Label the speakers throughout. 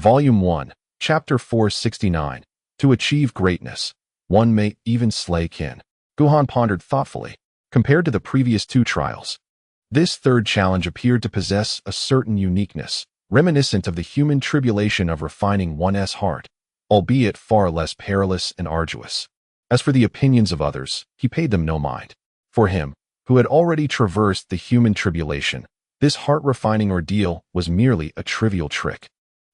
Speaker 1: Volume 1, Chapter 469. To achieve greatness, one may even slay kin. Guhan pondered thoughtfully. Compared to the previous two trials, this third challenge appeared to possess a certain uniqueness, reminiscent of the human tribulation of refining one's heart, albeit far less perilous and arduous. As for the opinions of others, he paid them no mind. For him, who had already traversed the human tribulation, this heart-refining ordeal was merely a trivial trick.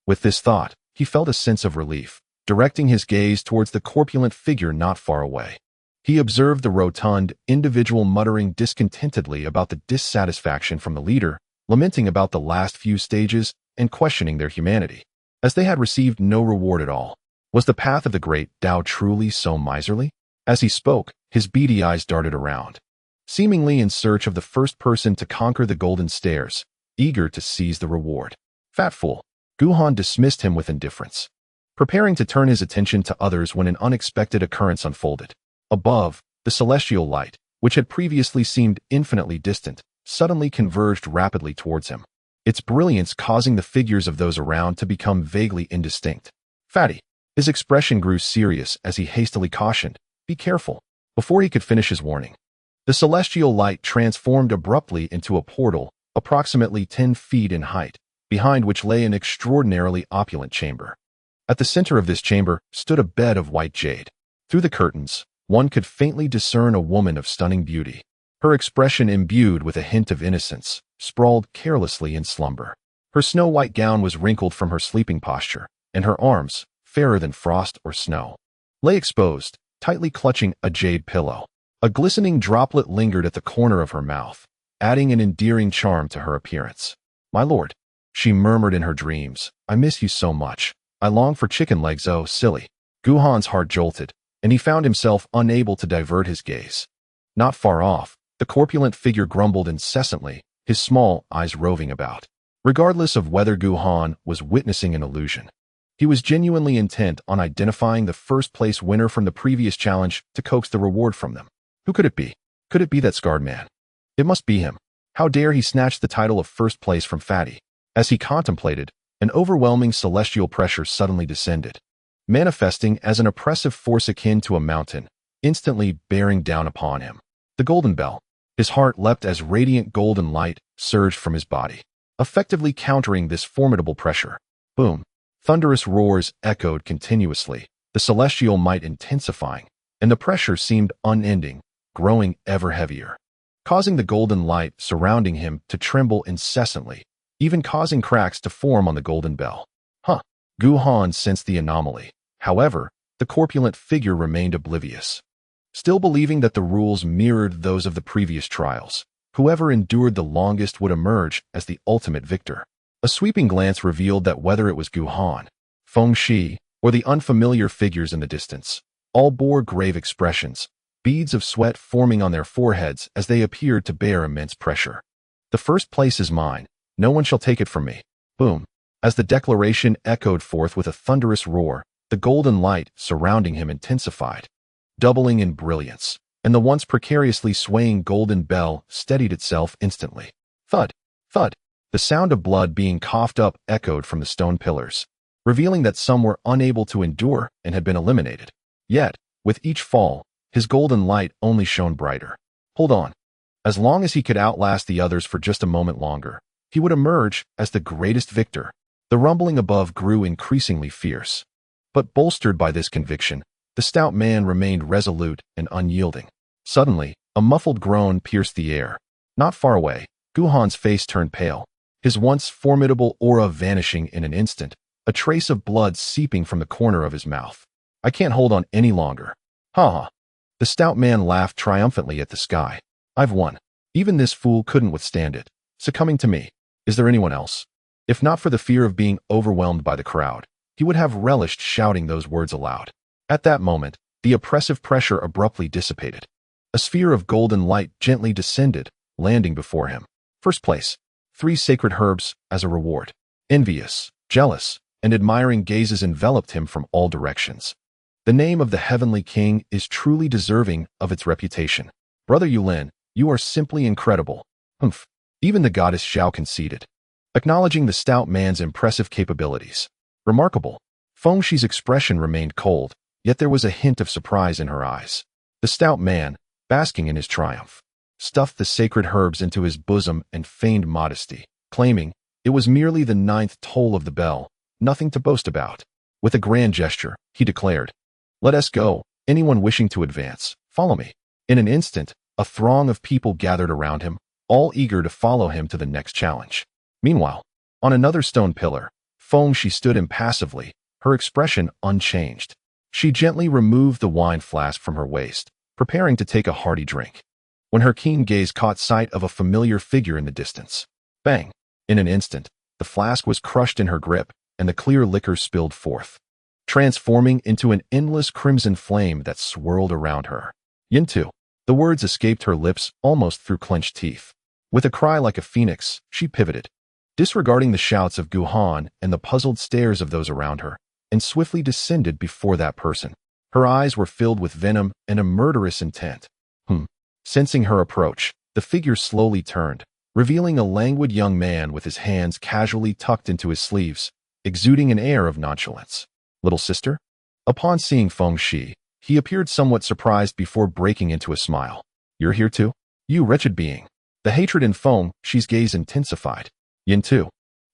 Speaker 1: With this thought, he felt a sense of relief, directing his gaze towards the corpulent figure not far away. He observed the rotund individual muttering discontentedly about the dissatisfaction from the leader, lamenting about the last few stages, and questioning their humanity, as they had received no reward at all. Was the path of the great Tao truly so miserly? As he spoke, his beady eyes darted around, seemingly in search of the first person to conquer the golden stairs, eager to seize the reward. Fat fool. Guhan dismissed him with indifference, preparing to turn his attention to others when an unexpected occurrence unfolded. Above, the celestial light, which had previously seemed infinitely distant, suddenly converged rapidly towards him, its brilliance causing the figures of those around to become vaguely indistinct. Fatty. His expression grew serious as he hastily cautioned, "Be careful," before he could finish his warning. The celestial light transformed abruptly into a portal, approximately 10 feet in height, behind which lay an extraordinarily opulent chamber. At the center of this chamber stood a bed of white jade. Through the curtains, one could faintly discern a woman of stunning beauty, her expression imbued with a hint of innocence, sprawled carelessly in slumber. Her snow-white gown was wrinkled from her sleeping posture, and her arms, fairer than frost or snow, lay exposed, tightly clutching a jade pillow. A glistening droplet lingered at the corner of her mouth, adding an endearing charm to her appearance. "My lord," she murmured in her dreams, "I miss you so much. I long for chicken legs, oh, silly." Guhan's heart jolted, and he found himself unable to divert his gaze. Not far off, the corpulent figure grumbled incessantly, his small eyes roving about. Regardless of whether Guhan was witnessing an illusion, he was genuinely intent on identifying the first-place winner from the previous challenge to coax the reward from them. Who could it be? Could it be that scarred man? It must be him. How dare he snatch the title of first place from Fatty? As he contemplated, an overwhelming celestial pressure suddenly descended, manifesting as an oppressive force akin to a mountain, instantly bearing down upon him. The golden bell. His heart leapt as radiant golden light surged from his body, effectively countering this formidable pressure. Boom. Thunderous roars echoed continuously, the celestial might intensifying, and the pressure seemed unending, growing ever heavier, causing the golden light surrounding him to tremble incessantly, even causing cracks to form on the golden bell. Guhan sensed the anomaly. However, the corpulent figure remained oblivious, still believing that the rules mirrored those of the previous trials. Whoever endured the longest would emerge as the ultimate victor. A sweeping glance revealed that whether it was Guhan, Feng Shi, or the unfamiliar figures in the distance, all bore grave expressions, beads of sweat forming on their foreheads as they appeared to bear immense pressure. "The first place is mine. No one shall take it from me." Boom. As the declaration echoed forth with a thunderous roar, the golden light surrounding him intensified, doubling in brilliance, and the once precariously swaying golden bell steadied itself instantly. Thud! Thud! The sound of blood being coughed up echoed from the stone pillars, revealing that some were unable to endure and had been eliminated. Yet, with each fall, his golden light only shone brighter. Hold on. As long as he could outlast the others for just a moment longer, he would emerge as the greatest victor. The rumbling above grew increasingly fierce, but bolstered by this conviction, the stout man remained resolute and unyielding. Suddenly, a muffled groan pierced the air. Not far away, Guhan's face turned pale, his once formidable aura vanishing in an instant, a trace of blood seeping from the corner of his mouth. "I can't hold on any longer." Haha. The stout man laughed triumphantly at the sky. "I've won. Even this fool couldn't withstand it, succumbing to me. Is there anyone else?" If not for the fear of being overwhelmed by the crowd, he would have relished shouting those words aloud. At that moment, the oppressive pressure abruptly dissipated. A sphere of golden light gently descended, landing before him. First place. 3 sacred herbs as a reward. Envious, jealous, and admiring gazes enveloped him from all directions. The name of the heavenly king is truly deserving of its reputation. Brother Yulin, you are simply incredible. Humph. Even the goddess Xiao conceded, acknowledging the stout man's impressive capabilities. Remarkable. Feng Shi's expression remained cold, yet there was a hint of surprise in her eyes. The stout man, basking in his triumph, stuffed the sacred herbs into his bosom and feigned modesty, claiming it was merely the 9th toll of the bell, nothing to boast about. With a grand gesture, he declared, "Let us go. Anyone wishing to advance, follow me." In an instant, a throng of people gathered around him, all eager to follow him to the next challenge. Meanwhile, on another stone pillar, Feng Shi stood impassively, her expression unchanged. She gently removed the wine flask from her waist, preparing to take a hearty drink, when her keen gaze caught sight of a familiar figure in the distance. Bang! In an instant, the flask was crushed in her grip, and the clear liquor spilled forth, transforming into an endless crimson flame that swirled around her. "Yin-tu." The words escaped her lips almost through clenched teeth. With a cry like a phoenix, she pivoted, disregarding the shouts of Guhan and the puzzled stares of those around her, and swiftly descended before that person. Her eyes were filled with venom and a murderous intent. Sensing her approach, the figure slowly turned, revealing a languid young man with his hands casually tucked into his sleeves, exuding an air of nonchalance. "Little sister?" Upon seeing Feng Shi, he appeared somewhat surprised before breaking into a smile. "You're here too? You wretched being." The hatred in Feng Shi's gaze intensified. Yin-tu,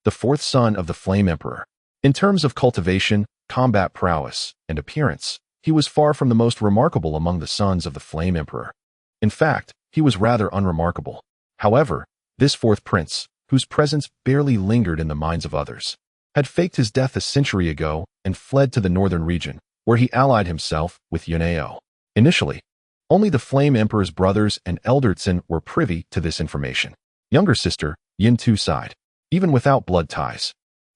Speaker 1: the 4th son of the Flame Emperor. In terms of cultivation, combat prowess, and appearance, he was far from the most remarkable among the sons of the Flame Emperor. In fact, he was rather unremarkable. However, this 4th prince, whose presence barely lingered in the minds of others, had faked his death a century ago and fled to the northern region, where he allied himself with Yunao. Initially, only the Flame Emperor's brothers and Eldertson were privy to this information. Younger sister, Yin-tu sighed. "Even without blood ties,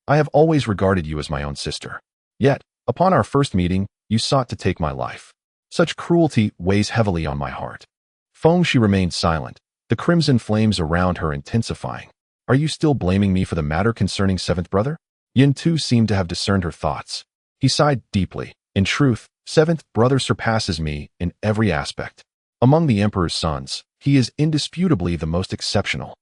Speaker 1: I have always regarded you as my own sister. Yet, upon our first meeting, you sought to take my life. Such cruelty weighs heavily on my heart." Feng Shi remained silent, the crimson flames around her intensifying. "Are you still blaming me for the matter concerning 7th brother?" Yin-tu seemed to have discerned her thoughts. He sighed deeply. "In truth, 7th brother surpasses me in every aspect. Among the Emperor's sons, he is indisputably the most exceptional.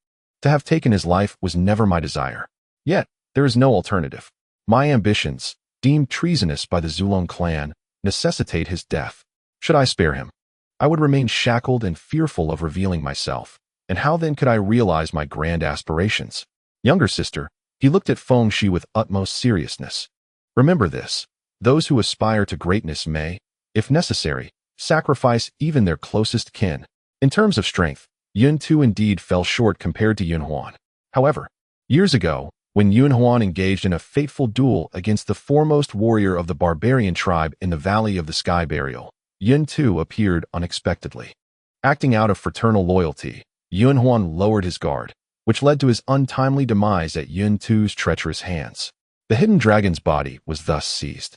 Speaker 1: To have taken his life was never my desire. Yet, there is no alternative. My ambitions, deemed treasonous by the Zulong clan, necessitate his death. Should I spare him, I would remain shackled and fearful of revealing myself, and how then could I realize my grand aspirations?" "Younger sister," he looked at Feng Shi with utmost seriousness. "Remember this. Those who aspire to greatness may, if necessary, sacrifice even their closest kin." In terms of strength, Yun-tu indeed fell short compared to Yun Huan. However, years ago, when Yun Huan engaged in a fateful duel against the foremost warrior of the barbarian tribe in the Valley of the Sky Burial, Yun-tu appeared unexpectedly. Acting out of fraternal loyalty, Yun Huan lowered his guard, which led to his untimely demise at Yun-tu's treacherous hands. The hidden dragon's body was thus seized,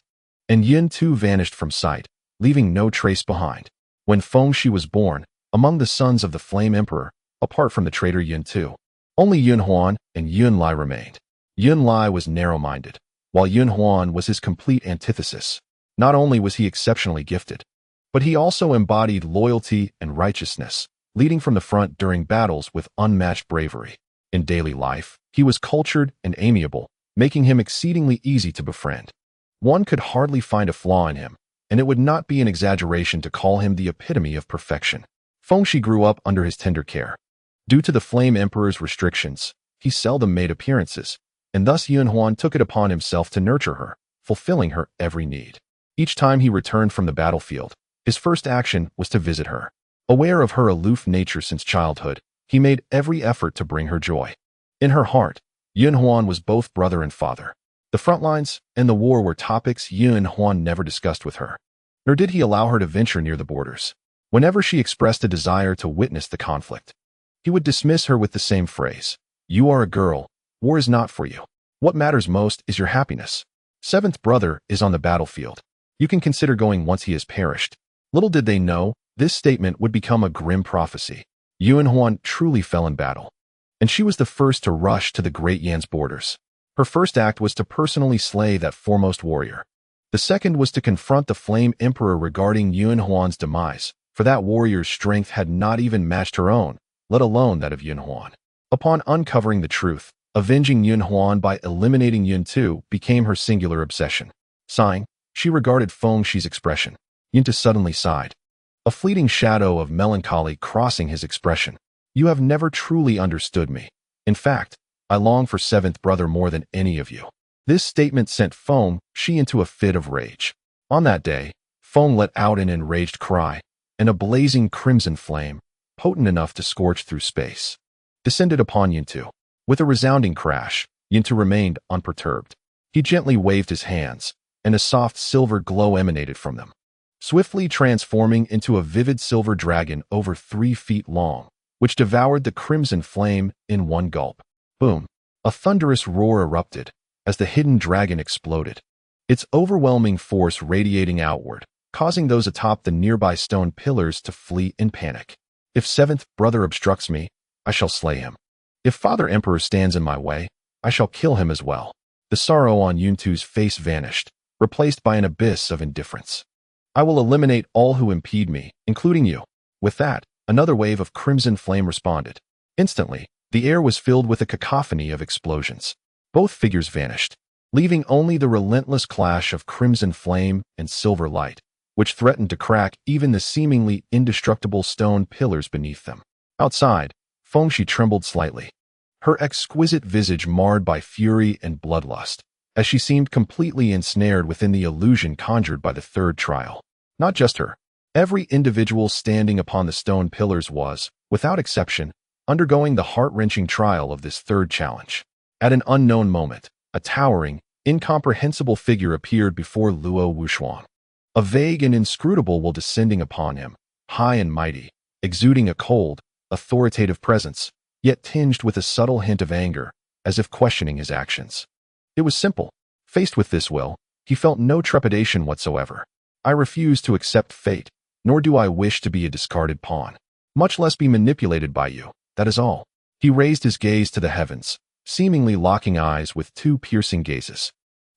Speaker 1: and Yun-tu vanished from sight, leaving no trace behind. When Feng Shi was born, among the sons of the Flame Emperor, apart from the traitor Yun-tu, only Yun Huan and Yun Lai remained. Yun Lai was narrow-minded, while Yun Huan was his complete antithesis. Not only was he exceptionally gifted, but he also embodied loyalty and righteousness, leading from the front during battles with unmatched bravery. In daily life, he was cultured and amiable, making him exceedingly easy to befriend. One could hardly find a flaw in him, and it would not be an exaggeration to call him the epitome of perfection. Feng Shi grew up under his tender care. Due to the Flame Emperor's restrictions, he seldom made appearances, and thus Yun Huan took it upon himself to nurture her, fulfilling her every need. Each time he returned from the battlefield, his first action was to visit her. Aware of her aloof nature since childhood, he made every effort to bring her joy. In her heart, Yun Huan was both brother and father. The front lines and the war were topics Yun Huan never discussed with her, nor did he allow her to venture near the borders. Whenever she expressed a desire to witness the conflict, he would dismiss her with the same phrase: "You are a girl, war is not for you. What matters most is your happiness. 7th brother is on the battlefield. You can consider going once he has perished." Little did they know, this statement would become a grim prophecy. Yun Huan truly fell in battle, and she was the first to rush to the Great Yan's borders. Her first act was to personally slay that foremost warrior. The second was to confront the Flame Emperor regarding Yun Huan's demise, for that warrior's strength had not even matched her own, let alone that of Yun Huan. Upon uncovering the truth, Avenging Yun Huan by eliminating Yun Tu became her singular obsession. Sighing, she regarded Feng Shi's expression. Yun Tu suddenly sighed, a fleeting shadow of melancholy crossing his expression. You have never truly understood me. In fact, I long for seventh brother more than any of you. This statement sent Feng Shi into a fit of rage. On that day, Feng let out an enraged cry, and a blazing crimson flame, potent enough to scorch through space, descended upon Yun Tu. With a resounding crash, Yun Tu remained unperturbed. He gently waved his hands, and a soft silver glow emanated from them, swiftly transforming into a vivid silver dragon over 3 feet long, which devoured the crimson flame in one gulp. Boom! A thunderous roar erupted as the hidden dragon exploded, its overwhelming force radiating outward, causing those atop the nearby stone pillars to flee in panic. If seventh brother obstructs me, I shall slay him. If Father Emperor stands in my way, I shall kill him as well. The sorrow on Yun Tu's face vanished, replaced by an abyss of indifference. I will eliminate all who impede me, including you. With that, another wave of crimson flame responded. Instantly, the air was filled with a cacophony of explosions. Both figures vanished, leaving only the relentless clash of crimson flame and silver light, which threatened to crack even the seemingly indestructible stone pillars beneath them. Outside, Feng Shi trembled slightly, her exquisite visage marred by fury and bloodlust, as she seemed completely ensnared within the illusion conjured by the third trial. Not just her. Every individual standing upon the stone pillars was, without exception, undergoing the heart-wrenching trial of this third challenge. At an unknown moment, a towering, incomprehensible figure appeared before Luo Wuxuan. A vague and inscrutable will descending upon him, high and mighty, exuding a cold, authoritative presence, yet tinged with a subtle hint of anger, as if questioning his actions. It was simple. Faced with this will, he felt no trepidation whatsoever. I refuse to accept fate, nor do I wish to be a discarded pawn, much less be manipulated by you, that is all. He raised his gaze to the heavens, seemingly locking eyes with 2 piercing gazes.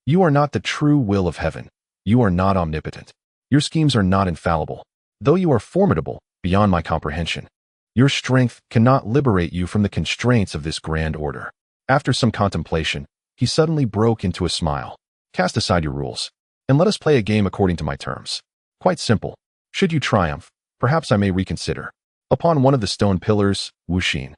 Speaker 1: You are not the true will of heaven. You are not omnipotent. Your schemes are not infallible, though you are formidable, beyond my comprehension. Your strength cannot liberate you from the constraints of this grand order. After some contemplation, he suddenly broke into a smile. Cast aside your rules, and let us play a game according to my terms. Quite simple. Should you triumph, perhaps I may reconsider. Upon one of the stone pillars, Wu Xin,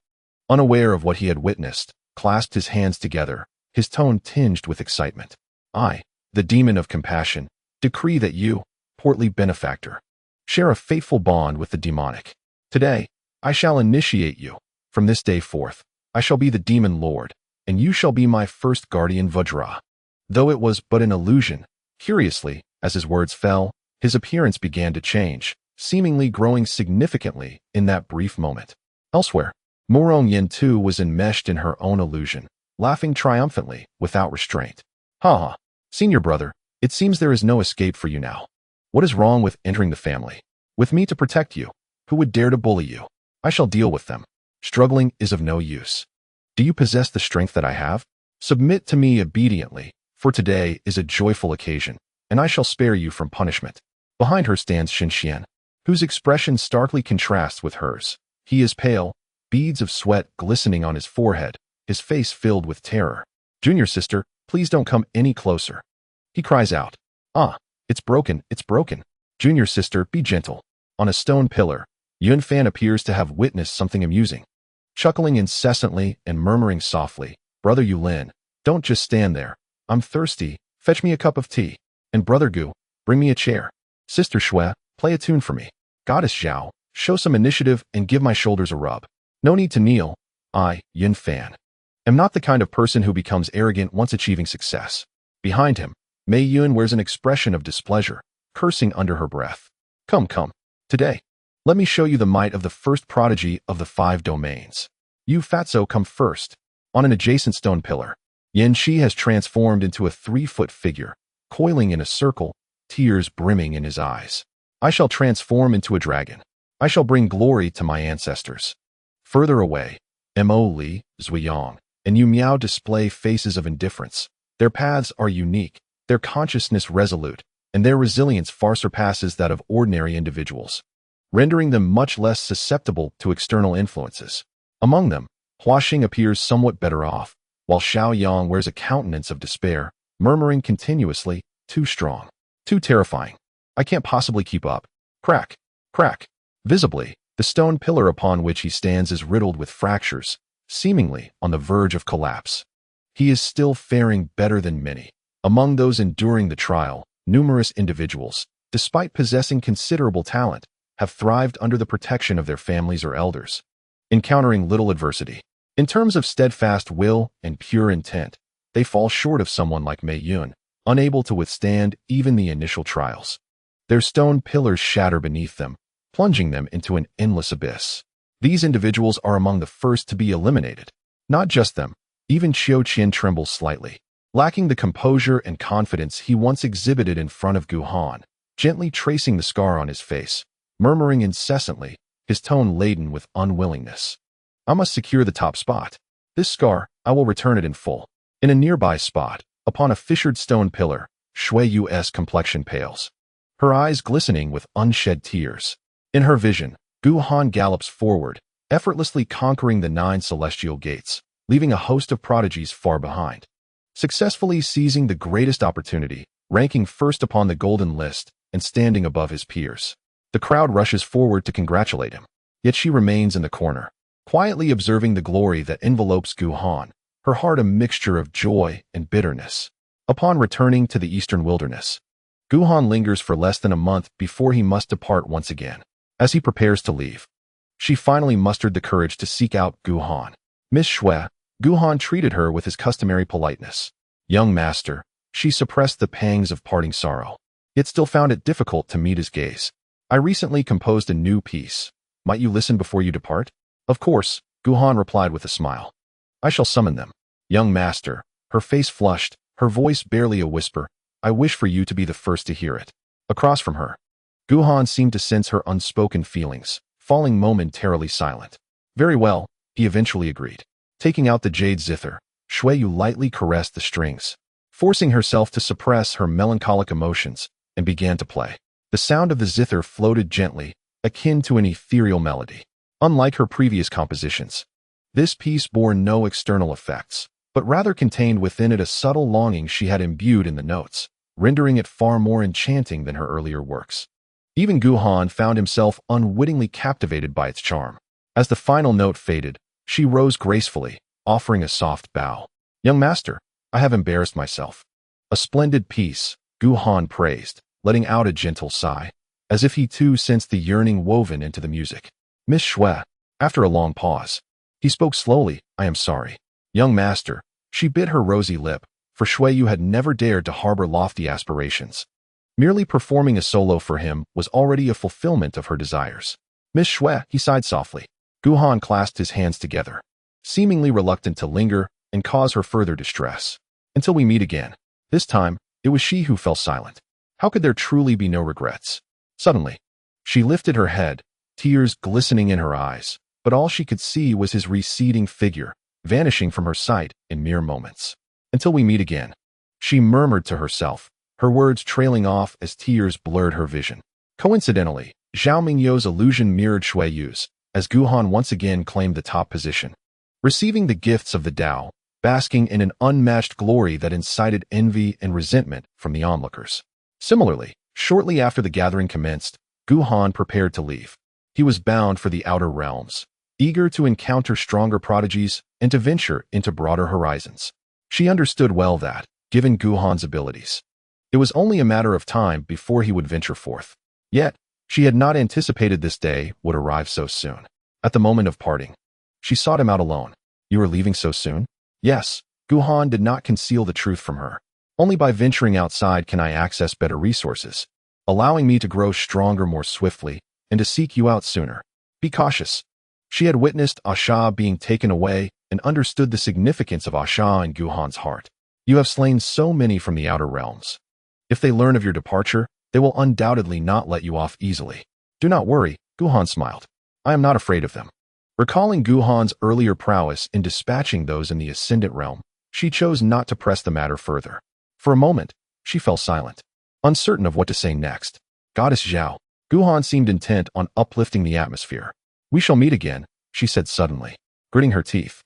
Speaker 1: unaware of what he had witnessed, clasped his hands together, his tone tinged with excitement. I, the demon of compassion, decree that you, portly benefactor, share a fateful bond with the demonic. Today, I shall initiate you. From this day forth, I shall be the demon lord, and you shall be my first guardian Vajra. Though it was but an illusion, curiously, as his words fell, his appearance began to change, seemingly growing significantly in that brief moment. Elsewhere, Murong Yin too was enmeshed in her own illusion, laughing triumphantly, without restraint. Haha, senior brother, it seems there is no escape for you now. What is wrong with entering the family? With me to protect you, who would dare to bully you? I shall deal with them. Struggling is of no use. Do you possess the strength that I have? Submit to me obediently, for today is a joyful occasion, and I shall spare you from punishment. Behind her stands Shen, whose expression starkly contrasts with hers. He is pale, beads of sweat glistening on his forehead, his face filled with terror. Junior sister, please don't come any closer. He cries out. Ah, it's broken, it's broken. Junior sister, be gentle. On a stone pillar, Yun Fan appears to have witnessed something amusing. Chuckling incessantly and murmuring softly, Brother Yulin, don't just stand there. I'm thirsty, fetch me a cup of tea. And Brother Gu, bring me a chair. Sister Shui, play a tune for me. Goddess Zhao, show some initiative and give my shoulders a rub. No need to kneel. I, Yun Fan, am not the kind of person who becomes arrogant once achieving success. Behind him, Mei Yun wears an expression of displeasure, cursing under her breath. Come, come. Today, let me show you the might of the first prodigy of the 5 domains. You Fatso come first. On an adjacent stone pillar, Yan Shi has transformed into a 3-foot figure, coiling in a circle, tears brimming in his eyes. I shall transform into a dragon. I shall bring glory to my ancestors. Further away, Mo Li, Zuyang, and Yu Miao display faces of indifference. Their paths are unique, their consciousness resolute, and their resilience far surpasses that of ordinary individuals, rendering them much less susceptible to external influences. Among them, Hua Xing appears somewhat better off, while Xiao Yang wears a countenance of despair, murmuring continuously, "Too strong. Too terrifying. I can't possibly keep up." Crack. Crack. Visibly, the stone pillar upon which he stands is riddled with fractures, seemingly on the verge of collapse. He is still faring better than many. Among those enduring the trial, numerous individuals, despite possessing considerable talent, have thrived under the protection of their families or elders, encountering little adversity. In terms of steadfast will and pure intent, they fall short of someone like Mei Yun, unable to withstand even the initial trials. Their stone pillars shatter beneath them, plunging them into an endless abyss. These individuals are among the first to be eliminated. Not just them, even Qiu Qian trembles slightly. Lacking the composure and confidence he once exhibited in front of Gu Han, gently tracing the scar on his face, murmuring incessantly, his tone laden with unwillingness. "I must secure the top spot. This scar, I will return it in full." In a nearby spot, upon a fissured stone pillar, Shui Yu's complexion pales, her eyes glistening with unshed tears. In her vision, Gu Han gallops forward, effortlessly conquering the 9 celestial gates, leaving a host of prodigies far behind. Successfully seizing the greatest opportunity, ranking first upon the golden list, and standing above his peers. The crowd rushes forward to congratulate him, yet she remains in the corner, quietly observing the glory that envelopes Gu Han, her heart a mixture of joy and bitterness. Upon returning to the eastern wilderness, Gu Han lingers for less than a month before he must depart once again. As he prepares to leave, she finally mustered the courage to seek out Gu Han. "Miss Shui," Gu Han treated her with his customary politeness. "Young master," she suppressed the pangs of parting sorrow, yet still found it difficult to meet his gaze. "I recently composed a new piece. Might you listen before you depart?" "Of course," Gu Han replied with a smile. "I shall summon them." "Young master," her face flushed, her voice barely a whisper, "I wish for you to be the first to hear it." Across from her, Gu Han seemed to sense her unspoken feelings, falling momentarily silent. "Very well," he eventually agreed. Taking out the jade zither, Shui Yu lightly caressed the strings, forcing herself to suppress her melancholic emotions, and began to play. The sound of the zither floated gently, akin to an ethereal melody. Unlike her previous compositions, this piece bore no external effects, but rather contained within it a subtle longing she had imbued in the notes, rendering it far more enchanting than her earlier works. Even Gu Han found himself unwittingly captivated by its charm. As the final note faded, she rose gracefully, offering a soft bow. "Young master, I have embarrassed myself." "A splendid piece," Gu Han praised, letting out a gentle sigh, as if he too sensed the yearning woven into the music. "Miss Shui," after a long pause, he spoke slowly, "I am sorry." "Young master," she bit her rosy lip, for Shui Yu had never dared to harbor lofty aspirations. Merely performing a solo for him was already a fulfillment of her desires. "Miss Shui," he sighed softly. Gu Han clasped his hands together, seemingly reluctant to linger and cause her further distress. "Until we meet again." This time, it was she who fell silent. How could there truly be no regrets? Suddenly, she lifted her head, tears glistening in her eyes, but all she could see was his receding figure, vanishing from her sight in mere moments. "Until we meet again," she murmured to herself, her words trailing off as tears blurred her vision. Coincidentally, Zhao Mingyo's illusion mirrored Shui Yu's, as Gu Han once again claimed the top position, receiving the gifts of the Tao, basking in an unmatched glory that incited envy and resentment from the onlookers. Similarly, shortly after the gathering commenced, Gu Han prepared to leave. He was bound for the outer realms, eager to encounter stronger prodigies and to venture into broader horizons. She understood well that, given Gu Han's abilities, it was only a matter of time before he would venture forth. Yet, she had not anticipated this day would arrive so soon. At the moment of parting, she sought him out alone. "You are leaving so soon?" "Yes." Gu Han did not conceal the truth from her. "Only by venturing outside can I access better resources, allowing me to grow stronger more swiftly and to seek you out sooner. Be cautious." She had witnessed Asha being taken away and understood the significance of Asha in Gu Han's heart. "You have slain so many from the outer realms. If they learn of your departure, they will undoubtedly not let you off easily." "Do not worry," Gu Han smiled. "I am not afraid of them." Recalling Gu Han's earlier prowess in dispatching those in the Ascendant Realm, she chose not to press the matter further. For a moment, she fell silent, uncertain of what to say next. "Goddess Zhao." Gu Han seemed intent on uplifting the atmosphere. "We shall meet again," she said suddenly, gritting her teeth.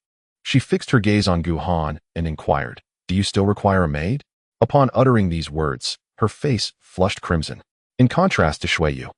Speaker 1: She fixed her gaze on Guhan and inquired, "Do you still require a maid?" Upon uttering these words, her face flushed crimson. In contrast to Shuiyu,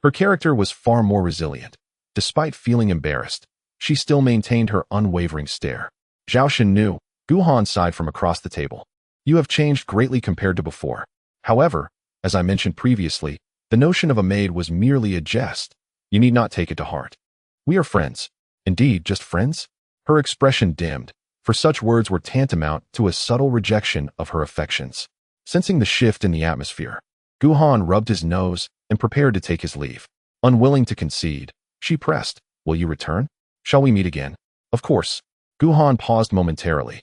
Speaker 1: her character was far more resilient. Despite feeling embarrassed, she still maintained her unwavering stare. Zhao Xin knew. Guhan sighed from across the table. "You have changed greatly compared to before. However, as I mentioned previously, the notion of a maid was merely a jest. You need not take it to heart. We are friends." "Indeed, just friends?" Her expression dimmed, for such words were tantamount to a subtle rejection of her affections. Sensing the shift in the atmosphere, Guhan rubbed his nose and prepared to take his leave. Unwilling to concede, she pressed, "Will you return? Shall we meet again?" "Of course." Guhan paused momentarily,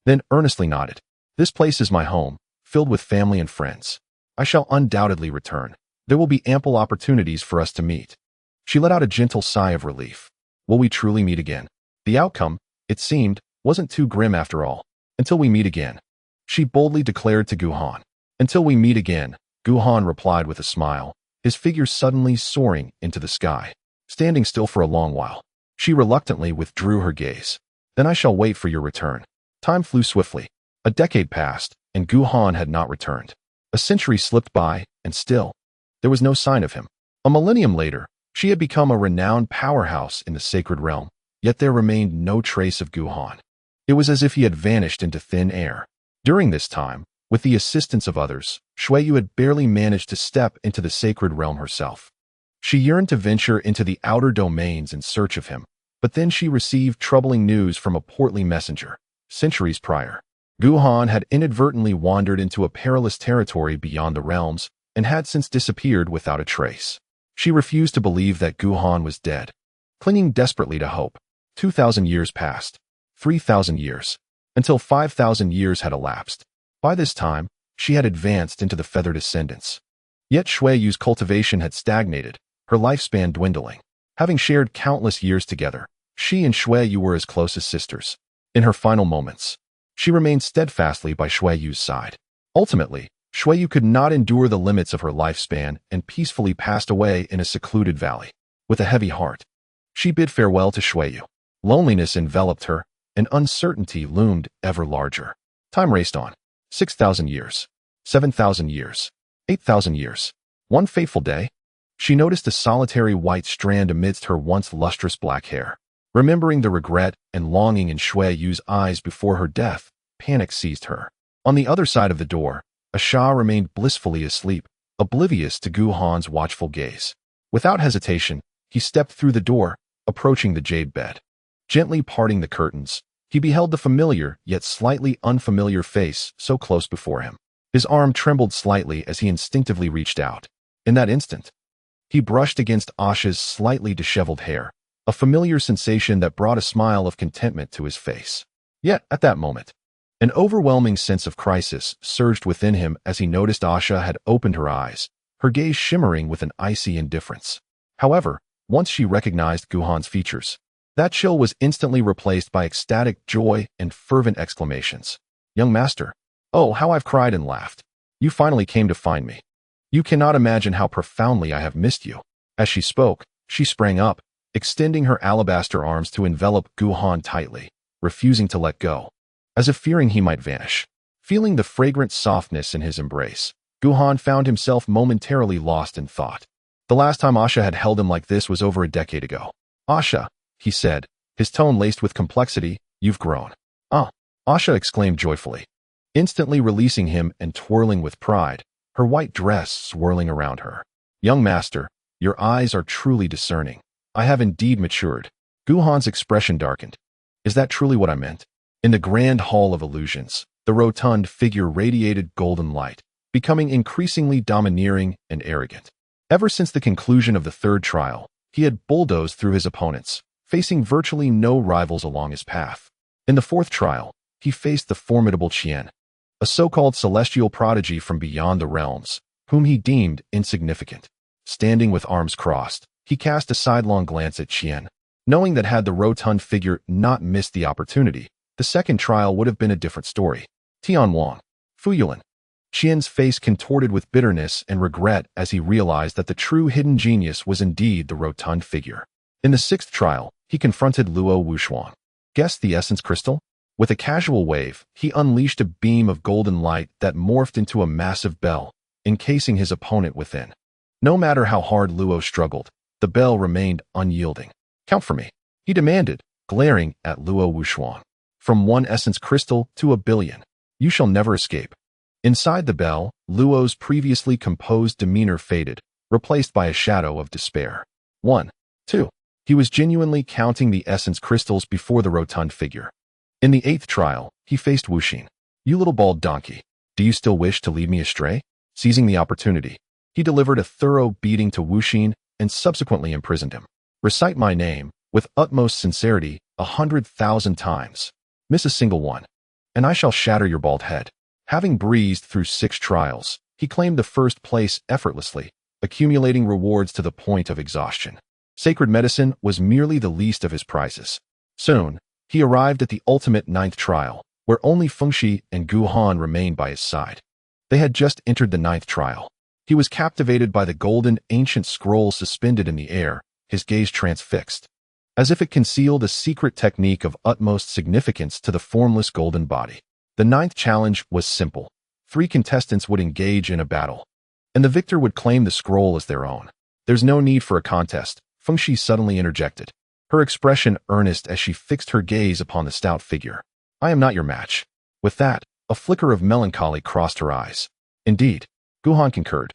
Speaker 1: then earnestly nodded. "This place is my home, filled with family and friends. I shall undoubtedly return. There will be ample opportunities for us to meet." She let out a gentle sigh of relief. Will we truly meet again? The outcome, it seemed, wasn't too grim after all. "Until we meet again," she boldly declared to Guhan. "Until we meet again," Guhan replied with a smile, his figure suddenly soaring into the sky. Standing still for a long while, she reluctantly withdrew her gaze. "Then I shall wait for your return." Time flew swiftly. A decade passed, and Guhan had not returned. A century slipped by, and still, there was no sign of him. A millennium later, she had become a renowned powerhouse in the sacred realm, yet there remained no trace of Guhan. It was as if he had vanished into thin air. During this time, with the assistance of others, Shuiyu had barely managed to step into the sacred realm herself. She yearned to venture into the outer domains in search of him, but then she received troubling news from a portly messenger. Centuries prior, Guhan had inadvertently wandered into a perilous territory beyond the realms and had since disappeared without a trace. She refused to believe that Guhan was dead. Clinging desperately to hope, 2,000 years passed, 3,000 years, until 5,000 years had elapsed. By this time, she had advanced into the feathered ascendants. Yet Shuiyu's cultivation had stagnated, her lifespan dwindling. Having shared countless years together, she and Shuiyu were as close as sisters. In her final moments, she remained steadfastly by Shuiyu's side. Ultimately, Shuiyu could not endure the limits of her lifespan and peacefully passed away in a secluded valley. With a heavy heart, she bid farewell to Shuiyu. Loneliness enveloped her, and uncertainty loomed ever larger. Time raced on. 6,000 years, 7,000 years, 8,000 years. One fateful day, she noticed a solitary white strand amidst her once lustrous black hair. Remembering the regret and longing in Shuiyu's eyes before her death, panic seized her. On the other side of the door, a Shah remained blissfully asleep, oblivious to Guhan's watchful gaze. Without hesitation, he stepped through the door, approaching the jade bed. Gently parting the curtains, he beheld the familiar yet slightly unfamiliar face so close before him. His arm trembled slightly as he instinctively reached out. In that instant, he brushed against Asha's slightly disheveled hair, a familiar sensation that brought a smile of contentment to his face. Yet, at that moment, an overwhelming sense of crisis surged within him as he noticed Asha had opened her eyes, her gaze shimmering with an icy indifference. However, once she recognized Guhan's features, that chill was instantly replaced by ecstatic joy and fervent exclamations. "Young master! Oh, how I've cried and laughed! You finally came to find me. You cannot imagine how profoundly I have missed you." As she spoke, she sprang up, extending her alabaster arms to envelop Guhan tightly, refusing to let go, as if fearing he might vanish. Feeling the fragrant softness in his embrace, Guhan found himself momentarily lost in thought. The last time Asha had held him like this was over a decade ago. "Asha," he said, his tone laced with complexity, "you've grown." "Ah!" Asha exclaimed joyfully, instantly releasing him and twirling with pride, her white dress swirling around her. "Young master, your eyes are truly discerning. I have indeed matured." Guhan's expression darkened. "Is that truly what I meant?" In the grand hall of illusions, the rotund figure radiated golden light, becoming increasingly domineering and arrogant. Ever since the conclusion of the third trial, he had bulldozed through his opponents, facing virtually no rivals along his path. In the fourth trial, he faced the formidable Qian, a so-called celestial prodigy from beyond the realms, whom he deemed insignificant. Standing with arms crossed, he cast a sidelong glance at Qian, knowing that had the rotund figure not missed the opportunity, the second trial would have been a different story. Tian Wang, Fuyulan. Qian's face contorted with bitterness and regret as he realized that the true hidden genius was indeed the rotund figure. In the sixth trial, he confronted Luo Wuxuan, Guess the essence crystal? With a casual wave, he unleashed a beam of golden light that morphed into a massive bell, encasing his opponent within. No matter how hard Luo struggled, the bell remained unyielding. Count for me, he demanded, glaring at Luo Wuxuan. From 1 essence crystal to 1,000,000,000. You shall never escape. Inside the bell, Luo's previously composed demeanor faded, replaced by a shadow of despair. 1, 2. He was genuinely counting the essence crystals before the rotund figure. In the 8th trial, he faced Wuxin. You little bald donkey, do you still wish to lead me astray? Seizing the opportunity, he delivered a thorough beating to Wuxin and subsequently imprisoned him. Recite my name, with utmost sincerity, 100,000 times. Miss a single one, and I shall shatter your bald head. Having breezed through 6 trials, he claimed the first place effortlessly, accumulating rewards to the point of exhaustion. Sacred medicine was merely the least of his prizes. Soon, he arrived at the ultimate 9th trial, where only Fengxi and Gu Han remained by his side. They had just entered the 9th trial. He was captivated by the golden ancient scroll suspended in the air, his gaze transfixed, as if it concealed a secret technique of utmost significance to the formless golden body. The 9th challenge was simple. 3 contestants would engage in a battle, and the victor would claim the scroll as their own. There's no need for a contest, Fengxi suddenly interjected, her expression earnest as she fixed her gaze upon the stout figure. I am not your match. With that, a flicker of melancholy crossed her eyes. Indeed, Guhan concurred,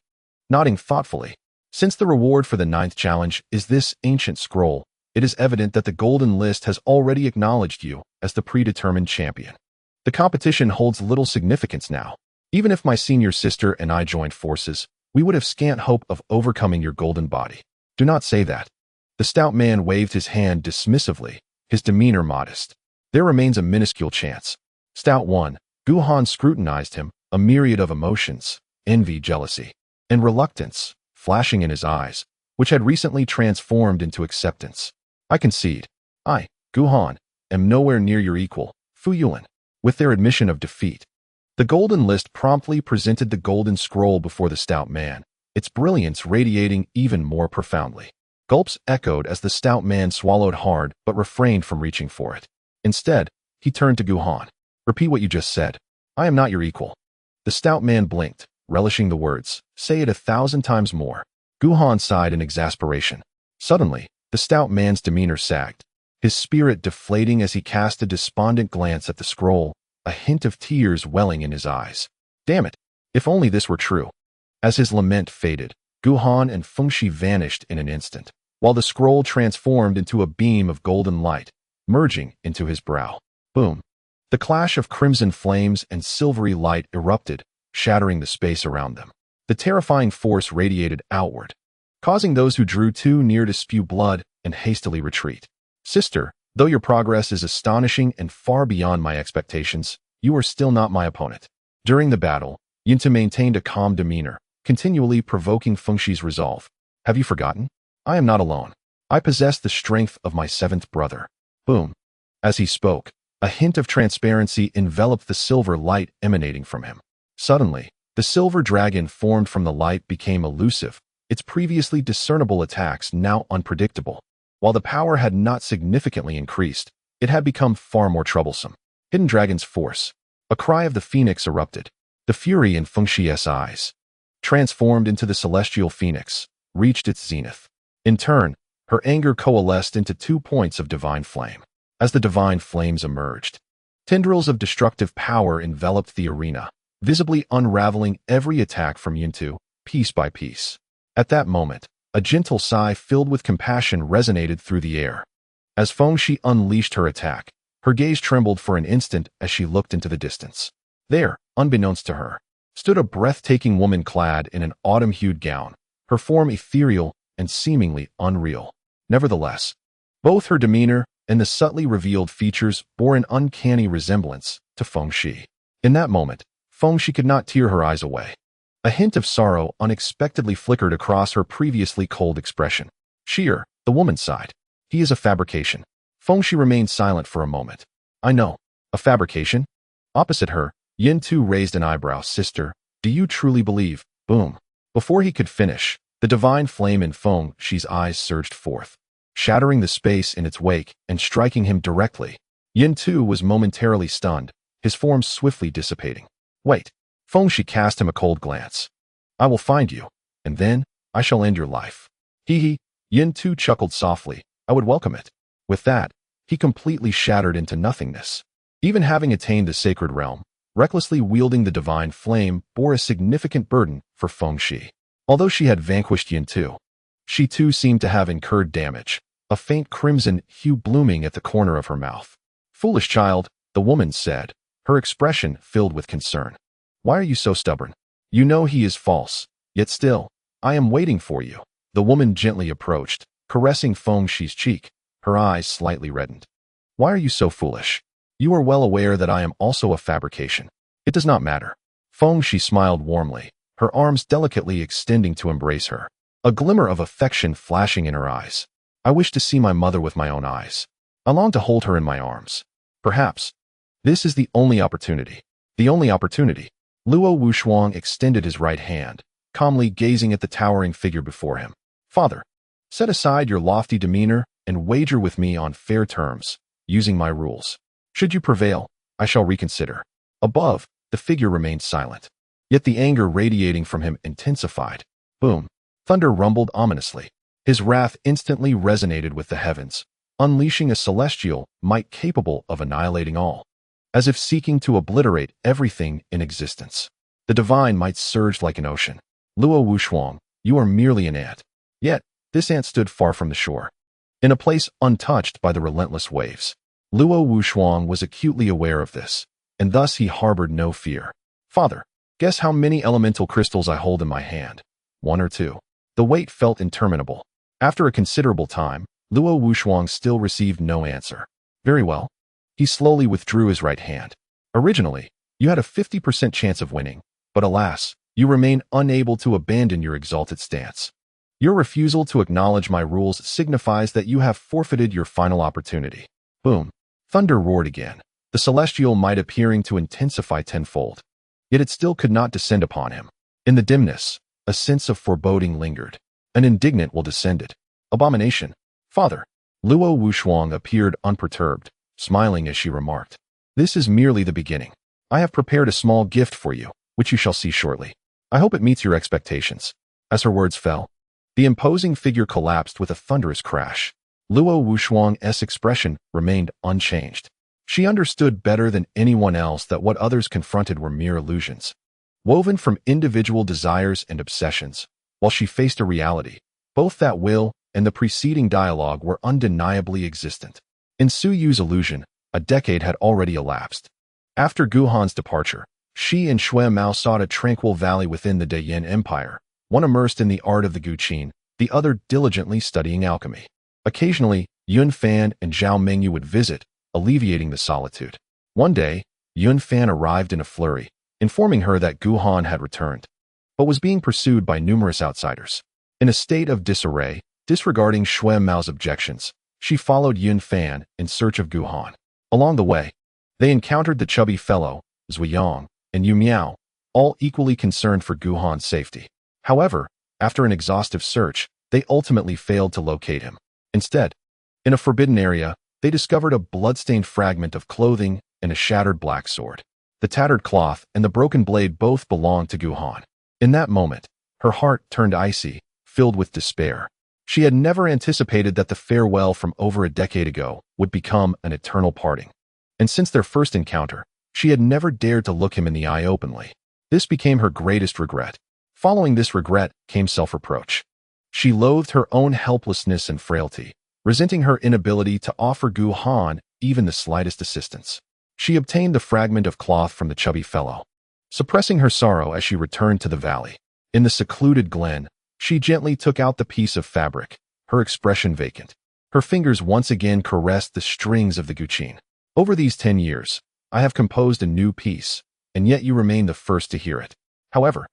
Speaker 1: nodding thoughtfully. Since the reward for the 9th challenge is this ancient scroll, it is evident that the Golden List has already acknowledged you as the predetermined champion. The competition holds little significance now. Even if my senior sister and I joined forces, we would have scant hope of overcoming your golden body. Do not say that. The stout man waved his hand dismissively, his demeanor modest. There remains a minuscule chance. Stout one, Guhan scrutinized him, a myriad of emotions, envy, jealousy, and reluctance, flashing in his eyes, which had recently transformed into acceptance. I concede. I, Guhan, am nowhere near your equal, Fu Yuan. With their admission of defeat, the Golden List promptly presented the golden scroll before the stout man, its brilliance radiating even more profoundly. Gulps echoed as the stout man swallowed hard but refrained from reaching for it. Instead, he turned to Guhan. Repeat what you just said. I am not your equal. The stout man blinked, relishing the words. Say it 1,000 times more. Guhan sighed in exasperation. Suddenly, the stout man's demeanor sagged, his spirit deflating as he cast a despondent glance at the scroll, a hint of tears welling in his eyes. Damn it, if only this were true. As his lament faded, Guhan and Fengxi vanished in an instant, while the scroll transformed into a beam of golden light, merging into his brow. Boom. The clash of crimson flames and silvery light erupted, shattering the space around them. The terrifying force radiated outward, causing those who drew too near to spew blood and hastily retreat. Sister, though your progress is astonishing and far beyond my expectations, you are still not my opponent. During the battle, Yinta maintained a calm demeanor, continually provoking Fengxi's resolve. Have you forgotten? I am not alone. I possess the strength of my 7th brother. Boom. As he spoke, a hint of transparency enveloped the silver light emanating from him. Suddenly, the silver dragon formed from the light became elusive, its previously discernible attacks now unpredictable. While the power had not significantly increased, it had become far more troublesome. Hidden Dragon's force. A cry of the phoenix erupted. The fury in Fengxi's eyes, transformed into the celestial phoenix, reached its zenith. In turn, her anger coalesced into 2 points of divine flame. As the divine flames emerged, tendrils of destructive power enveloped the arena, visibly unraveling every attack from Yintu, piece by piece. At that moment, a gentle sigh filled with compassion resonated through the air. As Fengxi unleashed her attack, her gaze trembled for an instant as she looked into the distance. There, unbeknownst to her, stood a breathtaking woman clad in an autumn-hued gown, her form ethereal and seemingly unreal. Nevertheless, both her demeanor and the subtly revealed features bore an uncanny resemblance to Fengxi. In that moment, Fengxi could not tear her eyes away. A hint of sorrow unexpectedly flickered across her previously cold expression. Sheer, the woman sighed. He is a fabrication. Fengxi remained silent for a moment. I know. A fabrication? Opposite her, Yintu raised an eyebrow. Sister, do you truly believe? Boom. Before he could finish, the divine flame in Fengxi's eyes surged forth, shattering the space in its wake and striking him directly. Yin too was momentarily stunned, his form swiftly dissipating. Wait. Fengxi cast him a cold glance. I will find you, and then I shall end your life. Hee hee. Yin too chuckled softly. I would welcome it. With that, he completely shattered into nothingness. Even having attained the sacred realm, recklessly wielding the divine flame bore a significant burden for Fengxi. Although she had vanquished Yin too, she too seemed to have incurred damage, a faint crimson hue blooming at the corner of her mouth. Foolish child, the woman said, her expression filled with concern. Why are you so stubborn? You know he is false, yet still, I am waiting for you. The woman gently approached, caressing Fengxi's cheek, her eyes slightly reddened. Why are you so foolish? You are well aware that I am also a fabrication. It does not matter. Fengxi smiled warmly, her arms delicately extending to embrace her, a glimmer of affection flashing in her eyes. I wish to see my mother with my own eyes. I long to hold her in my arms. Perhaps this is the only opportunity. The only opportunity. Luo Wushuang extended his right hand, calmly gazing at the towering figure before him. Father, set aside your lofty demeanor and wager with me on fair terms, using my rules. Should you prevail, I shall reconsider. Above, the figure remained silent. Yet the anger radiating from him intensified. Boom. Thunder rumbled ominously. His wrath instantly resonated with the heavens, unleashing a celestial might capable of annihilating all, as if seeking to obliterate everything in existence. The divine might surged like an ocean. Luo Wushuang, you are merely an ant. Yet, this ant stood far from the shore, in a place untouched by the relentless waves. Luo Wushuang was acutely aware of this, and thus he harbored no fear. Father, guess how many elemental crystals I hold in my hand? 1 or 2. The wait felt interminable. After a considerable time, Luo Wushuang still received no answer. Very well. He slowly withdrew his right hand. Originally, you had a 50% chance of winning, but alas, you remain unable to abandon your exalted stance. Your refusal to acknowledge my rules signifies that you have forfeited your final opportunity. Boom. Thunder roared again, the celestial might appearing to intensify tenfold. Yet it still could not descend upon him. In the dimness, a sense of foreboding lingered. An indignant will descended. Abomination. Father. Luo Wushuang appeared unperturbed, smiling as she remarked. This is merely the beginning. I have prepared a small gift for you, which you shall see shortly. I hope it meets your expectations. As her words fell, the imposing figure collapsed with a thunderous crash. Luo Wushuang's expression remained unchanged. She understood better than anyone else that what others confronted were mere illusions, woven from individual desires and obsessions, while she faced a reality. Both that will and the preceding dialogue were undeniably existent. In Su Yu's illusion, a decade had already elapsed. After Guhan's departure, she and Shui Mao sought a tranquil valley within the Dayan Empire, one immersed in the art of the Guqin, the other diligently studying alchemy. Occasionally, Yun Fan and Zhao Mengyu would visit, alleviating the solitude. One day, Yun Fan arrived in a flurry, informing her that Guhan had returned, but was being pursued by numerous outsiders. In a state of disarray, disregarding Shui Mao's objections, she followed Yun Fan in search of Guhan. Along the way, they encountered the chubby fellow, Zuyang, and Yu Miao, all equally concerned for Guhan's safety. However, after an exhaustive search, they ultimately failed to locate him. Instead, in a forbidden area, they discovered a blood-stained fragment of clothing and a shattered black sword. The tattered cloth and the broken blade both belonged to Guhan. In that moment, her heart turned icy, filled with despair. She had never anticipated that the farewell from over a decade ago would become an eternal parting. And since their first encounter, she had never dared to look him in the eye openly. This became her greatest regret. Following this regret came self-reproach. She loathed her own helplessness and frailty, resenting her inability to offer Guhan even the slightest assistance. She obtained the fragment of cloth from the chubby fellow, suppressing her sorrow as she returned to the valley. In the secluded glen, she gently took out the piece of fabric, her expression vacant. Her fingers once again caressed the strings of the Guqin. Over these 10 years, I have composed a new piece, and yet you remain the first to hear it. However,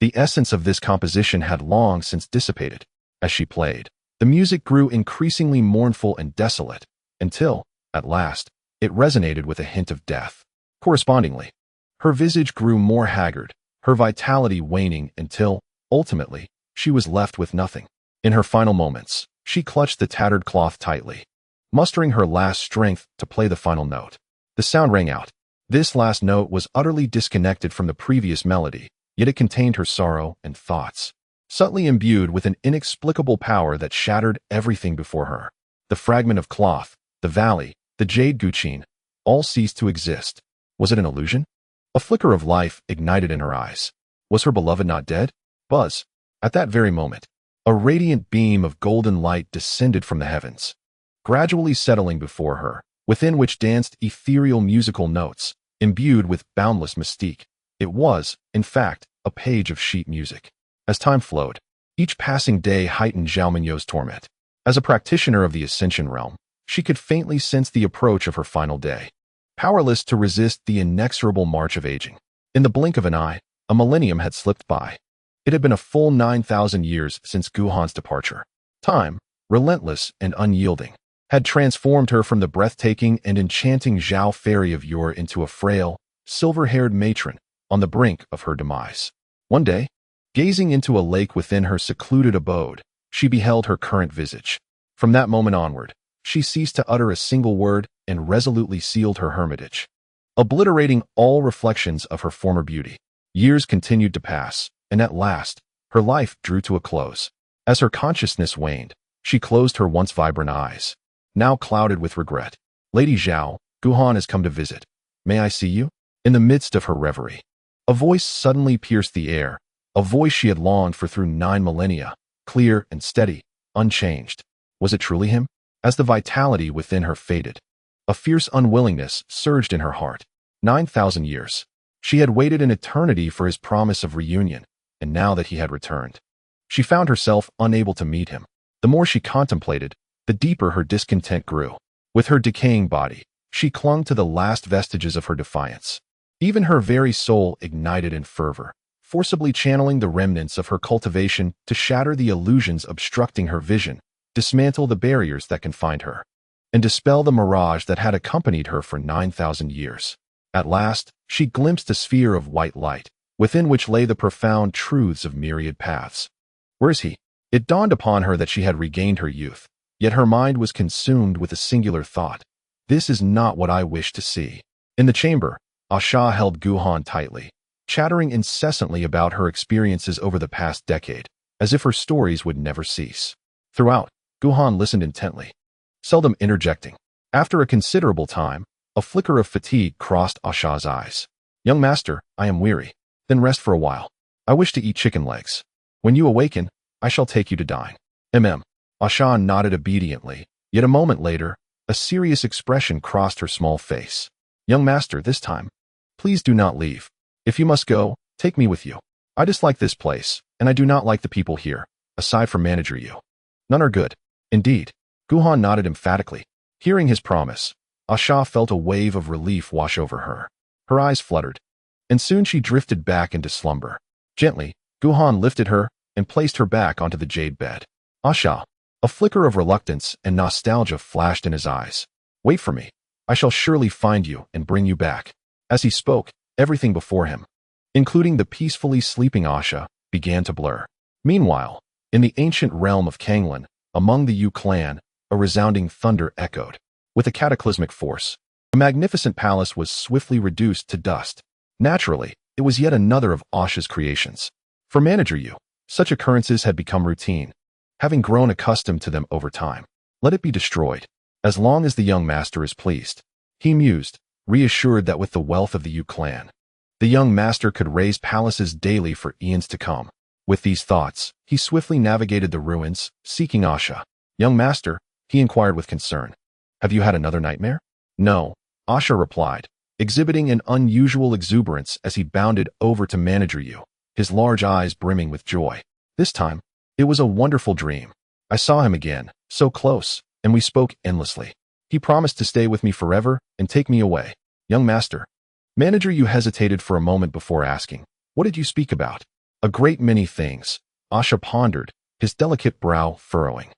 Speaker 1: the essence of this composition had long since dissipated. As she played, the music grew increasingly mournful and desolate, until, at last, it resonated with a hint of death. Correspondingly, her visage grew more haggard, her vitality waning until, ultimately, she was left with nothing. In her final moments, she clutched the tattered cloth tightly, mustering her last strength to play the final note. The sound rang out. This last note was utterly disconnected from the previous melody, yet it contained her sorrow and thoughts, subtly imbued with an inexplicable power that shattered everything before her. The fragment of cloth, the valley, the jade guqin, all ceased to exist. Was it an illusion? A flicker of life ignited in her eyes. Was her beloved not dead? Buzz. At that very moment, a radiant beam of golden light descended from the heavens, gradually settling before her, within which danced ethereal musical notes, imbued with boundless mystique. It was, in fact, a page of sheet music. As time flowed, each passing day heightened Zhao Minyo's torment. As a practitioner of the Ascension realm, she could faintly sense the approach of her final day, powerless to resist the inexorable march of aging. In the blink of an eye, a millennium had slipped by. It had been a full 9,000 years since Guhan's departure. Time, relentless and unyielding, had transformed her from the breathtaking and enchanting Zhao fairy of yore into a frail, silver-haired matron on the brink of her demise. One day, gazing into a lake within her secluded abode, she beheld her current visage. From that moment onward, she ceased to utter a single word and resolutely sealed her hermitage, obliterating all reflections of her former beauty. Years continued to pass, and at last, her life drew to a close. As her consciousness waned, she closed her once vibrant eyes, now clouded with regret. Lady Zhao, Guhan has come to visit. May I see you? In the midst of her reverie, a voice suddenly pierced the air, a voice she had longed for through 9 millennia, clear and steady, unchanged. Was it truly him? As the vitality within her faded, a fierce unwillingness surged in her heart. 9,000 years. She had waited an eternity for his promise of reunion, and now that he had returned, she found herself unable to meet him. The more she contemplated, the deeper her discontent grew. With her decaying body, she clung to the last vestiges of her defiance. Even her very soul ignited in fervor, forcibly channeling the remnants of her cultivation to shatter the illusions obstructing her vision, dismantle the barriers that confined her, and dispel the mirage that had accompanied her for 9,000 years. At last, she glimpsed a sphere of white light, within which lay the profound truths of myriad paths. Where is he? It dawned upon her that she had regained her youth, yet her mind was consumed with a singular thought. This is not what I wish to see. In the chamber, Asha held Guhan tightly, chattering incessantly about her experiences over the past decade, as if her stories would never cease. Throughout, Guhan listened intently, seldom interjecting. After a considerable time, a flicker of fatigue crossed Asha's eyes. Young master, I am weary. Then rest for a while. I wish to eat chicken legs. When you awaken, I shall take you to dine. Asha nodded obediently, yet a moment later, a serious expression crossed her small face. Young master, this time, please do not leave. If you must go, take me with you. I dislike this place, and I do not like the people here, aside from manager you. None are good. Indeed. Guhan nodded emphatically. Hearing his promise, Asha felt a wave of relief wash over her. Her eyes fluttered, and soon she drifted back into slumber. Gently, Guhan lifted her and placed her back onto the jade bed. Asha, a flicker of reluctance and nostalgia flashed in his eyes. Wait for me. I shall surely find you and bring you back. As he spoke, everything before him, including the peacefully sleeping Asha, began to blur. Meanwhile, in the ancient realm of Kanglan, among the Yu clan, a resounding thunder echoed. With a cataclysmic force, the magnificent palace was swiftly reduced to dust. Naturally, it was yet another of Asha's creations. For manager Yu, such occurrences had become routine, having grown accustomed to them over time. Let it be destroyed, as long as the young master is pleased. He mused, reassured that with the wealth of the Yu clan, the young master could raise palaces daily for eons to come. With these thoughts, he swiftly navigated the ruins, seeking Asha. Young master, he inquired with concern. Have you had another nightmare? No, Asha replied, exhibiting an unusual exuberance as he bounded over to manager Yu, his large eyes brimming with joy. This time, it was a wonderful dream. I saw him again, so close, and we spoke endlessly. He promised to stay with me forever and take me away. Young master. Manager Yu hesitated for a moment before asking, what did you speak about? A great many things, Asha pondered, his delicate brow furrowing.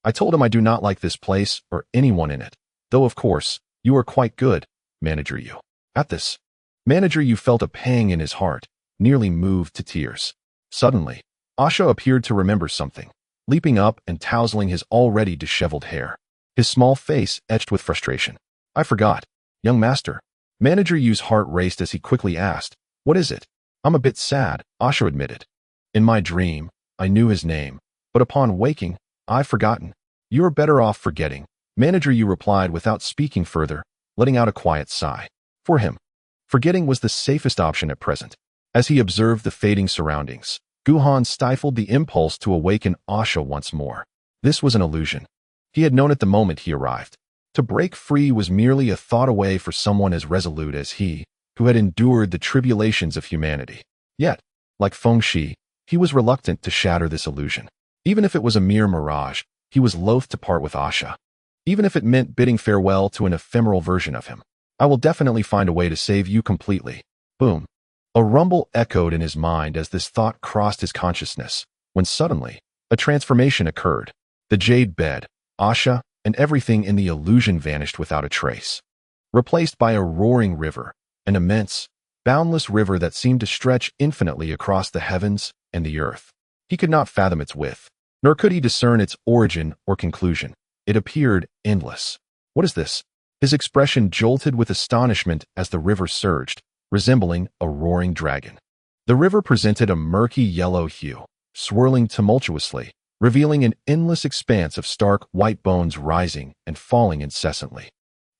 Speaker 1: I told him I do not like this place or anyone in it, though of course, you are quite good, manager Yu. At this, manager Yu felt a pang in his heart, nearly moved to tears. Suddenly, Asha appeared to remember something, leaping up and tousling his already disheveled hair. his small face etched with frustration. I forgot. Young master. Manager Yu's heart raced as he quickly asked, what is it? I'm a bit sad, Asha admitted. In my dream, I knew his name, but upon waking, I've forgotten. You're better off forgetting, Manager Yu replied without speaking further, letting out a quiet sigh. For him, forgetting was the safest option at present. As he observed the fading surroundings, Guhan stifled the impulse to awaken Asha once more. This was an illusion. He had known it the moment he arrived. To break free was merely a thought away for someone as resolute as he, who had endured the tribulations of humanity. Yet, like Feng Shi, he was reluctant to shatter this illusion. Even if it was a mere mirage, he was loath to part with Asha. Even if it meant bidding farewell to an ephemeral version of him. I will definitely find a way to save you completely. Boom. A rumble echoed in his mind as this thought crossed his consciousness, when suddenly, a transformation occurred. The jade bed, Asha, and everything in the illusion vanished without a trace. Replaced by a roaring river, an immense, boundless river that seemed to stretch infinitely across the heavens and the earth. He could not fathom its width, nor could he discern its origin or conclusion. It appeared endless. What is this? His expression jolted with astonishment as the river surged, resembling a roaring dragon. The river presented a murky yellow hue, swirling tumultuously, revealing an endless expanse of stark white bones rising and falling incessantly.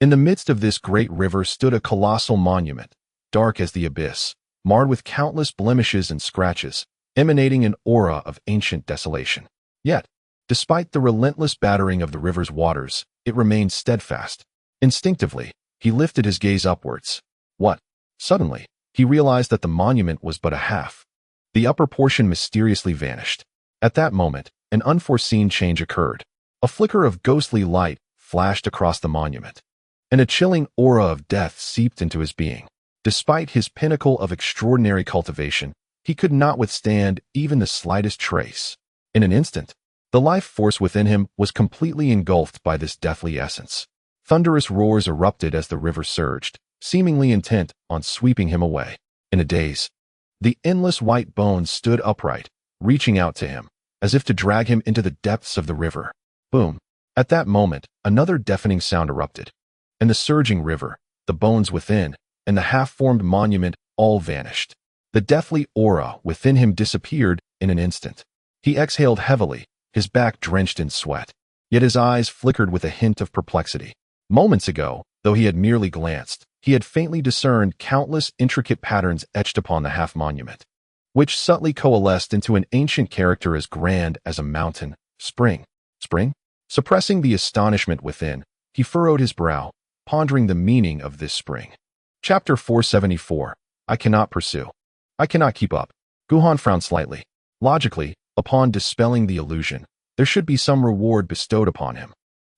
Speaker 1: In the midst of this great river stood a colossal monument, dark as the abyss, marred with countless blemishes and scratches, emanating an aura of ancient desolation. Yet, despite the relentless battering of the river's waters, it remained steadfast. Instinctively, he lifted his gaze upwards. What? Suddenly, he realized that the monument was but a half. The upper portion mysteriously vanished. At that moment, an unforeseen change occurred. A flicker of ghostly light flashed across the monument, and a chilling aura of death seeped into his being. Despite his pinnacle of extraordinary cultivation, he could not withstand even the slightest trace. In an instant, the life force within him was completely engulfed by this deathly essence. Thunderous roars erupted as the river surged, seemingly intent on sweeping him away. In a daze, the endless white bones stood upright, reaching out to him, as if to drag him into the depths of the river. Boom! At that moment, another deafening sound erupted, and the surging river, the bones within, and the half-formed monument all vanished. The deathly aura within him disappeared in an instant. He exhaled heavily, his back drenched in sweat, yet his eyes flickered with a hint of perplexity. Moments ago, though he had merely glanced, he had faintly discerned countless intricate patterns etched upon the half-monument, which subtly coalesced into an ancient character as grand as a mountain. Spring. Spring? Suppressing the astonishment within, he furrowed his brow, pondering the meaning of this spring. Chapter 474. I cannot pursue. I cannot keep up. Guhan frowned slightly. Logically, upon dispelling the illusion, there should be some reward bestowed upon him.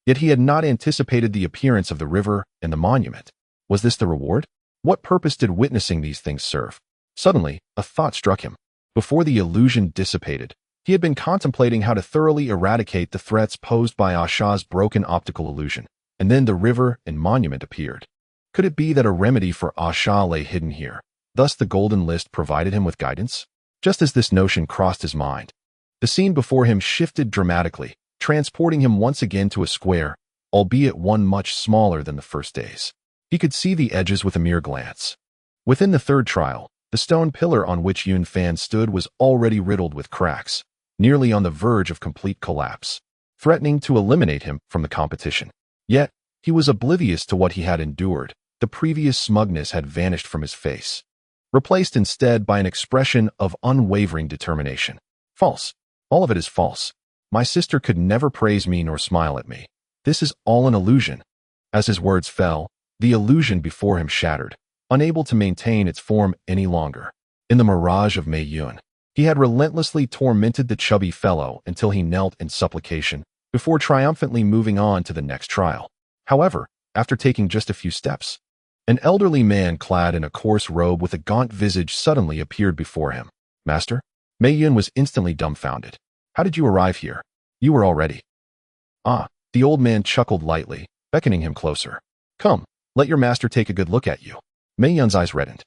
Speaker 1: Yet he had not anticipated the appearance of the river and the monument. Was this the reward? What purpose did witnessing these things serve? Suddenly, a thought struck him. Before the illusion dissipated, he had been contemplating how to thoroughly eradicate the threats posed by Asha's broken optical illusion, and then the river and monument appeared. Could it be that a remedy for Asha lay hidden here? Thus the golden list provided him with guidance? Just as this notion crossed his mind, the scene before him shifted dramatically, transporting him once again to a square, albeit one much smaller than the first days. He could see the edges with a mere glance. Within the third trial, the stone pillar on which Yun Fan stood was already riddled with cracks, nearly on the verge of complete collapse, threatening to eliminate him from the competition. Yet, he was oblivious to what he had endured. The previous smugness had vanished from his face, replaced instead by an expression of unwavering determination. False. All of it is false. My sister could never praise me nor smile at me. This is all an illusion. As his words fell, the illusion before him shattered, unable to maintain its form any longer. In the mirage of Mei Yun, he had relentlessly tormented the chubby fellow until he knelt in supplication, before triumphantly moving on to the next trial. However, after taking just a few steps, an elderly man clad in a coarse robe with a gaunt visage suddenly appeared before him. Master? Mei Yun was instantly dumbfounded. How did you arrive here? You were already. Ah, the old man chuckled lightly, beckoning him closer. Come, let your master take a good look at you. Mei Yun's eyes reddened.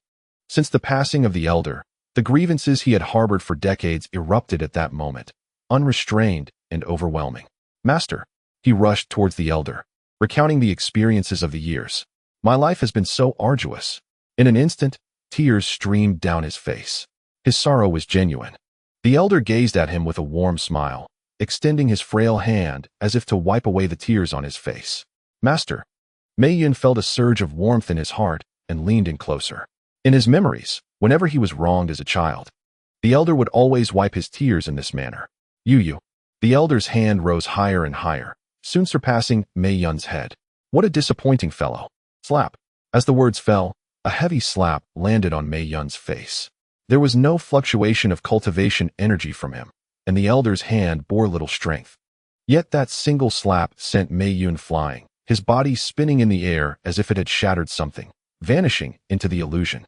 Speaker 1: Since the passing of the elder, the grievances he had harbored for decades erupted at that moment, unrestrained and overwhelming. Master, He rushed towards the elder, recounting the experiences of the years. My life has been so arduous. In an instant, tears streamed down his face. His sorrow was genuine. The elder gazed at him with a warm smile, extending his frail hand as if to wipe away the tears on his face. Master. Mei Yun felt a surge of warmth in his heart and leaned in closer. In his memories, whenever he was wronged as a child, the elder would always wipe his tears in this manner. Yu. The elder's hand rose higher and higher, soon surpassing Mei Yun's head. What a disappointing fellow. Slap. As the words fell, a heavy slap landed on Mei Yun's face. There was no fluctuation of cultivation energy from him, and the elder's hand bore little strength. Yet that single slap sent Mei Yun flying, his body spinning in the air as if it had shattered something, vanishing into the illusion.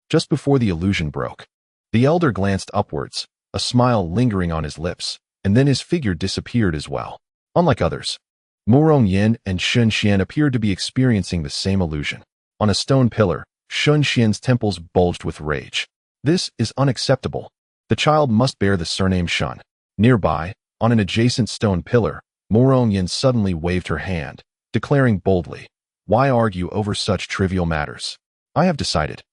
Speaker 1: Just before the illusion broke, the elder glanced upwards, a smile lingering on his lips, and then his figure disappeared as well. Unlike others, Murong Yin and Shun Xian appeared to be experiencing the same illusion. On a stone pillar, Shun Xian's temples bulged with rage. This is unacceptable. The child must bear the surname Shun. Nearby, on an adjacent stone pillar, Murong Yin suddenly waved her hand, declaring boldly, "Why argue over such trivial matters? I have decided.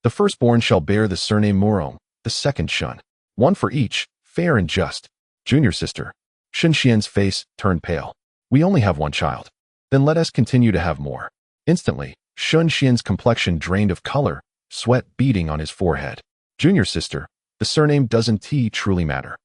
Speaker 1: The firstborn shall bear the surname Murong, the second Shun. One for each, fair and just." Junior sister. Shun Xian's face turned pale. "We only have one child. Then let us continue to have more." Instantly, Shun Xian's complexion drained of color, sweat beading on his forehead. "Junior sister, the surname doesn't truly matter.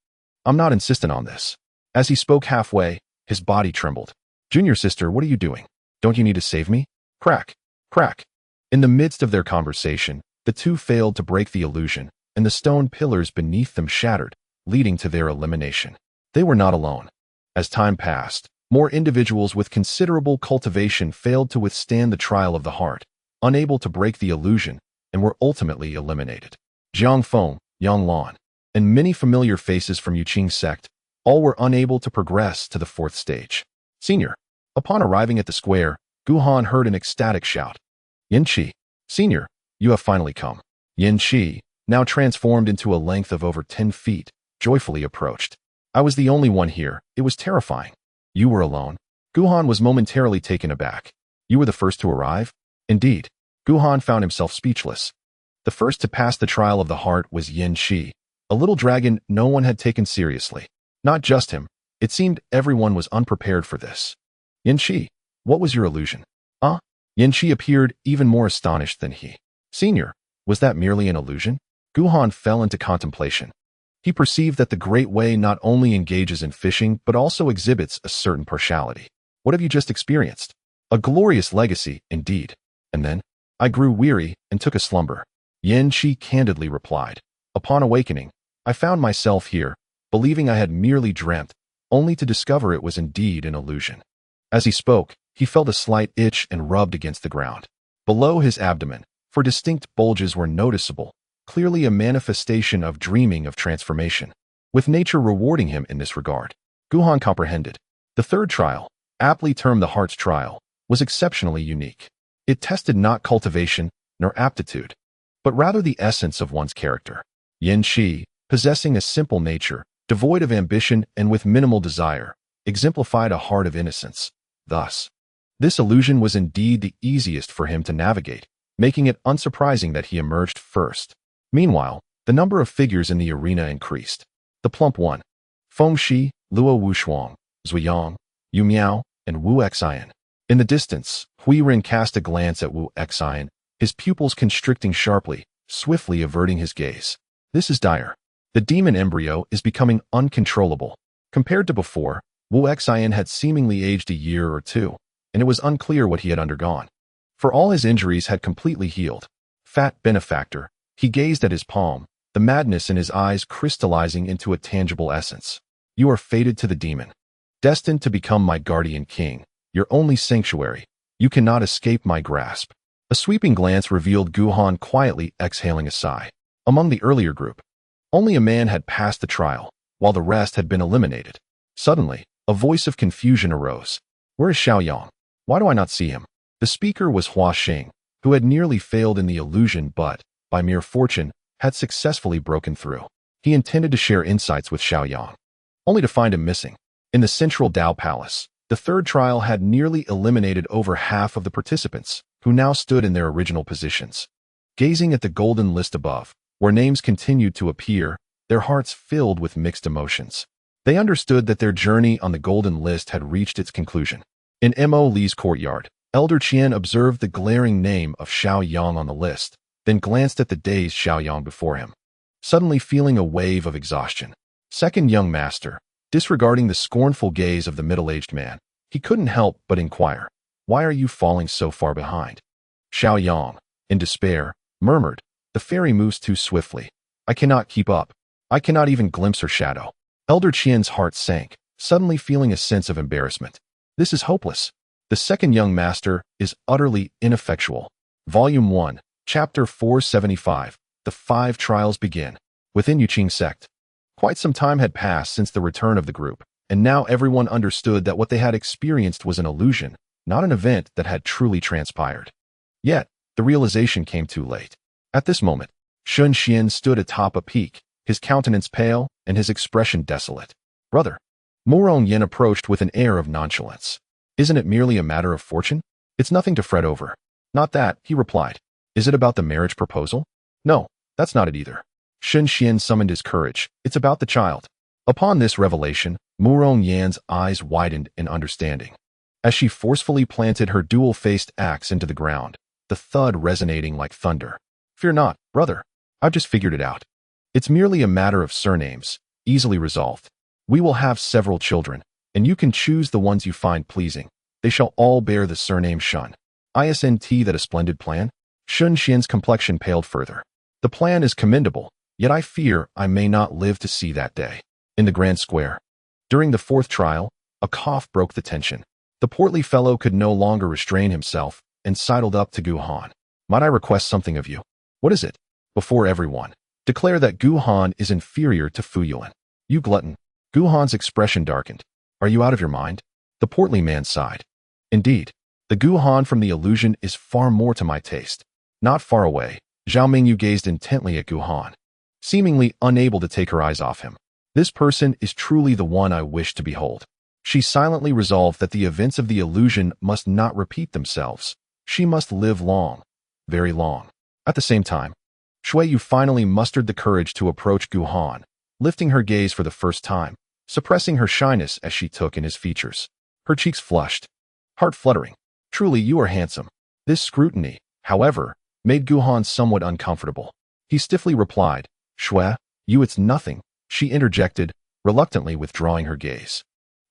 Speaker 1: I'm not insistent on this." As he spoke halfway, his body trembled. "Junior sister, what are you doing? Don't you need to save me?" Crack, crack. In the midst of their conversation, the two failed to break the illusion, and the stone pillars beneath them shattered, leading to their elimination. They were not alone. As time passed, more individuals with considerable cultivation failed to withstand the trial of the heart, unable to break the illusion, and were ultimately eliminated. Jiang Feng, Yang Lan, and many familiar faces from Yuqing's sect, all were unable to progress to the fourth stage. Senior. Upon arriving at the square, Guhan heard an ecstatic shout. "Yin Qi. Senior, you have finally come." Yin Qi, now transformed into a length of over 10 feet, joyfully approached. "I was the only one here. It was terrifying." "You were alone?" Guhan was momentarily taken aback. "You were the first to arrive?" Indeed. Guhan found himself speechless. The first to pass the trial of the heart was Yin Qi, a little dragon no one had taken seriously. Not just him. It seemed everyone was unprepared for this. "Yin Qi, what was your illusion?" Yin Qi appeared even more astonished than he. "Senior, was that merely an illusion?" Guhan fell into contemplation. He perceived that the Great Way not only engages in fishing but also exhibits a certain partiality. "What have you just experienced?" "A glorious legacy, indeed. And then, I grew weary and took a slumber." Yin Qi candidly replied. "Upon awakening, I found myself here, believing I had merely dreamt, only to discover it was indeed an illusion." As he spoke, he felt a slight itch and rubbed against the ground. Below his abdomen, for distinct bulges were noticeable, clearly a manifestation of dreaming of transformation, with nature rewarding him in this regard. Guhan comprehended. The third trial, aptly termed the heart's trial, was exceptionally unique. It tested not cultivation nor aptitude, but rather the essence of one's character. Yin Qi, possessing a simple nature, devoid of ambition and with minimal desire, exemplified a heart of innocence. Thus, this illusion was indeed the easiest for him to navigate, making it unsurprising that he emerged first. Meanwhile, the number of figures in the arena increased. The plump one, Feng Shi, Luo Wushuang, Zuyang, Yu Miao, and Wu Xian. In the distance, Hui Ren cast a glance at Wu Xian, his pupils constricting sharply, swiftly averting his gaze. This is dire. The demon embryo is becoming uncontrollable. Compared to before, Wu Xian had seemingly aged a year or two, and it was unclear what he had undergone. For all his injuries had completely healed. Fat benefactor, he gazed at his palm, the madness in his eyes crystallizing into a tangible essence. "You are fated to the demon, destined to become my guardian king, your only sanctuary. You cannot escape my grasp." A sweeping glance revealed Guhan quietly exhaling a sigh. Among the earlier group, only a man had passed the trial, while the rest had been eliminated. Suddenly, a voice of confusion arose. "Where is Xiaoyang? Why do I not see him?" The speaker was Hua Xing, who had nearly failed in the illusion but, by mere fortune, had successfully broken through. He intended to share insights with Xiaoyang, only to find him missing. In the central Dao Palace, The third trial had nearly eliminated over half of the participants, who now stood in their original positions. Gazing at the golden list above, where names continued to appear, their hearts filled with mixed emotions. They understood that their journey on the golden list had reached its conclusion. In Mo Li's courtyard, Elder Qian observed the glaring name of Xiao Yang on the list, then glanced at the dazed Xiao Yang before him, suddenly feeling a wave of exhaustion. Second young master, disregarding the scornful gaze of the middle-aged man, he couldn't help but inquire, "Why are you falling so far behind?" Xiao Yang, in despair, murmured, "The fairy moves too swiftly. I cannot keep up. I cannot even glimpse her shadow." Elder Qian's heart sank, suddenly feeling a sense of embarrassment. This is hopeless. The second young master is utterly ineffectual. Volume 1, Chapter 475. The 5 trials begin. Within Yuqing sect, quite some time had passed since the return of the group, and now everyone understood that what they had experienced was an illusion, not an event that had truly transpired. Yet, the realization came too late. At this moment, Shun Xian stood atop a peak, his countenance pale and his expression desolate. "Brother." Murong Yin approached with an air of nonchalance. "Isn't it merely a matter of fortune? It's nothing to fret over." "Not that," he replied. "Is it about the marriage proposal?" "No, that's not it either." Shun Xian summoned his courage. "It's about the child." Upon this revelation, Murong Yan's eyes widened in understanding. As she forcefully planted her dual-faced axe into the ground, the thud resonating like thunder. "Fear not, brother. I've just figured it out. It's merely a matter of surnames, easily resolved. We will have several children, and you can choose the ones you find pleasing. They shall all bear the surname Shun. Isn't that a splendid plan?" Shun Xian's complexion paled further. "The plan is commendable, yet I fear I may not live to see that day." In the grand square, during the fourth trial, a cough broke the tension. The portly fellow could no longer restrain himself and sidled up to Gu Han. "Might I request something of you?" "What is it?" "Before everyone, declare that Gu Han is inferior to Fu Yuan." "You glutton." Gu Han's expression darkened. "Are you out of your mind?" The portly man sighed. "Indeed, the Gu Han from the illusion is far more to my taste." Not far away, Zhao Mingyu gazed intently at Gu Han, seemingly unable to take her eyes off him. "This person is truly the one I wish to behold." She silently resolved that the events of the illusion must not repeat themselves. She must live long, very long. At the same time, Shui Yu finally mustered the courage to approach Gu Han, lifting her gaze for the first time, suppressing her shyness as she took in his features. Her cheeks flushed, heart fluttering. "Truly you are handsome." This scrutiny, however, made Gu Han somewhat uncomfortable. He stiffly replied, "Shui, you it's nothing," she interjected, reluctantly withdrawing her gaze.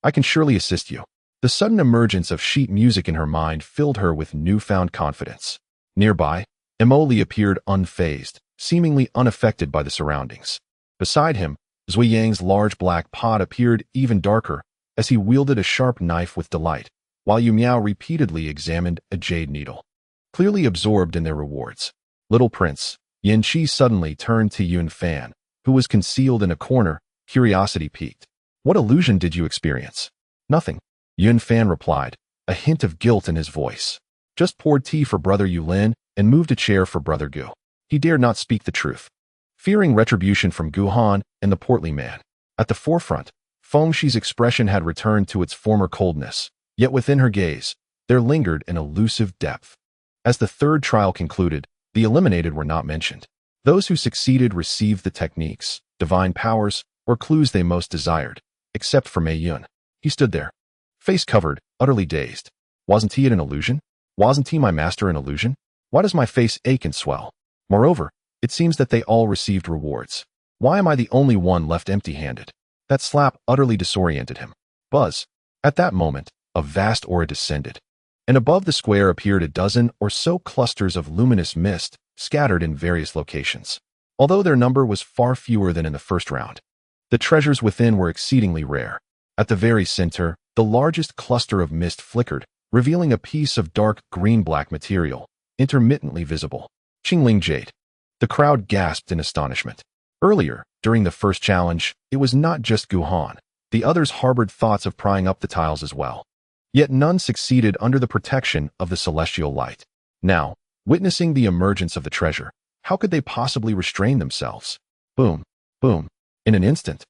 Speaker 1: "I can surely assist you." The sudden emergence of sheet music in her mind filled her with newfound confidence. Nearby, Mo Li appeared unfazed, seemingly unaffected by the surroundings. Beside him, Zui Yang's large black pot appeared even darker as he wielded a sharp knife with delight, while Yu Miao repeatedly examined a jade needle. Clearly absorbed in their rewards, little Prince Yin Qi suddenly turned to Yun Fan, who was concealed in a corner, curiosity piqued. "What illusion did you experience?" "Nothing," Yun Fan replied, a hint of guilt in his voice. "Just poured tea for Brother Yulin and moved a chair for Brother Gu." He dared not speak the truth, fearing retribution from Gu Han and the portly man. At the forefront, Feng Shi's expression had returned to its former coldness, yet within her gaze, there lingered an elusive depth. As the third trial concluded, the eliminated were not mentioned. Those who succeeded received the techniques, divine powers, or clues they most desired, except for Mei Yun. He stood there, face covered, utterly dazed. Wasn't he an illusion? Wasn't he my master an illusion? Why does my face ache and swell? Moreover, it seems that they all received rewards. Why am I the only one left empty-handed? That slap utterly disoriented him. Buzz. At that moment, a vast aura descended, and above the square appeared a dozen or so clusters of luminous mist scattered in various locations. Although their number was far fewer than in the first round, the treasures within were exceedingly rare. At the very center, the largest cluster of mist flickered, revealing a piece of dark green-black material, intermittently visible. Qingling Jade. The crowd gasped in astonishment. Earlier, during the first challenge, it was not just Gu Han. The others harbored thoughts of prying up the tiles as well. Yet none succeeded under the protection of the celestial light. Now, witnessing the emergence of the treasure, how could they possibly restrain themselves? Boom, boom. In an instant,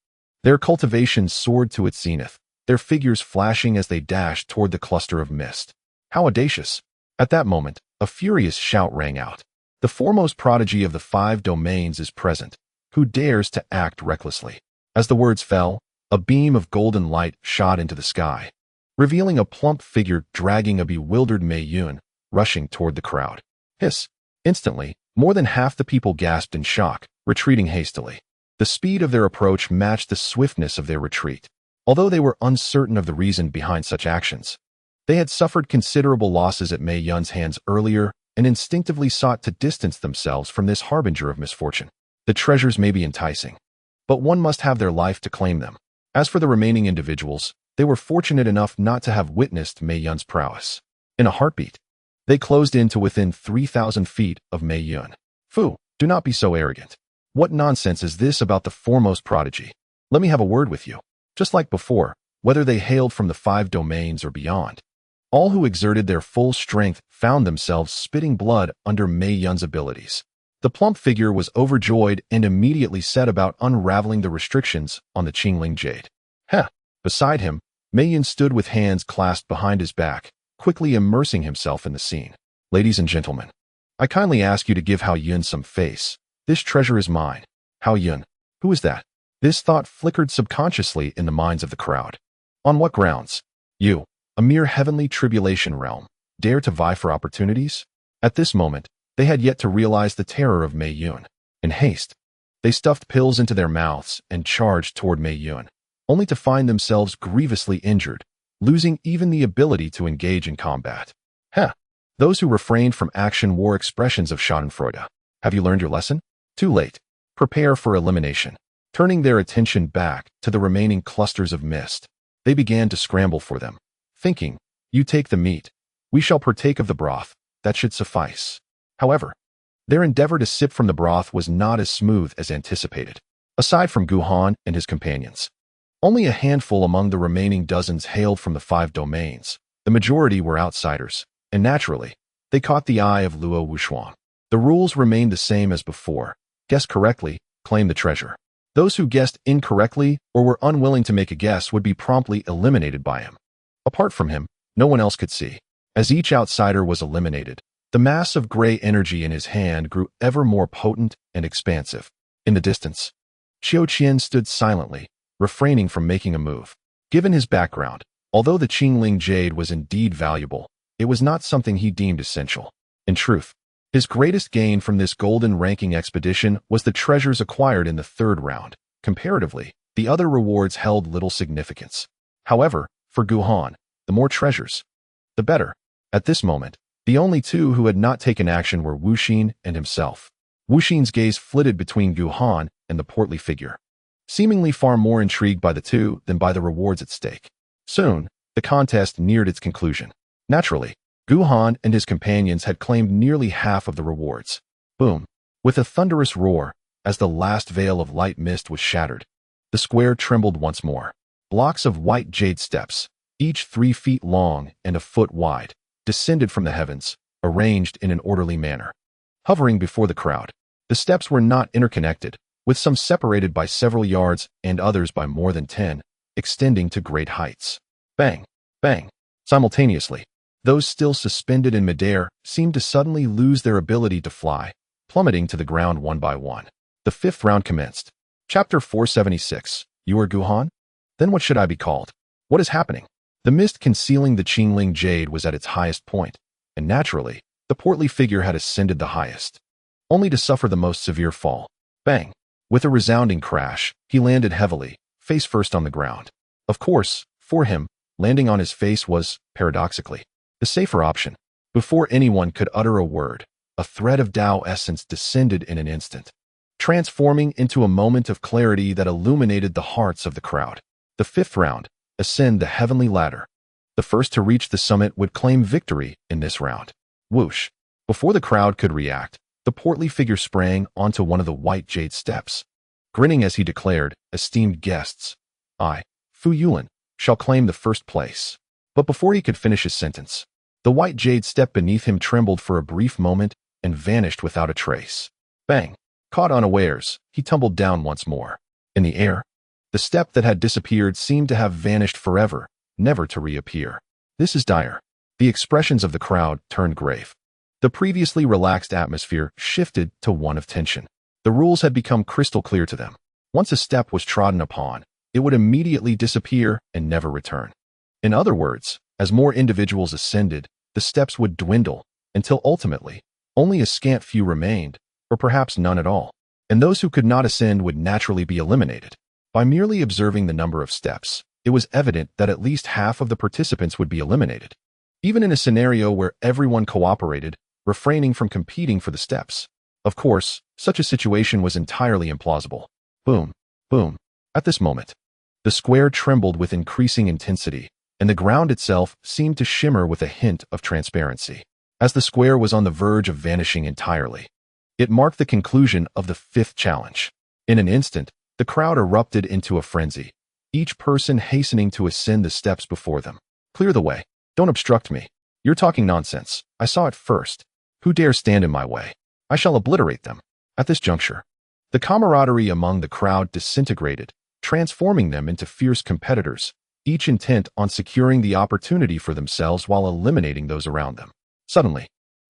Speaker 1: their cultivation soared to its zenith, their figures flashing as they dashed toward the cluster of mist. How audacious! At that moment, a furious shout rang out. The foremost prodigy of the 5 domains is present. Who dares to act recklessly? As the words fell, a beam of golden light shot into the sky, revealing a plump figure dragging a bewildered Mei Yun, rushing toward the crowd. Hiss! Instantly, more than half the people gasped in shock, retreating hastily. The speed of their approach matched the swiftness of their retreat. Although they were uncertain of the reason behind such actions, they had suffered considerable losses at Mei Yun's hands earlier and instinctively sought to distance themselves from this harbinger of misfortune. The treasures may be enticing, but one must have their life to claim them. As for the remaining individuals, they were fortunate enough not to have witnessed Mei Yun's prowess. In a heartbeat, they closed in to within 3,000 feet of Mei Yun. Fu, do not be so arrogant. What nonsense is this about the foremost prodigy? Let me have a word with you. Just like before, whether they hailed from the 5 domains or beyond, all who exerted their full strength found themselves spitting blood under Mei Yun's abilities. The plump figure was overjoyed and immediately set about unraveling the restrictions on the Qingling Jade. Heh! Beside him, Mei Yun stood with hands clasped behind his back, quickly immersing himself in the scene. Ladies and gentlemen, I kindly ask you to give Hao Yun some face. This treasure is mine. Hao Yun, who is that? This thought flickered subconsciously in the minds of the crowd. On what grounds? You, a mere heavenly tribulation realm, dare to vie for opportunities? At this moment, they had yet to realize the terror of Mei Yun. In haste, they stuffed pills into their mouths and charged toward Mei Yun, only to find themselves grievously injured, losing even the ability to engage in combat. Heh! Those who refrained from action wore expressions of schadenfreude. Have you learned your lesson? Too late. Prepare for elimination. Turning their attention back to the remaining clusters of mist, they began to scramble for them, thinking, you take the meat, we shall partake of the broth, that should suffice. However, their endeavor to sip from the broth was not as smooth as anticipated. Aside from Guhan and his companions, only a handful among the remaining dozens hailed from the 5 domains. The majority were outsiders, and naturally, they caught the eye of Luo Wuxuan. The rules remained the same as before. Guess correctly, claim the treasure. Those who guessed incorrectly or were unwilling to make a guess would be promptly eliminated by him. Apart from him, no one else could see. As each outsider was eliminated, the mass of gray energy in his hand grew ever more potent and expansive. In the distance, Qiu Qian stood silently, refraining from making a move. Given his background, although the Qingling Jade was indeed valuable, it was not something he deemed essential. In truth, his greatest gain from this golden ranking expedition was the treasures acquired in the 3rd round. Comparatively, the other rewards held little significance. However, for Guhan, the more treasures, the better. At this moment, the only 2 who had not taken action were Wu Xin and himself. Wu Xin's gaze flitted between Guhan and the portly figure, seemingly far more intrigued by the 2 than by the rewards at stake. Soon, the contest neared its conclusion. Naturally, Guhan and his companions had claimed nearly half of the rewards. Boom! With a thunderous roar, as the last veil of light mist was shattered, the square trembled once more. Blocks of white jade steps, each 3 feet long and a foot wide, descended from the heavens, arranged in an orderly manner. Hovering before the crowd, the steps were not interconnected, with some separated by several yards and others by more than 10, extending to great heights. Bang! Bang! Simultaneously, those still suspended in midair seemed to suddenly lose their ability to fly, plummeting to the ground one by one. The 5th round commenced. Chapter 476. You are Guhan? Then what should I be called? What is happening? The mist concealing the Qingling Jade was at its highest point, and naturally, the portly figure had ascended the highest, only to suffer the most severe fall. Bang! With a resounding crash, he landed heavily, face first on the ground. Of course, for him, landing on his face was, paradoxically, the safer option. Before anyone could utter a word, a thread of Tao essence descended in an instant, transforming into a moment of clarity that illuminated the hearts of the crowd. The 5th round. Ascend the heavenly ladder. The first to reach the summit would claim victory in this round. Whoosh! Before the crowd could react, the portly figure sprang onto one of the white jade steps. Grinning as he declared, esteemed guests, I, Fu Yulin, shall claim the 1st place. But before he could finish his sentence, the white jade step beneath him trembled for a brief moment and vanished without a trace. Bang! Caught unawares, he tumbled down once more. In the air, The step that had disappeared seemed to have vanished forever, never to reappear. This is dire. The expressions of the crowd turned grave. The previously relaxed atmosphere shifted to one of tension. The rules had become crystal clear to them. Once a step was trodden upon, it would immediately disappear and never return. In other words, as more individuals ascended, the steps would dwindle, until ultimately, only a scant few remained, or perhaps none at all. And those who could not ascend would naturally be eliminated. By merely observing the number of steps, it was evident that at least half of the participants would be eliminated. Even in a scenario where everyone cooperated, refraining from competing for the steps. Of course, such a situation was entirely implausible. Boom, boom. At this moment, the square trembled with increasing intensity, and the ground itself seemed to shimmer with a hint of transparency. As the square was on the verge of vanishing entirely, it marked the conclusion of the fifth challenge. In an instant, the crowd erupted into a frenzy, each person hastening to ascend the steps before them. Clear the way. Don't obstruct me. You're talking nonsense. I saw it first. Who dares stand in my way? I shall obliterate them. At this juncture, the camaraderie among the crowd disintegrated, transforming them into fierce competitors, each intent on securing the opportunity for themselves while eliminating those around them. Suddenly,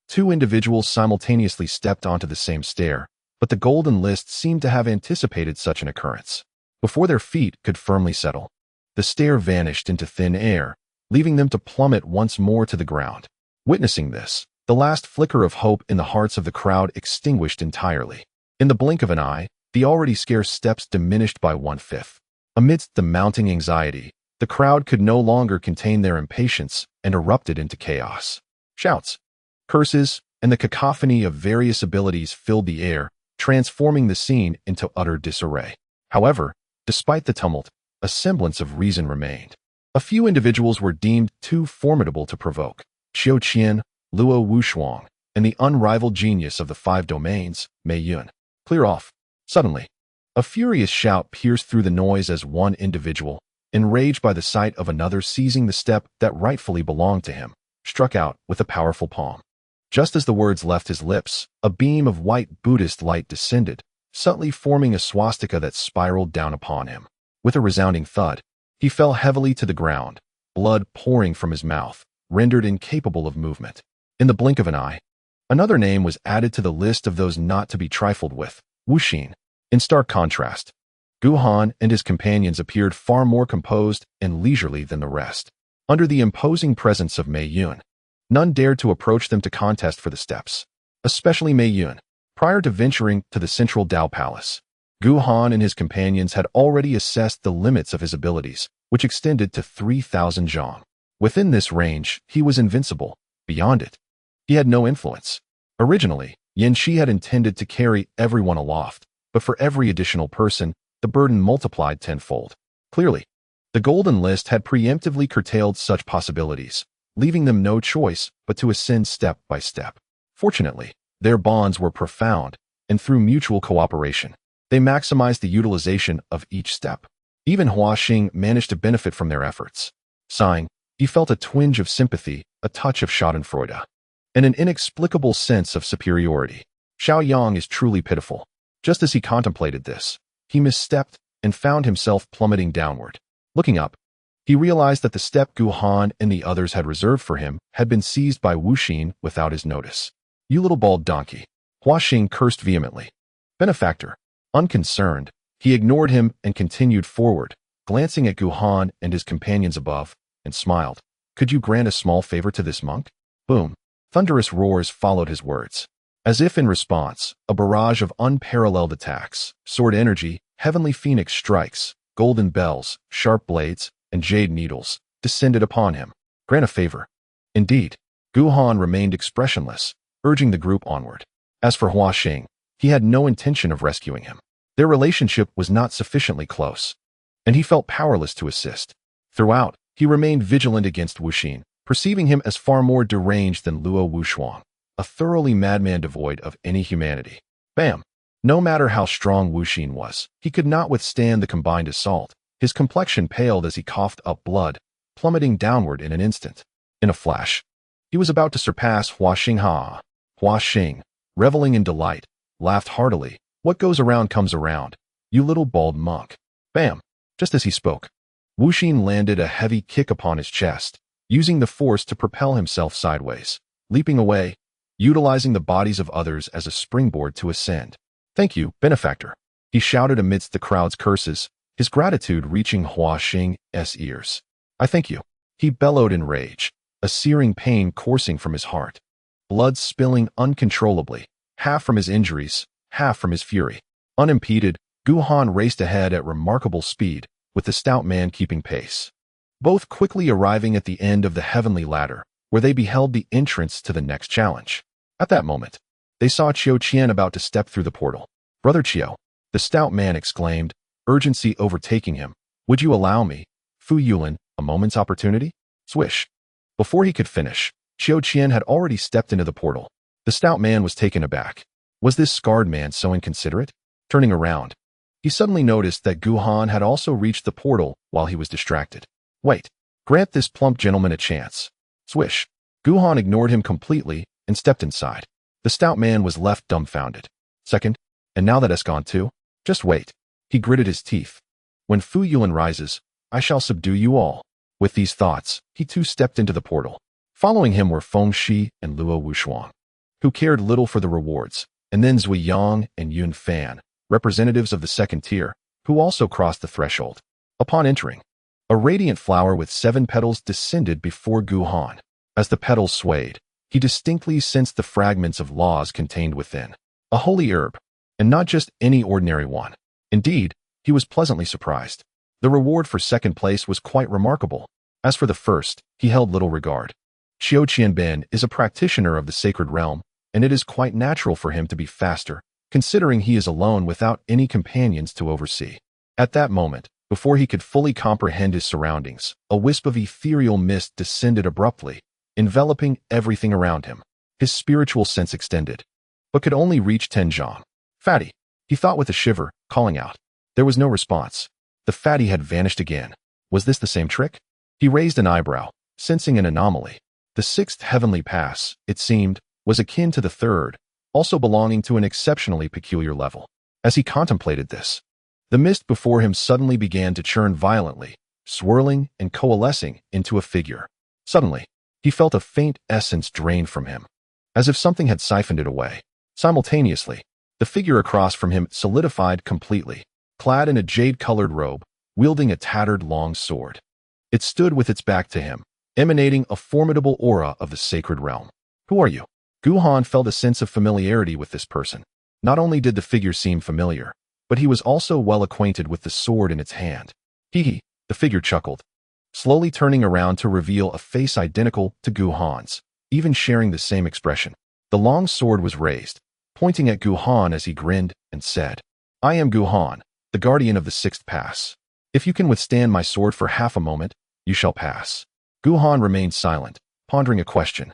Speaker 1: two individuals simultaneously stepped onto the same stair, but the golden list seemed to have anticipated such an occurrence. Before their feet could firmly settle, the stair vanished into thin air, leaving them to plummet once more to the ground. Witnessing this, the last flicker of hope in the hearts of the crowd extinguished entirely. In the blink of an eye, the already scarce steps diminished by 1/5. Amidst the mounting anxiety, the crowd could no longer contain their impatience and erupted into chaos. Shouts, curses, and the cacophony of various abilities filled the air, transforming the scene into utter disarray. However, despite the tumult, a semblance of reason remained. A few individuals were deemed too formidable to provoke. Xiao Qian, Luo Wushuang, and the unrivaled genius of the 5 domains, Mei Yun. Clear off. Suddenly, a furious shout pierced through the noise as one individual, enraged by the sight of another seizing the step that rightfully belonged to him, struck out with a powerful palm. Just as the words left his lips, a beam of white Buddhist light descended, subtly forming a swastika that spiraled down upon him. With a resounding thud, he fell heavily to the ground, blood pouring from his mouth, rendered incapable of movement. In the blink of an eye, another name was added to the list of those not to be trifled with, Wuxin. In stark contrast, Guhan and his companions appeared far more composed and leisurely than the rest. Under the imposing presence of Mei Yun, none dared to approach them to contest for the steps, especially Mei Yun. Prior to venturing to the central Dao Palace, Guhan and his companions had already assessed the limits of his abilities, which extended to 3,000 zhang. Within this range, he was invincible. Beyond it, he had no influence. Originally, Yan Shi had intended to carry everyone aloft, but for every additional person, the burden multiplied tenfold. Clearly, the Golden List had preemptively curtailed such possibilities, leaving them no choice but to ascend step by step. Fortunately, their bonds were profound, and through mutual cooperation, they maximized the utilization of each step. Even Hua Xing managed to benefit from their efforts. Sighing, he felt a twinge of sympathy, a touch of schadenfreude, and an inexplicable sense of superiority. Xiao Yang is truly pitiful. Just as he contemplated this, he misstepped and found himself plummeting downward. Looking up, he realized that the step Guhan and the others had reserved for him had been seized by Wuxin without his notice. "You little bald donkey," Hua Xing cursed vehemently. Benefactor, unconcerned, he ignored him and continued forward, glancing at Guhan and his companions above, and smiled. "Could you grant a small favor to this monk?" Boom. Thunderous roars followed his words. As if in response, a barrage of unparalleled attacks, sword energy, heavenly phoenix strikes, golden bells, sharp blades, and jade needles, descended upon him. Grant a favor. Indeed, Guhan remained expressionless, urging the group onward. As for Hua Xing, he had no intention of rescuing him. Their relationship was not sufficiently close, and he felt powerless to assist. Throughout, he remained vigilant against Wuxin, perceiving him as far more deranged than Luo Wushuang, a thoroughly madman devoid of any humanity. Bam! No matter how strong Wuxin was, he could not withstand the combined assault. His complexion paled as he coughed up blood, plummeting downward in an instant. In a flash, he was about to surpass Hua Xing. Hua Xing, reveling in delight, laughed heartily. "What goes around comes around, you little bald monk." Bam! Just as he spoke, Wuxin landed a heavy kick upon his chest, using the force to propel himself sideways, leaping away, utilizing the bodies of others as a springboard to ascend. "Thank you, benefactor," he shouted amidst the crowd's curses, his gratitude reaching Hua Xing's ears. "I thank you," he bellowed in rage, a searing pain coursing from his heart, blood spilling uncontrollably, half from his injuries, half from his fury. Unimpeded, Gu Han raced ahead at remarkable speed, with the stout man keeping pace. Both quickly arriving at the end of the heavenly ladder, where they beheld the entrance to the next challenge. At that moment, they saw Qiu Qian about to step through the portal. "Brother Qiu," the stout man exclaimed, urgency overtaking him. "Would you allow me, Fu Yulin, a moment's opportunity?" Swish. Before he could finish, Qiu Qian had already stepped into the portal. The stout man was taken aback. Was this scarred man so inconsiderate? Turning around, he suddenly noticed that Gu Han had also reached the portal while he was distracted. "Wait, grant this plump gentleman a chance." Swish. Gu Han ignored him completely and stepped inside. The stout man was left dumbfounded. "Second, and now that it's gone too? Just wait." He gritted his teeth. "When Fu Yulin rises, I shall subdue you all." With these thoughts, he too stepped into the portal. Following him were Feng Shi and Luo Wushuang, who cared little for the rewards, and then Zui Yang and Yun Fan, representatives of the second tier, who also crossed the threshold. Upon entering, a radiant flower with 7 petals descended before Gu Han. As the petals swayed, he distinctly sensed the fragments of laws contained within. A holy herb, and not just any ordinary one. Indeed, he was pleasantly surprised. The reward for second place was quite remarkable. As for the first, he held little regard. Qiu Qianben is a practitioner of the sacred realm, and it is quite natural for him to be faster, considering he is alone without any companions to oversee. At that moment, before he could fully comprehend his surroundings, a wisp of ethereal mist descended abruptly, enveloping everything around him. His spiritual sense extended, but could only reach Tenjiang. "Fatty," he thought with a shiver, calling out. There was no response. The fatty had vanished again. Was this the same trick? He raised an eyebrow, sensing an anomaly. The 6th heavenly pass, it seemed, was akin to the 3rd, also belonging to an exceptionally peculiar level. As he contemplated this, the mist before him suddenly began to churn violently, swirling and coalescing into a figure. Suddenly, he felt a faint essence drain from him, as if something had siphoned it away. Simultaneously, the figure across from him solidified completely, clad in a jade-colored robe, wielding a tattered long sword. It stood with its back to him, emanating a formidable aura of the sacred realm. "Who are you?" Gu Han felt a sense of familiarity with this person. Not only did the figure seem familiar, but he was also well acquainted with the sword in its hand. "Hee," the figure chuckled, slowly turning around to reveal a face identical to Gu Han's, even sharing the same expression. The long sword was raised, pointing at Gu Han as he grinned and said, "I am Gu Han, the guardian of the 6th pass. If you can withstand my sword for half a moment, you shall pass." Gu Han remained silent, pondering a question.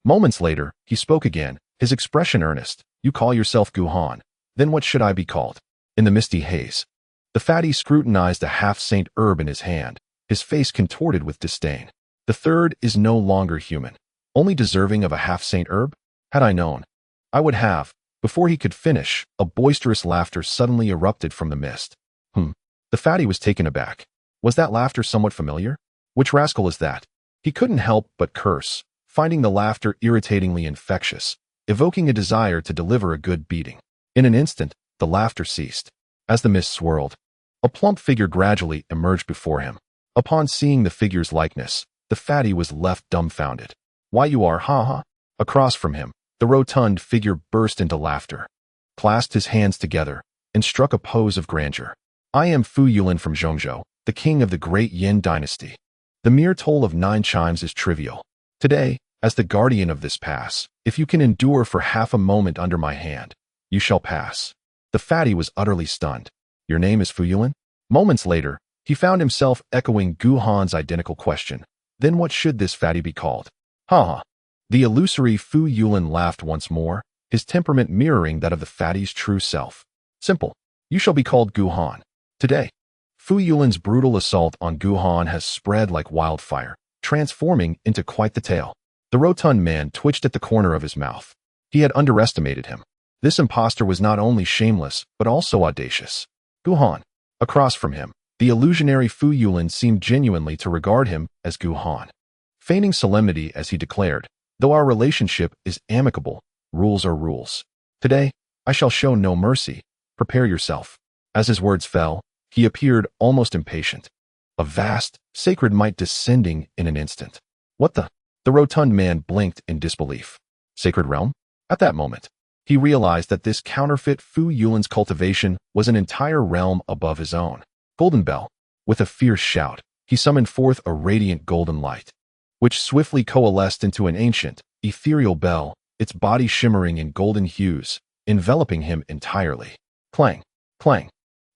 Speaker 1: Moments later, he spoke again, his expression earnest. "You call yourself Gu Han, then what should I be called?" In the misty haze, the fatty scrutinized a half-saint herb in his hand, his face contorted with disdain. "The 3rd is no longer human, only deserving of a half-saint herb? Had I known, I would have." Before he could finish, a boisterous laughter suddenly erupted from the mist. The fatty was taken aback. Was that laughter somewhat familiar? Which rascal is that? He couldn't help but curse, finding the laughter irritatingly infectious, evoking a desire to deliver a good beating. In an instant, the laughter ceased. As the mist swirled, a plump figure gradually emerged before him. Upon seeing the figure's likeness, the fatty was left dumbfounded. "Why you are, Hahaha?" Across from him, the rotund figure burst into laughter, clasped his hands together, and struck a pose of grandeur. "I am Fu Yulin from Zhongzhou, the king of the great Yin dynasty. The mere toll of 9 chimes is trivial. Today, as the guardian of this pass, if you can endure for half a moment under my hand, you shall pass." The fatty was utterly stunned. "Your name is Fu Yulin?" Moments later, he found himself echoing Gu Han's identical question. Then what should this fatty be called? "Haha." The illusory Fu Yulin laughed once more, his temperament mirroring that of the fatty's true self. "Simple. You shall be called Gu Han. Today." Fu Yulin's brutal assault on Gu Han has spread like wildfire, transforming into quite the tale. The rotund man twitched at the corner of his mouth. He had underestimated him. This impostor was not only shameless, but also audacious. "Gu Han." Across from him, The illusionary Fu Yulin seemed genuinely to regard him as Guhan. Feigning solemnity as he declared, "Though our relationship is amicable, rules are rules. Today, I shall show no mercy. Prepare yourself." As his words fell, he appeared almost impatient. A vast, sacred might descending in an instant. What the? The rotund man blinked in disbelief. Sacred realm? At that moment, he realized that this counterfeit Fu Yulin's cultivation was an entire realm above his own. Golden Bell. With a fierce shout, he summoned forth a radiant golden light, which swiftly coalesced into an ancient, ethereal bell, its body shimmering in golden hues, enveloping him entirely. Clang, clang.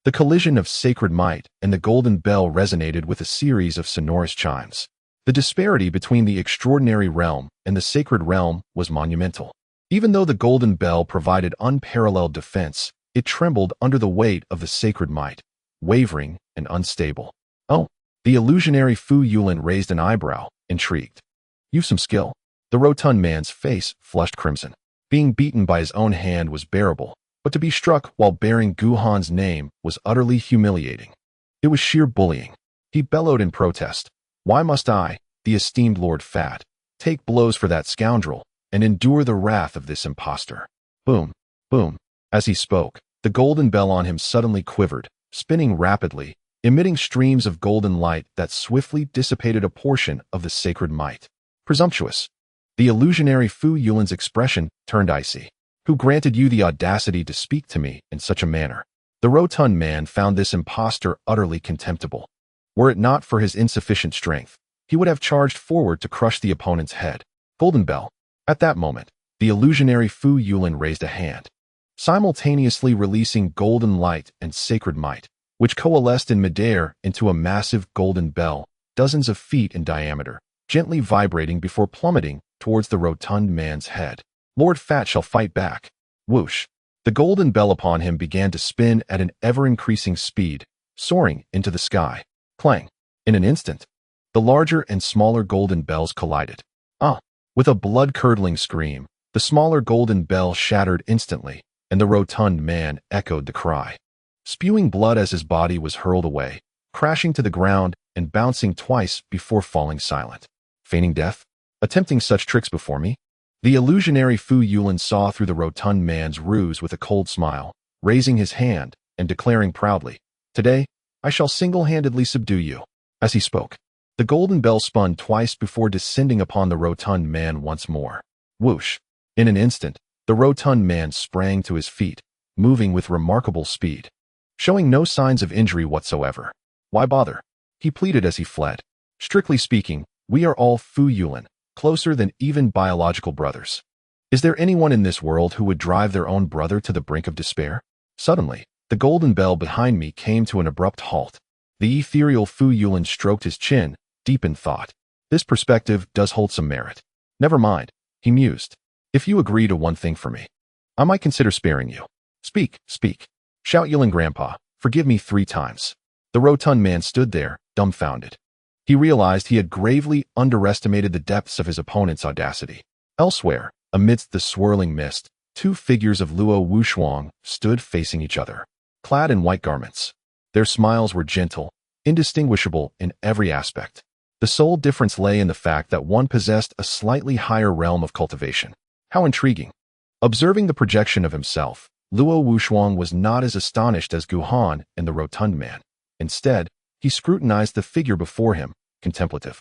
Speaker 1: The collision of sacred might and the golden bell resonated with a series of sonorous chimes. The disparity between the extraordinary realm and the sacred realm was monumental. Even though the golden bell provided unparalleled defense, it trembled under the weight of the sacred might, wavering and unstable. Oh, the illusionary Fu Yulin raised an eyebrow, intrigued. You've some skill. The rotund man's face flushed crimson. Being beaten by his own hand was bearable, but to be struck while bearing Guhan's name was utterly humiliating. It was sheer bullying. He bellowed in protest. Why must I, the esteemed Lord Fat, take blows for that scoundrel and endure the wrath of this impostor? Boom, boom. As he spoke, the golden bell on him suddenly quivered, spinning rapidly, emitting streams of golden light that swiftly dissipated a portion of the sacred might. Presumptuous. The illusionary Fu Yulin's expression turned icy. Who granted you the audacity to speak to me in such a manner? The rotund man found this impostor utterly contemptible. Were it not for his insufficient strength, he would have charged forward to crush the opponent's head. Golden Bell. At that moment, the illusionary Fu Yulin raised a hand, simultaneously releasing golden light and sacred might, which coalesced in midair into a massive golden bell, dozens of feet in diameter, gently vibrating before plummeting towards the rotund man's head. Lord Fat shall fight back. Whoosh. The golden bell upon him began to spin at an ever-increasing speed, soaring into the sky. Clang. In an instant, the larger and smaller golden bells collided. With a blood-curdling scream, the smaller golden bell shattered instantly, and the rotund man echoed the cry, spewing blood as his body was hurled away, crashing to the ground and bouncing twice before falling silent. Feigning death? Attempting such tricks before me? The illusionary Fu Yulin saw through the rotund man's ruse with a cold smile, raising his hand and declaring proudly, "Today, I shall single-handedly subdue you." As he spoke, the golden bell spun twice before descending upon the rotund man once more. Whoosh! In an instant, the rotund man sprang to his feet, moving with remarkable speed, showing no signs of injury whatsoever. Why bother? He pleaded as he fled. Strictly speaking, we are all Fu Yulin, closer than even biological brothers. Is there anyone in this world who would drive their own brother to the brink of despair? Suddenly, the golden bell behind me came to an abrupt halt. The ethereal Fu Yulin stroked his chin, deep in thought. This perspective does hold some merit. Never mind, he mused. If you agree to one thing for me, I might consider sparing you. Speak, speak. Shout, Yulin Grandpa, forgive me 3 times. The rotund man stood there, dumbfounded. He realized he had gravely underestimated the depths of his opponent's audacity. Elsewhere, amidst the swirling mist, 2 figures of Luo Wushuang stood facing each other, clad in white garments. Their smiles were gentle, indistinguishable in every aspect. The sole difference lay in the fact that one possessed a slightly higher realm of cultivation. How intriguing. Observing the projection of himself, Luo Wushuang was not as astonished as Guhan and the rotund man. Instead, he scrutinized the figure before him, contemplative.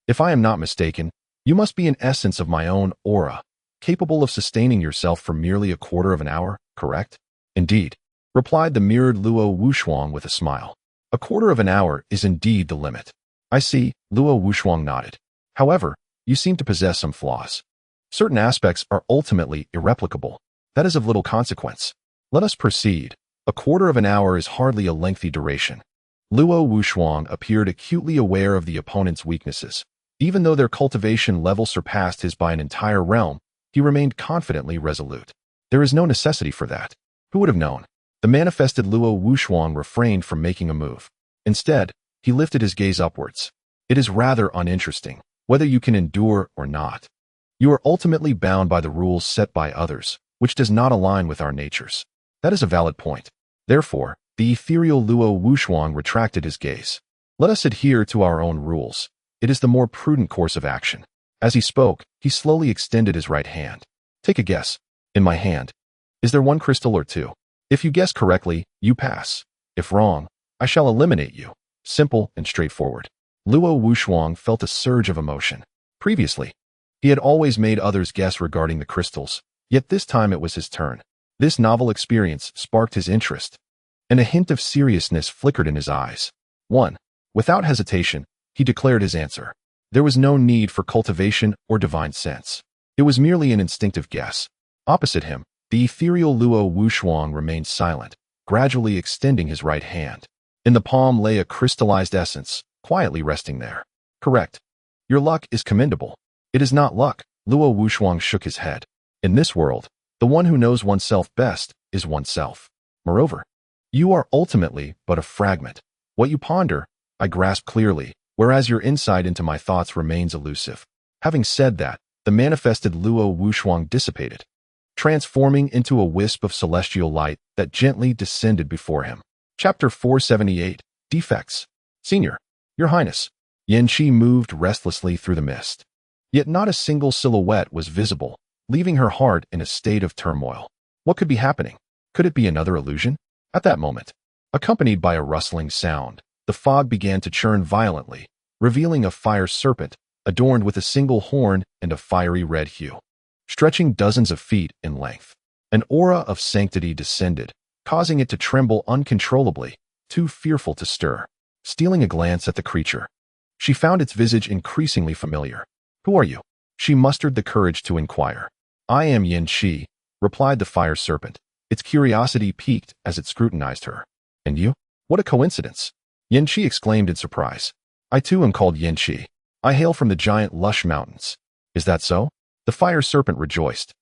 Speaker 1: If I am not mistaken, you must be an essence of my own aura, capable of sustaining yourself for merely a quarter of an hour, correct? Indeed, replied the mirrored Luo Wushuang with a smile. A quarter of an hour is indeed the limit. I see, Luo Wushuang nodded. However, you seem to possess some flaws. Certain aspects are ultimately irreplicable. That is of little consequence. Let us proceed. A quarter of an hour is hardly a lengthy duration. Luo Wushuang appeared acutely aware of the opponent's weaknesses. Even though their cultivation level surpassed his by an entire realm, he remained confidently resolute. There is no necessity for that. Who would have known? The manifested Luo Wushuang refrained from making a move. Instead, he lifted his gaze upwards. It is rather uninteresting, whether you can endure or not. You are ultimately bound by the rules set by others, which does not align with our natures. That is a valid point. Therefore, The ethereal Luo Wuxuang retracted his gaze. Let us adhere to our own rules. It is the more prudent course of action. As he spoke, he slowly extended his right hand. Take a guess. In my hand. Is there one crystal or two? If you guess correctly, you pass. If wrong, I shall eliminate you. Simple and straightforward. Luo Wuxuang felt a surge of emotion. Previously, he had always made others guess regarding the crystals, yet this time it was his turn. This novel experience sparked his interest, and a hint of seriousness flickered in his eyes. 1. Without hesitation, he declared his answer. There was no need for cultivation or divine sense. It was merely an instinctive guess. Opposite him, the ethereal Luo Wuxuang remained silent, gradually extending his right hand. In the palm lay a crystallized essence, quietly resting there. Correct. Your luck is commendable. It is not luck. Luo Wuxuang shook his head. In this world, the one who knows oneself best is oneself. Moreover, you are ultimately but a fragment. What you ponder, I grasp clearly, whereas your insight into my thoughts remains elusive. Having said that, the manifested Luo Wuxuang dissipated, transforming into a wisp of celestial light that gently descended before him. Chapter 478, Defects. Senior, Your Highness. Yanqi moved restlessly through the mist. Yet not a single silhouette was visible, leaving her heart in a state of turmoil. What could be happening? Could it be another illusion? At that moment, accompanied by a rustling sound, the fog began to churn violently, revealing a fire serpent adorned with a single horn and a fiery red hue, stretching dozens of feet in length. An aura of sanctity descended, causing it to tremble uncontrollably, too fearful to stir. Stealing a glance at the creature, she found its visage increasingly familiar. Who are you? She mustered the courage to inquire. I am Yanqi, replied the fire serpent, its curiosity piqued as it scrutinized her. And you? What a coincidence! Yanqi exclaimed in surprise. I too am called Yanqi. I hail from the giant lush mountains. Is that so? The fire serpent rejoiced.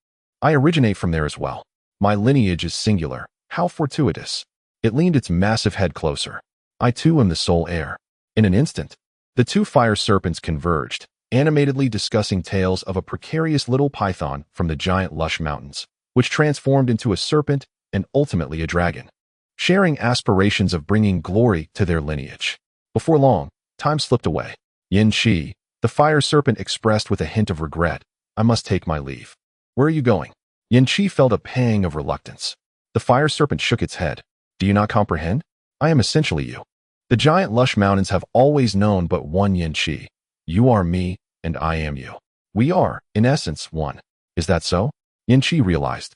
Speaker 1: I originate from there as well. My lineage is singular. How fortuitous. It leaned its massive head closer. I too am the sole heir. In an instant, the two fire serpents converged, animatedly discussing tales of a precarious little python from the giant lush mountains, which transformed into a serpent and ultimately a dragon, sharing aspirations of bringing glory to their lineage. Before long, time slipped away. Yanqi, the fire serpent expressed with a hint of regret, I must take my leave. Where are you going? Yanqi felt a pang of reluctance. The fire serpent shook its head. Do you not comprehend? I am essentially you. The giant lush mountains have always known but one Yanqi. You are me, and I am you. We are, in essence, one. Is that so? Yanqi realized,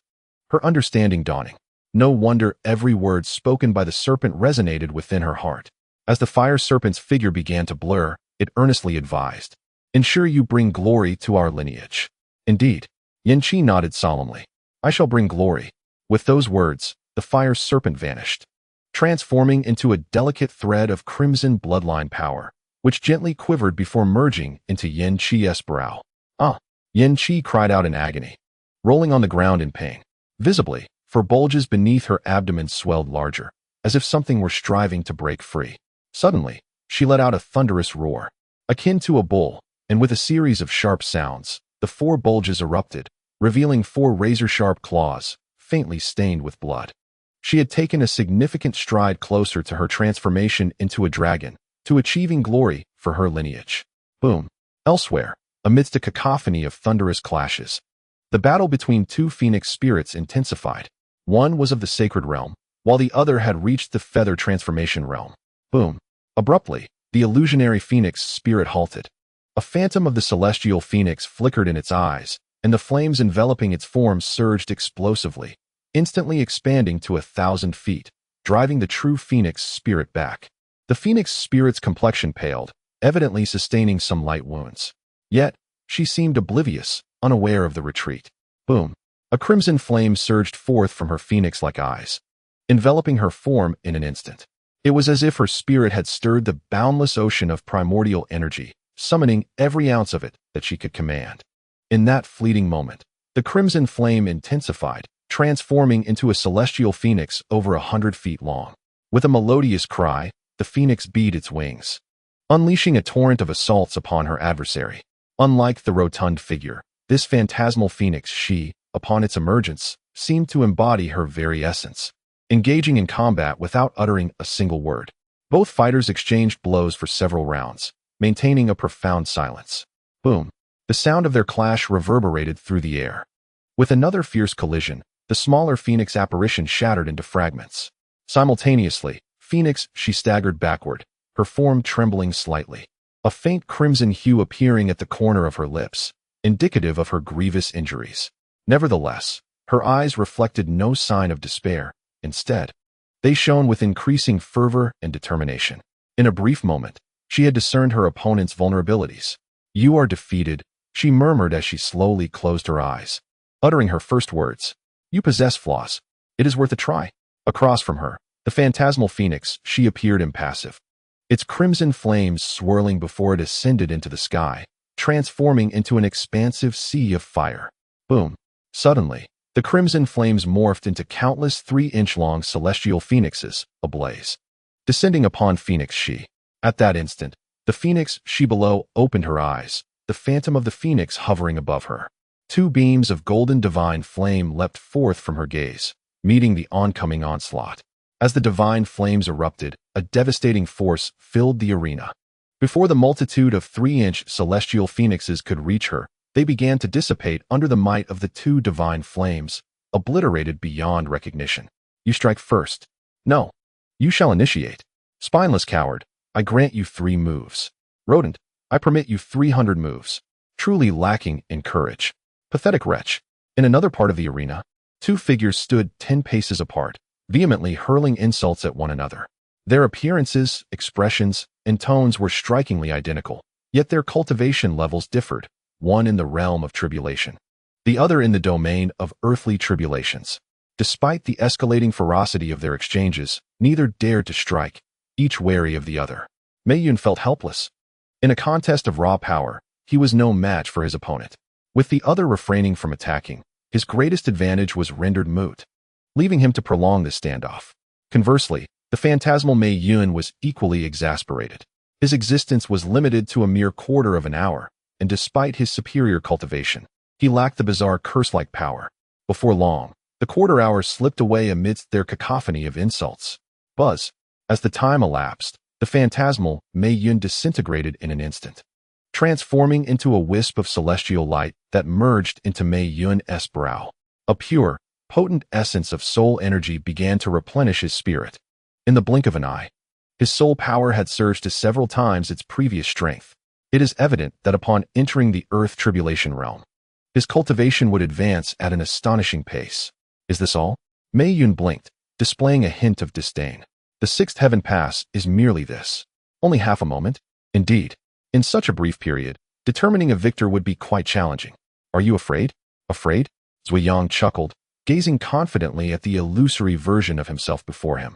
Speaker 1: her understanding dawning. No wonder every word spoken by the serpent resonated within her heart. As the fire serpent's figure began to blur, it earnestly advised, ensure you bring glory to our lineage. Indeed, Yanqi nodded solemnly. I shall bring glory. With those words, the fire serpent vanished, transforming into a delicate thread of crimson bloodline power, which gently quivered before merging into Yanqi's brow. Ah! Yanqi cried out in agony, rolling on the ground in pain. Visibly, for bulges beneath her abdomen swelled larger, as if something were striving to break free. Suddenly, she let out a thunderous roar, akin to a bull, and with a series of sharp sounds, the four bulges erupted, revealing four razor-sharp claws, faintly stained with blood. She had taken a significant stride closer to her transformation into a dragon, to achieving glory for her lineage. Boom. Elsewhere, amidst a cacophony of thunderous clashes, the battle between two phoenix spirits intensified. One was of the sacred realm, while the other had reached the feather transformation realm. Boom. Abruptly, the illusionary phoenix spirit halted. A phantom of the celestial phoenix flickered in its eyes, and the flames enveloping its form surged explosively, instantly expanding to 1,000 feet, driving the true phoenix spirit back. The phoenix spirit's complexion paled, evidently sustaining some light wounds. Yet, she seemed oblivious, unaware of the retreat. Boom. A crimson flame surged forth from her phoenix-like eyes, enveloping her form in an instant. It was as if her spirit had stirred the boundless ocean of primordial energy, summoning every ounce of it that she could command. In that fleeting moment, the crimson flame intensified, transforming into a celestial phoenix over 100 feet long. With a melodious cry, the phoenix beat its wings, unleashing a torrent of assaults upon her adversary. Unlike the rotund figure, this phantasmal phoenix, upon its emergence, seemed to embody her very essence. engaging in combat without uttering a single word. Both fighters exchanged blows for several rounds, maintaining a profound silence. Boom! The sound of their clash reverberated through the air. With another fierce collision, the smaller Phoenix apparition shattered into fragments. Simultaneously, she staggered backward, her form trembling slightly. A faint crimson hue appearing at the corner of her lips, indicative of her grievous injuries. Nevertheless, her eyes reflected no sign of despair. Instead, they shone with increasing fervor and determination. In a brief moment, she had discerned her opponent's vulnerabilities. "You are defeated," she murmured as she slowly closed her eyes. Uttering her first words, "You possess flaws. It is worth a try." Across from her, the phantasmal phoenix, she appeared impassive. Its crimson flames swirling before it ascended into the sky, transforming into an expansive sea of fire. Boom! Suddenly, the crimson flames morphed into countless 3-inch-long celestial phoenixes, ablaze. Descending upon Phoenix She. At that instant, the Phoenix She below opened her eyes, the phantom of the Phoenix hovering above her. 2 beams of golden divine flame leapt forth from her gaze, meeting the oncoming onslaught. As the divine flames erupted, a devastating force filled the arena. Before the multitude of 3-inch celestial phoenixes could reach her, they began to dissipate under the might of the 2 divine flames, obliterated beyond recognition. "You strike first." "No. You shall initiate." "Spineless coward, I grant you 3 moves." "Rodent, I permit you 300 moves." Truly lacking in courage. Pathetic wretch. In another part of the arena, 2 figures stood 10 paces apart, vehemently hurling insults at one another. Their appearances, expressions, and tones were strikingly identical, yet their cultivation levels differed, one in the realm of tribulation, the other in the domain of earthly tribulations. Despite the escalating ferocity of their exchanges, neither dared to strike, each wary of the other. Mei Yun felt helpless. In a contest of raw power, he was no match for his opponent. With the other refraining from attacking, his greatest advantage was rendered moot, leaving him to prolong this standoff. Conversely, the phantasmal Mei Yun was equally exasperated. His existence was limited to a mere quarter of an hour, and despite his superior cultivation, he lacked the bizarre curse-like power. Before long, the quarter hour slipped away amidst their cacophony of insults. Buzz. As the time elapsed, the phantasmal Mei Yun disintegrated in an instant, transforming into a wisp of celestial light that merged into Mei Yun's brow. A pure, potent essence of soul energy began to replenish his spirit. In the blink of an eye, his soul power had surged to several times its previous strength. It is evident that upon entering the earth tribulation realm, his cultivation would advance at an astonishing pace. Is this all? Mei Yun blinked, displaying a hint of disdain. The 6th heaven pass is merely this. Only half a moment? Indeed. In such a brief period, determining a victor would be quite challenging. Are you afraid? Afraid? Zhuiyang chuckled, gazing confidently at the illusory version of himself before him.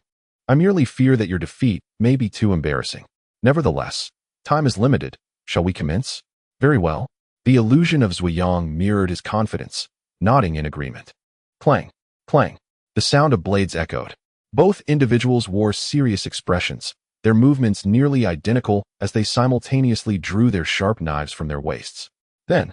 Speaker 1: I merely fear that your defeat may be too embarrassing. Nevertheless, time is limited. Shall we commence? Very well. The illusion of Zhuiyang mirrored his confidence, nodding in agreement. Clang, clang. The sound of blades echoed. Both individuals wore serious expressions, their movements nearly identical as they simultaneously drew their sharp knives from their waists. Then,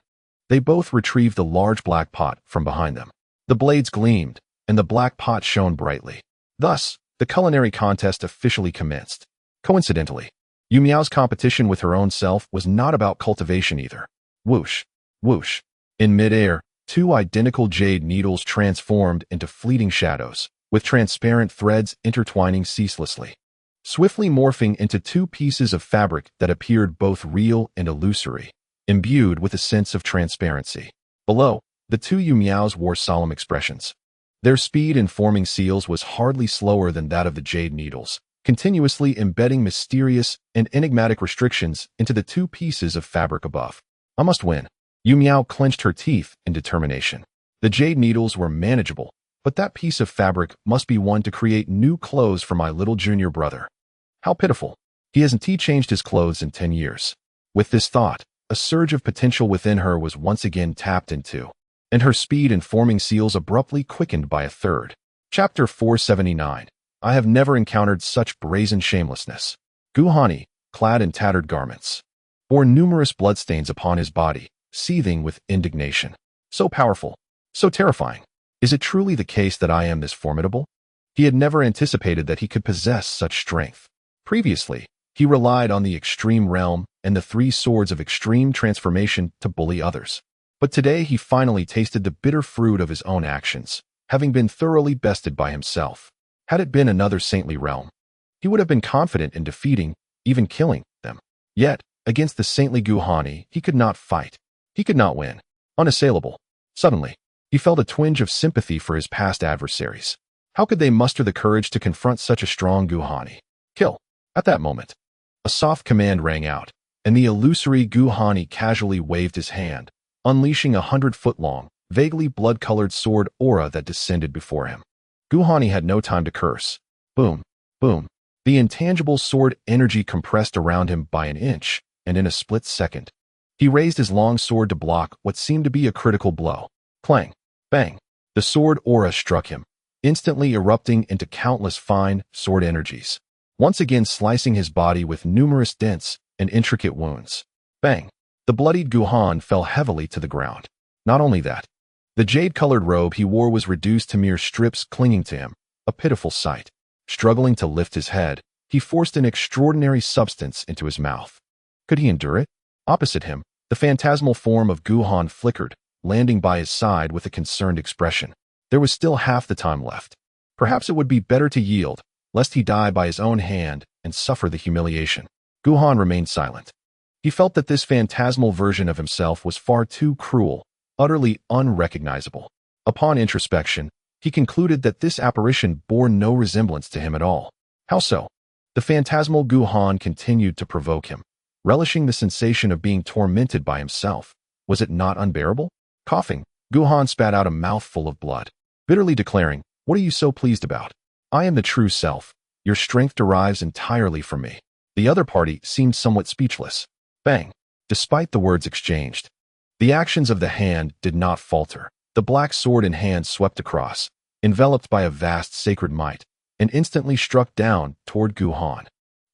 Speaker 1: they both retrieved the large black pot from behind them. The blades gleamed, and the black pot shone brightly. Thus, the culinary contest officially commenced. Coincidentally, Yu Miao's competition with her own self was not about cultivation either. Whoosh, whoosh. In midair, 2 identical jade needles transformed into fleeting shadows, with transparent threads intertwining ceaselessly, swiftly morphing into 2 pieces of fabric that appeared both real and illusory, imbued with a sense of transparency. Below, the 2 Yu Miaos wore solemn expressions. Their speed in forming seals was hardly slower than that of the jade needles, continuously embedding mysterious and enigmatic restrictions into the 2 pieces of fabric above. I must win. Yu Miao clenched her teeth in determination. The jade needles were manageable, but that piece of fabric must be one to create new clothes for my little junior brother. How pitiful. He hasn't changed his clothes in 10 years. With this thought, a surge of potential within her was once again tapped into, and her speed in forming seals abruptly quickened by a third. Chapter 479. I have never encountered such brazen shamelessness. Guhani, clad in tattered garments, bore numerous bloodstains upon his body, seething with indignation. So powerful, so terrifying. Is it truly the case that I am this formidable? He had never anticipated that he could possess such strength. Previously, he relied on the extreme realm and the three swords of extreme transformation to bully others. But today he finally tasted the bitter fruit of his own actions, having been thoroughly bested by himself. Had it been another saintly realm, he would have been confident in defeating, even killing, them. Yet, against the saintly Guhani, he could not fight. He could not win. Unassailable. Suddenly, he felt a twinge of sympathy for his past adversaries. How could they muster the courage to confront such a strong Guhani? Kill. At that moment, a soft command rang out, and the illusory Guhani casually waved his hand, unleashing a 100-foot-long, vaguely blood-colored sword aura that descended before him. Guhani had no time to curse. Boom, boom. The intangible sword energy compressed around him by an inch, and in a split second, he raised his long sword to block what seemed to be a critical blow. Clang, bang. The sword aura struck him, instantly erupting into countless fine sword energies, once again slicing his body with numerous dense and intricate wounds. Bang. The bloodied Guhan fell heavily to the ground. Not only that, the jade-colored robe he wore was reduced to mere strips clinging to him, a pitiful sight. Struggling to lift his head, he forced an extraordinary substance into his mouth. Could he endure it? Opposite him, the phantasmal form of Guhan flickered, landing by his side with a concerned expression. There was still half the time left. Perhaps it would be better to yield, lest he die by his own hand and suffer the humiliation. Guhan remained silent. He felt that this phantasmal version of himself was far too cruel, utterly unrecognizable. Upon introspection, he concluded that this apparition bore no resemblance to him at all. How so? The phantasmal Guhan continued to provoke him, relishing the sensation of being tormented by himself. Was it not unbearable? Coughing, Guhan spat out a mouthful of blood, bitterly declaring, "What are you so pleased about? I am the true self. Your strength derives entirely from me." The other party seemed somewhat speechless. Bang. Despite the words exchanged, the actions of the hand did not falter. The black sword in hand swept across, enveloped by a vast sacred might, and instantly struck down toward Guhan.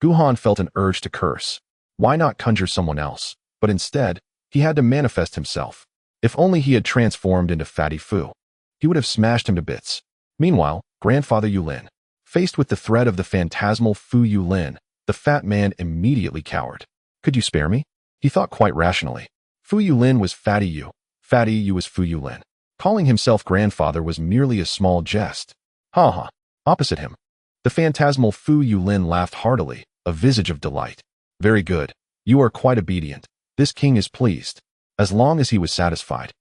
Speaker 1: Guhan felt an urge to curse. Why not conjure someone else? But instead, he had to manifest himself. If only he had transformed into Fatty Fu, he would have smashed him to bits. Meanwhile, Grandfather Yulin, faced with the threat of the phantasmal Fu Yulin, the fat man immediately cowered. Could you spare me? He thought quite rationally. Fu Yulin was Fatty Yu. Fatty Yu was Fu Yulin. Calling himself grandfather was merely a small jest. Haha. Opposite him, the phantasmal Fu Yulin laughed heartily, a visage of delight. Very good. You are quite obedient. This king is pleased. As long as he was satisfied.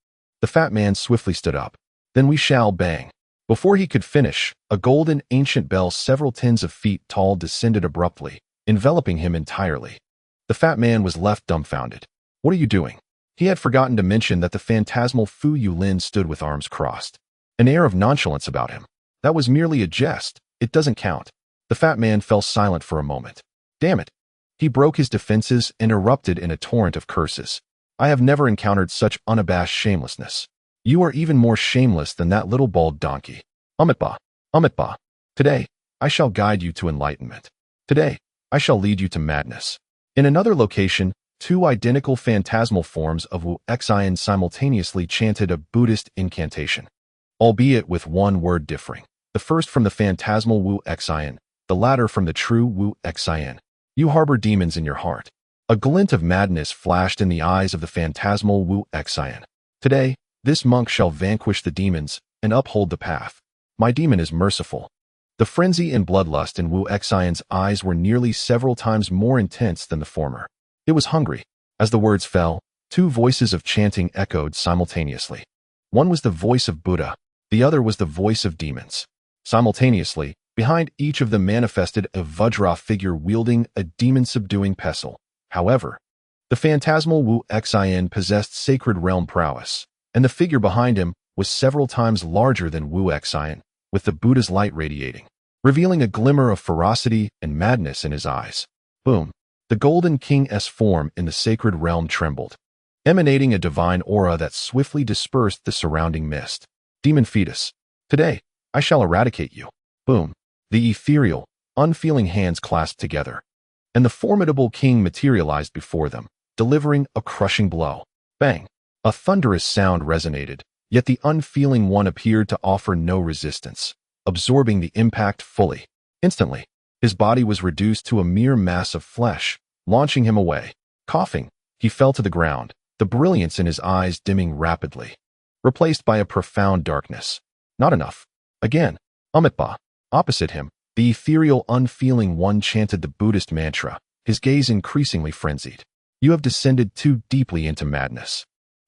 Speaker 1: The fat man swiftly stood up. Then we shall bang. Before he could finish, a golden ancient bell several tens of feet tall descended abruptly, enveloping him entirely. The fat man was left dumbfounded. What are you doing? He had forgotten to mention that the phantasmal Fu Yulin stood with arms crossed. An air of nonchalance about him. That was merely a jest. It doesn't count. The fat man fell silent for a moment. Damn it. He broke his defenses and erupted in a torrent of curses. I have never encountered such unabashed shamelessness. You are even more shameless than that little bald donkey. Umitba. Umitba. Today, I shall guide you to enlightenment. Today, I shall lead you to madness. In another location, two identical phantasmal forms of Wu Xian simultaneously chanted a Buddhist incantation, albeit with one word differing. The first from the phantasmal Wu Xian, the latter from the true Wu Xian. You harbor demons in your heart. A glint of madness flashed in the eyes of the phantasmal Wu Xian. Today, this monk shall vanquish the demons and uphold the path. My demon is merciful. The frenzy and bloodlust in Wu Xian's eyes were nearly several times more intense than the former. It was hungry. As the words fell, two voices of chanting echoed simultaneously. One was the voice of Buddha, the other was the voice of demons. Simultaneously, behind each of them manifested a Vajra figure wielding a demon-subduing pestle. However, the phantasmal Wu Xian possessed sacred realm prowess, and the figure behind him was several times larger than Wu Xian, with the Buddha's light radiating, revealing a glimmer of ferocity and madness in his eyes. Boom. The golden king's form in the sacred realm trembled, emanating a divine aura that swiftly dispersed the surrounding mist. Demon fetus. Today, I shall eradicate you. Boom. The ethereal, unfeeling hands clasped together, and the formidable king materialized before them, delivering a crushing blow. Bang. A thunderous sound resonated, yet the unfeeling one appeared to offer no resistance. absorbing the impact fully. Instantly, his body was reduced to a mere mass of flesh, launching him away. Coughing, he fell to the ground, the brilliance in his eyes dimming rapidly, replaced by a profound darkness. Not enough. Again, Amitabha. Opposite him, the ethereal, unfeeling one chanted the Buddhist mantra, his gaze increasingly frenzied. You have descended too deeply into madness.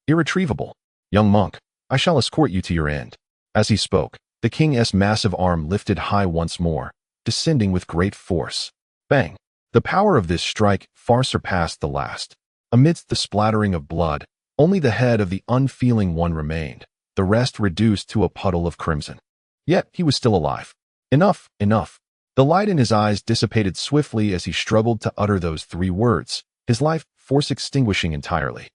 Speaker 1: Irretrievable. Young monk, I shall escort you to your end. As he spoke, the king's massive arm lifted high once more, descending with great force. Bang! The power of this strike far surpassed the last. Amidst the splattering of blood, only the head of the unfeeling one remained, the rest reduced to a puddle of crimson. Yet he was still alive. Enough, enough. The light in his eyes dissipated swiftly as he struggled to utter those 3 words, his life force extinguishing entirely,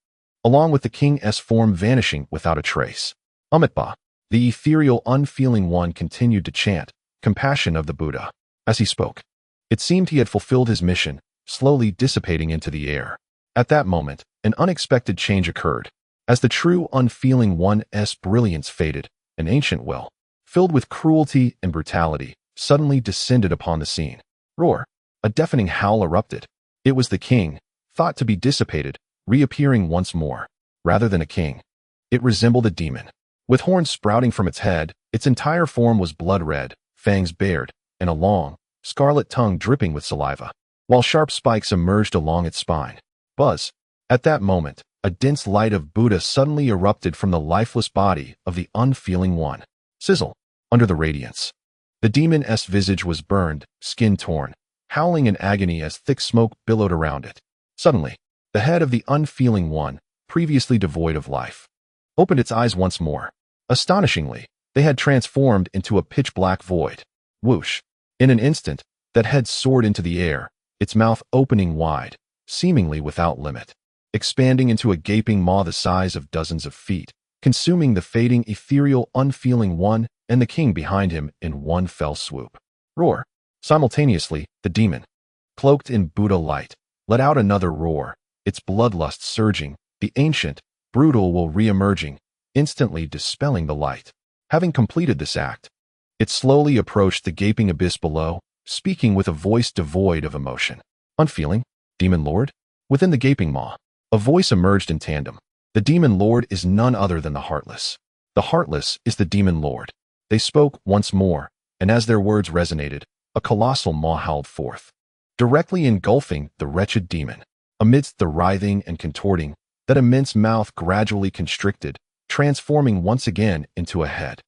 Speaker 1: along with the king's form vanishing without a trace. Amitabha, the ethereal, unfeeling one, continued to chant, compassion of the Buddha. As he spoke, it seemed he had fulfilled his mission, slowly dissipating into the air. At that moment, an unexpected change occurred. As the true, unfeeling one's brilliance faded, an ancient well, filled with cruelty and brutality, suddenly descended upon the scene. Roar! A deafening howl erupted. It was the king, thought to be dissipated, reappearing once more. Rather than a king, it resembled a demon. With horns sprouting from its head, its entire form was blood-red, fangs bared, and a long, scarlet tongue dripping with saliva, while sharp spikes emerged along its spine. Buzz! At that moment, a dense light of Buddha suddenly erupted from the lifeless body of the unfeeling one. Sizzle! Under the radiance, the demon's visage was burned, skin torn, howling in agony as thick smoke billowed around it. Suddenly, the head of the unfeeling one, previously devoid of life, opened its eyes once more. Astonishingly, they had transformed into a pitch-black void. Whoosh! In an instant, that head soared into the air, its mouth opening wide, seemingly without limit, expanding into a gaping maw the size of dozens of feet, consuming the fading, ethereal, unfeeling one and the king behind him in one fell swoop. Roar! Simultaneously, the demon, cloaked in Buddha light, let out another roar, its bloodlust surging, the ancient, brutal will re-emerging, instantly dispelling the light. Having completed this act, it slowly approached the gaping abyss below, speaking with a voice devoid of emotion. Unfeeling, Demon Lord? Within the gaping maw, a voice emerged in tandem. The Demon Lord is none other than the Heartless. The Heartless is the Demon Lord. They spoke once more, and as their words resonated, a colossal maw howled forth, directly engulfing the wretched demon. Amidst the writhing and contorting, that immense mouth gradually constricted, transforming once again into a head.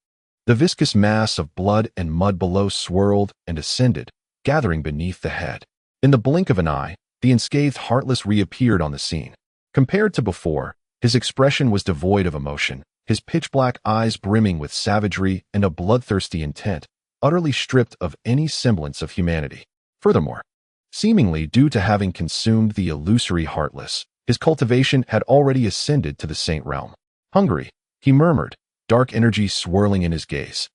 Speaker 1: The viscous mass of blood and mud below swirled and ascended, gathering beneath the head. In the blink of an eye, the unscathed Heartless reappeared on the scene. Compared to before, his expression was devoid of emotion, his pitch-black eyes brimming with savagery and a bloodthirsty intent, utterly stripped of any semblance of humanity. Furthermore, seemingly due to having consumed the illusory Heartless, his cultivation had already ascended to the saint realm. Hungry, he murmured, dark energy swirling in his gaze,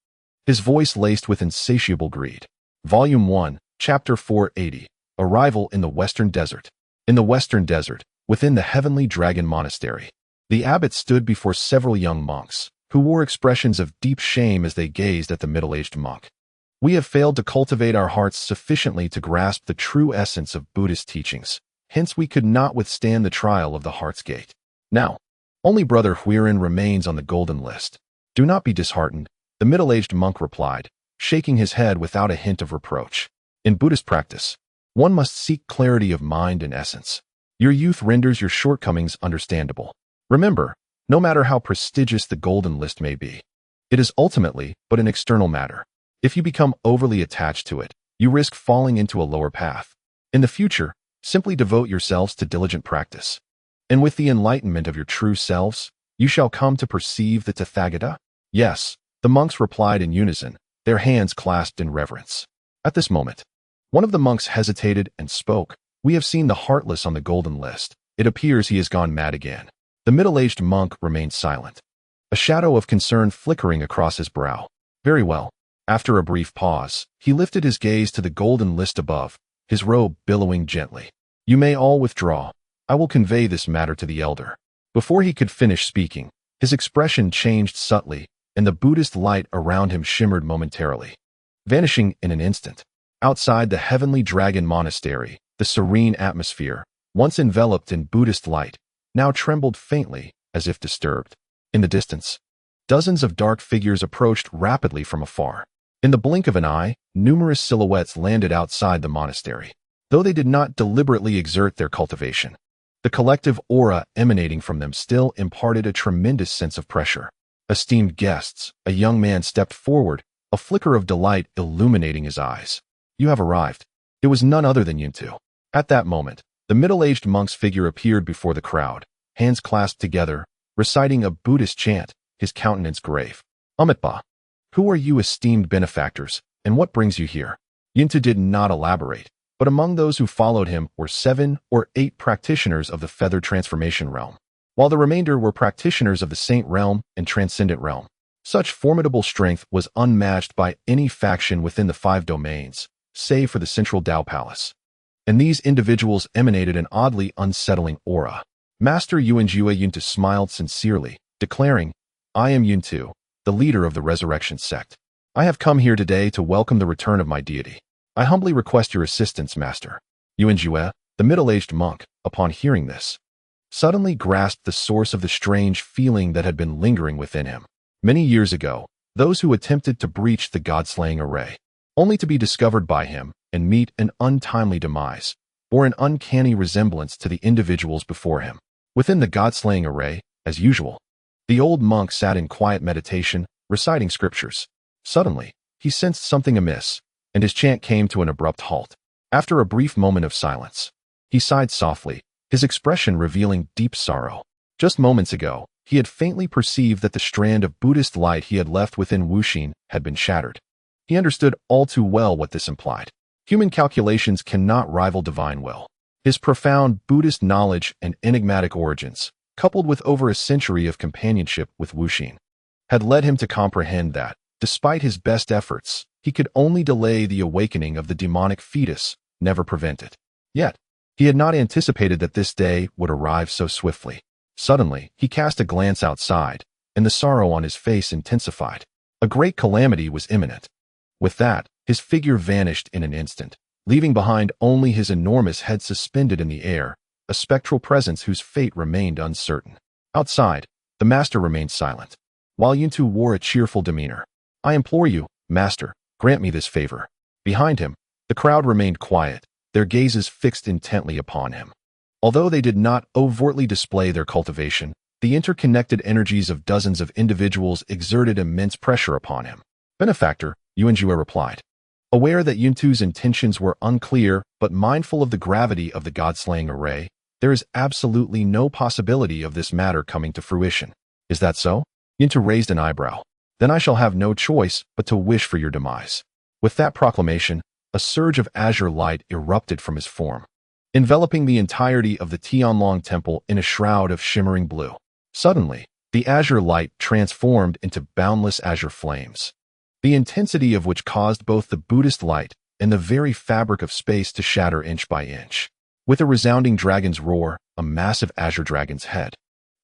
Speaker 1: his voice laced with insatiable greed. Volume 1, Chapter 480, Arrival in the Western Desert. In the Western Desert, within the Heavenly Dragon Monastery, the abbot stood before several young monks, who wore expressions of deep shame as they gazed at the middle-aged monk. We have failed to cultivate our hearts sufficiently to grasp the true essence of Buddhist teachings, hence we could not withstand the trial of the Heart's Gate. Now, only Brother Huiran remains on the golden list. Do not be disheartened, the middle-aged monk replied, shaking his head without a hint of reproach. In Buddhist practice, one must seek clarity of mind and essence. Your youth renders your shortcomings understandable. Remember, no matter how prestigious the golden list may be, it is ultimately but an external matter. If you become overly attached to it, you risk falling into a lower path. In the future, simply devote yourselves to diligent practice. And with the enlightenment of your true selves, you shall come to perceive the Tathagata? Yes, the monks replied in unison, their hands clasped in reverence. At this moment, one of the monks hesitated and spoke. We have seen the Heartless on the golden list. It appears he has gone mad again. The middle-aged monk remained silent, a shadow of concern flickering across his brow. Very well. After a brief pause, he lifted his gaze to the golden list above, his robe billowing gently. You may all withdraw. I will convey this matter to the elder. Before he could finish speaking, his expression changed subtly, and the Buddhist light around him shimmered momentarily. vanishing in an instant. Outside the heavenly dragon monastery, the serene atmosphere, once enveloped in Buddhist light, now trembled faintly, as if disturbed. In the distance, dozens of dark figures approached rapidly from afar. In the blink of an eye, numerous silhouettes landed outside the monastery. Though they did not deliberately exert their cultivation, the collective aura emanating from them still imparted a tremendous sense of pressure. Esteemed guests, a young man stepped forward, a flicker of delight illuminating his eyes. You have arrived. It was none other than Yuntu. At that moment, the middle-aged monk's figure appeared before the crowd, hands clasped together, reciting a Buddhist chant, his countenance grave. Amitabha. Who are you, esteemed benefactors, and what brings you here? Yuntu did not elaborate, but among those who followed him were 7 or 8 practitioners of the feather transformation realm, while the remainder were practitioners of the saint realm and transcendent realm. Such formidable strength was unmatched by any faction within the 5 domains, save for the central Tao Palace. And these individuals emanated an oddly unsettling aura. Master Yuntu smiled sincerely, declaring, I am Yuntu, the leader of the resurrection sect. I have come here today to welcome the return of my deity. I humbly request your assistance, Master. Yunju, the middle-aged monk, upon hearing this, suddenly grasped the source of the strange feeling that had been lingering within him. Many years ago, those who attempted to breach the god-slaying array, only to be discovered by him and meet an untimely demise, bore an uncanny resemblance to the individuals before him. Within the god-slaying array, as usual, the old monk sat in quiet meditation, reciting scriptures. Suddenly, he sensed something amiss, and his chant came to an abrupt halt. After a brief moment of silence, he sighed softly, his expression revealing deep sorrow. Just moments ago, he had faintly perceived that the strand of Buddhist light he had left within Wuxin had been shattered. He understood all too well what this implied. Human calculations cannot rival divine will. His profound Buddhist knowledge and enigmatic origins, coupled with over a century of companionship with Wuxin, had led him to comprehend that, despite his best efforts, he could only delay the awakening of the demonic fetus, never prevent it. Yet, he had not anticipated that this day would arrive so swiftly. Suddenly, he cast a glance outside, and the sorrow on his face intensified. A great calamity was imminent. With that, his figure vanished in an instant, leaving behind only his enormous head suspended in the air, a spectral presence whose fate remained uncertain. Outside, the master remained silent, while Yuntu wore a cheerful demeanor. I implore you, master, grant me this favor. Behind him, the crowd remained quiet, their gazes fixed intently upon him. Although they did not overtly display their cultivation, the interconnected energies of dozens of individuals exerted immense pressure upon him. Benefactor, Yunju replied. Aware that Yuntu's intentions were unclear but mindful of the gravity of the god-slaying array, there is absolutely no possibility of this matter coming to fruition. Is that so? Yuntu raised an eyebrow. Then I shall have no choice but to wish for your demise. With that proclamation, a surge of azure light erupted from his form, enveloping the entirety of the Tianlong temple in a shroud of shimmering blue. Suddenly, the azure light transformed into boundless azure flames, the intensity of which caused both the Buddhist light and the very fabric of space to shatter inch by inch. With a resounding dragon's roar, a massive azure dragon's head,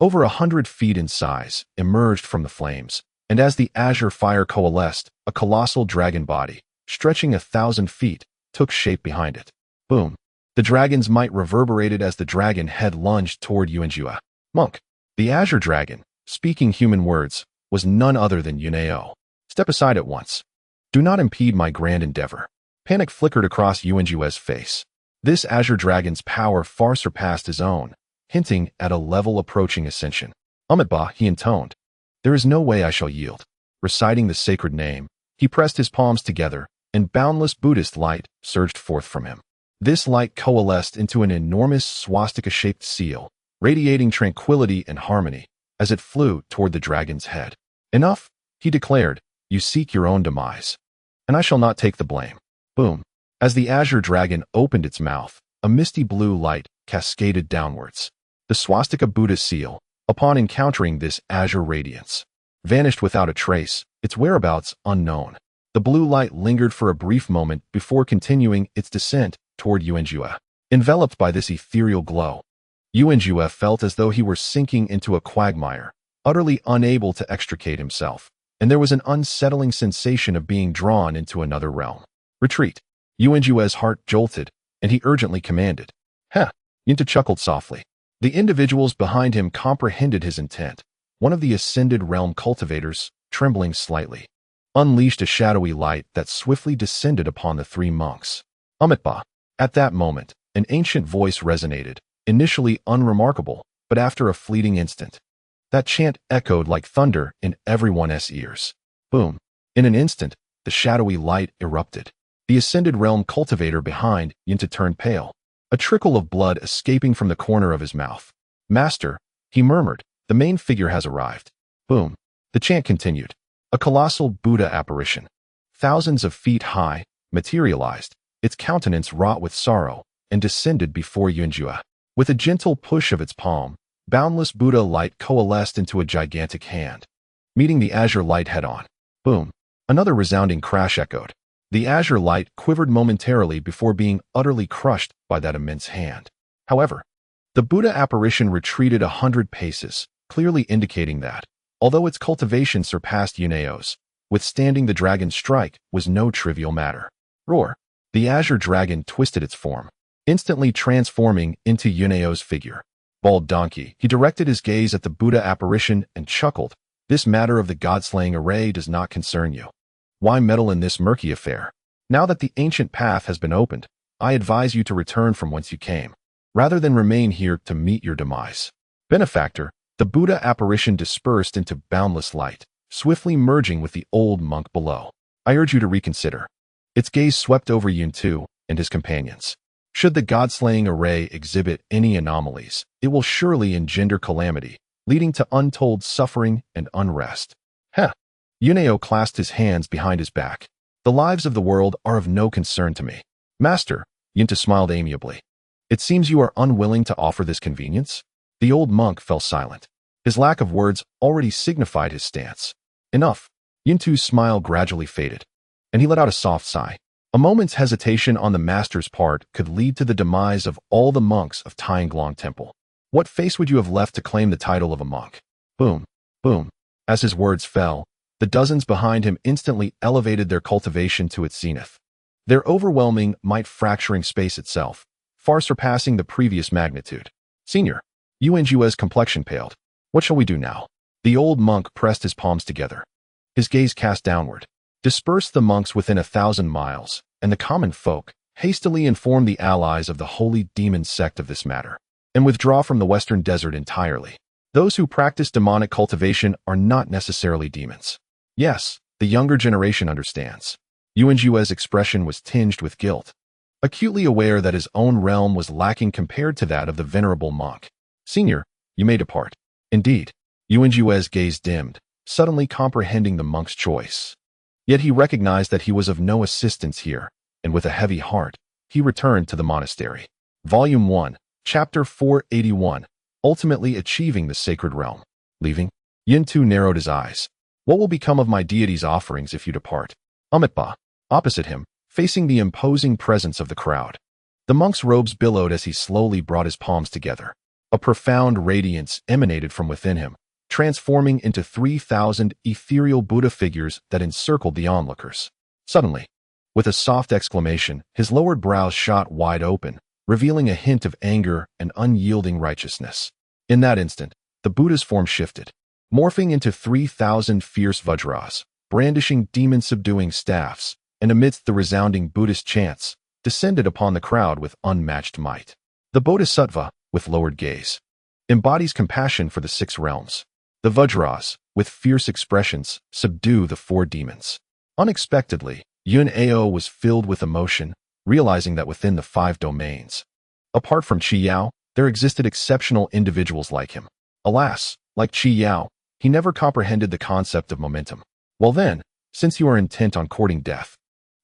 Speaker 1: over 100 feet in size, emerged from the flames, and as the azure fire coalesced, a colossal dragon body, stretching 1,000 feet, took shape behind it. Boom! The dragon's might reverberated as the dragon head lunged toward Yuanjua. Monk, the azure dragon, speaking human words, was none other than Yunao. Step aside at once. Do not impede my grand endeavor. Panic flickered across Yuanjua's face. This azure dragon's power far surpassed his own, hinting at a level approaching ascension. Amitabha, he intoned. There is no way I shall yield. Reciting the sacred name, he pressed his palms together, and boundless Buddhist light surged forth from him. This light coalesced into an enormous swastika-shaped seal, radiating tranquility and harmony as it flew toward the dragon's head. Enough, he declared. You seek your own demise, and I shall not take the blame. Boom. As the azure dragon opened its mouth, a misty blue light cascaded downwards. The swastika Buddha seal, upon encountering this azure radiance, vanished without a trace, its whereabouts unknown. The blue light lingered for a brief moment before continuing its descent toward Yuanjua. Enveloped by this ethereal glow, Yuanjua felt as though he were sinking into a quagmire, utterly unable to extricate himself. and there was an unsettling sensation of being drawn into another realm. Retreat. Yuanjue's heart jolted, and he urgently commanded. Heh, Yinta chuckled softly. The individuals behind him comprehended his intent. One of the ascended realm cultivators, trembling slightly, unleashed a shadowy light that swiftly descended upon the three monks. Amitba. At that moment, an ancient voice resonated, initially unremarkable, but after a fleeting instant. That chant echoed like thunder in everyone's ears. Boom. In an instant, the shadowy light erupted. The ascended realm cultivator behind Yinta turned pale, a trickle of blood escaping from the corner of his mouth. Master, he murmured, the main figure has arrived. Boom. The chant continued. A colossal Buddha apparition, thousands of feet high, materialized, its countenance wrought with sorrow, and descended before Yuanjue. With a gentle push of its palm, boundless Buddha light coalesced into a gigantic hand, meeting the azure light head-on. Boom. Another resounding crash echoed. The azure light quivered momentarily before being utterly crushed by that immense hand. However, the Buddha apparition retreated 100 paces, clearly indicating that, although its cultivation surpassed Yuneo's, withstanding the dragon's strike was no trivial matter. Roar. The azure dragon twisted its form, instantly transforming into Yuneo's figure. Bald donkey, he directed his gaze at the Buddha apparition and chuckled. This matter of the god-slaying array does not concern you. Why meddle in this murky affair? Now that the ancient path has been opened, I advise you to return from whence you came, rather than remain here to meet your demise. Benefactor, the Buddha apparition dispersed into boundless light, swiftly merging with the old monk below. I urge you to reconsider. Its gaze swept over Yuntu and his companions. Should the god-slaying array exhibit any anomalies, it will surely engender calamity, leading to untold suffering and unrest. Heh. Yuneo clasped his hands behind his back. The lives of the world are of no concern to me. Master, Yunta smiled amiably. It seems you are unwilling to offer this convenience? The old monk fell silent. His lack of words already signified his stance. Enough. Yuntu's smile gradually faded, and he let out a soft sigh. A moment's hesitation on the master's part could lead to the demise of all the monks of Tianglong Temple. What face would you have left to claim the title of a monk? Boom, boom. As his words fell, the dozens behind him instantly elevated their cultivation to its zenith. Their overwhelming might fracturing space itself, far surpassing the previous magnitude. Senior, Yuanjue's complexion paled. What shall we do now? The old monk pressed his palms together. His gaze cast downward. Disperse the monks within 1,000 miles, and the common folk hastily inform the allies of the holy demon sect of this matter, and withdraw from the western desert entirely. Those who practice demonic cultivation are not necessarily demons. Yes, the younger generation understands. Yuanjue's expression was tinged with guilt, acutely aware that his own realm was lacking compared to that of the venerable monk. Senior, you may depart. Indeed, Yuanjue's gaze dimmed, suddenly comprehending the monk's choice. Yet he recognized that he was of no assistance here, and with a heavy heart, he returned to the monastery. Volume 1, Chapter 481, Ultimately Achieving the Sacred Realm. Leaving, Yintu narrowed his eyes. What will become of my deity's offerings if you depart? Amitba, opposite him, facing the imposing presence of the crowd. The monk's robes billowed as he slowly brought his palms together. A profound radiance emanated from within him, transforming into 3,000 ethereal Buddha figures that encircled the onlookers. Suddenly, with a soft exclamation, his lowered brows shot wide open, revealing a hint of anger and unyielding righteousness. In that instant, the Buddha's form shifted, morphing into 3,000 fierce vajras, brandishing demon-subduing staffs, and amidst the resounding Buddhist chants, descended upon the crowd with unmatched might. The Bodhisattva, with lowered gaze, embodies compassion for the 6 realms. The Vajras, with fierce expressions, subdue the 4 demons. Unexpectedly, Yun Ao was filled with emotion, realizing that within the 5 domains, apart from Qi Yao, there existed exceptional individuals like him. Alas, like Qi Yao, he never comprehended the concept of momentum. Well then, since you are intent on courting death,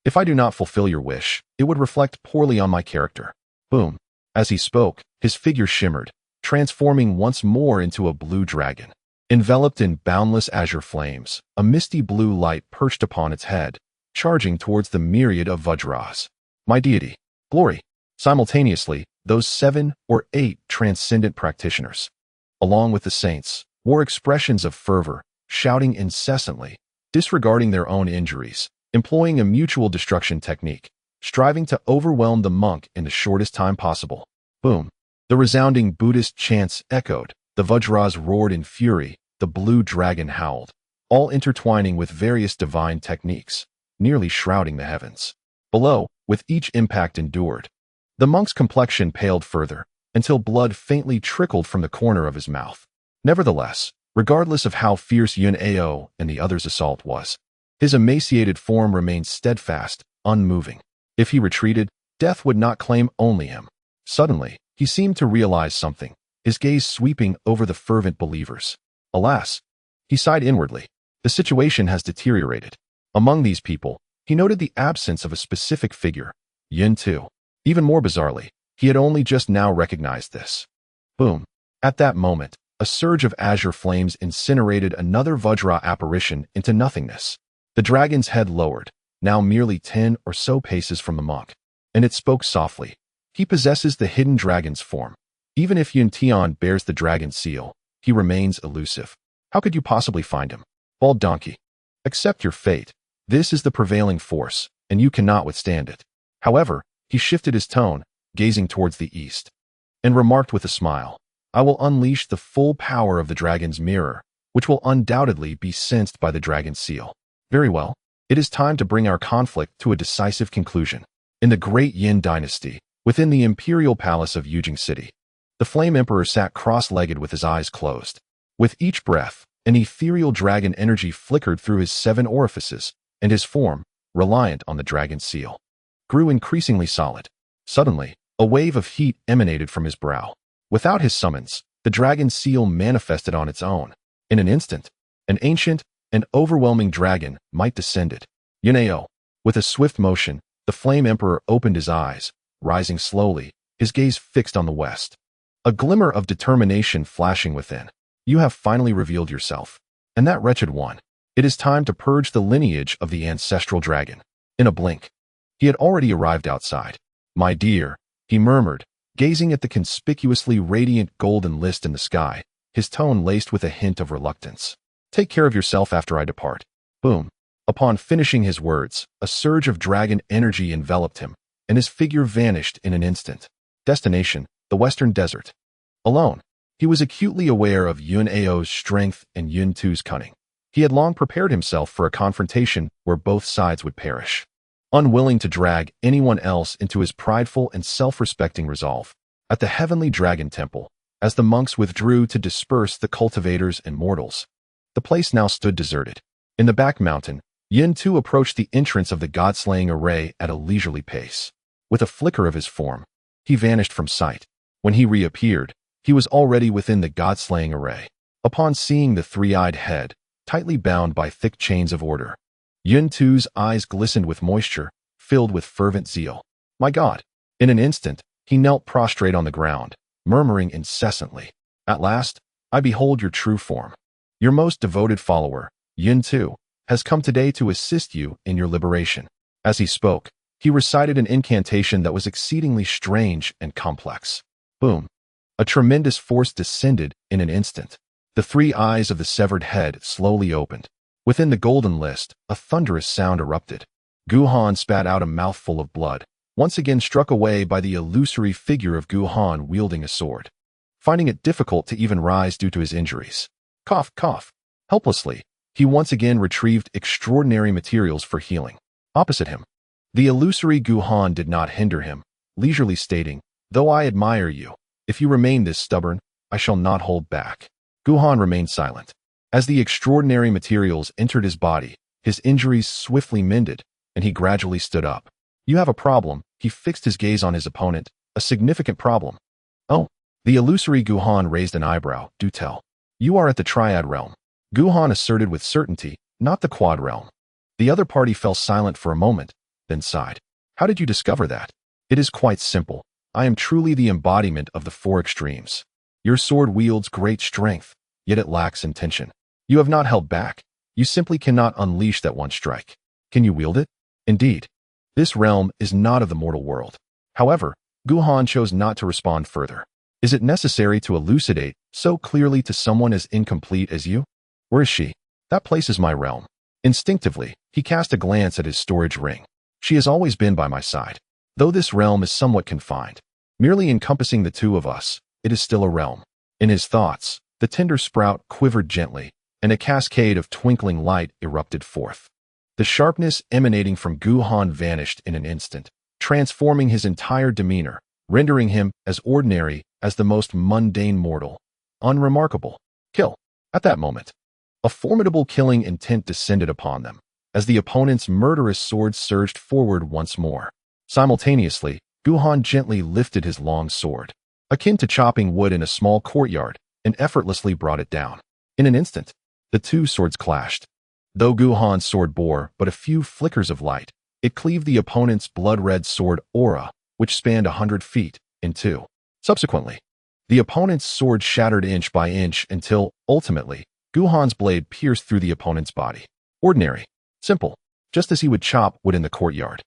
Speaker 1: if I do not fulfill your wish, it would reflect poorly on my character. Boom. As he spoke, his figure shimmered, transforming once more into a blue dragon. Enveloped in boundless azure flames, a misty blue light perched upon its head, charging towards the myriad of Vajras. My deity, glory. Simultaneously, those 7 or 8 transcendent practitioners, along with the saints, wore expressions of fervor, shouting incessantly, disregarding their own injuries, employing a mutual destruction technique, striving to overwhelm the monk in the shortest time possible. Boom! The resounding Buddhist chants echoed, the Vajras roared in fury, the blue dragon howled, all intertwining with various divine techniques, nearly shrouding the heavens. Below, with each impact endured, the monk's complexion paled further, until blood faintly trickled from the corner of his mouth. Nevertheless, regardless of how fierce Yun Ao and the others' assault was, his emaciated form remained steadfast, unmoving. If he retreated, death would not claim only him. Suddenly, he seemed to realize something, his gaze sweeping over the fervent believers. Alas, he sighed inwardly. The situation has deteriorated. Among these people, he noted the absence of a specific figure, Yin Tu. Even more bizarrely, he had only just now recognized this. Boom. At that moment, a surge of azure flames incinerated another Vajra apparition into nothingness. The dragon's head lowered, now merely 10 or so paces from the monk, and it spoke softly. He possesses the hidden dragon's form. Even if Yun Tian bears the dragon's seal, he remains elusive. How could you possibly find him? Bald donkey. Accept your fate. This is the prevailing force, and you cannot withstand it. However, he shifted his tone, gazing towards the east, and remarked with a smile, I will unleash the full power of the dragon's mirror, which will undoubtedly be sensed by the dragon's seal. Very well. It is time to bring our conflict to a decisive conclusion. In the great Yin dynasty, within the imperial palace of Yujing City, the Flame Emperor sat cross-legged with his eyes closed. With each breath, an ethereal dragon energy flickered through his 7 orifices, and his form, reliant on the dragon's seal, grew increasingly solid. Suddenly, a wave of heat emanated from his brow. Without his summons, the dragon's seal manifested on its own. In an instant, an ancient and overwhelming dragon might descended. Yun Ao. With a swift motion, the Flame Emperor opened his eyes, rising slowly, his gaze fixed on the west. A glimmer of determination flashing within. You have finally revealed yourself. And that wretched one. It is time to purge the lineage of the ancestral dragon. In a blink, he had already arrived outside. My dear, he murmured, gazing at the conspicuously radiant golden list in the sky, his tone laced with a hint of reluctance. Take care of yourself after I depart. Boom. Upon finishing his words, a surge of dragon energy enveloped him, and his figure vanished in an instant. Destination, the Western Desert. Alone, he was acutely aware of Yun Ao's strength and Yun Tu's cunning. He had long prepared himself for a confrontation where both sides would perish. Unwilling to drag anyone else into his prideful and self-respecting resolve, at the heavenly dragon temple, as the monks withdrew to disperse the cultivators and mortals, the place now stood deserted. In the back mountain, Yin Tu approached the entrance of the god-slaying array at a leisurely pace. With a flicker of his form, he vanished from sight. When he reappeared, he was already within the god-slaying array. Upon seeing the three-eyed head, tightly bound by thick chains of order, Yun Tu's eyes glistened with moisture, filled with fervent zeal. My God! In an instant, he knelt prostrate on the ground, murmuring incessantly, At last, I behold your true form. Your most devoted follower, Yin Tu, has come today to assist you in your liberation. As he spoke, he recited an incantation that was exceedingly strange and complex. Boom. A tremendous force descended in an instant. The 3 eyes of the severed head slowly opened. Within the golden list, a thunderous sound erupted. Guhan spat out a mouthful of blood, once again struck away by the illusory figure of Guhan wielding a sword, finding it difficult to even rise due to his injuries. Cough, cough. Helplessly, he once again retrieved extraordinary materials for healing. Opposite him, the illusory Guhan did not hinder him, leisurely stating, Though I admire you, if you remain this stubborn, I shall not hold back. Guhan remained silent. As the extraordinary materials entered his body, his injuries swiftly mended, and he gradually stood up. You have a problem. He fixed his gaze on his opponent. A significant problem. Oh, the illusory Guhan raised an eyebrow. Do tell. You are at the Triad realm. Guhan asserted with certainty, not the Quad realm. The other party fell silent for a moment, then sighed. How did you discover that? It is quite simple. I am truly the embodiment of the 4 extremes. Your sword wields great strength, yet it lacks intention. You have not held back. You simply cannot unleash that one strike. Can you wield it? Indeed. This realm is not of the mortal world. However, Guhan chose not to respond further. Is it necessary to elucidate so clearly to someone as incomplete as you? Where is she? That place is my realm. Instinctively, he cast a glance at his storage ring. She has always been by my side. Though this realm is somewhat confined, merely encompassing the two of us, it is still a realm. In his thoughts, the tinder sprout quivered gently, and a cascade of twinkling light erupted forth. The sharpness emanating from Guhan vanished in an instant, transforming his entire demeanor, rendering him as ordinary as the most mundane mortal. Unremarkable. Kill. At that moment, a formidable killing intent descended upon them, as the opponent's murderous sword surged forward once more. Simultaneously, Guhan gently lifted his long sword, akin to chopping wood in a small courtyard, and effortlessly brought it down. In an instant, the two swords clashed. Though Guhan's sword bore but a few flickers of light, it cleaved the opponent's blood-red sword aura, which spanned 100 feet, in two. Subsequently, the opponent's sword shattered inch by inch until, ultimately, Guhan's blade pierced through the opponent's body. Ordinary. Simple. Just as he would chop wood in the courtyard.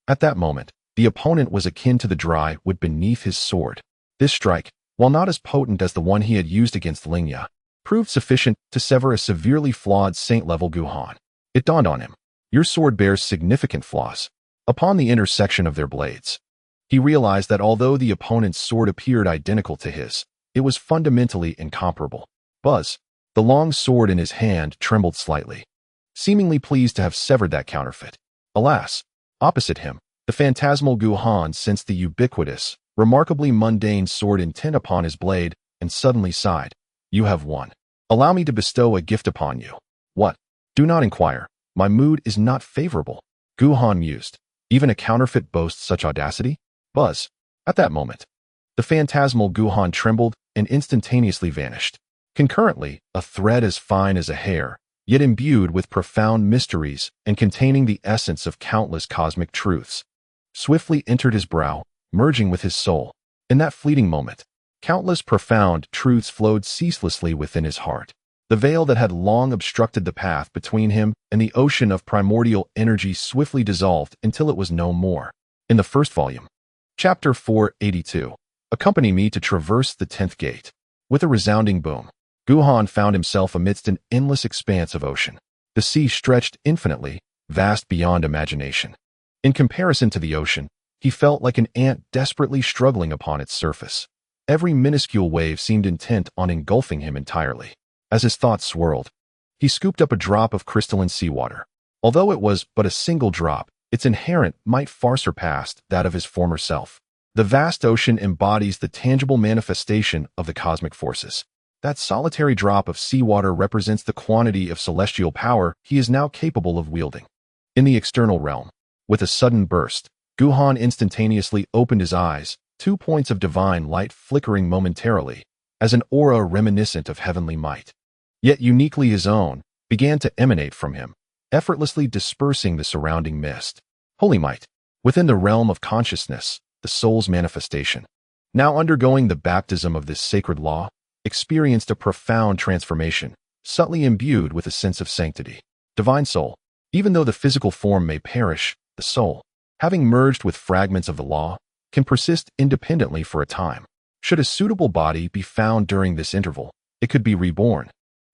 Speaker 1: At that moment, the opponent was akin to the dry wood beneath his sword. This strike, while not as potent as the one he had used against Lingya, proved sufficient to sever a severely flawed saint-level Guhan. It dawned on him. Your sword bears significant flaws. Upon the intersection of their blades, he realized that although the opponent's sword appeared identical to his, it was fundamentally incomparable. Buzz, the long sword in his hand, trembled slightly, seemingly pleased to have severed that counterfeit. Alas, opposite him, the phantasmal Guhan sensed the ubiquitous, remarkably mundane sword intent upon his blade, and suddenly sighed. You have won. Allow me to bestow a gift upon you. What? Do not inquire. My mood is not favorable. Guhan mused. Even a counterfeit boasts such audacity? Buzz. At that moment, the phantasmal Guhan trembled and instantaneously vanished. Concurrently, a thread as fine as a hair, yet imbued with profound mysteries and containing the essence of countless cosmic truths, swiftly entered his brow, merging with his soul. In that fleeting moment, countless profound truths flowed ceaselessly within his heart. The veil that had long obstructed the path between him and the ocean of primordial energy swiftly dissolved until it was no more. In the first volume, Chapter 482, accompany me to traverse the 10th gate. With a resounding boom, Guhan found himself amidst an endless expanse of ocean. The sea stretched infinitely, vast beyond imagination. In comparison to the ocean, he felt like an ant desperately struggling upon its surface. Every minuscule wave seemed intent on engulfing him entirely. As his thoughts swirled, he scooped up a drop of crystalline seawater. Although it was but a single drop, its inherent might far surpassed that of his former self. The vast ocean embodies the tangible manifestation of the cosmic forces. That solitary drop of seawater represents the quantity of celestial power he is now capable of wielding. In the external realm, with a sudden burst, Guhan instantaneously opened his eyes, 2 points of divine light flickering momentarily, as an aura reminiscent of heavenly might, yet uniquely his own, began to emanate from him, effortlessly dispersing the surrounding mist. Holy might, within the realm of consciousness, the soul's manifestation, now undergoing the baptism of this sacred law, experienced a profound transformation, subtly imbued with a sense of sanctity. Divine soul, even though the physical form may perish, the soul, having merged with fragments of the law, can persist independently for a time. Should a suitable body be found during this interval, it could be reborn,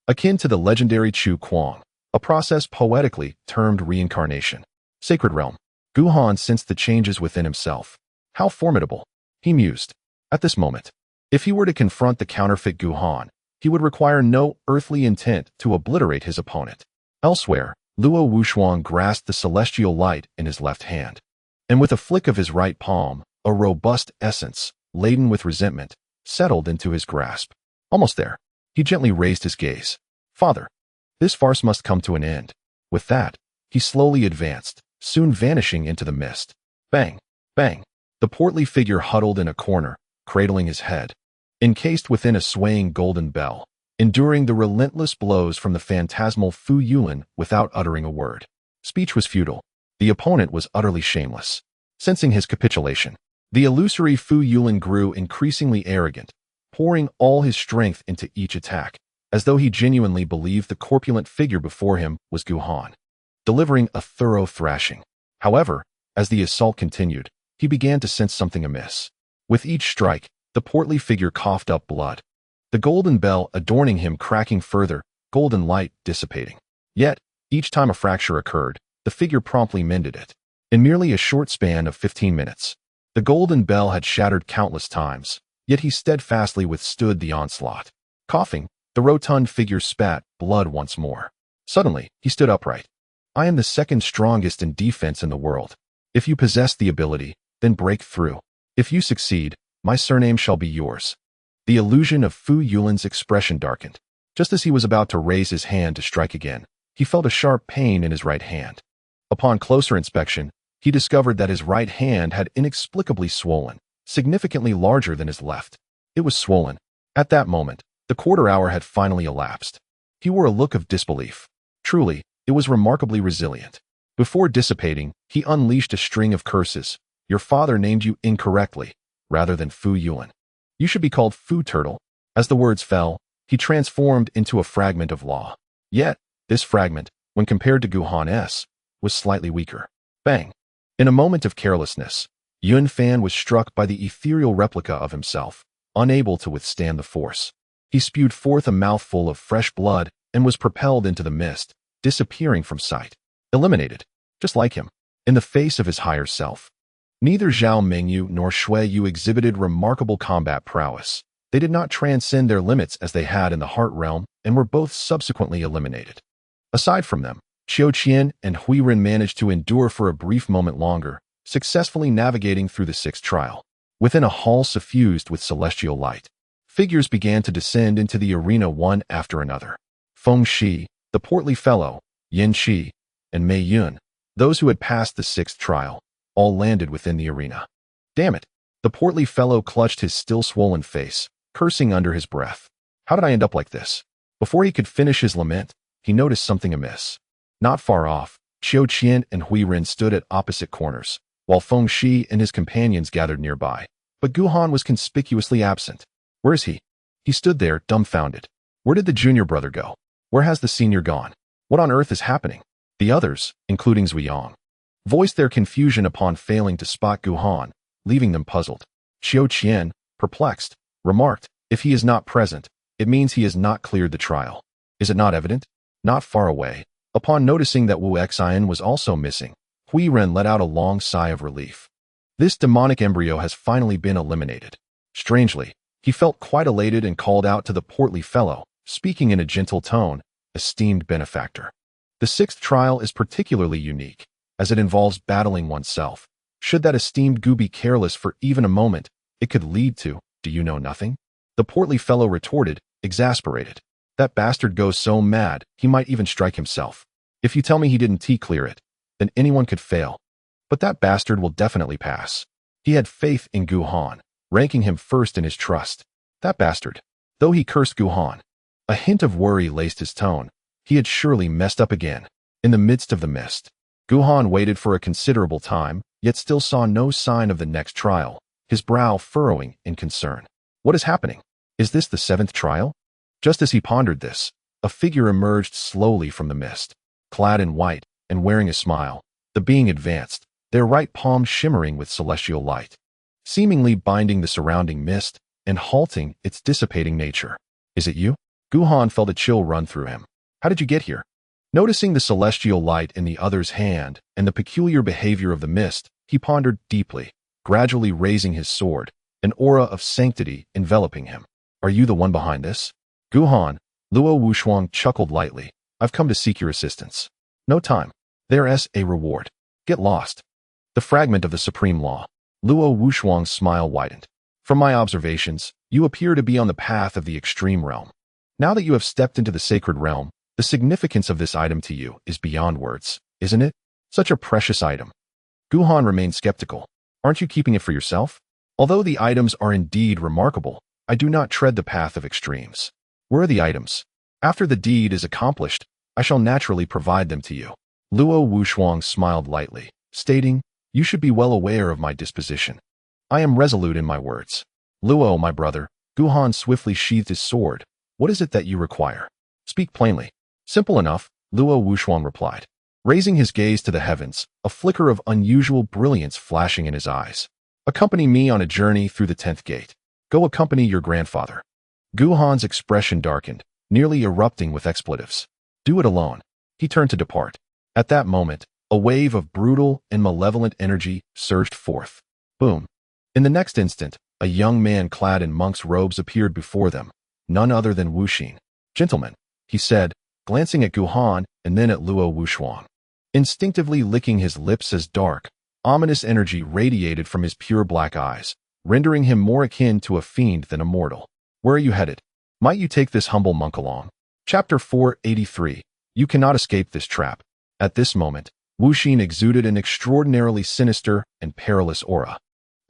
Speaker 1: akin to the legendary Chu Kuang, a process poetically termed reincarnation. Sacred realm. Guhan sensed the changes within himself. How formidable, he mused. At this moment, if he were to confront the counterfeit Guhan, he would require no earthly intent to obliterate his opponent. Elsewhere, Luo Wuxuan grasped the celestial light in his left hand, and with a flick of his right palm, a robust essence, laden with resentment, settled into his grasp. Almost there, he gently raised his gaze. Father, this farce must come to an end. With that, he slowly advanced, soon vanishing into the mist. Bang, bang. The portly figure huddled in a corner, cradling his head, encased within a swaying golden bell, enduring the relentless blows from the phantasmal Fu Yulin without uttering a word. Speech was futile. The opponent was utterly shameless. Sensing his capitulation, the illusory Fu Yulin grew increasingly arrogant, pouring all his strength into each attack, as though he genuinely believed the corpulent figure before him was Guhan, delivering a thorough thrashing. However, as the assault continued, he began to sense something amiss. With each strike, the portly figure coughed up blood, the golden bell adorning him cracking further, golden light dissipating. Yet, Each time a fracture occurred, the figure promptly mended it. In merely a short span of 15 minutes, the golden bell had shattered countless times, yet he steadfastly withstood the onslaught. Coughing, the rotund figure spat blood once more. Suddenly, he stood upright. I am the second strongest in defense in the world. If you possess the ability, then break through. If you succeed, my surname shall be yours. The illusion of Fu Yulin's expression darkened. Just as he was about to raise his hand to strike again, he felt a sharp pain in his right hand. Upon closer inspection, he discovered that his right hand had inexplicably swollen, significantly larger than his left. It was swollen. At that moment, the quarter hour had finally elapsed. He wore a look of disbelief. Truly, it was remarkably resilient. Before dissipating, he unleashed a string of curses. Your father named you incorrectly, rather than Fu Yulin. You should be called Fu Turtle. As the words fell, he transformed into a fragment of law. Yet, this fragment, when compared to Guhan's, was slightly weaker. Bang! In a moment of carelessness, Yun Fan was struck by the ethereal replica of himself, unable to withstand the force. He spewed forth a mouthful of fresh blood and was propelled into the mist, disappearing from sight. Eliminated, just like him, in the face of his higher self. Neither Zhao Mengyu nor Shui Yu exhibited remarkable combat prowess. They did not transcend their limits as they had in the Heart Realm and were both subsequently eliminated. Aside from them, Qiu Qian and Hui Ren managed to endure for a brief moment longer, successfully navigating through the sixth trial. Within a hall suffused with celestial light, figures began to descend into the arena one after another. Feng Shi, the portly fellow, Yin Shi, and Mei Yun, those who had passed the sixth trial, all landed within the arena. Damn it! The portly fellow clutched his still swollen face, cursing under his breath. How did I end up like this? Before he could finish his lament, he noticed something amiss. Not far off, Qiu Qian and Hui Ren stood at opposite corners, while Feng Shi and his companions gathered nearby. But Guhan was conspicuously absent. Where is he? He stood there, dumbfounded. Where did the junior brother go? Where has the senior gone? What on earth is happening? The others, including Zuyang, voiced their confusion upon failing to spot Guhan, leaving them puzzled. Qiu Qian, perplexed, remarked, if he is not present, it means he has not cleared the trial. Is it not evident? Not far away, upon noticing that Wu Xian was also missing, Hui Ren let out a long sigh of relief. This demonic embryo has finally been eliminated. Strangely, he felt quite elated and called out to the portly fellow, speaking in a gentle tone, esteemed benefactor. The sixth trial is particularly unique, as it involves battling oneself. Should that esteemed Gu be careless for even a moment, it could lead to, do you know nothing? The portly fellow retorted, exasperated. That bastard goes so mad, he might even strike himself. If you tell me he didn't clear it, then anyone could fail. But that bastard will definitely pass. He had faith in Guhan, ranking him first in his trust. That bastard. Though he cursed Guhan, a hint of worry laced his tone. He had surely messed up again. In the midst of the mist, Guhan waited for a considerable time, yet still saw no sign of the next trial, his brow furrowing in concern. What is happening? Is this the seventh trial? Just as he pondered this, a figure emerged slowly from the mist. Clad in white and wearing a smile, the being advanced, their right palm shimmering with celestial light, seemingly binding the surrounding mist and halting its dissipating nature. Is it you? Guhan felt a chill run through him. How did you get here? Noticing the celestial light in the other's hand and the peculiar behavior of the mist, he pondered deeply, gradually raising his sword, an aura of sanctity enveloping him. Are you the one behind this? Guhan, Luo Wushuang chuckled lightly. I've come to seek your assistance. No time. There's a reward. Get lost. The fragment of the supreme law. Luo Wushuang's smile widened. From my observations, you appear to be on the path of the extreme realm. Now that you have stepped into the sacred realm, the significance of this item to you is beyond words, isn't it? Such a precious item. Guhan remained skeptical. Aren't you keeping it for yourself? Although the items are indeed remarkable, I do not tread the path of extremes. Where are the items? After the deed is accomplished, I shall naturally provide them to you. Luo Wushuang smiled lightly, stating, you should be well aware of my disposition. I am resolute in my words. Luo, my brother, Guhan swiftly sheathed his sword. What is it that you require? Speak plainly. Simple enough, Luo Wushuang replied, raising his gaze to the heavens, a flicker of unusual brilliance flashing in his eyes. Accompany me on a journey through the 10th gate. Go accompany your grandfather. Guhan's expression darkened, nearly erupting with expletives. Do it alone. He turned to depart. At that moment, a wave of brutal and malevolent energy surged forth. Boom. In the next instant, a young man clad in monk's robes appeared before them, none other than Wuxin. "Gentlemen," he said, glancing at Guhan and then at Luo Wushuang. Instinctively licking his lips as dark, ominous energy radiated from his pure black eyes, rendering him more akin to a fiend than a mortal. "Where are you headed? Might you take this humble monk along?" Chapter 483. You cannot escape this trap. At this moment, Wuxin exuded an extraordinarily sinister and perilous aura,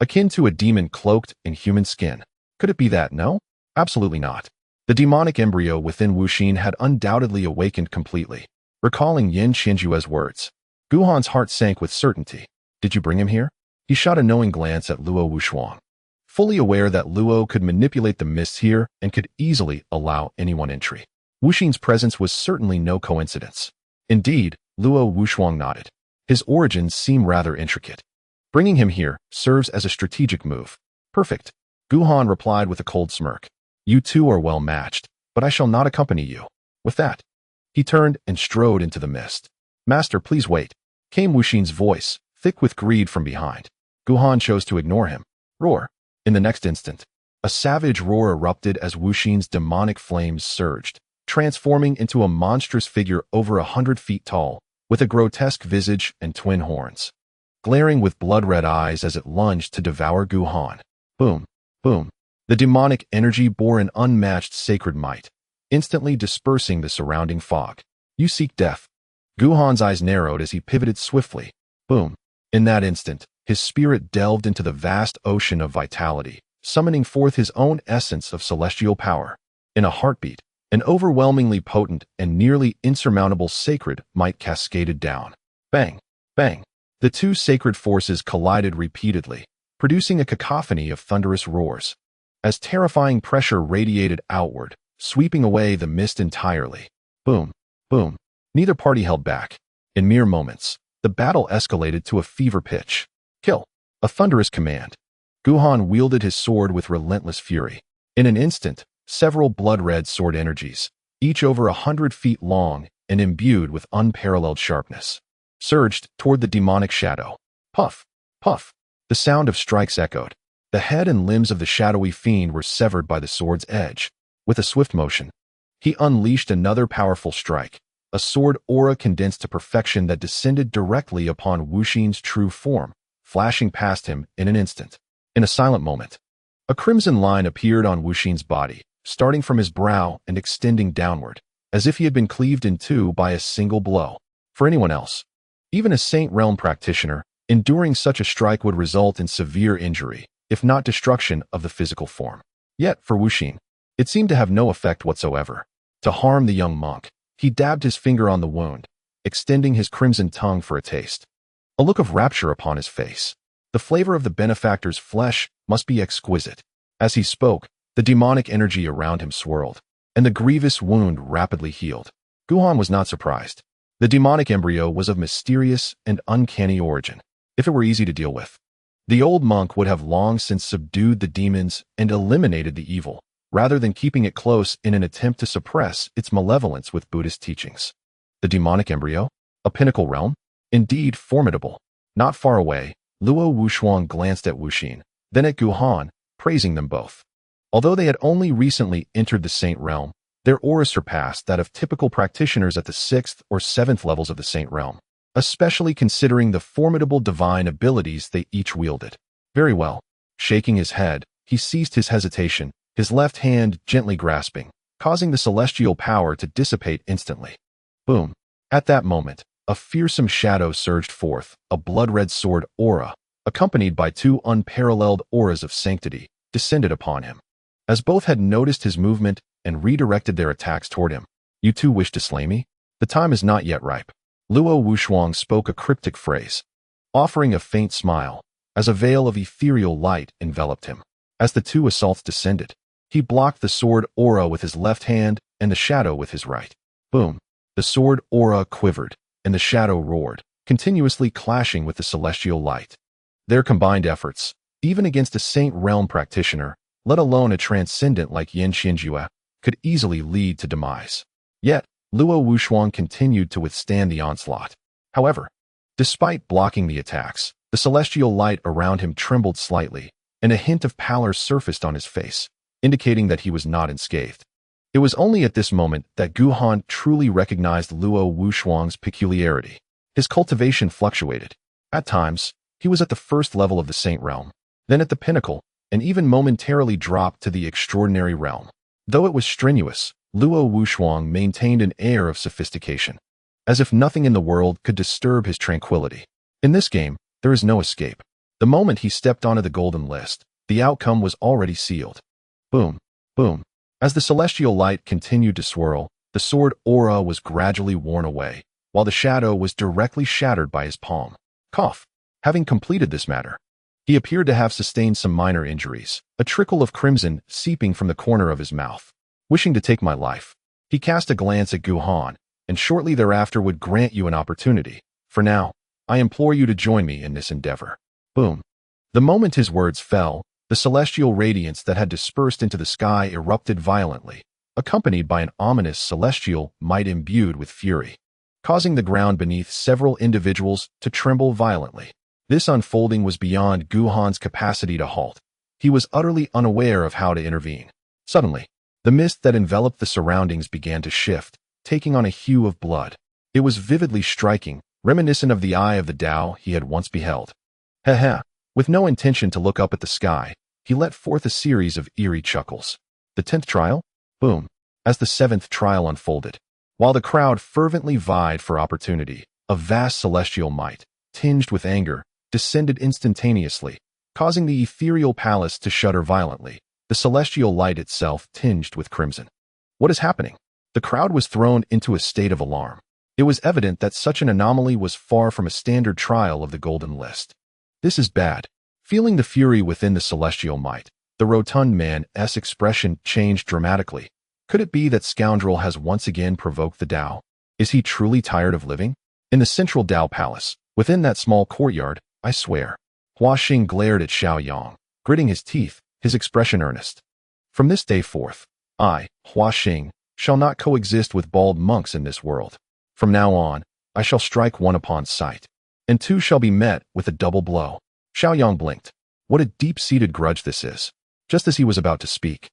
Speaker 1: akin to a demon cloaked in human skin. Could it be that? No? Absolutely not. The demonic embryo within Wuxin had undoubtedly awakened completely. Recalling Yin Qianjue's words, Guhan's heart sank with certainty. "Did you bring him here?" He shot a knowing glance at Luo Wushuang, fully aware that Luo could manipulate the mists here and could easily allow anyone entry. Wuxin's presence was certainly no coincidence. Indeed, Luo Wushuang nodded. His origins seem rather intricate. "Bringing him here serves as a strategic move." "Perfect," Guhan replied with a cold smirk. "You two are well matched, but I shall not accompany you." With that, he turned and strode into the mist. "Master, please wait," came Wuxin's voice, thick with greed from behind. Guhan chose to ignore him. Roar. In the next instant, a savage roar erupted as Wuxin's demonic flames surged, transforming into a monstrous figure over 100 feet tall, with a grotesque visage and twin horns, glaring with blood-red eyes as it lunged to devour Guhan. Boom, boom. The demonic energy bore an unmatched sacred might, instantly dispersing the surrounding fog. "You seek death." Guhan's eyes narrowed as he pivoted swiftly. Boom. In that instant, his spirit delved into the vast ocean of vitality, summoning forth his own essence of celestial power. In a heartbeat, an overwhelmingly potent and nearly insurmountable sacred might cascaded down. Bang, bang. The two sacred forces collided repeatedly, producing a cacophony of thunderous roars, as terrifying pressure radiated outward, sweeping away the mist entirely. Boom, boom. Neither party held back. In mere moments, the battle escalated to a fever pitch. "Kill!" A thunderous command. Guhan wielded his sword with relentless fury. In an instant, several blood-red sword energies, each over 100 feet long and imbued with unparalleled sharpness, surged toward the demonic shadow. Puff, puff. The sound of strikes echoed. The head and limbs of the shadowy fiend were severed by the sword's edge. With a swift motion, he unleashed another powerful strike, a sword aura condensed to perfection that descended directly upon Wuxin's true form, flashing past him in an instant. In a silent moment, a crimson line appeared on Wuxin's body, starting from his brow and extending downward, as if he had been cleaved in two by a single blow. For anyone else, even a Saint Realm practitioner, enduring such a strike would result in severe injury, if not destruction of the physical form. Yet, for Wuxin, it seemed to have no effect whatsoever. To harm the young monk, he dabbed his finger on the wound, extending his crimson tongue for a taste. A look of rapture upon his face. The flavor of the benefactor's flesh must be exquisite. As he spoke, the demonic energy around him swirled, and the grievous wound rapidly healed. Guhan was not surprised. The demonic embryo was of mysterious and uncanny origin. If it were easy to deal with, the old monk would have long since subdued the demons and eliminated the evil, rather than keeping it close in an attempt to suppress its malevolence with Buddhist teachings. The demonic embryo? A pinnacle realm? Indeed formidable. Not far away, Luo Wushuang glanced at Wuxin, then at Guhan, praising them both. Although they had only recently entered the Saint Realm, their aura surpassed that of typical practitioners at the 6th or 7th levels of the Saint Realm, especially considering the formidable divine abilities they each wielded. Very well. Shaking his head, he ceased his hesitation, his left hand gently grasping, causing the celestial power to dissipate instantly. Boom. At that moment, a fearsome shadow surged forth, a blood-red sword aura, accompanied by two unparalleled auras of sanctity, descended upon him. As both had noticed his movement and redirected their attacks toward him. "You two wish to slay me? The time is not yet ripe." Luo Wushuang spoke a cryptic phrase, offering a faint smile, as a veil of ethereal light enveloped him. As the two assaults descended, he blocked the sword aura with his left hand and the shadow with his right. Boom. The sword aura quivered, and the shadow roared, continuously clashing with the celestial light. Their combined efforts, even against a Saint Realm practitioner, let alone a transcendent like Yin Qianjue, could easily lead to demise. Yet, Luo Wuxuang continued to withstand the onslaught. However, despite blocking the attacks, the celestial light around him trembled slightly, and a hint of pallor surfaced on his face, indicating that he was not unscathed. It was only at this moment that Gu Han truly recognized Luo Wuxuang's peculiarity. His cultivation fluctuated. At times, he was at the first level of the Saint realm, then at the pinnacle, and even momentarily dropped to the extraordinary realm. Though it was strenuous, Luo Wuxuang maintained an air of sophistication, as if nothing in the world could disturb his tranquility. In this game, there is no escape. The moment he stepped onto the golden list, the outcome was already sealed. Boom, boom. As the celestial light continued to swirl, the sword aura was gradually worn away, while the shadow was directly shattered by his palm. Cough. Having completed this matter, he appeared to have sustained some minor injuries, a trickle of crimson seeping from the corner of his mouth. Wishing to take my life, he cast a glance at Gu Han, and shortly thereafter would grant you an opportunity. For now, I implore you to join me in this endeavor. Boom. The moment his words fell, the celestial radiance that had dispersed into the sky erupted violently, accompanied by an ominous celestial might imbued with fury, causing the ground beneath several individuals to tremble violently. This unfolding was beyond Gu Han's capacity to halt. He was utterly unaware of how to intervene. Suddenly, the mist that enveloped the surroundings began to shift, taking on a hue of blood. It was vividly striking, reminiscent of the eye of the Tao he had once beheld. Haha. With no intention to look up at the sky, he let forth a series of eerie chuckles. The 10th trial? Boom. As the 7th trial unfolded, while the crowd fervently vied for opportunity, a vast celestial might, tinged with anger, descended instantaneously, causing the ethereal palace to shudder violently, the celestial light itself tinged with crimson. What is happening? The crowd was thrown into a state of alarm. It was evident that such an anomaly was far from a standard trial of the golden list. This is bad. Feeling the fury within the celestial might, the rotund man's expression changed dramatically. Could it be that scoundrel has once again provoked the Tao? Is he truly tired of living? In the central Tao palace, within that small courtyard, I swear. Hua Xing glared at Xiao Yang, gritting his teeth, his expression earnest. From this day forth, I, Hua Xing, shall not coexist with bald monks in this world. From now on, I shall strike one upon sight, and two shall be met with a double blow. Xiao Yang blinked. What a deep-seated grudge this is. Just as he was about to speak,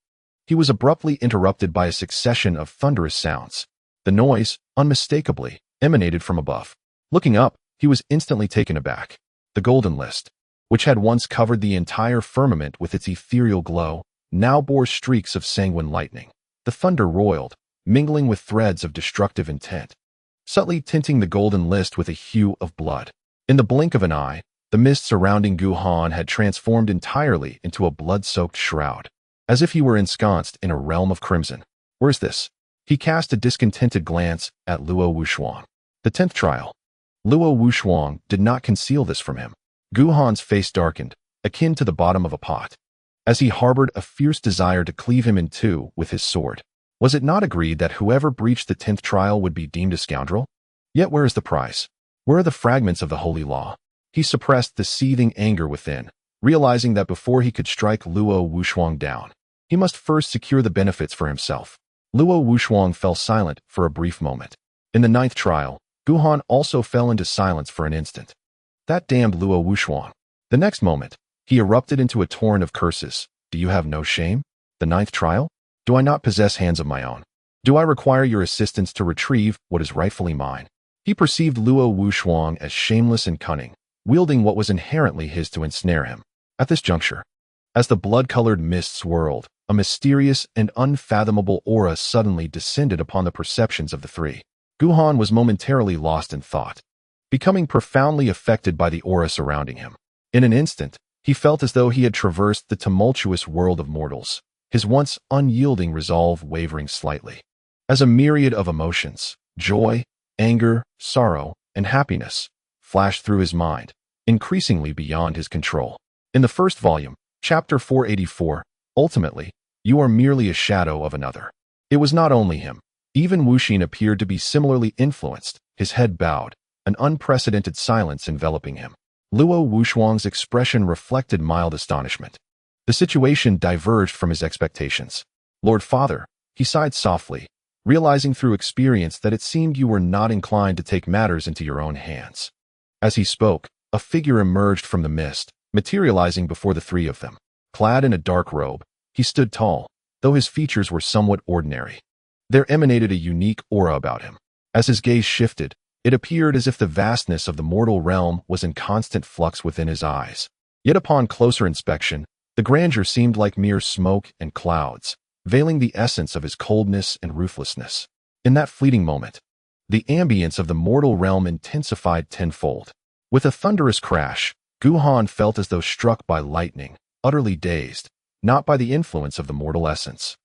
Speaker 1: he was abruptly interrupted by a succession of thunderous sounds. The noise, unmistakably, emanated from above. Looking up, he was instantly taken aback. The golden list, which had once covered the entire firmament with its ethereal glow, now bore streaks of sanguine lightning. The thunder roiled, mingling with threads of destructive intent, subtly tinting the golden list with a hue of blood. In the blink of an eye, the mist surrounding Gu Han had transformed entirely into a blood-soaked shroud, as if he were ensconced in a realm of crimson. Where's this? He cast a discontented glance at Luo Wuxuang. The 10th trial. Luo Wuxuang did not conceal this from him. Gu Han's face darkened, akin to the bottom of a pot, as he harbored a fierce desire to cleave him in two with his sword. Was it not agreed that whoever breached the 10th trial would be deemed a scoundrel? Yet where is the prize? Where are the fragments of the holy law? He suppressed the seething anger within, realizing that before he could strike Luo Wuxuang down, he must first secure the benefits for himself. Luo Wuxuang fell silent for a brief moment. In the 9th trial, Gu Han also fell into silence for an instant. That damned Luo Wuxuang. The next moment, he erupted into a torrent of curses. Do you have no shame? The 9th trial? Do I not possess hands of my own? Do I require your assistance to retrieve what is rightfully mine? He perceived Luo Wuxuang as shameless and cunning, wielding what was inherently his to ensnare him. At this juncture, as the blood-colored mist swirled, a mysterious and unfathomable aura suddenly descended upon the perceptions of the three. Gu Han was momentarily lost in thought, becoming profoundly affected by the aura surrounding him. In an instant, he felt as though he had traversed the tumultuous world of mortals, his once unyielding resolve wavering slightly. As a myriad of emotions, joy, anger, sorrow, and happiness, flashed through his mind, increasingly beyond his control. In the first volume, chapter 484, ultimately, you are merely a shadow of another. It was not only him. Even Wu Xin appeared to be similarly influenced, his head bowed, an unprecedented silence enveloping him. Luo Wuxuang's expression reflected mild astonishment. The situation diverged from his expectations. Lord Father, he sighed softly, realizing through experience that it seemed you were not inclined to take matters into your own hands. As he spoke, a figure emerged from the mist, materializing before the three of them. Clad in a dark robe, he stood tall, though his features were somewhat ordinary. There emanated a unique aura about him. As his gaze shifted, it appeared as if the vastness of the mortal realm was in constant flux within his eyes. Yet upon closer inspection, the grandeur seemed like mere smoke and clouds, veiling the essence of his coldness and ruthlessness. In that fleeting moment, the ambience of the mortal realm intensified tenfold. With a thunderous crash, Guhan felt as though struck by lightning, utterly dazed, not by the influence of the mortal essence,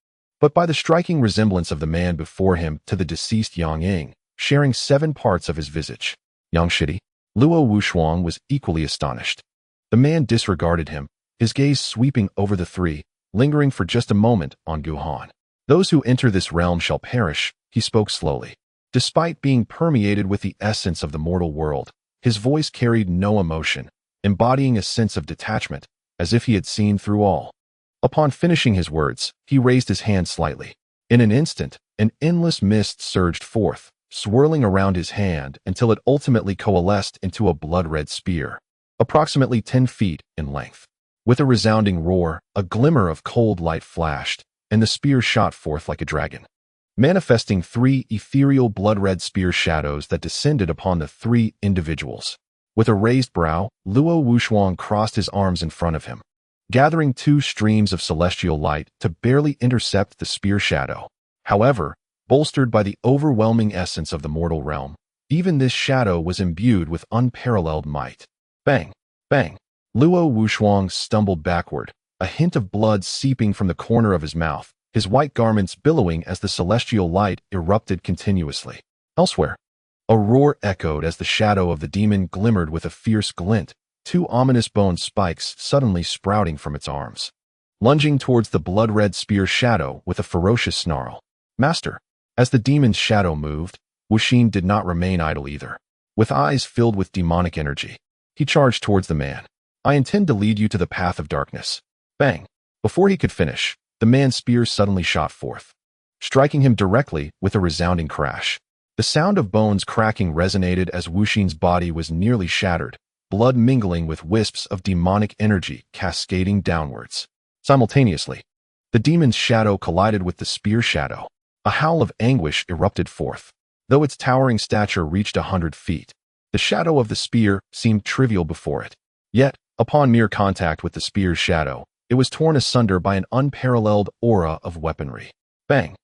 Speaker 1: but by the striking resemblance of the man before him to the deceased Yang Ying, sharing 7 parts of his visage. Yang Shidi. Luo Wushuang was equally astonished. The man disregarded him, his gaze sweeping over the three, lingering for just a moment on Guhan. Those who enter this realm shall perish, he spoke slowly. Despite being permeated with the essence of the mortal world, his voice carried no emotion, embodying a sense of detachment, as if he had seen through all. Upon finishing his words, he raised his hand slightly. In an instant, an endless mist surged forth, swirling around his hand until it ultimately coalesced into a blood-red spear, approximately 10 feet in length. With a resounding roar, a glimmer of cold light flashed, and the spear shot forth like a dragon, manifesting 3 ethereal blood-red spear shadows that descended upon the 3 individuals. With a raised brow, Luo Wushuang crossed his arms in front of him, gathering 2 streams of celestial light to barely intercept the spear shadow. However, bolstered by the overwhelming essence of the mortal realm, even this shadow was imbued with unparalleled might. Bang! Bang! Luo Wushuang stumbled backward, a hint of blood seeping from the corner of his mouth, his white garments billowing as the celestial light erupted continuously. Elsewhere, a roar echoed as the shadow of the demon glimmered with a fierce glint, 2 ominous bone spikes suddenly sprouting from its arms, lunging towards the blood-red spear shadow with a ferocious snarl. Master! As the demon's shadow moved, Wuxin did not remain idle either. With eyes filled with demonic energy, he charged towards the man. I intend to lead you to the path of darkness. Bang! Before he could finish, the man's spear suddenly shot forth, striking him directly with a resounding crash. The sound of bones cracking resonated as Wuxin's body was nearly shattered, blood mingling with wisps of demonic energy cascading downwards. Simultaneously, the demon's shadow collided with the spear shadow. A howl of anguish erupted forth. Though its towering stature reached 100 feet, the shadow of the spear seemed trivial before it. Yet, upon mere contact with the spear's shadow, it was torn asunder by an unparalleled aura of weaponry. Bang!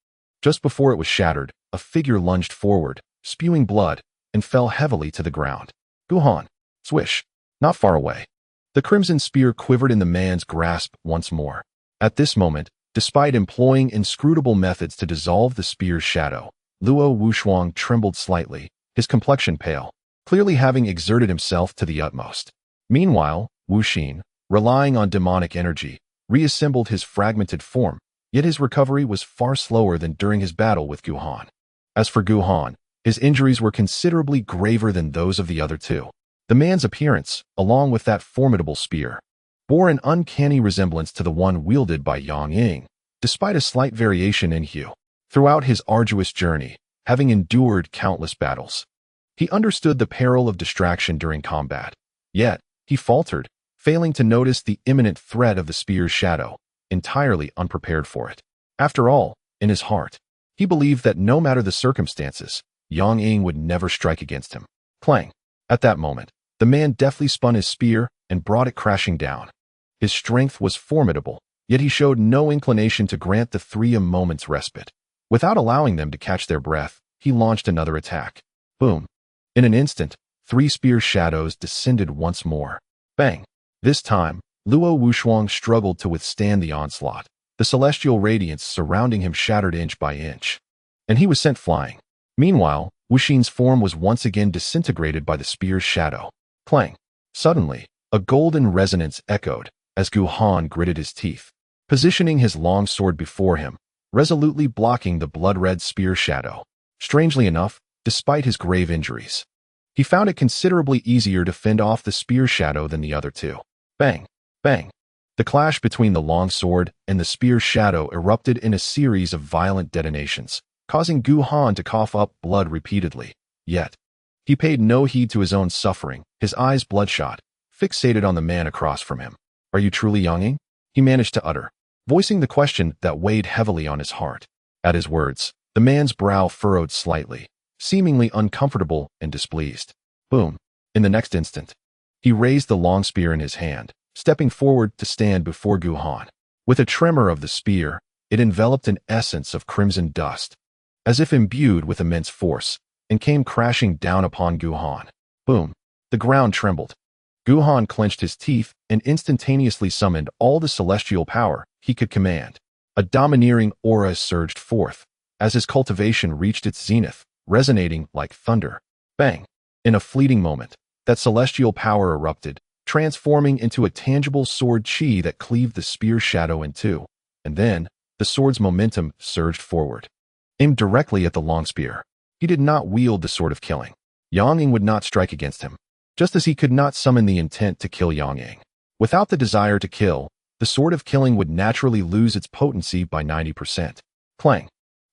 Speaker 1: Just before it was shattered, a figure lunged forward, spewing blood, and fell heavily to the ground. Guhan! Swish! Not far away. The crimson spear quivered in the man's grasp once more. At this moment, despite employing inscrutable methods to dissolve the spear's shadow, Luo Wushuang trembled slightly, his complexion pale, clearly having exerted himself to the utmost. Meanwhile, Wuxin, relying on demonic energy, reassembled his fragmented form, yet his recovery was far slower than during his battle with Guhan. As for Guhan, his injuries were considerably graver than those of the other 2. The man's appearance, along with that formidable spear, bore an uncanny resemblance to the one wielded by Yang Ying, despite a slight variation in hue. Throughout his arduous journey, having endured countless battles, he understood the peril of distraction during combat. Yet, he faltered, failing to notice the imminent threat of the spear's shadow, entirely unprepared for it. After all, in his heart, he believed that no matter the circumstances, Yang Ying would never strike against him. Clang! At that moment, the man deftly spun his spear and brought it crashing down. His strength was formidable, yet he showed no inclination to grant the 3 a moment's respite. Without allowing them to catch their breath, he launched another attack. Boom! In an instant, 3 spear shadows descended once more. Bang! This time, Luo Wushuang struggled to withstand the onslaught, the celestial radiance surrounding him shattered inch by inch, and he was sent flying. Meanwhile, Wuxin's form was once again disintegrated by the spear's shadow. Clang! Suddenly, a golden resonance echoed as Guhan gritted his teeth, positioning his long sword before him, resolutely blocking the blood-red spear shadow. Strangely enough, despite his grave injuries, he found it considerably easier to fend off the spear shadow than the other 2. Bang! Bang! The clash between the long sword and the spear shadow erupted in a series of violent detonations, causing Gu Han to cough up blood repeatedly. Yet, he paid no heed to his own suffering, his eyes bloodshot, fixated on the man across from him. "Are you truly Yanging?" he managed to utter, voicing the question that weighed heavily on his heart. At his words, the man's brow furrowed slightly, seemingly uncomfortable and displeased. Boom. In the next instant, he raised the long spear in his hand, stepping forward to stand before Gu Han. With a tremor of the spear, it enveloped an essence of crimson dust, as if imbued with immense force, and came crashing down upon Gu Han. Boom. The ground trembled. Gu Han clenched his teeth and instantaneously summoned all the celestial power he could command. A domineering aura surged forth, as his cultivation reached its zenith, resonating like thunder. Bang! In a fleeting moment, that celestial power erupted, transforming into a tangible sword chi that cleaved the spear shadow in two. And then, the sword's momentum surged forward, aimed directly at the long spear. He did not wield the sword of killing. Yanging would not strike against him, just as he could not summon the intent to kill Yanging. Without the desire to kill, the sword of killing would naturally lose its potency by 90%. Clang.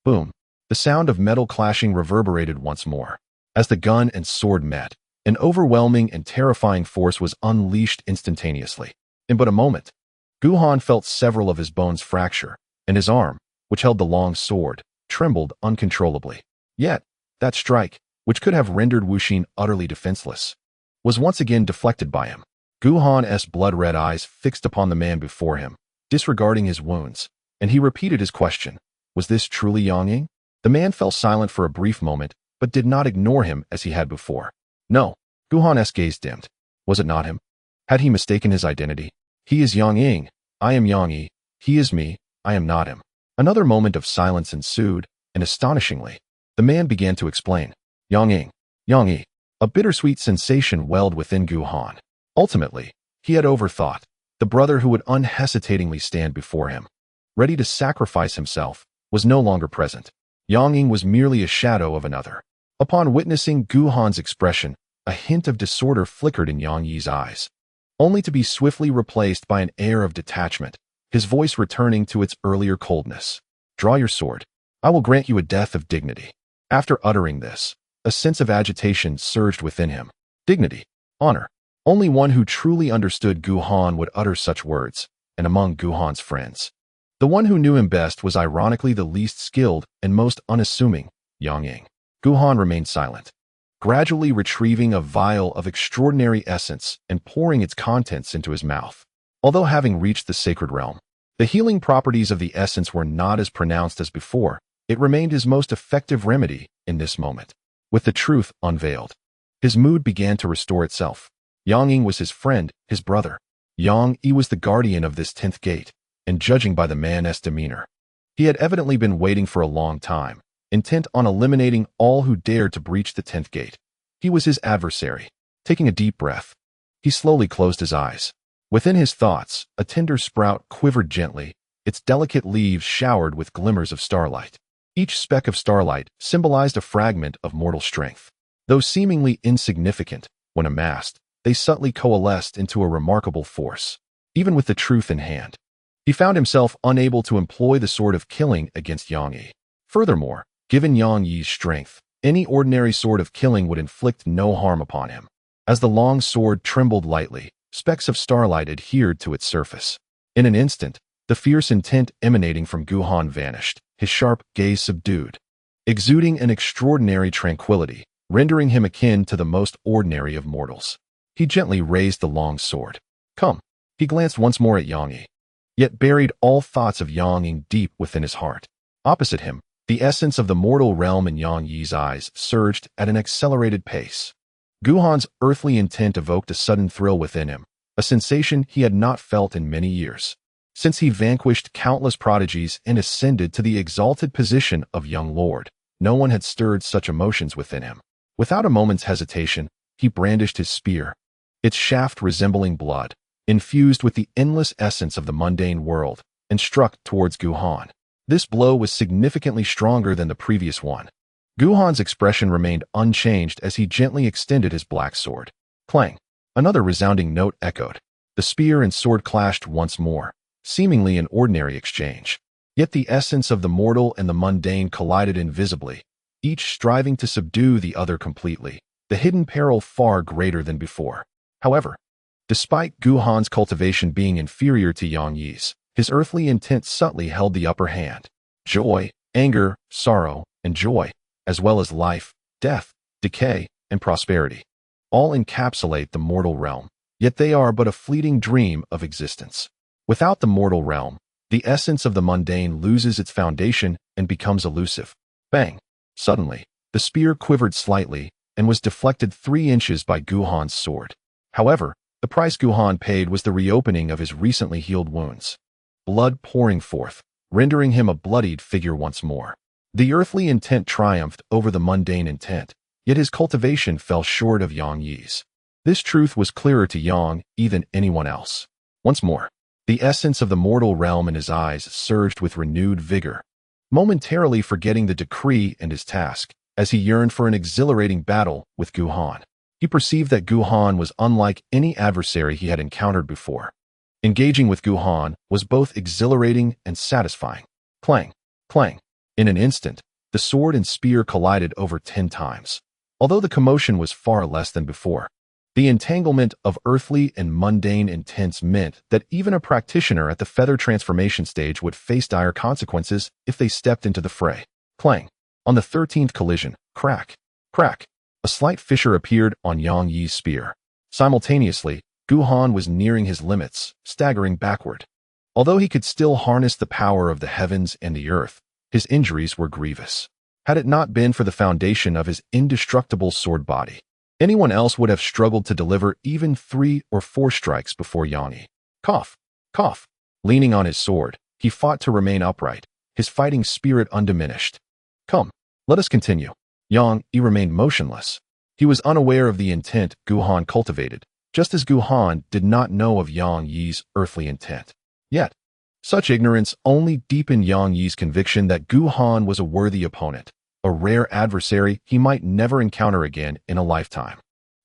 Speaker 1: Boom. The sound of metal clashing reverberated once more. As the gun and sword met, an overwhelming and terrifying force was unleashed instantaneously. In but a moment, Gu Han felt several of his bones fracture, and his arm, which held the long sword, trembled uncontrollably. Yet, that strike, which could have rendered Wuxin utterly defenseless, was once again deflected by him. Gu Han's blood-red eyes fixed upon the man before him, disregarding his wounds, and he repeated his question. Was this truly Yanging? The man fell silent for a brief moment, but did not ignore him as he had before. No. Gu Han's gaze dimmed. Was it not him? Had he mistaken his identity? He is Yanging. I am Yang. He is me. I am not him. Another moment of silence ensued, and astonishingly, the man began to explain. Yanging. Yang. A bittersweet sensation welled within Gu Han. Ultimately, he had overthought. The brother who would unhesitatingly stand before him, ready to sacrifice himself, was no longer present. Yanging was merely a shadow of another. Upon witnessing Gu Han's expression, a hint of disorder flickered in Yang Yi's eyes, only to be swiftly replaced by an air of detachment, his voice returning to its earlier coldness. Draw your sword. I will grant you a death of dignity. After uttering this, a sense of agitation surged within him. Dignity. Honor. Only one who truly understood Gu Han would utter such words, and among Gu Han's friends, the one who knew him best was ironically the least skilled and most unassuming, Yanging. Gu Han remained silent, gradually retrieving a vial of extraordinary essence and pouring its contents into his mouth. Although having reached the sacred realm, the healing properties of the essence were not as pronounced as before. It remained his most effective remedy in this moment. With the truth unveiled, his mood began to restore itself. Yanging was his friend, his brother. Yang Yi was the guardian of this 10th gate, and judging by the man's demeanor, he had evidently been waiting for a long time, intent on eliminating all who dared to breach the 10th gate. He was his adversary. Taking a deep breath, he slowly closed his eyes. Within his thoughts, a tender sprout quivered gently, its delicate leaves showered with glimmers of starlight. Each speck of starlight symbolized a fragment of mortal strength. Though seemingly insignificant, when amassed, they subtly coalesced into a remarkable force. Even with the truth in hand, he found himself unable to employ the sword of killing against Yang Yi. Furthermore, given Yang Yi's strength, any ordinary sword of killing would inflict no harm upon him. As the long sword trembled lightly, specks of starlight adhered to its surface. In an instant, the fierce intent emanating from Gu Han vanished, his sharp gaze subdued, exuding an extraordinary tranquility, rendering him akin to the most ordinary of mortals. He gently raised the long sword. Come. He glanced once more at Yang Yi, yet buried all thoughts of Yanging deep within his heart. Opposite him, the essence of the mortal realm in Yang Yi's eyes surged at an accelerated pace. Gu Han's earthly intent evoked a sudden thrill within him, a sensation he had not felt in many years. Since he vanquished countless prodigies and ascended to the exalted position of young lord, no one had stirred such emotions within him. Without a moment's hesitation, he brandished his spear, its shaft resembling blood, infused with the endless essence of the mundane world, and struck towards Gu Han. This blow was significantly stronger than the previous one. Gu Han's expression remained unchanged as he gently extended his black sword. Clang! Another resounding note echoed. The spear and sword clashed once more, seemingly an ordinary exchange. Yet the essence of the mortal and the mundane collided invisibly, each striving to subdue the other completely, the hidden peril far greater than before. However, despite Guhan's cultivation being inferior to Yang Yi's, his earthly intent subtly held the upper hand. Joy, anger, sorrow, and joy, as well as life, death, decay, and prosperity, all encapsulate the mortal realm, yet they are but a fleeting dream of existence. Without the mortal realm, the essence of the mundane loses its foundation and becomes elusive. Bang! Suddenly, the spear quivered slightly and was deflected 3 inches by Guhan's sword. However, the price Guhan paid was the reopening of his recently healed wounds. Blood pouring forth, rendering him a bloodied figure once more. The earthly intent triumphed over the mundane intent, yet his cultivation fell short of Yang Yi's. This truth was clearer to Yang Yi than anyone else. Once more, the essence of the mortal realm in his eyes surged with renewed vigor, momentarily forgetting the decree and his task, as he yearned for an exhilarating battle with Guhan. He perceived that Guhan was unlike any adversary he had encountered before. Engaging with Guhan was both exhilarating and satisfying. Clang, clang. In an instant, the sword and spear collided over 10 times. Although the commotion was far less than before, the entanglement of earthly and mundane intents meant that even a practitioner at the feather transformation stage would face dire consequences if they stepped into the fray. Clang. On the 13th collision, crack, crack, a slight fissure appeared on Yang Yi's spear. Simultaneously, Guhan was nearing his limits, staggering backward. Although he could still harness the power of the heavens and the earth, his injuries were grievous. Had it not been for the foundation of his indestructible sword body, anyone else would have struggled to deliver even 3 or 4 strikes before Yang Yi. Cough, cough. Leaning on his sword, he fought to remain upright, his fighting spirit undiminished. Come, let us continue. Yang Yi remained motionless. He was unaware of the intent Guhan cultivated, just as Guhan did not know of Yang Yi's earthly intent. Yet, such ignorance only deepened Yang Yi's conviction that Guhan was a worthy opponent, a rare adversary he might never encounter again in a lifetime.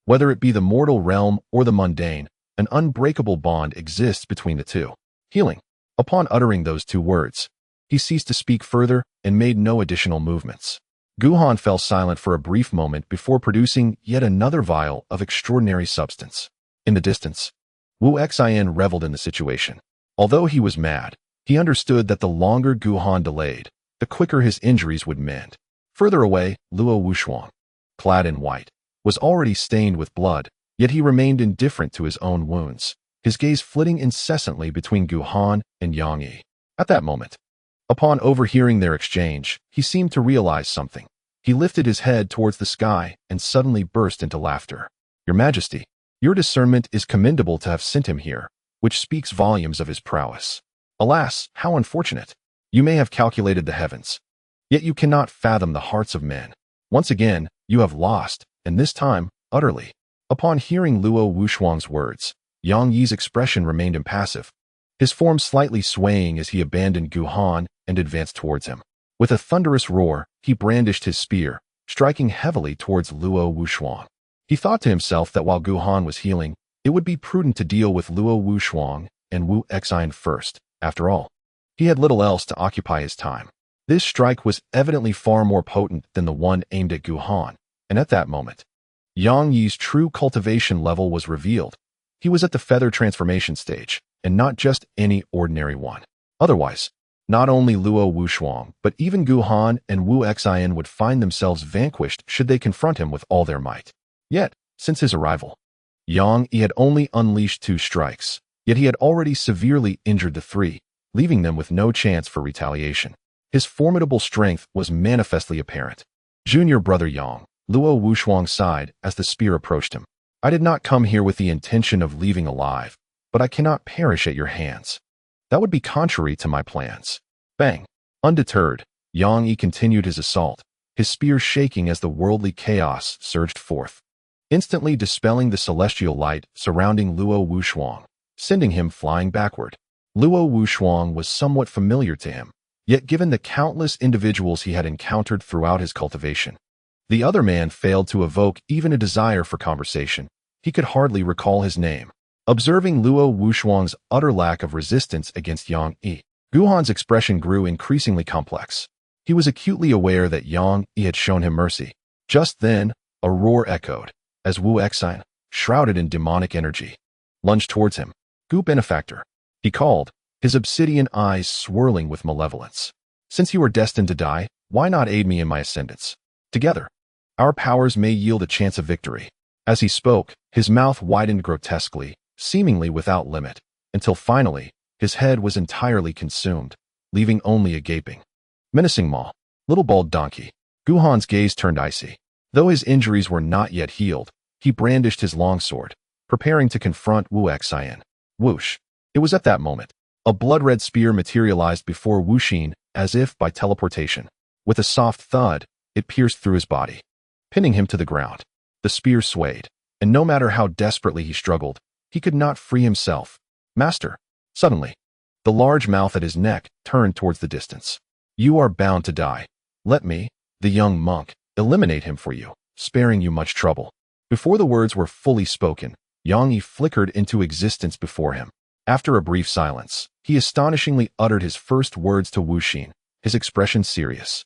Speaker 1: Whether it be the mortal realm or the mundane, an unbreakable bond exists between the two. Healing. Upon uttering those 2 words, he ceased to speak further and made no additional movements. Guhan fell silent for a brief moment before producing yet another vial of extraordinary substance. In the distance, Wu Xin reveled in the situation. Although he was mad, he understood that the longer Guhan delayed, the quicker his injuries would mend. Further away, Luo Wushuang, clad in white, was already stained with blood, yet he remained indifferent to his own wounds, his gaze flitting incessantly between Guhan and Yang Yi. At that moment, upon overhearing their exchange, he seemed to realize something. He lifted his head towards the sky and suddenly burst into laughter. Your Majesty, your discernment is commendable to have sent him here, which speaks volumes of his prowess. Alas, how unfortunate! You may have calculated the heavens, yet you cannot fathom the hearts of men. Once again, you have lost, and this time, utterly. Upon hearing Luo Wushuang's words, Yang Yi's expression remained impassive, his form slightly swaying as he abandoned Guhan and advanced towards him. With a thunderous roar, he brandished his spear, striking heavily towards Luo Wushuang. He thought to himself that while Guhan was healing, it would be prudent to deal with Luo Wushuang and Wu Xin first. After all, he had little else to occupy his time. This strike was evidently far more potent than the one aimed at Guhan, and at that moment, Yang Yi's true cultivation level was revealed. He was at the feather transformation stage, and not just any ordinary one. Otherwise, not only Luo Wushuang, but even Guhan and Wu Xin would find themselves vanquished should they confront him with all their might. Yet, since his arrival, Yang Yi had only unleashed 2 strikes, yet he had already severely injured the 3, leaving them with no chance for retaliation. His formidable strength was manifestly apparent. Junior brother Yang, Luo Wushuang sighed as the spear approached him. I did not come here with the intention of leaving alive, but I cannot perish at your hands. That would be contrary to my plans. Bang! Undeterred, Yang Yi continued his assault, his spear shaking as the worldly chaos surged forth, instantly dispelling the celestial light surrounding Luo Wushuang, sending him flying backward. Luo Wushuang was somewhat familiar to him, yet given the countless individuals he had encountered throughout his cultivation, the other man failed to evoke even a desire for conversation. He could hardly recall his name. Observing Luo Wushuang's utter lack of resistance against Yang Yi, Guhan's expression grew increasingly complex. He was acutely aware that Yang Yi had shown him mercy. Just then, a roar echoed, as Wu Exine, shrouded in demonic energy, lunged towards him. "Gu benefactor," he called, his obsidian eyes swirling with malevolence. "Since you are destined to die, why not aid me in my ascendance? Together, our powers may yield a chance of victory." As he spoke, his mouth widened grotesquely, seemingly without limit, until finally, his head was entirely consumed, leaving only a gaping, menacing maw. "Little bald donkey." Guhan's gaze turned icy. Though his injuries were not yet healed, he brandished his longsword, preparing to confront Wu Exine. Whoosh! It was at that moment. A blood-red spear materialized before Wu Xin, as if by teleportation. With a soft thud, it pierced through his body, pinning him to the ground. The spear swayed, and no matter how desperately he struggled, he could not free himself. "Master!" Suddenly, the large mouth at his neck turned towards the distance. "You are bound to die. Let me, the young monk, eliminate him for you, sparing you much trouble." Before the words were fully spoken, Yang Yi flickered into existence before him. After a brief silence, he astonishingly uttered his first words to Wu Xin, his expression serious,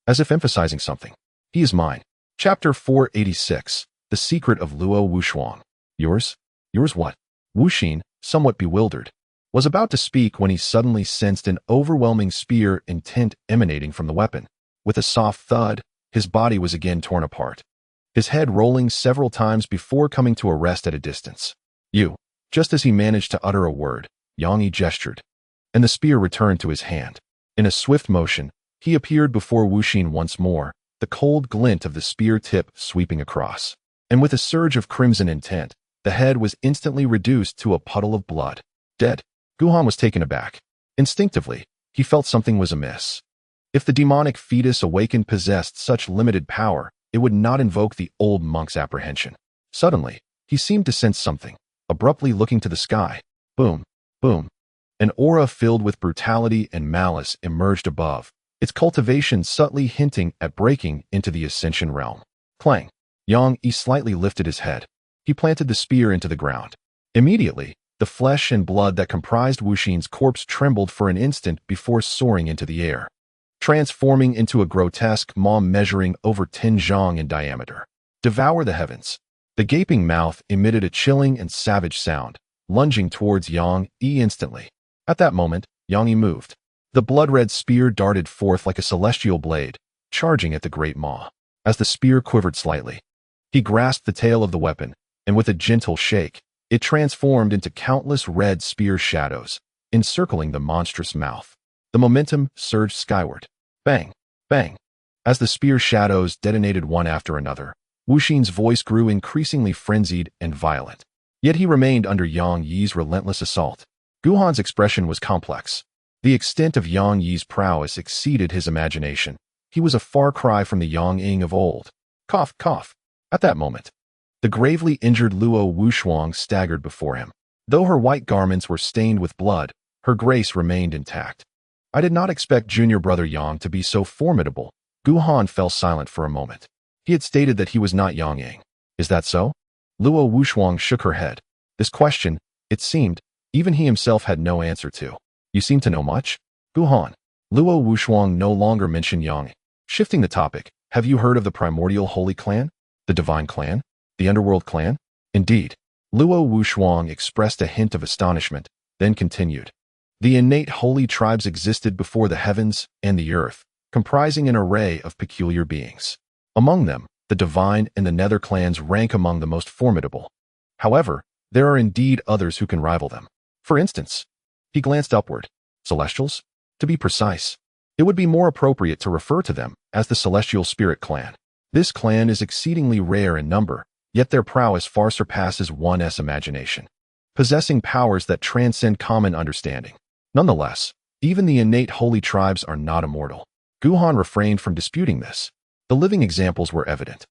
Speaker 1: as if emphasizing something. "He is mine." Chapter 486, The Secret of Luo Wushuang. "Yours? Yours what?" Wu Xin, somewhat bewildered, was about to speak when he suddenly sensed an overwhelming spear intent emanating from the weapon. With a soft thud, his body was again torn apart, his head rolling several times before coming to a rest at a distance. "You." Just as he managed to utter a word, Yang Yi gestured, and the spear returned to his hand. In a swift motion, he appeared before Wu Xin once more, the cold glint of the spear tip sweeping across. And with a surge of crimson intent, the head was instantly reduced to a puddle of blood. Dead. Guhan was taken aback. Instinctively, he felt something was amiss. If the demonic fetus awakened possessed such limited power, it would not invoke the old monk's apprehension. Suddenly, he seemed to sense something, abruptly looking to the sky. Boom, boom. An aura filled with brutality and malice emerged above, its cultivation subtly hinting at breaking into the ascension realm. Clang. Yang Yi slightly lifted his head. He planted the spear into the ground. Immediately, the flesh and blood that comprised Wu Xin's corpse trembled for an instant before soaring into the air, transforming into a grotesque maw measuring over 10 zhang in diameter. "Devour the heavens." The gaping mouth emitted a chilling and savage sound, lunging towards Yang Yi instantly. At that moment, Yang Yi moved. The blood-red spear darted forth like a celestial blade, charging at the great maw. As the spear quivered slightly, he grasped the tail of the weapon, and with a gentle shake, it transformed into countless red spear shadows, encircling the monstrous mouth. The momentum surged skyward. Bang! Bang! As the spear shadows detonated one after another, Wu Xin's voice grew increasingly frenzied and violent. Yet he remained under Yang Yi's relentless assault. Guhan's expression was complex. The extent of Yang Yi's prowess exceeded his imagination. He was a far cry from the Yang Ying of old. Cough, cough. At that moment, the gravely injured Luo Wushuang staggered before him. Though her white garments were stained with blood, her grace remained intact. "I did not expect junior brother Yang to be so formidable." Guhan fell silent for a moment. He had stated that he was not Yang Ying. Is that so? Luo Wushuang shook her head. This question, it seemed, even he himself had no answer to. "You seem to know much?" "Guhan." Luo Wushuang no longer mentioned Yang. Shifting the topic, "Have you heard of the primordial holy clan? The divine clan? The underworld clan?" "Indeed." Luo Wushuang expressed a hint of astonishment, then continued. "The innate holy tribes existed before the heavens and the earth, comprising an array of peculiar beings. Among them, the divine and the nether clans rank among the most formidable. However, there are indeed others who can rival them. For instance," he glanced upward, "celestials? To be precise, it would be more appropriate to refer to them as the Celestial Spirit Clan. This clan is exceedingly rare in number, yet their prowess far surpasses one's imagination, possessing powers that transcend common understanding. Nonetheless, even the innate holy tribes are not immortal." Guhan refrained from disputing this. The living examples were evident.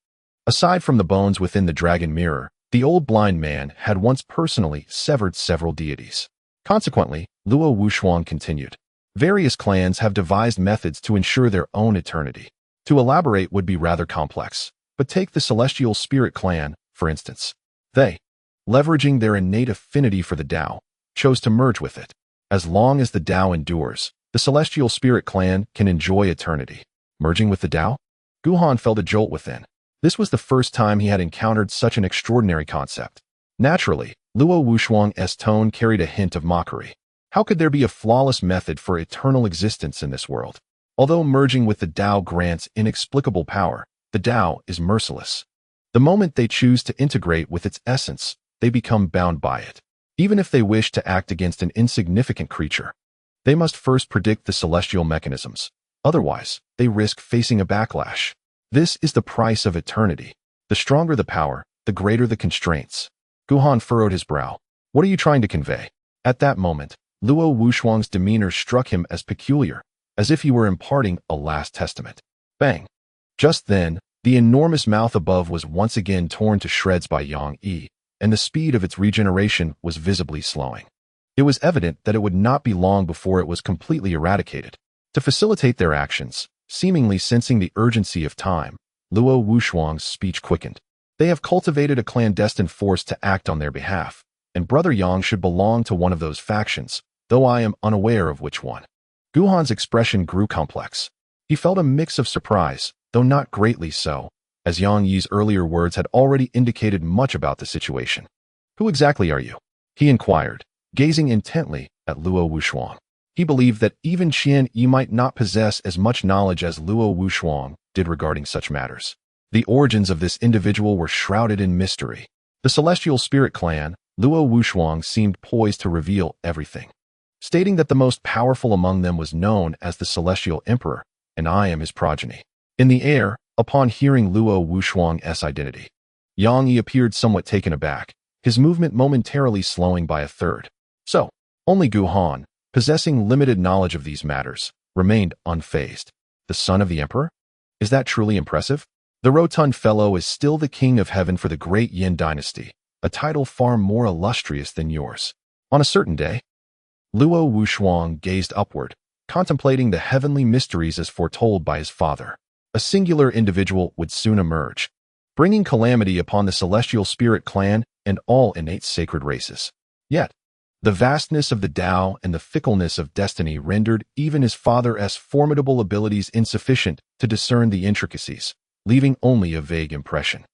Speaker 1: Aside from the bones within the dragon mirror, the old blind man had once personally severed several deities. Consequently, Luo Wushuang continued, "Various clans have devised methods to ensure their own eternity. To elaborate would be rather complex, but take the Celestial Spirit Clan, for instance. They, leveraging their innate affinity for the Tao, chose to merge with it. As long as the Tao endures, The celestial spirit clan can enjoy eternity. Merging with the Tao? Guhan felt a jolt within. This was the first time he had encountered such an extraordinary concept. Naturally, Luo Wuxuang's tone carried a hint of mockery. How could there be a flawless method for eternal existence in this world? Although merging with the Tao grants inexplicable power, the Tao is merciless. The moment they choose to integrate with its essence, they become bound by it. Even if they wish to act against an insignificant creature, they must first predict the celestial mechanisms. Otherwise, they risk facing a backlash. This is the price of eternity. The stronger the power, the greater the constraints. Guhan furrowed his brow. What are you trying to convey? At that moment, Luo Wuxuang's demeanor struck him as peculiar, as if he were imparting a last testament. Bang! Just then, the enormous mouth above was once again torn to shreds by Yang Yi, and the speed of its regeneration was visibly slowing. It was evident that it would not be long before it was completely eradicated. To facilitate their actions, seemingly sensing the urgency of time, Luo Wuxuang's speech quickened. They have cultivated a clandestine force to act on their behalf, and Brother Yang should belong to one of those factions, though I am unaware of which one. Guhan's expression grew complex. He felt a mix of surprise, though not greatly so, as Yang Yi's earlier words had already indicated much about the situation. Who exactly are you? He inquired, gazing intently at Luo Wuxuang. He believed that even Qian Yi might not possess as much knowledge as Luo Wuxuang did regarding such matters. The origins of this individual were shrouded in mystery. The Celestial Spirit Clan, Luo Wuxuang seemed poised to reveal everything, stating that the most powerful among them was known as the Celestial Emperor, and I am his progeny. In the air, upon hearing Luo Wuxuang's identity, Yang Yi appeared somewhat taken aback, his movement momentarily slowing by a third. So, only Guhan, possessing limited knowledge of these matters, remained unfazed. The son of the emperor? Is that truly impressive? The rotund fellow is still the king of heaven for the great Yin dynasty, a title far more illustrious than yours. On a certain day, Luo Wuxuang gazed upward, contemplating the heavenly mysteries as foretold by his father. A singular individual would soon emerge, bringing calamity upon the Celestial Spirit Clan and all innate sacred races. Yet, the vastness of the Tao and the fickleness of destiny rendered even his father's formidable abilities insufficient to discern the intricacies, leaving only a vague impression.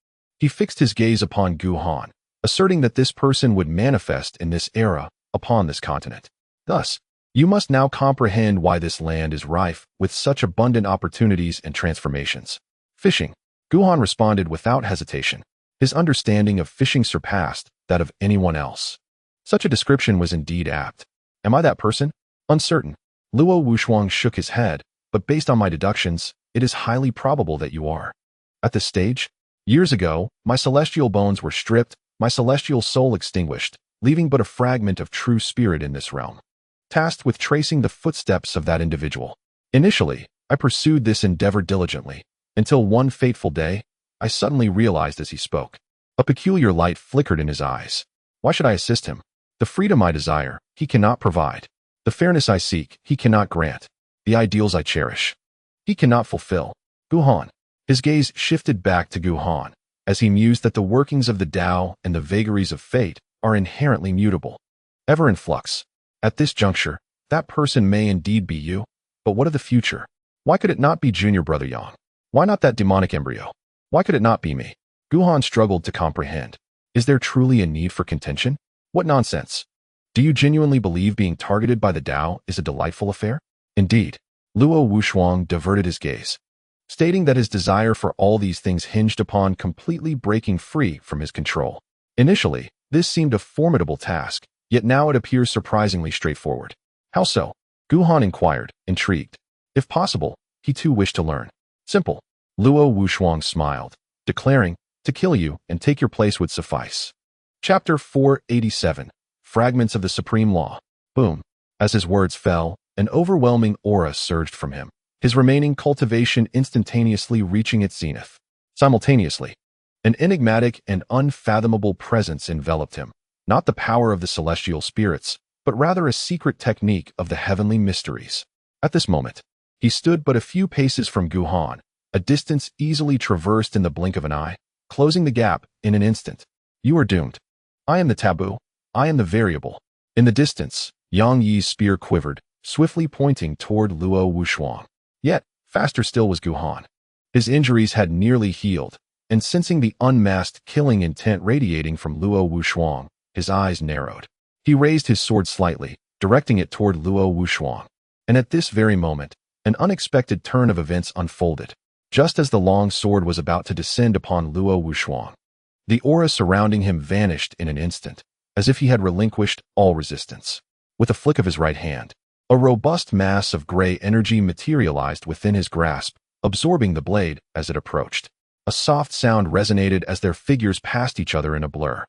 Speaker 1: He fixed his gaze upon Guhan, asserting that this person would manifest in this era upon this continent. Thus, you must now comprehend why this land is rife with such abundant opportunities and transformations. Fishing. Guhan responded without hesitation. His understanding of fishing surpassed that of anyone else. Such a description was indeed apt. Am I that person? Uncertain. Luo Wuxuang shook his head, but based on my deductions, it is highly probable that you are. At this stage, years ago, my celestial bones were stripped, my celestial soul extinguished, leaving but a fragment of true spirit in this realm, tasked with tracing the footsteps of that individual. Initially, I pursued this endeavor diligently, until one fateful day, I suddenly realized as he spoke. A peculiar light flickered in his eyes. Why should I assist him? The freedom I desire, he cannot provide. The fairness I seek, he cannot grant. The ideals I cherish, he cannot fulfill. Guhan. His gaze shifted back to Guhan, as he mused that the workings of the Tao and the vagaries of fate are inherently mutable, ever in flux. At this juncture, that person may indeed be you, but what of the future? Why could it not be Junior Brother Yang? Why not that demonic embryo? Why could it not be me? Guhan struggled to comprehend. Is there truly a need for contention? What nonsense! Do you genuinely believe being targeted by the Tao is a delightful affair? Indeed. Luo Wuxuang diverted his gaze, stating that his desire for all these things hinged upon completely breaking free from his control. Initially, this seemed a formidable task, yet now it appears surprisingly straightforward. How so? Guhan inquired, intrigued. If possible, he too wished to learn. Simple. Luo Wuxuang smiled, declaring, to kill you and take your place would suffice. Chapter 487. Fragments of the Supreme Law. Boom. As his words fell, an overwhelming aura surged from him, his remaining cultivation instantaneously reaching its zenith. Simultaneously, an enigmatic and unfathomable presence enveloped him, not the power of the celestial spirits, but rather a secret technique of the heavenly mysteries. At this moment, he stood but a few paces from Guhan, a distance easily traversed in the blink of an eye, closing the gap in an instant. You are doomed. I am the taboo. I am the variable. In the distance, Yang Yi's spear quivered, swiftly pointing toward Luo Wushuang. Yet, faster still was Guhan. His injuries had nearly healed, and sensing the unmasked killing intent radiating from Luo Wushuang, his eyes narrowed. He raised his sword slightly, directing it toward Luo Wushuang. And at this very moment, an unexpected turn of events unfolded. Just as the long sword was about to descend upon Luo Wushuang, the aura surrounding him vanished in an instant, as if he had relinquished all resistance. With a flick of his right hand, a robust mass of gray energy materialized within his grasp, absorbing the blade as it approached. A soft sound resonated as their figures passed each other in a blur.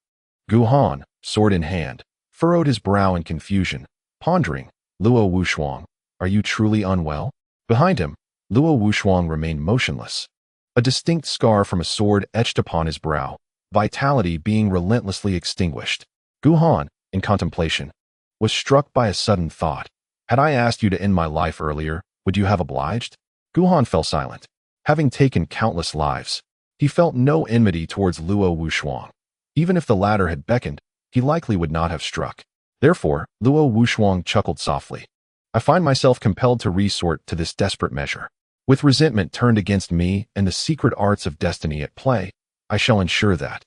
Speaker 1: Guhan, sword in hand, furrowed his brow in confusion, pondering, Luo Wushuang, are you truly unwell? Behind him, Luo Wushuang remained motionless. A distinct scar from a sword etched upon his brow, vitality being relentlessly extinguished. Guhan, in contemplation, was struck by a sudden thought. Had I asked you to end my life earlier, would you have obliged? Guhan fell silent. Having taken countless lives, he felt no enmity towards Luo Wushuang. Even if the latter had beckoned, he likely would not have struck. Therefore, Luo Wushuang chuckled softly. I find myself compelled to resort to this desperate measure. With resentment turned against me and the secret arts of destiny at play, I shall ensure that,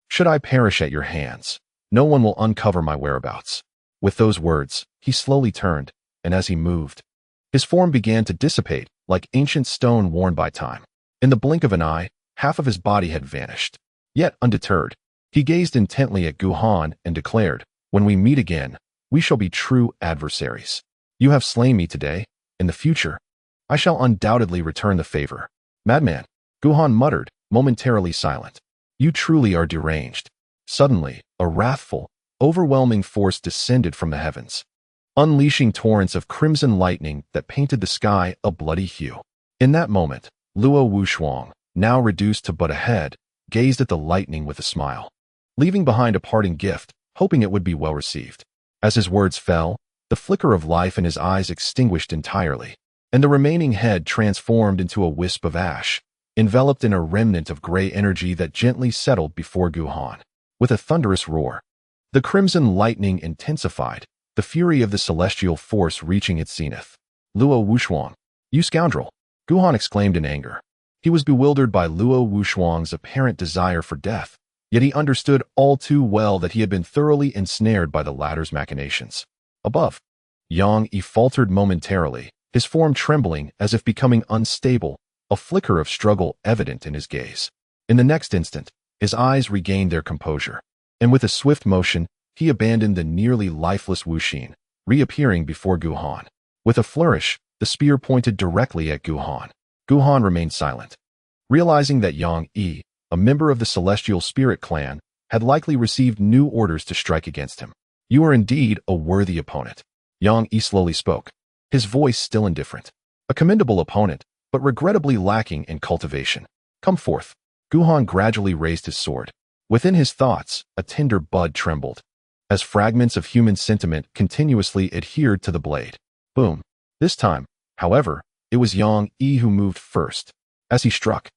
Speaker 1: should I perish at your hands, no one will uncover my whereabouts. With those words, he slowly turned, and as he moved, his form began to dissipate like ancient stone worn by time. In the blink of an eye, half of his body had vanished. Yet, undeterred, he gazed intently at Guhan and declared, when we meet again, we shall be true adversaries. You have slain me today. In the future, I shall undoubtedly return the favor. Madman, Guhan muttered, momentarily silent. You truly are deranged. Suddenly, a wrathful, overwhelming force descended from the heavens, unleashing torrents of crimson lightning that painted the sky a bloody hue. In that moment, Luo Wushuang, now reduced to but a head, gazed at the lightning with a smile, leaving behind a parting gift, hoping it would be well received. As his words fell, the flicker of life in his eyes extinguished entirely, and the remaining head transformed into a wisp of ash, enveloped in a remnant of gray energy that gently settled before Guhan. With a thunderous roar, the crimson lightning intensified, the fury of the celestial force reaching its zenith. Luo Wushuang, you scoundrel! Guhan exclaimed in anger. He was bewildered by Luo Wushuang's apparent desire for death, yet he understood all too well that he had been thoroughly ensnared by the latter's machinations. Above, Yang Yi faltered momentarily, his form trembling as if becoming unstable, a flicker of struggle evident in his gaze. In the next instant, his eyes regained their composure, and with a swift motion, he abandoned the nearly lifeless Wuxin, reappearing before Guhan. With a flourish, the spear pointed directly at Guhan. Guhan remained silent, realizing that Yang Yi, a member of the Celestial Spirit clan, had likely received new orders to strike against him. You are indeed a worthy opponent. Yang Yi slowly spoke, his voice still indifferent. A commendable opponent, but regrettably lacking in cultivation. Come forth. Guhan gradually raised his sword. Within his thoughts, a tender bud trembled, as fragments of human sentiment continuously adhered to the blade. Boom. This time, however, it was Yang Yi who moved first. As he struck,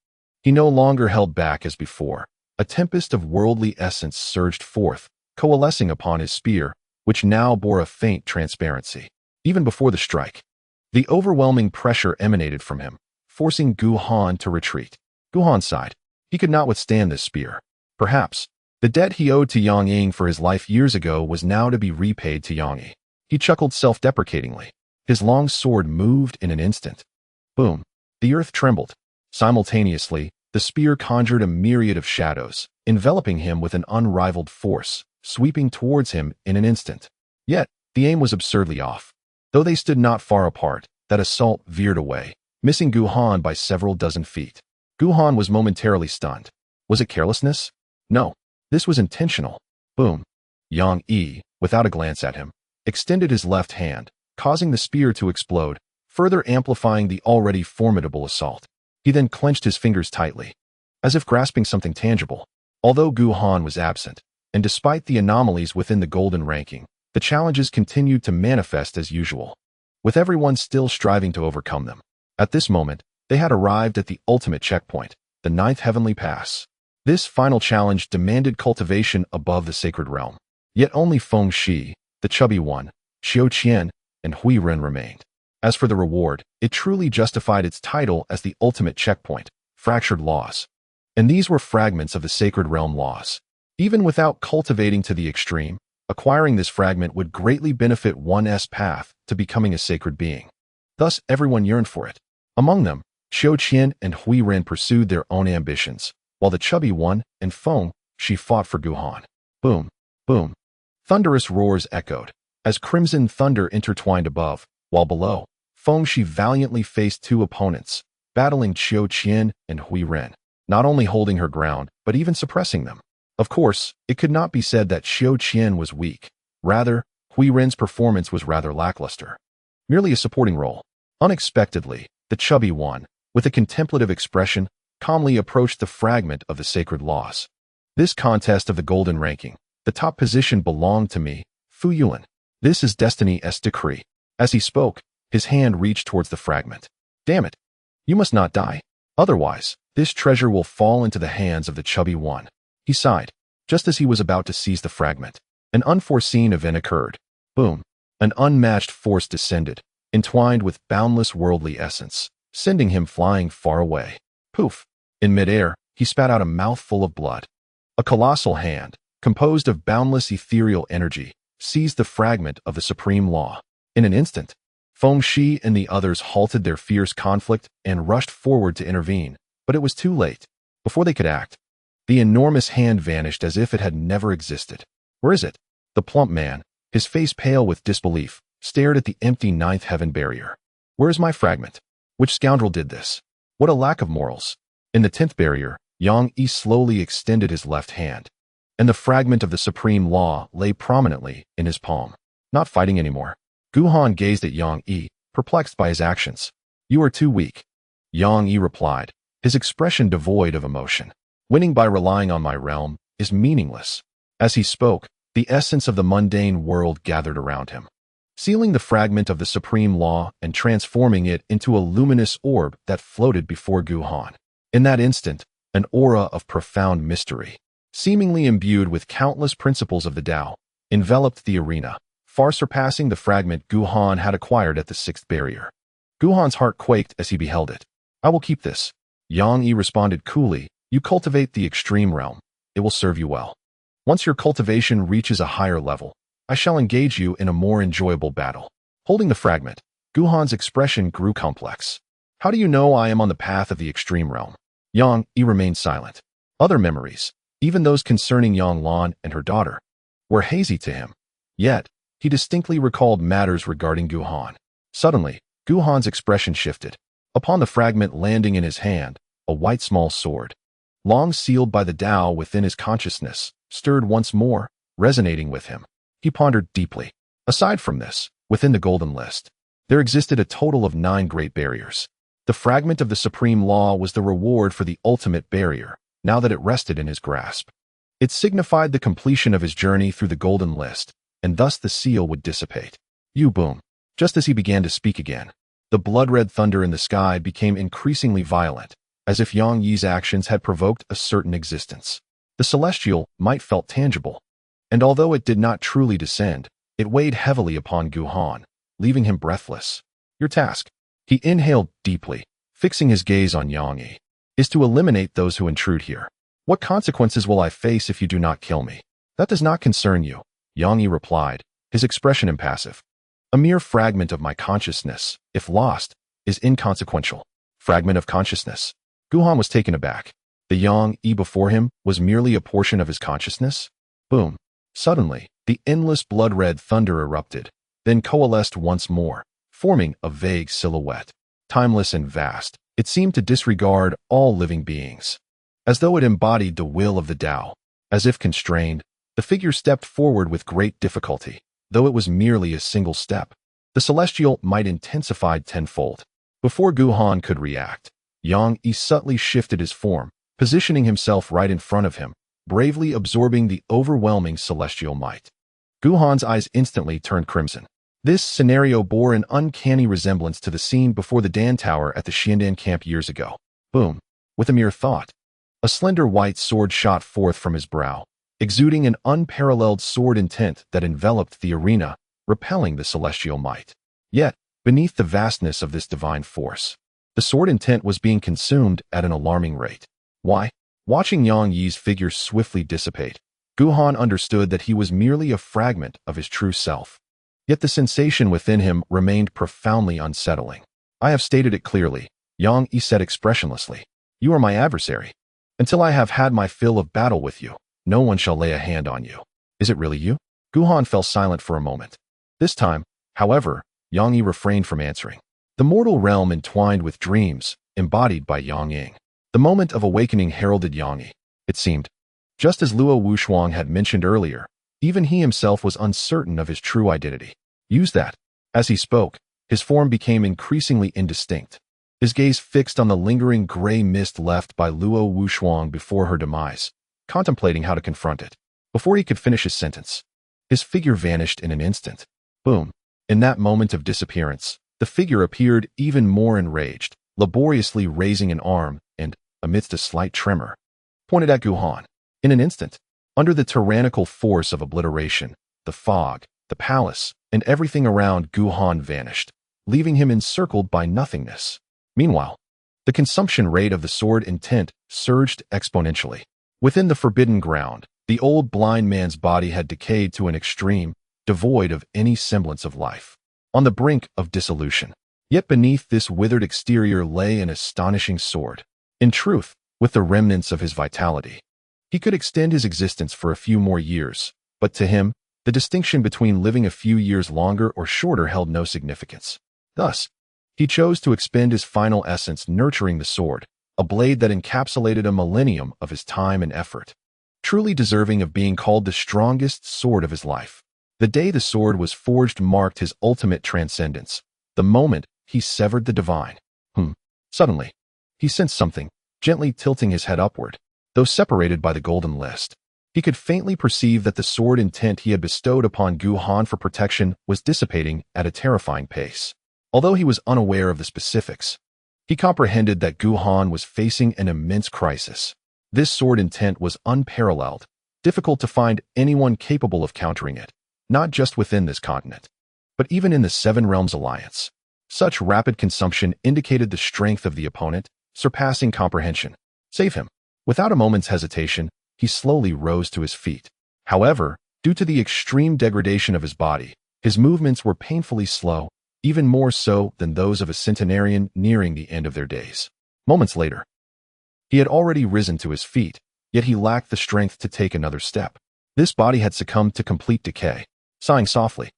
Speaker 1: he no longer held back as before. A tempest of worldly essence surged forth, coalescing upon his spear, which now bore a faint transparency. Even before the strike, the overwhelming pressure emanated from him, forcing Guhan to retreat. Guhan sighed. He could not withstand this spear. Perhaps, the debt he owed to Yang Ying for his life years ago was now to be repaid to Yang Yi. He chuckled self-deprecatingly. His long sword moved in an instant. Boom. The earth trembled. Simultaneously, the spear conjured a myriad of shadows, enveloping him with an unrivaled force, sweeping towards him in an instant. Yet, the aim was absurdly off. Though they stood not far apart, that assault veered away, missing Guhan by several dozen feet. Guhan was momentarily stunned. Was it carelessness? No. This was intentional. Boom. Yang Yi, without a glance at him, extended his left hand, causing the spear to explode, further amplifying the already formidable assault. He then clenched his fingers tightly, as if grasping something tangible. Although Guhan was absent, and despite the anomalies within the golden ranking, the challenges continued to manifest as usual, with everyone still striving to overcome them. At this moment, they had arrived at the ultimate checkpoint, the 9th heavenly pass. This final challenge demanded cultivation above the sacred realm. Yet only Feng Shi, the chubby one, Xiao Qian, and Huiren remained. As for the reward, it truly justified its title as the ultimate checkpoint, fractured laws. And these were fragments of the sacred realm laws. Even without cultivating to the extreme, acquiring this fragment would greatly benefit one's path to becoming a sacred being. Thus, everyone yearned for it. Among them, Xiao Qian and Huiren pursued their own ambitions, while the chubby one and Feng, she fought for Guhan. Boom, boom. Thunderous roars echoed, as crimson thunder intertwined above, while below, Feng Shi valiantly faced two opponents, battling Xiao Qian and Huiren, not only holding her ground, but even suppressing them. Of course, it could not be said that Xiao Qian was weak. Rather, Huiren's performance was rather lackluster. Merely a supporting role. Unexpectedly, the chubby one, with a contemplative expression, calmly approached the fragment of the sacred laws. This contest of the golden ranking, the top position belonged to me, Fu Yuan. This is destiny's decree. As he spoke, his hand reached towards the fragment. Damn it! You must not die. Otherwise, this treasure will fall into the hands of the chubby one. He sighed, just as he was about to seize the fragment. An unforeseen event occurred. Boom! An unmatched force descended, entwined with boundless worldly essence, sending him flying far away. Poof! In midair, he spat out a mouthful of blood. A colossal hand, composed of boundless ethereal energy, seized the fragment of the supreme law. In an instant, Feng Shi and the others halted their fierce conflict and rushed forward to intervene, but it was too late. Before they could act, the enormous hand vanished as if it had never existed. Where is it? The plump man, his face pale with disbelief, stared at the empty ninth heaven barrier. Where is my fragment? Which scoundrel did this? What a lack of morals. In the 10th barrier, Yang Yi slowly extended his left hand, and the fragment of the supreme law lay prominently in his palm. Not fighting anymore. Guhan gazed at Yang Yi, perplexed by his actions. You are too weak. Yang Yi replied, his expression devoid of emotion. Winning by relying on my realm is meaningless. As he spoke, the essence of the mundane world gathered around him, sealing the fragment of the supreme law and transforming it into a luminous orb that floated before Guhan. In that instant, an aura of profound mystery, seemingly imbued with countless principles of the Tao, enveloped the arena, far surpassing the fragment Guhan had acquired at the 6th barrier. Guhan's heart quaked as he beheld it. I will keep this. Yang Yi responded coolly, you cultivate the extreme realm. It will serve you well. Once your cultivation reaches a higher level, I shall engage you in a more enjoyable battle. Holding the fragment, Guhan's expression grew complex. How do you know I am on the path of the extreme realm? Yang Yi remained silent. Other memories, even those concerning Yang Lan and her daughter, were hazy to him. Yet, he distinctly recalled matters regarding Guhan. Suddenly, Guhan's expression shifted. Upon the fragment landing in his hand, a white small sword, long sealed by the Tao within his consciousness, stirred once more, resonating with him. He pondered deeply. Aside from this, within the golden list, there existed a total of 9 great barriers. The fragment of the supreme law was the reward for the ultimate barrier, now that it rested in his grasp. It signified the completion of his journey through the golden list, and thus the seal would dissipate. Boom. Just as he began to speak again, the blood-red thunder in the sky became increasingly violent, as if Yang Yi's actions had provoked a certain existence. The celestial might felt tangible, and although it did not truly descend, it weighed heavily upon Guhan, leaving him breathless. Your task, he inhaled deeply, fixing his gaze on Yang Yi, is to eliminate those who intrude here. What consequences will I face if you do not kill me? That does not concern you, Yang Yi replied, his expression impassive. A mere fragment of my consciousness, if lost, is inconsequential. Fragment of consciousness. Guhan was taken aback. The Yang Yi before him was merely a portion of his consciousness? Boom. Suddenly, the endless blood-red thunder erupted, then coalesced once more, forming a vague silhouette. Timeless and vast, it seemed to disregard all living beings. As though it embodied the will of the Tao. As if constrained, the figure stepped forward with great difficulty, though it was merely a single step. The celestial might intensified tenfold. Before Guhan could react, Yang Yi subtly shifted his form, positioning himself right in front of him, bravely absorbing the overwhelming celestial might. Guhan's eyes instantly turned crimson. This scenario bore an uncanny resemblance to the scene before the Dan Tower at the Xiandan camp years ago. Boom. With a mere thought, a slender white sword shot forth from his brow, exuding an unparalleled sword intent that enveloped the arena, repelling the celestial might. Yet, beneath the vastness of this divine force, the sword intent was being consumed at an alarming rate. Why? Watching Yang Yi's figure swiftly dissipate, Guhan understood that he was merely a fragment of his true self. Yet the sensation within him remained profoundly unsettling. I have stated it clearly, Yang Yi said expressionlessly. You are my adversary. Until I have had my fill of battle with you, no one shall lay a hand on you. Is it really you? Guhan fell silent for a moment. This time, however, Yang Yi refrained from answering. The mortal realm entwined with dreams, embodied by Yang Ying. The moment of awakening heralded Yang Yi, it seemed. Just as Luo Wushuang had mentioned earlier, even he himself was uncertain of his true identity. Use that. As he spoke, his form became increasingly indistinct. His gaze fixed on the lingering gray mist left by Luo Wushuang before her demise, contemplating how to confront it. Before he could finish his sentence, his figure vanished in an instant. Boom. In that moment of disappearance, the figure appeared even more enraged, laboriously raising an arm and, amidst a slight tremor, pointed at Guhan. In an instant, under the tyrannical force of obliteration, the fog, the palace, and everything around Guhan vanished, leaving him encircled by nothingness. Meanwhile, the consumption rate of the sword intent surged exponentially. Within the forbidden ground, the old blind man's body had decayed to an extreme, devoid of any semblance of life, on the brink of dissolution. Yet beneath this withered exterior lay an astonishing sword. In truth, with the remnants of his vitality, he could extend his existence for a few more years, but to him, the distinction between living a few years longer or shorter held no significance. Thus, he chose to expend his final essence nurturing the sword, a blade that encapsulated a millennium of his time and effort, truly deserving of being called the strongest sword of his life. The day the sword was forged marked his ultimate transcendence, the moment he severed the divine. Suddenly, he sensed something, gently tilting his head upward. Though separated by the golden list, he could faintly perceive that the sword intent he had bestowed upon Guhan for protection was dissipating at a terrifying pace. Although he was unaware of the specifics, he comprehended that Guhan was facing an immense crisis. This sword intent was unparalleled, difficult to find anyone capable of countering it, not just within this continent, but even in the Seven Realms Alliance. Such rapid consumption indicated the strength of the opponent, surpassing comprehension. Save him. Without a moment's hesitation, he slowly rose to his feet. However, due to the extreme degradation of his body, his movements were painfully slow, even more so than those of a centenarian nearing the end of their days. Moments later, he had already risen to his feet, yet he lacked the strength to take another step. This body had succumbed to complete decay. Sighing softly,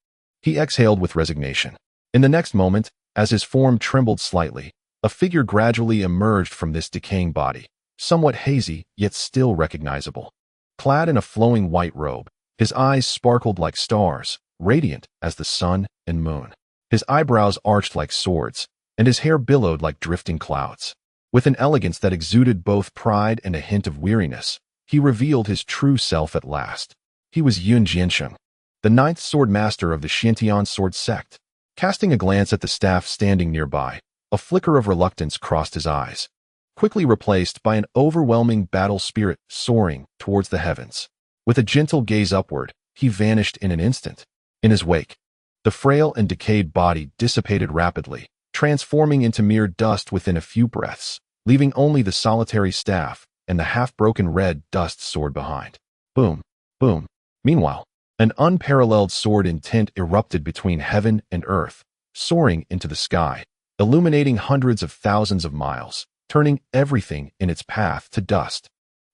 Speaker 1: he exhaled with resignation. In the next moment, as his form trembled slightly, a figure gradually emerged from this decaying body. Somewhat hazy, yet still recognizable. Clad in a flowing white robe, his eyes sparkled like stars, radiant as the sun and moon. His eyebrows arched like swords, and his hair billowed like drifting clouds. With an elegance that exuded both pride and a hint of weariness, he revealed his true self at last. He was Yun Jiansheng, the ninth sword master of the Xiantian sword sect. Casting a glance at the staff standing nearby, a flicker of reluctance crossed his eyes, quickly replaced by an overwhelming battle spirit soaring towards the heavens. With a gentle gaze upward, he vanished in an instant. In his wake, the frail and decayed body dissipated rapidly, transforming into mere dust within a few breaths, leaving only the solitary staff and the half-broken red dust sword behind. Boom, boom. Meanwhile, an unparalleled sword intent erupted between heaven and earth, soaring into the sky, illuminating hundreds of thousands of miles, turning everything in its path to dust.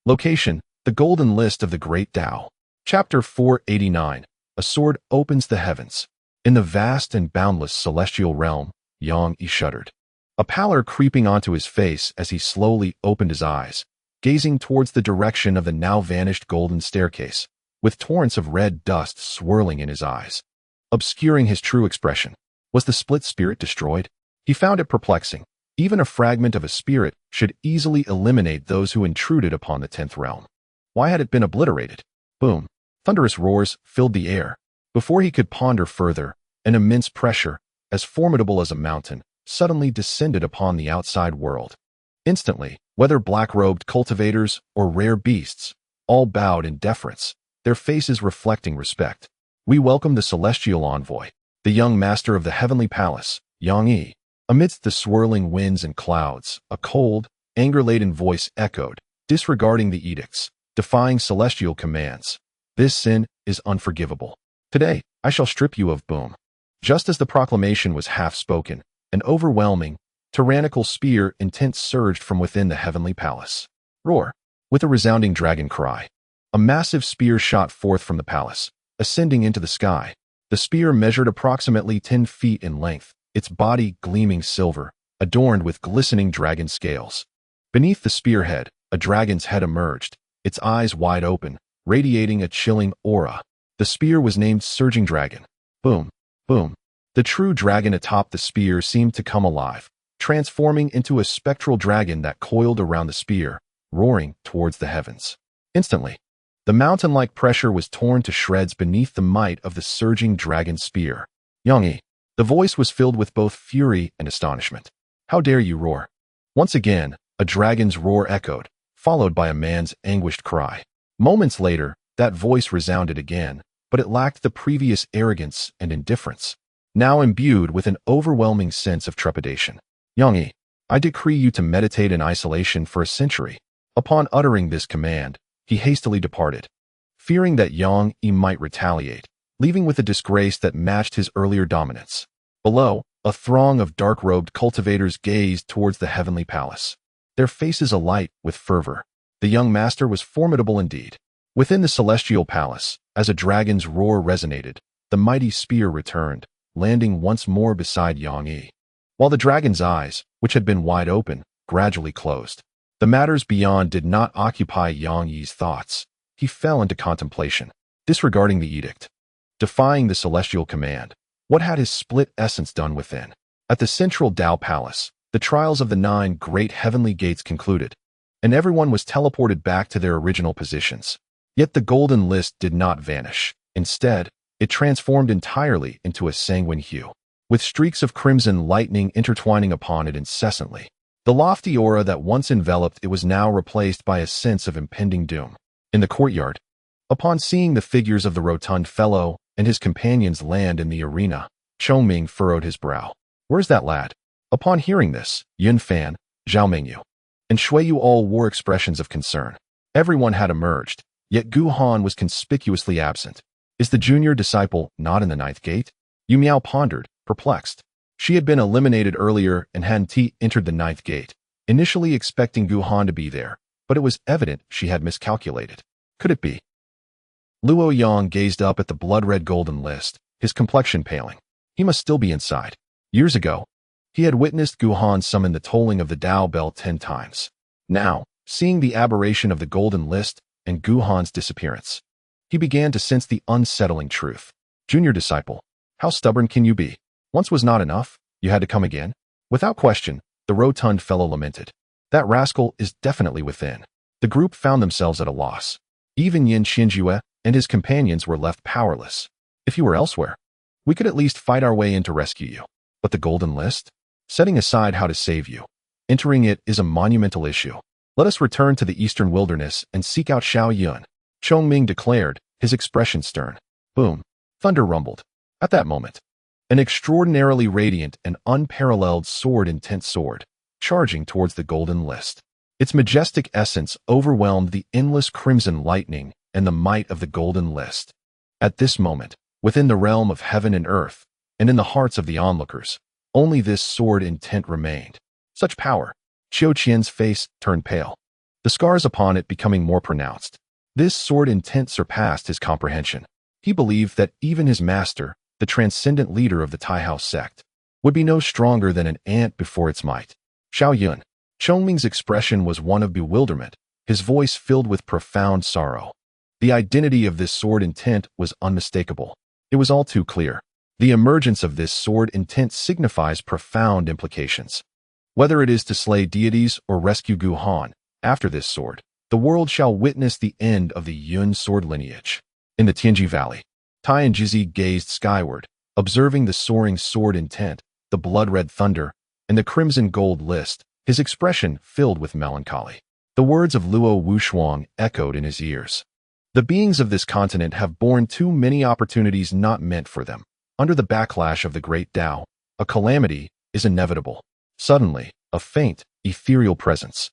Speaker 1: Location: the golden list of the Great Tao. Chapter 489. A sword opens the heavens. In the vast and boundless celestial realm, Yang Yi shuddered, a pallor creeping onto his face as he slowly opened his eyes, gazing towards the direction of the now vanished golden staircase, with torrents of red dust swirling in his eyes, obscuring his true expression. Was the split spirit destroyed? He found it perplexing. Even a fragment of a spirit should easily eliminate those who intruded upon the 10th realm. Why had it been obliterated? Boom. Thunderous roars filled the air. Before he could ponder further, an immense pressure, as formidable as a mountain, suddenly descended upon the outside world. Instantly, whether black-robed cultivators or rare beasts, all bowed in deference, their faces reflecting respect. We welcome the celestial envoy. the young master of the heavenly palace, Yang Yi. Amidst the swirling winds and clouds, a cold, anger-laden voice echoed, disregarding the edicts, defying celestial commands. This sin is unforgivable. Today, I shall strip you of boom. Just as the proclamation was half-spoken, an overwhelming, tyrannical spear intent surged from within the heavenly palace. Roar! With a resounding dragon cry, a massive spear shot forth from the palace, ascending into the sky. The spear measured approximately 10 feet in length, its body gleaming silver, adorned with glistening dragon scales. Beneath the spearhead, a dragon's head emerged, its eyes wide open, radiating a chilling aura. The spear was named Surging Dragon. Boom, boom. The true dragon atop the spear seemed to come alive, transforming into a spectral dragon that coiled around the spear, roaring towards the heavens. Instantly, the mountain-like pressure was torn to shreds beneath the might of the surging dragon spear. Yang Yi. The voice was filled with both fury and astonishment. How dare you roar? Once again, a dragon's roar echoed, followed by a man's anguished cry. Moments later, that voice resounded again, but it lacked the previous arrogance and indifference, now imbued with an overwhelming sense of trepidation. Yang Yi, I decree you to meditate in isolation for a century. Upon uttering this command, he hastily departed, fearing that Yang Yi might retaliate, leaving with a disgrace that matched his earlier dominance. Below, a throng of dark-robed cultivators gazed towards the heavenly palace, their faces alight with fervor. The young master was formidable indeed. Within the celestial palace, as a dragon's roar resonated, the mighty spear returned, landing once more beside Yang Yi. While the dragon's eyes, which had been wide open, gradually closed. The matters beyond did not occupy Yang Yi's thoughts. He fell into contemplation, disregarding the edict, defying the celestial command. What had his split essence done within? At the central Tao Palace, the trials of the 9 great heavenly gates concluded, and everyone was teleported back to their original positions. Yet the golden list did not vanish. Instead, it transformed entirely into a sanguine hue, with streaks of crimson lightning intertwining upon it incessantly. The lofty aura that once enveloped it was now replaced by a sense of impending doom. In the courtyard, upon seeing the figures of the rotund fellow and his companions land in the arena, Chongming furrowed his brow. Where's that lad? Upon hearing this, Yunfan, Zhao Mingyu, and Shuiyu all wore expressions of concern. Everyone had emerged, yet Gu Han was conspicuously absent. Is the junior disciple not in the 9th gate? Yu Miao pondered, perplexed. She had been eliminated earlier and hadn't entered the 9th gate, initially expecting Gu Han to be there, but it was evident she had miscalculated. Could it be? Luo Yang gazed up at the blood-red golden list, his complexion paling. He must still be inside. Years ago, he had witnessed Gu Han summon the tolling of the Tao bell 10 times. Now, seeing the aberration of the golden list and Gu Han's disappearance, he began to sense the unsettling truth. Junior disciple, how stubborn can you be? Once was not enough, you had to come again? Without question, the rotund fellow lamented. That rascal is definitely within. The group found themselves at a loss. Even Yin Xinjue and his companions were left powerless. If you were elsewhere, we could at least fight our way in to rescue you. But the golden list? Setting aside how to save you, entering it is a monumental issue. Let us return to the eastern wilderness and seek out Xiao Yun, Chongming declared, his expression stern. Boom. Thunder rumbled. At that moment, an extraordinarily radiant and unparalleled intense sword, charging towards the golden list. Its majestic essence overwhelmed the endless crimson lightning and the might of the golden list. At this moment, within the realm of heaven and earth, and in the hearts of the onlookers, only this sword intent remained. Such power. Qiu Qian's face turned pale, the scars upon it becoming more pronounced. This sword intent surpassed his comprehension. He believed that even his master, the transcendent leader of the Tai House sect, would be no stronger than an ant before its might. Xiao Yun. Chongming's expression was one of bewilderment, his voice filled with profound sorrow. The identity of this sword intent was unmistakable. It was all too clear. The emergence of this sword intent signifies profound implications. Whether it is to slay deities or rescue Gu Han, after this sword, the world shall witness the end of the Yun sword lineage. In the Tianji Valley, Tai and Jizi gazed skyward, observing the soaring sword intent, the blood-red thunder, and the crimson gold list, his expression filled with melancholy. The words of Luo Wushuang echoed in his ears. The beings of this continent have borne too many opportunities not meant for them. Under the backlash of the great Tao, a calamity is inevitable. Suddenly, a faint, ethereal presence,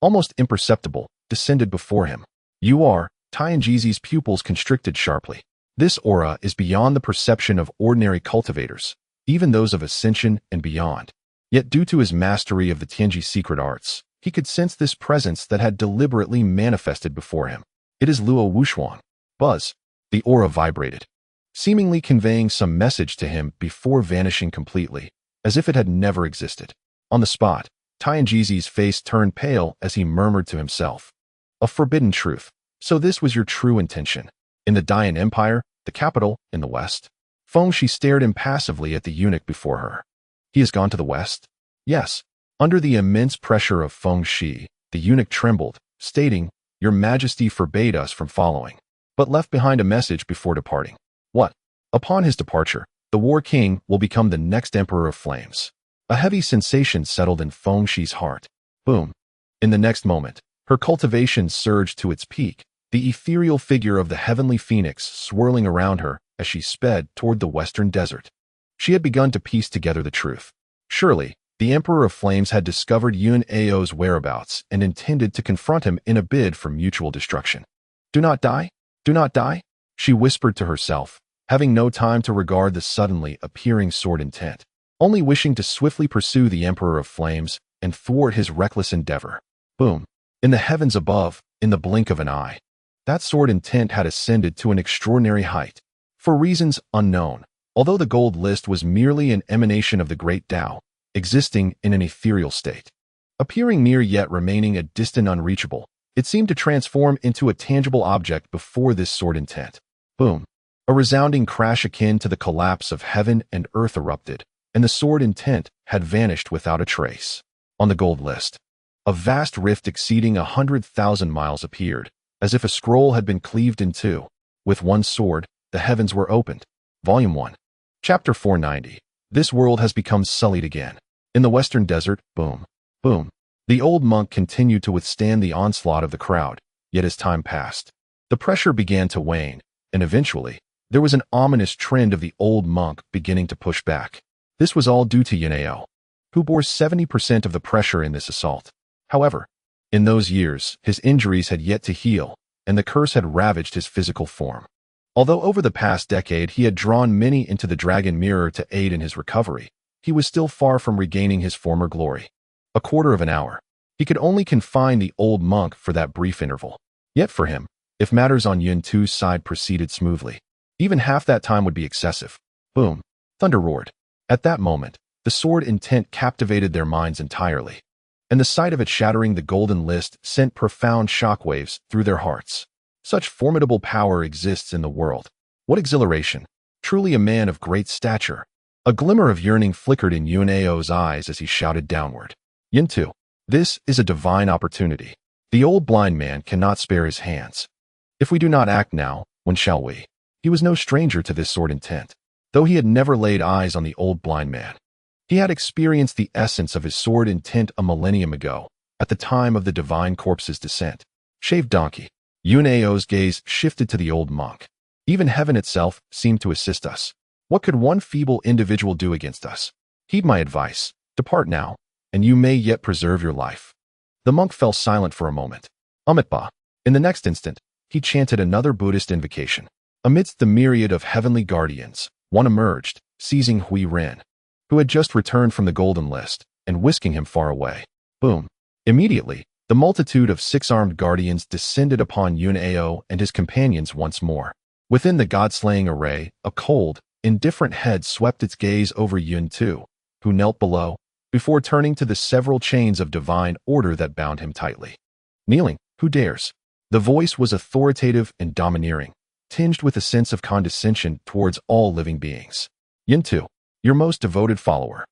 Speaker 1: almost imperceptible, descended before him. Tianjizi's pupils constricted sharply. This aura is beyond the perception of ordinary cultivators, even those of ascension and beyond. Yet due to his mastery of the Tianji secret arts, he could sense this presence that had deliberately manifested before him. It is Luo Wuxuan. Buzz. The aura vibrated, seemingly conveying some message to him before vanishing completely, as if it had never existed. On the spot, Tianjizi's face turned pale as he murmured to himself. A forbidden truth. So this was your true intention. In the Dayan Empire, the capital, in the west. Fengshi stared impassively at the eunuch before her. He has gone to the west? Yes. Under the immense pressure of Fengshi, the eunuch trembled, stating, Your Majesty forbade us from following, but left behind a message before departing. What? Upon his departure, the War King will become the next Emperor of Flames. A heavy sensation settled in Fengshi's heart. Boom. In the next moment, her cultivation surged to its peak, the ethereal figure of the heavenly phoenix swirling around her as she sped toward the western desert. She had begun to piece together the truth. Surely, the Emperor of Flames had discovered Yun Ao's whereabouts and intended to confront him in a bid for mutual destruction. Do not die? Do not die? She whispered to herself, having no time to regard the suddenly appearing sword intent, only wishing to swiftly pursue the Emperor of Flames and thwart his reckless endeavor. Boom. In the heavens above, in the blink of an eye, that sword intent had ascended to an extraordinary height. For reasons unknown, although the gold list was merely an emanation of the great Tao, existing in an ethereal state, appearing near yet remaining a distant unreachable, it seemed to transform into a tangible object before this sword intent. Boom. A resounding crash akin to the collapse of heaven and earth erupted, and the sword intent had vanished without a trace. On the gold list, a vast rift exceeding 100,000 miles appeared, as if a scroll had been cleaved in two. With one sword, the heavens were opened. Volume 1. Chapter 490. This world has become sullied again. In the western desert, boom, boom. The old monk continued to withstand the onslaught of the crowd, yet as time passed, the pressure began to wane, and eventually, there was an ominous trend of the old monk beginning to push back. This was all due to Yun Ao, who bore 70% of the pressure in this assault. However, in those years, his injuries had yet to heal, and the curse had ravaged his physical form. Although over the past decade he had drawn many into the dragon mirror to aid in his recovery, he was still far from regaining his former glory. A quarter of an hour. He could only confine the old monk for that brief interval. Yet for him, if matters on Yun Tu's side proceeded smoothly, even half that time would be excessive. Boom. Thunder roared. At that moment, the sword intent captivated their minds entirely, and the sight of it shattering the golden list sent profound shockwaves through their hearts. Such formidable power exists in the world. What exhilaration! Truly a man of great stature. A glimmer of yearning flickered in Yun Ao's eyes as he shouted downward. Yun Tu, this is a divine opportunity. The old blind man cannot spare his hands. If we do not act now, when shall we? He was no stranger to this sword intent, though he had never laid eyes on the old blind man. He had experienced the essence of his sword intent a millennium ago, at the time of the divine corpse's descent. Shaved donkey. Yun Ao's gaze shifted to the old monk. Even heaven itself seemed to assist us. What could one feeble individual do against us? Heed my advice. Depart now, and you may yet preserve your life. The monk fell silent for a moment. Amitba. In the next instant, he chanted another Buddhist invocation. Amidst the myriad of heavenly guardians, one emerged, seizing Hui Ren, who had just returned from the golden list, and whisking him far away. Boom. Immediately, the multitude of six-armed guardians descended upon Yun Ao and his companions once more. Within the god-slaying array, a cold, indifferent head swept its gaze over Yun Tu, who knelt below, before turning to the several chains of divine order that bound him tightly. Kneeling, who dares? The voice was authoritative and domineering, tinged with a sense of condescension towards all living beings. Yun Tu, your most devoted follower.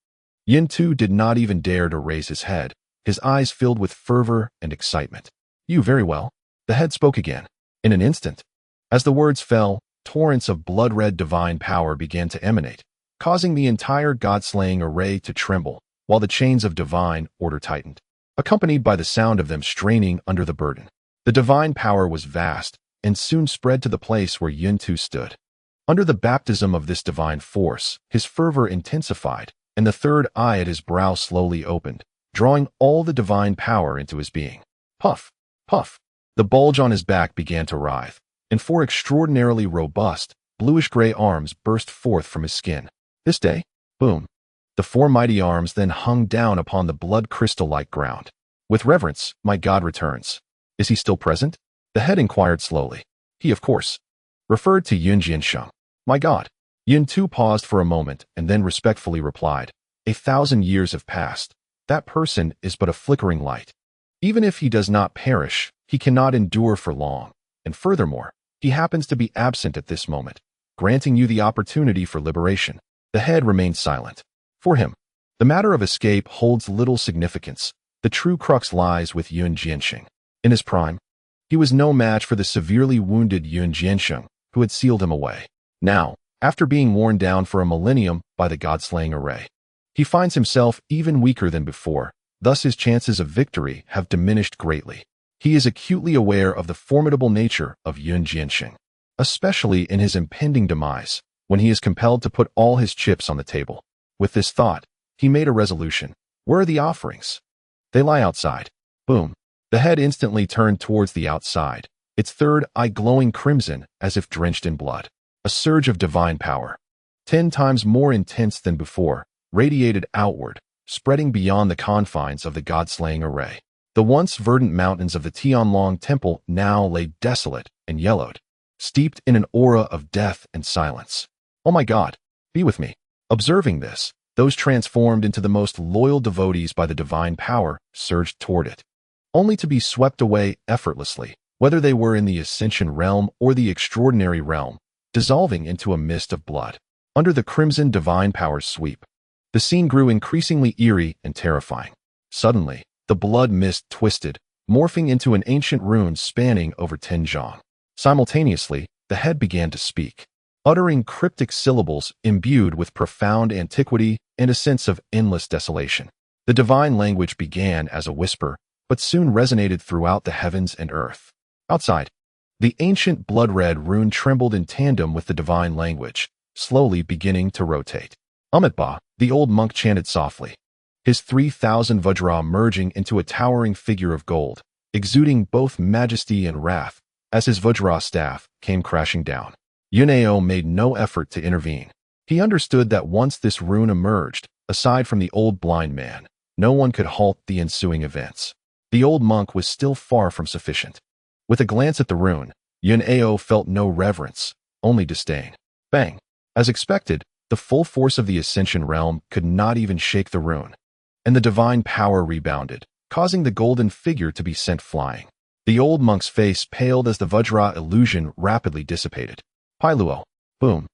Speaker 1: Yun Tu did not even dare to raise his head, his eyes filled with fervor and excitement. You very well. The head spoke again. In an instant. As the words fell, torrents of blood-red divine power began to emanate, causing the entire god-slaying array to tremble, while the chains of divine order tightened, accompanied by the sound of them straining under the burden. The divine power was vast, and soon spread to the place where Yun Tu stood. Under the baptism of this divine force, his fervor intensified, and the third eye at his brow slowly opened, drawing all the divine power into his being. Puff, puff. The bulge on his back began to writhe, and four extraordinarily robust, bluish-gray arms burst forth from his skin. This day, boom. The four mighty arms then hung down upon the blood crystal-like ground. With reverence, my God returns. Is he still present? The head inquired slowly. He, of course, referred to Yun Jiansheng. My God. Yun too paused for a moment and then respectfully replied, 1,000 years have passed. That person is but a flickering light. Even if he does not perish, he cannot endure for long, and furthermore, he happens to be absent at this moment, granting you the opportunity for liberation. The head remained silent. For him, the matter of escape holds little significance. The true crux lies with Yun Jiansheng. In his prime, he was no match for the severely wounded Yun Jiansheng, who had sealed him away. Now, after being worn down for a millennium by the god-slaying array, he finds himself even weaker than before, thus his chances of victory have diminished greatly. He is acutely aware of the formidable nature of Yun Jiansheng, especially in his impending demise, when he is compelled to put all his chips on the table. With this thought, he made a resolution. Where are the offerings? They lie outside. Boom. The head instantly turned towards the outside, its third eye glowing crimson as if drenched in blood. A surge of divine power, 10 times more intense than before, radiated outward, spreading beyond the confines of the god-slaying array. The once verdant mountains of the Tianlong Temple now lay desolate and yellowed, steeped in an aura of death and silence. Oh my God, be with me. Observing this, those transformed into the most loyal devotees by the divine power surged toward it, only to be swept away effortlessly, whether they were in the ascension realm or the extraordinary realm, dissolving into a mist of blood. Under the crimson divine power's sweep, the scene grew increasingly eerie and terrifying. Suddenly, the blood mist twisted, morphing into an ancient rune spanning over 10 zhang. Simultaneously, the head began to speak, uttering cryptic syllables imbued with profound antiquity and a sense of endless desolation. The divine language began as a whisper, but soon resonated throughout the heavens and earth. Outside, the ancient blood-red rune trembled in tandem with the divine language, slowly beginning to rotate. Amitabha, the old monk chanted softly, his 3,000 vajra merging into a towering figure of gold, exuding both majesty and wrath, as his vajra staff came crashing down. Yunao made no effort to intervene. He understood that once this rune emerged, aside from the old blind man, no one could halt the ensuing events. The old monk was still far from sufficient. With a glance at the rune, Yunao felt no reverence, only disdain. Bang! As expected, the full force of the Ascension realm could not even shake the rune, and the divine power rebounded, causing the golden figure to be sent flying. The old monk's face paled as the Vajra illusion rapidly dissipated. Pailuo. Boom.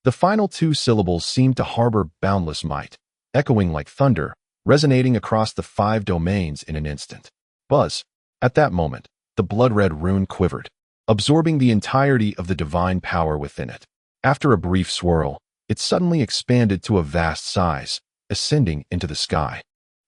Speaker 1: The final 2 syllables seemed to harbor boundless might, echoing like thunder, resonating across the 5 domains in an instant. Buzz. At that moment, the blood-red rune quivered, absorbing the entirety of the divine power within it. After a brief swirl, it suddenly expanded to a vast size, ascending into the sky.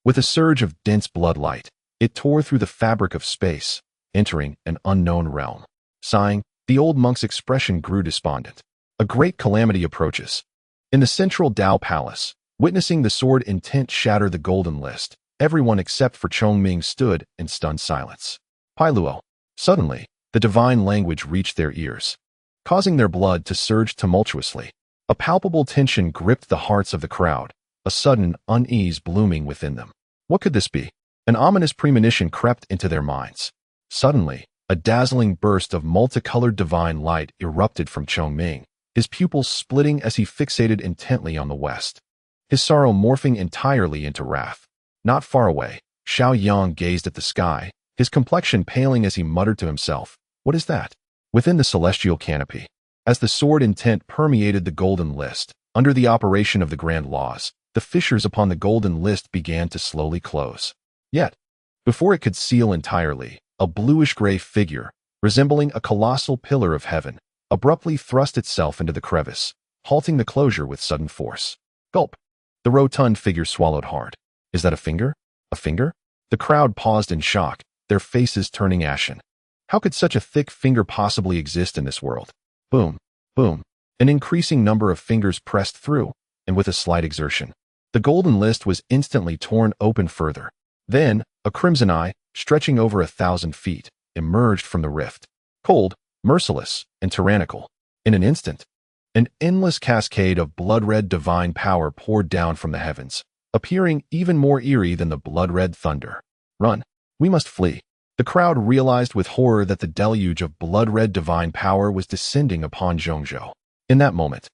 Speaker 1: With a surge of dense blood light, it tore through the fabric of space, entering an unknown realm. Sighing, the old monk's expression grew despondent. A great calamity approaches. In the central Dao Palace, witnessing the sword intent shatter the golden list, everyone except for Chongming stood in stunned silence. Pailuo. Suddenly, the divine language reached their ears, causing their blood to surge tumultuously. A palpable tension gripped the hearts of the crowd, a sudden unease blooming within them. What could this be? An ominous premonition crept into their minds. Suddenly, a dazzling burst of multicolored divine light erupted from Chongming, his pupils splitting as he fixated intently on the west, his sorrow morphing entirely into wrath. Not far away, Xiao Yang gazed at the sky, his complexion paling as he muttered to himself, "What is that?" Within the celestial canopy, as the sword intent permeated the golden list, under the operation of the grand laws, the fissures upon the golden list began to slowly close. Yet, before it could seal entirely, a bluish-gray figure, resembling a colossal pillar of heaven, abruptly thrust itself into the crevice, halting the closure with sudden force. Gulp! The rotund figure swallowed hard. Is that a finger? A finger? The crowd paused in shock, their faces turning ashen. How could such a thick finger possibly exist in this world? Boom, boom. An increasing number of fingers pressed through, and with a slight exertion, the golden list was instantly torn open further. Then, a crimson eye, stretching over 1,000 feet, emerged from the rift. Cold, merciless, and tyrannical. In an instant, an endless cascade of blood-red divine power poured down from the heavens, appearing even more eerie than the blood-red thunder. Run! We must flee. The crowd realized with horror that the deluge of blood-red divine power was descending upon Zhongzhou. In that moment,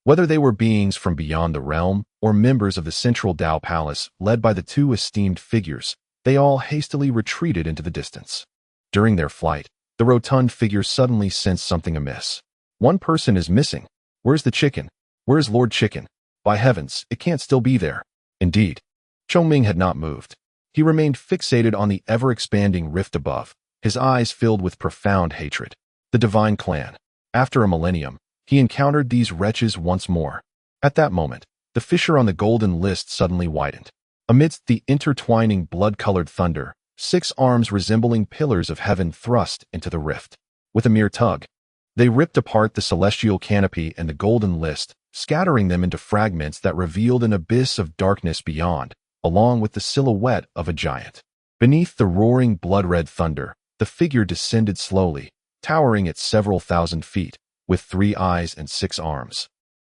Speaker 1: whether they were beings from beyond the realm or members of the central Dao Palace led by the two esteemed figures, they all hastily retreated into the distance. During their flight, the rotund figure suddenly sensed something amiss. One person is missing. Where's the chicken? Where's Lord Chicken? By heavens, it can't still be there. Indeed, Chongming had not moved. He remained fixated on the ever-expanding rift above, his eyes filled with profound hatred. The divine clan. After a millennium, he encountered these wretches once more. At that moment, the fissure on the golden list suddenly widened. Amidst the intertwining blood-colored thunder, 6 arms resembling pillars of heaven thrust into the rift. With a mere tug, they ripped apart the celestial canopy and the golden list, scattering them into fragments that revealed an abyss of darkness beyond, along with the silhouette of a giant. Beneath the roaring blood-red thunder, the figure descended slowly, towering at several thousand feet, with 3 eyes and 6 arms,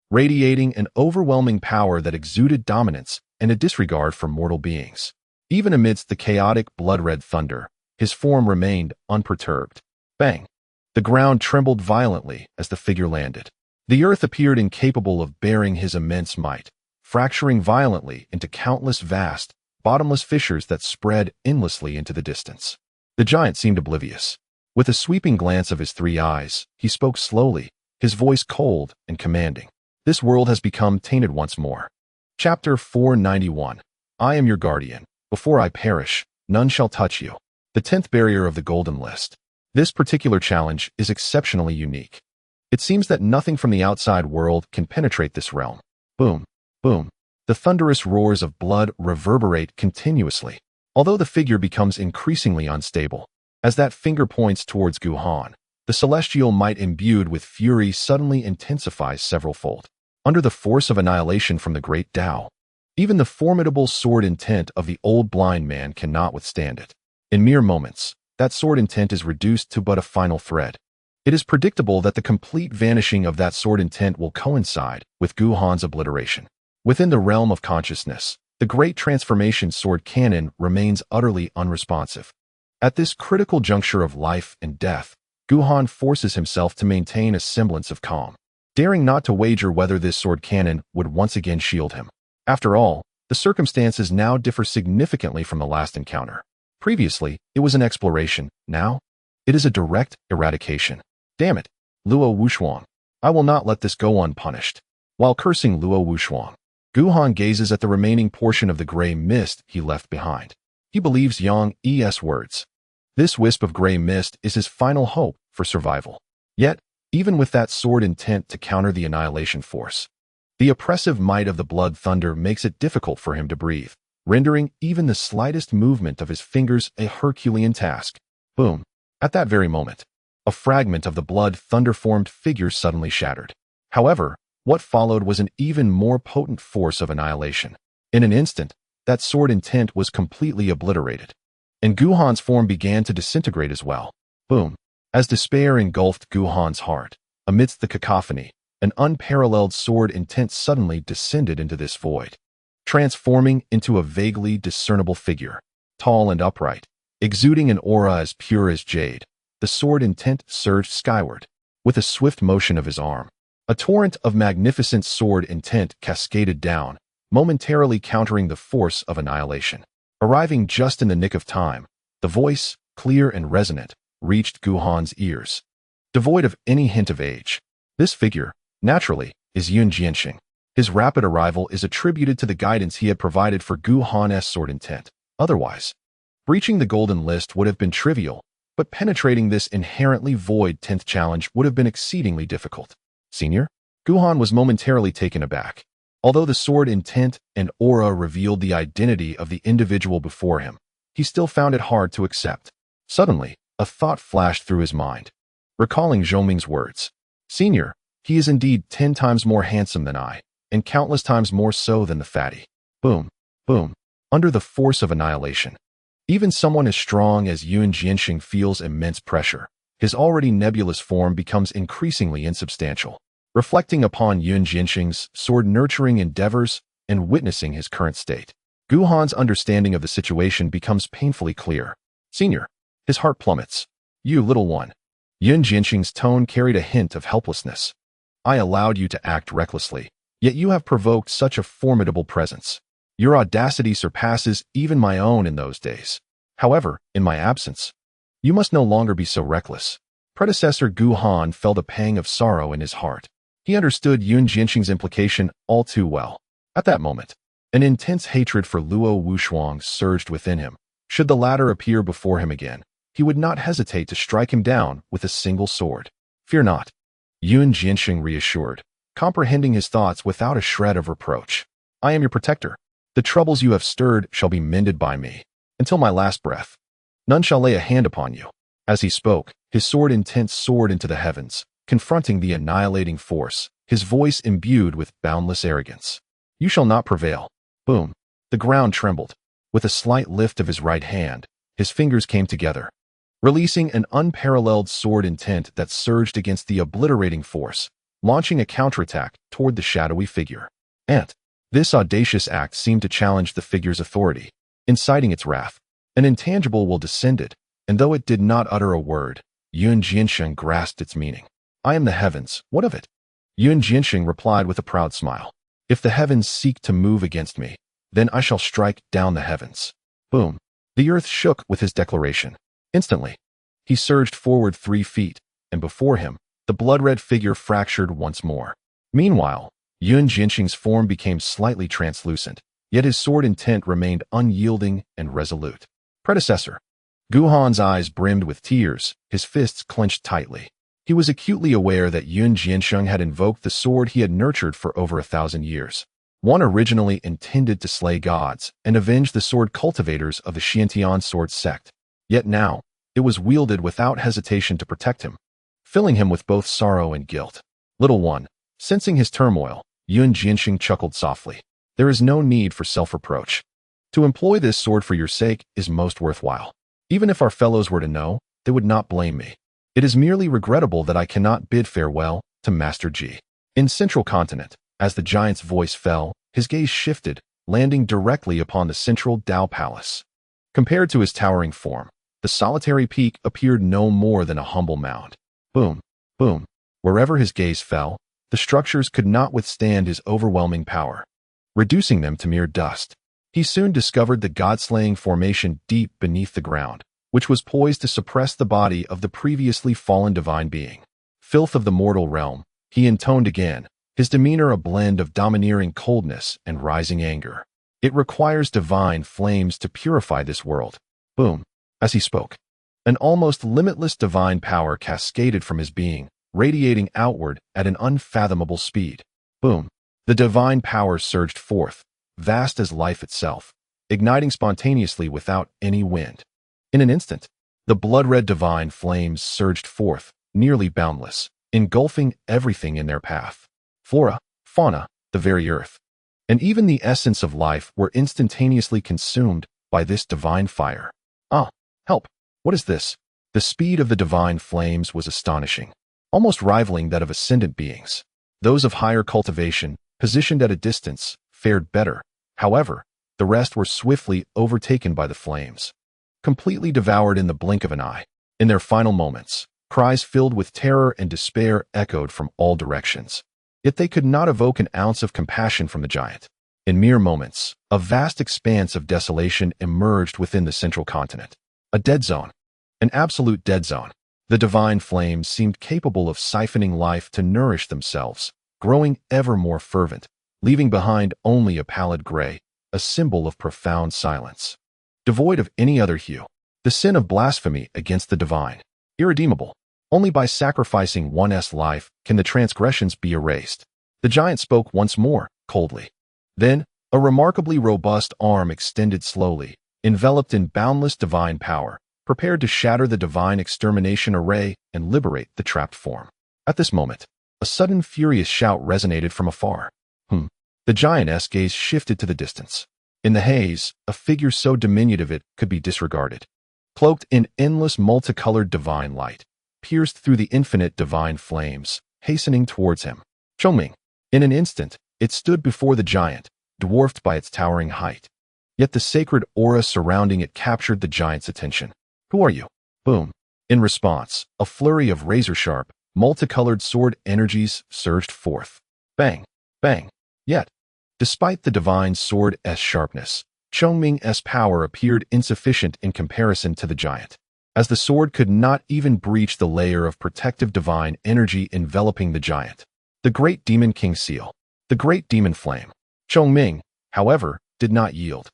Speaker 1: radiating an overwhelming power that exuded dominance and a disregard for mortal beings. Even amidst the chaotic blood-red thunder, his form remained unperturbed. Bang! The ground trembled violently as the figure landed. The earth appeared incapable of bearing his immense might, fracturing violently into countless vast, bottomless fissures that spread endlessly into the distance. The giant seemed oblivious. With a sweeping glance of his 3 eyes, he spoke slowly, his voice cold and commanding. This world has become tainted once more. Chapter 491. I am your guardian. Before I perish, none shall touch you. The 10th barrier of the golden list. This particular challenge is exceptionally unique. It seems that nothing from the outside world can penetrate this realm. Boom, boom. The thunderous roars of blood reverberate continuously, although the figure becomes increasingly unstable. As that finger points towards Guhan, the celestial might imbued with fury suddenly intensifies several-fold. Under the force of annihilation from the great Tao, even the formidable sword intent of the old blind man cannot withstand it. In mere moments, that sword intent is reduced to but a final thread. It is predictable that the complete vanishing of that sword intent will coincide with Guhan's obliteration. Within the realm of consciousness, the great transformation sword cannon remains utterly unresponsive. At this critical juncture of life and death, Guhan forces himself to maintain a semblance of calm, daring not to wager whether this sword cannon would once again shield him. After all, the circumstances now differ significantly from the last encounter. Previously, it was an exploration. Now, it is a direct eradication. Damn it, Luo Wushuang. I will not let this go unpunished. While cursing Luo Wushuang, Guhan gazes at the remaining portion of the gray mist he left behind. He believes Yang E's words. This wisp of gray mist is his final hope for survival. Yet, even with that sword intent to counter the annihilation force, the oppressive might of the blood thunder makes it difficult for him to breathe, rendering even the slightest movement of his fingers a Herculean task. Boom. At that very moment, a fragment of the blood thunder-formed figure suddenly shattered. However, what followed was an even more potent force of annihilation. In an instant, that sword intent was completely obliterated, and Guhan's form began to disintegrate as well. Boom. As despair engulfed Guhan's heart, amidst the cacophony, an unparalleled sword intent suddenly descended into this void, transforming into a vaguely discernible figure, tall and upright, exuding an aura as pure as jade. The sword intent surged skyward. With a swift motion of his arm, a torrent of magnificent sword intent cascaded down, momentarily countering the force of annihilation. Arriving just in the nick of time, the voice, clear and resonant, reached Guhan's ears. Devoid of any hint of age, this figure, naturally, is Yun Jianxing. His rapid arrival is attributed to the guidance he had provided for Guhan's sword intent. Otherwise, breaching the golden list would have been trivial, but penetrating this inherently void 10th challenge would have been exceedingly difficult. Senior? Guhan was momentarily taken aback. Although the sword intent and aura revealed the identity of the individual before him, he still found it hard to accept. Suddenly, a thought flashed through his mind. Recalling Zhongming's words, Senior, He is indeed 10 times more handsome than I, and countless times more so than the fatty. Boom, boom, under the force of annihilation. Even someone as strong as unyielding feels immense pressure. His already nebulous form becomes increasingly insubstantial. Reflecting upon unyielding's sword-nurturing endeavors and witnessing his current state, Guhan's understanding of the situation becomes painfully clear. Senior. His heart plummets. You little one. Unyielding's tone carried a hint of helplessness. I allowed you to act recklessly, yet you have provoked such a formidable presence. Your audacity surpasses even my own in those days. However, in my absence, you must no longer be so reckless. Predecessor Guhan felt a pang of sorrow in his heart. He understood unyielding's implication all too well. At that moment, an intense hatred for Luo Wushuang surged within him. Should the latter appear before him again, he would not hesitate to strike him down with a single sword. Fear not, unyielding reassured, comprehending his thoughts without a shred of reproach. I am your protector. The troubles you have stirred shall be mended by me. Until my last breath, none shall lay a hand upon you. As he spoke, his sword intense soared into the heavens, confronting the annihilating force, his voice imbued with boundless arrogance. You shall not prevail. Boom. The ground trembled. With a slight lift of his right hand, his fingers came together, releasing an unparalleled sword intent that surged against the obliterating force, launching a counterattack toward the shadowy figure. And this audacious act seemed to challenge the figure's authority, inciting its wrath. An intangible will descended, and though it did not utter a word, unyielding grasped its meaning. I am the heavens, what of it? Unyielding replied with a proud smile. If the heavens seek to move against me, then I shall strike down the heavens. Boom. The earth shook with his declaration. Instantly, he surged forward 3 feet, and before him, the blood-red figure fractured once more. Meanwhile, unyielding's form became slightly translucent, yet his sword intent remained unyielding and resolute. Predecessor. Guhan's eyes brimmed with tears, his fists clenched tightly. He was acutely aware that unyielding had invoked the sword he had nurtured for over 1,000 years. One originally intended to slay gods and avenge the sword cultivators of the Xiantian sword sect. Yet now, it was wielded without hesitation to protect him, filling him with both sorrow and guilt. Little one, sensing his turmoil, unyielding chuckled softly. There is no need for self-reproach. To employ this sword for your sake is most worthwhile. Even if our fellows were to know, they would not blame me. It is merely regrettable that I cannot bid farewell to Master Ji. In Central Continent, as the giant's voice fell, his gaze shifted, landing directly upon the central Dao Palace. Compared to his towering form, the solitary peak appeared no more than a humble mound. Boom, boom. Wherever his gaze fell, the structures could not withstand his overwhelming power, reducing them to mere dust. He soon discovered the god-slaying formation deep beneath the ground, which was poised to suppress the body of the previously fallen divine being. Filth of the mortal realm, he intoned again, his demeanor a blend of domineering coldness and rising anger. It requires divine flames to purify this world. Boom. As he spoke, an almost limitless divine power cascaded from his being, radiating outward at an unfathomable speed. Boom. The divine power surged forth, vast as life itself, igniting spontaneously without any wind. In an instant, the blood-red divine flames surged forth, nearly boundless, engulfing everything in their path. Flora, fauna, the very earth, and even the essence of life were instantaneously consumed by this divine fire. Ah, help! What is this? The speed of the divine flames was astonishing, almost rivaling that of ascendant beings. Those of higher cultivation, positioned at a distance, fared better. However, the rest were swiftly overtaken by the flames, completely devoured in the blink of an eye. In their final moments, cries filled with terror and despair echoed from all directions. Yet they could not evoke an ounce of compassion from the giant. In mere moments, a vast expanse of desolation emerged within the central continent. A dead zone. An absolute dead zone. The divine flames seemed capable of siphoning life to nourish themselves, growing ever more fervent, leaving behind only a pallid gray, a symbol of profound silence. Devoid of any other hue, the sin of blasphemy against the divine. Irredeemable. Only by sacrificing one's life can the transgressions be erased. The giant spoke once more, coldly. Then, a remarkably robust arm extended slowly, enveloped in boundless divine power, prepared to shatter the divine extermination array and liberate the trapped form. At this moment, A sudden furious shout resonated from afar. The giant's gaze shifted to the distance. In the haze, a figure so diminutive it could be disregarded. Cloaked in endless multicolored divine light, pierced through the infinite divine flames, hastening towards him. Chongming. In an instant, it stood before the giant, dwarfed by its towering height. Yet the sacred aura surrounding it captured the giant's attention. Who are you? Boom. In response, a flurry of razor-sharp, multicolored sword energies surged forth. Bang. Bang. Yet, despite the divine sword's sharpness, Chongming's power appeared insufficient in comparison to the giant, as the sword could not even breach the layer of protective divine energy enveloping the giant. The great demon king seal. The great demon flame. Chongming, however, did not yield.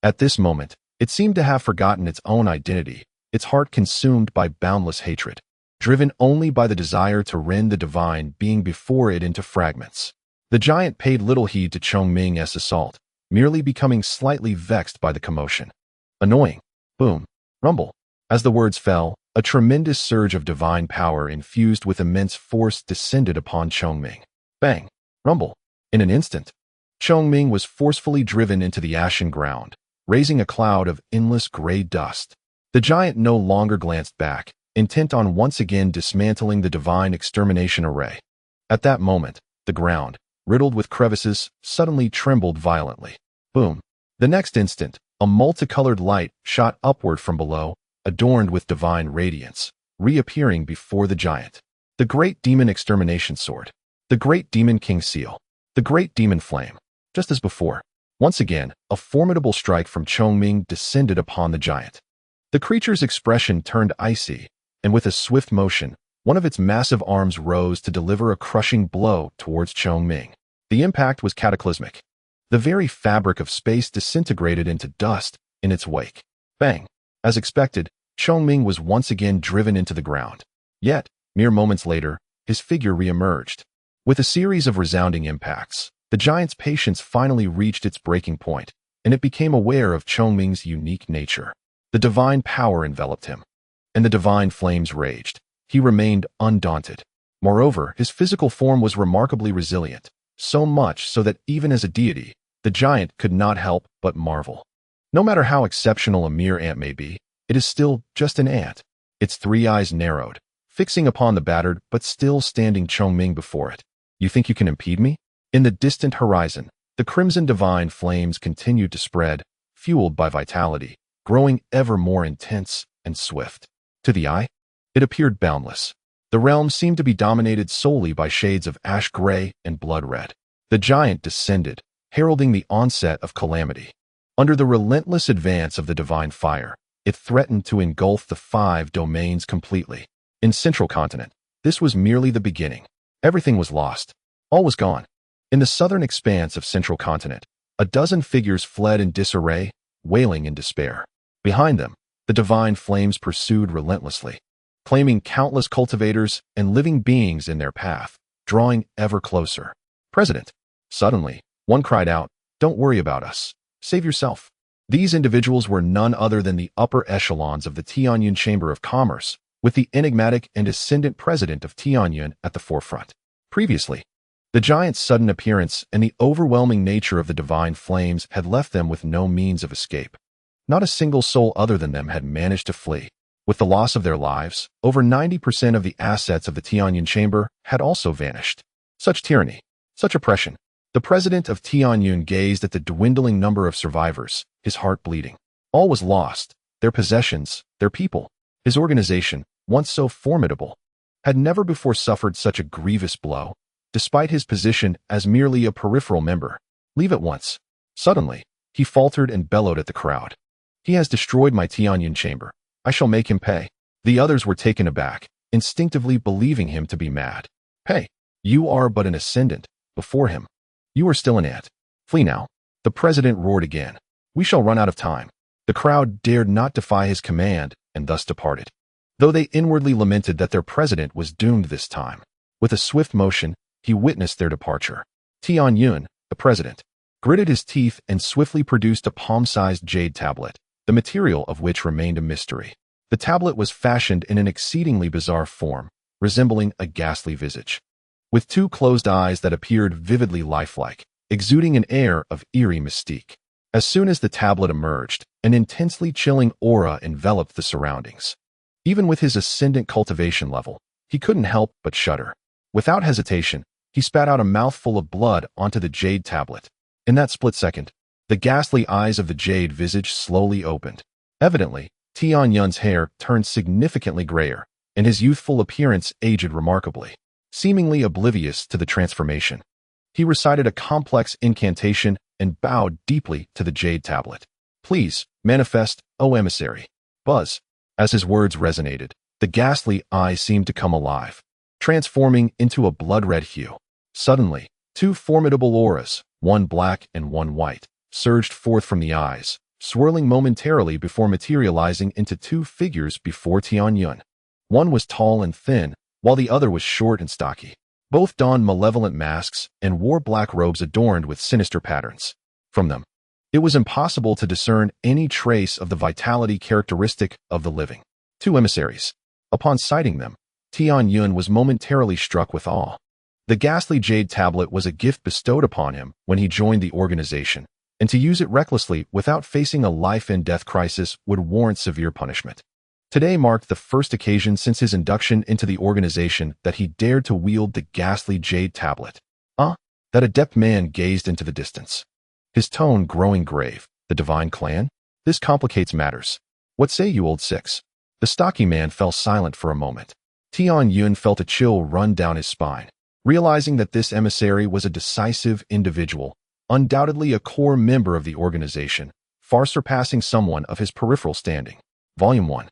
Speaker 1: At this moment, it seemed to have forgotten its own identity, its heart consumed by boundless hatred, driven only by the desire to rend the divine being before it into fragments. The giant paid little heed to Chongming's assault, merely becoming slightly vexed by the commotion. Annoying. Boom. Rumble. As the words fell, a tremendous surge of divine power infused with immense force descended upon Chongming. Bang. Rumble. In an instant, Chongming was forcefully driven into the ashen ground, raising a cloud of endless gray dust. The giant no longer glanced back, intent on once again dismantling the divine extermination array. At that moment, the ground, riddled with crevices, suddenly trembled violently. Boom. The next instant, a multicolored light shot upward from below, adorned with divine radiance, reappearing before the giant. The great demon extermination sword. The great demon king seal. The great demon flame. Just as before, once again, a formidable strike from Chongming descended upon the giant. The creature's expression turned icy, and with a swift motion, one of its massive arms rose to deliver a crushing blow towards Chongming. The impact was cataclysmic. The very fabric of space disintegrated into dust in its wake. Bang! As expected, Chongming was once again driven into the ground. Yet, mere moments later, his figure re-emerged. With a series of resounding impacts, the giant's patience finally reached its breaking point, and it became aware of Chongming's unique nature. The divine power enveloped him, and the divine flames raged. He remained undaunted. Moreover, his physical form was remarkably resilient, so much so that even as a deity, the giant could not help but marvel. No matter how exceptional a mere ant may be, it is still just an ant. Its three eyes narrowed, fixing upon the battered but still standing Chongming before it. You think you can impede me? In the distant horizon, the crimson divine flames continued to spread, fueled by vitality, growing ever more intense and swift. To the eye, it appeared boundless. The realm seemed to be dominated solely by shades of ash gray and blood red. The giant descended, heralding the onset of calamity. Under the relentless advance of the divine fire, it threatened to engulf the 5 domains completely. In Central Continent, this was merely the beginning. Everything was lost. All was gone. In the southern expanse of Central Continent, a dozen figures fled in disarray, wailing in despair. Behind them, the divine flames pursued relentlessly, claiming countless cultivators and living beings in their path, drawing ever closer. President. Suddenly, one cried out, "Don't worry about us. Save yourself." These individuals were none other than the upper echelons of the Tianyun Chamber of Commerce, with the enigmatic and ascendant president of Tianyun at the forefront. Previously, the giant's sudden appearance and the overwhelming nature of the divine flames had left them with no means of escape. Not a single soul other than them had managed to flee. With the loss of their lives, over 90% of the assets of the Tianyun Chamber had also vanished. Such tyranny, such oppression. The president of Tianyun gazed at the dwindling number of survivors, his heart bleeding. All was lost, their possessions, their people. His organization, once so formidable, had never before suffered such a grievous blow, despite his position as merely a peripheral member. Leave at once. Suddenly, he faltered and bellowed at the crowd. He has destroyed my Tianyun Chamber. I shall make him pay. The others were taken aback, instinctively believing him to be mad. Pay. You are but an ascendant. Before him, you are still an ant. Flee now. The president roared again. We shall run out of time. The crowd dared not defy his command and thus departed, though they inwardly lamented that their president was doomed this time. With a swift motion, he witnessed their departure. Tianyun, the president, gritted his teeth and swiftly produced a palm-sized jade tablet, the material of which remained a mystery. The tablet was fashioned in an exceedingly bizarre form, resembling a ghastly visage. with two closed eyes that appeared vividly lifelike, exuding an air of eerie mystique. As soon as the tablet emerged, an intensely chilling aura enveloped the surroundings. Even with his ascendant cultivation level, he couldn't help but shudder. Without hesitation, he spat out a mouthful of blood onto the jade tablet. In that split second, the ghastly eyes of the jade visage slowly opened. Evidently, Tianyun's hair turned significantly grayer, and his youthful appearance aged remarkably. Seemingly oblivious to the transformation, he recited a complex incantation and bowed deeply to the jade tablet. "Please, manifest, O emissary." Buzz. As his words resonated, the ghastly eye seemed to come alive, transforming into a blood-red hue. Suddenly, two formidable auras, one black and one white, surged forth from the eyes, swirling momentarily before materializing into two figures before Tianyun. One was tall and thin, while the other was short and stocky. Both donned malevolent masks and wore black robes adorned with sinister patterns. From them, it was impossible to discern any trace of the vitality characteristic of the living. Two emissaries. Upon sighting them, Tianyun was momentarily struck with awe. The ghastly jade tablet was a gift bestowed upon him when he joined the organization, and to use it recklessly without facing a life-and-death crisis would warrant severe punishment. Today marked the first occasion since his induction into the organization that he dared to wield the ghastly jade tablet. That adept man gazed into the distance, his tone growing grave. "The divine clan? This complicates matters. What say you, old six?" The stocky man fell silent for a moment. Tianyun felt a chill run down his spine, realizing that this emissary was a decisive individual, undoubtedly a core member of the organization, far surpassing someone of his peripheral standing. Volume 1.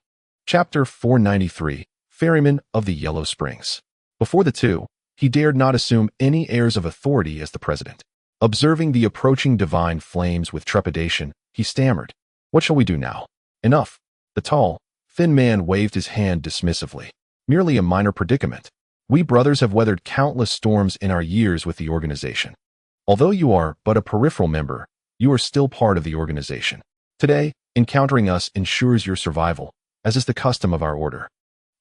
Speaker 1: Chapter 493, Ferryman of the Yellow Springs. Before the two, he dared not assume any airs of authority as the president. Observing the approaching divine flames with trepidation, he stammered, "What shall we do now?" "Enough." The tall, thin man waved his hand dismissively. "Merely a minor predicament. We brothers have weathered countless storms in our years with the organization. Although you are but a peripheral member, you are still part of the organization. Today, encountering us ensures your survival, as is the custom of our order.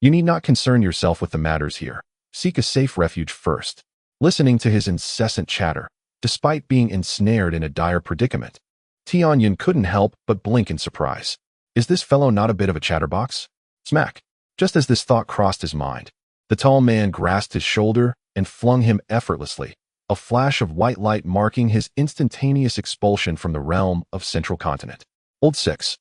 Speaker 1: You need not concern yourself with the matters here. Seek a safe refuge first." Listening to his incessant chatter, despite being ensnared in a dire predicament, Tianyun couldn't help but blink in surprise. Is this fellow not a bit of a chatterbox? Smack. Just as this thought crossed his mind, the tall man grasped his shoulder and flung him effortlessly, a flash of white light marking his instantaneous expulsion from the realm of Central Continent. "Old six."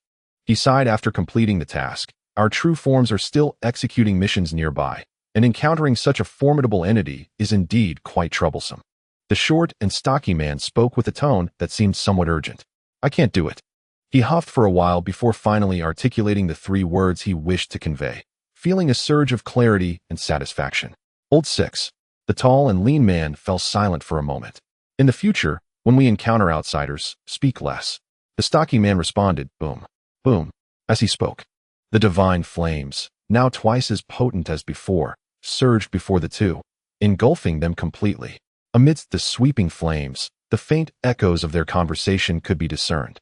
Speaker 1: He sighed after completing the task. "Our true forms are still executing missions nearby, and encountering such a formidable entity is indeed quite troublesome." The short and stocky man spoke with a tone that seemed somewhat urgent. "I can't do it." He huffed for a while before finally articulating the three words he wished to convey, feeling a surge of clarity and satisfaction. "Old six." The tall and lean man fell silent for a moment. "In the future, when we encounter outsiders, speak less." The stocky man responded, "Boom. Boom." As he spoke, the divine flames, now twice as potent as before, surged before the two, engulfing them completely. Amidst the sweeping flames, the faint echoes of their conversation could be discerned.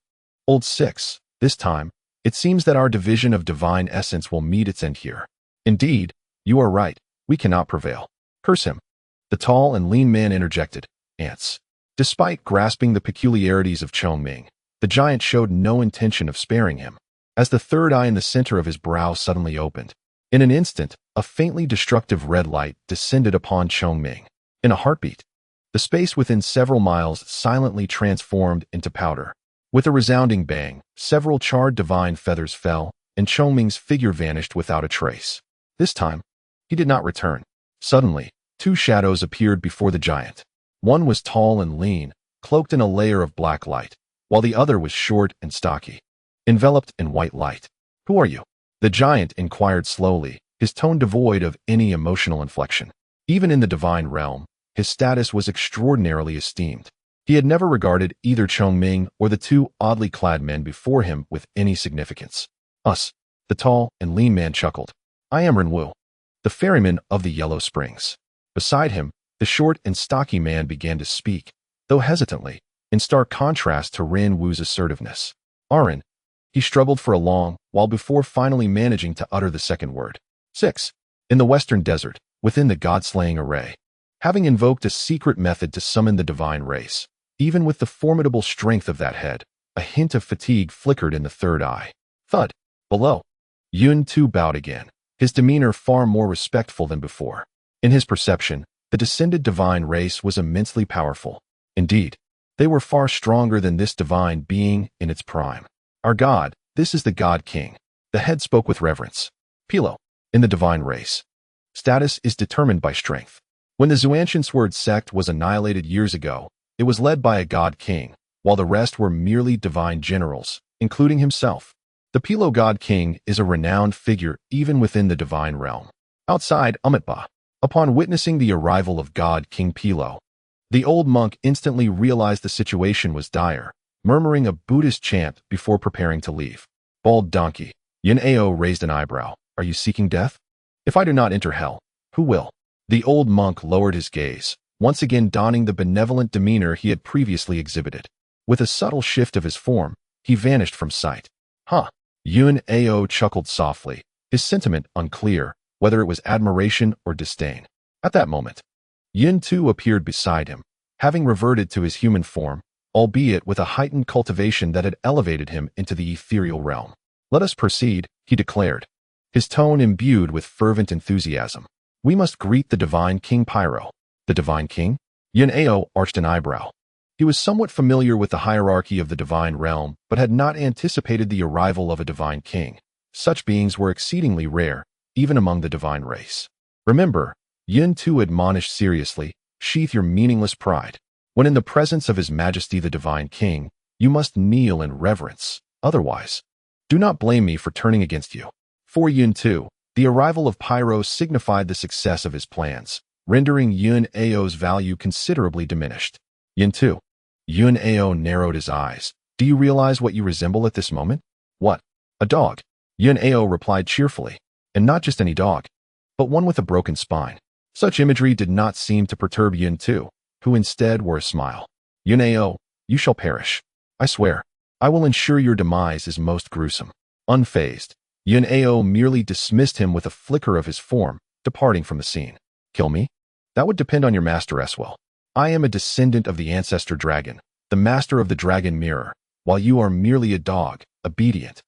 Speaker 1: "Old six, this time, it seems that our division of divine essence will meet its end here. Indeed, you are right, we cannot prevail. Curse him." The tall and lean man interjected, "Ants." Despite grasping the peculiarities of Chongming, the giant showed no intention of sparing him, as the third eye in the center of his brow suddenly opened. In an instant, a faintly destructive red light descended upon Chongming. In a heartbeat, the space within several miles silently transformed into powder. With a resounding bang, several charred divine feathers fell, and Chongming's figure vanished without a trace. This time, he did not return. Suddenly, two shadows appeared before the giant. One was tall and lean, cloaked in a layer of black light, while the other was short and stocky, enveloped in white light. "Who are you?" the giant inquired slowly, his tone devoid of any emotional inflection. Even in the divine realm, his status was extraordinarily esteemed. He had never regarded either Chongming or the two oddly clad men before him with any significance. "Us," the tall and lean man chuckled. "I am Renwu, the ferryman of the Yellow Springs." Beside him, the short and stocky man began to speak, though hesitantly, in stark contrast to Renwu's assertiveness. "Arin." He struggled for a long while before finally managing to utter the second word. "Six." In the western desert, within the god-slaying array, having invoked a secret method to summon the divine race. Even with the formidable strength of that head, a hint of fatigue flickered in the third eye. Thud. Below. Yun-Tu bowed again, his demeanor far more respectful than before. In his perception, the descended divine race was immensely powerful. Indeed, they were far stronger than this divine being in its prime. Our God, this is the God King. The head spoke with reverence. Pilo. In the divine race, status is determined by strength. When the Xuantian Sword sect was annihilated years ago, it was led by a God King, while the rest were merely divine generals, including himself. The Pilo God King is a renowned figure even within the divine realm. Outside Umitba, upon witnessing the arrival of God King Pilo, the old monk instantly realized the situation was dire, murmuring a Buddhist chant before preparing to leave. Bald donkey. Yin-Ao raised an eyebrow. Are you seeking death? If I do not enter hell, who will? The old monk lowered his gaze, once again donning the benevolent demeanor he had previously exhibited. With a subtle shift of his form, he vanished from sight. Huh. Yun-Ao chuckled softly, his sentiment unclear, whether it was admiration or disdain. At that moment, Yun-Tu appeared beside him, having reverted to his human form, albeit with a heightened cultivation that had elevated him into the ethereal realm. Let us proceed, he declared, his tone imbued with fervent enthusiasm. We must greet the divine King Pyro. The divine king? Yun-Ao arched an eyebrow. He was somewhat familiar with the hierarchy of the divine realm, but had not anticipated the arrival of a divine king. Such beings were exceedingly rare, even among the divine race. Remember, Yun-Tu admonished seriously, sheath your meaningless pride. When in the presence of His Majesty the Divine King, you must kneel in reverence. Otherwise, do not blame me for turning against you. For Yun-Tu, the arrival of Pyro signified the success of his plans, rendering Yun-Ao's value considerably diminished. Yun-Tu. Yun-Ao narrowed his eyes. Do you realize what you resemble at this moment? What? A dog. Yun-Ao replied cheerfully. And not just any dog, but one with a broken spine. Such imagery did not seem to perturb Yun-Tu, who instead wore a smile. Yun-Ao, you shall perish. I swear, I will ensure your demise is most gruesome. Unfazed, Yun-Ao merely dismissed him with a flicker of his form, departing from the scene. Kill me? That would depend on your master as well. I am a descendant of the ancestor dragon, the master of the dragon mirror, while you are merely a dog, obedient,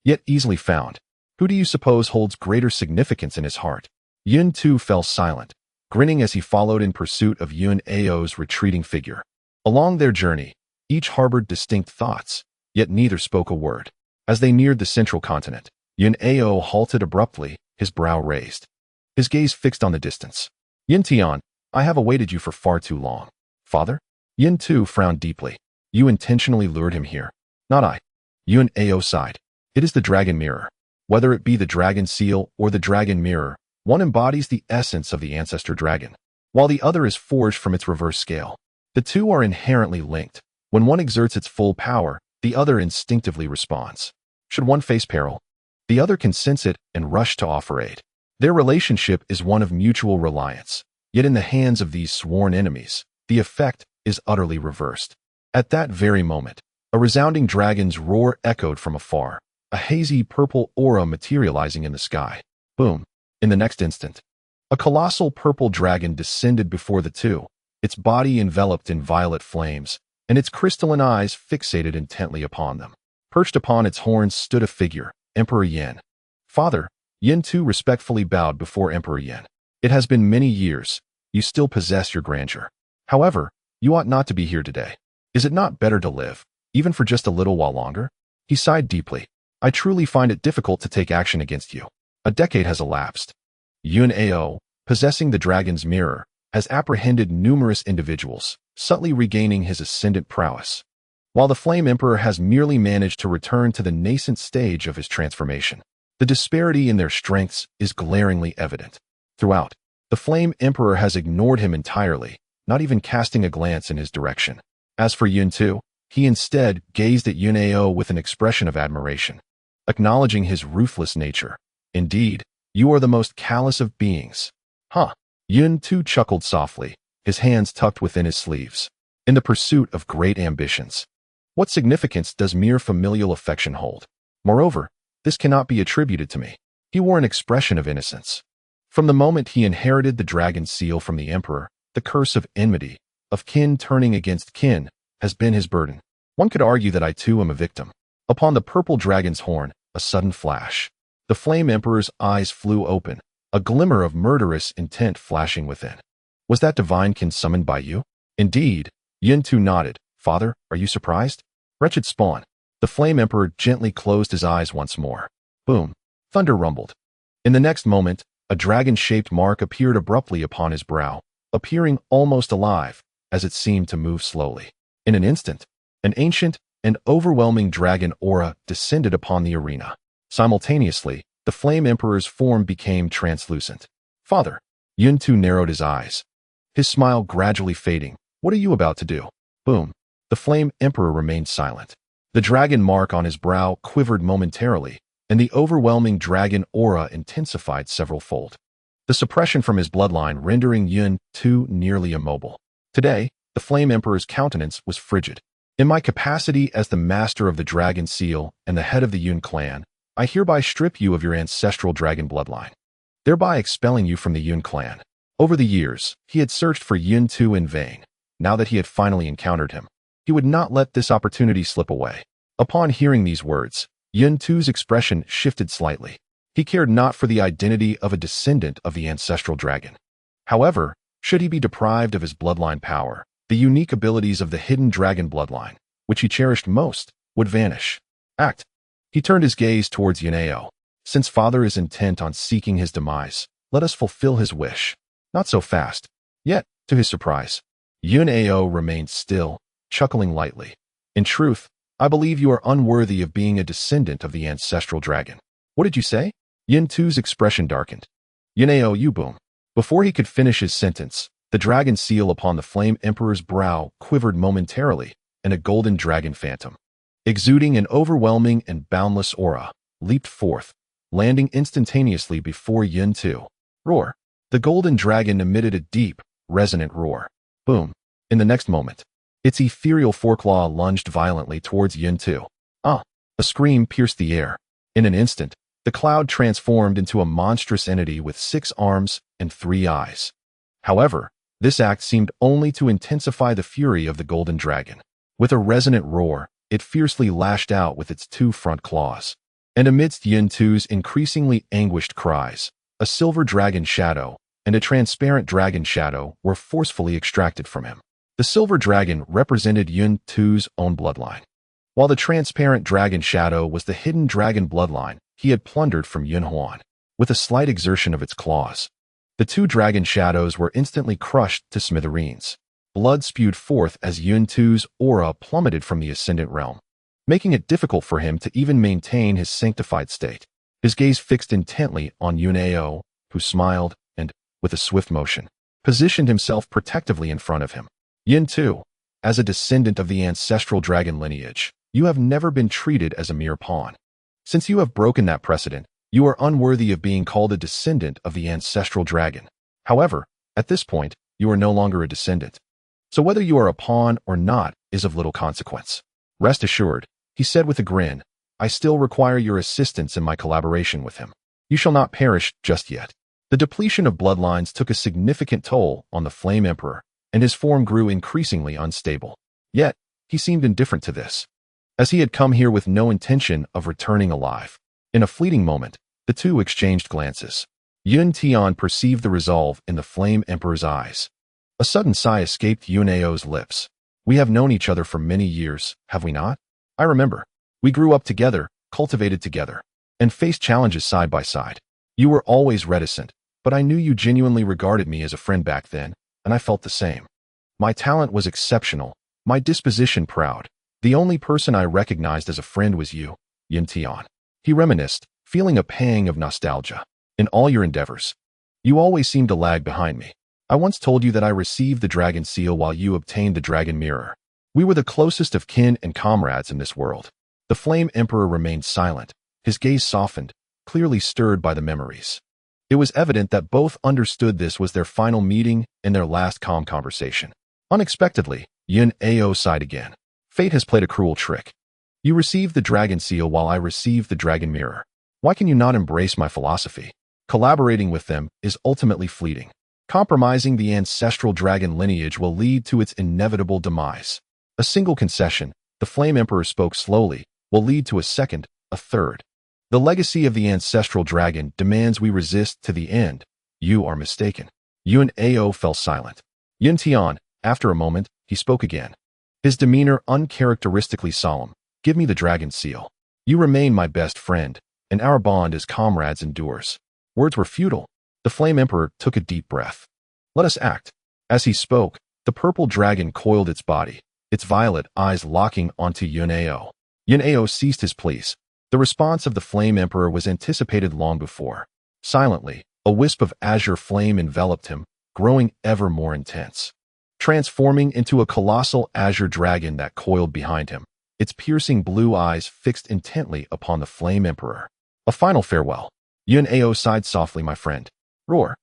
Speaker 1: yet easily found. Who do you suppose holds greater significance in his heart? Yun-Tu fell silent, grinning as he followed in pursuit of Yun-Ao's retreating figure. Along their journey, each harbored distinct thoughts, yet neither spoke a word. As they neared the central continent, Yun-Ao halted abruptly, his brow raised, his gaze fixed on the distance. Yin-Tian, I have awaited you for far too long. Father? Yun-Tu frowned deeply. You intentionally lured him here. Not I. Yun-Ao sighed. It is the dragon mirror. Whether it be the dragon seal or the dragon mirror, one embodies the essence of the ancestor dragon, while the other is forged from its reverse scale. The two are inherently linked. When one exerts its full power, the other instinctively responds. Should one face peril, the other can sense it and rush to offer aid. Their relationship is one of mutual reliance. Yet in the hands of these sworn enemies, the effect is utterly reversed. At that very moment, a resounding dragon's roar echoed from afar, a hazy purple aura materializing in the sky. Boom. In the next instant, a colossal purple dragon descended before the two, its body enveloped in violet flames, and its crystalline eyes fixated intently upon them. Perched upon its horns stood a figure, Emperor Yin. Father, Yin-Tu respectfully bowed before Emperor Yin. It has been many years. You still possess your grandeur. However, you ought not to be here today. Is it not better to live, even for just a little while longer? He sighed deeply. I truly find it difficult to take action against you. A decade has elapsed. Yun-Ao, possessing the dragon's mirror, has apprehended numerous individuals, subtly regaining his ascendant prowess, while the Flame Emperor has merely managed to return to the nascent stage of his transformation. The disparity in their strengths is glaringly evident. Throughout, the Flame Emperor has ignored him entirely, not even casting a glance in his direction. As for Yun-Tu, he instead gazed at Yun-Ao with an expression of admiration, acknowledging his ruthless nature. Indeed, you are the most callous of beings. Huh. Yun-Tu chuckled softly, his hands tucked within his sleeves. In the pursuit of great ambitions, what significance does mere familial affection hold? Moreover, this cannot be attributed to me. He wore an expression of innocence. From the moment he inherited the dragon seal from the Emperor, the The curse of enmity, of kin turning against kin, has been his burden. One could argue that I too am a victim. Upon the purple dragon's horn, a sudden flash. The Flame Emperor's eyes flew open, a glimmer of murderous intent flashing within. Was that divine kin summoned by you? Indeed. Yin-Tu nodded. Father, are you surprised? Wretched spawn. The Flame Emperor gently closed his eyes once more. Boom. Thunder rumbled. In the next moment, a dragon-shaped mark appeared abruptly upon his brow, appearing almost alive, as it seemed to move slowly. In an instant, an ancient and overwhelming dragon aura descended upon the arena. Simultaneously, the Flame Emperor's form became translucent. Father. Yin-Tu narrowed his eyes, his smile gradually fading. What are you about to do? Boom. The Flame Emperor remained silent. The dragon mark on his brow quivered momentarily, and the overwhelming dragon aura intensified several-fold. The suppression from his bloodline rendering Yin-Tu nearly immobile. Today, the Flame Emperor's countenance was frigid. In my capacity as the master of the Dragon Seal and the head of the Yun clan, I hereby strip you of your ancestral dragon bloodline, thereby expelling you from the Yun clan. Over the years, he had searched for Yin-Tu in vain. Now that he had finally encountered him, he would not let this opportunity slip away. Upon hearing these words, Yin-Tu's expression shifted slightly. He cared not for the identity of a descendant of the ancestral dragon. However, should he be deprived of his bloodline power, the unique abilities of the hidden dragon bloodline, which he cherished most, would vanish. Act. He turned his gaze towards Yin-Ao. Since father is intent on seeking his demise, let us fulfill his wish. Not so fast. Yet, to his surprise, Yin-Ao remained still, chuckling lightly. In truth, I believe you are unworthy of being a descendant of the ancestral dragon. What did you say? Yin-Tu's expression darkened. Yin-Ao, you boom. Before he could finish his sentence, the dragon seal upon the Flame Emperor's brow quivered momentarily, and a golden dragon phantom, exuding an overwhelming and boundless aura, leaped forth, landing instantaneously before Yin-Tu. Roar. The golden dragon emitted a deep, resonant roar. Boom. In the next moment, its ethereal foreclaw lunged violently towards Yin-Tu. Ah! A scream pierced the air. In an instant, the cloud transformed into a monstrous entity with 6 arms and 3 eyes. However, this act seemed only to intensify the fury of the golden dragon. With a resonant roar, it fiercely lashed out with its 2 front claws. And amidst Yin-Tu's increasingly anguished cries, a silver dragon shadow and a transparent dragon shadow were forcefully extracted from him. The silver dragon represented Yin-Tu's own bloodline, while the transparent dragon shadow was the hidden dragon bloodline he had plundered from Yun-Huan. With a slight exertion of its claws, the 2 dragon shadows were instantly crushed to smithereens. Blood spewed forth as Yin-Tu's aura plummeted from the ascendant realm, making it difficult for him to even maintain his sanctified state. His gaze fixed intently on Yin-Ao, who smiled and, with a swift motion, positioned himself protectively in front of him. Yin-Tu, as a descendant of the ancestral dragon lineage, you have never been treated as a mere pawn. Since you have broken that precedent, you are unworthy of being called a descendant of the ancestral dragon. However, at this point, you are no longer a descendant. So whether you are a pawn or not is of little consequence. Rest assured, he said with a grin, I still require your assistance in my collaboration with him. You shall not perish just yet. The depletion of bloodlines took a significant toll on the Flame Emperor, and his form grew increasingly unstable. Yet, he seemed indifferent to this, as he had come here with no intention of returning alive. In a fleeting moment, the two exchanged glances. Yun-Tian perceived the resolve in the Flame Emperor's eyes. A sudden sigh escaped Yun-Ao's lips. We have known each other for many years, have we not? I remember. We grew up together, cultivated together, and faced challenges side by side. You were always reticent, but I knew you genuinely regarded me as a friend back then, and I felt the same. My talent was exceptional, my disposition proud. The only person I recognized as a friend was you, Yin-Tian. He reminisced, feeling a pang of nostalgia. In all your endeavors, you always seemed to lag behind me. I once told you that I received the dragon seal while you obtained the dragon mirror. We were the closest of kin and comrades in this world. The Flame Emperor remained silent, his gaze softened, clearly stirred by the memories. It was evident that both understood this was their final meeting and their last calm conversation. Unexpectedly, Yin-Ao sighed again. Fate has played a cruel trick. You received the dragon seal while I received the dragon mirror. Why can you not embrace my philosophy? Collaborating with them is ultimately fleeting. Compromising the ancestral dragon lineage will lead to its inevitable demise. A single concession, the Flame Emperor spoke slowly, will lead to a second, a third. The legacy of the ancestral dragon demands we resist to the end. You are mistaken. Yun Ao fell silent. Yun Tian, after a moment, he spoke again. His demeanor uncharacteristically solemn. Give me the dragon seal. You remain my best friend, and our bond as comrades endures. Words were futile. The Flame Emperor took a deep breath. Let us act. As he spoke, the purple dragon coiled its body, its violet eyes locking onto Yun Ao. Yun Ao ceased his pleas. The response of the Flame Emperor was anticipated long before. Silently, a wisp of azure flame enveloped him, growing ever more intense. Transforming into a colossal azure dragon that coiled behind him, its piercing blue eyes fixed intently upon the Flame Emperor. A final farewell. Yun Ao sighed softly, my friend. Roar.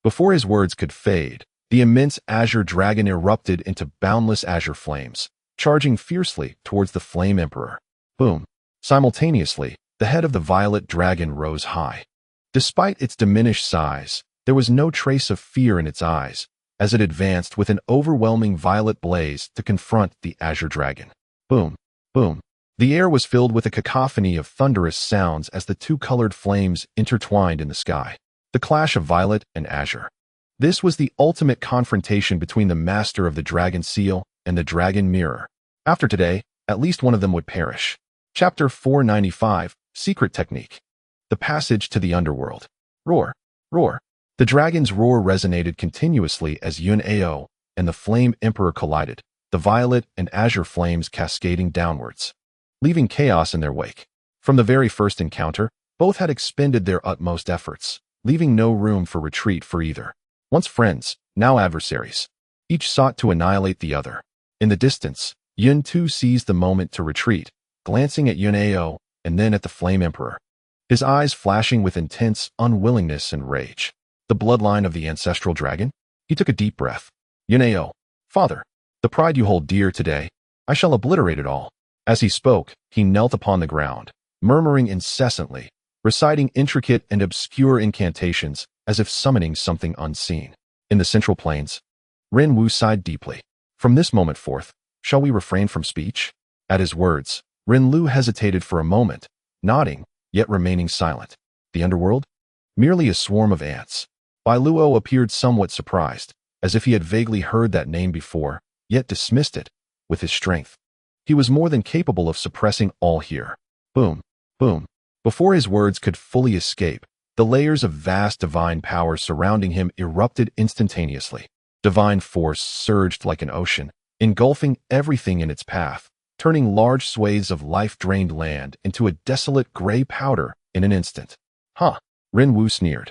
Speaker 1: Before his words could fade, the immense azure dragon erupted into boundless azure flames, charging fiercely towards the Flame Emperor. Boom. Simultaneously, the head of the violet dragon rose high. Despite its diminished size, there was no trace of fear in its eyes, as it advanced with an overwhelming violet blaze to confront the azure dragon. Boom. Boom. The air was filled with a cacophony of thunderous sounds as the two colored flames intertwined in the sky. The clash of violet and azure. This was the ultimate confrontation between the master of the dragon seal and the dragon mirror. After today, at least one of them would perish. Chapter 495, Secret Technique. The Passage to the Underworld. Roar. Roar. The dragon's roar resonated continuously as Yun Ao and the Flame Emperor collided, the violet and azure flames cascading downwards, leaving chaos in their wake. From the very first encounter, both had expended their utmost efforts, leaving no room for retreat for either. Once friends, now adversaries. Each sought to annihilate the other. In the distance, Yun too seized the moment to retreat, glancing at Yun Ao and then at the Flame Emperor, his eyes flashing with intense unwillingness and rage. The bloodline of the ancestral dragon? He took a deep breath. Yun Ao, father, the pride you hold dear today, I shall obliterate it all. As he spoke, he knelt upon the ground, murmuring incessantly, reciting intricate and obscure incantations as if summoning something unseen. In the central plains, Ren Wu sighed deeply. From this moment forth, shall we refrain from speech? At his words, Ren Lu hesitated for a moment, nodding, yet remaining silent. The underworld? Merely a swarm of ants. Bai Luo appeared somewhat surprised, as if he had vaguely heard that name before, yet dismissed it with his strength. He was more than capable of suppressing all here. Boom, boom. Before his words could fully escape, the layers of vast divine power surrounding him erupted instantaneously. Divine force surged like an ocean, engulfing everything in its path, turning large swathes of life-drained land into a desolate gray powder in an instant. Huh, Ren Wu sneered.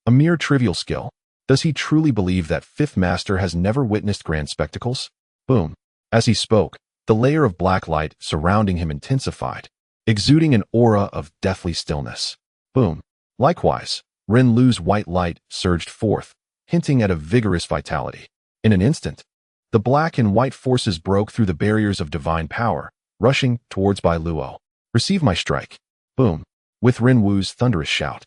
Speaker 1: A mere trivial skill. Does he truly believe that Fifth Master has never witnessed grand spectacles? Boom. As he spoke, the layer of black light surrounding him intensified, exuding an aura of deathly stillness. Boom. Likewise, Ren Lu's white light surged forth, hinting at a vigorous vitality. In an instant, the black and white forces broke through the barriers of divine power, rushing towards Bai Luo. Receive my strike. Boom. With Ren Wu's thunderous shout,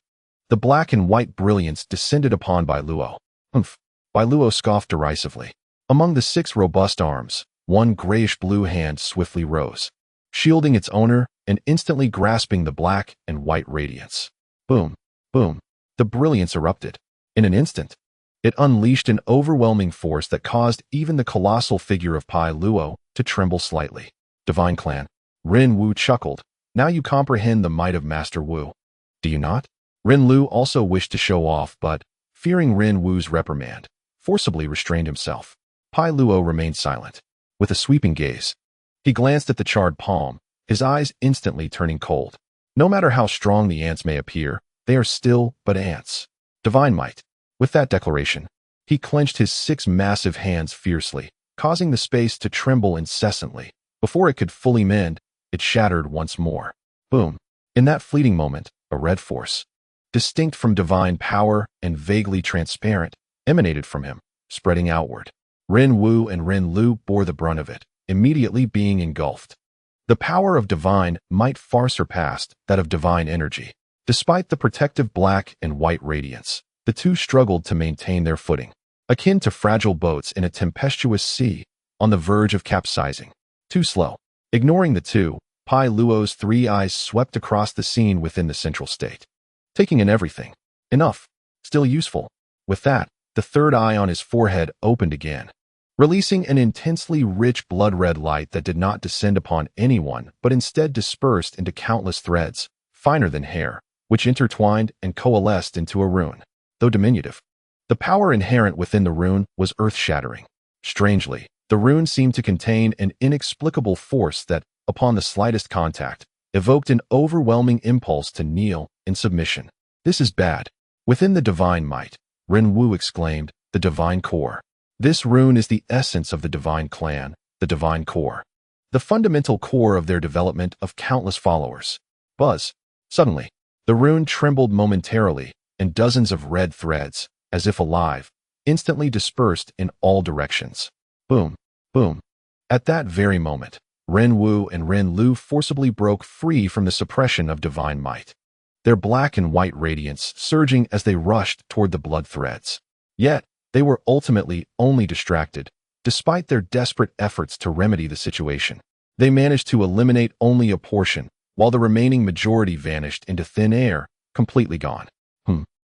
Speaker 1: the black and white brilliance descended upon Bai Luo. Humph. Bai Luo scoffed derisively. Among the 6 robust arms, one grayish-blue hand swiftly rose, shielding its owner and instantly grasping the black and white radiance. Boom. Boom. The brilliance erupted. In an instant, it unleashed an overwhelming force that caused even the colossal figure of Bai Luo to tremble slightly. Divine Clan. Ren Wu chuckled. Now you comprehend the might of Master Wu. Do you not? Ren Lu also wished to show off, but, fearing Ren Wu's reprimand, forcibly restrained himself. Bai Luo remained silent. With a sweeping gaze, he glanced at the charred palm, his eyes instantly turning cold. No matter how strong the ants may appear, they are still but ants. Divine might. With that declaration, he clenched his 6 massive hands fiercely, causing the space to tremble incessantly. Before it could fully mend, it shattered once more. Boom. In that fleeting moment, a red force, distinct from divine power and vaguely transparent, emanated from him, spreading outward. Ren Wu and Ren Lu bore the brunt of it, immediately being engulfed. The power of divine might far surpassed that of divine energy. Despite the protective black and white radiance, the two struggled to maintain their footing. akin to fragile boats in a tempestuous sea, on the verge of capsizing. Too slow. Ignoring the two, Pai Luo's three eyes swept across the scene within the central state, taking in everything. Enough. Still useful. With that, the third eye on his forehead opened again, releasing an intensely rich blood-red light that did not descend upon anyone but instead dispersed into countless threads, finer than hair, which intertwined and coalesced into a rune. Though diminutive, the power inherent within the rune was earth-shattering. Strangely, the rune seemed to contain an inexplicable force that, upon the slightest contact, evoked an overwhelming impulse to kneel in submission. This is bad. Within the divine might, Ren Wu exclaimed, the divine core. This rune is the essence of the divine clan, the divine core. The fundamental core of their development of countless followers. Buzz. Suddenly, the rune trembled momentarily, and dozens of red threads, as if alive, instantly dispersed in all directions. Boom, boom. At that very moment, Ren Wu and Ren Lu forcibly broke free from the suppression of divine might, their black and white radiance surging as they rushed toward the blood threads. Yet, they were ultimately only distracted. Despite their desperate efforts to remedy the situation, they managed to eliminate only a portion, while the remaining majority vanished into thin air, completely gone.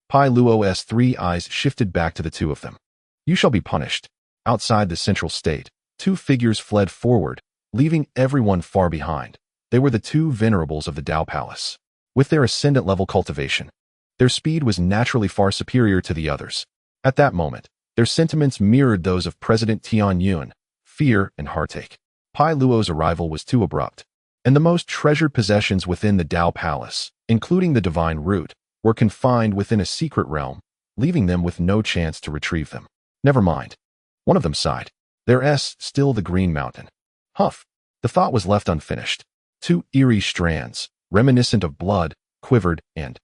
Speaker 1: Pai Luo's three eyes shifted back to the two of them. You shall be punished. Outside the central state, two figures fled forward, leaving everyone far behind. They were the two venerables of the Tao Palace. With their ascendant-level cultivation, their speed was naturally far superior to the others. At that moment, their sentiments mirrored those of President Tian Yun, fear and heartache. Pai Luo's arrival was too abrupt, and the most treasured possessions within the Tao Palace, including the divine root, were confined within a secret realm, leaving them with no chance to retrieve them. Never mind. One of them sighed. There's still the Green Mountain. Huff. The thought was left unfinished. Two eerie strands, reminiscent of blood, quivered and,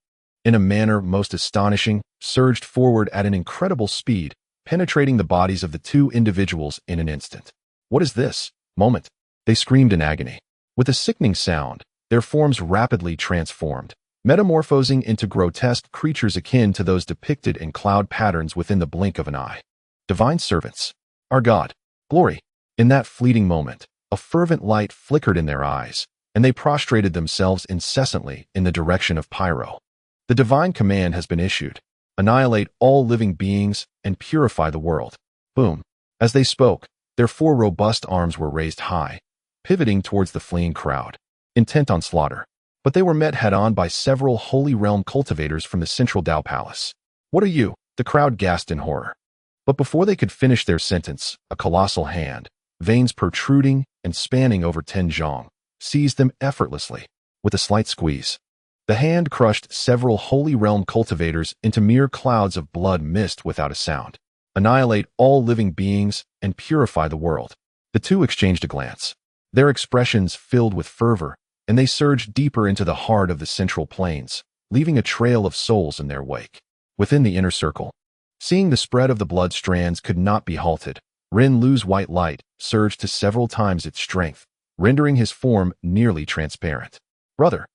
Speaker 1: in a manner most astonishing, surged forward at an incredible speed, penetrating the bodies of the two individuals in an instant. What is this moment? They screamed in agony. With a sickening sound, their forms rapidly transformed, metamorphosing into grotesque creatures akin to those depicted in cloud patterns within the blink of an eye. Divine servants. Our God. Glory. In that fleeting moment, a fervent light flickered in their eyes, and they prostrated themselves incessantly in the direction of Pyro. The divine command has been issued. Annihilate all living beings and purify the world. Boom. As they spoke, their four robust arms were raised high, pivoting towards the fleeing crowd, intent on slaughter. But they were met head-on by several Holy Realm cultivators from the central Tao Palace. What are you? The crowd gasped in horror. But before they could finish their sentence, a colossal hand, veins protruding and spanning over 10 zhong, seized them effortlessly. With a slight squeeze, the hand crushed several Holy Realm cultivators into mere clouds of blood mist without a sound. Annihilate all living beings and purify the world. The two exchanged a glance, their expressions filled with fervor, and they surged deeper into the heart of the central plains, leaving a trail of souls in their wake. Within the inner circle, seeing the spread of the blood strands could not be halted, Ren Lu's white light surged to several times its strength, rendering his form nearly transparent. Brother.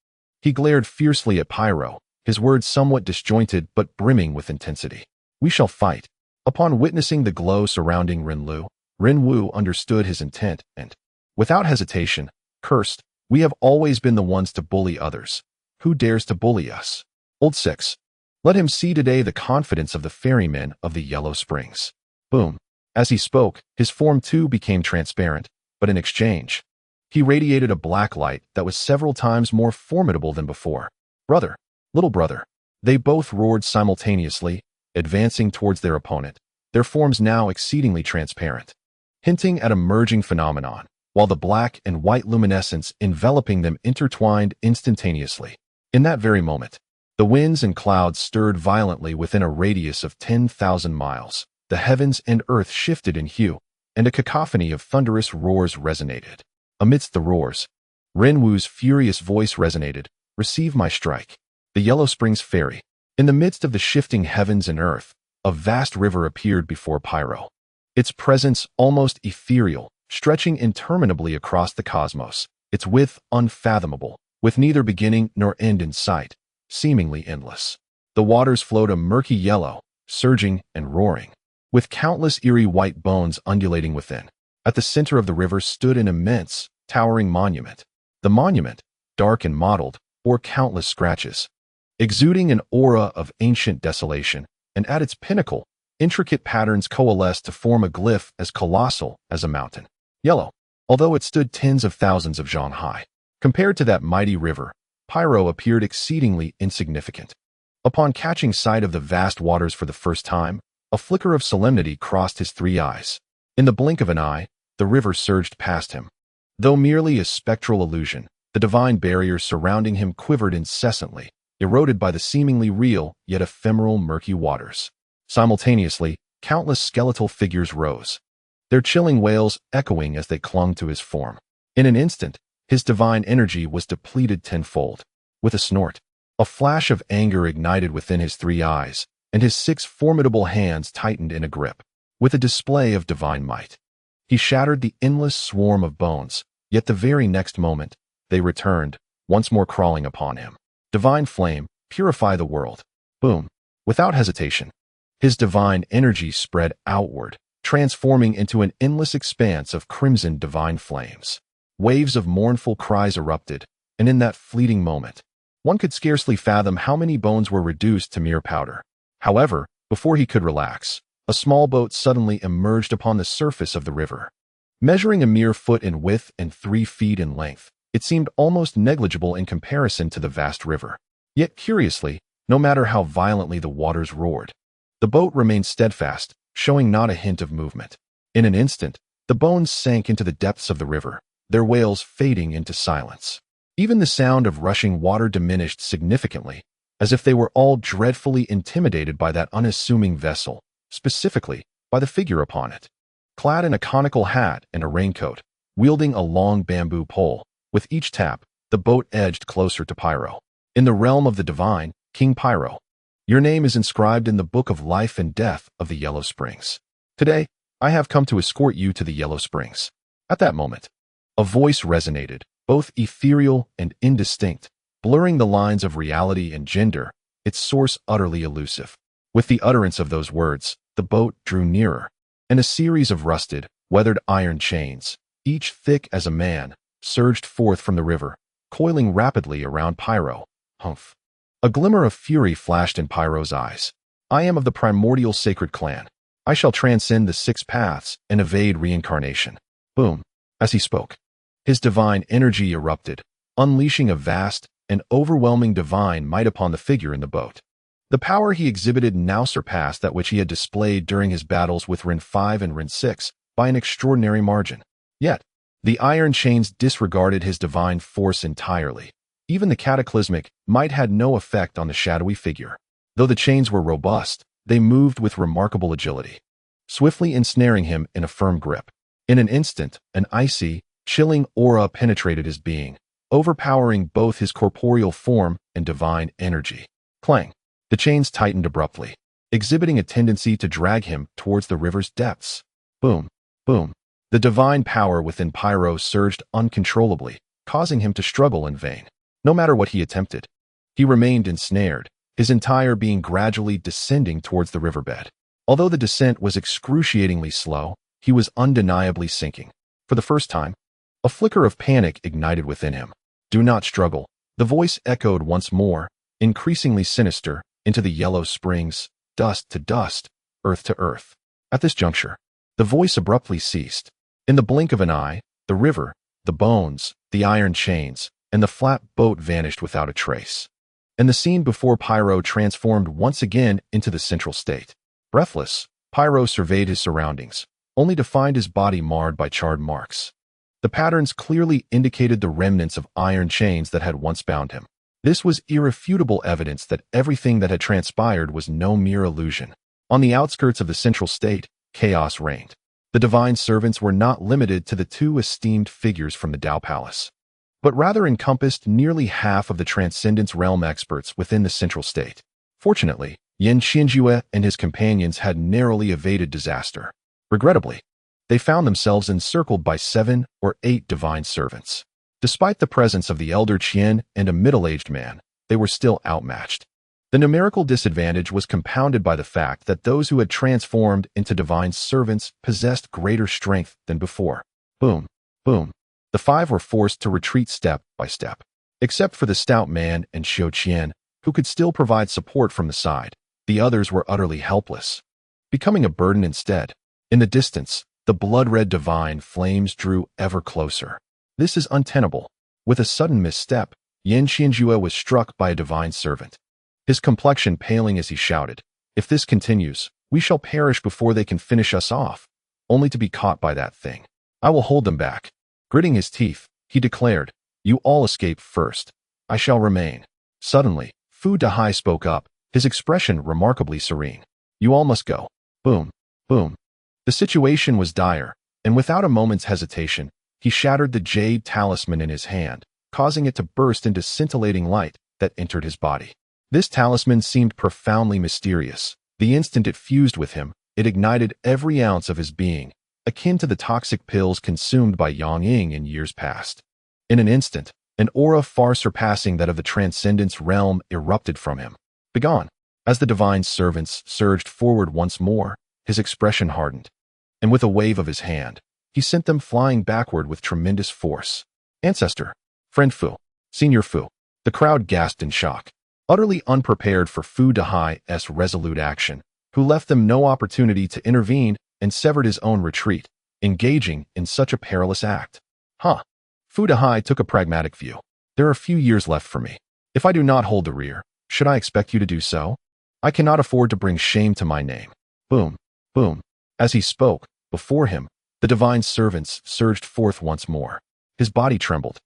Speaker 1: He glared fiercely at Pyro, his words somewhat disjointed but brimming with intensity. We shall fight. Upon witnessing the glow surrounding Ren Wu understood his intent and, without hesitation, cursed, we have always been the ones to bully others. Who dares to bully us? Old Six. Let him see today the confidence of the ferrymen of the Yellow Springs. Boom. As he spoke, his form too became transparent, but in exchange, he radiated a black light that was several times more formidable than before. Brother, little brother. They both roared simultaneously, advancing towards their opponent, their forms now exceedingly transparent, hinting at a merging phenomenon, while the black and white luminescence enveloping them intertwined instantaneously. In that very moment, the winds and clouds stirred violently within a radius of 10,000 miles. The heavens and earth shifted in hue, and a cacophony of thunderous roars resonated. Amidst the roars, Ren Wu's furious voice resonated, receive my strike. The Yellow Springs Ferry. In the midst of the shifting heavens and earth, a vast river appeared before Pyro. Its presence almost ethereal, stretching interminably across the cosmos, its width unfathomable, with neither beginning nor end in sight, seemingly endless. The waters flowed a murky yellow, surging and roaring. with countless eerie white bones undulating within. At the center of the river stood an immense, towering monument. The monument, dark and mottled, bore countless scratches, exuding an aura of ancient desolation, and at its pinnacle, intricate patterns coalesced to form a glyph as colossal as a mountain. Yellow. Although it stood tens of thousands of zhang high, compared to that mighty river, Pyro appeared exceedingly insignificant. Upon catching sight of the vast waters for the first time, a flicker of solemnity crossed his 3 eyes. In the blink of an eye, the river surged past him. Though merely a spectral illusion, the divine barriers surrounding him quivered incessantly, eroded by the seemingly real yet ephemeral murky waters. Simultaneously, countless skeletal figures rose, their chilling wails echoing as they clung to his form. In an instant, his divine energy was depleted tenfold. With a snort, a flash of anger ignited within his 3 eyes, and his 6 formidable hands tightened in a grip. With a display of divine might, he shattered the endless swarm of bones, yet the very next moment, they returned, once more crawling upon him. Divine flame, purify the world. Boom. Without hesitation, his divine energy spread outward, transforming into an endless expanse of crimson divine flames. Waves of mournful cries erupted, and in that fleeting moment, one could scarcely fathom how many bones were reduced to mere powder. However, before he could relax, a small boat suddenly emerged upon the surface of the river. Measuring a mere foot in width and 3 feet in length, it seemed almost negligible in comparison to the vast river. Yet curiously, no matter how violently the waters roared, the boat remained steadfast, showing not a hint of movement. In an instant, the bones sank into the depths of the river, their wails fading into silence. Even the sound of rushing water diminished significantly, as if they were all dreadfully intimidated by that unassuming vessel, specifically by the figure upon it. Clad in a conical hat and a raincoat, wielding a long bamboo pole, with each tap, the boat edged closer to Pyro. In the realm of the divine, King Pyro, your name is inscribed in the book of life and death of the Yellow Springs. Today, I have come to escort you to the Yellow Springs. At that moment, a voice resonated, both ethereal and indistinct, blurring the lines of reality and gender, its source utterly elusive. With the utterance of those words, the boat drew nearer, and a series of rusted, weathered iron chains, each thick as a man, surged forth from the river, coiling rapidly around Pyro. Humph. A glimmer of fury flashed in Pyro's eyes. I am of the primordial sacred clan. I shall transcend the 6 paths and evade reincarnation. Boom. As he spoke, his divine energy erupted, unleashing a vast and overwhelming divine might upon the figure in the boat. The power he exhibited now surpassed that which he had displayed during his battles with Rin 5 and Rin 6 by an extraordinary margin. Yet, the iron chains disregarded his divine force entirely. Even the cataclysmic might had no effect on the shadowy figure. Though the chains were robust, they moved with remarkable agility, swiftly ensnaring him in a firm grip. In an instant, an icy, chilling aura penetrated his being, overpowering both his corporeal form and divine energy. Clang! The chains tightened abruptly, exhibiting a tendency to drag him towards the river's depths. Boom! Boom! The divine power within Pyro surged uncontrollably, causing him to struggle in vain. No matter what he attempted, he remained ensnared, his entire being gradually descending towards the riverbed. Although the descent was excruciatingly slow, he was undeniably sinking. For the first time, a flicker of panic ignited within him. Do not struggle. The voice echoed once more, increasingly sinister, into the Yellow Springs, dust to dust, earth to earth. At this juncture, the voice abruptly ceased. In the blink of an eye, the river, the bones, the iron chains, and the flat boat vanished without a trace. And the scene before Pyro transformed once again into the central state. Breathless, Pyro surveyed his surroundings, only to find his body marred by charred marks. The patterns clearly indicated the remnants of iron chains that had once bound him. This was irrefutable evidence that everything that had transpired was no mere illusion. On the outskirts of the central state, chaos reigned. The divine servants were not limited to the 2 esteemed figures from the Tao Palace, but rather encompassed nearly half of the Transcendence Realm experts within the central state. Fortunately, Yen Qianjue and his companions had narrowly evaded disaster. Regrettably, they found themselves encircled by 7 or 8 divine servants. Despite the presence of the elder Qian and a middle-aged man, they were still outmatched. The numerical disadvantage was compounded by the fact that those who had transformed into divine servants possessed greater strength than before. Boom, boom. The five were forced to retreat step by step. Except for the stout man and Xiao Qian, who could still provide support from the side, the others were utterly helpless, becoming a burden instead. In the distance, the blood-red divine flames drew ever closer. This is untenable. With a sudden misstep, Yan Qianjue was struck by a divine servant, his complexion paling as he shouted, "If this continues, we shall perish before they can finish us off," only to be caught by that thing. "I will hold them back." Gritting his teeth, he declared, "You all escape first. I shall remain." Suddenly, Fu Dahai spoke up, his expression remarkably serene. "You all must go." Boom, boom. The situation was dire, and without a moment's hesitation, he shattered the jade talisman in his hand, causing it to burst into scintillating light that entered his body. This talisman seemed profoundly mysterious. The instant it fused with him, it ignited every ounce of his being, akin to the toxic pills consumed by Yang Ying in years past. In an instant, an aura far surpassing that of the transcendence realm erupted from him. "Begone!" As the divine servants surged forward once more, his expression hardened, and with a wave of his hand, he sent them flying backward with tremendous force. "Ancestor! Friend Fu! Senior Fu!" The crowd gasped in shock, utterly unprepared for Fu Dahai's resolute action, who left them no opportunity to intervene and severed his own retreat, engaging in such a perilous act. Fu Dahai took a pragmatic view. "There are few years left for me. If I do not hold the rear, should I expect you to do so? I cannot afford to bring shame to my name." Boom, boom. As he spoke, before him, the divine servants surged forth once more. His body trembled,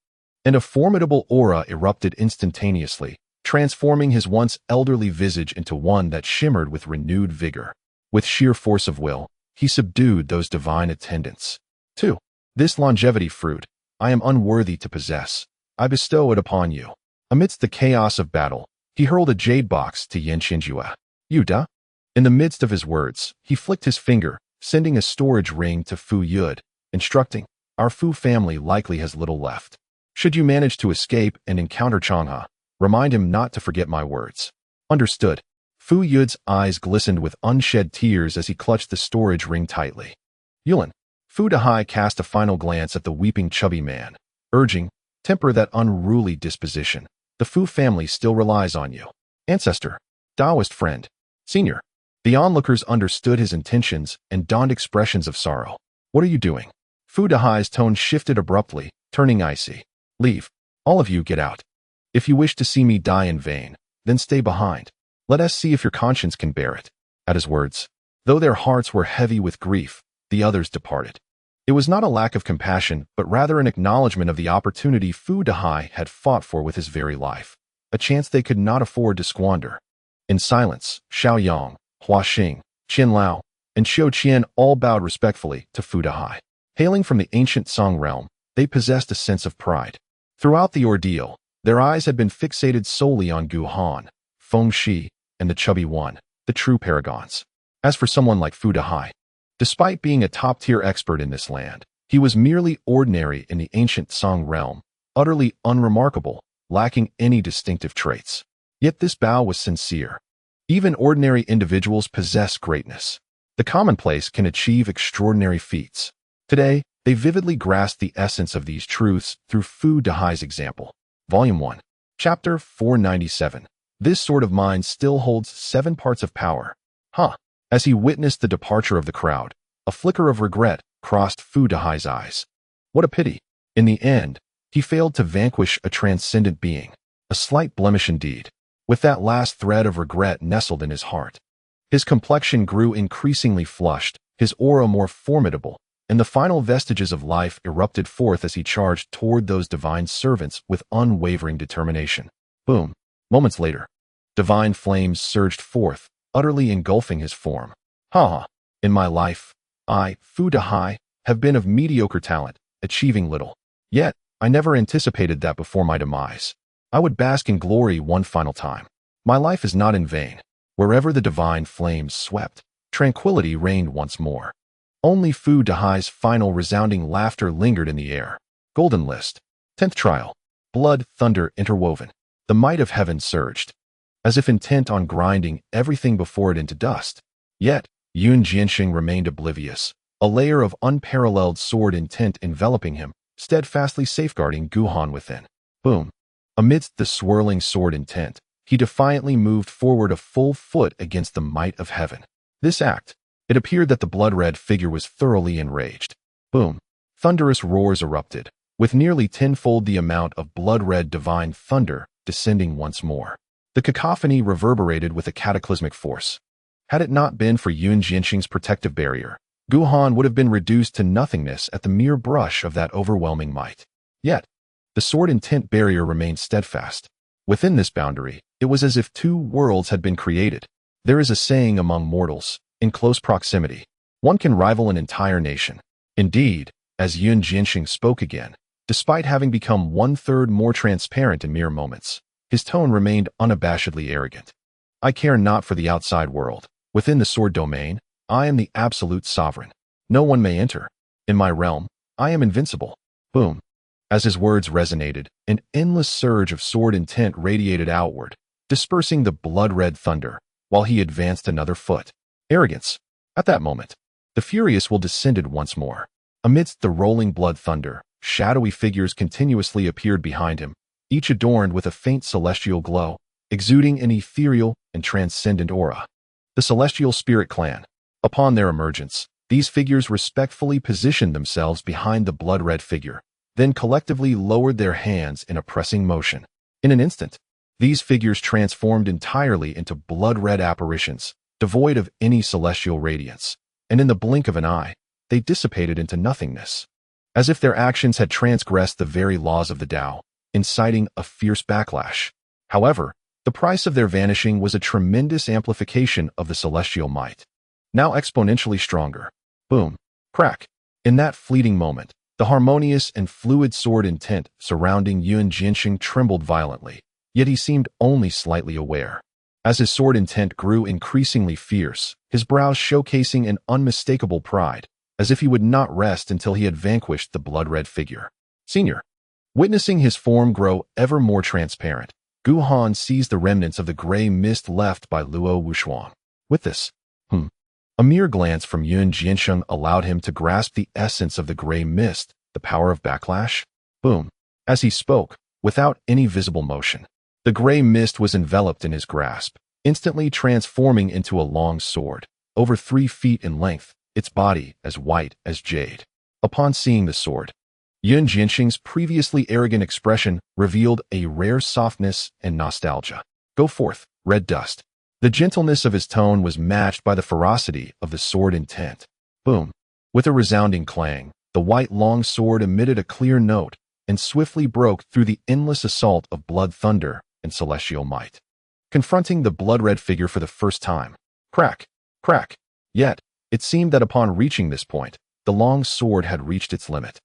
Speaker 1: and a formidable aura erupted instantaneously, transforming his once elderly visage into one that shimmered with renewed vigor. With sheer force of will, he subdued those divine attendants. 2. This longevity fruit, I am unworthy to possess. I bestow it upon you. Amidst the chaos of battle, he hurled a jade box to Yan Qianjue. "You da?" In the midst of his words, he flicked his finger, sending a storage ring to Fu Yud, instructing, "Our Fu family likely has little left. Should you manage to escape and encounter Changha, remind him not to forget my words." "Understood." Fu Yud's eyes glistened with unshed tears as he clutched the storage ring tightly. "Yulin." Fu Dahai cast a final glance at the weeping chubby man, urging, "Temper that unruly disposition. The Fu family still relies on you. Ancestor. Taoist friend. Senior." The onlookers understood his intentions and donned expressions of sorrow. "What are you doing?" Fu Dahai's tone shifted abruptly, turning icy. "Leave. All of you get out. If you wish to see me die in vain, then stay behind. Let us see if your conscience can bear it." At his words, though their hearts were heavy with grief, the others departed. It was not a lack of compassion, but rather an acknowledgement of the opportunity Fu Dahai had fought for with his very life, a chance they could not afford to squander. In silence, Xiao Yang, Hua Xing, Qian Lao, and Xiao Qian all bowed respectfully to Fu Dahai. Hailing from the ancient Song realm, they possessed a sense of pride. Throughout the ordeal, their eyes had been fixated solely on Gu Han, Feng Shi, and the Chubby One, the true paragons. As for someone like Fu Dahai, despite being a top-tier expert in this land, he was merely ordinary in the ancient Song realm, utterly unremarkable, lacking any distinctive traits. Yet this bow was sincere. Even ordinary individuals possess greatness. The commonplace can achieve extraordinary feats. Today, they vividly grasped the essence of these truths through Fu Dahai's example. Volume 1. Chapter 497. This sort of mind still holds 7 parts of power. As he witnessed the departure of the crowd, a flicker of regret crossed Fu Dahai's eyes. What a pity. In the end, he failed to vanquish a transcendent being. A slight blemish indeed, with that last thread of regret nestled in his heart. His complexion grew increasingly flushed, his aura more formidable, and the final vestiges of life erupted forth as he charged toward those divine servants with unwavering determination. Boom. Moments later, divine flames surged forth, utterly engulfing his form. In my life, I, Fu Dahai, have been of mediocre talent, achieving little. Yet, I never anticipated that before my demise, I would bask in glory one final time. My life is not in vain. Wherever the divine flames swept, tranquility reigned once more. Only Fu Dahai's final resounding laughter lingered in the air. Golden List. 10th Trial. Blood, thunder interwoven. The might of heaven surged. as if intent on grinding everything before it into dust. Yet, Yun Jianxing remained oblivious, a layer of unparalleled sword intent enveloping him, steadfastly safeguarding Guhan within. Boom. Amidst the swirling sword intent, he defiantly moved forward a full foot against the might of heaven. This act, it appeared that the blood-red figure was thoroughly enraged. Boom. Thunderous roars erupted, with nearly tenfold the amount of blood-red divine thunder descending once more. The cacophony reverberated with a cataclysmic force. Had it not been for Yun Jianxing's protective barrier, Guhan would have been reduced to nothingness at the mere brush of that overwhelming might. Yet, the sword intent barrier remained steadfast. Within this boundary, it was as if two worlds had been created. There is a saying among mortals, in close proximity, one can rival an entire nation. Indeed, as Yun Jianxing spoke again, despite having become one-third more transparent in mere moments, his tone remained unabashedly arrogant. I care not for the outside world. Within the sword domain, I am the absolute sovereign. No one may enter. In my realm, I am invincible. Boom. As his words resonated, an endless surge of sword intent radiated outward, dispersing the blood-red thunder, while he advanced another foot. Arrogance. At that moment, the furious will descended once more. Amidst the rolling blood thunder, shadowy figures continuously appeared behind him, each adorned with a faint celestial glow, exuding an ethereal and transcendent aura. The Celestial Spirit Clan. Upon their emergence, these figures respectfully positioned themselves behind the blood-red figure, then collectively lowered their hands in a pressing motion. In an instant, these figures transformed entirely into blood-red apparitions, devoid of any celestial radiance, and in the blink of an eye, they dissipated into nothingness. As if their actions had transgressed the very laws of the Tao, inciting a fierce backlash. However, the price of their vanishing was a tremendous amplification of the celestial might, now exponentially stronger. Boom. Crack. In that fleeting moment, the harmonious and fluid sword intent surrounding Yun Jianxing trembled violently, yet he seemed only slightly aware. As his sword intent grew increasingly fierce, his brows showcasing an unmistakable pride, as if he would not rest until he had vanquished the blood-red figure. Senior. Witnessing his form grow ever more transparent, Guhan seized the remnants of the gray mist left by Luo Wuxuang. With this, a mere glance from Yun Jianxing allowed him to grasp the essence of the gray mist, the power of backlash. Boom. As he spoke, without any visible motion, the gray mist was enveloped in his grasp, instantly transforming into a long sword, over 3 feet in length, its body as white as jade. Upon seeing the sword, Yun Jianxing's previously arrogant expression revealed a rare softness and nostalgia. Go forth, red dust. The gentleness of his tone was matched by the ferocity of the sword intent. Boom. With a resounding clang, the white long sword emitted a clear note and swiftly broke through the endless assault of blood thunder and celestial might, confronting the blood-red figure for the first time. Crack. Crack. Yet, it seemed that upon reaching this point, the long sword had reached its limit.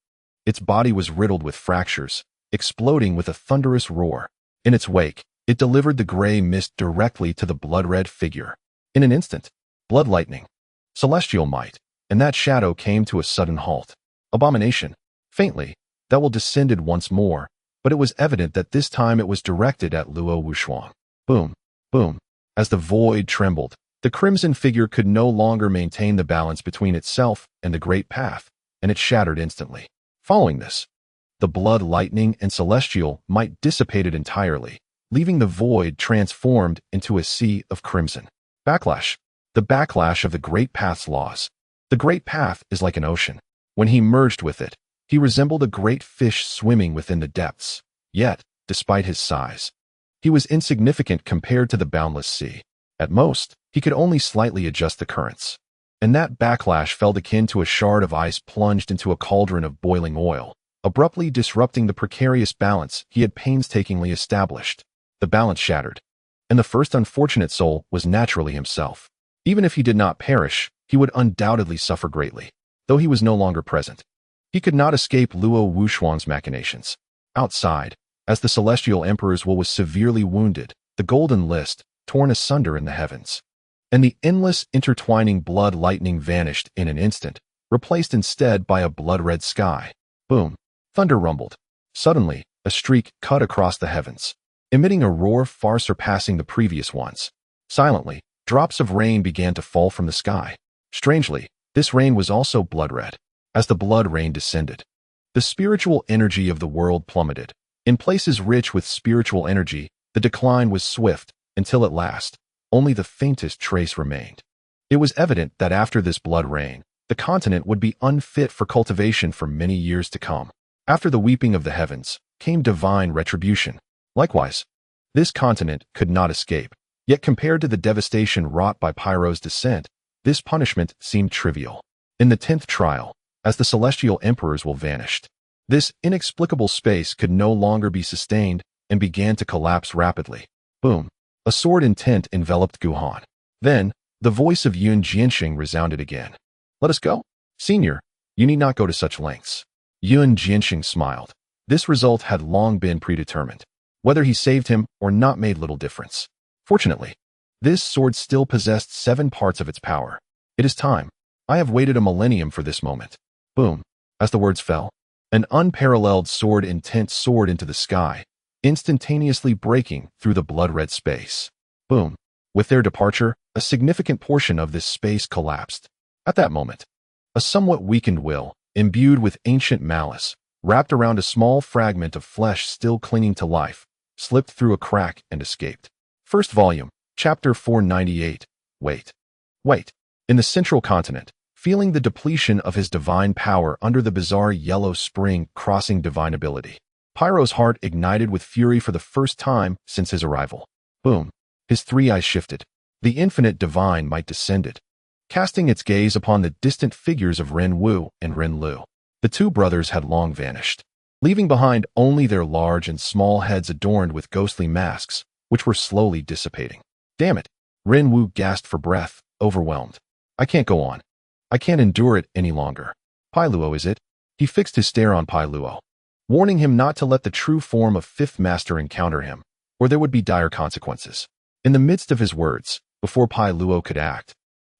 Speaker 1: Its body was riddled with fractures, exploding with a thunderous roar. In its wake, it delivered the gray mist directly to the blood-red figure. In an instant, blood lightning, celestial might, and that shadow came to a sudden halt. Abomination. Faintly, that will descended once more, but it was evident that this time it was directed at Luo Wuxuang. Boom. Boom. As the void trembled, the crimson figure could no longer maintain the balance between itself and the great path, and it shattered instantly. Following this, the blood lightning and celestial might dissipated entirely, leaving the void transformed into a sea of crimson. Backlash. The backlash of the great path's laws. The great path is like an ocean. When he merged with it, he resembled a great fish swimming within the depths. Yet, despite his size, he was insignificant compared to the boundless sea. At most, he could only slightly adjust the currents. And that backlash felt akin to a shard of ice plunged into a cauldron of boiling oil, abruptly disrupting the precarious balance he had painstakingly established. The balance shattered, and the first unfortunate soul was naturally himself. Even if he did not perish, he would undoubtedly suffer greatly, though he was no longer present. He could not escape Luo Wuxuang's machinations. Outside, as the celestial emperor's will was severely wounded, the golden list torn asunder in the heavens, and the endless intertwining blood lightning vanished in an instant, replaced instead by a blood-red sky. Boom. Thunder rumbled. Suddenly, a streak cut across the heavens. emitting a roar far surpassing the previous ones. Silently, drops of rain began to fall from the sky. Strangely, this rain was also blood red. As the blood rain descended, the spiritual energy of the world plummeted. In places rich with spiritual energy, the decline was swift, until at last, only the faintest trace remained. It was evident that after this blood rain, the continent would be unfit for cultivation for many years to come. After the weeping of the heavens, came divine retribution. Likewise, this continent could not escape. Yet compared to the devastation wrought by Pyro's descent, this punishment seemed trivial. In the 10th trial, as the celestial emperors will vanished, this inexplicable space could no longer be sustained and began to collapse rapidly. Boom! A sword intent enveloped Guhan. Then, the voice of Yun Jianxing resounded again. Let us go. Senior, you need not go to such lengths. Yun Jianxing smiled. This result had long been predetermined. Whether he saved him or not made little difference. Fortunately, this sword still possessed 7 parts of its power. It is time. I have waited a millennium for this moment. Boom. As the words fell, an unparalleled sword intent soared into the sky, instantaneously breaking through the blood-red space. Boom. With their departure, a significant portion of this space collapsed. At that moment, a somewhat weakened will, imbued with ancient malice, wrapped around a small fragment of flesh still clinging to life, slipped through a crack and escaped. First volume, chapter 498. Wait. In the central continent, feeling the depletion of his divine power under the bizarre yellow spring crossing divine ability, Pyro's heart ignited with fury for the first time since his arrival. Boom. His 3 eyes shifted. The infinite divine might descended, casting its gaze upon the distant figures of Ren Wu and Ren Lu. The 2 brothers had long vanished, leaving behind only their large and small heads adorned with ghostly masks, which were slowly dissipating. Damn it! Ren Wu gasped for breath, overwhelmed. I can't go on. I can't endure it any longer. Pai Luo, is it? He fixed his stare on Pai Luo, warning him not to let the true form of 5th Master encounter him, or there would be dire consequences. In the midst of his words, before Pai Luo could act,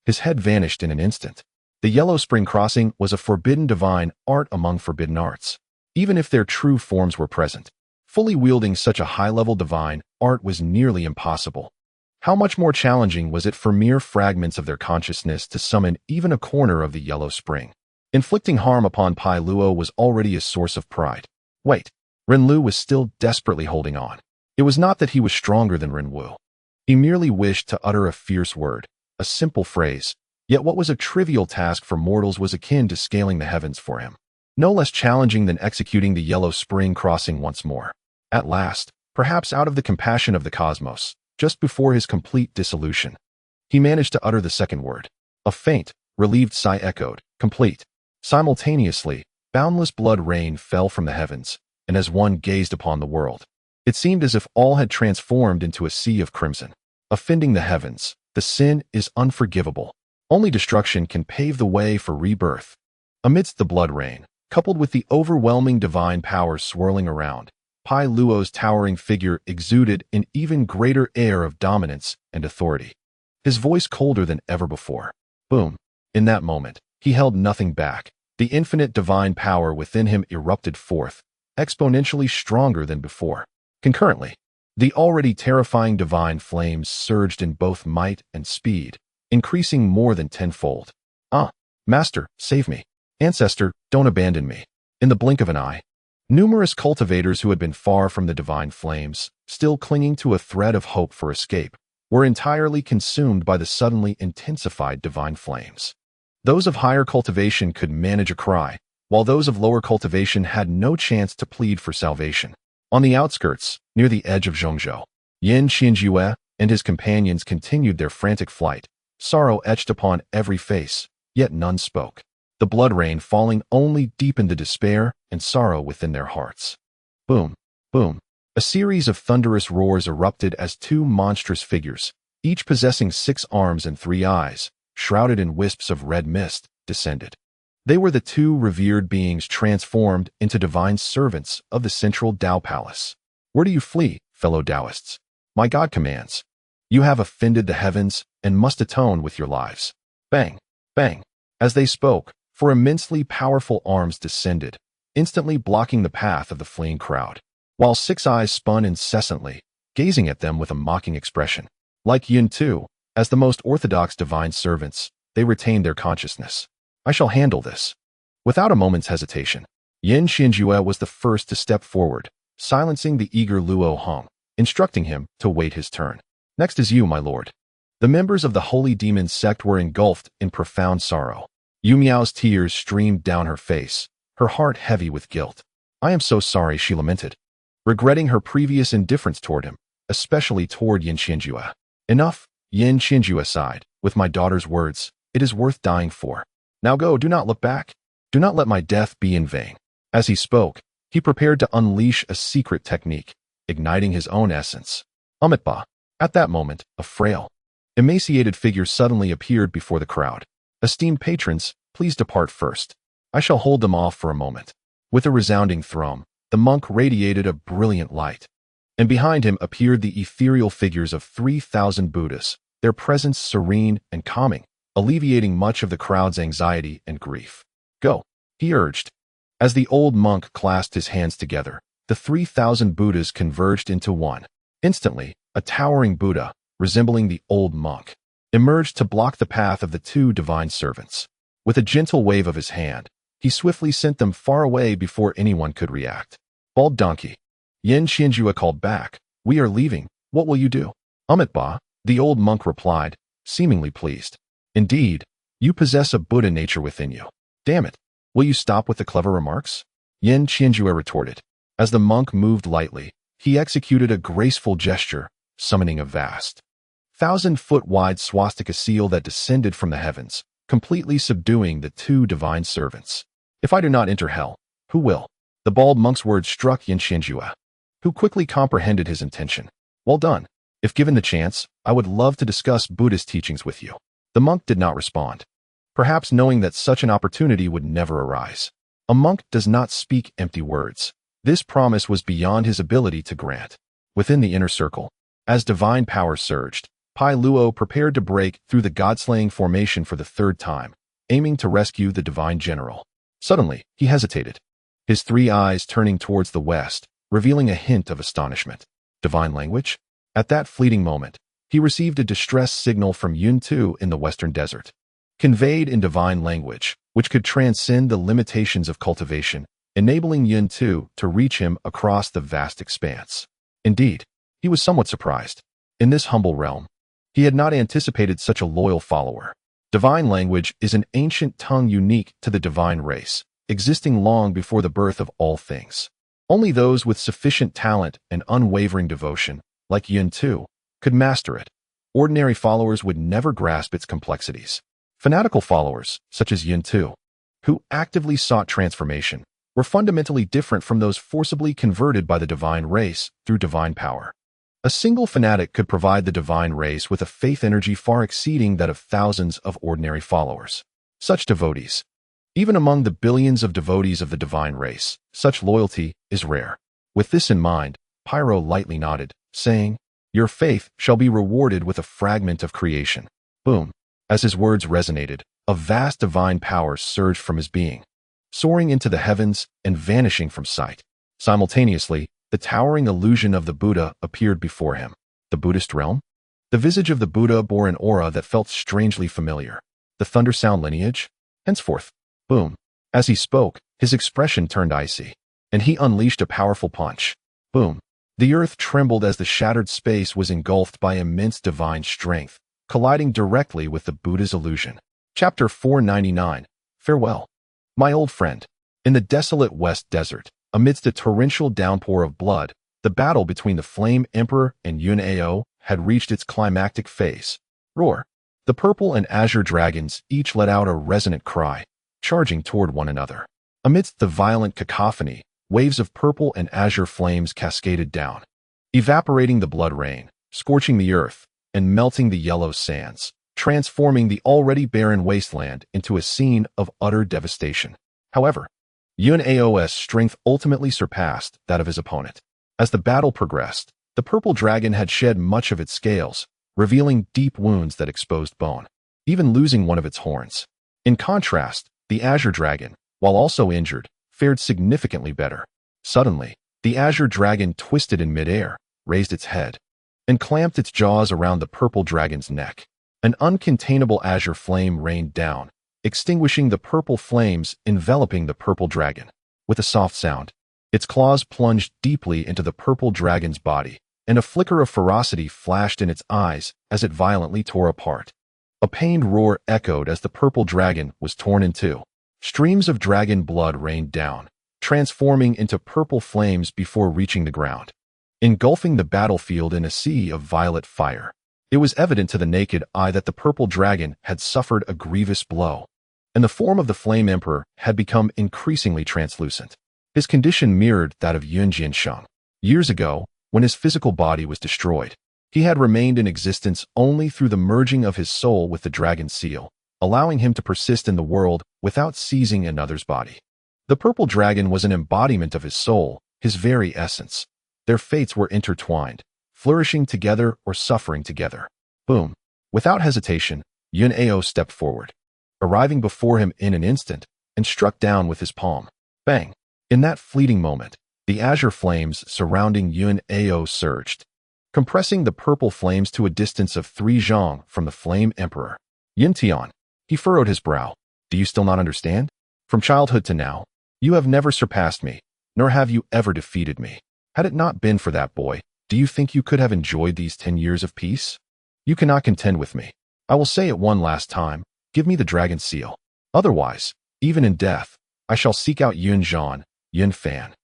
Speaker 1: his head vanished in an instant. The Yellow Spring Crossing was a forbidden divine art among forbidden arts. Even if their true forms were present, fully wielding such a high-level divine art was nearly impossible. How much more challenging was it for mere fragments of their consciousness to summon even a corner of the Yellow Spring? Inflicting harm upon Pai Luo was already a source of pride. Wait, Ren Lu was still desperately holding on. It was not that he was stronger than Ren Wu. He merely wished to utter a fierce word, a simple phrase, yet what was a trivial task for mortals was akin to scaling the heavens for him. No less challenging than executing the Yellow Spring Crossing once more. At last, perhaps out of the compassion of the cosmos, just before his complete dissolution, he managed to utter the second word. A faint, relieved sigh echoed, complete. Simultaneously, boundless blood rain fell from the heavens, and as one gazed upon the world, it seemed as if all had transformed into a sea of crimson. Offending the heavens, the sin is unforgivable. Only destruction can pave the way for rebirth. Amidst the blood rain, coupled with the overwhelming divine power swirling around, Pai Luo's towering figure exuded an even greater air of dominance and authority. His voice colder than ever before. Boom. In that moment, he held nothing back. The infinite divine power within him erupted forth, exponentially stronger than before. Concurrently, the already terrifying divine flames surged in both might and speed, increasing more than tenfold. Ah, Master, save me. Ancestor, don't abandon me. In the blink of an eye, numerous cultivators who had been far from the divine flames, still clinging to a thread of hope for escape, were entirely consumed by the suddenly intensified divine flames. Those of higher cultivation could manage a cry, while those of lower cultivation had no chance to plead for salvation. On the outskirts, near the edge of Zhongzhou, Yin Qianjue and his companions continued their frantic flight, sorrow etched upon every face, yet none spoke. The blood rain falling only deepened the despair and sorrow within their hearts. Boom, boom. A series of thunderous roars erupted as 2 monstrous figures, each possessing 6 arms and 3 eyes, shrouded in wisps of red mist, descended. They were the 2 revered beings transformed into divine servants of the central Tao Palace. Where do you flee, fellow Taoists? My God commands. You have offended the heavens and must atone with your lives. Bang, bang. As they spoke, 4 immensely powerful arms descended, instantly blocking the path of the fleeing crowd. While 6 eyes spun incessantly, gazing at them with a mocking expression. Like Yin too, as the most orthodox divine servants, they retained their consciousness. I shall handle this. Without a moment's hesitation, Yin Qianjue was the first to step forward, silencing the eager Luo Hong, instructing him to wait his turn. Next is you, my lord. The members of the holy demon sect were engulfed in profound sorrow. Yu Miao's tears streamed down her face, her heart heavy with guilt. I am so sorry, she lamented, regretting her previous indifference toward him, especially toward Yin Qianjue. Enough, Yin Qianjue sighed, with my daughter's words, it is worth dying for. Now go, do not look back. Do not let my death be in vain. As he spoke, he prepared to unleash a secret technique, igniting his own essence. Amitba. At that moment, a frail, emaciated figure suddenly appeared before the crowd. Esteemed patrons, please depart first. I shall hold them off for a moment. With a resounding thrum, the monk radiated a brilliant light, and behind him appeared the ethereal figures of 3,000 Buddhas, their presence serene and calming, alleviating much of the crowd's anxiety and grief. Go, he urged. As the old monk clasped his hands together, the 3,000 Buddhas converged into one. Instantly, a towering Buddha, resembling the old monk, emerged to block the path of the two divine servants. With a gentle wave of his hand, he swiftly sent them far away before anyone could react. Bald donkey. Yin Qianjue called back. We are leaving. What will you do? Amitba, the old monk replied, seemingly pleased. Indeed, you possess a Buddha nature within you. Damn it. Will you stop with the clever remarks? Yin Qianjue retorted. As the monk moved lightly, he executed a graceful gesture, summoning a vast, 1,000-foot-wide swastika seal that descended from the heavens, completely subduing the two divine servants. If I do not enter hell, who will? The bald monk's words struck Yin Qianjue, who quickly comprehended his intention. Well done. If given the chance, I would love to discuss Buddhist teachings with you. The monk did not respond, perhaps knowing that such an opportunity would never arise. A monk does not speak empty words. This promise was beyond his ability to grant. Within the inner circle, as divine power surged, Pai Luo prepared to break through the god-slaying formation for the third time, aiming to rescue the divine general. Suddenly, he hesitated, his three eyes turning towards the west, revealing a hint of astonishment. Divine language? At that fleeting moment, he received a distress signal from Yun Tu in the western desert, conveyed in divine language, which could transcend the limitations of cultivation, enabling Yun Tu to reach him across the vast expanse. Indeed, he was somewhat surprised. In this humble realm, he had not anticipated such a loyal follower. Divine language is an ancient tongue unique to the divine race, existing long before the birth of all things. Only those with sufficient talent and unwavering devotion, like Yun Tu, could master it. Ordinary followers would never grasp its complexities. Fanatical followers, such as Yun Tu, who actively sought transformation, were fundamentally different from those forcibly converted by the divine race through divine power. A single fanatic could provide the divine race with a faith energy far exceeding that of thousands of ordinary followers. Such devotees, even among the billions of devotees of the divine race, such loyalty is rare. With this in mind, Pyro lightly nodded, saying, Your faith shall be rewarded with a fragment of creation. Boom. As his words resonated, a vast divine power surged from his being, soaring into the heavens and vanishing from sight. Simultaneously, the towering illusion of the Buddha appeared before him. The Buddhist realm? The visage of the Buddha bore an aura that felt strangely familiar. The thunder sound lineage? Henceforth. Boom. As he spoke, his expression turned icy, and he unleashed a powerful punch. Boom. The earth trembled as the shattered space was engulfed by immense divine strength, colliding directly with the Buddha's illusion. Chapter 499. Farewell. My old friend. In the desolate West Desert, amidst a torrential downpour of blood, the battle between the Flame Emperor and Yun Ao had reached its climactic phase. Roar. The purple and azure dragons each let out a resonant cry, charging toward one another. Amidst the violent cacophony, waves of purple and azure flames cascaded down, evaporating the blood rain, scorching the earth, and melting the yellow sands, transforming the already barren wasteland into a scene of utter devastation. However, Yun Ao's strength ultimately surpassed that of his opponent. As the battle progressed, the purple dragon had shed much of its scales, revealing deep wounds that exposed bone, even losing one of its horns. In contrast, the azure dragon, while also injured, fared significantly better. Suddenly, the azure dragon twisted in midair, raised its head, and clamped its jaws around the purple dragon's neck. An uncontainable azure flame rained down, extinguishing the purple flames enveloping the purple dragon. With a soft sound, its claws plunged deeply into the purple dragon's body, and a flicker of ferocity flashed in its eyes as it violently tore apart. A pained roar echoed as the purple dragon was torn in two. Streams of dragon blood rained down, transforming into purple flames before reaching the ground, engulfing the battlefield in a sea of violet fire. It was evident to the naked eye that the purple dragon had suffered a grievous blow, and the form of the Flame Emperor had become increasingly translucent. His condition mirrored that of shone. Years ago, when his physical body was destroyed, he had remained in existence only through the merging of his soul with the dragon's seal, allowing him to persist in the world without seizing another's body. The purple dragon was an embodiment of his soul, his very essence. Their fates were intertwined, flourishing together or suffering together. Boom. Without hesitation, Yun-Ao stepped forward, arriving before him in an instant, and struck down with his palm. Bang! In that fleeting moment, the azure flames surrounding Yun-Ao surged, compressing the purple flames to a distance of 3 zhang from the Flame Emperor. Yin-Tian. He furrowed his brow. Do you still not understand? From childhood to now, you have never surpassed me, nor have you ever defeated me. Had it not been for that boy, do you think you could have enjoyed these 10 years of peace? You cannot contend with me. I will say it one last time. Give me the dragon seal. Otherwise, even in death, I shall seek out Yun Zhan, Yun Fan,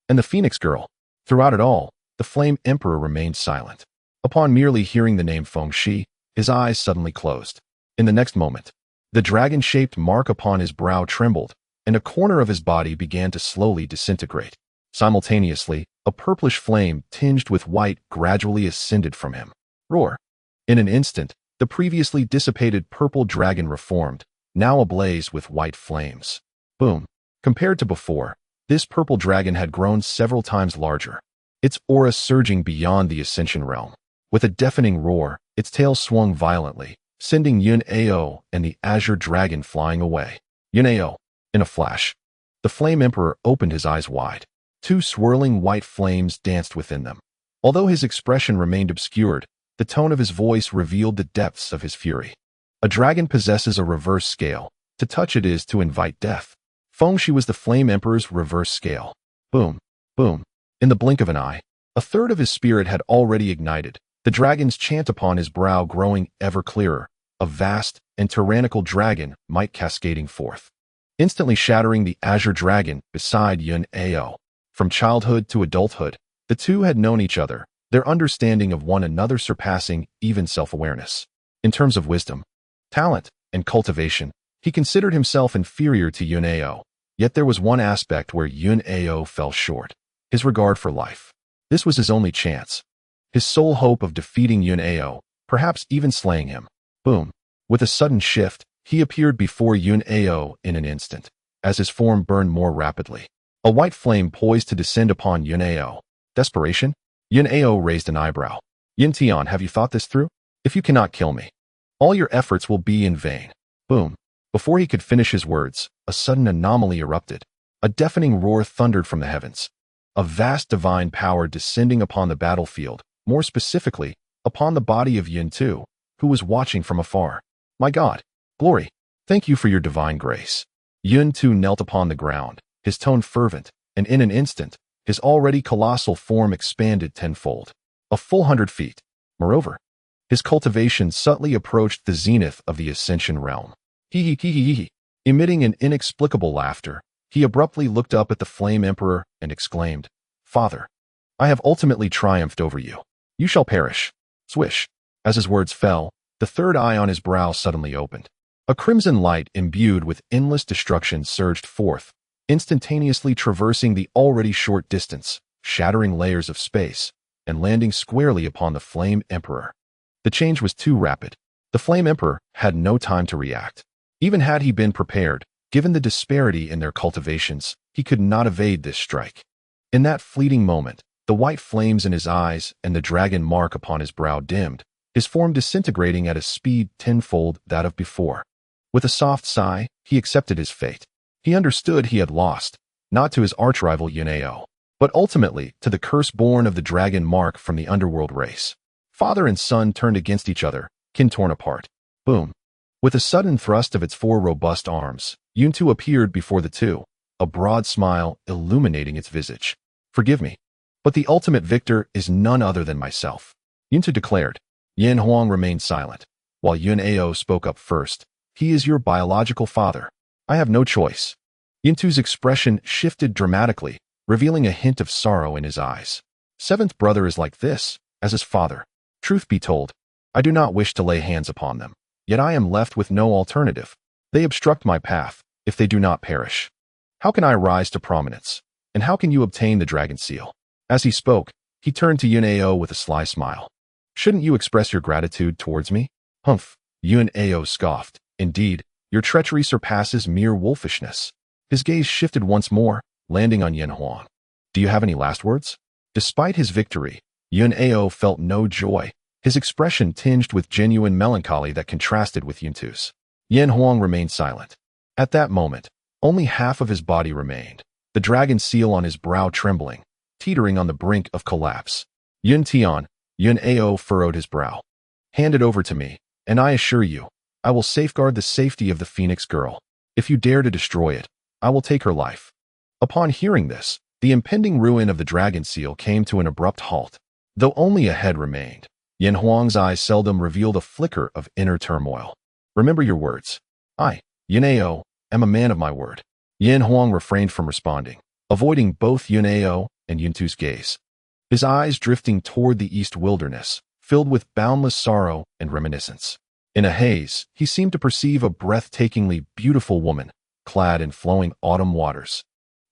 Speaker 1: and the Phoenix Girl. Throughout it all, the Flame Emperor remained silent. Upon merely hearing the name Feng Shi, his eyes suddenly closed. In the next moment, the dragon-shaped mark upon his brow trembled, and a corner of his body began to slowly disintegrate. Simultaneously, a purplish flame tinged with white gradually ascended from him. Roar! In an instant, the previously dissipated purple dragon reformed, now ablaze with white flames. Boom! Compared to before, this purple dragon had grown several times larger, its aura surging beyond the Ascension realm. With a deafening roar, its tail swung violently, sending Yun-Ao and the azure dragon flying away. Yun-Ao. In a flash, the Flame Emperor opened his eyes wide. 2 swirling white flames danced within them. Although his expression remained obscured, the tone of his voice revealed the depths of his fury. A dragon possesses a reverse scale. To touch it is to invite death. Feng Shi was the Flame Emperor's reverse scale. Boom, boom. In the blink of an eye, a third of his spirit had already ignited, the dragon's chant upon his brow growing ever clearer, a vast and tyrannical dragon might cascading forth, instantly shattering the azure dragon beside Yun-Ao. From childhood to adulthood, the two had known each other, their understanding of one another surpassing even self-awareness. In terms of wisdom, talent, and cultivation, he considered himself inferior to Yun-Ao, yet there was one aspect where Yun-Ao fell short: his regard for life. This was his only chance, his sole hope of defeating Yun-Ao, perhaps even slaying him. Boom! With a sudden shift, he appeared before Yun-Ao in an instant, as his form burned more rapidly. A white flame poised to descend upon Yun-Ao. Desperation? Yun-Ao raised an eyebrow. Yin-Tian, have you thought this through? If you cannot kill me, all your efforts will be in vain. Boom! Before he could finish his words, a sudden anomaly erupted. A deafening roar thundered from the heavens. A vast divine power descending upon the battlefield, more specifically, upon the body of Yin-Tu, who was watching from afar. My God! Glory! Thank you for your divine grace. Yin-Tu knelt upon the ground, his tone fervent, and in an instant, his already colossal form expanded tenfold, a full 100 feet. Moreover, his cultivation subtly approached the zenith of the Ascension realm. Hee. Emitting an inexplicable laughter, he abruptly looked up at the Flame Emperor and exclaimed, Father, I have ultimately triumphed over you. You shall perish. Swish. As his words fell, the third eye on his brow suddenly opened. A crimson light imbued with endless destruction surged forth, instantaneously traversing the already short distance, shattering layers of space, and landing squarely upon the Flame Emperor. The change was too rapid. The Flame Emperor had no time to react. Even had he been prepared, given the disparity in their cultivations, he could not evade this strike. In that fleeting moment, the white flames in his eyes and the dragon mark upon his brow dimmed, his form disintegrating at a speed tenfold that of before. With a soft sigh, he accepted his fate. He understood he had lost, not to his archrival Yun-Ao, but ultimately to the curse born of the dragon mark from the underworld race. Father and son turned against each other, kin torn apart. Boom. With a sudden thrust of its four robust arms, Yuntu appeared before the two, a broad smile illuminating its visage. Forgive me, but the ultimate victor is none other than myself, Yuntu declared. Yin Huang remained silent, while Yun Ao spoke up first. He is your biological father. I have no choice. Yuntu's expression shifted dramatically, revealing a hint of sorrow in his eyes. Seventh brother is like this, as his father. Truth be told, I do not wish to lay hands upon them, yet I am left with no alternative. They obstruct my path, if they do not perish. How can I rise to prominence? And how can you obtain the dragon seal? As he spoke, he turned to Yun Ao with a sly smile. Shouldn't you express your gratitude towards me? Humph, Yun Ao scoffed. Indeed, your treachery surpasses mere wolfishness. His gaze shifted once more, landing on Yin Huang. Do you have any last words? Despite his victory, Yun Ao felt no joy, his expression tinged with genuine melancholy that contrasted with Yuntu's. Yin Huang remained silent. At that moment, only half of his body remained, the dragon seal on his brow trembling, teetering on the brink of collapse. Yun Tian, Yun Ao furrowed his brow. Hand it over to me, and I assure you, I will safeguard the safety of the Phoenix girl. If you dare to destroy it, I will take her life. Upon hearing this, the impending ruin of the dragon seal came to an abrupt halt. Though only a head remained, Yin Huang's eyes seldom revealed a flicker of inner turmoil. Remember your words. I, Yin Ao, am a man of my word. Yin Huang refrained from responding, avoiding both Yun Ao and Yuntu's gaze. His eyes drifting toward the east wilderness, filled with boundless sorrow and reminiscence. In a haze, he seemed to perceive a breathtakingly beautiful woman, clad in flowing autumn waters.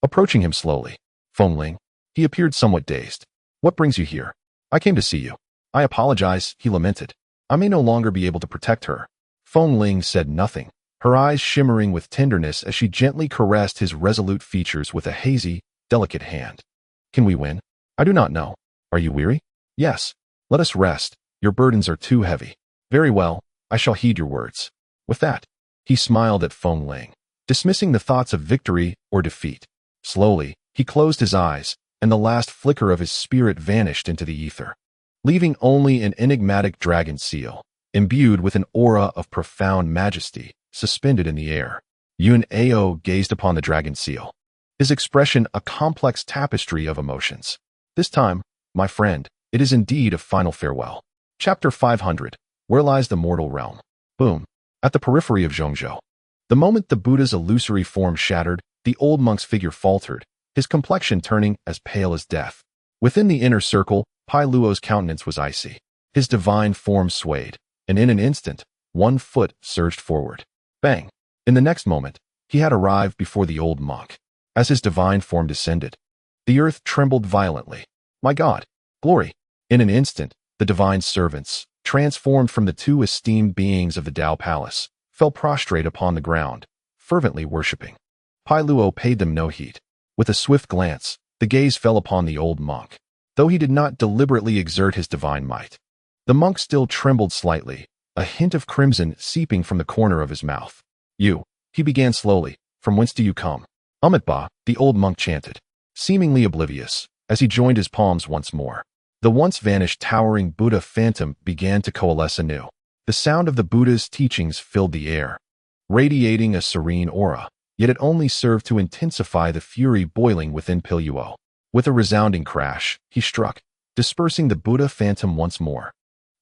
Speaker 1: Approaching him slowly, Feng Ling, he appeared somewhat dazed. What brings you here? I came to see you. I apologize, he lamented. I may no longer be able to protect her. Feng Ling said nothing, her eyes shimmering with tenderness as she gently caressed his resolute features with a hazy, delicate hand. Can we win? I do not know. Are you weary? Yes. Let us rest. Your burdens are too heavy. Very well, I shall heed your words. With that, he smiled at Feng Ling, dismissing the thoughts of victory or defeat. Slowly, he closed his eyes, and the last flicker of his spirit vanished into the ether, leaving only an enigmatic dragon seal, imbued with an aura of profound majesty, suspended in the air. Yun Ao gazed upon the dragon seal, his expression a complex tapestry of emotions. This time, my friend, it is indeed a final farewell. Chapter 500, Where Lies the Mortal Realm? Boom. At the periphery of Zhongzhou. The moment the Buddha's illusory form shattered, the old monk's figure faltered, his complexion turning as pale as death. Within the inner circle, Pai Luo's countenance was icy. His divine form swayed, and in an instant, one foot surged forward. Bang! In the next moment, he had arrived before the old monk. As his divine form descended, the earth trembled violently. My God! Glory! In an instant, the divine servants, transformed from the two esteemed beings of the Tao Palace, fell prostrate upon the ground, fervently worshipping. Pai Luo paid them no heed. With a swift glance, the gaze fell upon the old monk. Though he did not deliberately exert his divine might, the monk still trembled slightly, a hint of crimson seeping from the corner of his mouth. You, he began slowly, from whence do you come? Amitabha, the old monk chanted, seemingly oblivious, as he joined his palms once more. The once vanished towering Buddha phantom began to coalesce anew. The sound of the Buddha's teachings filled the air, radiating a serene aura, yet it only served to intensify the fury boiling within Piluo. With a resounding crash, he struck, dispersing the Buddha phantom once more.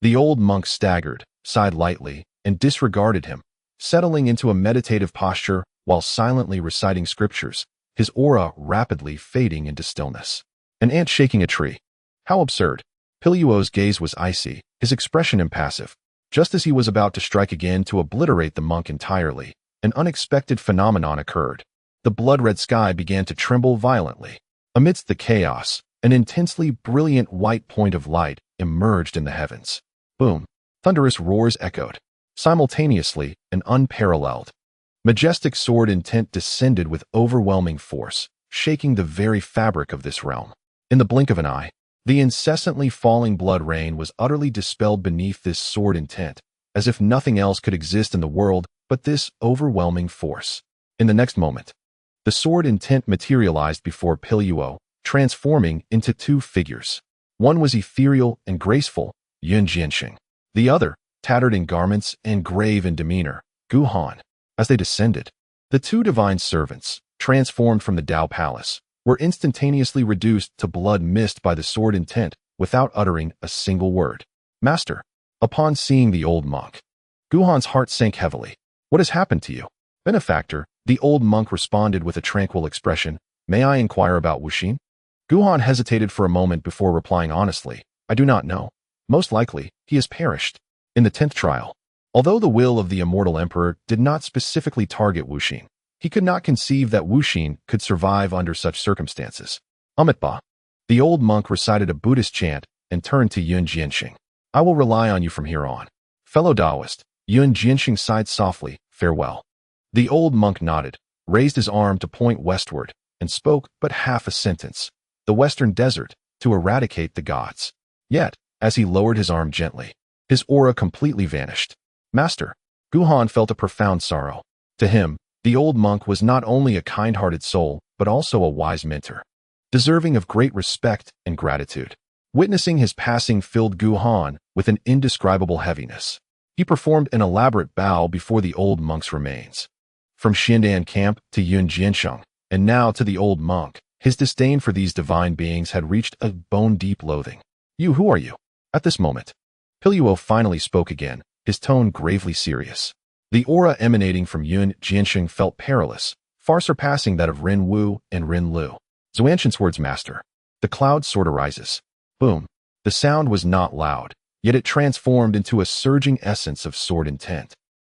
Speaker 1: The old monk staggered, sighed lightly, and disregarded him, settling into a meditative posture while silently reciting scriptures, his aura rapidly fading into stillness. An ant shaking a tree. How absurd. Piluo's gaze was icy, his expression impassive. Just as he was about to strike again to obliterate the monk entirely, an unexpected phenomenon occurred. The blood-red sky began to tremble violently. Amidst the chaos, an intensely brilliant white point of light emerged in the heavens. Boom! Thunderous roars echoed. Simultaneously and unparalleled, majestic sword intent descended with overwhelming force, shaking the very fabric of this realm. In the blink of an eye, the incessantly falling blood rain was utterly dispelled beneath this sword intent, as if nothing else could exist in the world but this overwhelming force. In the next moment, the sword intent materialized before Piluo, transforming into two figures. One was ethereal and graceful, Yun Jianxing. The other, tattered in garments and grave in demeanor, Gu Han. As they descended, the two divine servants, transformed from the Dao Palace, were instantaneously reduced to blood mist by the sword intent without uttering a single word. Master. Upon seeing the old monk, Gu Han's heart sank heavily. What has happened to you? Benefactor, the old monk responded with a tranquil expression. May I inquire about Wuxin? Gu Han hesitated for a moment before replying honestly. I do not know. Most likely, he has perished in the 10th trial. Although the will of the immortal emperor did not specifically target Wuxin, he could not conceive that Wuxin could survive under such circumstances. Amitba. The old monk recited a Buddhist chant and turned to Yun Jianxing. I will rely on you from here on. Fellow Taoist, Yun Jianxing sighed softly, farewell. The old monk nodded, raised his arm to point westward, and spoke but half a sentence. The western desert, to eradicate the gods. Yet, as he lowered his arm gently, his aura completely vanished. Master. Gu Han felt a profound sorrow. To him, the old monk was not only a kind-hearted soul, but also a wise mentor, deserving of great respect and gratitude. Witnessing his passing filled Gu Han with an indescribable heaviness. He performed an elaborate bow before the old monk's remains. From Xindan camp to Yun Jiansheng, and now to the old monk, his disdain for these divine beings had reached a bone-deep loathing. You, who are you? At this moment, Piluo finally spoke again, his tone gravely serious. The aura emanating from Yun Jiansheng felt perilous, far surpassing that of Rin Wu and Rin Lu. Zuanshan's words, master. The cloud sword arises. Boom. The sound was not loud, yet it transformed into a surging essence of sword intent,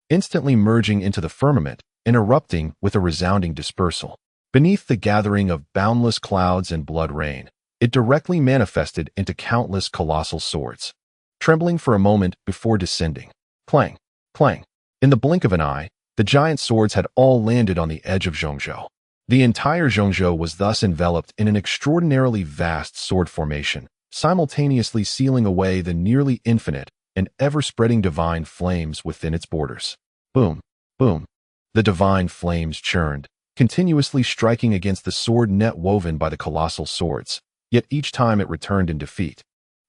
Speaker 1: instantly merging into the firmament and erupting with a resounding dispersal. Beneath the gathering of boundless clouds and blood rain, it directly manifested into countless colossal swords, trembling for a moment before descending. Clang, clang. In the blink of an eye, the giant swords had all landed on the edge of Zhongzhou. The entire Zhongzhou was thus enveloped in an extraordinarily vast sword formation, simultaneously sealing away the nearly infinite and ever-spreading divine flames within its borders. Boom, boom. The divine flames churned, continuously striking against the sword net woven by the colossal swords, yet each time it returned in defeat,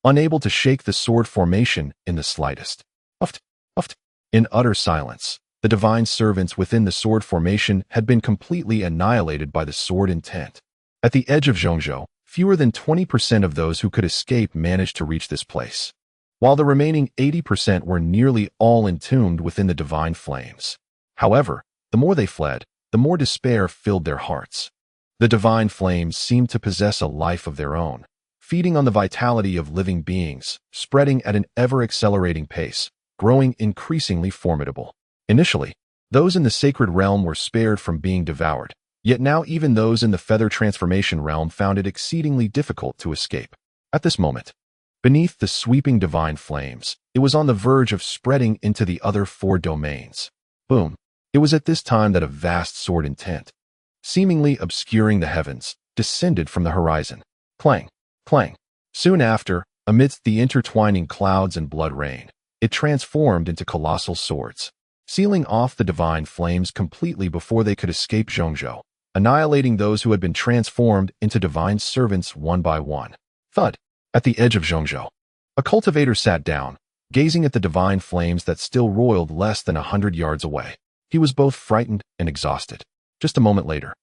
Speaker 1: unable to shake the sword formation in the slightest. Uft, uft. In utter silence, the divine servants within the sword formation had been completely annihilated by the sword intent. At the edge of Zhongzhou, fewer than 20% of those who could escape managed to reach this place, while the remaining 80% were nearly all entombed within the divine flames. However, the more they fled, the more despair filled their hearts. The divine flames seemed to possess a life of their own, feeding on the vitality of living beings, spreading at an ever-accelerating pace, growing increasingly formidable. Initially, those in the sacred realm were spared from being devoured, yet now even those in the feather transformation realm found it exceedingly difficult to escape. At this moment, beneath the sweeping divine flames, it was on the verge of spreading into the other 4 domains. Boom. It was at this time that a vast sword intent, seemingly obscuring the heavens, descended from the horizon. Clang, clang. Soon after, amidst the intertwining clouds and blood rain, it transformed into colossal swords, sealing off the divine flames completely before they could escape Zhongzhou, annihilating those who had been transformed into divine servants one by one. Thud. At the edge of Zhongzhou, a cultivator sat down, gazing at the divine flames that still roiled less than 100 yards away. He was both frightened and exhausted. Just a moment later,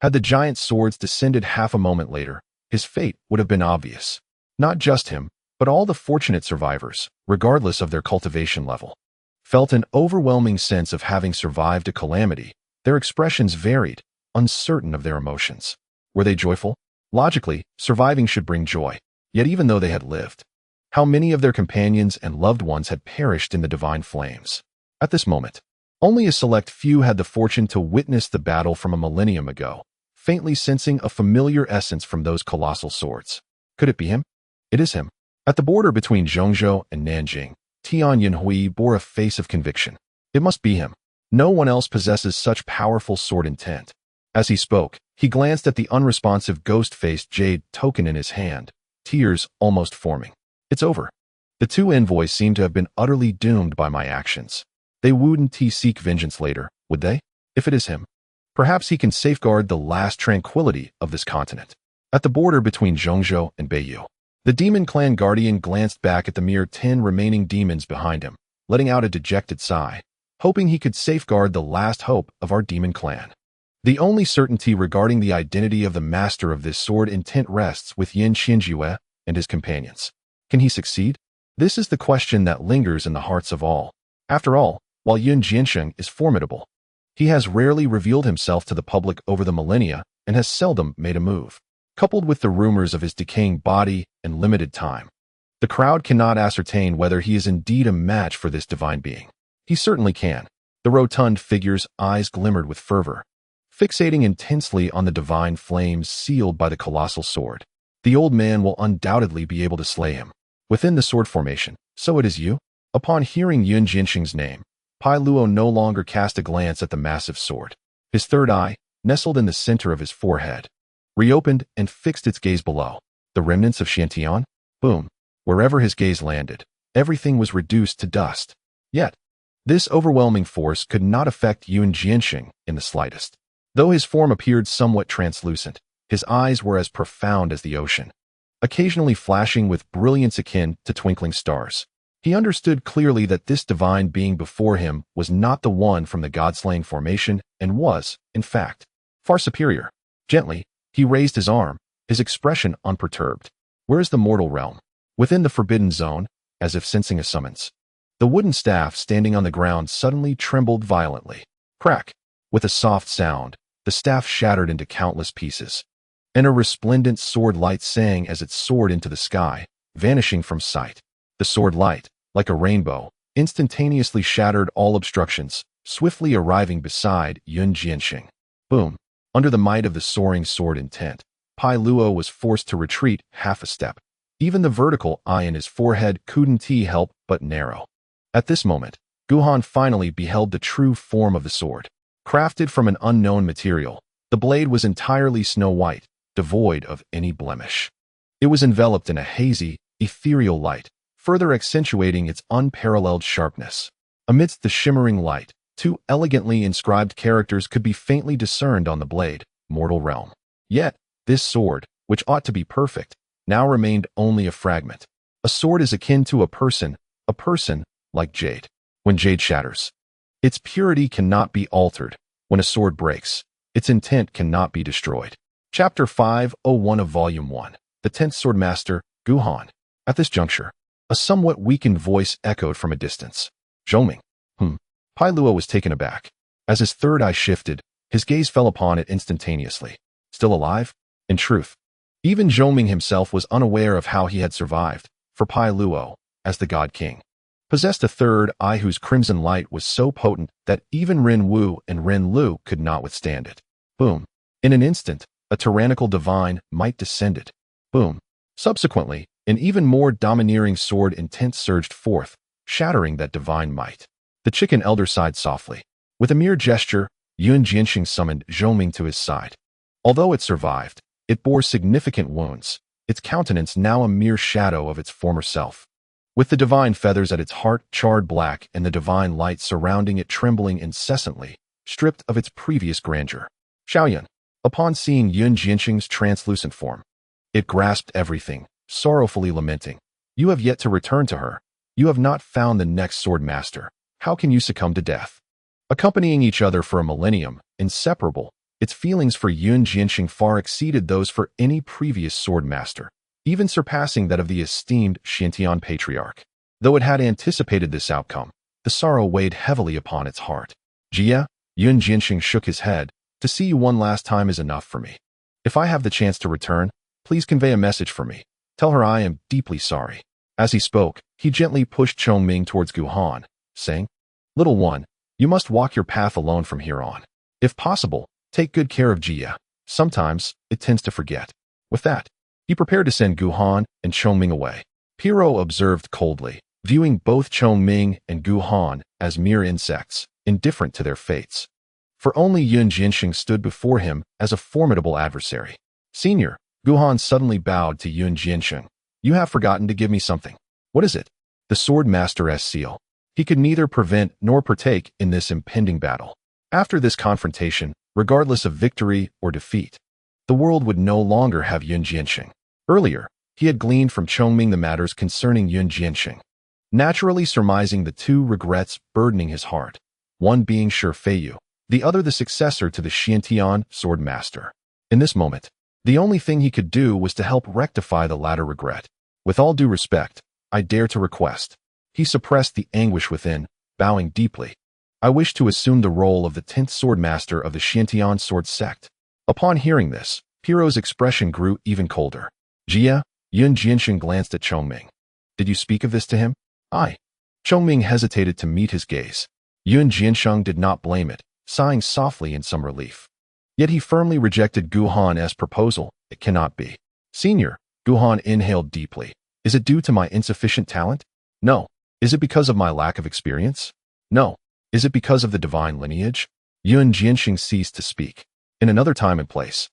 Speaker 1: had the giant swords descended half a moment later, his fate would have been obvious. Not just him, but all the fortunate survivors, regardless of their cultivation level, felt an overwhelming sense of having survived a calamity. Their expressions varied, uncertain of their emotions. Were they joyful? Logically, surviving should bring joy. Yet even though they had lived, how many of their companions and loved ones had perished in the divine flames? At this moment, only a select few had the fortune to witness the battle from a millennium ago, faintly sensing a familiar essence from those colossal swords. Could it be him? It is him. At the border between Zhongzhou and Nanjing, Tian Yinhui bore a face of conviction. It must be him. No one else possesses such powerful sword intent. As he spoke, he glanced at the unresponsive ghost-faced jade token in his hand, tears almost forming. It's over. The 2 envoys seem to have been utterly doomed by my actions. They wouldn't seek vengeance later, would they? If it is him, perhaps he can safeguard the last tranquility of this continent. At the border between Zhongzhou and Beiyu, The demon clan guardian glanced back at the mere 10 remaining demons behind him, letting out a dejected sigh, hoping he could safeguard the last hope of our demon clan. The only certainty regarding the identity of the master of this sword intent rests with Yin Xianjue and his companions. Can he succeed? This is the question that lingers in the hearts of all. After all, while Yun Jiansheng is formidable, he has rarely revealed himself to the public over the millennia and has seldom made a move. Coupled with the rumors of his decaying body and limited time, the crowd cannot ascertain whether he is indeed a match for this divine being. He certainly can. The rotund figure's eyes glimmered with fervor, fixating intensely on the divine flames sealed by the colossal sword. The old man will undoubtedly be able to slay him. Within the sword formation, so it is you? Upon hearing Yun Jinsheng's name, Pai Luo no longer cast a glance at the massive sword. His third eye, nestled in the center of his forehead, reopened and fixed its gaze below. The remnants of Xiantian? Boom. Wherever his gaze landed, everything was reduced to dust. Yet, this overwhelming force could not affect Yun Jiansheng in the slightest. Though his form appeared somewhat translucent, his eyes were as profound as the ocean, occasionally flashing with brilliance akin to twinkling stars. He understood clearly that this divine being before him was not the one from the god-slaying formation and was, in fact, far superior. Gently, he raised his arm, his expression unperturbed. Where is the mortal realm? Within the forbidden zone, as if sensing a summons. The wooden staff standing on the ground suddenly trembled violently. Crack! With a soft sound, the staff shattered into countless pieces, and a resplendent sword light sang as it soared into the sky, vanishing from sight. The sword light, like a rainbow, instantaneously shattered all obstructions, swiftly arriving beside Yun Jiansheng. Boom! Under the might of the soaring sword intent, Pai Luo was forced to retreat half a step. Even the vertical eye in his forehead couldn't help but narrow. At this moment, Guhan finally beheld the true form of the sword. Crafted from an unknown material, the blade was entirely snow-white, devoid of any blemish. It was enveloped in a hazy, ethereal light, further accentuating its unparalleled sharpness. Amidst the shimmering light, 2 elegantly inscribed characters could be faintly discerned on the blade, Mortal Realm. Yet, this sword, which ought to be perfect, now remained only a fragment. A sword is akin to a person like jade. When jade shatters, its purity cannot be altered. When a sword breaks, its intent cannot be destroyed. Chapter 501 of Volume 1. The 10th Swordmaster, Guhan. At this juncture, a somewhat weakened voice echoed from a distance. Zhongming. Pai Luo was taken aback. As his third eye shifted, his gaze fell upon it instantaneously. Still alive? In truth, even Zhongming himself was unaware of how he had survived, for Pai Luo, as the God King, possessed a third eye whose crimson light was so potent that even Ren Wu and Ren Lu could not withstand it. Boom. In an instant, a tyrannical divine might descended. Boom. Subsequently, an even more domineering sword intent surged forth, shattering that divine might. The chicken elder sighed softly. With a mere gesture, Yun Jiansheng summoned Zhongming to his side. Although it survived, it bore significant wounds, its countenance now a mere shadow of its former self. With the divine feathers at its heart charred black and the divine light surrounding it trembling incessantly, stripped of its previous grandeur. Xiaoyan, upon seeing Yun Jiansheng's translucent form, it grasped everything, sorrowfully lamenting. You have yet to return to her. You have not found the next sword master. How can you succumb to death? Accompanying each other for a millennium, inseparable, its feelings for Yun Jiansheng far exceeded those for any previous sword master, even surpassing that of the esteemed Xiantian patriarch. Though it had anticipated this outcome, the sorrow weighed heavily upon its heart. Jia, Yun Jiansheng shook his head. To see you one last time is enough for me. If I have the chance to return, please convey a message for me. Tell her I am deeply sorry. As he spoke, he gently pushed Chongming towards Guhan, saying, Little one, you must walk your path alone from here on. If possible, take good care of Jia. Sometimes, it tends to forget. With that, he prepared to send Guhan and Chongming away. Piro observed coldly, viewing both Chongming and Guhan as mere insects, indifferent to their fates. For only Yun Jiansheng stood before him as a formidable adversary. Senior, Guhan suddenly bowed to Yun Jiansheng. You have forgotten to give me something. What is it? The sword master's seal. He could neither prevent nor partake in this impending battle. After this confrontation, regardless of victory or defeat, the world would no longer have Yun Jiansheng. Earlier, he had gleaned from Chongming the matters concerning Yun Jianxing, naturally surmising the two regrets burdening his heart, one being Shi Feiyu, the other the successor to the Xiantian sword master. In this moment, the only thing he could do was to help rectify the latter regret. With all due respect, I dare to request. He suppressed the anguish within, bowing deeply. I wish to assume the role of the 10th sword master of the Xiantian sword sect. Upon hearing this, Pierrot's expression grew even colder. Jia, Yun Jianxing glanced at Chongming. Did you speak of this to him? I. Chongming hesitated to meet his gaze. Yun Jianxing did not blame it, sighing softly in some relief. Yet he firmly rejected Gu Han's proposal. It cannot be. Senior, Gu Han inhaled deeply. Is it due to my insufficient talent? No. Is it because of my lack of experience? No. Is it because of the divine lineage? Yun Jianxing ceased to speak. In another time and place,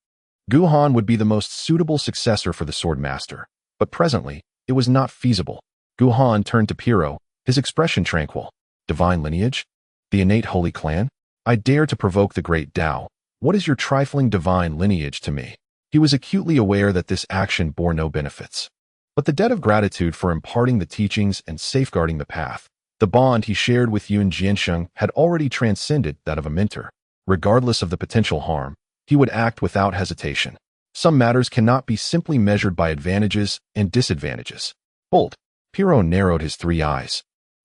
Speaker 1: Gu Han would be the most suitable successor for the sword master, but presently, it was not feasible. Gu Han turned to Pierrot, his expression tranquil. Divine lineage? The innate holy clan? I dare to provoke the great Tao. What is your trifling divine lineage to me? He was acutely aware that this action bore no benefits. But the debt of gratitude for imparting the teachings and safeguarding the path, the bond he shared with Yun Jianxing had already transcended that of a mentor. Regardless of the potential harm, he would act without hesitation. Some matters cannot be simply measured by advantages and disadvantages. Bold. Pierrot narrowed his three eyes.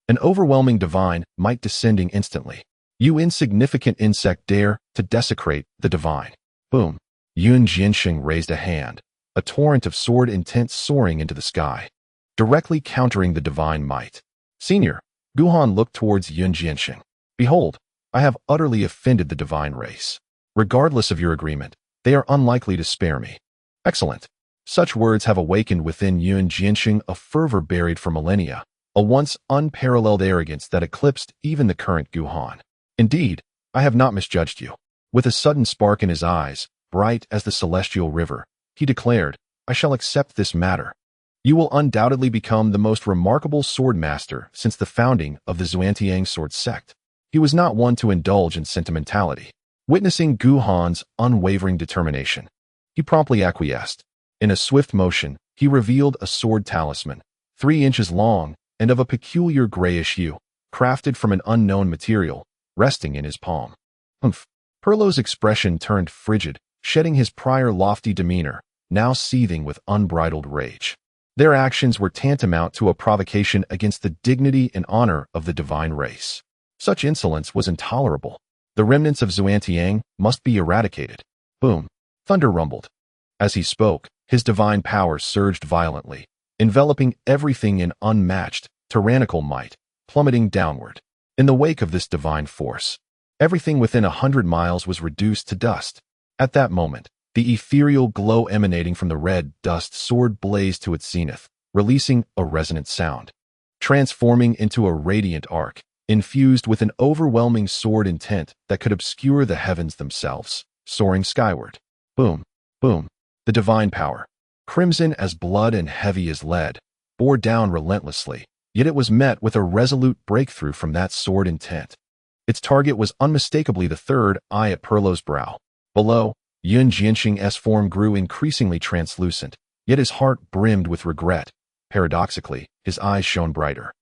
Speaker 1: An overwhelming divine might descending instantly. You insignificant insect dare to desecrate the divine. Boom. Yun Jianxing raised a hand, a torrent of sword intent soaring into the sky, directly countering the divine might. Senior, Gu Han looked towards Yun Jianxing. Behold, I have utterly offended the divine race. Regardless of your agreement, they are unlikely to spare me. Excellent. Such words have awakened within Yun Jianxing a fervor buried for millennia, a once unparalleled arrogance that eclipsed even the current Gu Han. Indeed, I have not misjudged you. With a sudden spark in his eyes, bright as the celestial river, he declared, I shall accept this matter. You will undoubtedly become the most remarkable sword master since the founding of the Xuantiang sword sect. He was not one to indulge in sentimentality. Witnessing Gu Han's unwavering determination, he promptly acquiesced. In a swift motion, he revealed a sword talisman, 3 inches long and of a peculiar grayish hue, crafted from an unknown material, resting in his palm. Humph. Pierrot's expression turned frigid, shedding his prior lofty demeanor, now seething with unbridled rage. Their actions were tantamount to a provocation against the dignity and honor of the divine race. Such insolence was intolerable. The remnants of Xuantiang must be eradicated. Boom. Thunder rumbled. As he spoke, his divine power surged violently, enveloping everything in unmatched, tyrannical might, plummeting downward. In the wake of this divine force, everything within 100 miles was reduced to dust. At that moment, the ethereal glow emanating from the red dust sword blazed to its zenith, releasing a resonant sound, transforming into a radiant arc, infused with an overwhelming sword intent that could obscure the heavens themselves, soaring skyward. Boom, boom. The divine power, crimson as blood and heavy as lead, bore down relentlessly, yet it was met with a resolute breakthrough from that sword intent. Its target was unmistakably the third eye at Pierrot's brow. Below, Yun Jianxing's form grew increasingly translucent, yet his heart brimmed with regret. Paradoxically, his eyes shone brighter.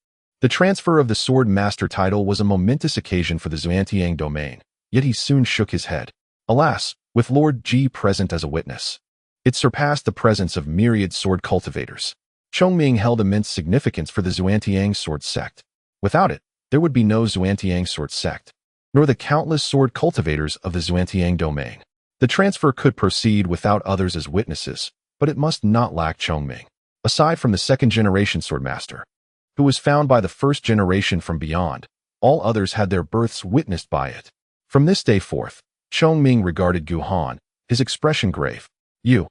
Speaker 1: The transfer of the sword master title was a momentous occasion for the Xuantiang domain, yet he soon shook his head. Alas, with Lord Ji present as a witness, it surpassed the presence of myriad sword cultivators. Chongming held immense significance for the Xuantiang sword sect. Without it, there would be no Xuantiang sword sect, nor the countless sword cultivators of the Xuantiang domain. The transfer could proceed without others as witnesses, but it must not lack Chongming. Aside from the second-generation swordmaster, who was found by the first generation from beyond, all others had their births witnessed by it. From this day forth, Chongming regarded Gu Han, his expression grave. You,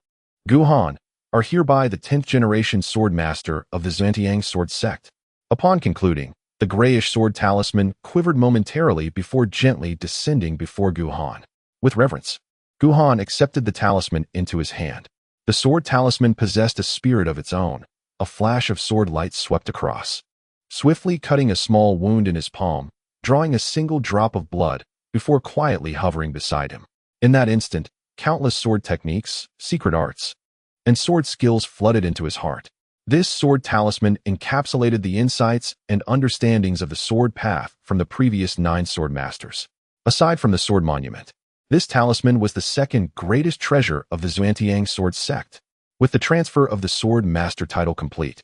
Speaker 1: Gu Han, are hereby the 10th generation swordmaster of the Xuantiang sword sect. Upon concluding, the grayish sword talisman quivered momentarily before gently descending before Gu Han. With reverence, Gu Han accepted the talisman into his hand. The sword talisman possessed a spirit of its own. A flash of sword light swept across, swiftly cutting a small wound in his palm, drawing a single drop of blood before quietly hovering beside him. In that instant, countless sword techniques, secret arts, and sword skills flooded into his heart. This sword talisman encapsulated the insights and understandings of the sword path from the previous 9 sword masters. Aside from the sword monument, this talisman was the second greatest treasure of the Xuantiang sword sect. With the transfer of the sword master title complete,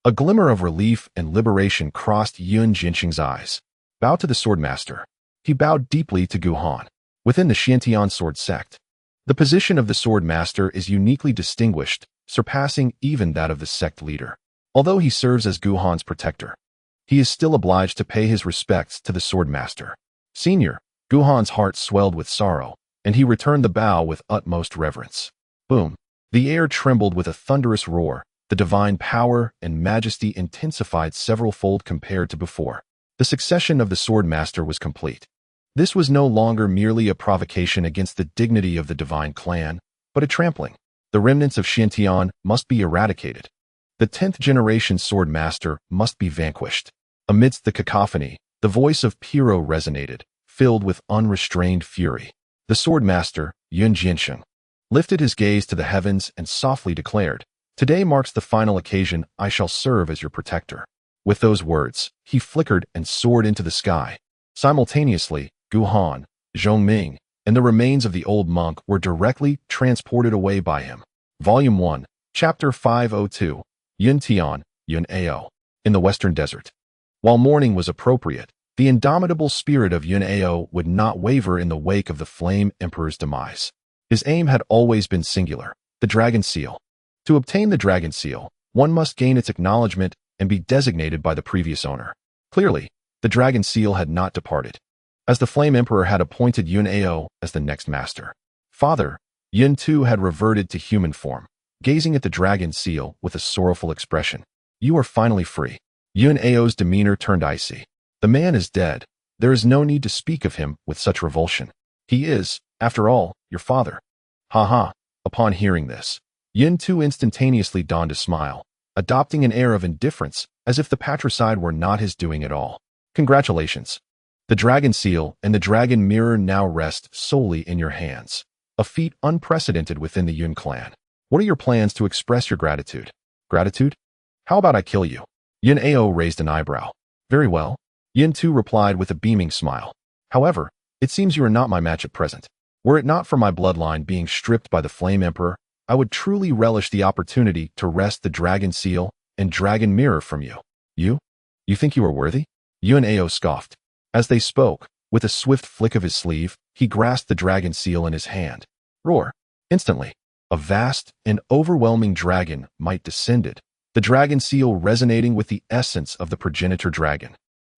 Speaker 1: a glimmer of relief and liberation crossed Yun Jinxing's eyes. Bow to the sword master. He bowed deeply to Guhan. Within the Xiantian sword sect, the position of the sword master is uniquely distinguished, surpassing even that of the sect leader. Although he serves as Guhan's protector, he is still obliged to pay his respects to the sword master. Senior, Guhan's heart swelled with sorrow, and he returned the bow with utmost reverence. Boom! The air trembled with a thunderous roar. The divine power and majesty intensified several-fold compared to before. The succession of the sword master was complete. This was no longer merely a provocation against the dignity of the divine clan, but a trampling. The remnants of Xiantian must be eradicated. The 10th generation sword master must be vanquished. Amidst the cacophony, the voice of Piro resonated, filled with unrestrained fury. The sword master, Yun Jinxing, lifted his gaze to the heavens and softly declared, "Today marks the final occasion I shall serve as your protector." With those words, he flickered and soared into the sky. Simultaneously, Guhan, Zhongming, and the remains of the old monk were directly transported away by him. Volume 1, Chapter 502, Yun Tian, Yun Ao. In the Western Desert. While mourning was appropriate, the indomitable spirit of Yun Ao would not waver in the wake of the Flame Emperor's demise. His aim had always been singular, the Dragon Seal. To obtain the Dragon Seal, one must gain its acknowledgement and be designated by the previous owner. Clearly, the Dragon Seal had not departed, as the Flame Emperor had appointed Yun Ao as the next master. Father, Yun too had reverted to human form, gazing at the Dragon Seal with a sorrowful expression. "You are finally free." Yun Ao's demeanor turned icy. "The man is dead. There is no need to speak of him with such revulsion. He is, after all, your father." Haha. Upon hearing this, Yun too instantaneously donned a smile, adopting an air of indifference as if the patricide were not his doing at all. "Congratulations. The Dragon Seal and the Dragon Mirror now rest solely in your hands, a feat unprecedented within the Yun clan. What are your plans to express your gratitude?" "Gratitude? How about I kill you?" Yun Ao raised an eyebrow. "Very well." Yun too replied with a beaming smile. "However, it seems you are not my match at present. Were it not for my bloodline being stripped by the Flame Emperor, I would truly relish the opportunity to wrest the Dragon Seal and Dragon Mirror from you." You think you are worthy?" Yun Ao scoffed. As they spoke, with a swift flick of his sleeve, he grasped the Dragon Seal in his hand. Roar! Instantly, a vast and overwhelming dragon might descended, the Dragon Seal resonating with the essence of the progenitor dragon,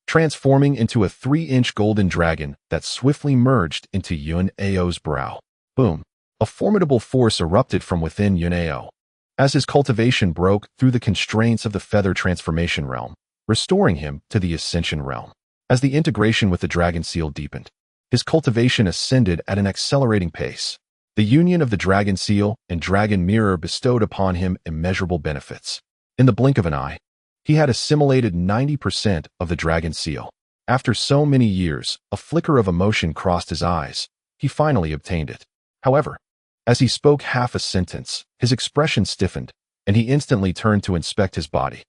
Speaker 1: transforming into a 3-inch golden dragon that swiftly merged into Yun Ao's brow. Boom! A formidable force erupted from within Yun Ao, as his cultivation broke through the constraints of the feather transformation realm, restoring him to the Ascension realm. As the integration with the Dragon Seal deepened, his cultivation ascended at an accelerating pace. The union of the Dragon Seal and Dragon Mirror bestowed upon him immeasurable benefits. In the blink of an eye, he had assimilated 90% of the Dragon Seal. After so many years, a flicker of emotion crossed his eyes. He finally obtained it. However, as he spoke half a sentence, his expression stiffened, and he instantly turned to inspect his body.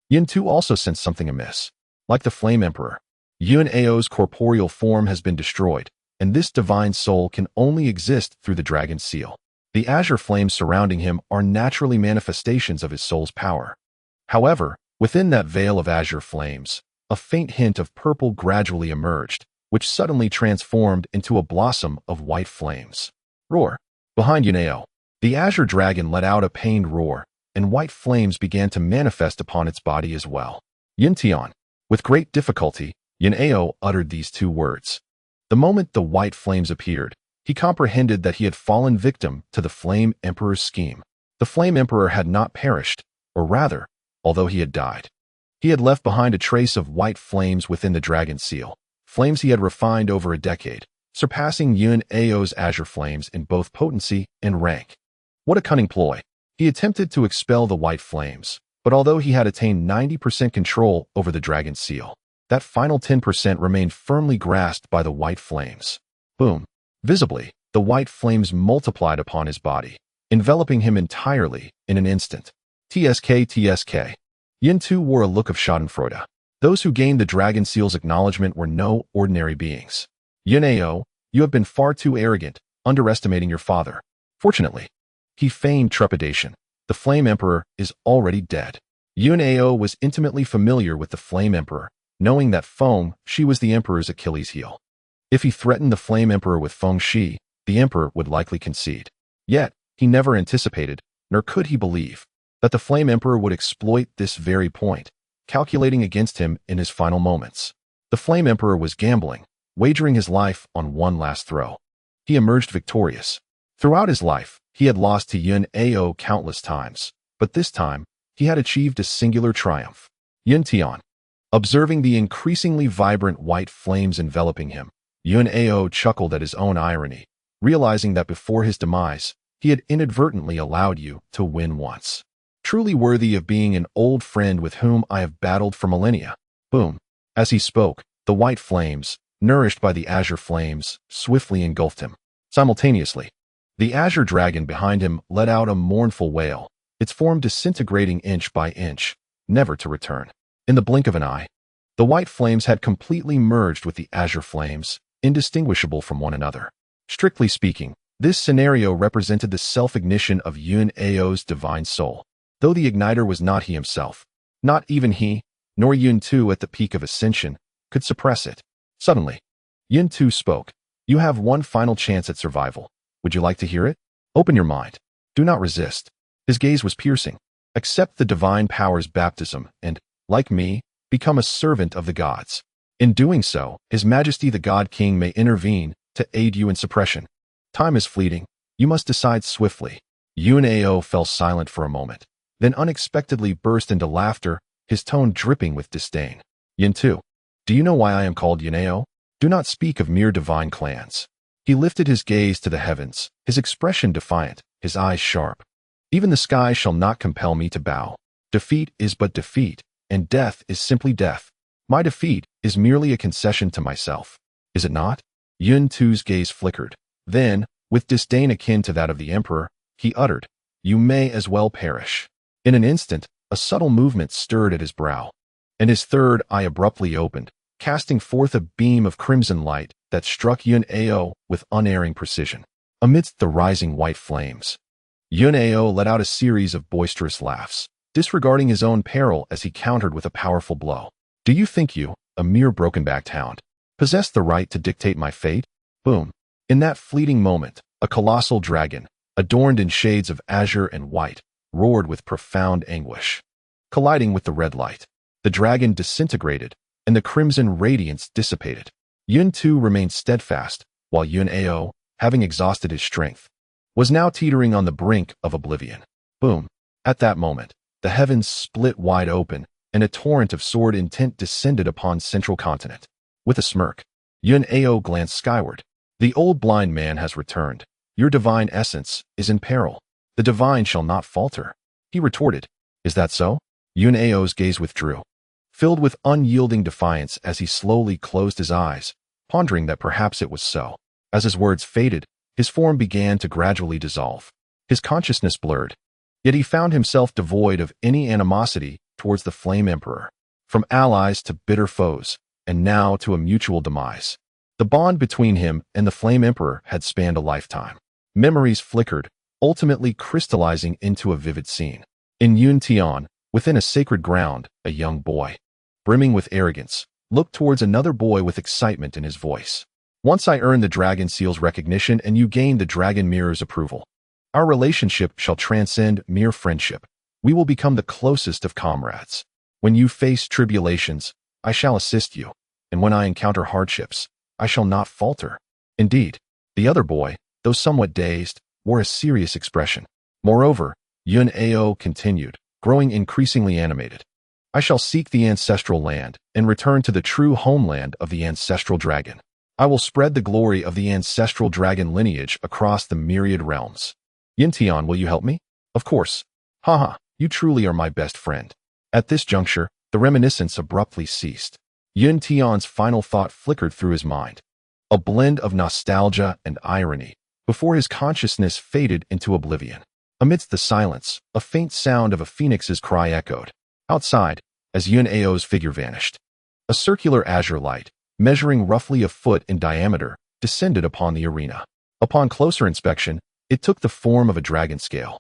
Speaker 1: Yun too also sensed something amiss. Like the Flame Emperor, Yun Ao's corporeal form has been destroyed, and this divine soul can only exist through the Dragon Seal. The azure flames surrounding him are naturally manifestations of his soul's power. However, within that veil of azure flames, a faint hint of purple gradually emerged, which suddenly transformed into a blossom of white flames. Roar! Behind Yun Ao, the azure dragon let out a pained roar, and white flames began to manifest upon its body as well. Yun Tian. With great difficulty, Yun Ao uttered these 2 words. The moment the white flames appeared, he comprehended that he had fallen victim to the Flame Emperor's scheme. The Flame Emperor had not perished, or rather, although he had died, he had left behind a trace of white flames within the Dragon Seal, flames he had refined over a decade, surpassing Yun Ao's azure flames in both potency and rank. What a cunning ploy! He attempted to expel the white flames, but although he had attained 90% control over the Dragon Seal, that final 10% remained firmly grasped by the white flames. Boom! Visibly, the white flames multiplied upon his body, enveloping him entirely in an instant. TSK. Yin Tu wore a look of schadenfreude. Those who gained the dragon seal's acknowledgement were no ordinary beings. Yunao, you have been far too arrogant, underestimating your father. Fortunately, he feigned trepidation. The Flame Emperor is already dead. Yunao was intimately familiar with the Flame Emperor, knowing that Feng Shi was the Emperor's Achilles heel. If he threatened the Flame Emperor with Feng Shi, the Emperor would likely concede. Yet, he never anticipated, nor could he believe, that the Flame Emperor would exploit this very point, calculating against him in his final moments. The Flame Emperor was gambling, wagering his life on one last throw. He emerged victorious. Throughout his life, he had lost to Yun Ao countless times, but this time, he had achieved a singular triumph. Yun Tian. Observing the increasingly vibrant white flames enveloping him, Yun Ao chuckled at his own irony, realizing that before his demise, he had inadvertently allowed you to win once. Truly worthy of being an old friend with whom I have battled for millennia. Boom. As he spoke, the white flames, nourished by the azure flames, swiftly engulfed him. Simultaneously, the azure dragon behind him let out a mournful wail, its form disintegrating inch by inch, never to return. In the blink of an eye, the white flames had completely merged with the azure flames, indistinguishable from one another. Strictly speaking, this scenario represented the self-ignition of Yun Ao's divine soul, though the igniter was not he himself. Not even he, nor Yun Tu at the peak of ascension, could suppress it. Suddenly, Yun Tu spoke. You have one final chance at survival. Would you like to hear it? Open your mind. Do not resist. His gaze was piercing. Accept the divine power's baptism and, like me, become a servant of the gods. In doing so, His Majesty the God King may intervene to aid you in suppression. Time is fleeting. You must decide swiftly. Yun Ao fell silent for a moment, then unexpectedly burst into laughter, his tone dripping with disdain. Yin Tu, do you know why I am called Yun Ao? Do not speak of mere divine clans. He lifted his gaze to the heavens, his expression defiant, his eyes sharp. Even the sky shall not compel me to bow. Defeat is but defeat, and death is simply death. My defeat is merely a concession to myself. Is it not? Yun Tu's gaze flickered. Then, with disdain akin to that of the emperor, he uttered, You may as well perish. In an instant, a subtle movement stirred at his brow, and his third eye abruptly opened, casting forth a beam of crimson light that struck Yun Ao with unerring precision. Amidst the rising white flames, Yun Ao let out a series of boisterous laughs, disregarding his own peril as he countered with a powerful blow. Do you think you, a mere broken-backed hound, possess the right to dictate my fate? Boom. In that fleeting moment, a colossal dragon, adorned in shades of azure and white, roared with profound anguish. Colliding with the red light, the dragon disintegrated, and the crimson radiance dissipated. Yun Tu remained steadfast, while Yun Ao, having exhausted his strength, was now teetering on the brink of oblivion. Boom. At that moment, the heavens split wide open, and a torrent of sword intent descended upon central continent. With a smirk, Yun Ao glanced skyward. The old blind man has returned. Your divine essence is in peril. The divine shall not falter. He retorted. Is that so? Yun Ao's gaze withdrew, filled with unyielding defiance as he slowly closed his eyes, pondering that perhaps it was so. As his words faded, his form began to gradually dissolve. His consciousness blurred. Yet he found himself devoid of any animosity towards the Flame Emperor. From allies to bitter foes, and now to a mutual demise. The bond between him and the Flame Emperor had spanned a lifetime. Memories flickered, ultimately crystallizing into a vivid scene. In Yun Tian, within a sacred ground, a young boy, brimming with arrogance, looked towards another boy with excitement in his voice. Once I earned the Dragon Seal's recognition and you gained the Dragon Mirror's approval, our relationship shall transcend mere friendship. We will become the closest of comrades. When you face tribulations, I shall assist you, and when I encounter hardships, I shall not falter. Indeed, the other boy, though somewhat dazed, wore a serious expression. Moreover, Yun Ao continued, growing increasingly animated. I shall seek the ancestral land and return to the true homeland of the ancestral dragon. I will spread the glory of the ancestral dragon lineage across the myriad realms. Yin Tian, will you help me? Of course. Haha, you truly are my best friend. At this juncture, the reminiscence abruptly ceased. Yun Tian's final thought flickered through his mind, a blend of nostalgia and irony, before his consciousness faded into oblivion. Amidst the silence, a faint sound of a phoenix's cry echoed. Outside, as Yun Ao's figure vanished, a circular azure light, measuring roughly a foot in diameter, descended upon the arena. Upon closer inspection, it took the form of a dragon scale,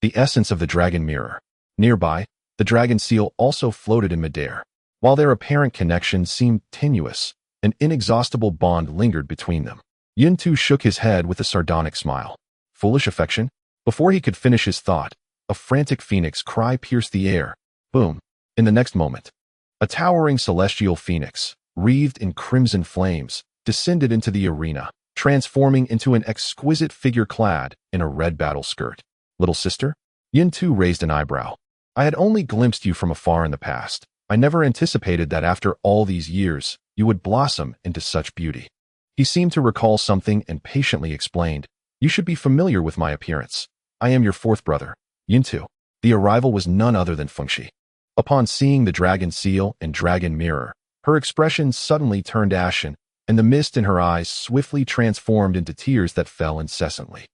Speaker 1: the essence of the dragon mirror. Nearby, the dragon seal also floated in midair. While their apparent connection seemed tenuous, an inexhaustible bond lingered between them. Yuntu shook his head with a sardonic smile. Foolish affection? Before he could finish his thought, a frantic phoenix cry pierced the air. Boom. In the next moment, a towering celestial phoenix, wreathed in crimson flames, descended into the arena, transforming into an exquisite figure clad in a red battle skirt. Little sister? Yuntu raised an eyebrow. I had only glimpsed you from afar in the past. I never anticipated that after all these years, you would blossom into such beauty. He seemed to recall something and patiently explained, You should be familiar with my appearance. I am your fourth brother, Yuntu. The arrival was none other than Fengxi. Upon seeing the dragon seal and dragon mirror, her expression suddenly turned ashen, and the mist in her eyes swiftly transformed into tears that fell incessantly.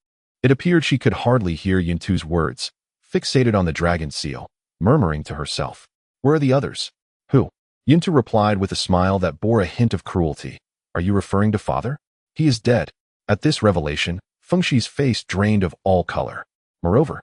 Speaker 1: It appeared she could hardly hear Yuntu's words, fixated on the dragon seal, murmuring to herself, Where are the others? Who? Yuntu replied with a smile that bore a hint of cruelty. Are you referring to father? He is dead. At this revelation, Fengxi's face drained of all color. Moreover,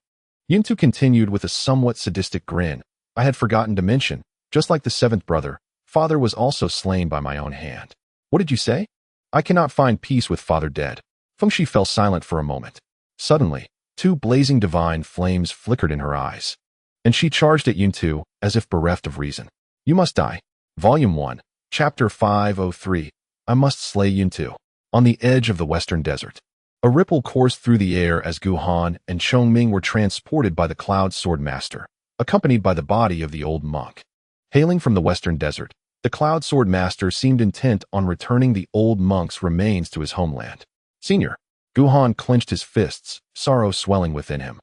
Speaker 1: Yuntu continued with a somewhat sadistic grin. I had forgotten to mention, just like the seventh brother, father was also slain by my own hand. What did you say? I cannot find peace with father dead. Fengxi fell silent for a moment. Suddenly, two blazing divine flames flickered in her eyes, and she charged at Yuntu as if bereft of reason. You must die. Volume 1, Chapter 503. I must slay Yuntu. On the edge of the western desert, a ripple coursed through the air as Guhan and Chongming were transported by the Cloud Sword Master, accompanied by the body of the old monk. Hailing from the western desert, the Cloud Sword Master seemed intent on returning the old monk's remains to his homeland. Senior, Guhan clenched his fists, sorrow swelling within him.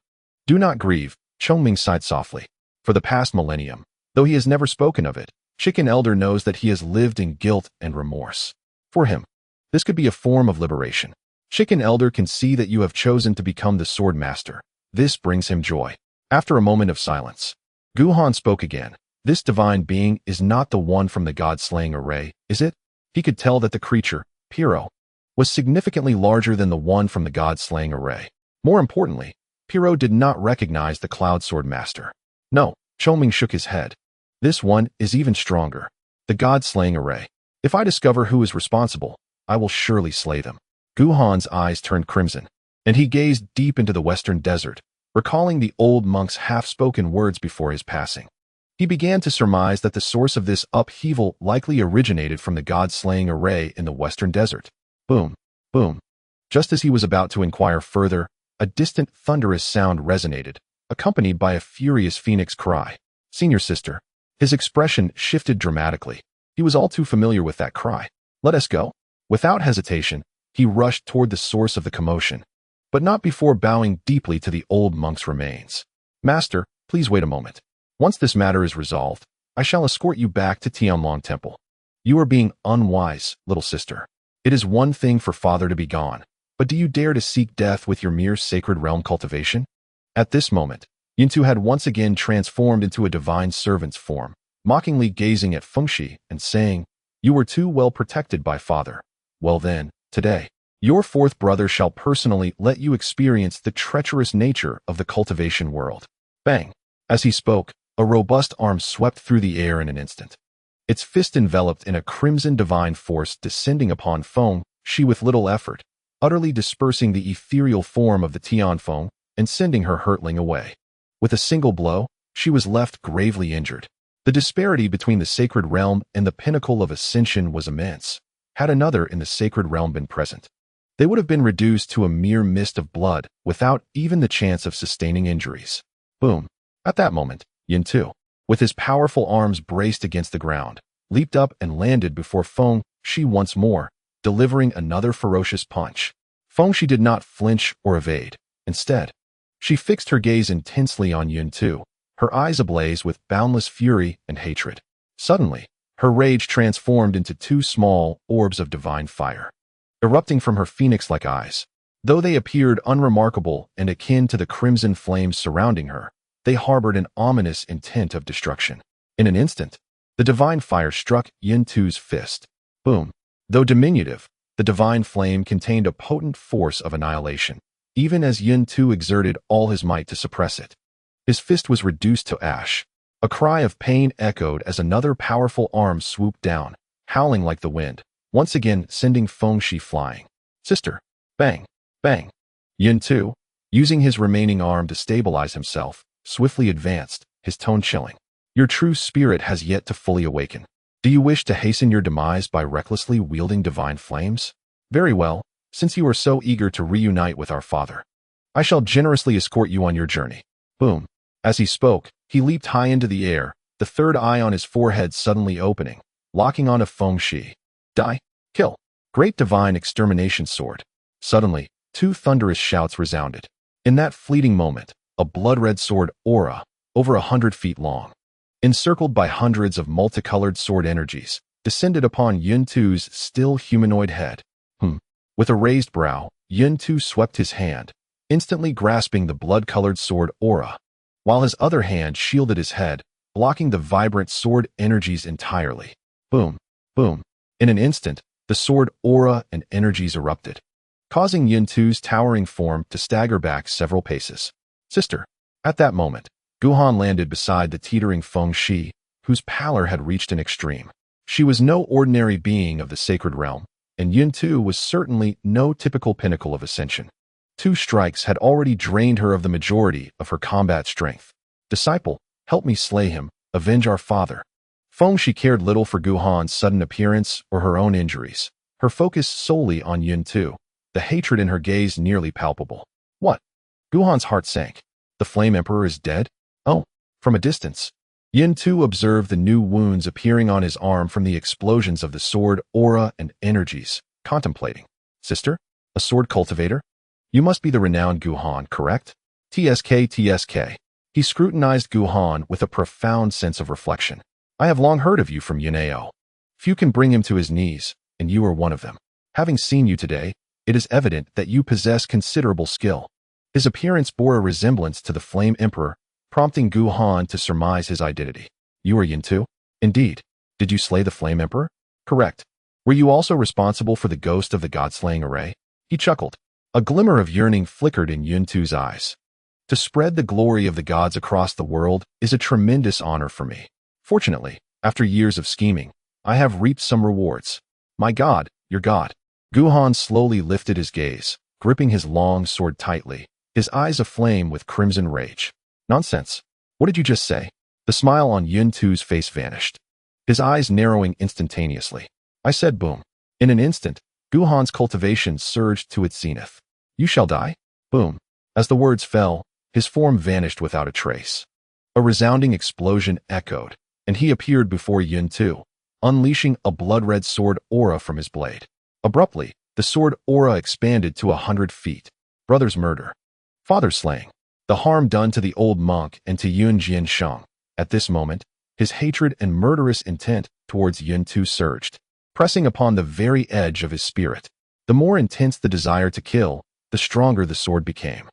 Speaker 1: Do not grieve, Chongming sighed softly. For the past millennium, though he has never spoken of it, Chicken Elder knows that he has lived in guilt and remorse. For him, this could be a form of liberation. Chicken Elder can see that you have chosen to become the Sword Master. This brings him joy. After a moment of silence, Guhan spoke again. This divine being is not the one from the god-slaying array, is it? He could tell that the creature, Piro, was significantly larger than the one from the god-slaying array. More importantly, Piro did not recognize the Cloud Sword Master. No, Chongming shook his head. This one is even stronger. The god-slaying array. If I discover who is responsible, I will surely slay them. Guhan's eyes turned crimson, and he gazed deep into the western desert, recalling the old monk's half-spoken words before his passing. He began to surmise that the source of this upheaval likely originated from the god-slaying array in the western desert. Boom, boom. Just as he was about to inquire further, a distant thunderous sound resonated, accompanied by a furious phoenix cry. Senior sister. His expression shifted dramatically. He was all too familiar with that cry. Let us go. Without hesitation, he rushed toward the source of the commotion, but not before bowing deeply to the old monk's remains. Master, please wait a moment. Once this matter is resolved, I shall escort you back to Tianlong Temple. You are being unwise, little sister. It is one thing for father to be gone, but do you dare to seek death with your mere sacred realm cultivation? At this moment, Yuntu had once again transformed into a divine servant's form, mockingly gazing at Fengxi and saying, You were too well protected by father. Well then, today, your fourth brother shall personally let you experience the treacherous nature of the cultivation world. Bang! As he spoke, a robust arm swept through the air in an instant. Its fist enveloped in a crimson divine force descending upon Fengxi with little effort, utterly dispersing the ethereal form of the Tianfeng and sending her hurtling away. With a single blow, she was left gravely injured. The disparity between the sacred realm and the pinnacle of ascension was immense. Had another in the sacred realm been present, they would have been reduced to a mere mist of blood without even the chance of sustaining injuries. Boom. At that moment, Yuntu, with his powerful arms braced against the ground, leaped up and landed before Fengxi once more, delivering another ferocious punch. Fengxi did not flinch or evade. Instead, she fixed her gaze intensely on Yuntu, her eyes ablaze with boundless fury and hatred. Suddenly, her rage transformed into two small orbs of divine fire. Erupting from her phoenix-like eyes, Though they appeared unremarkable and akin to the crimson flames surrounding her, they harbored an ominous intent of destruction. In an instant, the divine fire struck Yin-Tu's fist. Boom. Though diminutive, the divine flame contained a potent force of annihilation, even as Yin-Tu exerted all his might to suppress it. His fist was reduced to ash. A cry of pain echoed as another powerful arm swooped down, howling like the wind, once again sending Fengxi flying. Sister. Bang. Bang. Yin-Tu, using his remaining arm to stabilize himself, swiftly advanced, his tone chilling. Your true spirit has yet to fully awaken. Do you wish to hasten your demise by recklessly wielding divine flames? Very well, since you are so eager to reunite with our father. I shall generously escort you on your journey. Boom. As he spoke, he leaped high into the air, the third eye on his forehead suddenly opening, locking onto Fengxi. Die. Kill. Great divine extermination sword. Suddenly, two thunderous shouts resounded. In that fleeting moment, a blood-red sword aura, over 100 feet long, encircled by hundreds of multicolored sword energies, descended upon Yin-Tu's still humanoid head. With a raised brow, Yin-Tu swept his hand, instantly grasping the blood-colored sword aura, while his other hand shielded his head, blocking the vibrant sword energies entirely. Boom. Boom. In an instant, the sword aura and energies erupted, causing Yin-Tu's towering form to stagger back several paces. Sister. At that moment, Guhan landed beside the teetering Fengxi, whose pallor had reached an extreme. She was no ordinary being of the sacred realm, and Yin-Tu was certainly no typical pinnacle of ascension. 2 strikes had already drained her of the majority of her combat strength. Disciple, help me slay him, avenge our father. Fengxi cared little for Guhan's sudden appearance or her own injuries. Her focus solely on Yin-Tu, the hatred in her gaze nearly palpable. What? Guhan's heart sank. The Flame Emperor is dead? Oh, from a distance. Yin-Tu observed the new wounds appearing on his arm from the explosions of the sword, aura, and energies, contemplating. Sister? A sword cultivator? You must be the renowned Guhan, correct? TSK. He scrutinized Guhan with a profound sense of reflection. I have long heard of you from Yunao. Few can bring him to his knees, and you are one of them. Having seen you today, it is evident that you possess considerable skill. His appearance bore a resemblance to the Flame Emperor, prompting Guhan to surmise his identity. You are Yin-Tu? Indeed. Did you slay the Flame Emperor? Correct. Were you also responsible for the ghost of the god-slaying array? He chuckled. A glimmer of yearning flickered in Yin-Tu's eyes. To spread the glory of the gods across the world is a tremendous honor for me. Fortunately, after years of scheming, I have reaped some rewards. My god, your god. Guhan slowly lifted his gaze, gripping his long sword tightly, his eyes aflame with crimson rage. Nonsense. What did you just say? The smile on Yin-Tu's face vanished, his eyes narrowing instantaneously. I said boom. In an instant, Guhan's cultivation surged to its zenith. You shall die? Boom. As the words fell, his form vanished without a trace. A resounding explosion echoed, and he appeared before Yin-Tu, unleashing a blood-red sword aura from his blade. Abruptly, the sword aura expanded to 100 feet. Brother's murder. Father's slaying. The harm done to the old monk and to Yun Jiansheng. At this moment, his hatred and murderous intent towards Yin-Tu surged, pressing upon the very edge of his spirit. The more intense the desire to kill, the stronger the sword became.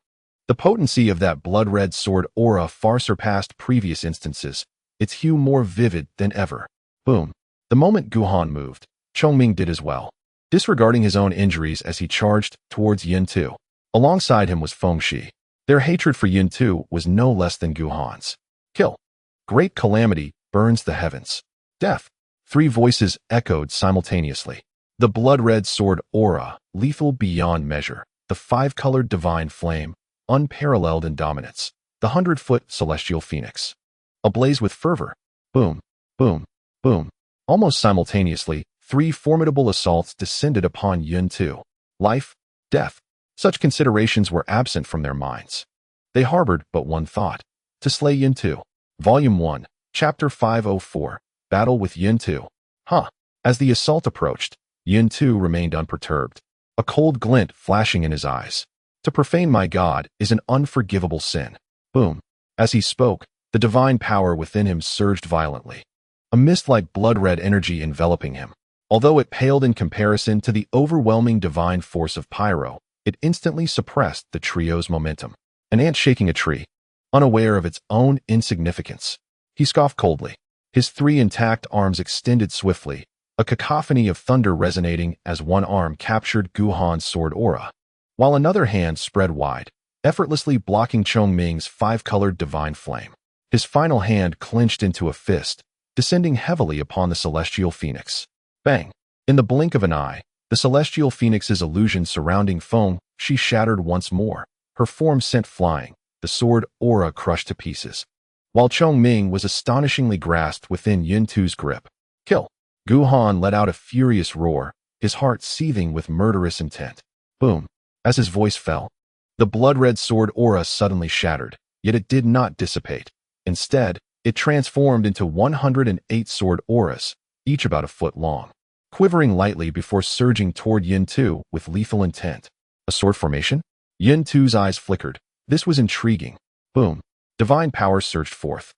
Speaker 1: The potency of that blood-red sword aura far surpassed previous instances, its hue more vivid than ever. Boom. The moment Guhan moved, Chongming did as well, disregarding his own injuries as he charged towards Yin-Tu. Alongside him was Fengxi. Their hatred for Yin-Tu was no less than Guhan's. Kill. Great calamity burns the heavens. Death. 3 voices echoed simultaneously. The blood-red sword aura, lethal beyond measure. The 5-colored divine flame, unparalleled in dominance. The 100-foot celestial phoenix. Ablaze with fervor. Boom. Boom. Boom. Almost simultaneously, 3 formidable assaults descended upon Yin-Tu. Life. Death. Such considerations were absent from their minds. They harbored but one thought: to slay Yin-Tu. Volume 1, Chapter 504, Battle with Yin-Tu. As the assault approached, Yin-Tu remained unperturbed, a cold glint flashing in his eyes. To profane my god is an unforgivable sin. Boom. As he spoke, the divine power within him surged violently, a mist-like blood-red energy enveloping him. Although it paled in comparison to the overwhelming divine force of Pyro, it instantly suppressed the trio's momentum. An ant shaking a tree, unaware of its own insignificance. He scoffed coldly. His 3 intact arms extended swiftly, a cacophony of thunder resonating as one arm captured Guhan's sword aura, while another hand spread wide, effortlessly blocking Chongming's 5-colored divine flame. His final hand clenched into a fist, descending heavily upon the celestial phoenix. Bang! In the blink of an eye, the celestial phoenix's illusion surrounding Feng, she shattered once more, her form sent flying, the sword aura crushed to pieces, while Chongming was astonishingly grasped within Yuntu's grip. Kill! Guhan let out a furious roar, his heart seething with murderous intent. Boom! As his voice fell, the blood-red sword aura suddenly shattered, yet it did not dissipate. Instead, it transformed into 108 sword auras, each about a foot long, quivering lightly before surging toward Yuntu with lethal intent. A sword formation? Yuntu's eyes flickered. This was intriguing. Boom! Divine power surged forth,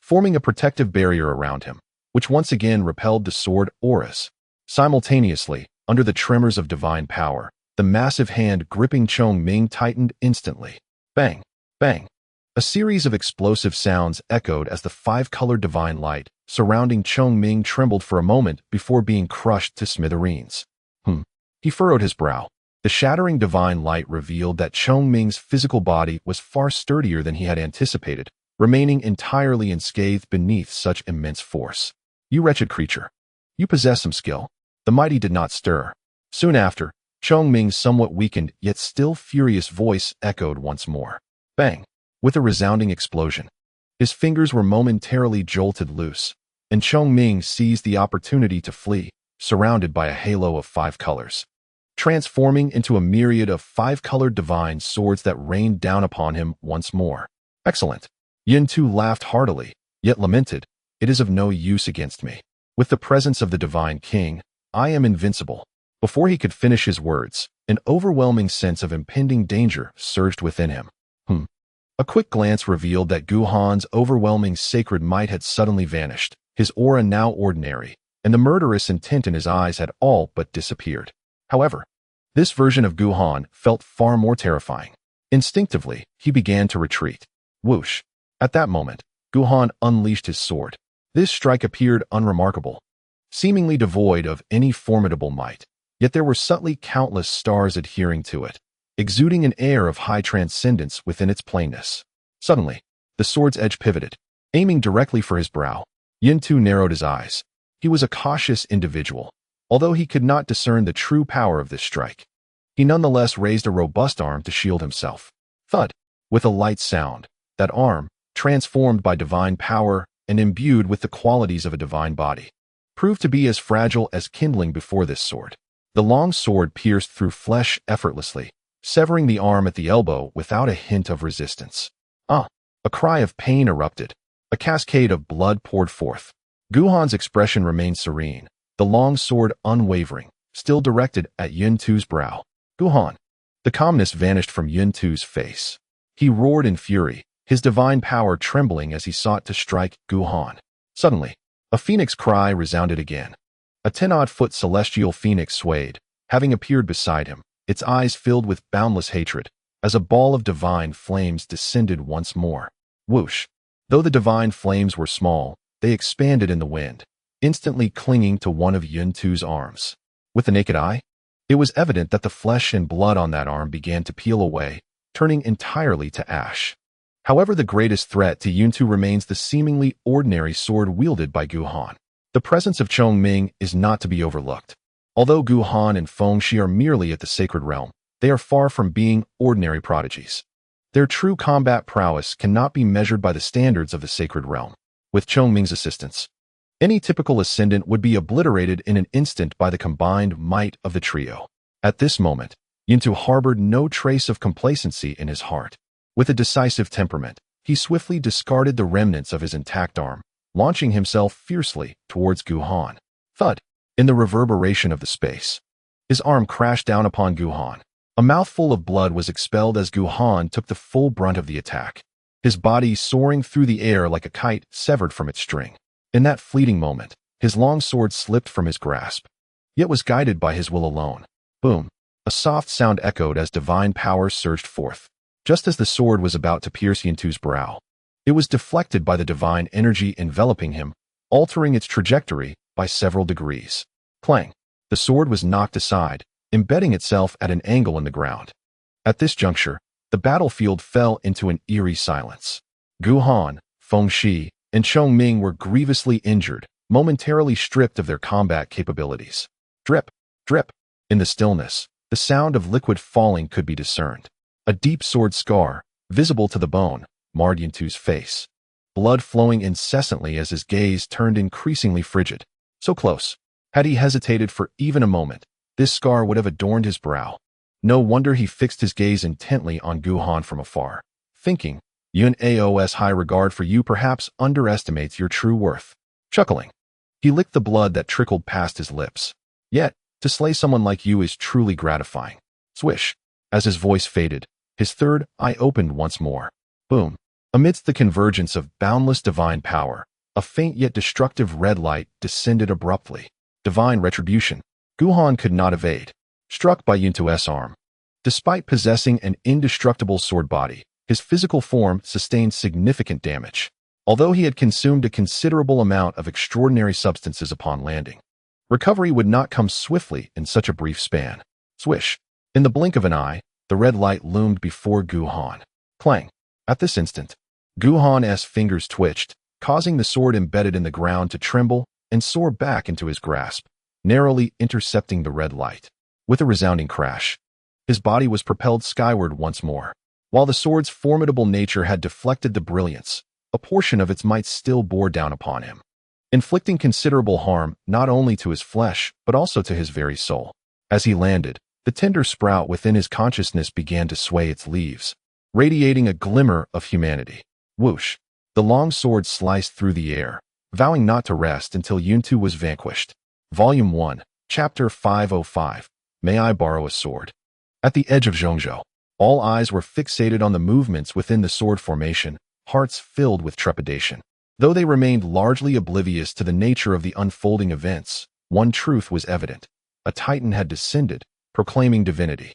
Speaker 1: forming a protective barrier around him, which once again repelled the sword auras. Simultaneously, under the tremors of divine power, the massive hand gripping Chongming tightened instantly. Bang! Bang! A series of explosive sounds echoed as the 5-colored divine light surrounding Chongming trembled for a moment before being crushed to smithereens. He furrowed his brow. The shattering divine light revealed that Chongming's physical body was far sturdier than he had anticipated, remaining entirely unscathed beneath such immense force. You wretched creature. You possess some skill. The mighty did not stir. Soon after, Chongming's somewhat weakened yet still furious voice echoed once more. Bang! With a resounding explosion, his fingers were momentarily jolted loose, and Chongming seized the opportunity to flee, surrounded by a halo of 5 colors, transforming into a myriad of 5-colored divine swords that rained down upon him once more. Excellent. Yuntu laughed heartily, yet lamented, "It is of no use against me. With the presence of the divine king, I am invincible." Before he could finish his words, an overwhelming sense of impending danger surged within him. A quick glance revealed that Guhan's overwhelming sacred might had suddenly vanished, his aura now ordinary, and the murderous intent in his eyes had all but disappeared. However, this version of Guhan felt far more terrifying. Instinctively, he began to retreat. Whoosh! At that moment, Guhan unleashed his sword. This strike appeared unremarkable, seemingly devoid of any formidable might, yet there were subtly countless stars adhering to it, exuding an air of high transcendence within its plainness. Suddenly, the sword's edge pivoted, aiming directly for his brow. Yuntu narrowed his eyes. He was a cautious individual, although he could not discern the true power of this strike. He nonetheless raised a robust arm to shield himself. Thud! With a light sound, that arm, transformed by divine power and imbued with the qualities of a divine body, proved to be as fragile as kindling before this sword. The long sword pierced through flesh effortlessly, severing the arm at the elbow without a hint of resistance. A cry of pain erupted. A cascade of blood poured forth. Guhan's expression remained serene, the long sword unwavering, still directed at Yuntu's brow. Guhan! The calmness vanished from Yuntu's face. He roared in fury, his divine power trembling as he sought to strike Guhan. Suddenly, a phoenix cry resounded again. A 10-odd-foot celestial phoenix swayed, having appeared beside him, its eyes filled with boundless hatred, as a ball of divine flames descended once more. Whoosh! Though the divine flames were small, they expanded in the wind, instantly clinging to one of Yuntu's arms. With the naked eye, it was evident that the flesh and blood on that arm began to peel away, turning entirely to ash. However, the greatest threat to Yuntu remains the seemingly ordinary sword wielded by Guhan. The presence of Chongming is not to be overlooked. Although Guhan and Fengshi are merely at the sacred realm, they are far from being ordinary prodigies. Their true combat prowess cannot be measured by the standards of the sacred realm. With Chongming's assistance, any typical ascendant would be obliterated in an instant by the combined might of the trio. At this moment, Yuntu harbored no trace of complacency in his heart. With a decisive temperament, he swiftly discarded the remnants of his intact arm, launching himself fiercely towards Guhan. Thud! In the reverberation of the space, his arm crashed down upon Guhan. A mouthful of blood was expelled as Guhan took the full brunt of the attack, his body soaring through the air like a kite severed from its string. In that fleeting moment, his long sword slipped from his grasp, yet was guided by his will alone. Boom! A soft sound echoed as divine power surged forth. Just as the sword was about to pierce Yuntu's brow, it was deflected by the divine energy enveloping him, altering its trajectory by several degrees. Clang! The sword was knocked aside, embedding itself at an angle in the ground. At this juncture, the battlefield fell into an eerie silence. Gu Han, Feng Shi, and Chong Ming were grievously injured, momentarily stripped of their combat capabilities. Drip, drip. In the stillness, the sound of liquid falling could be discerned. A deep sword scar, visible to the bone, marred Yuntu's face. Blood flowing incessantly as his gaze turned increasingly frigid. So close. Had he hesitated for even a moment, this scar would have adorned his brow. No wonder he fixed his gaze intently on Gu Han from afar, thinking, Yun Ao's high regard for you perhaps underestimates your true worth. Chuckling, he licked the blood that trickled past his lips. Yet, to slay someone like you is truly gratifying. Swish. As his voice faded, his third eye opened once more. Boom. Amidst the convergence of boundless divine power, a faint yet destructive red light descended abruptly. Divine retribution. Gu Han could not evade. Struck by Yuntu's arm. Despite possessing an indestructible sword body, his physical form sustained significant damage, although he had consumed a considerable amount of extraordinary substances upon landing. Recovery would not come swiftly in such a brief span. Swish. In the blink of an eye, the red light loomed before Gu Han. Clang. At this instant, Gu Han's fingers twitched, causing the sword embedded in the ground to tremble and soar back into his grasp, narrowly intercepting the red light. With a resounding crash, his body was propelled skyward once more. While the sword's formidable nature had deflected the brilliance, a portion of its might still bore down upon him, inflicting considerable harm not only to his flesh but also to his very soul. As he landed, the tender sprout within his consciousness began to sway its leaves, radiating a glimmer of humanity. Whoosh! The long sword sliced through the air, vowing not to rest until Yuntu was vanquished. Volume 1, Chapter 505. May I borrow a sword? At the edge of Zhongzhou, all eyes were fixated on the movements within the sword formation, hearts filled with trepidation. Though they remained largely oblivious to the nature of the unfolding events, one truth was evident. A titan had descended, proclaiming divinity,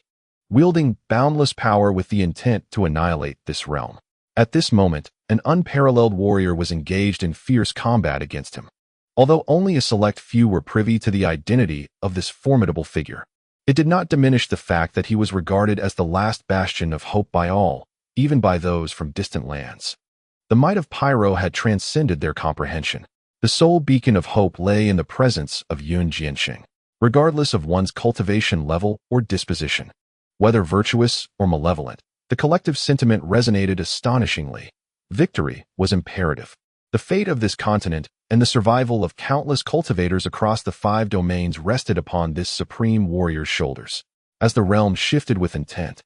Speaker 1: wielding boundless power with the intent to annihilate this realm. At this moment, an unparalleled warrior was engaged in fierce combat against him. Although only a select few were privy to the identity of this formidable figure, it did not diminish the fact that he was regarded as the last bastion of hope by all, even by those from distant lands. The might of Pyro had transcended their comprehension. The sole beacon of hope lay in the presence of Yun Jianxing, regardless of one's cultivation level or disposition. Whether virtuous or malevolent, the collective sentiment resonated astonishingly. Victory was imperative. The fate of this continent and the survival of countless cultivators across the 5 domains rested upon this supreme warrior's shoulders. As the realm shifted with intent,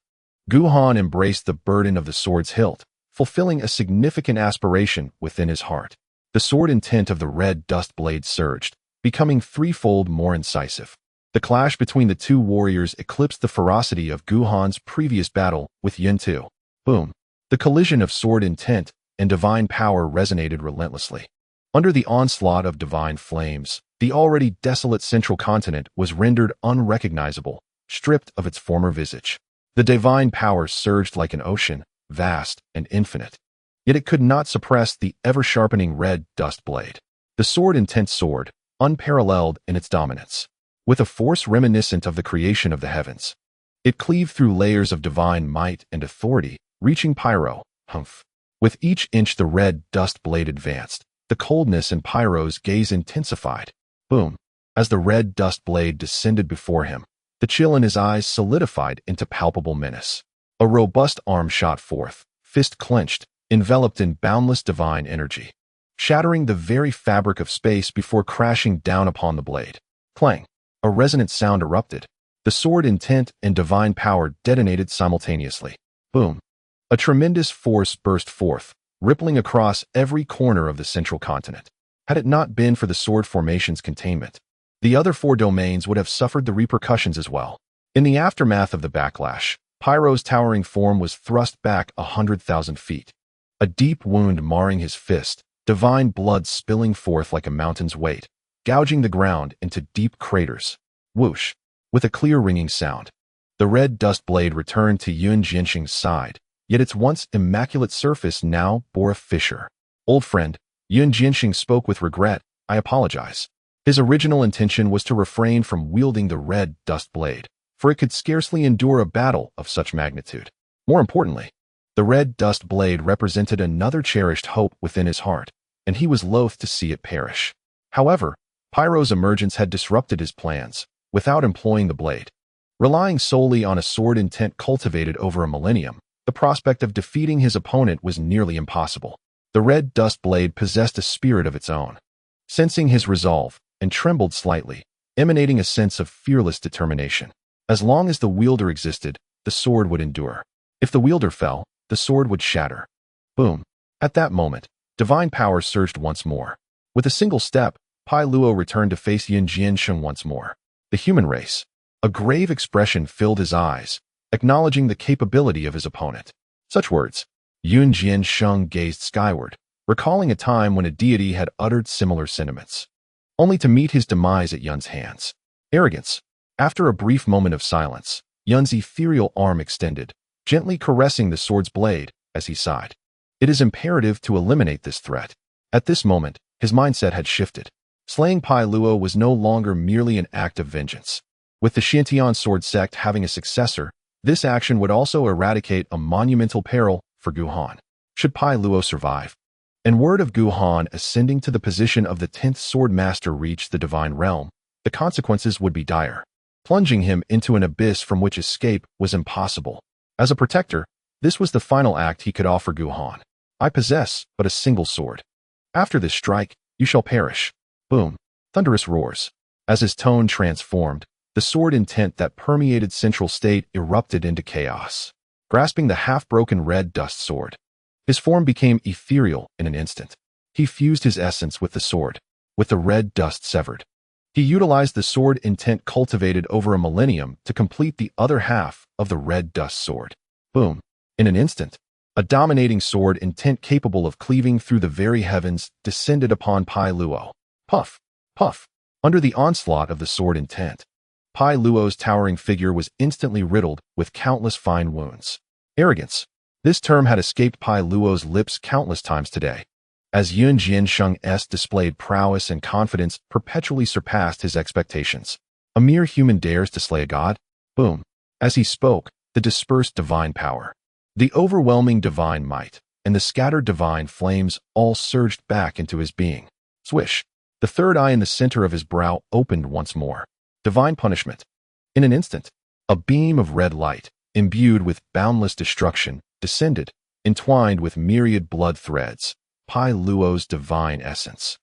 Speaker 1: Gu Han embraced the burden of the sword's hilt, fulfilling a significant aspiration within his heart. The sword intent of the red dust blade surged, becoming threefold more incisive. The clash between the two warriors eclipsed the ferocity of Gu Han's previous battle with Yuntu. Boom! The collision of sword intent and divine power resonated relentlessly. Under the onslaught of divine flames, the already desolate central continent was rendered unrecognizable, stripped of its former visage. The divine power surged like an ocean, vast and infinite. Yet it could not suppress the ever-sharpening red dust blade. The sword intent soared, unparalleled in its dominance. With a force reminiscent of the creation of the heavens, it cleaved through layers of divine might and authority, reaching Pyro. Humph! With each inch the red dust blade advanced, the coldness in Pyro's gaze intensified. Boom! As the red dust blade descended before him, the chill in his eyes solidified into palpable menace. A robust arm shot forth, fist clenched, enveloped in boundless divine energy, shattering the very fabric of space before crashing down upon the blade. Clang! A resonant sound erupted. The sword intent and divine power detonated simultaneously. Boom! A tremendous force burst forth, rippling across every corner of the central continent. Had it not been for the sword formation's containment, the other 4 domains would have suffered the repercussions as well. In the aftermath of the backlash, Pyro's towering form was thrust back 100,000 feet. A deep wound marring his fist, divine blood spilling forth like a mountain's weight, gouging the ground into deep craters. Whoosh! With a clear ringing sound, The red dust blade returned to Yun Jianxing's side, yet its once immaculate surface now bore a fissure. Old friend, Yun Jianxing spoke with regret, I apologize. His original intention was to refrain from wielding the red dust blade, for it could scarcely endure a battle of such magnitude. More importantly, the red dust blade represented another cherished hope within his heart, and he was loath to see it perish. However, Pyro's emergence had disrupted his plans, without employing the blade. Relying solely on a sword intent cultivated over a millennium, the prospect of defeating his opponent was nearly impossible. The red dust blade possessed a spirit of its own. Sensing his resolve, and trembled slightly, emanating a sense of fearless determination. As long as the wielder existed, the sword would endure. If the wielder fell, the sword would shatter. Boom. At that moment, divine power surged once more. With a single step, Pai Luo returned to face Yun Jianxing once more. The human race. A grave expression filled his eyes, acknowledging the capability of his opponent. Such words. Yun Jianxing gazed skyward, recalling a time when a deity had uttered similar sentiments, only to meet his demise at Yun's hands. Arrogance. After a brief moment of silence, Yun's ethereal arm extended, gently caressing the sword's blade as he sighed. It is imperative to eliminate this threat. At this moment, his mindset had shifted. Slaying Pai Luo was no longer merely an act of vengeance. With the Xiantian sword sect having a successor, this action would also eradicate a monumental peril for Guhan, should Pai Luo survive. And word of Guhan ascending to the position of the 10th sword master reached the divine realm, the consequences would be dire, plunging him into an abyss from which escape was impossible. As a protector, this was the final act he could offer Guhan. I possess but a single sword. After this strike, you shall perish. Boom. Thunderous roars. As his tone transformed, the sword intent that permeated Central State erupted into chaos. Grasping the half-broken red dust sword, his form became ethereal in an instant. He fused his essence with the sword, with the red dust severed. He utilized the sword intent cultivated over a millennium to complete the other half of the red dust sword. Boom. In an instant, a dominating sword intent capable of cleaving through the very heavens descended upon Pai Luo. Puff, puff. Under the onslaught of the sword intent, Pai Luo's towering figure was instantly riddled with countless fine wounds. Arrogance. This term had escaped Pai Luo's lips countless times today, as Yun Jianxing's displayed prowess and confidence perpetually surpassed his expectations. A mere human dares to slay a god? Boom. As he spoke, the dispersed divine power, the overwhelming divine might, and the scattered divine flames all surged back into his being. Swish. The third eye in the center of his brow opened once more. Divine punishment. In an instant, a beam of red light, imbued with boundless destruction, descended, entwined with myriad blood threads, Pai Luo's divine essence.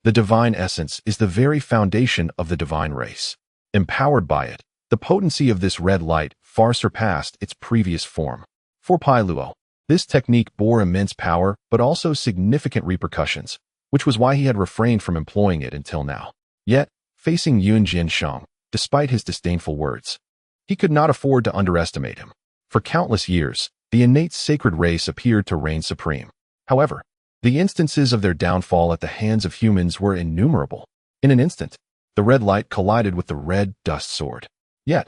Speaker 1: The divine essence is the very foundation of the divine race. Empowered by it, the potency of this red light far surpassed its previous form. For Pai Luo, this technique bore immense power but also significant repercussions, which was why he had refrained from employing it until now. Yet, facing Yun Jianxing, despite his disdainful words, he could not afford to underestimate him. For countless years, the innate sacred race appeared to reign supreme. However, the instances of their downfall at the hands of humans were innumerable. In an instant, the red light collided with the red dust sword. Yet,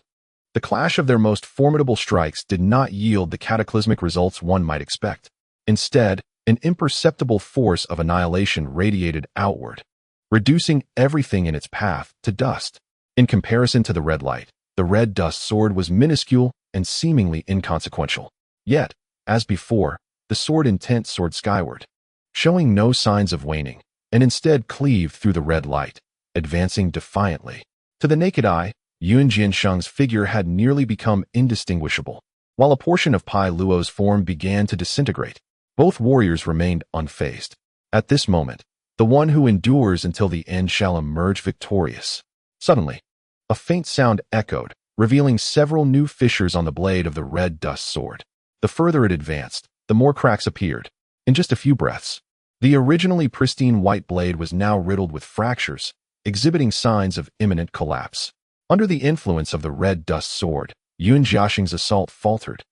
Speaker 1: the clash of their most formidable strikes did not yield the cataclysmic results one might expect. Instead, an imperceptible force of annihilation radiated outward, reducing everything in its path to dust. In comparison to the red light, the red dust sword was minuscule and seemingly inconsequential. Yet, as before, the sword intent soared skyward, showing no signs of waning, and instead cleaved through the red light, advancing defiantly. To the naked eye, Yun Jianxing's figure had nearly become indistinguishable. While a portion of Pai Luo's form began to disintegrate, both warriors remained unfazed. At this moment, the one who endures until the end shall emerge victorious. Suddenly, a faint sound echoed, revealing several new fissures on the blade of the red dust sword. The further it advanced, the more cracks appeared. In just a few breaths, the originally pristine white blade was now riddled with fractures, exhibiting signs of imminent collapse. Under the influence of the red dust sword, Yun Jianxing's assault faltered,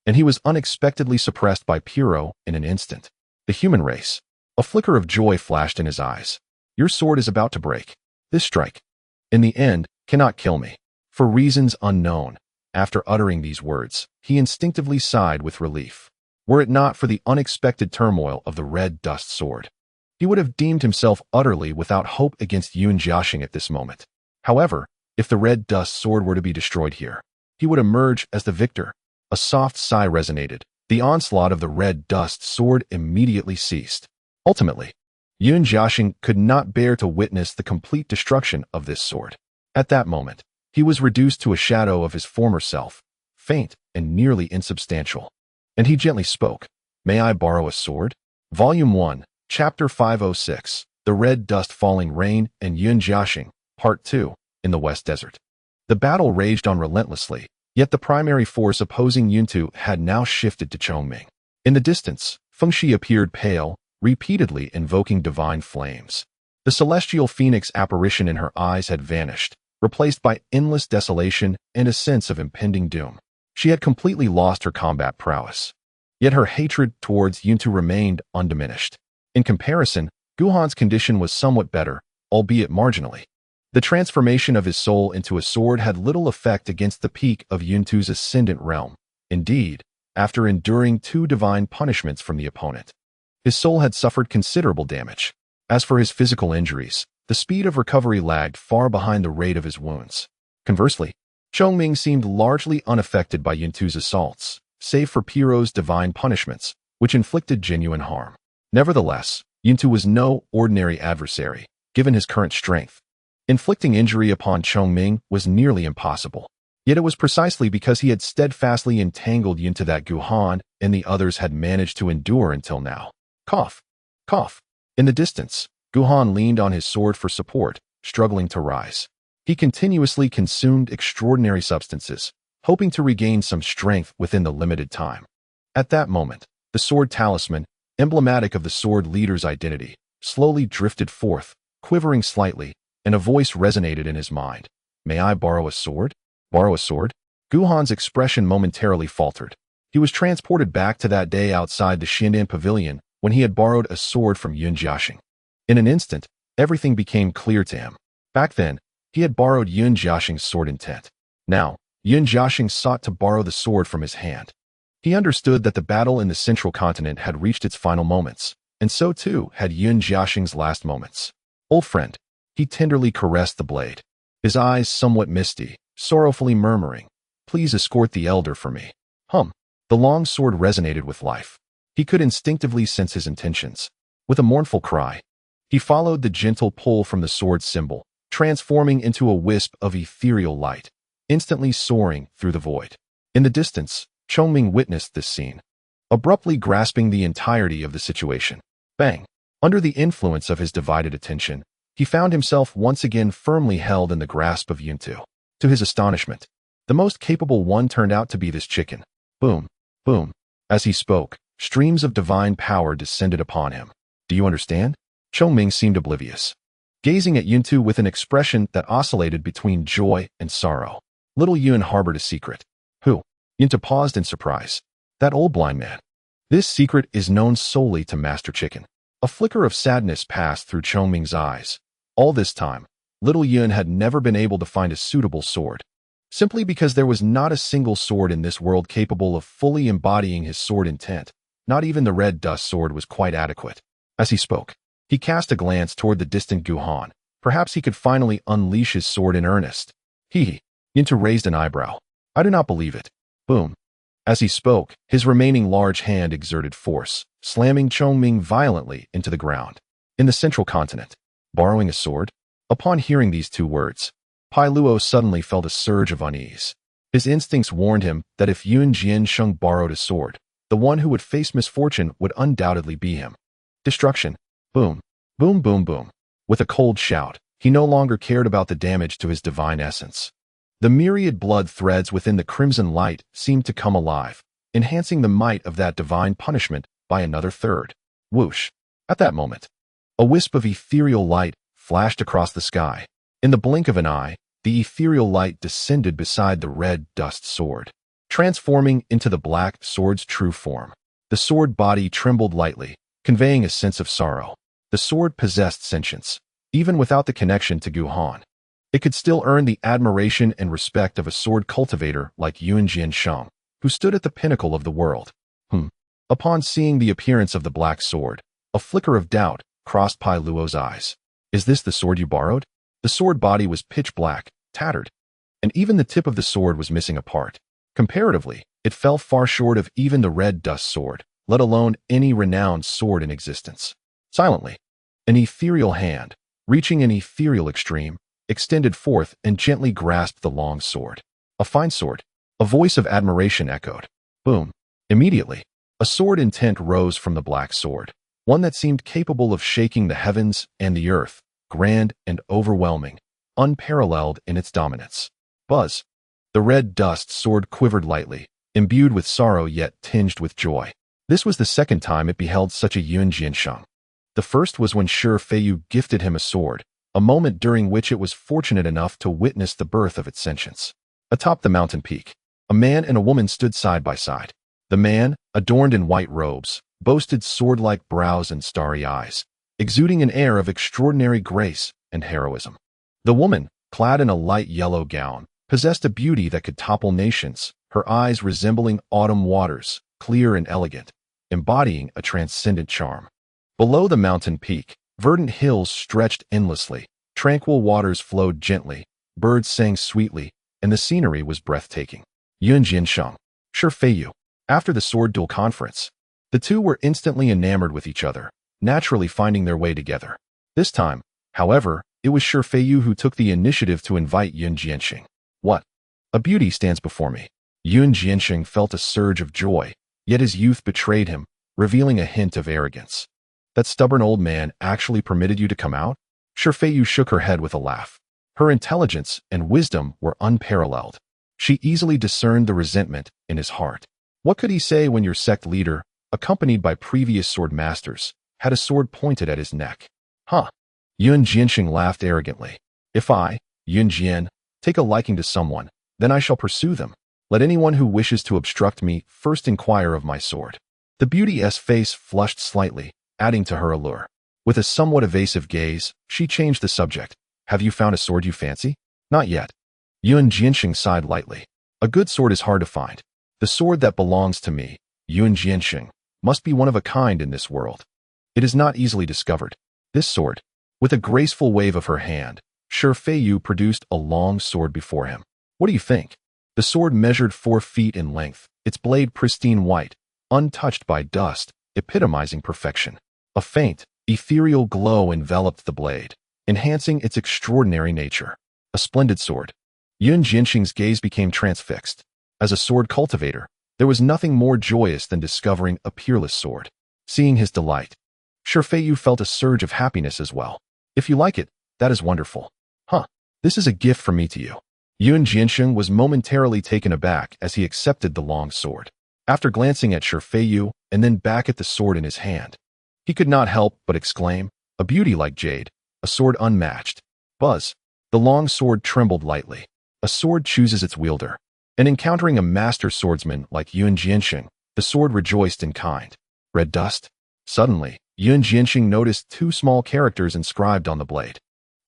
Speaker 1: and he was unexpectedly suppressed by Pyro in an instant. The human race. A flicker of joy flashed in his eyes. Your sword is about to break. This strike, in the end, cannot kill me. For reasons unknown, After uttering these words, he instinctively sighed with relief. Were it not for the unexpected turmoil of the red dust sword, he would have deemed himself utterly without hope against Jiaxing at this moment. However, if the red dust sword were to be destroyed here, he would emerge as the victor. A soft sigh resonated. The onslaught of the red dust sword immediately ceased. Ultimately, Jiaxing could not bear to witness the complete destruction of this sword. At that moment, he was reduced to a shadow of his former self, faint and nearly insubstantial. And he gently spoke, "May I borrow a sword?" Volume 1, Chapter 506, The Red Dust Falling Rain and Jiaxing, Part 2, in the West Desert. The battle raged on relentlessly, yet the primary force opposing Yuntu had now shifted to Chongming. In the distance, Fengxi appeared pale, repeatedly invoking divine flames. The celestial phoenix apparition in her eyes had vanished, replaced by endless desolation and a sense of impending doom. She had completely lost her combat prowess. Yet her hatred towards Yuntu remained undiminished. In comparison, Guhan's condition was somewhat better, albeit marginally. The transformation of his soul into a sword had little effect against the peak of Yuntu's ascendant realm. Indeed, after enduring 2 divine punishments from the opponent, his soul had suffered considerable damage. As for his physical injuries, the speed of recovery lagged far behind the rate of his wounds. Conversely, Chongming seemed largely unaffected by Yuntu's assaults, save for Piro's divine punishments, which inflicted genuine harm. Nevertheless, Yuntu was no ordinary adversary, given his current strength. Inflicting injury upon Chongming was nearly impossible. Yet it was precisely because he had steadfastly entangled Yuntu that Guhan and the others had managed to endure until now. Cough. Cough. In the distance, Guhan leaned on his sword for support, struggling to rise. He continuously consumed extraordinary substances, hoping to regain some strength within the limited time. At that moment, the sword talisman, emblematic of the sword leader's identity, slowly drifted forth, quivering slightly, and a voice resonated in his mind. "May I borrow a sword?" Borrow a sword? Guhan's expression momentarily faltered. He was transported back to that day outside the Xindian pavilion when he had borrowed a sword from Jiaxing. In an instant, everything became clear to him. Back then, he had borrowed Jiaxing's sword intent. Now, Jiaxing sought to borrow the sword from his hand. He understood that the battle in the central continent had reached its final moments, and so too had Jiaxing's last moments. "Old friend," he tenderly caressed the blade, his eyes somewhat misty, sorrowfully murmuring, "Please escort the elder for me." The long sword resonated with life. He could instinctively sense his intentions. With a mournful cry, he followed the gentle pull from the sword's symbol, transforming into a wisp of ethereal light, instantly soaring through the void. In the distance, Chongming witnessed this scene, abruptly grasping the entirety of the situation. Bang! Under the influence of his divided attention, he found himself once again firmly held in the grasp of Yuntu. To his astonishment, the most capable one turned out to be this chicken. Boom! Boom! As he spoke, streams of divine power descended upon him. "Do you understand?" Chongming seemed oblivious, gazing at Yuntu with an expression that oscillated between joy and sorrow. Little Yun harbored a secret. "Who?" Yuntu paused in surprise. "That old blind man. This secret is known solely to Master Chicken." A flicker of sadness passed through Chongming's eyes. All this time, little Yun had never been able to find a suitable sword, simply because there was not a single sword in this world capable of fully embodying his sword intent. Not even the red dust sword was quite adequate. As he spoke, he cast a glance toward the distant Guhan. Perhaps he could finally unleash his sword in earnest. Yuntu raised an eyebrow. "I do not believe it." Boom. As he spoke, his remaining large hand exerted force, slamming Chongming violently into the ground. In the central continent, borrowing a sword? Upon hearing these 2 words, Pai Luo suddenly felt a surge of unease. His instincts warned him that if Jiaxing borrowed a sword, the one who would face misfortune would undoubtedly be him. Destruction. Boom. Boom boom boom. With a cold shout, he no longer cared about the damage to his divine essence. The myriad blood threads within the crimson light seemed to come alive, enhancing the might of that divine punishment by another third. Whoosh. At that moment, a wisp of ethereal light flashed across the sky. In the blink of an eye, the ethereal light descended beside the red dust sword, transforming into the black sword's true form. The sword body trembled lightly, conveying a sense of sorrow. The sword possessed sentience, even without the connection to Guhan. it could still earn the admiration and respect of a sword cultivator like Yuan Shone, who stood at the pinnacle of the world. Upon seeing the appearance of the black sword, a flicker of doubt crossed Pai Luo's eyes. Is this the sword you borrowed? The sword body was pitch black, tattered, and even the tip of the sword was missing a part. Comparatively, it fell far short of even the red dust sword, let alone any renowned sword in existence. Silently, an ethereal hand, reaching an ethereal extreme, extended forth and gently grasped the long sword. A fine sword. A voice of admiration echoed. Boom. Immediately, a sword intent rose from the black sword, one that seemed capable of shaking the heavens and the earth, grand and overwhelming, unparalleled in its dominance. Buzz. The red dust sword quivered lightly, imbued with sorrow yet tinged with joy. This was the second time it beheld such a Yuan Jiansheng. The first was when Shi Feiyu gifted him a sword, a moment during which it was fortunate enough to witness the birth of its sentience. Atop the mountain peak, a man and a woman stood side by side. The man, adorned in white robes, boasted sword-like brows and starry eyes, exuding an air of extraordinary grace and heroism. The woman, clad in a light yellow gown, possessed a beauty that could topple nations, her eyes resembling autumn waters, clear and elegant, embodying a transcendent charm. Below the mountain peak, verdant hills stretched endlessly, tranquil waters flowed gently, birds sang sweetly, and the scenery was breathtaking. Yuan Jiansheng, Shi Feiyu. After the sword duel conference, the two were instantly enamored with each other, naturally finding their way together. This time, however, it was Shi Feiyu who took the initiative to invite Yuan Jiansheng. What? A beauty stands before me. Yuan Jiansheng felt a surge of joy, yet his youth betrayed him, revealing a hint of arrogance. That stubborn old man actually permitted you to come out? Shi Feiyu shook her head with a laugh. Her intelligence and wisdom were unparalleled. She easily discerned the resentment in his heart. What could he say when your sect leader, accompanied by previous sword masters, had a sword pointed at his neck? Yuan Jiansheng laughed arrogantly. If I, Yuan Jian, take a liking to someone, then I shall pursue them. Let anyone who wishes to obstruct me first inquire of my sword. The beauty's face flushed slightly, adding to her allure. With a somewhat evasive gaze, she changed the subject. Have you found a sword you fancy? Not yet. Yuan Jiansheng sighed lightly. A good sword is hard to find. The sword that belongs to me, Yuan Jiansheng, must be one of a kind in this world. It is not easily discovered. This sword. With a graceful wave of her hand, Shi Feiyu produced a long sword before him. What do you think? The sword measured 4 feet in length, its blade pristine white, untouched by dust, epitomizing perfection. A faint, ethereal glow enveloped the blade, enhancing its extraordinary nature. A splendid sword. Yuan Jiansheng's gaze became transfixed. As a sword cultivator, there was nothing more joyous than discovering a peerless sword. Seeing his delight, Shi Feiyu felt a surge of happiness as well. If you like it, that is wonderful. This is a gift from me to you. Yuan Jiansheng was momentarily taken aback as he accepted the long sword. After glancing at Shi Feiyu and then back at the sword in his hand, he could not help but exclaim, a beauty like jade, a sword unmatched. Buzz. The long sword trembled lightly. A sword chooses its wielder. And encountering a master swordsman like Yuan Jiansheng, the sword rejoiced in kind. Red dust? Suddenly, Yuan Jiansheng noticed 2 small characters inscribed on the blade.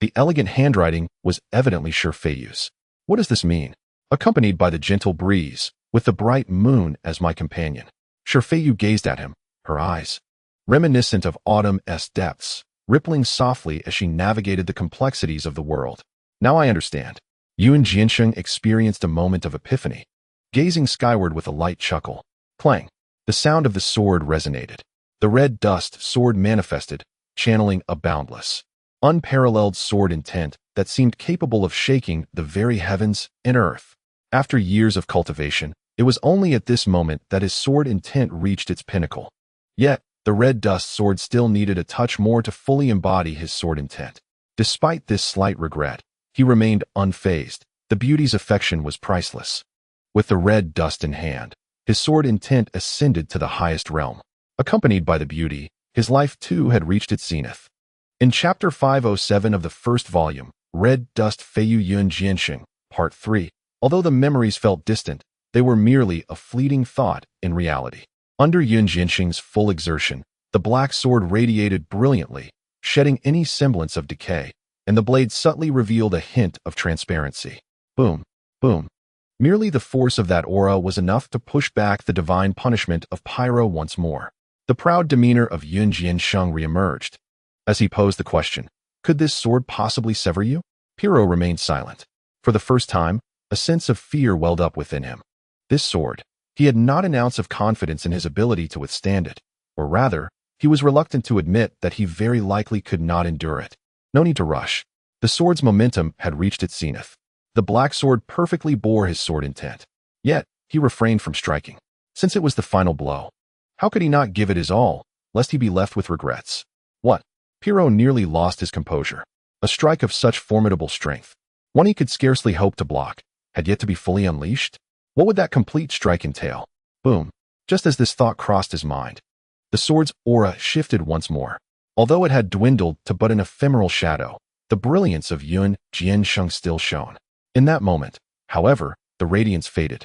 Speaker 1: The elegant handwriting was evidently Shi Feiyu's. What does this mean? Accompanied by the gentle breeze, with the bright moon as my companion, Shi Feiyu gazed at him, her eyes, reminiscent of autumn's depths, rippling softly as she navigated the complexities of the world. Now I understand. Yuan Jiansheng experienced a moment of epiphany, gazing skyward with a light chuckle. Clang! The sound of the sword resonated. The red dust sword manifested, channeling a boundless, unparalleled sword intent that seemed capable of shaking the very heavens and earth. After years of cultivation, it was only at this moment that his sword intent reached its pinnacle. Yet, the red dust sword still needed a touch more to fully embody his sword intent. Despite this slight regret, he remained unfazed. The beauty's affection was priceless. With the red dust in hand, his sword intent ascended to the highest realm. Accompanied by the beauty, his life too had reached its zenith. In Chapter 507 of the first volume, Red Dust Feiyu Yuan Jiansheng, Part 3, although the memories felt distant, they were merely a fleeting thought in reality. Under Yuan Jiansheng's full exertion, the black sword radiated brilliantly, shedding any semblance of decay, and the blade subtly revealed a hint of transparency. Boom, boom. Merely the force of that aura was enough to push back the divine punishment of Pyro once more. The proud demeanor of Yun Jiansheng reemerged. As he posed the question, could this sword possibly sever you? Pyro remained silent. For the first time, a sense of fear welled up within him. This sword, he had not an ounce of confidence in his ability to withstand it, or rather, he was reluctant to admit that he very likely could not endure it. No need to rush. The sword's momentum had reached its zenith. The black sword perfectly bore his sword intent. Yet, he refrained from striking. Since it was the final blow, how could he not give it his all, lest he be left with regrets? What? Pyro nearly lost his composure. A strike of such formidable strength, one he could scarcely hope to block, had yet to be fully unleashed? What would that complete strike entail? Boom. Just as this thought crossed his mind, the sword's aura shifted once more. Although it had dwindled to but an ephemeral shadow, the brilliance of Yun Jiansheng still shone. In that moment, however, the radiance faded,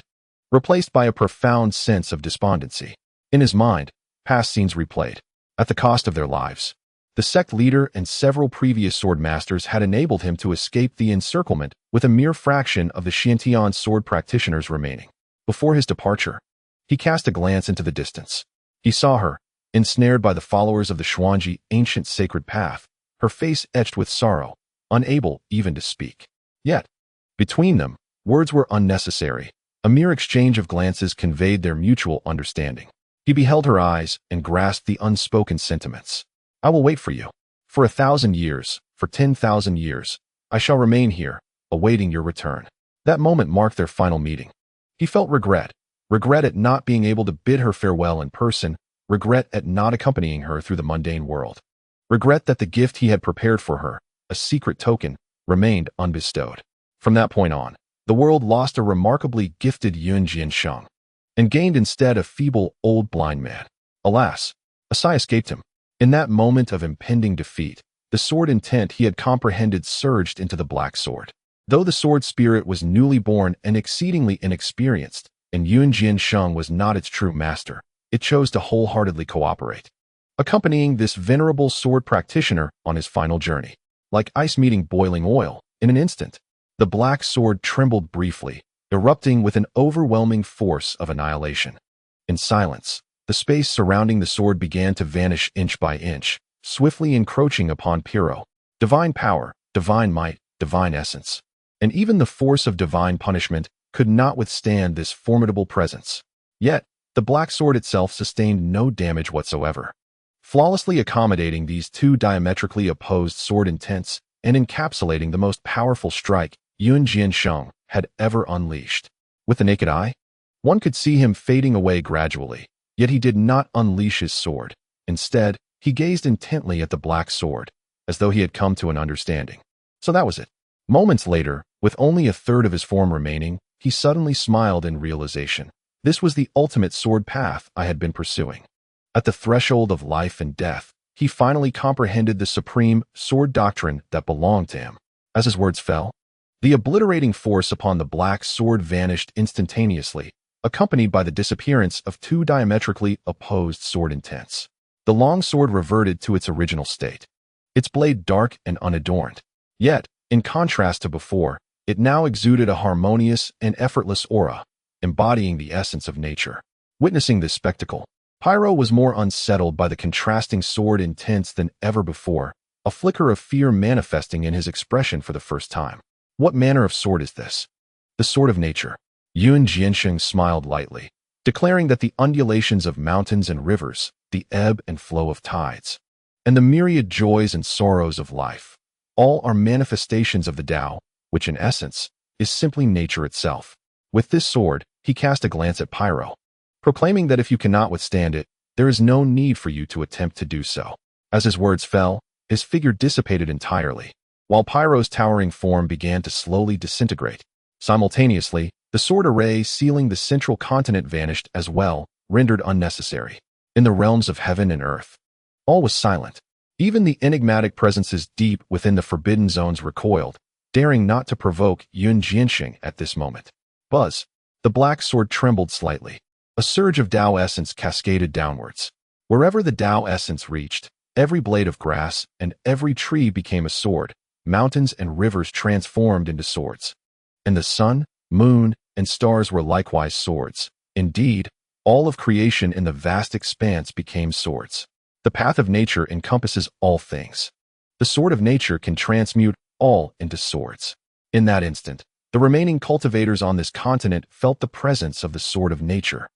Speaker 1: replaced by a profound sense of despondency. In his mind, past scenes replayed. At the cost of their lives, the sect leader and several previous sword masters had enabled him to escape the encirclement with a mere fraction of the Xiantian sword practitioners remaining. Before his departure, he cast a glance into the distance. He saw her, ensnared by the followers of the Xuanji ancient sacred path, her face etched with sorrow, unable even to speak. Yet, between them, words were unnecessary. A mere exchange of glances conveyed their mutual understanding. He beheld her eyes and grasped the unspoken sentiments. I will wait for you. For 1,000 years, for 10,000 years, I shall remain here, awaiting your return. That moment marked their final meeting. He felt regret at not being able to bid her farewell in person, regret at not accompanying her through the mundane world, regret that the gift he had prepared for her, a secret token, remained unbestowed. From that point on, the world lost a remarkably gifted Yun Jiansheng, and gained instead a feeble, old blind man. Alas, a sigh escaped him. In that moment of impending defeat, the sword intent he had comprehended surged into the black sword. Though the sword spirit was newly born and exceedingly inexperienced, and Yun Jiansheng was not its true master, it chose to wholeheartedly cooperate, accompanying this venerable sword practitioner on his final journey. Like ice meeting boiling oil, in an instant, the black sword trembled briefly, erupting with an overwhelming force of annihilation. In silence, the space surrounding the sword began to vanish inch by inch, swiftly encroaching upon Pyro. Divine power, divine might, divine essence, and even the force of divine punishment could not withstand this formidable presence. Yet, the black sword itself sustained no damage whatsoever, flawlessly accommodating these two diametrically opposed sword intents and encapsulating the most powerful strike Yun Jiansheng had ever unleashed. With the naked eye, one could see him fading away gradually, yet he did not unleash his sword. Instead, he gazed intently at the black sword, as though he had come to an understanding. So that was it. Moments later, with only a third of his form remaining, he suddenly smiled in realization. This was the ultimate sword path I had been pursuing. At the threshold of life and death, he finally comprehended the supreme sword doctrine that belonged to him. As his words fell, the obliterating force upon the black sword vanished instantaneously, accompanied by the disappearance of two diametrically opposed sword intents. The long sword reverted to its original state, its blade dark and unadorned. Yet, in contrast to before, it now exuded a harmonious and effortless aura, embodying the essence of nature. Witnessing this spectacle, Pyro was more unsettled by the contrasting sword intents than ever before, a flicker of fear manifesting in his expression for the first time. What manner of sword is this? The sword of nature. Yun Jiansheng smiled lightly, declaring that the undulations of mountains and rivers, the ebb and flow of tides, and the myriad joys and sorrows of life, all are manifestations of the Tao, which in essence is simply nature itself. With this sword, he cast a glance at Pyro, proclaiming that if you cannot withstand it, there is no need for you to attempt to do so. As his words fell, his figure dissipated entirely, while Pyro's towering form began to slowly disintegrate. Simultaneously, the sword array sealing the central continent vanished as well, rendered unnecessary. In the realms of heaven and earth, all was silent. Even the enigmatic presences deep within the forbidden zones recoiled, daring not to provoke Yun Jiansheng at this moment. Buzz. The black sword trembled slightly. A surge of Tao essence cascaded downwards. Wherever the Tao essence reached, every blade of grass and every tree became a sword, mountains and rivers transformed into swords. And the sun, moon, and stars were likewise swords. Indeed, all of creation in the vast expanse became swords. The path of nature encompasses all things. The sword of nature can transmute all into swords. In that instant, the remaining cultivators on this continent felt the presence of the sword of nature,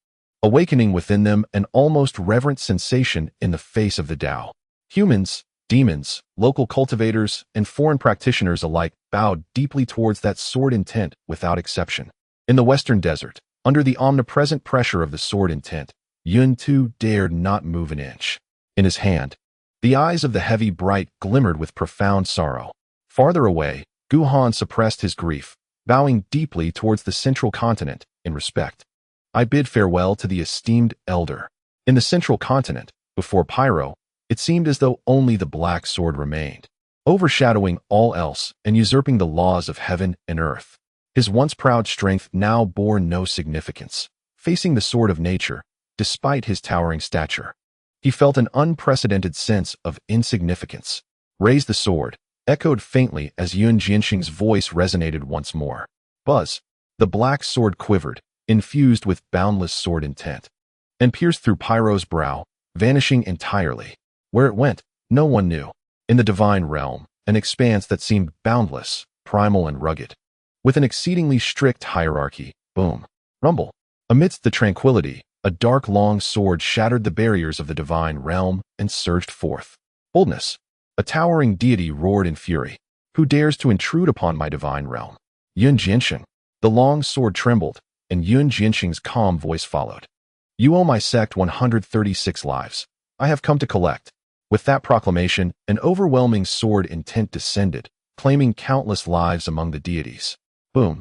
Speaker 1: awakening within them an almost reverent sensation in the face of the Tao. Humans, demons, local cultivators, and foreign practitioners alike bowed deeply towards that sword intent without exception. In the western desert, under the omnipresent pressure of the sword intent, Yun Tu dared not move an inch. In his hand, the eyes of the heavy bright glimmered with profound sorrow. Farther away, Guhan suppressed his grief, bowing deeply towards the central continent in respect. I bid farewell to the esteemed elder. In the central continent, before Pyro, it seemed as though only the black sword remained, overshadowing all else and usurping the laws of heaven and earth. His once proud strength now bore no significance, facing the sword of nature, despite his towering stature. He felt an unprecedented sense of insignificance. Raise the sword, echoed faintly as Yun Jianxing's voice resonated once more. Buzz, the black sword quivered, infused with boundless sword intent, and pierced through Pyro's brow, vanishing entirely. Where it went, no one knew. In the divine realm, an expanse that seemed boundless, primal and rugged, with an exceedingly strict hierarchy, boom, rumble. Amidst the tranquility, a dark long sword shattered the barriers of the divine realm and surged forth. Boldness! A towering deity roared in fury. Who dares to intrude upon my divine realm? Yun Jianxing. The long sword trembled, and Yun Jianxing's calm voice followed. You owe my sect 136 lives. I have come to collect. With that proclamation, an overwhelming sword intent descended, claiming countless lives among the deities. Boom!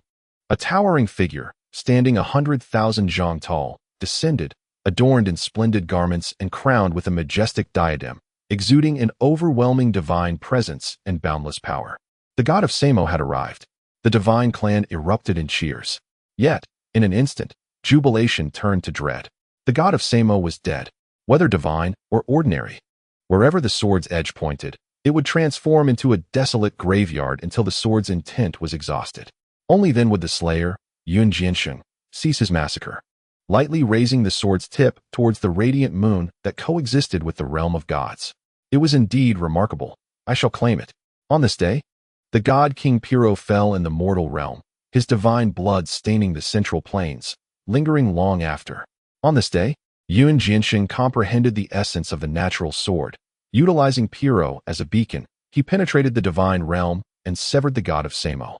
Speaker 1: A towering figure, standing 100,000 zhang tall, descended, adorned in splendid garments and crowned with a majestic diadem, exuding an overwhelming divine presence and boundless power. The god of Samo had arrived. The divine clan erupted in cheers. Yet, in an instant, jubilation turned to dread. The god of Samo was dead, whether divine or ordinary. Wherever the sword's edge pointed, it would transform into a desolate graveyard until the sword's intent was exhausted. Only then would the slayer, Yun Jianxing, cease his massacre, lightly raising the sword's tip towards the radiant moon that coexisted with the realm of gods. It was indeed remarkable. I shall claim it. On this day, the god King Piro fell in the mortal realm, his divine blood staining the central plains, lingering long after. On this day, Yun Jianxing comprehended the essence of the natural sword. Utilizing Piro as a beacon, he penetrated the divine realm and severed the god of Samo.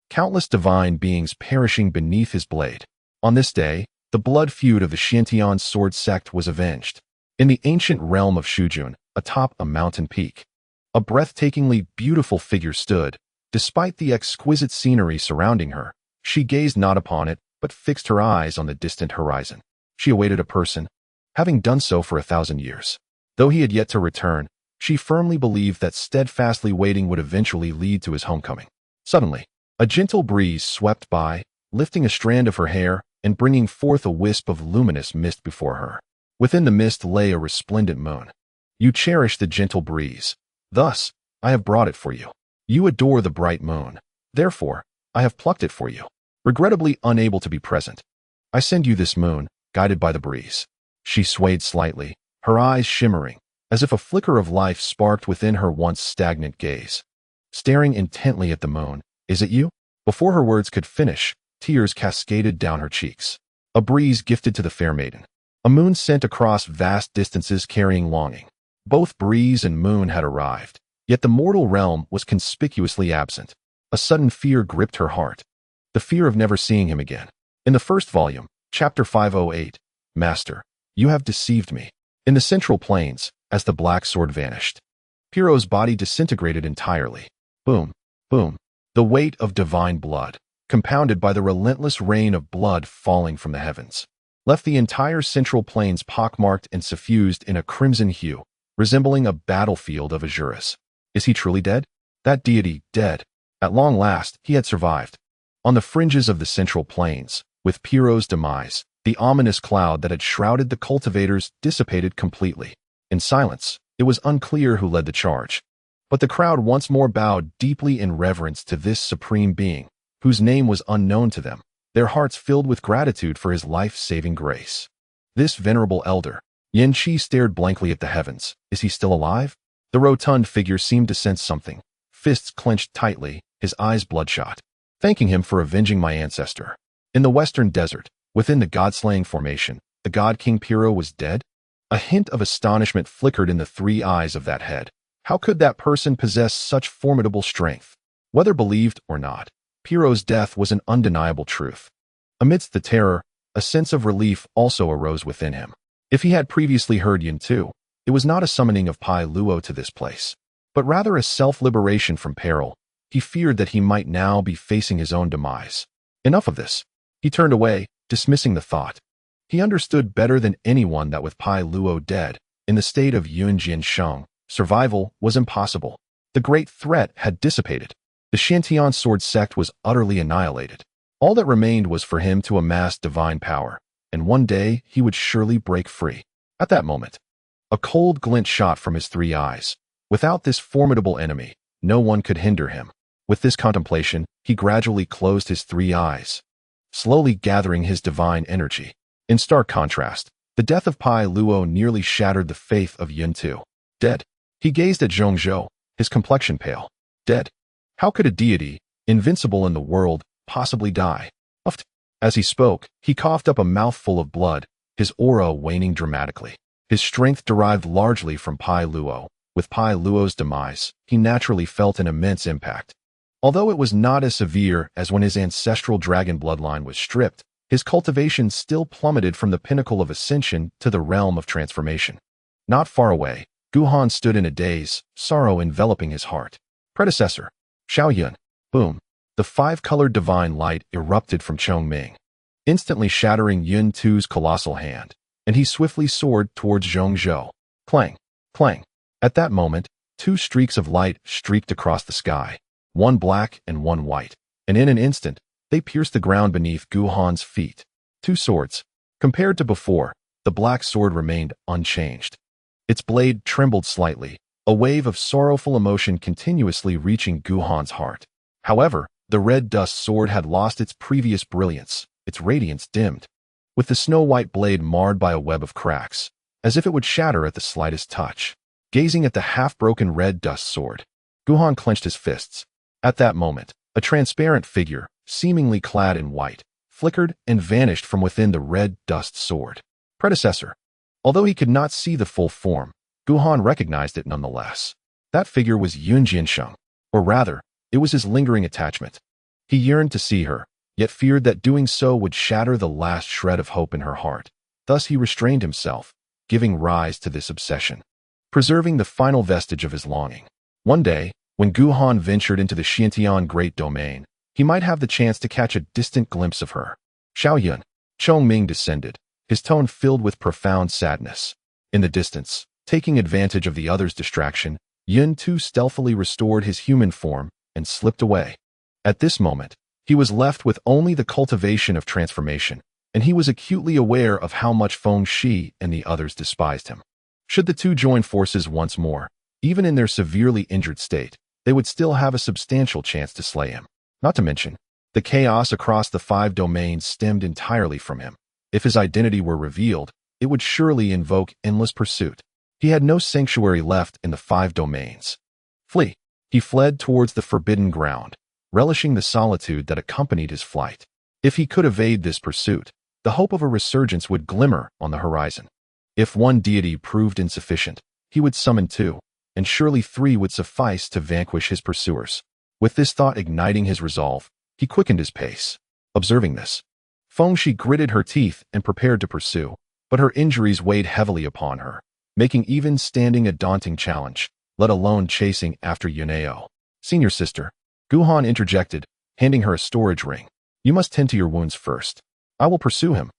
Speaker 1: Countless divine beings perishing beneath his blade. On this day, the blood feud of the Xiantian sword sect was avenged. In the ancient realm of Shujun, atop a mountain peak, a breathtakingly beautiful figure stood. Despite the exquisite scenery surrounding her, she gazed not upon it, but fixed her eyes on the distant horizon. She awaited a person, having done so for 1,000 years. Though he had yet to return, she firmly believed that steadfastly waiting would eventually lead to his homecoming. Suddenly, a gentle breeze swept by, lifting a strand of her hair and bringing forth a wisp of luminous mist before her. Within the mist lay a resplendent moon. You cherish the gentle breeze. Thus, I have brought it for you. You adore the bright moon. Therefore, I have plucked it for you. Regrettably unable to be present, I send you this moon, guided by the breeze. She swayed slightly, her eyes shimmering, as if a flicker of life sparked within her once stagnant gaze. Staring intently at the moon, is it you? Before her words could finish, tears cascaded down her cheeks. A breeze gifted to the fair maiden. A moon sent across vast distances carrying longing. Both breeze and moon had arrived, yet the mortal realm was conspicuously absent. A sudden fear gripped her heart. The fear of never seeing him again. In the first volume, chapter 508, Master, you have deceived me. In the central plains, as the black sword vanished, Piro's body disintegrated entirely. Boom, boom. The weight of divine blood, compounded by the relentless rain of blood falling from the heavens, left the entire central plains pockmarked and suffused in a crimson hue, resembling a battlefield of azuris. Is he truly dead? That deity dead. At long last, he had survived. On the fringes of the central plains, with Piro's demise, the ominous cloud that had shrouded the cultivators dissipated completely. In silence, it was unclear who led the charge. But the crowd once more bowed deeply in reverence to this supreme being, whose name was unknown to them, their hearts filled with gratitude for his life-saving grace. This venerable elder, Yin Qi, stared blankly at the heavens. Is he still alive? The rotund figure seemed to sense something, fists clenched tightly, his eyes bloodshot. Thanking him for avenging my ancestor. In the western desert, within the god-slaying formation, the god King Pyrrho was dead? A hint of astonishment flickered in the three eyes of that head. How could that person possess such formidable strength? Whether believed or not, Pyrrho's death was an undeniable truth. Amidst the terror, a sense of relief also arose within him. If he had previously heard Yin Tu, it was not a summoning of Pai Luo to this place, but rather a self-liberation from peril. He feared that he might now be facing his own demise. Enough of this. He turned away, dismissing the thought. He understood better than anyone that with Pai Luo dead, in the state of Yunjian Sheng, survival was impossible. The great threat had dissipated. The Shantian sword sect was utterly annihilated. All that remained was for him to amass divine power, and one day he would surely break free. At that moment, a cold glint shot from his three eyes. Without this formidable enemy, no one could hinder him. With this contemplation, he gradually closed his three eyes, slowly gathering his divine energy. In stark contrast, the death of Pai Luo nearly shattered the faith of Yin Tu. Dead. He gazed at Zhongzhou, his complexion pale. Dead. How could a deity, invincible in the world, possibly die? Uffed. As he spoke, he coughed up a mouthful of blood, his aura waning dramatically. His strength derived largely from Pai Luo. With Pai Luo's demise, he naturally felt an immense impact. Although it was not as severe as when his ancestral dragon bloodline was stripped, his cultivation still plummeted from the pinnacle of ascension to the realm of transformation. Not far away, Guhan stood in a daze, sorrow enveloping his heart. Predecessor. Xiaoyun. Boom. The five-colored divine light erupted from Chongming, instantly shattering Yun Tu's colossal hand, and he swiftly soared towards Zhongzhou. Clang. Clang. At that moment, two streaks of light streaked across the sky, one black and one white, and in an instant, they pierced the ground beneath Guhan's feet. Two swords. Compared to before, the black sword remained unchanged. Its blade trembled slightly, a wave of sorrowful emotion continuously reaching Guhan's heart. However, the red dust sword had lost its previous brilliance, its radiance dimmed, with the snow-white blade marred by a web of cracks, as if it would shatter at the slightest touch. Gazing at the half-broken red dust sword, Guhan clenched his fists. At that moment, a transparent figure, seemingly clad in white, flickered and vanished from within the red dust sword. Predecessor. Although he could not see the full form, Guhan recognized it nonetheless. That figure was Yun Jiansheng, or rather, it was his lingering attachment. He yearned to see her, yet feared that doing so would shatter the last shred of hope in her heart. Thus he restrained himself, giving rise to this obsession, preserving the final vestige of his longing. One day, when Guhan ventured into the Xiantian Great Domain, he might have the chance to catch a distant glimpse of her. Xiaoyun. Chongming descended, his tone filled with profound sadness. In the distance, taking advantage of the other's distraction, Yun Tu stealthily restored his human form and slipped away. At this moment, he was left with only the cultivation of transformation, and he was acutely aware of how much Feng Shi and the others despised him. Should the two join forces once more, even in their severely injured state, they would still have a substantial chance to slay him. Not to mention, the chaos across the 5 domains stemmed entirely from him. If his identity were revealed, it would surely invoke endless pursuit. He had no sanctuary left in the 5 domains. Flee. He fled towards the forbidden ground, relishing the solitude that accompanied his flight. If he could evade this pursuit, the hope of a resurgence would glimmer on the horizon. If one deity proved insufficient, he would summon 2, and surely 3 would suffice to vanquish his pursuers. With this thought igniting his resolve, he quickened his pace. Observing this, Feng Shi gritted her teeth and prepared to pursue, but her injuries weighed heavily upon her, making even standing a daunting challenge, let alone chasing after Yuneo. Senior sister, Guhan interjected, handing her a storage ring. You must tend to your wounds first. I will pursue him.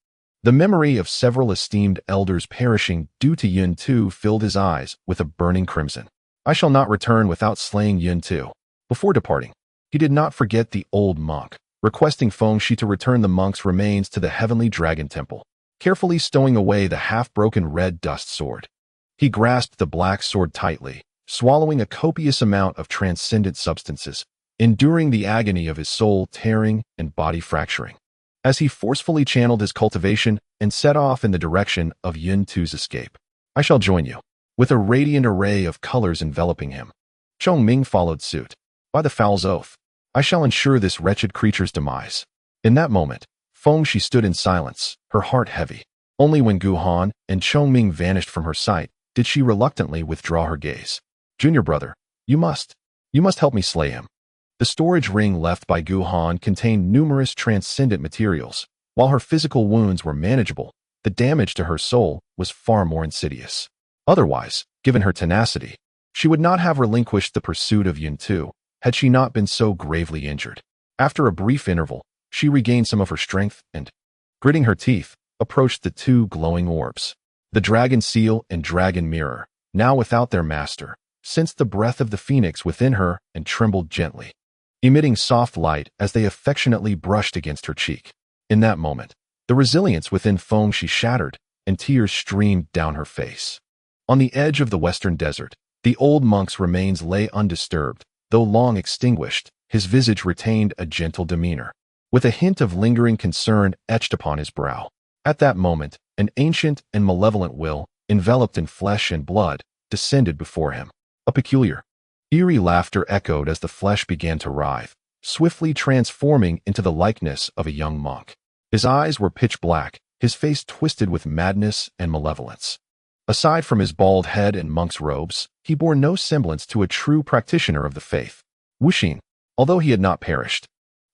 Speaker 1: The memory of several esteemed elders perishing due to Yun Tu filled his eyes with a burning crimson. I shall not return without slaying Yun Tu. Before departing, he did not forget the old monk, requesting Feng Shi to return the monk's remains to the heavenly dragon temple, carefully stowing away the half-broken red dust sword. He grasped the black sword tightly, swallowing a copious amount of transcendent substances, enduring the agony of his soul tearing and body fracturing. As he forcefully channeled his cultivation and set off in the direction of Yin-Tu's escape. I shall join you, with a radiant array of colors enveloping him. Chongming followed suit. By the Fowl's oath, I shall ensure this wretched creature's demise. In that moment, Fengxi stood in silence, her heart heavy. Only when Guhan and Chongming vanished from her sight did she reluctantly withdraw her gaze. Junior brother, you must help me slay him. The storage ring left by Guhan contained numerous transcendent materials. While her physical wounds were manageable, the damage to her soul was far more insidious. Otherwise, given her tenacity, she would not have relinquished the pursuit of Yin-Tu had she not been so gravely injured. After a brief interval, she regained some of her strength and, gritting her teeth, approached the two glowing orbs. The dragon seal and dragon mirror, now without their master, sensed the breath of the phoenix within her and trembled gently, emitting soft light as they affectionately brushed against her cheek. In that moment, the resilience within Fengxi shattered, and tears streamed down her face. On the edge of the western desert, the old monk's remains lay undisturbed, though long extinguished. His visage retained a gentle demeanor, with a hint of lingering concern etched upon his brow. At that moment, an ancient and malevolent will, enveloped in flesh and blood, descended before him. A peculiar, eerie laughter echoed as the flesh began to writhe, swiftly transforming into the likeness of a young monk. His eyes were pitch black, his face twisted with madness and malevolence. Aside from his bald head and monk's robes, he bore no semblance to a true practitioner of the faith. Wuxin, although he had not perished,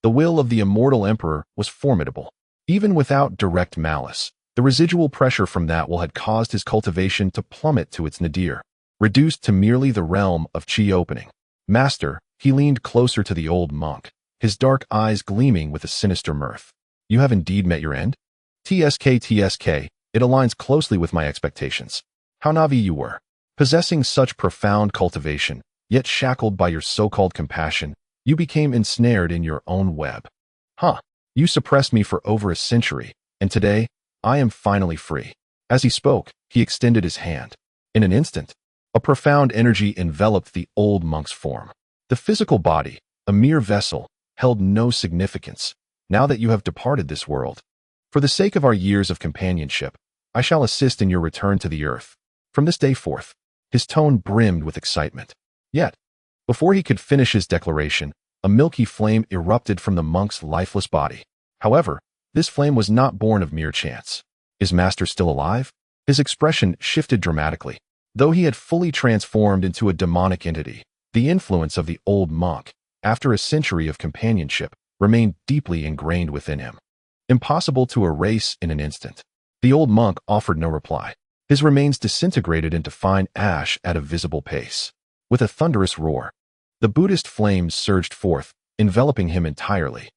Speaker 1: the will of the immortal emperor was formidable. Even without direct malice, the residual pressure from that will had caused his cultivation to plummet to its nadir, reduced to merely the realm of qi opening. Master, he leaned closer to the old monk, his dark eyes gleaming with a sinister mirth. You have indeed met your end? TSK, it aligns closely with my expectations. How Navi you were. Possessing such profound cultivation, yet shackled by your so-called compassion, you became ensnared in your own web. You suppressed me for over a century, and today, I am finally free. As he spoke, he extended his hand. In an instant, a profound energy enveloped the old monk's form. The physical body, a mere vessel, held no significance, now that you have departed this world. For the sake of our years of companionship, I shall assist in your return to the earth. From this day forth, his tone brimmed with excitement. Yet, before he could finish his declaration, a milky flame erupted from the monk's lifeless body. However, this flame was not born of mere chance. Is Master still alive? His expression shifted dramatically. Though he had fully transformed into a demonic entity, the influence of the old monk, after a century of companionship, remained deeply ingrained within him. Impossible to erase in an instant. The old monk offered no reply. His remains disintegrated into fine ash at a visible pace. With a thunderous roar, the Buddhist flames surged forth, enveloping him entirely.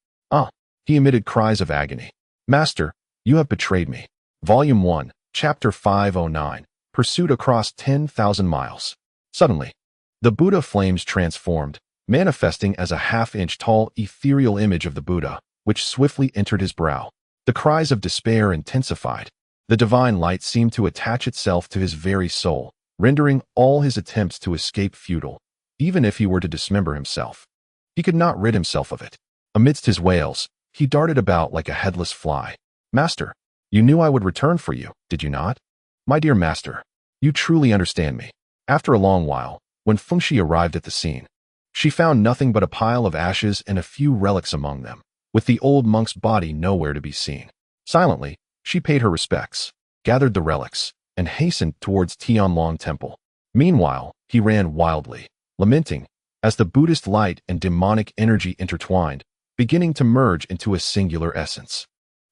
Speaker 1: He emitted cries of agony. Master, you have betrayed me. Volume 1, Chapter 509, Pursuit Across 10,000 Miles. Suddenly, the Buddha flames transformed, manifesting as a half-inch tall ethereal image of the Buddha, which swiftly entered his brow. The cries of despair intensified. The divine light seemed to attach itself to his very soul, rendering all his attempts to escape futile, even if he were to dismember himself. He could not rid himself of it. Amidst his wails, he darted about like a headless fly. Master, you knew I would return for you, did you not? My dear master, you truly understand me. After a long while, when Fengxi arrived at the scene, she found nothing but a pile of ashes and a few relics among them, with the old monk's body nowhere to be seen. Silently, she paid her respects, gathered the relics, and hastened towards Tianlong Temple. Meanwhile, he ran wildly, lamenting, as the Buddhist light and demonic energy intertwined, beginning to merge into a singular essence.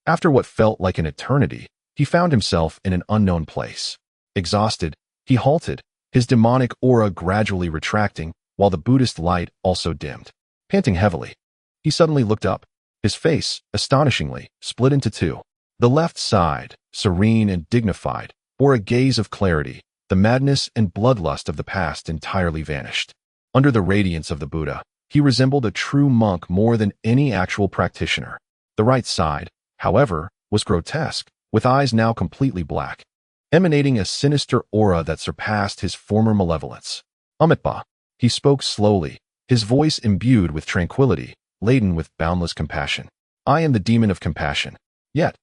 Speaker 1: After what felt like an eternity, he found himself in an unknown place. Exhausted, he halted, his demonic aura gradually retracting, while the Buddhist light also dimmed. Panting heavily, he suddenly looked up. His face, astonishingly, split into two. The left side, serene and dignified, bore a gaze of clarity. The madness and bloodlust of the past entirely vanished. Under the radiance of the Buddha, he resembled a true monk more than any actual practitioner. The right side, however, was grotesque, with eyes now completely black, emanating a sinister aura that surpassed his former malevolence. Umitba. He spoke slowly, his voice imbued with tranquility, laden with boundless compassion. I am the demon of compassion. Yet,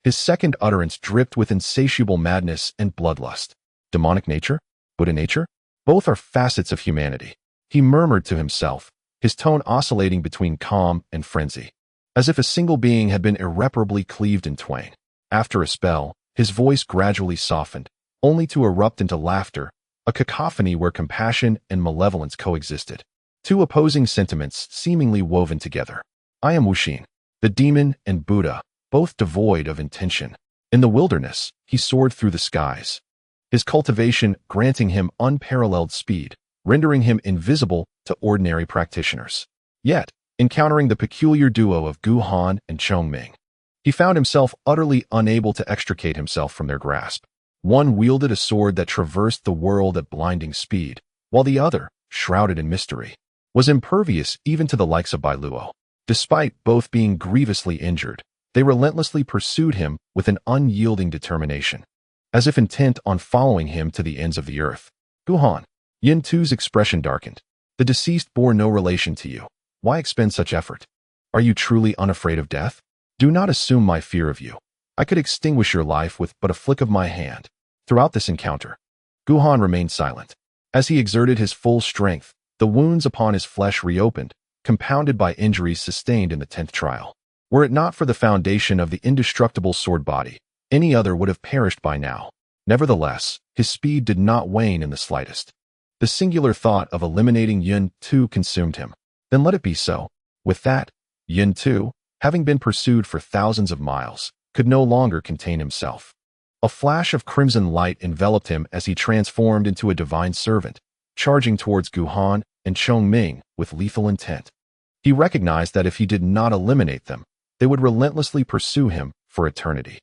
Speaker 1: his second utterance dripped with insatiable madness and bloodlust. Demonic nature? Buddha nature? Both are facets of humanity. He murmured to himself, his tone oscillating between calm and frenzy, as if a single being had been irreparably cleaved in twain. After a spell, his voice gradually softened, only to erupt into laughter, a cacophony where compassion and malevolence coexisted. Two opposing sentiments seemingly woven together. I am Wuxin, the demon, and Buddha, both devoid of intention. In the wilderness, he soared through the skies, his cultivation granting him unparalleled speed, rendering him invisible to ordinary practitioners. Yet, encountering the peculiar duo of Gu Han and Chongming, he found himself utterly unable to extricate himself from their grasp. One wielded a sword that traversed the world at blinding speed, while the other, shrouded in mystery, was impervious even to the likes of Bailuo. Despite both being grievously injured, they relentlessly pursued him with an unyielding determination, as if intent on following him to the ends of the earth. Guhan. Yin Tu's expression darkened. The deceased bore no relation to you. Why expend such effort? Are you truly unafraid of death? Do not assume my fear of you. I could extinguish your life with but a flick of my hand. Throughout this encounter, Guhan remained silent. As he exerted his full strength, the wounds upon his flesh reopened, compounded by injuries sustained in the 10th trial. Were it not for the foundation of the indestructible sword body, any other would have perished by now. Nevertheless, his speed did not wane in the slightest. The singular thought of eliminating Yin Tu consumed him. Then let it be so. With that, Yin Tu, having been pursued for thousands of miles, could no longer contain himself. A flash of crimson light enveloped him as he transformed into a divine servant, charging towards Guhan and Chongming with lethal intent. He recognized that if he did not eliminate them, they would relentlessly pursue him for eternity.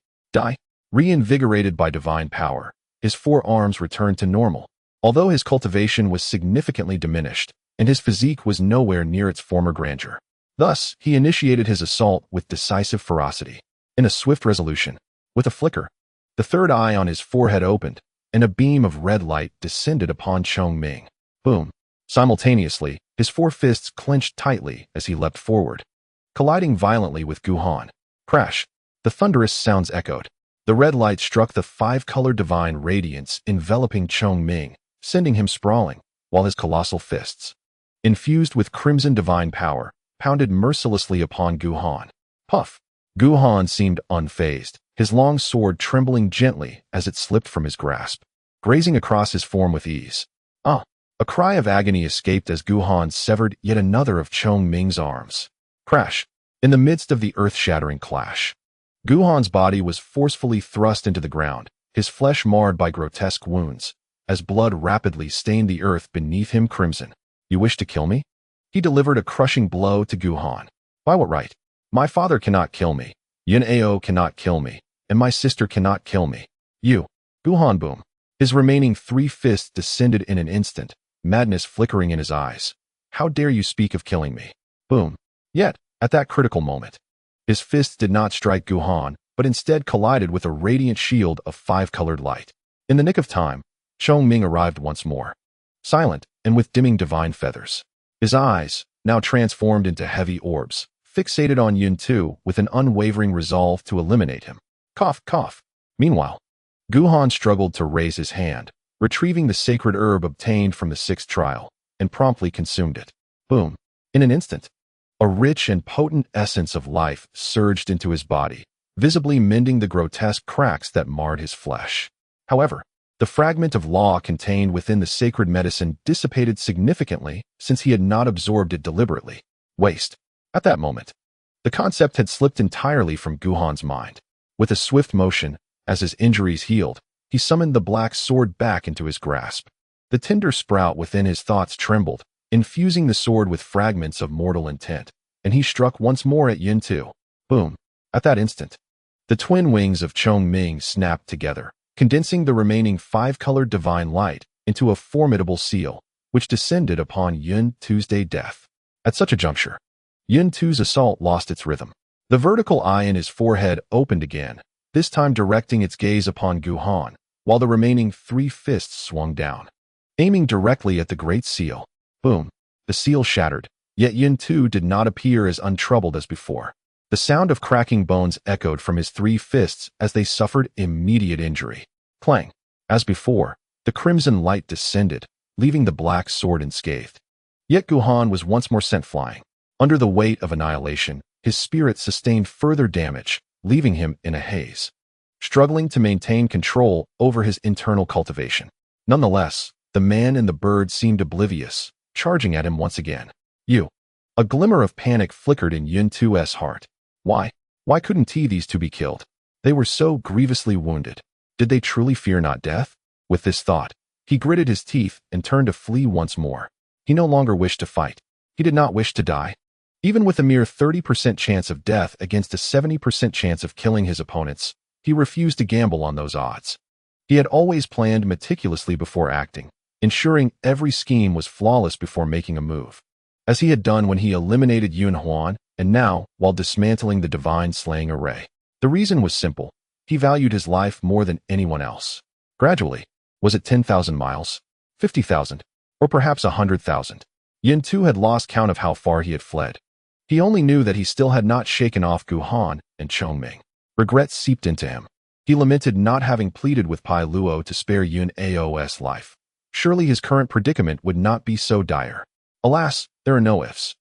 Speaker 1: Reinvigorated by divine power, his four arms returned to normal, although his cultivation was significantly diminished, and his physique was nowhere near its former grandeur. Thus, he initiated his assault with decisive ferocity. In a swift resolution, with a flicker, the third eye on his forehead opened, and a beam of red light descended upon Chongming. Boom! Simultaneously, his four fists clenched tightly as he leapt forward, colliding violently with Guhan. Crash! The thunderous sounds echoed. The red light struck the five-colored divine radiance enveloping Chongming, sending him sprawling, while his colossal fists, infused with crimson divine power, pounded mercilessly upon Guhan. Puff! Guhan seemed unfazed, his long sword trembling gently as it slipped from his grasp, grazing across his form with ease. Ah! A cry of agony escaped as Guhan severed yet another of Chongming's arms. Crash! In the midst of the earth-shattering clash, Guhan's body was forcefully thrust into the ground, his flesh marred by grotesque wounds, as blood rapidly stained the earth beneath him crimson. You wish to kill me? He delivered a crushing blow to Guhan. By what right? My father cannot kill me, Yin Ao cannot kill me, and my sister cannot kill me. You. Guhan boom. His remaining three fists descended in an instant, madness flickering in his eyes. How dare you speak of killing me? Boom. Yet, at that critical moment, his fists did not strike Guhan, but instead collided with a radiant shield of five-colored light. In the nick of time, Chongming arrived once more, silent and with dimming divine feathers. His eyes, now transformed into heavy orbs, fixated on Yin Tu with an unwavering resolve to eliminate him. Cough, cough. Meanwhile, Guhan struggled to raise his hand, retrieving the sacred herb obtained from the 6th trial, and promptly consumed it. Boom. In an instant, a rich and potent essence of life surged into his body, visibly mending the grotesque cracks that marred his flesh. However, the fragment of law contained within the sacred medicine dissipated significantly since he had not absorbed it deliberately. Waste. At that moment, the concept had slipped entirely from Guhan's mind. With a swift motion, as his injuries healed, he summoned the black sword back into his grasp. The tender sprout within his thoughts trembled, infusing the sword with fragments of mortal intent, and he struck once more at Yin Tu. Boom. At that instant, the twin wings of Chongming snapped together, condensing the remaining five-colored divine light into a formidable seal, which descended upon Yin Tu's death. At such a juncture, Yin Tu's assault lost its rhythm. The vertical eye in his forehead opened again, this time directing its gaze upon Guhan, while the remaining three fists swung down. aiming directly at the great seal. Boom! The seal shattered, yet Yin-Tu did not appear as untroubled as before. The sound of cracking bones echoed from his 3 fists as they suffered immediate injury. Clang! As before, the crimson light descended, leaving the black sword unscathed. Yet Guhan was once more sent flying. Under the weight of annihilation, his spirit sustained further damage, leaving him in a haze, struggling to maintain control over his internal cultivation. Nonetheless, the man and the bird seemed oblivious, charging at him once again. You! A glimmer of panic flickered in Yin-Tu's heart. Why couldn't these two be killed? They were so grievously wounded. Did they truly fear not death? With this thought, he gritted his teeth and turned to flee once more. He no longer wished to fight. He did not wish to die. Even with a mere 30% chance of death against a 70% chance of killing his opponents, he refused to gamble on those odds. He had always planned meticulously before acting, ensuring every scheme was flawless before making a move, as he had done when he eliminated Yun Huan, and now, while dismantling the divine slaying array. The reason was simple. He valued his life more than anyone else. Gradually, was it 10,000 miles, 50,000, or perhaps 100,000? Yin-Tu had lost count of how far he had fled. He only knew that he still had not shaken off Guhan and Chongming. Regret seeped into him. He lamented not having pleaded with Pai Luo to spare Yun Ao's life. Surely his current predicament would not be so dire. Alas, there are no ifs.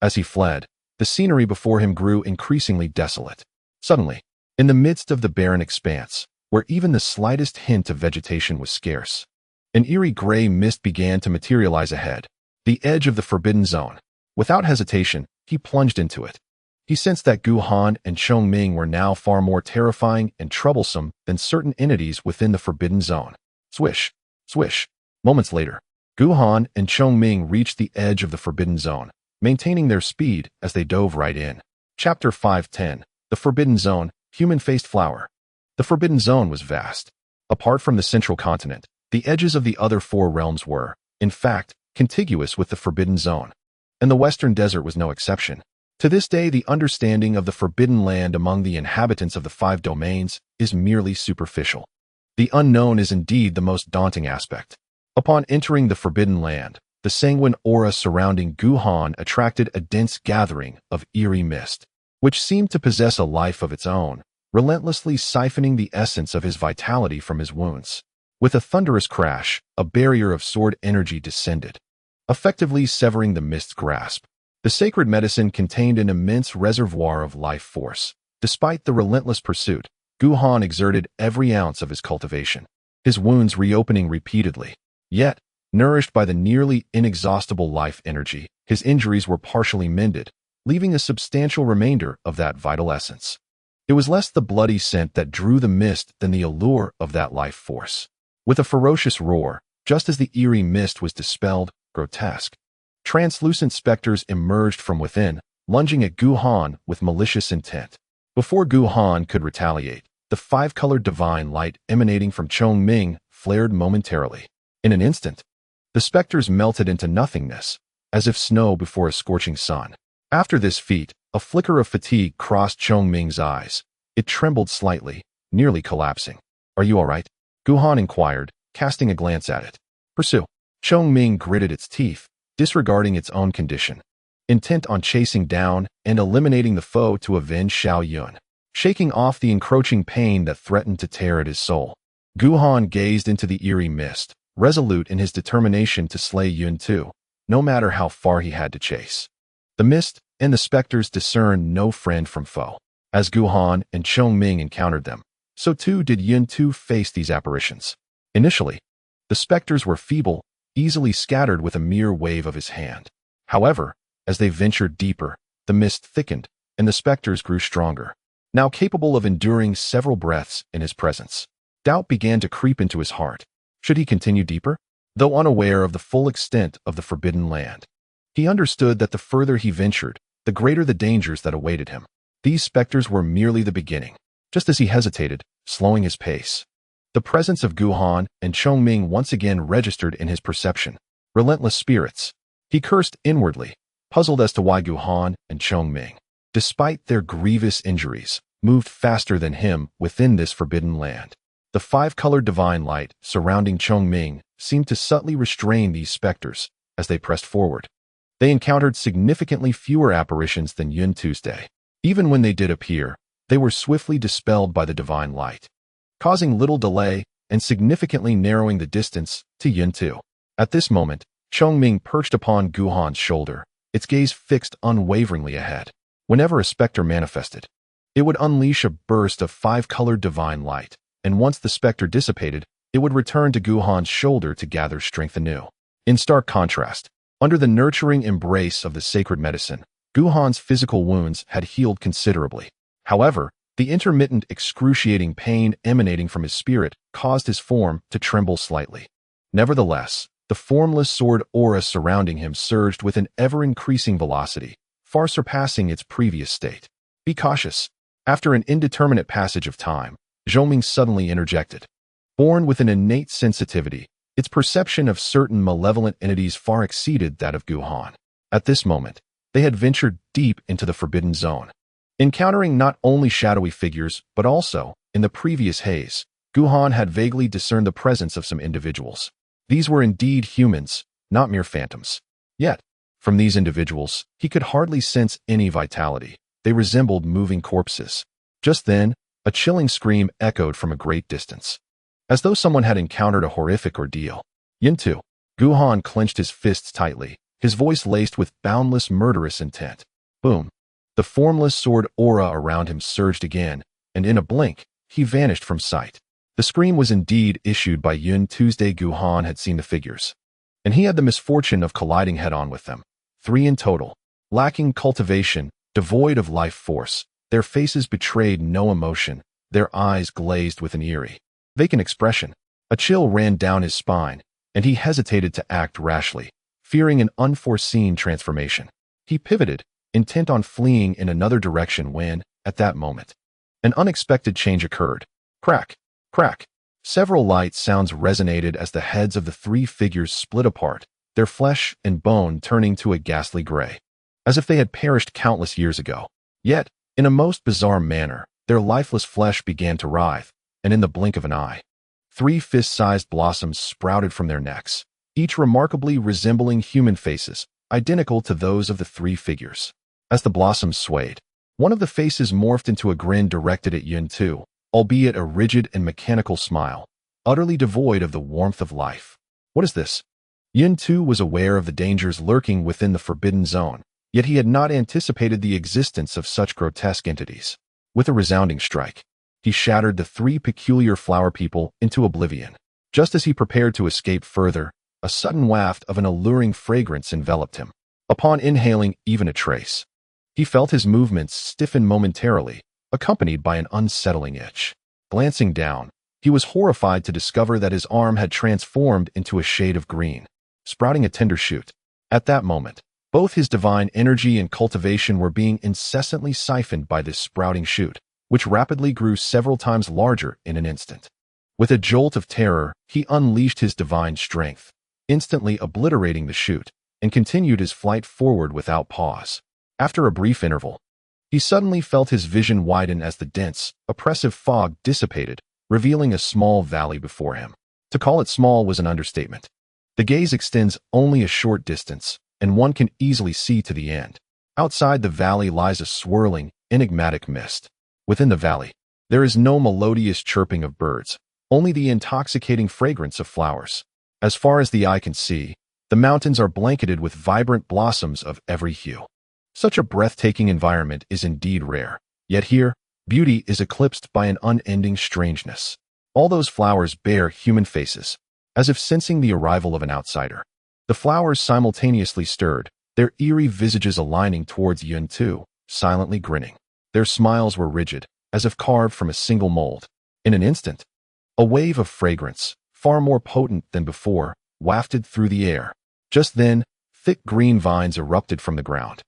Speaker 1: As he fled, the scenery before him grew increasingly desolate. Suddenly, in the midst of the barren expanse, where even the slightest hint of vegetation was scarce, an eerie gray mist began to materialize ahead, the edge of the forbidden zone. Without hesitation, he plunged into it. He sensed that Guhan and Chongming were now far more terrifying and troublesome than certain entities within the forbidden zone. Swish, swish. Moments later, Guhan and Chongming reached the edge of the forbidden zone, maintaining their speed as they dove right in. Chapter 510. The Forbidden Zone, Human-Faced Flower. The Forbidden Zone was vast. Apart from the central continent, the edges of the other 4 realms were, in fact, contiguous with the Forbidden Zone, and the Western Desert was no exception. To this day, the understanding of the Forbidden Land among the inhabitants of the 5 domains is merely superficial. The unknown is indeed the most daunting aspect. Upon entering the Forbidden Land, the sanguine aura surrounding Guhan attracted a dense gathering of eerie mist, which seemed to possess a life of its own, relentlessly siphoning the essence of his vitality from his wounds. With a thunderous crash, a barrier of sword energy descended, effectively severing the mist's grasp. The sacred medicine contained an immense reservoir of life force. Despite the relentless pursuit, Guhan exerted every ounce of his cultivation, his wounds reopening repeatedly. Yet, nourished by the nearly inexhaustible life energy, his injuries were partially mended, leaving a substantial remainder of that vital essence. It was less the bloody scent that drew the mist than the allure of that life force. With a ferocious roar, just as the eerie mist was dispelled, grotesque, translucent specters emerged from within, lunging at Guhan with malicious intent. Before Guhan could retaliate, the 5-colored divine light emanating from Chongming flared momentarily. In an instant, the specters melted into nothingness, as if snow before a scorching sun. After this feat, a flicker of fatigue crossed Chongming's eyes. It trembled slightly, nearly collapsing. "Are you all right?" Guhan inquired, casting a glance at it. "Pursue." Chongming gritted its teeth, disregarding its own condition, intent on chasing down and eliminating the foe to avenge Xiao Yun, shaking off the encroaching pain that threatened to tear at his soul. Guhan gazed into the eerie mist, resolute in his determination to slay Yun-Tu, no matter how far he had to chase. The mist and the specters discerned no friend from foe. As Guhan and Chongming encountered them, so too did Yun-Tu face these apparitions. Initially, the specters were feeble, easily scattered with a mere wave of his hand. However, as they ventured deeper, the mist thickened, and the specters grew stronger, now capable of enduring several breaths in his presence. Doubt began to creep into his heart. Should he continue deeper? Though unaware of the full extent of the Forbidden Land, he understood that the further he ventured, the greater the dangers that awaited him. These specters were merely the beginning. Just as he hesitated, slowing his pace, the presence of Guhan and Chongming once again registered in his perception. Relentless spirits. He cursed inwardly, puzzled as to why Guhan and Chongming, despite their grievous injuries, moved faster than him within this forbidden land. The 5-colored divine light surrounding Chongming seemed to subtly restrain these specters as they pressed forward. They encountered significantly fewer apparitions than Yun Tuesday. Even when they did appear, they were swiftly dispelled by the divine light, causing little delay and significantly narrowing the distance to Yun Tu. At this moment, Chongming perched upon Guhan's shoulder, its gaze fixed unwaveringly ahead. Whenever a specter manifested, it would unleash a burst of five-colored divine light, and once the specter dissipated, it would return to Guhan's shoulder to gather strength anew. In stark contrast, under the nurturing embrace of the sacred medicine, Guhan's physical wounds had healed considerably. However, the intermittent excruciating pain emanating from his spirit caused his form to tremble slightly. Nevertheless, the formless sword aura surrounding him surged with an ever-increasing velocity, far surpassing its previous state. Be cautious. After an indeterminate passage of time, Zhongming suddenly interjected. Born with an innate sensitivity, its perception of certain malevolent entities far exceeded that of Guhan. At this moment, they had ventured deep into the forbidden zone, encountering not only shadowy figures, but also, in the previous haze, Guhan had vaguely discerned the presence of some individuals. These were indeed humans, not mere phantoms. Yet, from these individuals, he could hardly sense any vitality. They resembled moving corpses. Just then, a chilling scream echoed from a great distance, as though someone had encountered a horrific ordeal. Yin Tu. Guhan clenched his fists tightly, his voice laced with boundless murderous intent. Boom. The formless sword aura around him surged again, and in a blink, he vanished from sight. The scream was indeed issued by Yun Tuesday. Guhan had seen the figures, and he had the misfortune of colliding head-on with them. 3 in total. Lacking cultivation, devoid of life force, their faces betrayed no emotion, their eyes glazed with an eerie, vacant expression. A chill ran down his spine, and he hesitated to act rashly, fearing an unforeseen transformation. He pivoted, intent on fleeing in another direction when, at that moment, an unexpected change occurred. Crack, crack. Several light sounds resonated as the heads of the 3 figures split apart, their flesh and bone turning to a ghastly gray, as if they had perished countless years ago. Yet, in a most bizarre manner, their lifeless flesh began to writhe, and in the blink of an eye, 3 fist-sized blossoms sprouted from their necks, each remarkably resembling human faces, identical to those of the 3 figures. As the blossoms swayed, one of the faces morphed into a grin directed at Yun Tu, albeit a rigid and mechanical smile, utterly devoid of the warmth of life. What is this? Yun Tu was aware of the dangers lurking within the forbidden zone, yet he had not anticipated the existence of such grotesque entities. With a resounding strike, he shattered the 3 peculiar flower people into oblivion. Just as he prepared to escape further, a sudden waft of an alluring fragrance enveloped him. Upon inhaling even a trace, he felt his movements stiffen momentarily, accompanied by an unsettling itch. Glancing down, he was horrified to discover that his arm had transformed into a shade of green, sprouting a tender shoot. At that moment, both his divine energy and cultivation were being incessantly siphoned by this sprouting shoot, which rapidly grew several times larger in an instant. With a jolt of terror, he unleashed his divine strength, instantly obliterating the shoot, and continued his flight forward without pause. After a brief interval, he suddenly felt his vision widen as the dense, oppressive fog dissipated, revealing a small valley before him. To call it small was an understatement. The gaze extends only a short distance, and one can easily see to the end. Outside the valley lies a swirling, enigmatic mist. Within the valley, there is no melodious chirping of birds, only the intoxicating fragrance of flowers. As far as the eye can see, the mountains are blanketed with vibrant blossoms of every hue. Such a breathtaking environment is indeed rare, yet here, beauty is eclipsed by an unending strangeness. All those flowers bear human faces, as if sensing the arrival of an outsider. The flowers simultaneously stirred, their eerie visages aligning towards Yun Tu, silently grinning. Their smiles were rigid, as if carved from a single mold. In an instant, a wave of fragrance, far more potent than before, wafted through the air. Just then, thick green vines erupted from the ground,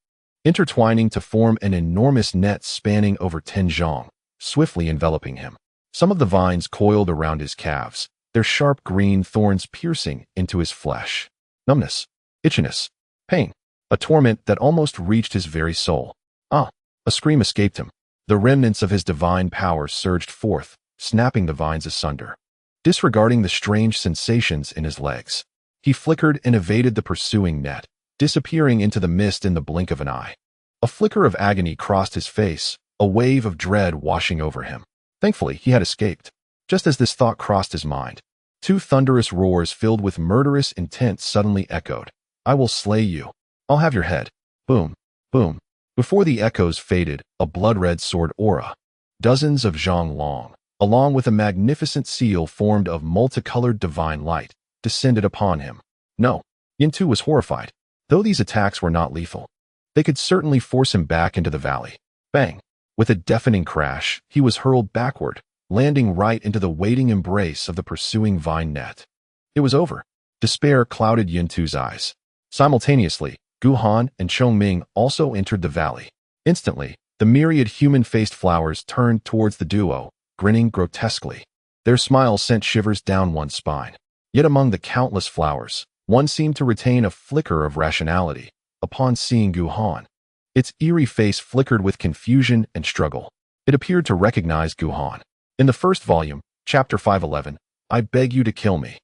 Speaker 1: intertwining to form an enormous net spanning over 10 zhong, swiftly enveloping him. Some of the vines coiled around his calves, their sharp green thorns piercing into his flesh. Numbness, itchiness, pain, a torment that almost reached his very soul. Ah! A scream escaped him. The remnants of his divine power surged forth, snapping the vines asunder. disregarding the strange sensations in his legs. He flickered and evaded the pursuing net, disappearing into the mist in the blink of an eye. A flicker of agony crossed his face, a wave of dread washing over him. Thankfully, he had escaped. Just as this thought crossed his mind, two thunderous roars filled with murderous intent suddenly echoed. "I will slay you. I'll have your head." Boom, boom. Before the echoes faded, a blood-red sword aura, dozens of zhang long, along with a magnificent seal formed of multicolored divine light, descended upon him. No, Yin Tu was horrified. Though these attacks were not lethal, they could certainly force him back into the valley. Bang! With a deafening crash, he was hurled backward, landing right into the waiting embrace of the pursuing vine net. It was over. Despair clouded Yin Tu's eyes. Simultaneously, Gu Han and Chong Ming also entered the valley. Instantly, the myriad human-faced flowers turned towards the duo, grinning grotesquely. Their smiles sent shivers down one's spine. Yet among the countless flowers, one seemed to retain a flicker of rationality. Upon seeing Gu Han, its eerie face flickered with confusion and struggle. It appeared to recognize Gu Han. In the first volume, chapter 511, "I beg you to kill me."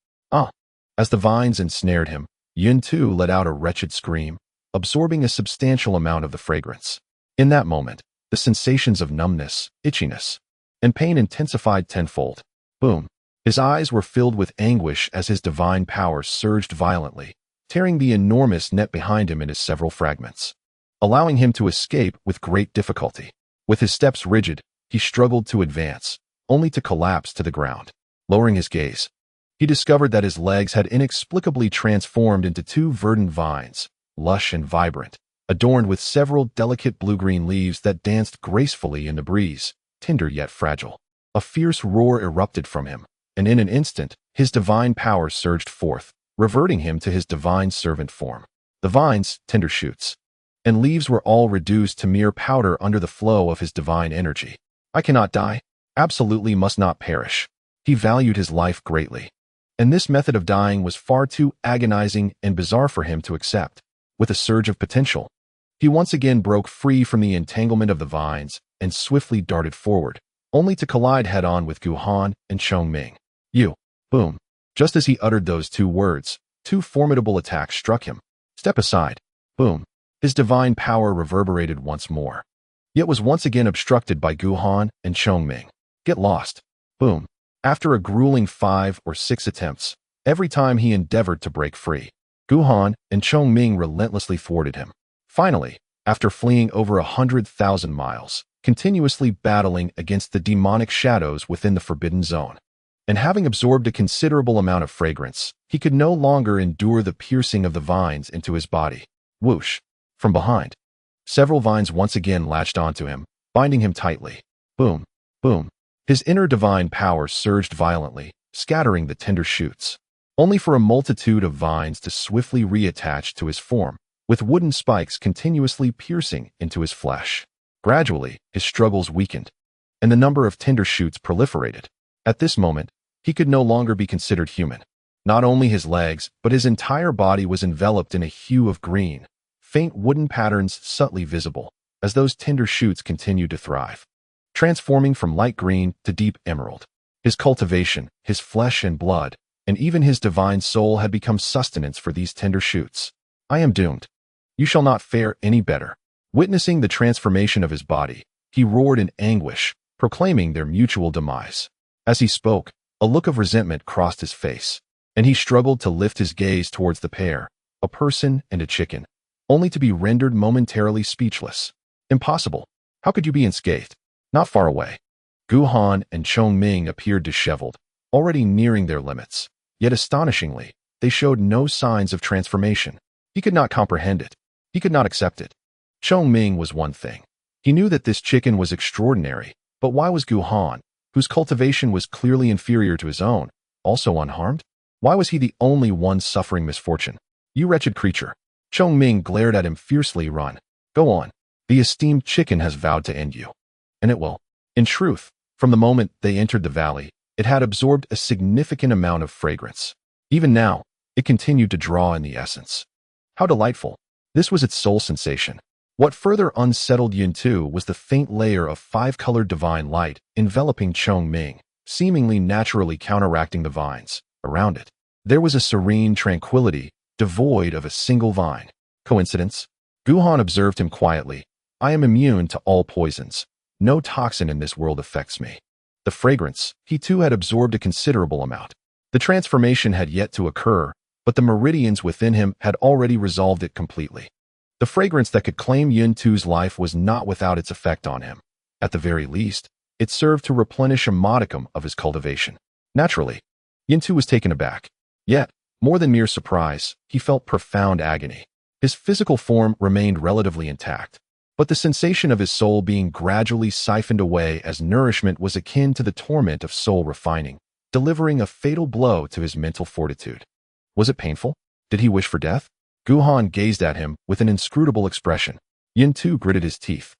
Speaker 1: As the vines ensnared him, Yin Tu let out a wretched scream, absorbing a substantial amount of the fragrance. In that moment, the sensations of numbness, itchiness, and pain intensified tenfold. Boom. His eyes were filled with anguish as his divine power surged violently, tearing the enormous net behind him into several fragments, allowing him to escape with great difficulty. With his steps rigid, he struggled to advance, only to collapse to the ground. Lowering his gaze, he discovered that his legs had inexplicably transformed into two verdant vines, lush and vibrant, adorned with several delicate blue-green leaves that danced gracefully in the breeze, tender yet fragile. A fierce roar erupted from him, and in an instant, his divine power surged forth, reverting him to his divine servant form. The vines, tender shoots, and leaves were all reduced to mere powder under the flow of his divine energy. "I cannot die. Absolutely must not perish." He valued his life greatly, and this method of dying was far too agonizing and bizarre for him to accept. With a surge of potential, he once again broke free from the entanglement of the vines and swiftly darted forward, only to collide head-on with Gu Han and Chong Ming. "You!" Boom. Just as he uttered those two words, two formidable attacks struck him. "Step aside." Boom. His divine power reverberated once more, yet was once again obstructed by Gu Han and Chong Ming. "Get lost." Boom. After a grueling 5 or 6 attempts, every time he endeavored to break free, Gu Han and Chong Ming relentlessly thwarted him. Finally, after fleeing over 100,000 miles, continuously battling against the demonic shadows within the forbidden zone, and having absorbed a considerable amount of fragrance, he could no longer endure the piercing of the vines into his body. Whoosh! From behind, several vines once again latched onto him, binding him tightly. Boom! Boom! His inner divine power surged violently, scattering the tender shoots, only for a multitude of vines to swiftly reattach to his form, with wooden spikes continuously piercing into his flesh. Gradually, his struggles weakened, and the number of tender shoots proliferated. At this moment, he could no longer be considered human. Not only his legs, but his entire body was enveloped in a hue of green, faint wooden patterns subtly visible, as those tender shoots continued to thrive, transforming from light green to deep emerald. His cultivation, his flesh and blood, and even his divine soul had become sustenance for these tender shoots. "I am doomed. You shall not fare any better." Witnessing the transformation of his body, he roared in anguish, proclaiming their mutual demise. As he spoke, a look of resentment crossed his face, and he struggled to lift his gaze towards the pair, a person and a chicken, only to be rendered momentarily speechless. "Impossible. How could you be unscathed?" Not far away, Gu Han and Chong Ming appeared disheveled, already nearing their limits. Yet astonishingly, they showed no signs of transformation. He could not comprehend it. He could not accept it. Chong Ming was one thing. He knew that this chicken was extraordinary, but why was Gu Han, whose cultivation was clearly inferior to his own, also unharmed? Why was he the only one suffering misfortune? "You wretched creature." Chong Ming glared at him fiercely. "Run. Go on. The esteemed chicken has vowed to end you. And it will." In truth, from the moment they entered the valley, it had absorbed a significant amount of fragrance. Even now, it continued to draw in the essence. How delightful. This was its sole sensation. What further unsettled Yin Tu was the faint layer of 5-colored divine light enveloping Chong Ming, seemingly naturally counteracting the vines around it. There was a serene tranquility, devoid of a single vine. Coincidence? Guhan observed him quietly. I am immune to all poisons. No toxin in this world affects me. The fragrance, he too had absorbed a considerable amount. The transformation had yet to occur, but the meridians within him had already resolved it completely. The fragrance that could claim Yun-Tu's life was not without its effect on him. At the very least, it served to replenish a modicum of his cultivation. Naturally, Yun-Tu was taken aback. Yet, more than mere surprise, he felt profound agony. His physical form remained relatively intact, but the sensation of his soul being gradually siphoned away as nourishment was akin to the torment of soul refining, delivering a fatal blow to his mental fortitude. Was it painful? Did he wish for death? Guhan gazed at him with an inscrutable expression. Yun-Tu gritted his teeth.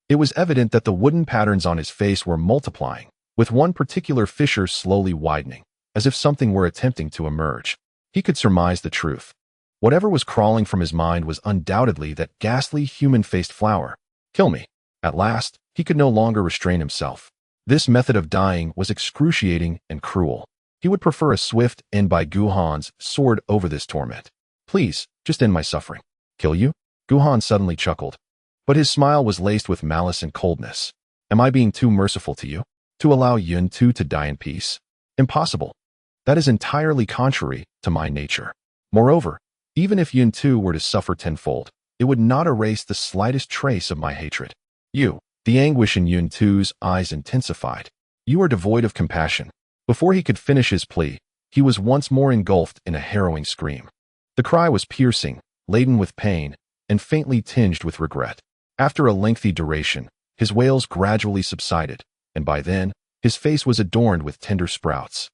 Speaker 1: It was evident that the wooden patterns on his face were multiplying, with one particular fissure slowly widening, as if something were attempting to emerge. He could surmise the truth. Whatever was crawling from his mind was undoubtedly that ghastly human-faced flower. Kill me. At last, he could no longer restrain himself. This method of dying was excruciating and cruel. He would prefer a swift end by Guhan's sword over this torment. Please, just end my suffering. Kill you? Guhan suddenly chuckled. But his smile was laced with malice and coldness. Am I being too merciful to you? To allow Yun-Tu to die in peace? Impossible. That is entirely contrary to my nature. Moreover, even if Yun-Tu were to suffer tenfold, it would not erase the slightest trace of my hatred. You, the anguish in Yun-Tu's eyes intensified. You are devoid of compassion. Before he could finish his plea, he was once more engulfed in a harrowing scream. The cry was piercing, laden with pain, and faintly tinged with regret. After a lengthy duration, his wails gradually subsided, and by then, his face was adorned with tender sprouts,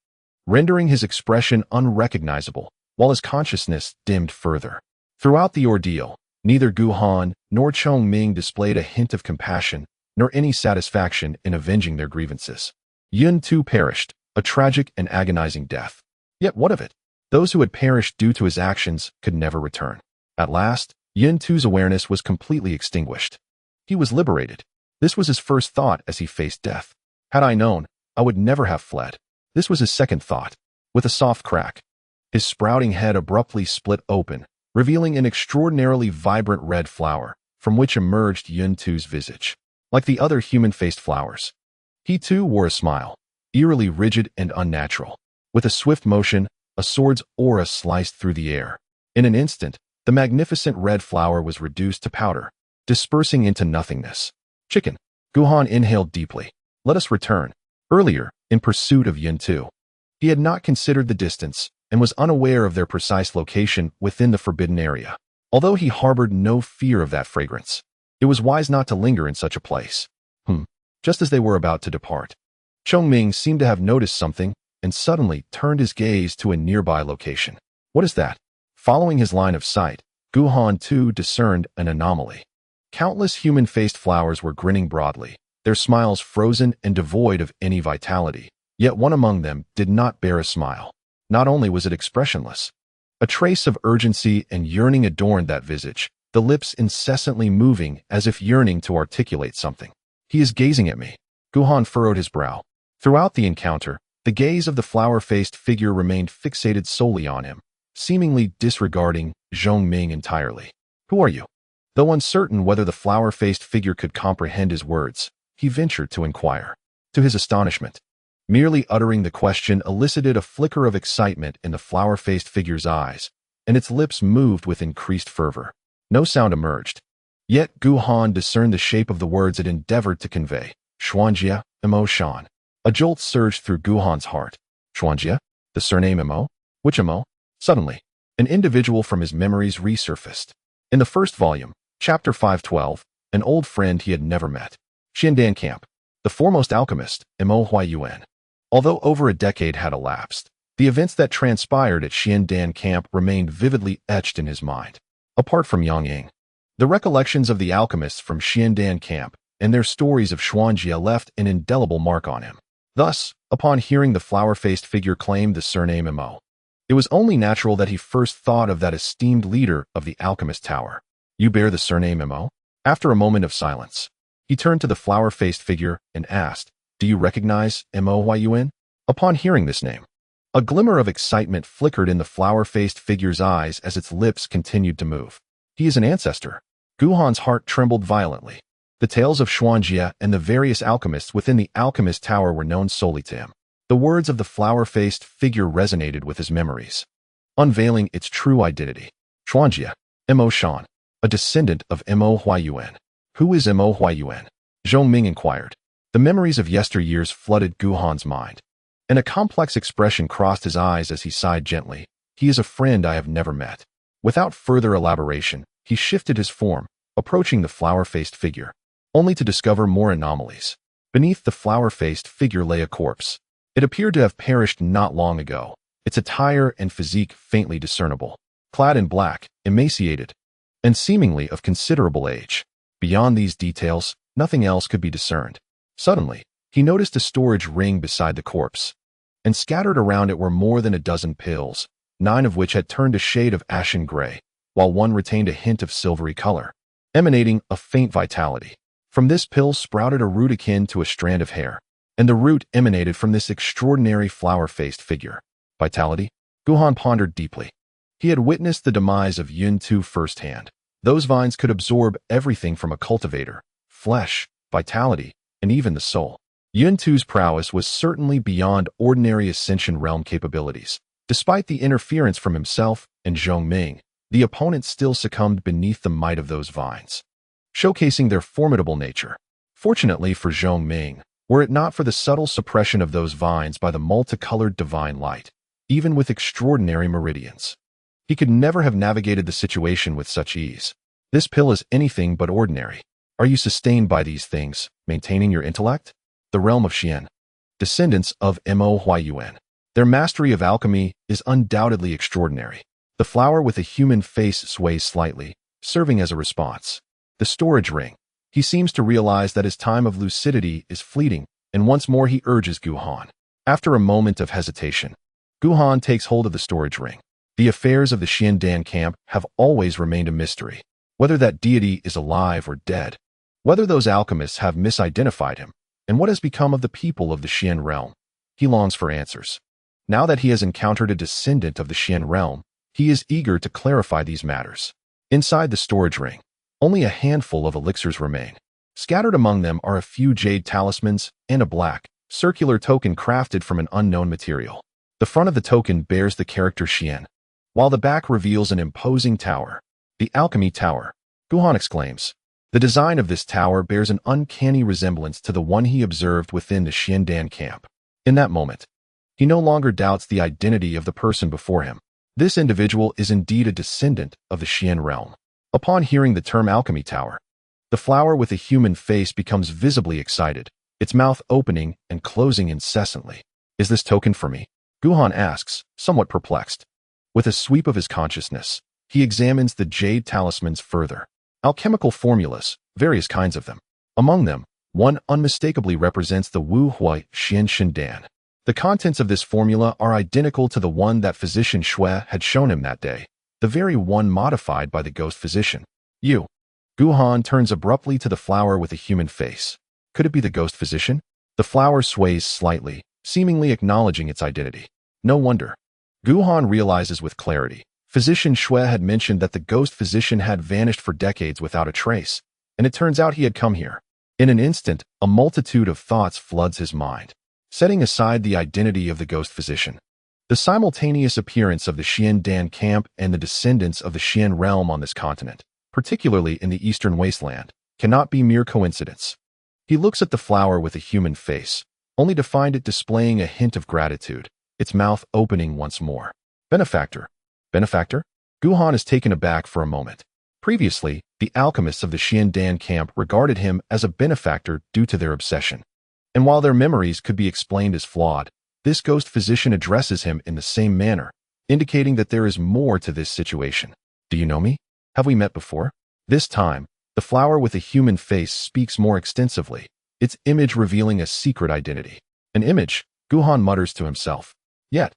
Speaker 1: rendering his expression unrecognizable, while his consciousness dimmed further. Throughout the ordeal, neither Guhan nor Chongming displayed a hint of compassion, nor any satisfaction in avenging their grievances. Yun-Tu perished, a tragic and agonizing death. Yet what of it? Those who had perished due to his actions could never return. At last, Yun-Tu's awareness was completely extinguished. He was liberated. This was his first thought as he faced death. Had I known, I would never have fled. This was his second thought. With a soft crack, his sprouting head abruptly split open, revealing an extraordinarily vibrant red flower, from which emerged Yun-Tu's visage. Like the other human-faced flowers, he too wore a smile, eerily rigid and unnatural. With a swift motion, a sword's aura sliced through the air. In an instant, the magnificent red flower was reduced to powder, dispersing into nothingness. Chicken. Guhan inhaled deeply. Let us return. Earlier, in pursuit of Yun-Tu, he had not considered the distance and was unaware of their precise location within the forbidden area. Although he harbored no fear of that fragrance, it was wise not to linger in such a place. Just as they were about to depart, Chongming seemed to have noticed something and suddenly turned his gaze to a nearby location. What is that? Following his line of sight, Guhan too discerned an anomaly. Countless human-faced flowers were grinning broadly, their smiles frozen and devoid of any vitality. Yet one among them did not bear a smile. Not only was it expressionless, a trace of urgency and yearning adorned that visage, the lips incessantly moving as if yearning to articulate something. He is gazing at me. Guhan furrowed his brow. Throughout the encounter, the gaze of the flower-faced figure remained fixated solely on him, seemingly disregarding Zhongming entirely. Who are you? Though uncertain whether the flower-faced figure could comprehend his words, he ventured to inquire. To his astonishment, merely uttering the question elicited a flicker of excitement in the flower-faced figure's eyes, and its lips moved with increased fervor. No sound emerged. Yet Guhan discerned the shape of the words it endeavored to convey. Xuanjia, Mo Shan. A jolt surged through Guhan's heart. Xuanjia? The surname Mo? Which Mo? Suddenly, an individual from his memories resurfaced. In the first volume, Chapter 512, an old friend he had never met. Xiandan Camp, the foremost alchemist, Mo Huayuan. Although over a decade had elapsed, the events that transpired at Xiandan Camp remained vividly etched in his mind. Apart from Yang Ying, the recollections of the alchemists from Xiandan Camp and their stories of Xuanjia left an indelible mark on him. Thus, upon hearing the flower-faced figure claim the surname Mo, it was only natural that he first thought of that esteemed leader of the alchemist tower. You bear the surname Mo? After a moment of silence, he turned to the flower-faced figure and asked, Do you recognize Mo Huayuan? Upon hearing this name, a glimmer of excitement flickered in the flower-faced figure's eyes as its lips continued to move. He is an ancestor. Guhan's heart trembled violently. The tales of Xuanjie and the various alchemists within the alchemist tower were known solely to him. The words of the flower-faced figure resonated with his memories, unveiling its true identity. Xuanjie, Mo Shone, a descendant of Mo Huayuan. Who is Mo Huayuan? Zhong Ming inquired. The memories of yesteryears flooded Guhan's mind, and a complex expression crossed his eyes as he sighed gently. He is a friend I have never met. Without further elaboration, he shifted his form, approaching the flower-faced figure, only to discover more anomalies. Beneath the flower-faced figure lay a corpse. It appeared to have perished not long ago, its attire and physique faintly discernible, clad in black, emaciated, and seemingly of considerable age. Beyond these details, nothing else could be discerned. Suddenly, he noticed a storage ring beside the corpse, and scattered around it were more than a dozen pills, 9 of which had turned a shade of ashen gray, while one retained a hint of silvery color, emanating a faint vitality. From this pill sprouted a root akin to a strand of hair, and the root emanated from this extraordinary flower-faced figure. Vitality? Guhan pondered deeply. He had witnessed the demise of Yun Tu firsthand. Those vines could absorb everything from a cultivator, flesh, vitality, and even the soul. Yun Tu's prowess was certainly beyond ordinary Ascension realm capabilities. Despite the interference from himself and Zhong Ming, the opponent still succumbed beneath the might of those vines, showcasing their formidable nature. Fortunately for Zhong Ming, were it not for the subtle suppression of those vines by the multicolored divine light, even with extraordinary meridians, he could never have navigated the situation with such ease. This pill is anything but ordinary. Are you sustained by these things, maintaining your intellect? The realm of Xian, descendants of Mo Huayuan. Their mastery of alchemy is undoubtedly extraordinary. The flower with a human face sways slightly, serving as a response. The storage ring. He seems to realize that his time of lucidity is fleeting, and once more he urges Guhan. After a moment of hesitation, Guhan takes hold of the storage ring. The affairs of the Xiandan camp have always remained a mystery. Whether that deity is alive or dead, whether those alchemists have misidentified him, and what has become of the people of the Xian realm, he longs for answers. Now that he has encountered a descendant of the Xian realm, he is eager to clarify these matters. Inside the storage ring, only a handful of elixirs remain. Scattered among them are a few jade talismans and a black, circular token crafted from an unknown material. The front of the token bears the character Xian, while the back reveals an imposing tower. The Alchemy Tower. Guhan exclaims. The design of this tower bears an uncanny resemblance to the one he observed within the Xiandan camp. In that moment, he no longer doubts the identity of the person before him. This individual is indeed a descendant of the Xian realm. Upon hearing the term Alchemy Tower, the flower with a human face becomes visibly excited, its mouth opening and closing incessantly. Is this token for me? Guhan asks, somewhat perplexed. With a sweep of his consciousness, he examines the jade talismans further. Alchemical formulas, various kinds of them. Among them, one unmistakably represents the Wu Hui Xian Shindan. The contents of this formula are identical to the one that physician Xue had shown him that day, the very one modified by the ghost physician. You. Guhan turns abruptly to the flower with a human face. Could it be the ghost physician? The flower sways slightly, seemingly acknowledging its identity. No wonder. Guhan realizes with clarity. Physician Xue had mentioned that the ghost physician had vanished for decades without a trace, and it turns out he had come here. In an instant, a multitude of thoughts floods his mind. Setting aside the identity of the ghost physician, the simultaneous appearance of the Xiandan camp and the descendants of the Xian realm on this continent, particularly in the eastern wasteland, cannot be mere coincidence. He looks at the flower with a human face, only to find it displaying a hint of gratitude, its mouth opening once more. Benefactor. Benefactor? Guhan is taken aback for a moment. Previously, the alchemists of the Xiandan camp regarded him as a benefactor due to their obsession. And while their memories could be explained as flawed, this ghost physician addresses him in the same manner, indicating that there is more to this situation. Do you know me? Have we met before? This time, the flower with a human face speaks more extensively, its image revealing a secret identity. An image, Guhan mutters to himself. Yet,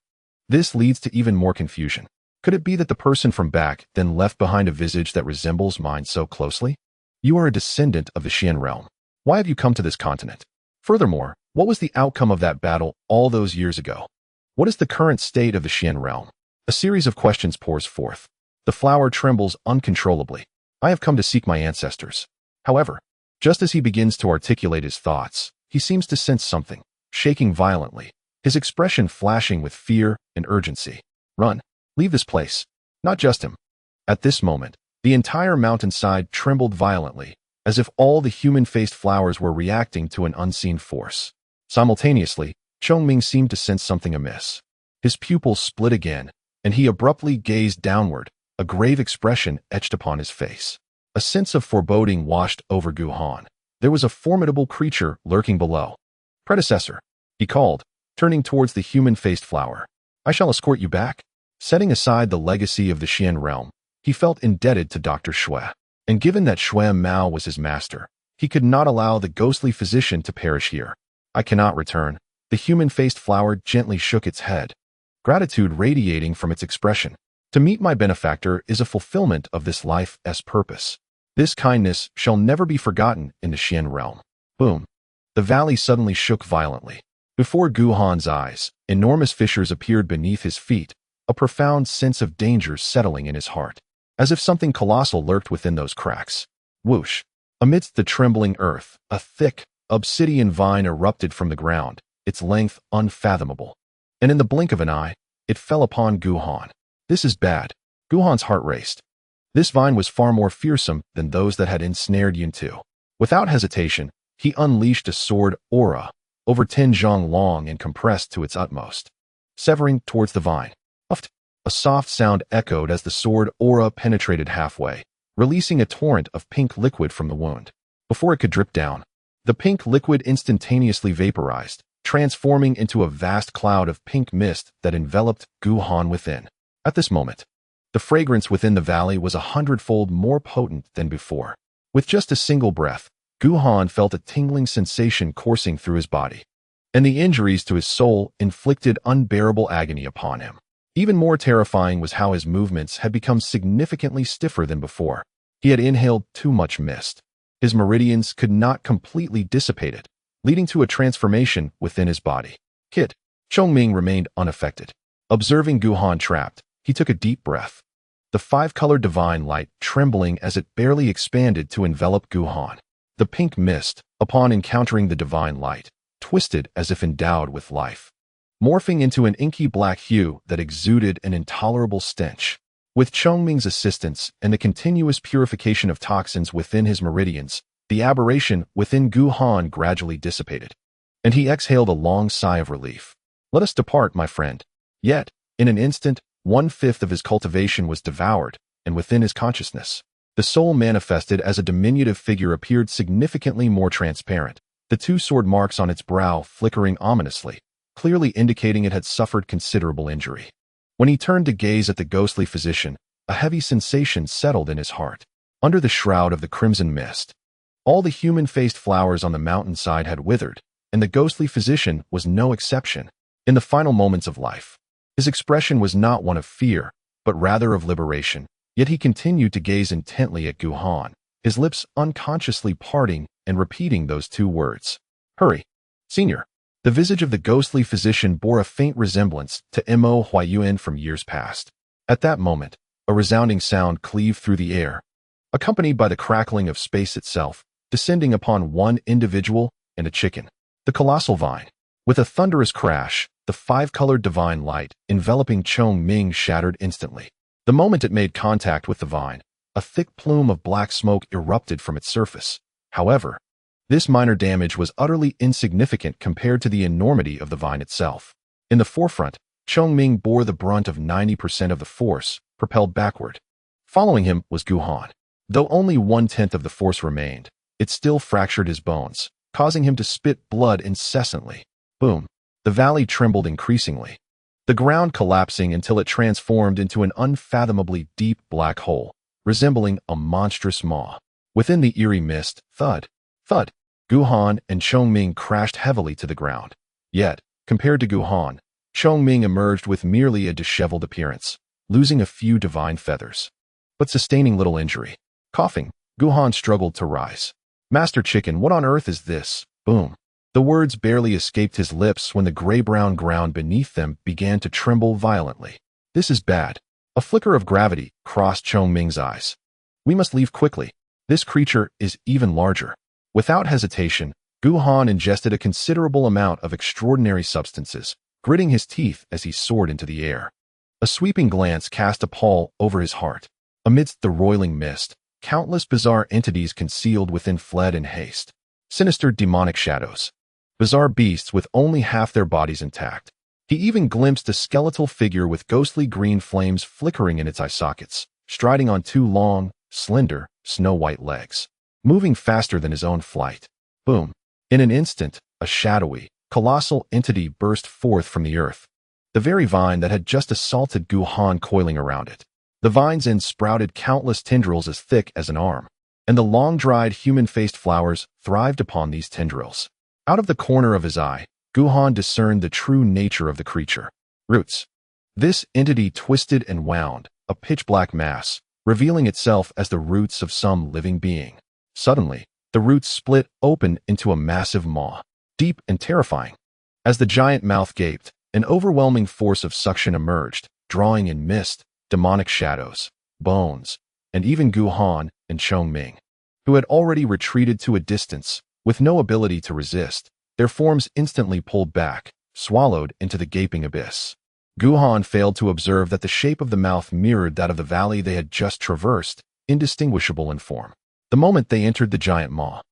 Speaker 1: this leads to even more confusion. Could it be that the person from back then left behind a visage that resembles mine so closely? You are a descendant of the Xian realm. Why have you come to this continent? Furthermore, What was the outcome of that battle all those years ago? What is the current state of the Xian realm? A series of questions pours forth. The flower trembles uncontrollably. I have come to seek my ancestors. However, just as he begins to articulate his thoughts, he seems to sense something, shaking violently, his expression flashing with fear and urgency. Run. Leave this place. Not just him. At this moment, the entire mountainside trembled violently, as if all the human-faced flowers were reacting to an unseen force. Simultaneously, Chongming seemed to sense something amiss. His pupils split again, and he abruptly gazed downward, a grave expression etched upon his face. A sense of foreboding washed over Guhan. There was a formidable creature lurking below. Predecessor, he called, turning towards the human-faced flower. I shall escort you back. Setting aside the legacy of the Xian realm, he felt indebted to Dr. Shui. And given that Shui Mao was his master, he could not allow the ghostly physician to perish here. I cannot return. The human-faced flower gently shook its head, gratitude radiating from its expression. To meet my benefactor is a fulfillment of this life's purpose. This kindness shall never be forgotten in the Xian realm. Boom. The valley suddenly shook violently. Before Guhan's eyes, enormous fissures appeared beneath his feet, a profound sense of danger settling in his heart, as if something colossal lurked within those cracks. Whoosh! Amidst the trembling earth, a thick, obsidian vine erupted from the ground, its length unfathomable. And in the blink of an eye, it fell upon Guhan. This is bad. Guhan's heart raced. This vine was far more fearsome than those that had ensnared Yuntu. Without hesitation, he unleashed a sword aura, over 10 zhang long and compressed to its utmost. Severing towards the vine. Uft! A soft sound echoed as the sword aura penetrated halfway, releasing a torrent of pink liquid from the wound. Before it could drip down, the pink liquid instantaneously vaporized, transforming into a vast cloud of pink mist that enveloped Guhan within. At this moment, the fragrance within the valley was 100-fold more potent than before. With just a single breath, Guhan felt a tingling sensation coursing through his body, and the injuries to his soul inflicted unbearable agony upon him. Even more terrifying was how his movements had become significantly stiffer than before. He had inhaled too much mist. His meridians could not completely dissipate it, leading to a transformation within his body. Kid, Chongming remained unaffected. Observing Guhan trapped, he took a deep breath. The 5-colored divine light trembling as it barely expanded to envelop Guhan. The pink mist, upon encountering the divine light, twisted as if endowed with life, morphing into an inky black hue that exuded an intolerable stench. With Chongming's assistance and the continuous purification of toxins within his meridians, the aberration within Guhan gradually dissipated, and he exhaled a long sigh of relief. Let us depart, my friend. Yet, in an instant, 1/5 of his cultivation was devoured, and within his consciousness, the soul manifested as a diminutive figure appeared significantly more transparent, the 2 sword marks on its brow flickering ominously, clearly indicating it had suffered considerable injury. When he turned to gaze at the ghostly physician, a heavy sensation settled in his heart. Under the shroud of the crimson mist, all the human-faced flowers on the mountainside had withered, and the ghostly physician was no exception. In the final moments of life, his expression was not one of fear, but rather of liberation, yet he continued to gaze intently at Guhan, his lips unconsciously parting and repeating those 2 words. Hurry, senior. The visage of the ghostly physician bore a faint resemblance to Mo Huayuan from years past. At that moment, a resounding sound cleaved through the air, accompanied by the crackling of space itself, descending upon one individual and a chicken. The colossal vine. With a thunderous crash, the 5-colored divine light enveloping Chongming shattered instantly. The moment it made contact with the vine, a thick plume of black smoke erupted from its surface. However, this minor damage was utterly insignificant compared to the enormity of the vine itself. In the forefront, Chongming bore the brunt of 90% of the force, propelled backward. Following him was Guhan. Though only 1/10 of the force remained, it still fractured his bones, causing him to spit blood incessantly. Boom. The valley trembled increasingly, the ground collapsing until it transformed into an unfathomably deep black hole, resembling a monstrous maw. Within the eerie mist, thud, thud, Guhan and Chongming crashed heavily to the ground. Yet, compared to Guhan, Chongming emerged with merely a disheveled appearance, losing a few divine feathers, but sustaining little injury. Coughing, Guhan struggled to rise. Master Chicken, what on earth is this? Boom. The words barely escaped his lips when the gray-brown ground beneath them began to tremble violently. This is bad. A flicker of gravity crossed Chongming's eyes. We must leave quickly. This creature is even larger. Without hesitation, Gu Han ingested a considerable amount of extraordinary substances, gritting his teeth as he soared into the air. A sweeping glance cast a pall over his heart. Amidst the roiling mist, countless bizarre entities concealed within fled in haste. Sinister demonic shadows. Bizarre beasts with only half their bodies intact. He even glimpsed a skeletal figure with ghostly green flames flickering in its eye sockets, striding on two long, slender, snow-white legs, moving faster than his own flight. Boom! In an instant, a shadowy, colossal entity burst forth from the earth, the very vine that had just assaulted Gu Han coiling around it. The vine's end sprouted countless tendrils as thick as an arm, and the long-dried human-faced flowers thrived upon these tendrils. Out of the corner of his eye, Gu Han discerned the true nature of the creature. Roots. This entity twisted and wound, a pitch-black mass, revealing itself as the roots of some living being. Suddenly, the roots split open into a massive maw, deep and terrifying. As the giant mouth gaped, an overwhelming force of suction emerged, drawing in mist, demonic shadows, bones, and even Gu Han and Chongming, who had already retreated to a distance, with no ability to resist. Their forms instantly pulled back, swallowed into the gaping abyss. Gu Han failed to observe that the shape of the mouth mirrored that of the valley they had just traversed, indistinguishable in form. The moment they entered the giant maw,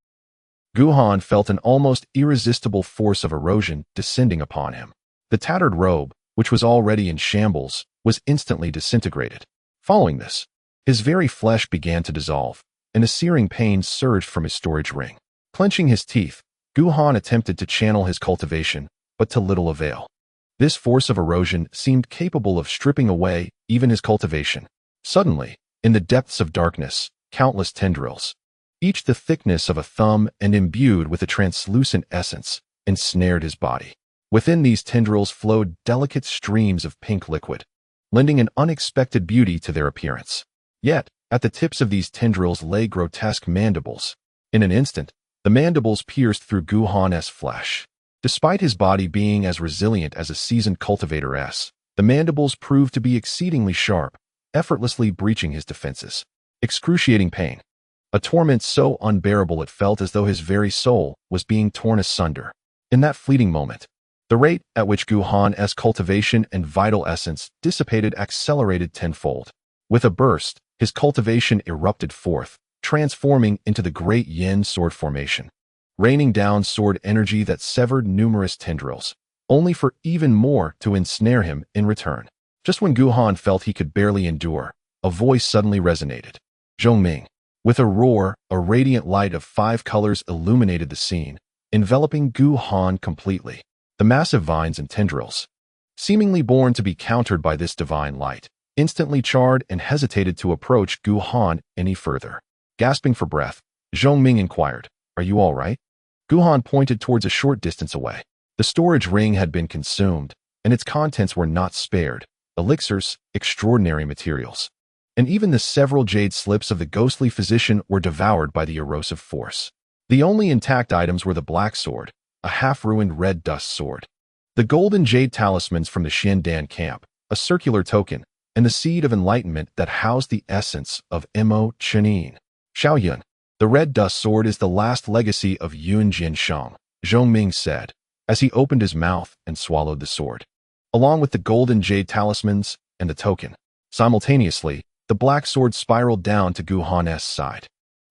Speaker 1: Gu Han felt an almost irresistible force of erosion descending upon him. The tattered robe, which was already in shambles, was instantly disintegrated. Following this, his very flesh began to dissolve, and a searing pain surged from his storage ring. Clenching his teeth, Gu Han attempted to channel his cultivation, but to little avail. This force of erosion seemed capable of stripping away even his cultivation. Suddenly, in the depths of darkness, countless tendrils, each the thickness of a thumb and imbued with a translucent essence, ensnared his body. Within these tendrils flowed delicate streams of pink liquid, lending an unexpected beauty to their appearance. Yet, at the tips of these tendrils lay grotesque mandibles. In an instant, the mandibles pierced through Gu Han's flesh. Despite his body being as resilient as a seasoned cultivator's, the mandibles proved to be exceedingly sharp, effortlessly breaching his defenses. Excruciating pain. A torment so unbearable it felt as though his very soul was being torn asunder. In that fleeting moment, the rate at which Gu Han's cultivation and vital essence dissipated accelerated tenfold. With a burst, his cultivation erupted forth, transforming into the great yin sword formation, raining down sword energy that severed numerous tendrils, only for even more to ensnare him in return. Just when Gu Han felt he could barely endure, a voice suddenly resonated. Chongming. With a roar, a radiant light of 5 colors illuminated the scene, enveloping Gu Han completely. The massive vines and tendrils, seemingly born to be countered by this divine light, instantly charred and hesitated to approach Gu Han any further. Gasping for breath, Chongming inquired, "Are you all right?" Gu Han pointed towards a short distance away. The storage ring had been consumed, and its contents were not spared: elixirs, extraordinary materials, and even the several jade slips of the ghostly physician were devoured by the erosive force. The only intact items were the black sword, a half-ruined red dust sword, the golden jade talismans from the Xiandan camp, a circular token, and the seed of enlightenment that housed the essence of Mo Chenin. Xiaoyun, the red dust sword is the last legacy of Yun Jinshang, Chongming said, as he opened his mouth and swallowed the sword, along with the golden jade talismans and the token. Simultaneously, the black sword spiraled down to Gu Han's side.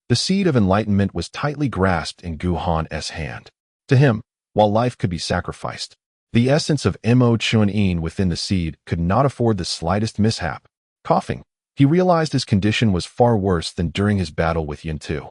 Speaker 1: The seed of enlightenment was tightly grasped in Gu Han's hand. To him, while life could be sacrificed, the essence of Mo Chenin within the seed could not afford the slightest mishap. Coughing, he realized his condition was far worse than during his battle with Yin Tu.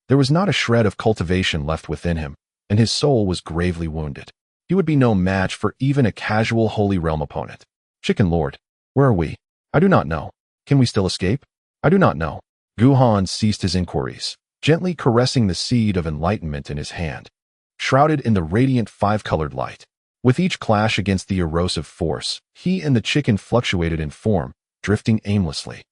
Speaker 1: There was not a shred of cultivation left within him, and his soul was gravely wounded. He would be no match for even a casual Holy Realm opponent. Chicken Lord, where are we? I do not know. Can we still escape? I do not know. Gu Han ceased his inquiries, gently caressing the seed of enlightenment in his hand, shrouded in the radiant 5-colored light. With each clash against the erosive force, he and the chicken fluctuated in form, drifting aimlessly.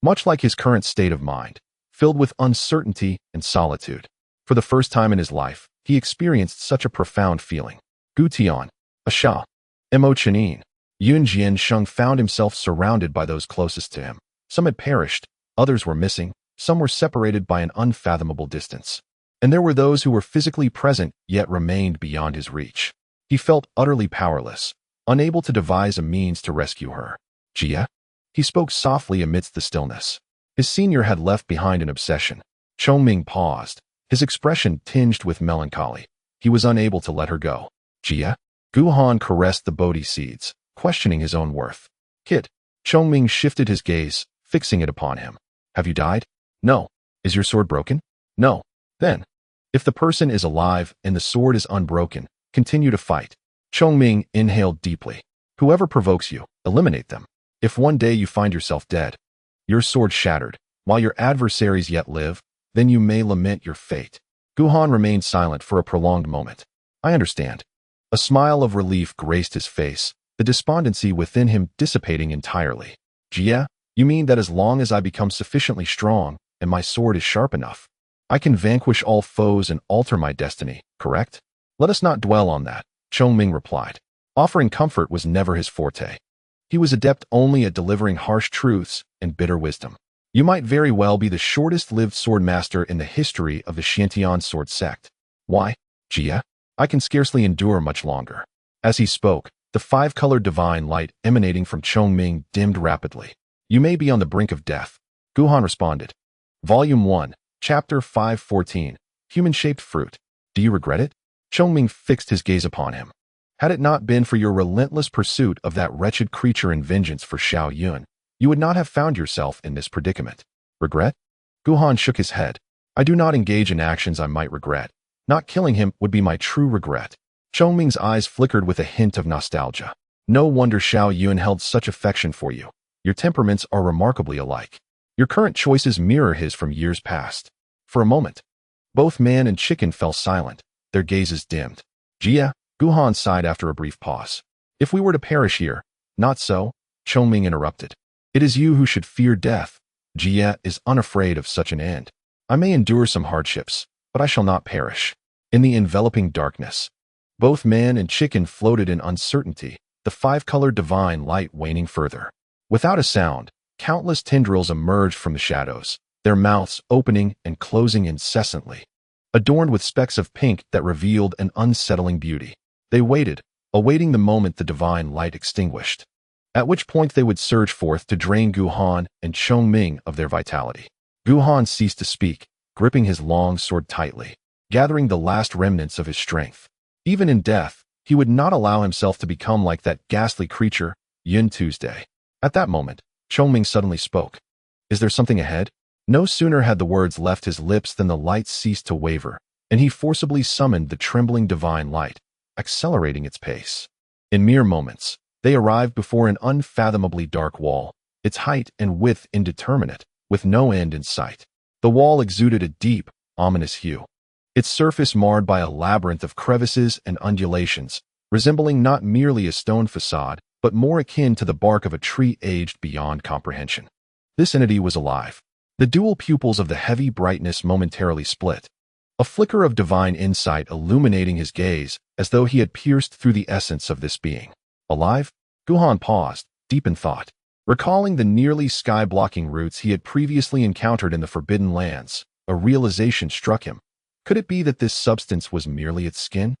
Speaker 1: Much like his current state of mind, filled with uncertainty and solitude. For the first time in his life, he experienced such a profound feeling. Gutian, Asha, Emochanin. Yun Jiansheng found himself surrounded by those closest to him. Some had perished, others were missing, some were separated by an unfathomable distance. And there were those who were physically present yet remained beyond his reach. He felt utterly powerless, unable to devise a means to rescue her. Jia? He spoke softly amidst the stillness. His senior had left behind an obsession. Chongming paused, his expression tinged with melancholy. He was unable to let her go. Jia? Guhan caressed the Bodhi seeds, questioning his own worth. Kit. Chongming shifted his gaze, fixing it upon him. Have you died? No. Is your sword broken? No. Then, if the person is alive and the sword is unbroken, continue to fight. Chongming inhaled deeply. Whoever provokes you, eliminate them. If one day you find yourself dead, your sword shattered, while your adversaries yet live, then you may lament your fate. Guhan remained silent for a prolonged moment. I understand. A smile of relief graced his face, the despondency within him dissipating entirely. Jia, you mean that as long as I become sufficiently strong, and my sword is sharp enough, I can vanquish all foes and alter my destiny, correct? Let us not dwell on that, Chongming replied. Offering comfort was never his forte. He was adept only at delivering harsh truths and bitter wisdom. You might very well be the shortest-lived sword master in the history of the Xiantian sword sect. Why, Jia? I can scarcely endure much longer. As he spoke, the five-colored divine light emanating from Chongming dimmed rapidly. You may be on the brink of death. Guhan responded. Volume 1, Chapter 514, Human-Shaped Fruit. Do you regret it? Chongming fixed his gaze upon him. Had it not been for your relentless pursuit of that wretched creature in vengeance for Xiao Yun, you would not have found yourself in this predicament. Regret? Guhan shook his head. I do not engage in actions I might regret. Not killing him would be my true regret. Chongming's eyes flickered with a hint of nostalgia. No wonder Xiao Yun held such affection for you. Your temperaments are remarkably alike. Your current choices mirror his from years past. For a moment, both man and chicken fell silent, their gazes dimmed. Jia, Guhan sighed after a brief pause. If we were to perish here, not so, Chongming interrupted. It is you who should fear death. Jia is unafraid of such an end. I may endure some hardships, but I shall not perish. In the enveloping darkness, both man and chicken floated in uncertainty, the five-colored divine light waning further. Without a sound, countless tendrils emerged from the shadows, their mouths opening and closing incessantly, adorned with specks of pink that revealed an unsettling beauty. They waited, awaiting the moment the divine light extinguished, at which point they would surge forth to drain Guhan and Chongming of their vitality. Guhan ceased to speak, gripping his long sword tightly, gathering the last remnants of his strength. Even in death, he would not allow himself to become like that ghastly creature, Yun Tuesday. At that moment, Chongming suddenly spoke. Is there something ahead? No sooner had the words left his lips than the light ceased to waver, and he forcibly summoned the trembling divine light, accelerating its pace. In mere moments, they arrived before an unfathomably dark wall, its height and width indeterminate, with no end in sight. The wall exuded a deep, ominous hue, its surface marred by a labyrinth of crevices and undulations, resembling not merely a stone facade, but more akin to the bark of a tree aged beyond comprehension. This entity was alive. The dual pupils of the heavy brightness momentarily split, a flicker of divine insight illuminating his gaze as though he had pierced through the essence of this being. Alive? Guhan paused, deep in thought. Recalling the nearly sky-blocking roots he had previously encountered in the Forbidden Lands, a realization struck him. Could it be that this substance was merely its skin?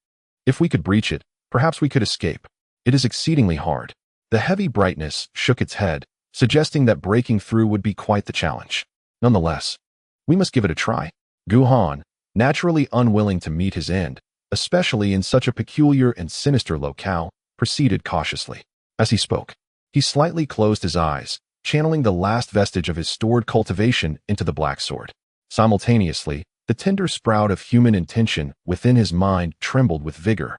Speaker 1: If we could breach it, perhaps we could escape. It is exceedingly hard. The heavy brightness shook its head, suggesting that breaking through would be quite the challenge. Nonetheless, we must give it a try. Guhan, naturally unwilling to meet his end, especially in such a peculiar and sinister locale, proceeded cautiously. As he spoke, he slightly closed his eyes, channeling the last vestige of his stored cultivation into the black sword. Simultaneously, the tender sprout of human intention within his mind trembled with vigor.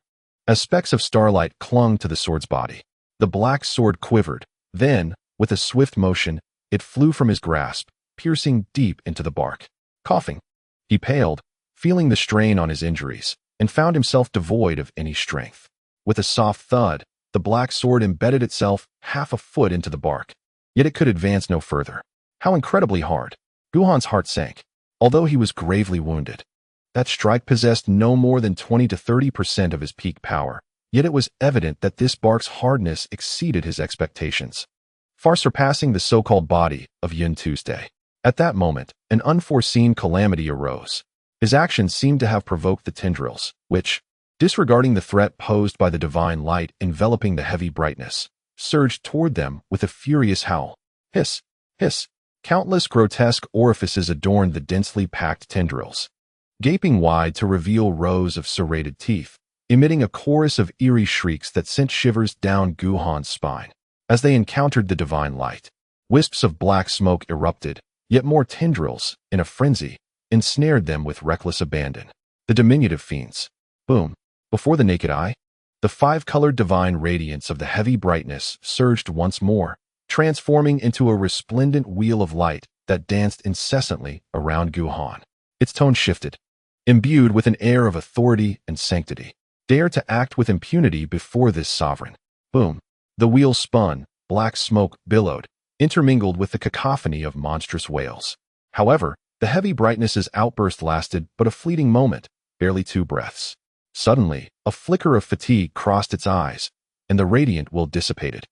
Speaker 1: As specks of starlight clung to the sword's body, the black sword quivered. Then, with a swift motion, it flew from his grasp, piercing deep into the bark. Coughing, he paled, feeling the strain on his injuries, and found himself devoid of any strength. With a soft thud, the black sword embedded itself half a foot into the bark. Yet it could advance no further. How incredibly hard! Guhan's heart sank. Although he was gravely wounded, That strike possessed no more than 20 to 30% of his peak power, yet it was evident that this bark's hardness exceeded his expectations, far surpassing the so-called body of Yin Tuesday. At that moment, an unforeseen calamity arose. His actions seemed to have provoked the tendrils, which, disregarding the threat posed by the divine light enveloping the heavy brightness, surged toward them with a furious howl. Hiss! Hiss! Countless grotesque orifices adorned the densely packed tendrils, gaping wide to reveal rows of serrated teeth, emitting a chorus of eerie shrieks that sent shivers down Guhan's spine. As they encountered the divine light, wisps of black smoke erupted, yet more tendrils, in a frenzy, ensnared them with reckless abandon. The diminutive fiends. Boom! Before the naked eye, the five-colored divine radiance of the heavy brightness surged once more, transforming into a resplendent wheel of light that danced incessantly around Guhan. Its tone shifted, imbued with an air of authority and sanctity. Dare to act with impunity before this sovereign. Boom! The wheel spun, black smoke billowed, intermingled with the cacophony of monstrous wails. However, the heavy brightness's outburst lasted but a fleeting moment, barely 2 breaths. Suddenly, a flicker of fatigue crossed its eyes, and the radiant will dissipated,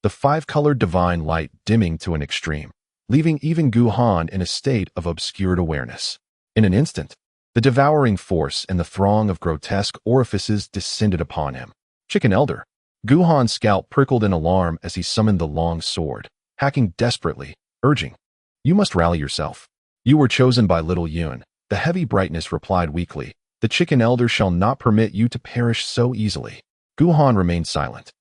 Speaker 1: the five-colored divine light dimming to an extreme, leaving even Guhan in a state of obscured awareness. In an instant, the devouring force and the throng of grotesque orifices descended upon him. Chicken Elder! Guhan's scalp prickled in alarm as he summoned the long sword, hacking desperately, urging, "You must rally yourself. You were chosen by little Yun." The heavy brightness replied weakly, "The Chicken Elder shall not permit you to perish so easily." Guhan remained silent.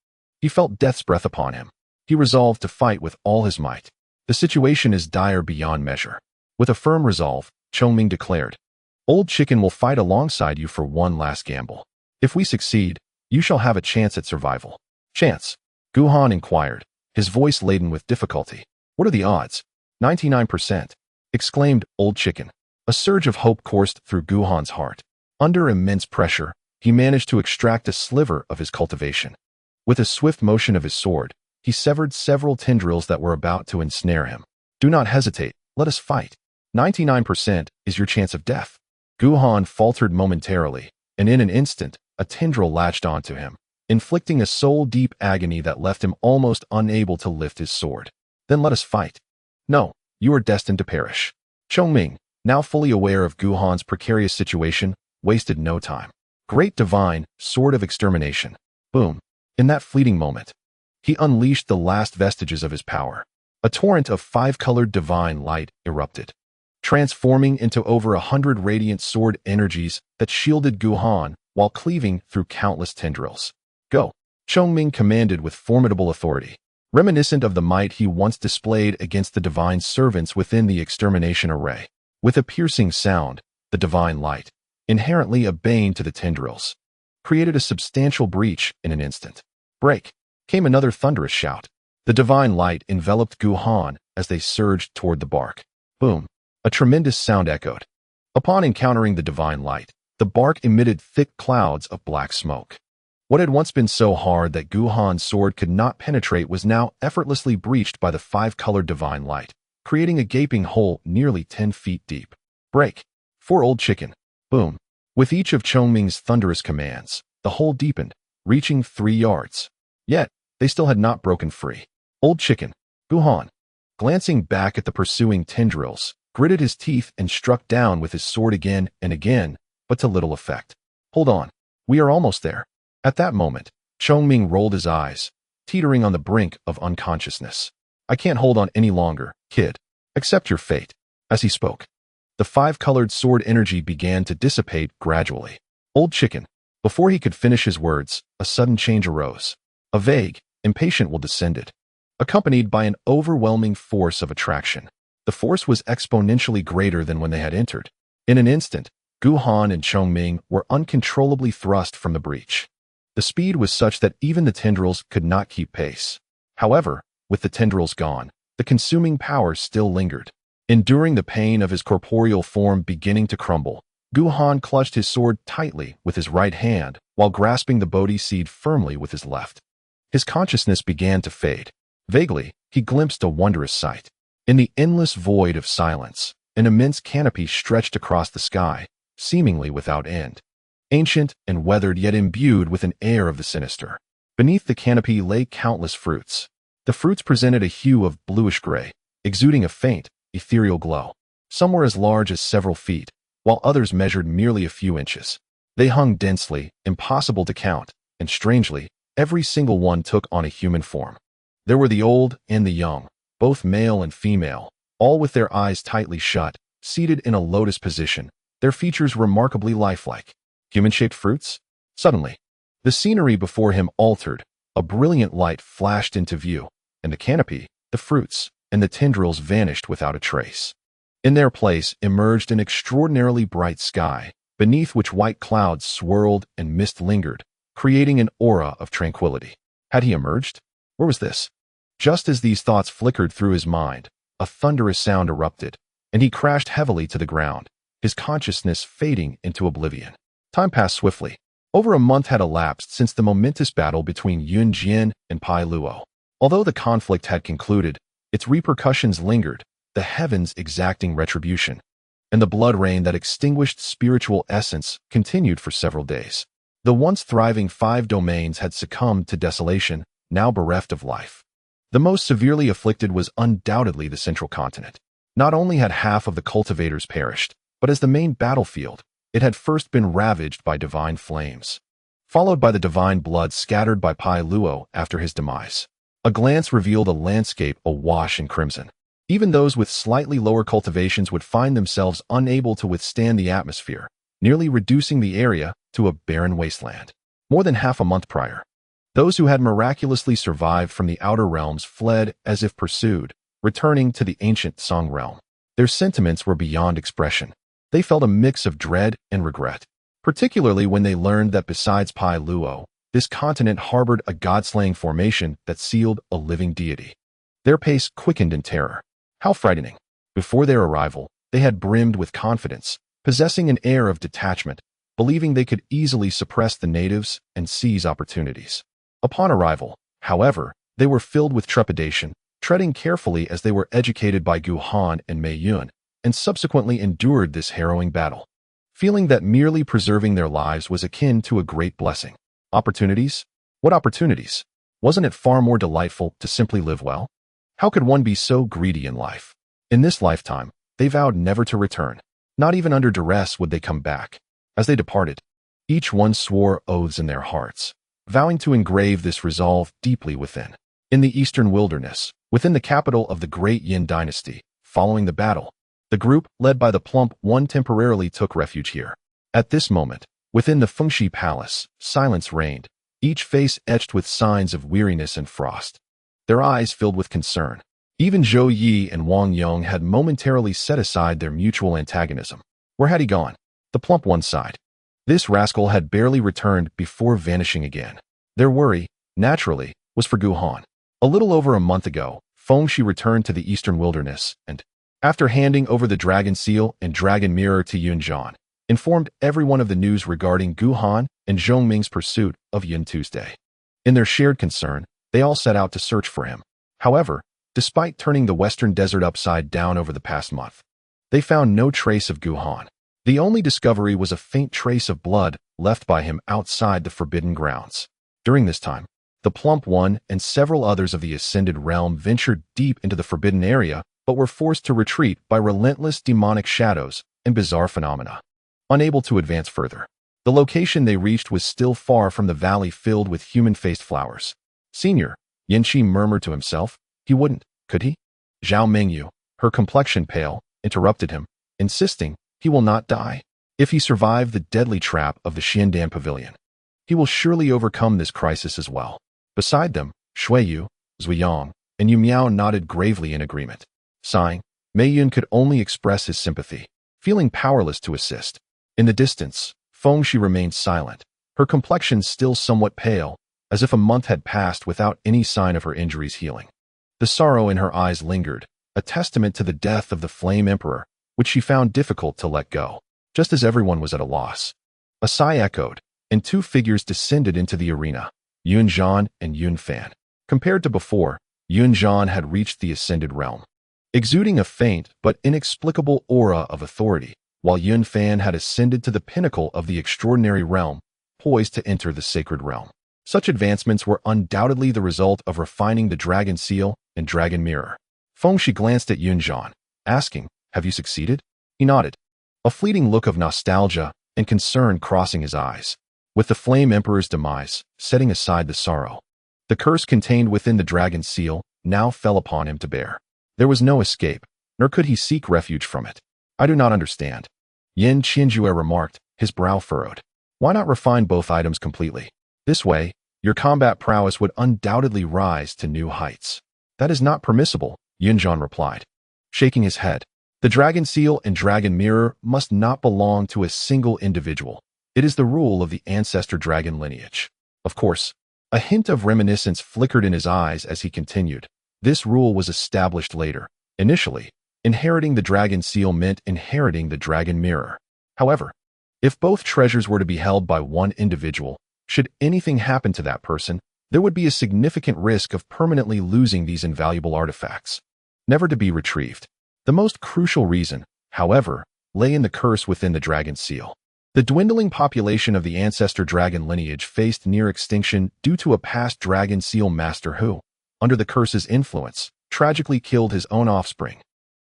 Speaker 1: He felt death's breath upon him. He resolved to fight with all his might. "The situation is dire beyond measure." With a firm resolve, Chongming declared, "Old Chicken will fight alongside you for one last gamble. If we succeed, you shall have a chance at survival." "Chance?" Guhan inquired, his voice laden with difficulty. "What are the odds?" 99%, exclaimed Old Chicken. A surge of hope coursed through Guhan's heart. Under immense pressure, he managed to extract a sliver of his cultivation. With a swift motion of his sword, he severed several tendrils that were about to ensnare him. "Do not hesitate, let us fight. 99% is your chance of death." Guhan faltered momentarily, and in an instant, a tendril latched onto him, inflicting a soul-deep agony that left him almost unable to lift his sword. "Then let us fight." "No, you are destined to perish." Chongming, now fully aware of Guhan's precarious situation, wasted no time. Great divine, sword of extermination. Boom. In that fleeting moment, he unleashed the last vestiges of his power. A torrent of five-colored divine light erupted, transforming into over 100 radiant sword energies that shielded Guhan while cleaving through countless tendrils. "Go!" Chongming commanded with formidable authority, reminiscent of the might he once displayed against the divine servants within the extermination array. With a piercing sound, the divine light, inherently a bane to the tendrils, created a substantial breach in an instant. "Break!" Came another thunderous shout. The divine light enveloped Guhan as they surged toward the bark. Boom! A tremendous sound echoed. Upon encountering the divine light, the bark emitted thick clouds of black smoke. What had once been so hard that Guhan's sword could not penetrate was now effortlessly breached by the five-colored divine light, creating a gaping hole nearly 10 feet deep. "Break!" For Old Chicken. Boom! With each of Chongming's thunderous commands, the hole deepened, reaching 3 yards. Yet, they still had not broken free. Old Chicken, Guhan, glancing back at the pursuing tendrils, gritted his teeth and struck down with his sword again and again, but to little effect. "Hold on. We are almost there." At that moment, Chongming rolled his eyes, teetering on the brink of unconsciousness. "I can't hold on any longer, kid. Accept your fate." As he spoke, the five-colored sword energy began to dissipate gradually. Old Chicken. Before he could finish his words, a sudden change arose. A vague, impatient will descended, accompanied by an overwhelming force of attraction. The force was exponentially greater than when they had entered. In an instant, Guhan and Chongming were uncontrollably thrust from the breach. The speed was such that even the tendrils could not keep pace. However, with the tendrils gone, the consuming power still lingered. Enduring the pain of his corporeal form beginning to crumble, Guhan clutched his sword tightly with his right hand while grasping the Bodhi seed firmly with his left. His consciousness began to fade. Vaguely, he glimpsed a wondrous sight. In the endless void of silence, an immense canopy stretched across the sky, seemingly without end. Ancient and weathered, yet imbued with an air of the sinister. Beneath the canopy lay countless fruits. The fruits presented a hue of bluish-gray, exuding a faint, ethereal glow. Some were as large as several feet, while others measured merely a few inches. They hung densely, impossible to count, and strangely, every single one took on a human form. There were the old and the young, both male and female, all with their eyes tightly shut, seated in a lotus position, their features remarkably lifelike. Human-shaped fruits? Suddenly, the scenery before him altered. A brilliant light flashed into view, and the canopy, the fruits, and the tendrils vanished without a trace. In their place emerged an extraordinarily bright sky, beneath which white clouds swirled and mist lingered, creating an aura of tranquility. Had he emerged? Where was this? Just as these thoughts flickered through his mind, a thunderous sound erupted, and he crashed heavily to the ground, his consciousness fading into oblivion. Time passed swiftly. Over a month had elapsed since the momentous battle between Yun Jian and Pai Luo. Although the conflict had concluded, its repercussions lingered, the heavens exacting retribution, and the blood rain that extinguished spiritual essence continued for several days. The once thriving 5 domains had succumbed to desolation, now bereft of life. The most severely afflicted was undoubtedly the central continent. Not only had half of the cultivators perished, but as the main battlefield, it had first been ravaged by divine flames, followed by the divine blood scattered by Pai Luo after his demise. A glance revealed a landscape awash in crimson. Even those with slightly lower cultivations would find themselves unable to withstand the atmosphere, nearly reducing the area to a barren wasteland. More than half a month prior, those who had miraculously survived from the outer realms fled as if pursued, returning to the ancient Song realm. Their sentiments were beyond expression. They felt a mix of dread and regret, particularly when they learned that besides Pai Luo, this continent harbored a god-slaying formation that sealed a living deity. Their pace quickened in terror. How frightening! Before their arrival, they had brimmed with confidence, possessing an air of detachment, believing they could easily suppress the natives and seize opportunities. Upon arrival, however, they were filled with trepidation, treading carefully as they were educated by Gu Han and Mei Yun, and subsequently endured this harrowing battle, feeling that merely preserving their lives was akin to a great blessing. Opportunities? What opportunities? Wasn't it far more delightful to simply live well? How could one be so greedy in life? In this lifetime, they vowed never to return. Not even under duress would they come back. As they departed, each one swore oaths in their hearts, vowing to engrave this resolve deeply within. In the eastern wilderness, within the capital of the great Yin dynasty, following the battle, the group, led by the plump one, temporarily took refuge here. At this moment, within the Fengshi Palace, silence reigned, each face etched with signs of weariness and frost, their eyes filled with concern. Even Zhou Yi and Wang Yong had momentarily set aside their mutual antagonism. Where had he gone? The plump one sighed. This rascal had barely returned before vanishing again. Their worry, naturally, was for Gu Han. A little over a month ago, Fengshi returned to the eastern wilderness and, after handing over the dragon seal and dragon mirror to Yun Jian, informed everyone of the news regarding Gu Han and Zhong Ming's pursuit of Yin Tuesday. In their shared concern, they all set out to search for him. However, despite turning the western desert upside down over the past month, they found no trace of Gu Han. The only discovery was a faint trace of blood left by him outside the forbidden grounds. During this time, the plump one and several others of the ascended realm ventured deep into the forbidden area, but were forced to retreat by relentless demonic shadows and bizarre phenomena. Unable to advance further, the location they reached was still far from the valley filled with human-faced flowers. Senior, Yanqi murmured to himself. He wouldn't, could he? Zhao Mingyu, her complexion pale, interrupted him, insisting he will not die. If he survived the deadly trap of the Xiandan Pavilion, he will surely overcome this crisis as well. Beside them, Shuiyu, Zuyang, and Yu Miao nodded gravely in agreement. Sighing, Mei Yun could only express his sympathy, feeling powerless to assist. In the distance, Fengshi remained silent, her complexion still somewhat pale, as if a month had passed without any sign of her injuries healing. The sorrow in her eyes lingered, a testament to the death of the Flame Emperor, which she found difficult to let go. Just as everyone was at a loss, a sigh echoed, and 2 figures descended into the arena, Yun Zhan and Yun Fan. Compared to before, Yun Zhan had reached the ascended realm. Exuding a faint but inexplicable aura of authority, while Yun Fan had ascended to the pinnacle of the extraordinary realm, poised to enter the sacred realm. Such advancements were undoubtedly the result of refining the dragon seal and dragon mirror. Fengshi glanced at Yunzhan, asking, "Have you succeeded?" He nodded, a fleeting look of nostalgia and concern crossing his eyes. With the Flame Emperor's demise, setting aside the sorrow, the curse contained within the dragon seal now fell upon him to bear. There was no escape, nor could he seek refuge from it. "I do not understand," Yin Qianjue remarked, his brow furrowed. "Why not refine both items completely? This way, your combat prowess would undoubtedly rise to new heights." "That is not permissible," Yunzhan replied, shaking his head. "The dragon seal and dragon mirror must not belong to a single individual. It is the rule of the ancestor dragon lineage." Of course, a hint of reminiscence flickered in his eyes as he continued. This rule was established later. Initially, inheriting the dragon seal meant inheriting the dragon mirror. However, if both treasures were to be held by one individual, should anything happen to that person, there would be a significant risk of permanently losing these invaluable artifacts, never to be retrieved. The most crucial reason, however, lay in the curse within the dragon seal. The dwindling population of the ancestor dragon lineage faced near extinction due to a past dragon seal master who, under the curse's influence, tragically killed his own offspring,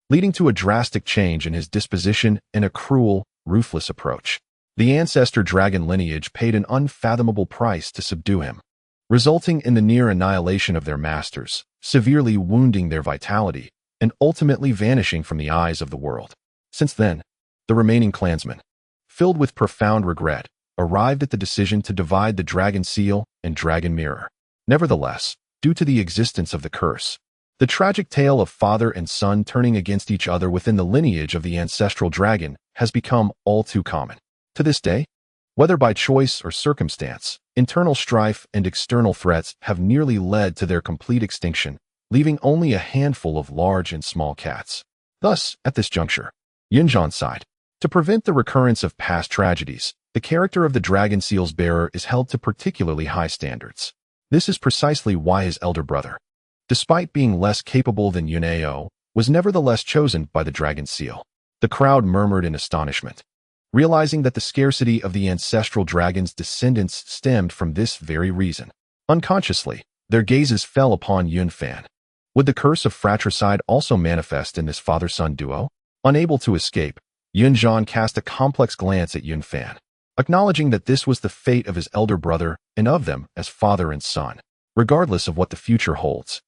Speaker 1: leading to a drastic change in his disposition and a cruel, ruthless approach. The ancestor dragon lineage paid an unfathomable price to subdue him, resulting in the near annihilation of their masters, severely wounding their vitality, and ultimately vanishing from the eyes of the world. Since then, the remaining clansmen, filled with profound regret, arrived at the decision to divide the dragon seal and dragon mirror. Nevertheless, due to the existence of the curse, the tragic tale of father and son turning against each other within the lineage of the ancestral dragon has become all too common. To this day, whether by choice or circumstance, internal strife and external threats have nearly led to their complete extinction, leaving only a handful of large and small cats. Thus, at this juncture, Yunzhan sighed. To prevent the recurrence of past tragedies, the character of the dragon seal's bearer is held to particularly high standards. This is precisely why his elder brother, despite being less capable than Yunao, was nevertheless chosen by the dragon seal. The crowd murmured in astonishment, realizing that the scarcity of the ancestral dragon's descendants stemmed from this very reason. Unconsciously, their gazes fell upon Yun Fan. Would the curse of fratricide also manifest in this father-son duo? Unable to escape, Yunzhan cast a complex glance at Yun Fan, acknowledging that this was the fate of his elder brother and of them as father and son. Regardless of what the future holds,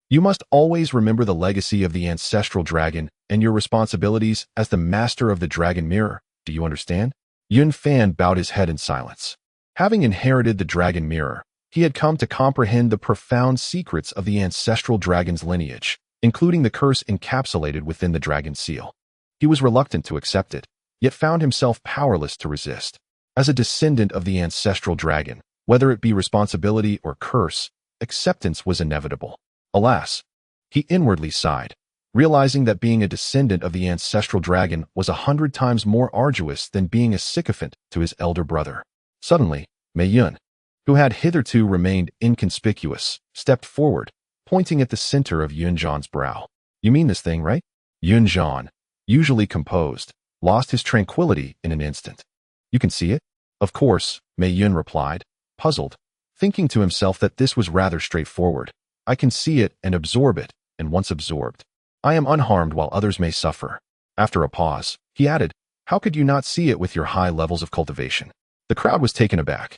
Speaker 1: you must always remember the legacy of the ancestral dragon and your responsibilities as the master of the dragon mirror. Do you understand? Yun Fan bowed his head in silence. Having inherited the dragon mirror, he had come to comprehend the profound secrets of the ancestral dragon's lineage, including the curse encapsulated within the dragon seal. He was reluctant to accept it, yet found himself powerless to resist. As a descendant of the ancestral dragon, whether it be responsibility or curse, acceptance was inevitable. Alas, he inwardly sighed, realizing that being a descendant of the ancestral dragon was 100 times more arduous than being a sycophant to his elder brother. Suddenly, Mei Yun, who had hitherto remained inconspicuous, stepped forward, pointing at the center of Yunzhan's brow. "You mean this thing, right?" Yunzhan, usually composed, lost his tranquility in an instant. "You can see it?" "Of course," Mei Yun replied, puzzled, thinking to himself that this was rather straightforward. "I can see it and absorb it, and once absorbed, I am unharmed while others may suffer." After a pause, he added, "How could you not see it with your high levels of cultivation?" The crowd was taken aback.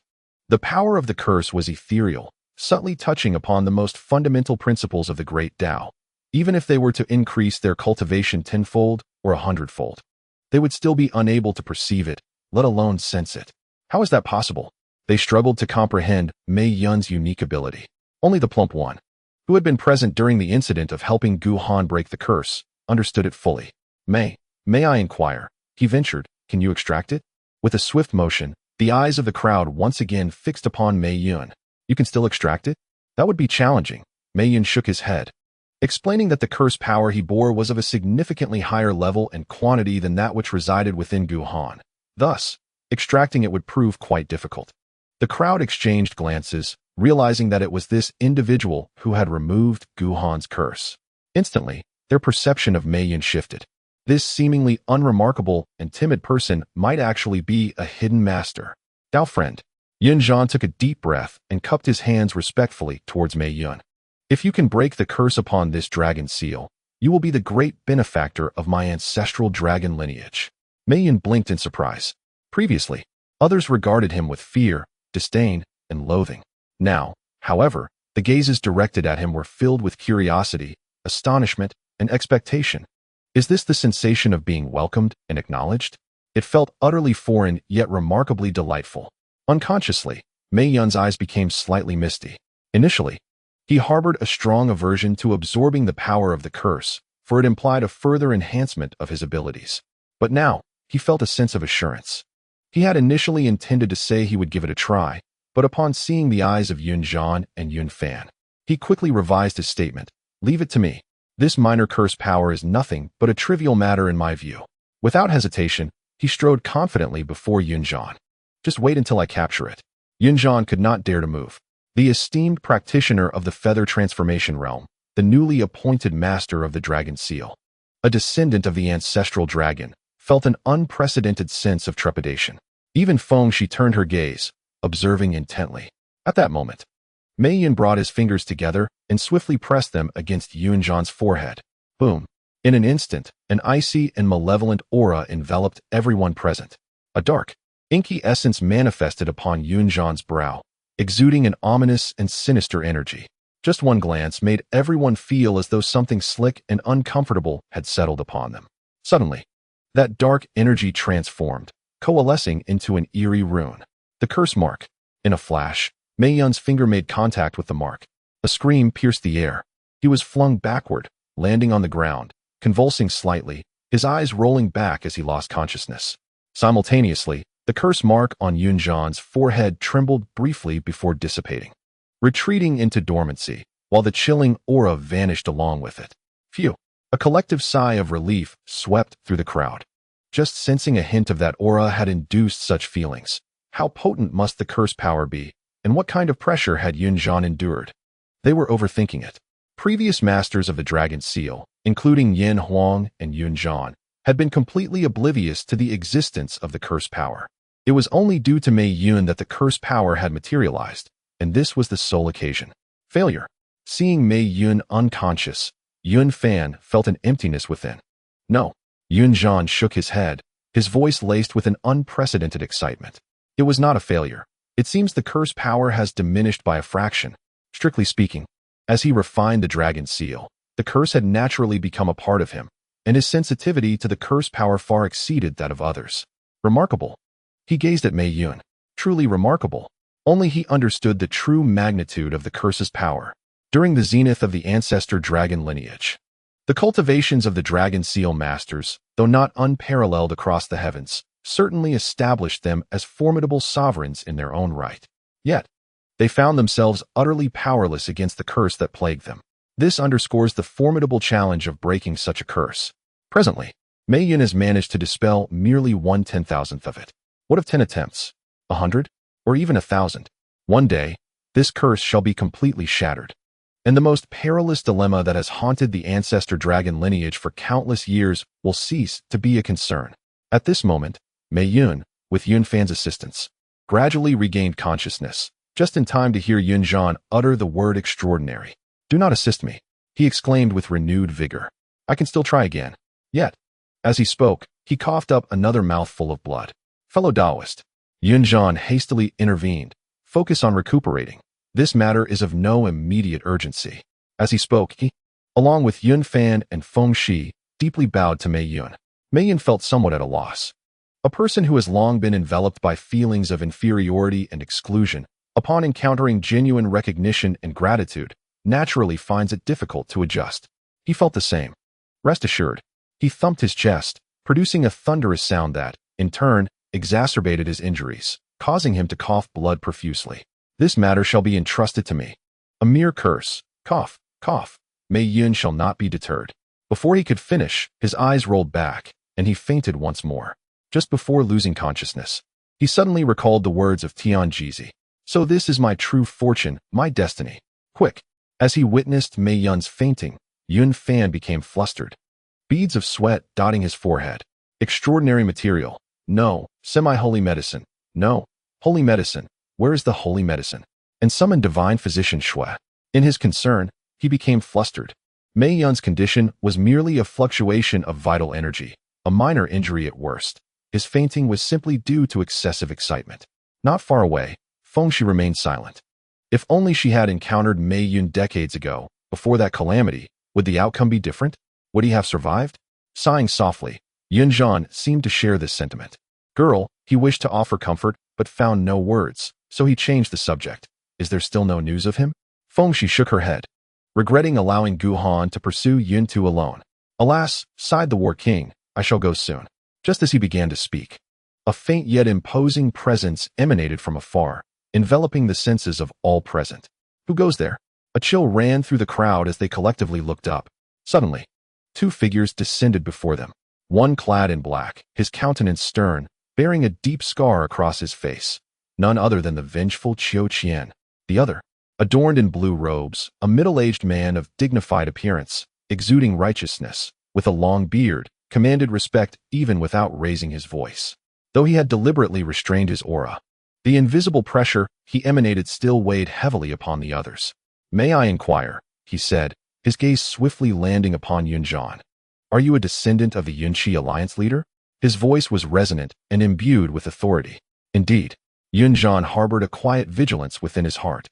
Speaker 1: The power of the curse was ethereal, subtly touching upon the most fundamental principles of the great Tao. Even if they were to increase their cultivation tenfold or 100-fold, they would still be unable to perceive it, let alone sense it. How is that possible? They struggled to comprehend Mei Yun's unique ability. Only the plump one, who had been present during the incident of helping Gu Han break the curse, understood it fully. May I inquire?" he ventured. "Can you extract it?" With a swift motion, the eyes of the crowd once again fixed upon Mei Yun. "You can still extract it?" "That would be challenging." Mei Yun shook his head, explaining that the curse power he bore was of a significantly higher level and quantity than that which resided within Gu Han. Thus, extracting it would prove quite difficult. The crowd exchanged glances, realizing that it was this individual who had removed Gu Han's curse. Instantly, their perception of Mei Yun shifted. This seemingly unremarkable and timid person might actually be a hidden master. Dao friend. Yunzhan took a deep breath and cupped his hands respectfully towards Mei Yun. If you can break the curse upon this dragon seal, you will be the great benefactor of my ancestral dragon lineage. Mei Yun blinked in surprise. Previously, others regarded him with fear, disdain, and loathing. Now, however, the gazes directed at him were filled with curiosity, astonishment, and expectation. Is this the sensation of being welcomed and acknowledged? It felt utterly foreign yet remarkably delightful. Unconsciously, Mei Yun's eyes became slightly misty. Initially, he harbored a strong aversion to absorbing the power of the curse, for it implied a further enhancement of his abilities. But now, he felt a sense of assurance. He had initially intended to say he would give it a try, but upon seeing the eyes of Yunzhan and Yunfan, he quickly revised his statement. Leave it to me. This minor curse power is nothing but a trivial matter in my view. Without hesitation, he strode confidently before Yunzhan. Just wait until I capture it. Yunzhan could not dare to move. The esteemed practitioner of the feather transformation realm, the newly appointed master of the dragon seal, a descendant of the ancestral dragon, felt an unprecedented sense of trepidation. Even Fengshi turned her gaze, observing intently. At that moment, Mei Yun brought his fingers together and swiftly pressed them against Yunzhan's forehead. Boom! In an instant, an icy and malevolent aura enveloped everyone present. A dark, inky essence manifested upon Yunzhan's brow, exuding an ominous and sinister energy. Just one glance made everyone feel as though something slick and uncomfortable had settled upon them. Suddenly, that dark energy transformed, coalescing into an eerie rune. The curse mark. In a flash, Mei Yun's finger made contact with the mark. A scream pierced the air. He was flung backward, landing on the ground, convulsing slightly, his eyes rolling back as he lost consciousness. Simultaneously, the curse mark on Yunzhan's forehead trembled briefly before dissipating, retreating into dormancy, while the chilling aura vanished along with it. Phew! A collective sigh of relief swept through the crowd. Just sensing a hint of that aura had induced such feelings. How potent must the curse power be, and what kind of pressure had Yunzhan endured? They were overthinking it. Previous masters of the dragon seal, including Yin Huang and Yunzhan, had been completely oblivious to the existence of the curse power. It was only due to Mei Yun that the curse power had materialized, and this was the sole occasion. Failure. Seeing Mei Yun unconscious, Yun Fan felt an emptiness within. No. Yunzhan shook his head, his voice laced with an unprecedented excitement. It was not a failure. It seems the curse power has diminished by a fraction. Strictly speaking, as he refined the dragon seal, the curse had naturally become a part of him, and his sensitivity to the curse power far exceeded that of others. Remarkable. He gazed at Mei Yun. Truly remarkable. Only he understood the true magnitude of the curse's power. During the zenith of the ancestor dragon lineage, the cultivations of the dragon seal masters, though not unparalleled across the heavens, certainly established them as formidable sovereigns in their own right. Yet, they found themselves utterly powerless against the curse that plagued them. This underscores the formidable challenge of breaking such a curse. Presently, Mei Yun has managed to dispel merely 1/10,000th of it. What of 10 attempts? 100? Or even 1,000? One day, this curse shall be completely shattered. And the most perilous dilemma that has haunted the ancestor dragon lineage for countless years will cease to be a concern. At this moment, Mei Yun, with Yun Fan's assistance, gradually regained consciousness, just in time to hear Yunzhan utter the word extraordinary. Do not assist me, he exclaimed with renewed vigor. I can still try again. Yet, as he spoke, he coughed up another mouthful of blood. Fellow Taoist, Yunzhan hastily intervened. Focus on recuperating. This matter is of no immediate urgency. As he spoke, he, along with Yun Fan and Feng Shi, deeply bowed to Mei Yun. Mei Yun felt somewhat at a loss. A person who has long been enveloped by feelings of inferiority and exclusion, upon encountering genuine recognition and gratitude, naturally finds it difficult to adjust. He felt the same. Rest assured, he thumped his chest, producing a thunderous sound that, in turn, exacerbated his injuries, causing him to cough blood profusely. This matter shall be entrusted to me. A mere curse. Cough, cough. Mei Yun shall not be deterred. Before he could finish, his eyes rolled back, and he fainted once more. Just before losing consciousness, he suddenly recalled the words of Tianjizi. So this is my true fortune, my destiny. Quick. As he witnessed Mei Yun's fainting, Yun Fan became flustered. beads of sweat dotting his forehead. Extraordinary material. No, semi-holy medicine. No, holy medicine. Where is the holy medicine? And summon divine physician Shui. In his concern, he became flustered. Mei Yun's condition was merely a fluctuation of vital energy, a minor injury at worst. His fainting was simply due to excessive excitement. Not far away, Fengxi remained silent. If only she had encountered Mei Yun decades ago, before that calamity, would the outcome be different? Would he have survived? Sighing softly, Yunzhan seemed to share this sentiment. Girl, he wished to offer comfort, but found no words, so he changed the subject. Is there still no news of him? Fengxi shook her head, regretting allowing Gu Han to pursue Yuntu alone. Alas, sighed the War King, I shall go soon. Just as he began to speak, a faint yet imposing presence emanated from afar, enveloping the senses of all present. Who goes there? A chill ran through the crowd as they collectively looked up. Suddenly, two figures descended before them, one clad in black, his countenance stern, bearing a deep scar across his face. None other than the vengeful Qiu Qian. The other, adorned in blue robes, a middle-aged man of dignified appearance, exuding righteousness, with a long beard, commanded respect even without raising his voice. Though he had deliberately restrained his aura, the invisible pressure he emanated still weighed heavily upon the others. May I inquire, he said, his gaze swiftly landing upon Yunzhan. Are you a descendant of the Yunqi alliance leader? His voice was resonant and imbued with authority. Indeed, Yunzhan harbored a quiet vigilance within his heart.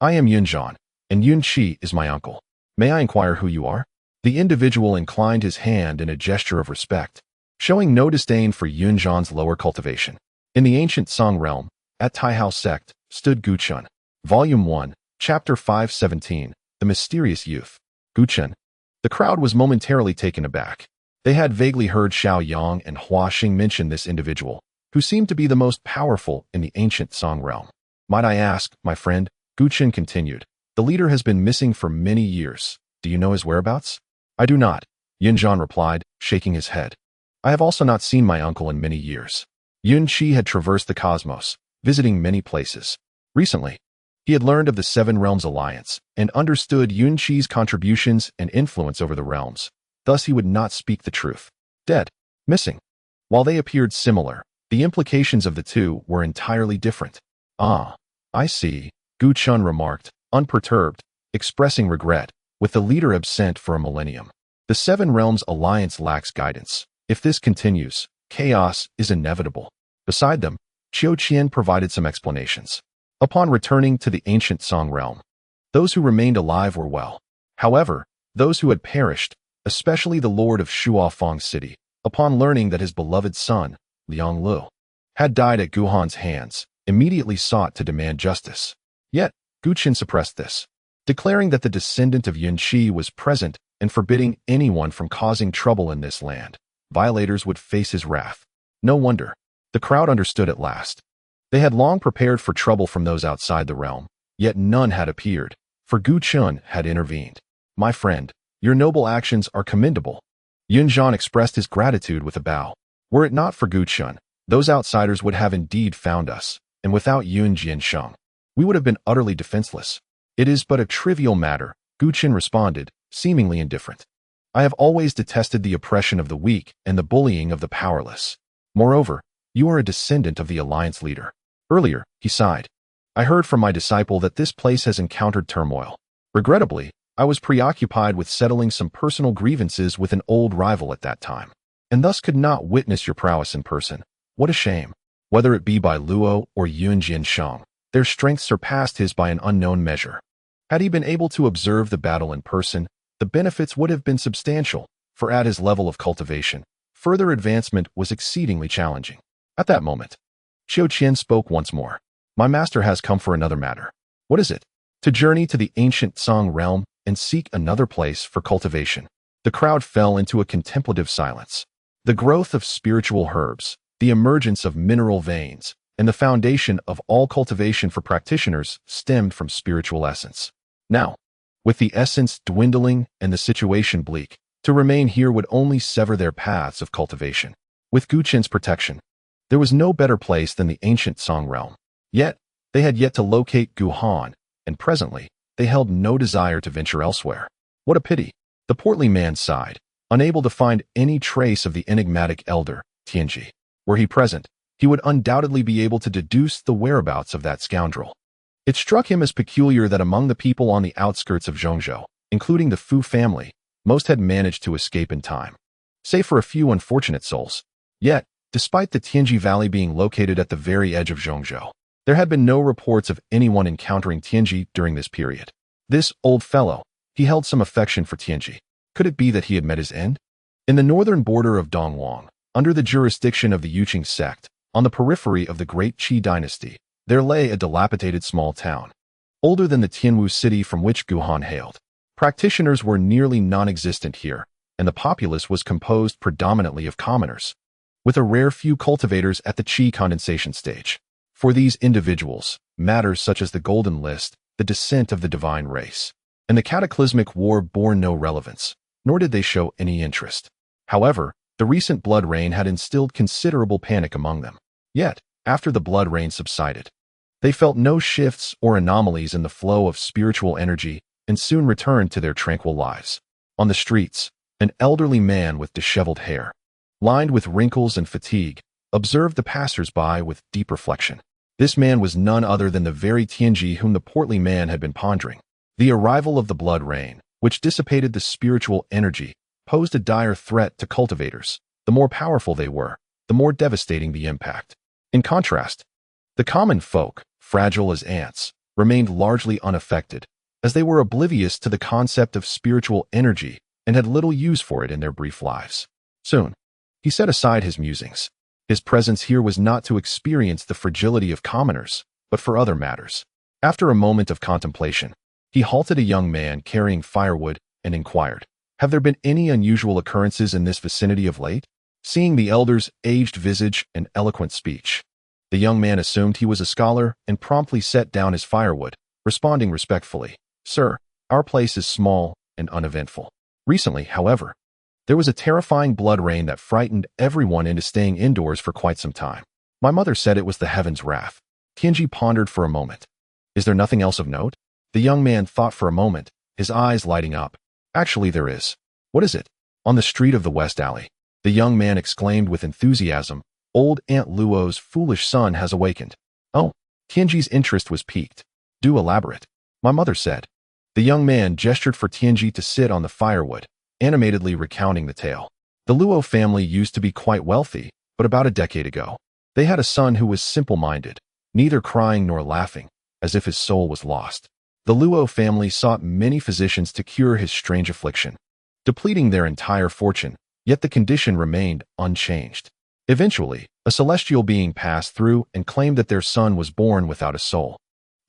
Speaker 1: I am Yunzhan, and Yunqi is my uncle. May I inquire who you are? The individual inclined his hand in a gesture of respect, showing no disdain for Yunzhan's lower cultivation. In the ancient Song realm, at Taihao sect, stood Guchun. Volume 1, Chapter 517, The Mysterious Youth. Guchun. The crowd was momentarily taken aback. They had vaguely heard Xiao Yang and Hua Xing mention this individual, who seemed to be the most powerful in the ancient Song realm. Might I ask, my friend, Guchun continued, the leader has been missing for many years. Do you know his whereabouts? I do not, Yunzhan replied, shaking his head. I have also not seen my uncle in many years. Yunqi had traversed the cosmos, visiting many places. Recently, he had learned of the Seven Realms Alliance and understood Yunqi's contributions and influence over the realms. Thus he would not speak the truth. Dead. Missing. While they appeared similar, the implications of the two were entirely different. Ah, I see, Gu Chun remarked, unperturbed, expressing regret, with the leader absent for a millennium. The Seven Realms Alliance lacks guidance. If this continues, chaos is inevitable. Beside them, Qiu Qian provided some explanations. Upon returning to the ancient Song realm, those who remained alive were well. However, those who had perished, especially the lord of Shuafang City, upon learning that his beloved son, Liang Lu, had died at Gu Han's hands, immediately sought to demand justice. Yet, Gu Qin suppressed this, declaring that the descendant of Yunqi was present and forbidding anyone from causing trouble in this land. Violators would face his wrath. No wonder. The crowd understood at last. They had long prepared for trouble from those outside the realm, yet none had appeared, for Gu Chun had intervened. My friend, your noble actions are commendable. Yunzhan expressed his gratitude with a bow. Were it not for Gu Chun, those outsiders would have indeed found us, and without Yun Jiansheng, we would have been utterly defenseless. It is but a trivial matter, Gu Chun responded, seemingly indifferent. I have always detested the oppression of the weak and the bullying of the powerless. Moreover, you are a descendant of the alliance leader. Earlier, he sighed. I heard from my disciple that this place has encountered turmoil. Regrettably, I was preoccupied with settling some personal grievances with an old rival at that time, and thus could not witness your prowess in person. What a shame. Whether it be by Luo or Yun Jiansheng, their strength surpassed his by an unknown measure. Had he been able to observe the battle in person, the benefits would have been substantial, for at his level of cultivation, further advancement was exceedingly challenging. At that moment, Qiu Qian spoke once more. My master has come for another matter. What is it? To journey to the ancient Song realm and seek another place for cultivation. The crowd fell into a contemplative silence. The growth of spiritual herbs, the emergence of mineral veins, and the foundation of all cultivation for practitioners stemmed from spiritual essence. Now, with the essence dwindling and the situation bleak, to remain here would only sever their paths of cultivation. With Gu Qin's protection, there was no better place than the ancient Song realm. Yet, they had yet to locate Gu Han, and presently, they held no desire to venture elsewhere. What a pity. The portly man sighed, unable to find any trace of the enigmatic elder, Tianji. Were he present, he would undoubtedly be able to deduce the whereabouts of that scoundrel. It struck him as peculiar that among the people on the outskirts of Zhongzhou, including the Fu family, most had managed to escape in time, save for a few unfortunate souls. Yet, despite the Tianji Valley being located at the very edge of Zhongzhou, there had been no reports of anyone encountering Tianji during this period. This old fellow, he held some affection for Tianji. Could it be that he had met his end? In the northern border of Dongwang, under the jurisdiction of the Yuqing sect, on the periphery of the Great Qi dynasty, there lay a dilapidated small town, older than the Tianwu city from which Guhan hailed. Practitioners were nearly non-existent here, and the populace was composed predominantly of commoners, with a rare few cultivators at the Qi condensation stage. For these individuals, matters such as the Golden List, the descent of the divine race, and the cataclysmic war bore no relevance, nor did they show any interest. However, the recent blood rain had instilled considerable panic among them. Yet, after the blood rain subsided, they felt no shifts or anomalies in the flow of spiritual energy and soon returned to their tranquil lives. On the streets, an elderly man with disheveled hair, lined with wrinkles and fatigue, observed the passers-by with deep reflection. This man was none other than the very Tianji whom the portly man had been pondering. The arrival of the blood rain, which dissipated the spiritual energy, posed a dire threat to cultivators. The more powerful they were, the more devastating the impact. In contrast, the common folk, fragile as ants, remained largely unaffected, as they were oblivious to the concept of spiritual energy and had little use for it in their brief lives. Soon, he set aside his musings. His presence here was not to experience the fragility of commoners, but for other matters. After a moment of contemplation, he halted a young man carrying firewood and inquired, "Have there been any unusual occurrences in this vicinity of late?" Seeing the elder's aged visage and eloquent speech, the young man assumed he was a scholar and promptly set down his firewood, responding respectfully, "Sir, our place is small and uneventful. Recently, however, there was a terrifying blood rain that frightened everyone into staying indoors for quite some time. My mother said it was the heaven's wrath." Tianji pondered for a moment. "Is there nothing else of note?" The young man thought for a moment, his eyes lighting up. "Actually, there is." "What is it?" "On the street of the West Alley," the young man exclaimed with enthusiasm, "old Aunt Luo's foolish son has awakened." "Oh." Tianji's interest was piqued. "Do elaborate." "My mother said." The young man gestured for Tianji to sit on the firewood, animatedly recounting the tale. The Luo family used to be quite wealthy, but about a decade ago, they had a son who was simple-minded, neither crying nor laughing, as if his soul was lost. The Luo family sought many physicians to cure his strange affliction, depleting their entire fortune, yet the condition remained unchanged. Eventually, a celestial being passed through and claimed that their son was born without a soul.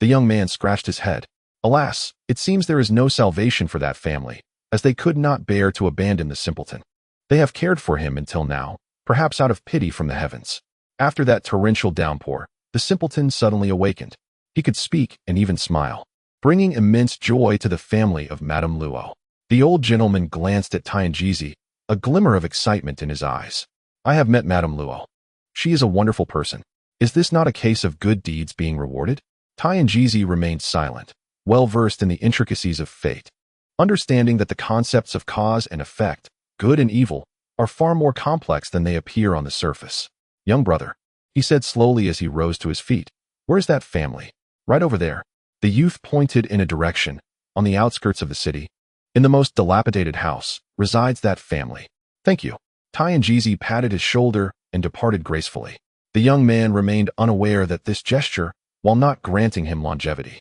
Speaker 1: The young man scratched his head. "Alas, it seems there is no salvation for that family, as they could not bear to abandon the simpleton. They have cared for him until now, perhaps out of pity from the heavens." After that torrential downpour, the simpleton suddenly awakened. He could speak and even smile, bringing immense joy to the family of Madame Luo. The old gentleman glanced at Tianji, a glimmer of excitement in his eyes. "I have met Madame Luo. She is a wonderful person. Is this not a case of good deeds being rewarded?" Tianji remained silent, well versed in the intricacies of fate, understanding that the concepts of cause and effect, good and evil, are far more complex than they appear on the surface. "Young brother," he said slowly as he rose to his feet, "where's that family?" "Right over there." The youth pointed in a direction, on the outskirts of the city. "In the most dilapidated house resides that family." "Thank you." Tianji patted his shoulder and departed gracefully. The young man remained unaware that this gesture, while not granting him longevity,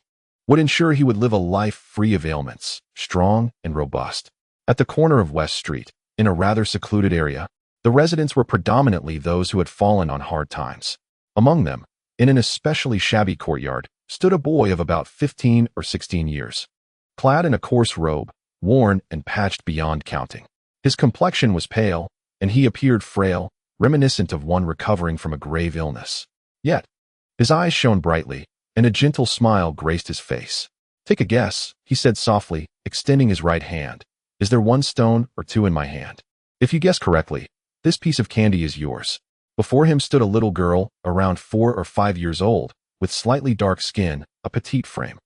Speaker 1: would ensure he would live a life free of ailments, strong and robust. At the corner of West Street, in a rather secluded area, the residents were predominantly those who had fallen on hard times. Among them, in an especially shabby courtyard, stood a boy of about 15 or 16 years, clad in a coarse robe, worn and patched beyond counting. His complexion was pale, and he appeared frail, reminiscent of one recovering from a grave illness. Yet, his eyes shone brightly, and a gentle smile graced his face. "Take a guess," he said softly, extending his right hand. "Is there one stone or two in my hand? If you guess correctly, this piece of candy is yours." Before him stood a little girl, around 4 or 5 years old, with slightly dark skin, a petite frame,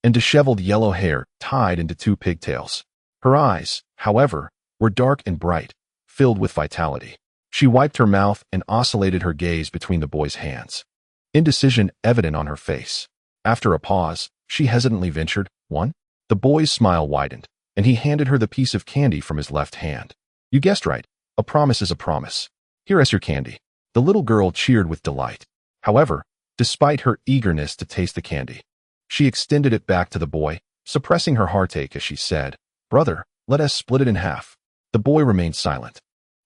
Speaker 1: and disheveled yellow hair tied into 2 pigtails. Her eyes, however, were dark and bright, filled with vitality. She wiped her mouth and oscillated her gaze between the boy's hands, indecision evident on her face. After a pause, she hesitantly ventured, "One?" The boy's smile widened, and he handed her the piece of candy from his left hand. "You guessed right. A promise is a promise. Here is your candy." The little girl cheered with delight. However, despite her eagerness to taste the candy, she extended it back to the boy, suppressing her heartache as she said, "Brother, let us split it in half." The boy remained silent,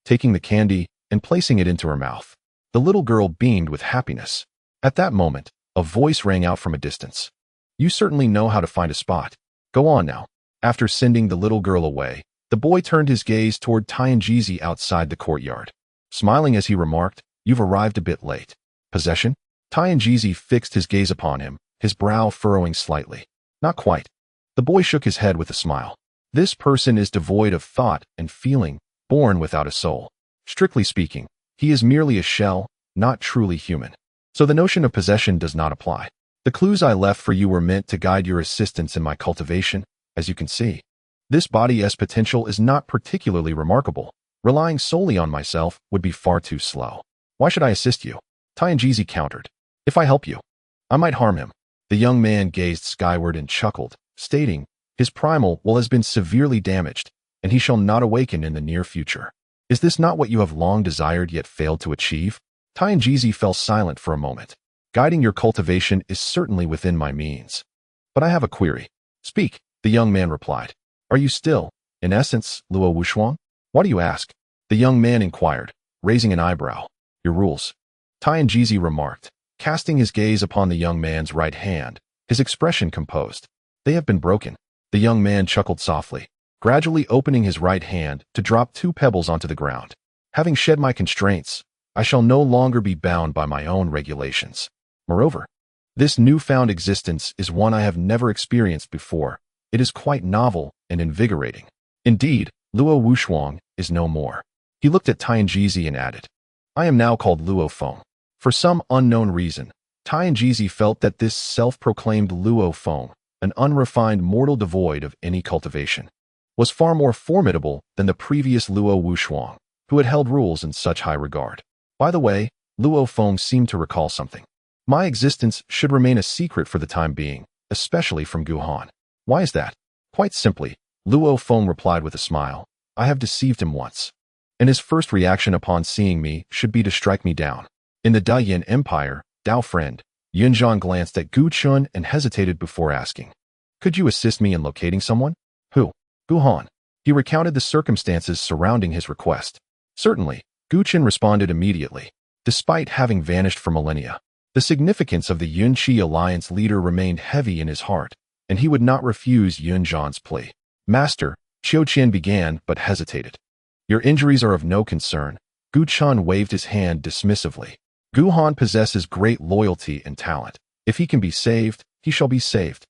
Speaker 1: taking the candy and placing it into her mouth. The little girl beamed with happiness. At that moment, a voice rang out from a distance. "You certainly know how to find a spot. Go on now." After sending the little girl away, the boy turned his gaze toward Tianjizi outside the courtyard, smiling as he remarked, "You've arrived a bit late." "Possession?" Tianjizi fixed his gaze upon him, his brow furrowing slightly. "Not quite." The boy shook his head with a smile. "This person is devoid of thought and feeling, born without a soul. Strictly speaking, he is merely a shell, not truly human. So the notion of possession does not apply. The clues I left for you were meant to guide your assistance in my cultivation, as you can see. This body's potential is not particularly remarkable. Relying solely on myself would be far too slow. Why should I assist you?" Tianjizi countered. "If I help you, I might harm him." The young man gazed skyward and chuckled, stating, "His primal will has been severely damaged, and he shall not awaken in the near future. Is this not what you have long desired yet failed to achieve?" Tianjizi fell silent for a moment. "Guiding your cultivation is certainly within my means. But I have a query." "Speak," the young man replied. "Are you still, in essence, Luo Wushuang?" "Why do you ask?" the young man inquired, raising an eyebrow. "Your rules," Tianjizi remarked, casting his gaze upon the young man's right hand, his expression composed. "They have been broken." The young man chuckled softly, gradually opening his right hand to drop 2 pebbles onto the ground. "Having shed my constraints, I shall no longer be bound by my own regulations. Moreover, this newfound existence is one I have never experienced before. It is quite novel and invigorating. Indeed, Luo Wushuang is no more." He looked at Tianjizi and added, "I am now called Luo Feng." For some unknown reason, Tianjizi felt that this self-proclaimed Luo Feng, an unrefined mortal devoid of any cultivation, was far more formidable than the previous Luo Wushuang, who had held rules in such high regard. By the way, Luo Feng seemed to recall something. "My existence should remain a secret for the time being, especially from Guhan." "Why is that?" "Quite simply," Luo Feng replied with a smile. "I have deceived him once, and his first reaction upon seeing me should be to strike me down." In the Dayan Empire, Dao friend, Yunzhan glanced at Gu Chun and hesitated before asking, "Could you assist me in locating someone?" "Who?" "Guhan." He recounted the circumstances surrounding his request. "Certainly," Gu Chun responded immediately. Despite having vanished for millennia, the significance of the Yunqi alliance leader remained heavy in his heart, and he would not refuse Yunzhan's plea. "Master," Qiu Qian began but hesitated. "Your injuries are of no concern." Gu Chun waved his hand dismissively. "Guhan possesses great loyalty and talent. If he can be saved, he shall be saved.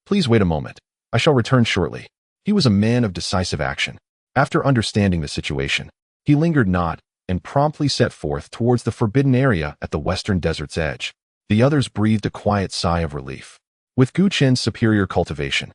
Speaker 1: Please wait a moment. I shall return shortly." He was a man of decisive action. After understanding the situation, he lingered not and promptly set forth towards the forbidden area at the western desert's edge. The others breathed a quiet sigh of relief. With Gu Chen's superior cultivation,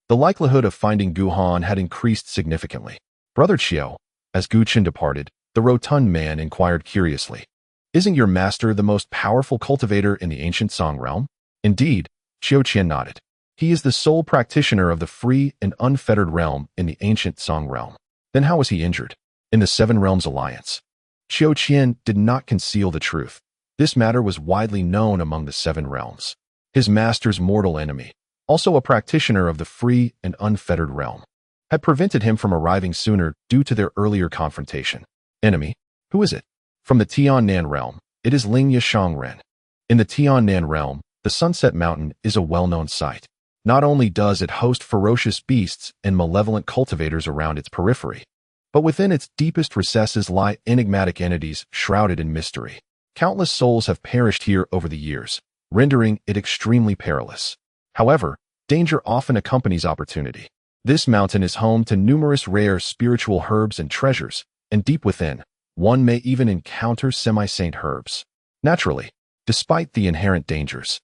Speaker 1: the likelihood of finding Guhan had increased significantly. "Brother Qiu," as Gu Chen departed, the rotund man inquired curiously, "Isn't your master the most powerful cultivator in the ancient Song realm?" "Indeed," Qiu Qian nodded. "He is the sole practitioner of the free and unfettered realm in the ancient Song realm." "Then how was he injured?" "In the Seven Realms Alliance." Qiu Qian did not conceal the truth. This matter was widely known among the Seven Realms. His master's mortal enemy, also a practitioner of the free and unfettered realm, had prevented him from arriving sooner due to their earlier confrontation. "Enemy? Who is it?" "From the Tiannan realm, it is Lingya Shangren." In the Tiannan realm, the Sunset Mountain is a well-known sight. Not only does it host ferocious beasts and malevolent cultivators around its periphery, but within its deepest recesses lie enigmatic entities shrouded in mystery. Countless souls have perished here over the years, rendering it extremely perilous. However, danger often accompanies opportunity. This mountain is home to numerous rare spiritual herbs and treasures, and deep within, one may even encounter semi-saint herbs. Naturally, despite the inherent dangers,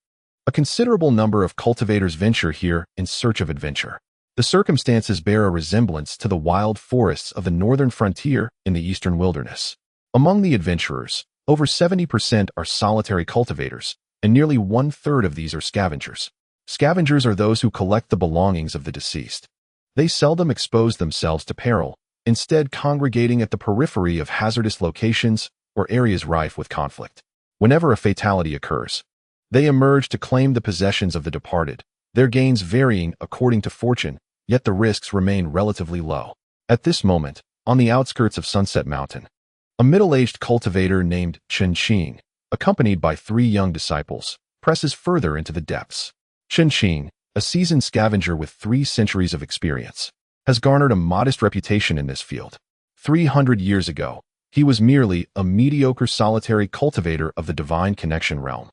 Speaker 1: a considerable number of cultivators venture here in search of adventure. The circumstances bear a resemblance to the wild forests of the northern frontier in the eastern wilderness. Among the adventurers, over 70% are solitary cultivators, and nearly one-third of these are scavengers. Scavengers are those who collect the belongings of the deceased. They seldom expose themselves to peril, instead congregating at the periphery of hazardous locations or areas rife with conflict. Whenever a fatality occurs, they emerge to claim the possessions of the departed, their gains varying according to fortune, yet the risks remain relatively low. At this moment, on the outskirts of Sunset Mountain, a middle-aged cultivator named Chen, accompanied by 3 young disciples, presses further into the depths. Chen, a seasoned scavenger with 3 centuries of experience, has garnered a modest reputation in this field. 300 years ago, he was merely a mediocre solitary cultivator of the divine connection realm,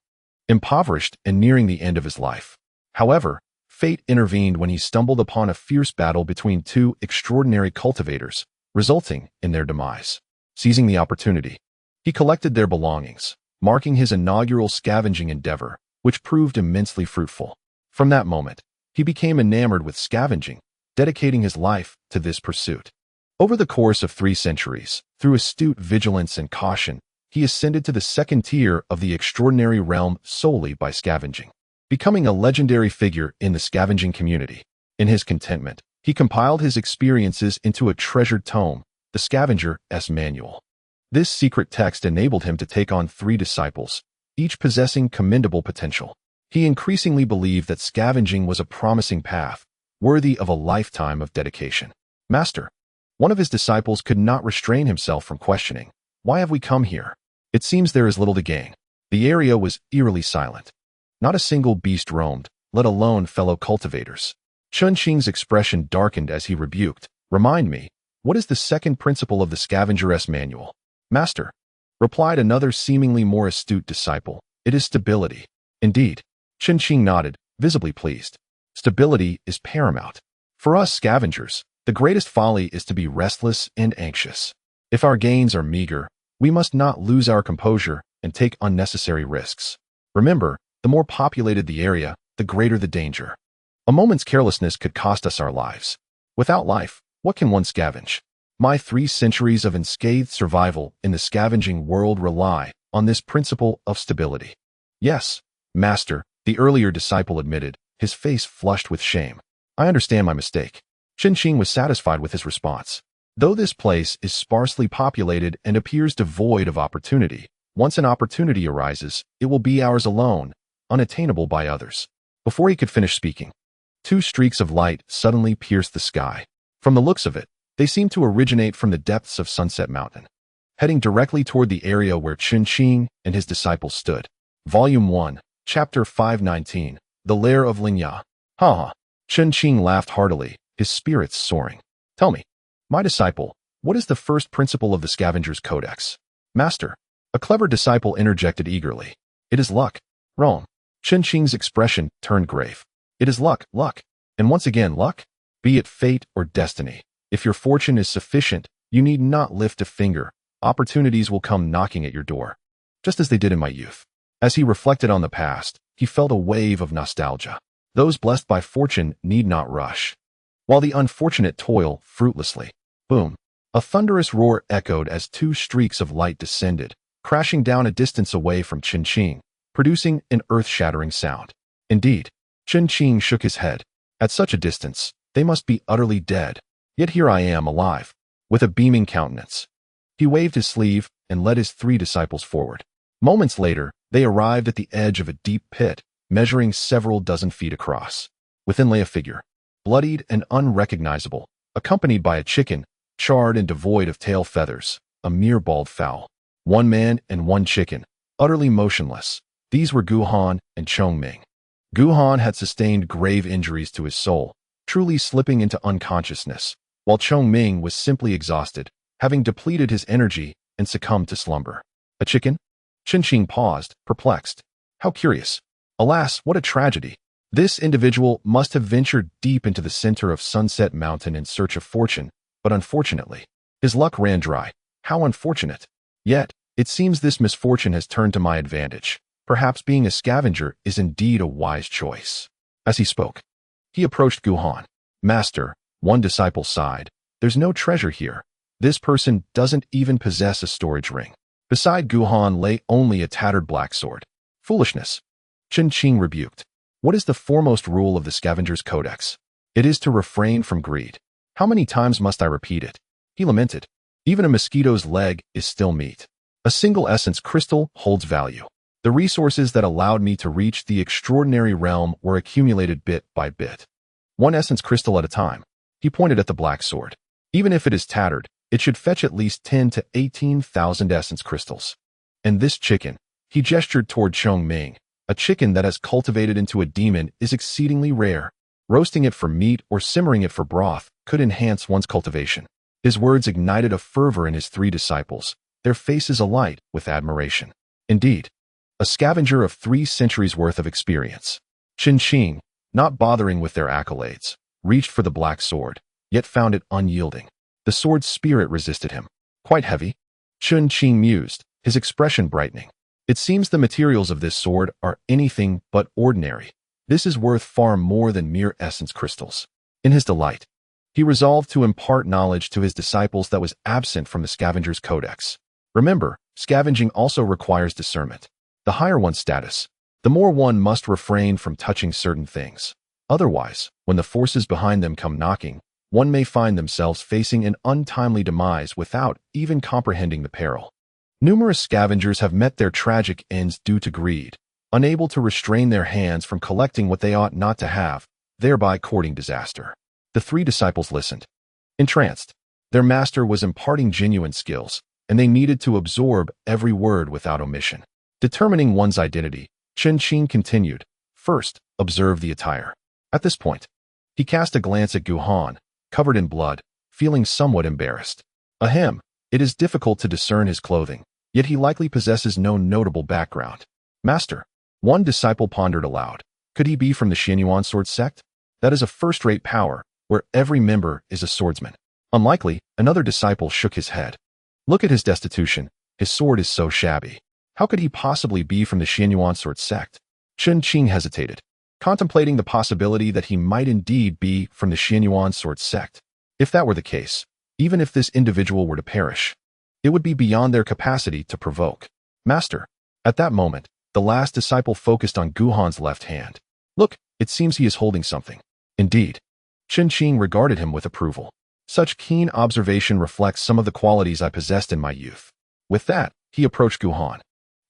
Speaker 1: impoverished and nearing the end of his life. However, fate intervened when he stumbled upon a fierce battle between 2 extraordinary cultivators, resulting in their demise. Seizing the opportunity, he collected their belongings, marking his inaugural scavenging endeavor, which proved immensely fruitful. From that moment, he became enamored with scavenging, dedicating his life to this pursuit. Over the course of 3 centuries, through astute vigilance and caution, he ascended to the second tier of the extraordinary realm solely by scavenging, becoming a legendary figure in the scavenging community. In his contentment, he compiled his experiences into a treasured tome, the Scavenger's Manual. This secret text enabled him to take on 3 disciples, each possessing commendable potential. He increasingly believed that scavenging was a promising path, worthy of a lifetime of dedication. Master, one of his disciples could not restrain himself from questioning, "Why have we come here? It seems there is little to gain." The area was eerily silent. Not a single beast roamed, let alone fellow cultivators. Chunqing's expression darkened as he rebuked, "Remind me, what is the second principle of the Scavenger's Manual?" "Master," replied another seemingly more astute disciple, "it is stability." "Indeed." Chunqing nodded, visibly pleased. "Stability is paramount. For us scavengers, the greatest folly is to be restless and anxious. If our gains are meager, we must not lose our composure and take unnecessary risks. Remember, the more populated the area, the greater the danger. A moment's carelessness could cost us our lives. Without life, what can one scavenge? My 3 centuries of unscathed survival in the scavenging world rely on this principle of stability." "Yes, Master," the earlier disciple admitted, his face flushed with shame. "I understand my mistake." Chunqing was satisfied with his response. Though this place is sparsely populated and appears devoid of opportunity, once an opportunity arises, it will be ours alone, unattainable by others. Before he could finish speaking, 2 streaks of light suddenly pierced the sky. From the looks of it, they seemed to originate from the depths of Sunset Mountain, heading directly toward the area where Chunqing and his disciples stood. Volume 1, Chapter 519, The Lair of Lingya. "Haha." Chunqing laughed heartily, his spirits soaring. "Tell me, my disciple, what is the first principle of the Scavenger's Codex?" "Master," a clever disciple interjected eagerly, "it is luck." "Wrong." Chunqing's expression turned grave. "It is luck, and once again luck? Be it fate or destiny. If your fortune is sufficient, you need not lift a finger. Opportunities will come knocking at your door, just as they did in my youth." As he reflected on the past, he felt a wave of nostalgia. Those blessed by fortune need not rush, while the unfortunate toil fruitlessly. Boom! A thunderous roar echoed as 2 streaks of light descended, crashing down a distance away from Chunqing, producing an earth-shattering sound. Indeed, Chunqing shook his head. At such a distance, they must be utterly dead. Yet here I am, alive, with a beaming countenance. He waved his sleeve and led his 3 disciples forward. Moments later, they arrived at the edge of a deep pit, measuring several dozen feet across. Within lay a figure, bloodied and unrecognizable, accompanied by a chicken, charred and devoid of tail feathers, a mere bald fowl. 1 man and 1 chicken, utterly motionless. These were Guhan and Chongming. Guhan had sustained grave injuries to his soul, truly slipping into unconsciousness, while Chongming was simply exhausted, having depleted his energy and succumbed to slumber. A chicken? Chunqing paused, perplexed. How curious. Alas, what a tragedy. This individual must have ventured deep into the center of Sunset Mountain in search of fortune, but unfortunately, his luck ran dry. How unfortunate. Yet, it seems this misfortune has turned to my advantage. Perhaps being a scavenger is indeed a wise choice. As he spoke, he approached Guhan. Master, one disciple sighed. There's no treasure here. This person doesn't even possess a storage ring. Beside Guhan lay only a tattered black sword. Foolishness. Chen Qing rebuked. What is the foremost rule of the Scavenger's Codex? It is to refrain from greed. How many times must I repeat it? He lamented. Even a mosquito's leg is still meat. A single essence crystal holds value. The resources that allowed me to reach the extraordinary realm were accumulated bit by bit. One essence crystal at a time. He pointed at the black sword. Even if it is tattered, it should fetch at least 10 to 18,000 essence crystals. And this chicken, he gestured toward Chong Ming, a chicken that has cultivated into a demon is exceedingly rare. Roasting it for meat or simmering it for broth could enhance one's cultivation. His words ignited a fervor in his three disciples, their faces alight with admiration. Indeed, a scavenger of 3 centuries' worth of experience. Chen Qing, not bothering with their accolades, reached for the black sword, yet found it unyielding. The sword's spirit resisted him. Quite heavy? Chen Qing mused, his expression brightening. It seems the materials of this sword are anything but ordinary. This is worth far more than mere essence crystals. In his delight, he resolved to impart knowledge to his disciples that was absent from the Scavenger's Codex. Remember, scavenging also requires discernment. The higher one's status, the more one must refrain from touching certain things. Otherwise, when the forces behind them come knocking, one may find themselves facing an untimely demise without even comprehending the peril. Numerous scavengers have met their tragic ends due to greed, unable to restrain their hands from collecting what they ought not to have, thereby courting disaster. The 3 disciples listened. Entranced, their master was imparting genuine skills, and they needed to absorb every word without omission. Determining one's identity, Chen Qing continued, first, observe the attire. At this point, he cast a glance at Guhan, covered in blood, feeling somewhat embarrassed. Ahem, it is difficult to discern his clothing, yet he likely possesses no notable background. Master, one disciple pondered aloud. Could he be from the Xianyuan sword sect? That is a first-rate power, where every member is a swordsman. Unlikely, another disciple shook his head. Look at his destitution. His sword is so shabby. How could he possibly be from the Xianyuan sword sect? Chen Qing hesitated, contemplating the possibility that he might indeed be from the Xianyuan sword sect. If that were the case, even if this individual were to perish, it would be beyond their capacity to provoke. Master, at that moment, the last disciple focused on Guhan's left hand. Look, it seems he is holding something. Indeed. Chen Qing regarded him with approval. Such keen observation reflects some of the qualities I possessed in my youth. With that, he approached Guhan,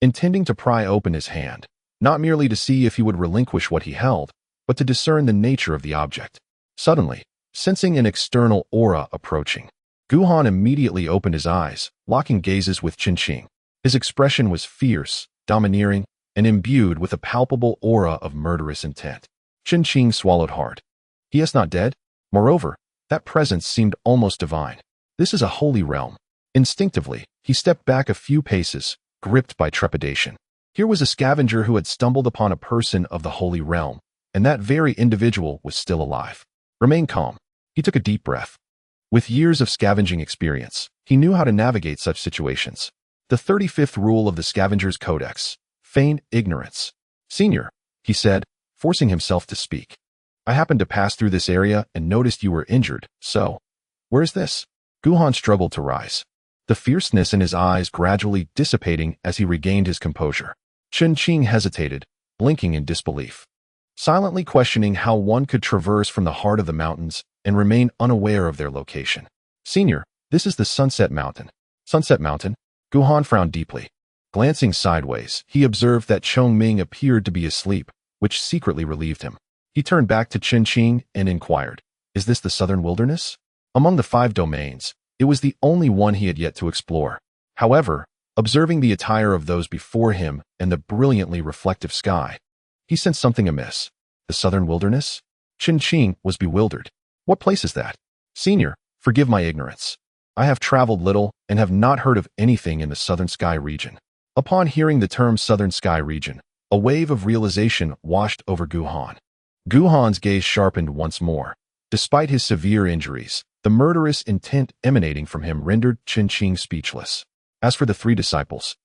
Speaker 1: intending to pry open his hand, not merely to see if he would relinquish what he held, but to discern the nature of the object. Suddenly, sensing an external aura approaching, Guhan immediately opened his eyes, locking gazes with Chen Qing. His expression was fierce, domineering, and imbued with a palpable aura of murderous intent. Chen Qing swallowed hard. He is not dead? Moreover, that presence seemed almost divine. This is a holy realm. Instinctively, he stepped back a few paces, gripped by trepidation. Here was a scavenger who had stumbled upon a person of the holy realm, and that very individual was still alive. Remain calm. He took a deep breath. With years of scavenging experience, he knew how to navigate such situations. The 35th rule of the Scavenger's Codex: feign ignorance. Senior, he said, forcing himself to speak. I happened to pass through this area and noticed you were injured, so... Where is this? Guhan struggled to rise, the fierceness in his eyes gradually dissipating as he regained his composure. Chen Qing hesitated, blinking in disbelief, silently questioning how one could traverse from the heart of the mountains and remain unaware of their location. Senior, this is the Sunset Mountain. Sunset Mountain? Guhan frowned deeply. Glancing sideways, he observed that Chong Ming appeared to be asleep, which secretly relieved him. He turned back to Chen Qing and inquired, is this the southern wilderness? Among the 5 domains, it was the only one he had yet to explore. However, observing the attire of those before him and the brilliantly reflective sky, he sensed something amiss. The southern wilderness? Chen Qing was bewildered. What place is that? Senior, forgive my ignorance. I have traveled little and have not heard of anything in the southern sky region. Upon hearing the term southern sky region, a wave of realization washed over Guhan. Guhan's gaze sharpened once more. Despite his severe injuries, the murderous intent emanating from him rendered Chen Qing speechless. As for the 3 disciples,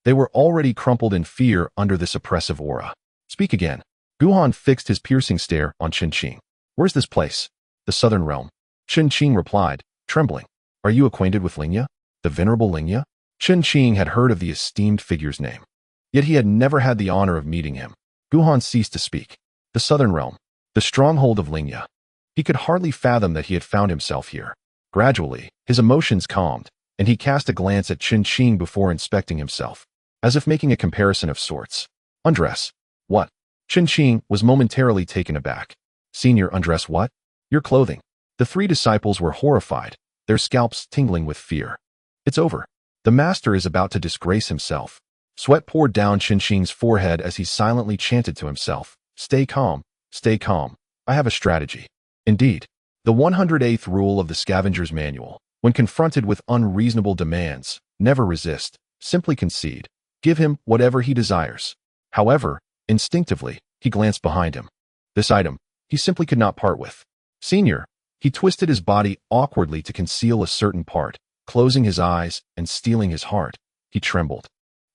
Speaker 1: they were already crumpled in fear under this oppressive aura. Speak again. Guhan fixed his piercing stare on Chen Qing. Where's this place? The southern realm. Chen Qing replied, trembling. Are you acquainted with Lingya? The venerable Lingya? Chen Qing had heard of the esteemed figure's name. Yet he had never had the honor of meeting him. Guhan ceased to speak. The southern realm. The stronghold of Lingya. He could hardly fathom that he had found himself here. Gradually, his emotions calmed, and he cast a glance at Chen Qing before inspecting himself, as if making a comparison of sorts. Undress. What? Chen Qing was momentarily taken aback. Senior, undress what? Your clothing. The three disciples were horrified, their scalps tingling with fear. It's over. The master is about to disgrace himself. Sweat poured down Chen Qing's forehead as he silently chanted to himself. Stay calm. Stay calm. I have a strategy. Indeed. The 108th rule of the Scavenger's Manual. When confronted with unreasonable demands, never resist, simply concede. Give him whatever he desires. However, instinctively, he glanced behind him. This item, he simply could not part with. Senior. He twisted his body awkwardly to conceal a certain part, closing his eyes and steeling his heart. He trembled.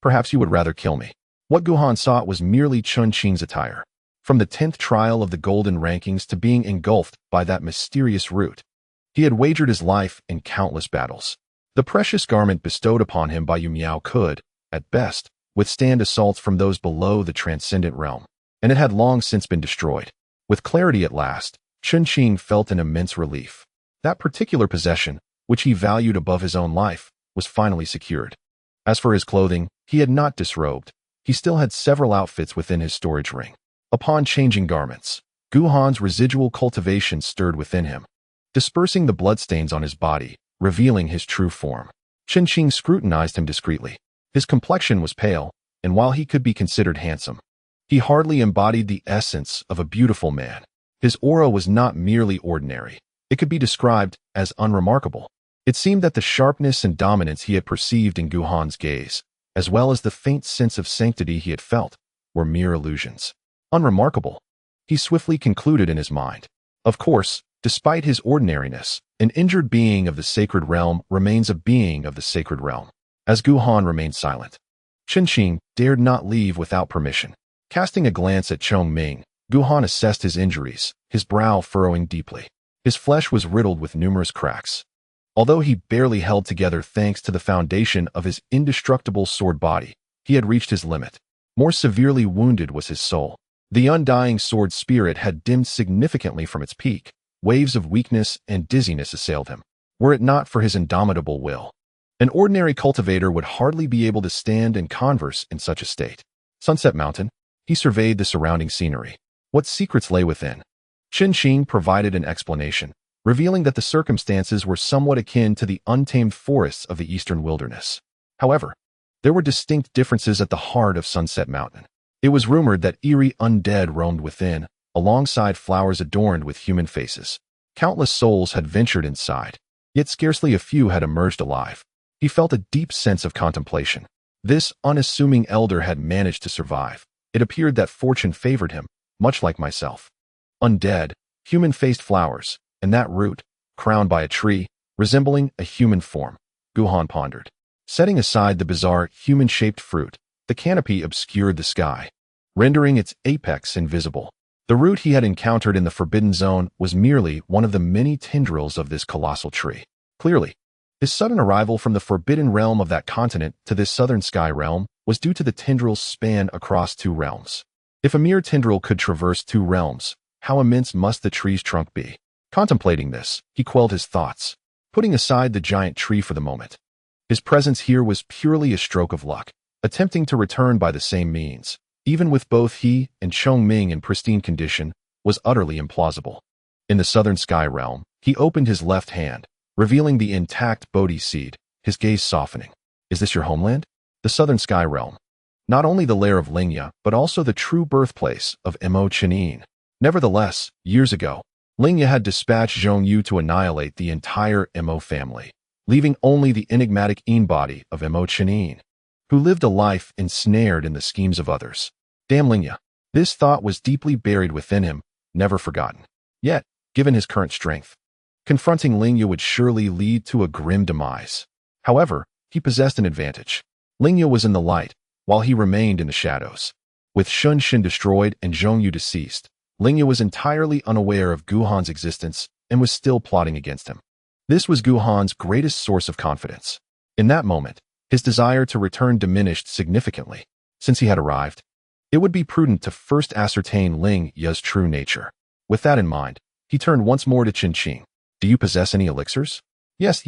Speaker 1: Perhaps you would rather kill me. What Guhan sought was merely Chen Qing's attire. From the 10th trial of the golden rankings to being engulfed by that mysterious root, he had wagered his life in countless battles. The precious garment bestowed upon him by Yu Miao could, at best, withstand assaults from those below the transcendent realm, and it had long since been destroyed. With clarity at last, Chen Qing felt an immense relief. That particular possession, which he valued above his own life, was finally secured. As for his clothing, he had not disrobed. He still had several outfits within his storage ring. Upon changing garments, Guhan's residual cultivation stirred within him, dispersing the bloodstains on his body, revealing his true form. Chen Qing scrutinized him discreetly. His complexion was pale, and while he could be considered handsome, he hardly embodied the essence of a beautiful man. His aura was not merely ordinary. It could be described as unremarkable. It seemed that the sharpness and dominance he had perceived in Guhan's gaze, as well as the faint sense of sanctity he had felt, were mere illusions. Unremarkable, he swiftly concluded in his mind. Of course, despite his ordinariness, an injured being of the sacred realm remains a being of the sacred realm. As Guhan remained silent, Chen Qing dared not leave without permission. Casting a glance at Chong Ming, Guhan assessed his injuries, his brow furrowing deeply. His flesh was riddled with numerous cracks. Although he barely held together thanks to the foundation of his indestructible sword body, he had reached his limit. More severely wounded was his soul. The undying sword spirit had dimmed significantly from its peak. Waves of weakness and dizziness assailed him, were it not for his indomitable will. An ordinary cultivator would hardly be able to stand and converse in such a state. Sunset Mountain. He surveyed the surrounding scenery. What secrets lay within? Chen Qing provided an explanation, revealing that the circumstances were somewhat akin to the untamed forests of the eastern wilderness. However, there were distinct differences at the heart of Sunset Mountain. It was rumored that eerie undead roamed within, alongside flowers adorned with human faces. Countless souls had ventured inside, yet scarcely a few had emerged alive. He felt a deep sense of contemplation. This unassuming elder had managed to survive. It appeared that fortune favored him, much like myself. Undead, human-faced flowers, and that root, crowned by a tree, resembling a human form, Guhan pondered. Setting aside the bizarre, human-shaped fruit, the canopy obscured the sky, rendering its apex invisible. The root he had encountered in the Forbidden Zone was merely one of the many tendrils of this colossal tree. Clearly, his sudden arrival from the forbidden realm of that continent to this southern sky realm was due to the tendril's span across two realms. If a mere tendril could traverse two realms, how immense must the tree's trunk be? Contemplating this, he quelled his thoughts, putting aside the giant tree for the moment. His presence here was purely a stroke of luck, attempting to return by the same means, even with both he and Chong Ming in pristine condition, was utterly implausible. In the southern sky realm, he opened his left hand, revealing the intact Bodhi seed, his gaze softening. Is this your homeland? The southern sky realm. Not only the lair of Lingya, but also the true birthplace of Mo Chenin. Nevertheless, years ago, Lingya had dispatched Zhong Yu to annihilate the entire Mo family, leaving only the enigmatic body of Mo Chenin, who lived a life ensnared in the schemes of others. Damn Lingya. This thought was deeply buried within him, never forgotten. Yet, given his current strength, confronting Lingya would surely lead to a grim demise. However, he possessed an advantage. Lingya was in the light, while he remained in the shadows. With Shun Xin destroyed and Zhong Yu deceased, Lingya was entirely unaware of Guhan's existence and was still plotting against him. This was Guhan's greatest source of confidence. In that moment, his desire to return diminished significantly. Since he had arrived, it would be prudent to first ascertain Ling Ya's true nature. With that in mind, he turned once more to Qin. Do you possess any elixirs? Yes.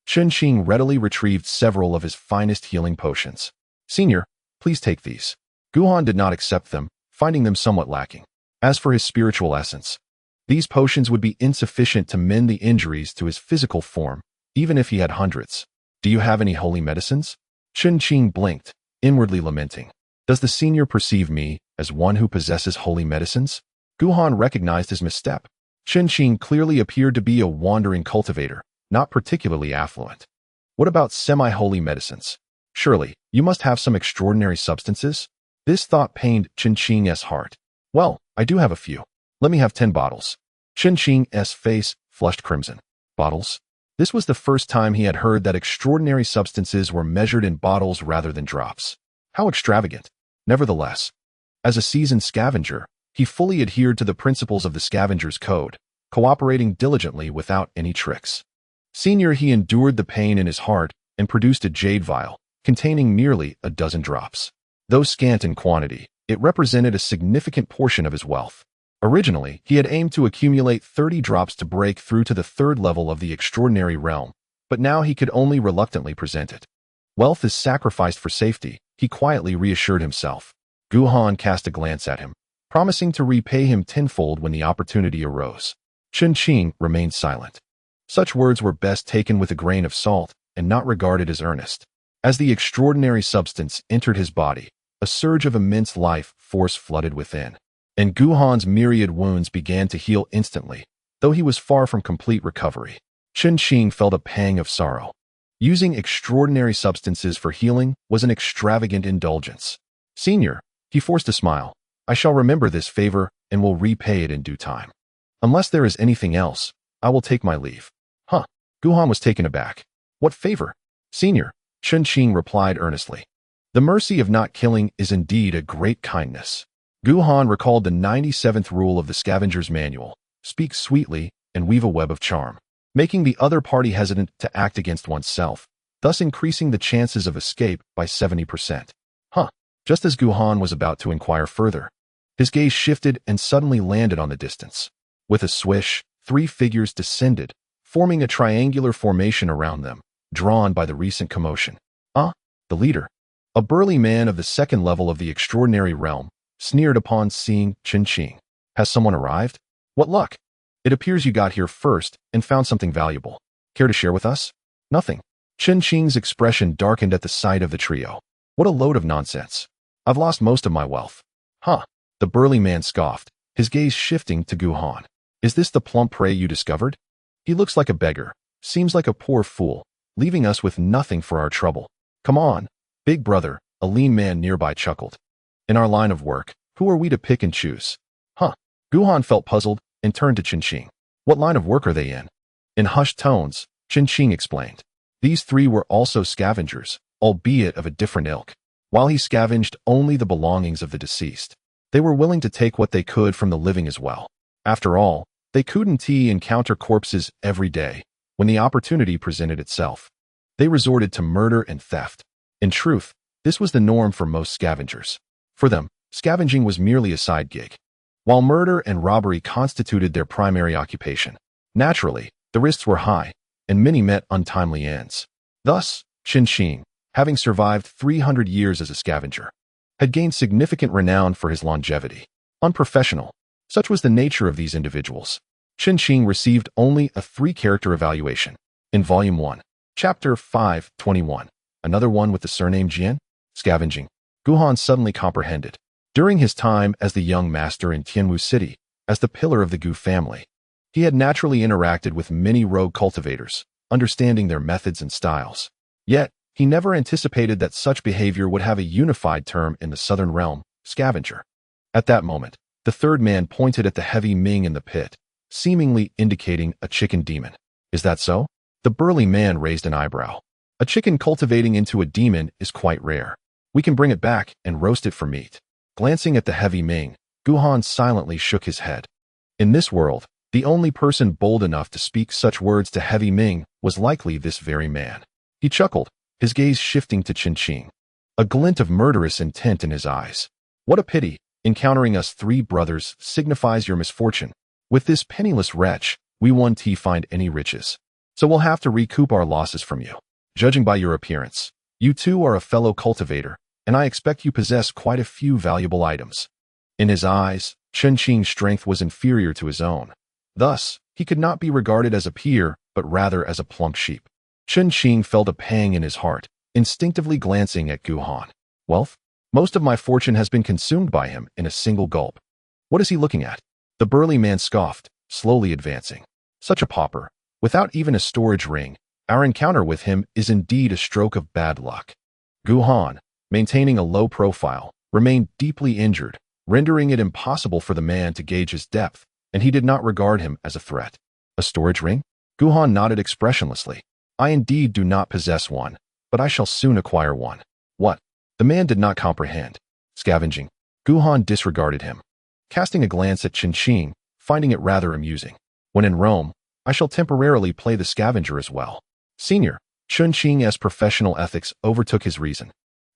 Speaker 1: Qin readily retrieved several of his finest healing potions. Senior, please take these. Guhan did not accept them, finding them somewhat lacking. As for his spiritual essence, these potions would be insufficient to mend the injuries to his physical form, even if he had hundreds. Do you have any holy medicines? Qin blinked, inwardly lamenting. Does the senior perceive me as one who possesses holy medicines? Guhan recognized his misstep. Qin clearly appeared to be a wandering cultivator, not particularly affluent. What about semi-holy medicines? Surely, you must have some extraordinary substances? This thought pained Qin's heart. Well, I do have a few. Let me have 10 bottles. Qin's face flushed crimson. Bottles? This was the first time he had heard that extraordinary substances were measured in bottles rather than drops. How extravagant. Nevertheless, as a seasoned scavenger, he fully adhered to the principles of the scavenger's code, cooperating diligently without any tricks. Senior, he endured the pain in his heart and produced a jade vial, containing merely a dozen drops. Though scant in quantity, it represented a significant portion of his wealth. Originally, he had aimed to accumulate 30 drops to break through to the third level of the extraordinary realm, but now he could only reluctantly present it. Wealth is sacrificed for safety, he quietly reassured himself. Guhan cast a glance at him, promising to repay him tenfold when the opportunity arose. Qin remained silent. Such words were best taken with a grain of salt and not regarded as earnest. As the extraordinary substance entered his body, a surge of immense life force flooded within, and Guhan's myriad wounds began to heal instantly, though he was far from complete recovery. Qin felt a pang of sorrow. Using extraordinary substances for healing was an extravagant indulgence. Senior, he forced a smile, I shall remember this favor and will repay it in due time. Unless there is anything else, I will take my leave. Huh. Guhan was taken aback. What favor? Senior, Qin replied earnestly. The mercy of not killing is indeed a great kindness. Guhan recalled the 97th rule of the Scavenger's Manual, speak sweetly and weave a web of charm, making the other party hesitant to act against oneself, thus increasing the chances of escape by 70%. Just as Guhan was about to inquire further, his gaze shifted and suddenly landed on the distance. With a swish, 3 figures descended, forming a triangular formation around them, drawn by the recent commotion. The leader, a burly man of the second level of the extraordinary realm, sneered upon seeing Qin. Has someone arrived? What luck! It appears you got here first and found something valuable. Care to share with us? Nothing. Qin's expression darkened at the sight of the trio. What a load of nonsense. I've lost most of my wealth. The burly man scoffed, his gaze shifting to Guhan. Is this the plump prey you discovered? He looks like a beggar, seems like a poor fool, leaving us with nothing for our trouble. Come on, big brother, a lean man nearby chuckled. In our line of work, who are we to pick and choose? Guhan felt puzzled and turned to Qin. What line of work are they in? In hushed tones, Qin explained. These 3 were also scavengers, albeit of a different ilk. While he scavenged only the belongings of the deceased, they were willing to take what they could from the living as well. After all, they couldn't encounter corpses every day. When the opportunity presented itself, they resorted to murder and theft. In truth, this was the norm for most scavengers. For them, scavenging was merely a side gig, while murder and robbery constituted their primary occupation. Naturally, the risks were high, and many met untimely ends. Thus, Qin, having survived 300 years as a scavenger, had gained significant renown for his longevity. Unprofessional, such was the nature of these individuals. Qin received only a 3-character evaluation. In Volume 1, Chapter 521, another one with the surname Jian? Scavenging. Guhan suddenly comprehended. During his time as the young master in Tianwu City, as the pillar of the Gu family, he had naturally interacted with many rogue cultivators, understanding their methods and styles. Yet, he never anticipated that such behavior would have a unified term in the southern realm, scavenger. At that moment, the third man pointed at the heavy Ming in the pit, seemingly indicating a chicken demon. Is that so? The burly man raised an eyebrow. A chicken cultivating into a demon is quite rare. We can bring it back and roast it for meat. Glancing at the heavy Ming, Guhan silently shook his head. In this world, The only person bold enough to speak such words to Heavy Ming was likely this very man. He chuckled, his gaze shifting to Qin, a glint of murderous intent in his eyes. What a pity, encountering us three brothers signifies your misfortune. With this penniless wretch, we won't find any riches. So we'll have to recoup our losses from you. Judging by your appearance, you too are a fellow cultivator, and I expect you possess quite a few valuable items. In his eyes, Qin's strength was inferior to his own. Thus, he could not be regarded as a peer, but rather as a plump sheep. Qin felt a pang in his heart, instinctively glancing at Guhan. Wealth? Most of my fortune has been consumed by him in a single gulp. What is he looking at? The burly man scoffed, slowly advancing. Such a pauper, without even a storage ring. Our encounter with him is indeed a stroke of bad luck. Guhan, maintaining a low profile, remained deeply injured, rendering it impossible for the man to gauge his depth, and he did not regard him as a threat. A storage ring? Guhan nodded expressionlessly. I indeed do not possess one, but I shall soon acquire one. What? The man did not comprehend. Scavenging. Guhan disregarded him, casting a glance at Qin, finding it rather amusing. When in Rome, I shall temporarily play the scavenger as well. Senior, Qin's professional ethics overtook his reason,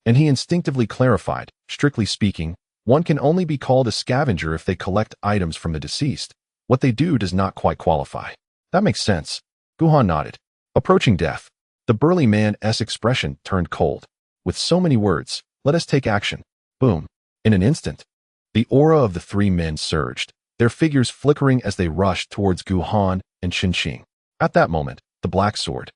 Speaker 1: and he instinctively clarified, strictly speaking, one can only be called a scavenger if they collect items from the deceased. What they do does not quite qualify. That makes sense. Guhan nodded. Approaching death, the burly man's expression turned cold. With so many words, let us take action. Boom. In an instant, the aura of the three men surged, their figures flickering as they rushed towards Guhan and Qin. At that moment, the black sword,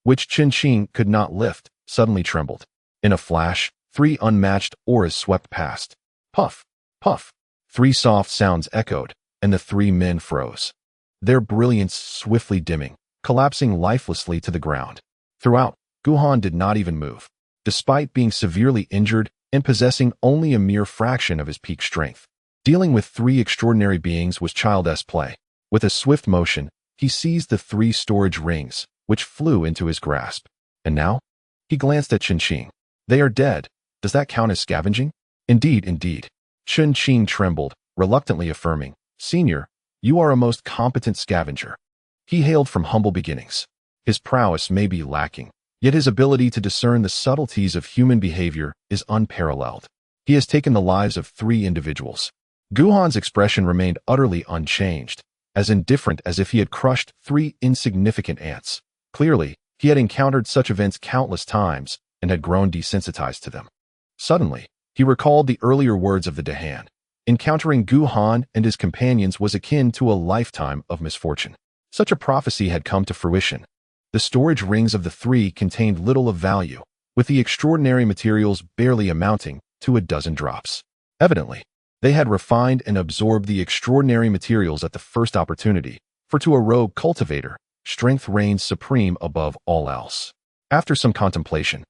Speaker 1: which Qin could not lift, suddenly trembled. In a flash, three unmatched auras swept past. Puff, puff. Three soft sounds echoed, and the three men froze, their brilliance swiftly dimming, collapsing lifelessly to the ground. Throughout, Guhan did not even move, despite being severely injured and possessing only a mere fraction of his peak strength. Dealing with three extraordinary beings was child's play. With a swift motion, he seized the three storage rings, which flew into his grasp. And now? He glanced at Qin. They are dead. Does that count as scavenging? Indeed, indeed. Qin trembled, reluctantly affirming, Senior, you are a most competent scavenger. He hailed from humble beginnings. His prowess may be lacking, yet his ability to discern the subtleties of human behavior is unparalleled. He has taken the lives of three individuals. Guhan's expression remained utterly unchanged, as indifferent as if he had crushed three insignificant ants. Clearly, he had encountered such events countless times and had grown desensitized to them. Suddenly, he recalled the earlier words of the Dahan. Encountering Guhan and his companions was akin to a lifetime of misfortune. Such a prophecy had come to fruition. The storage rings of the three contained little of value, with the extraordinary materials barely amounting to a dozen drops. Evidently, they had refined and absorbed the extraordinary materials at the first opportunity, for to a rogue cultivator, strength reigns supreme above all else. After some contemplation,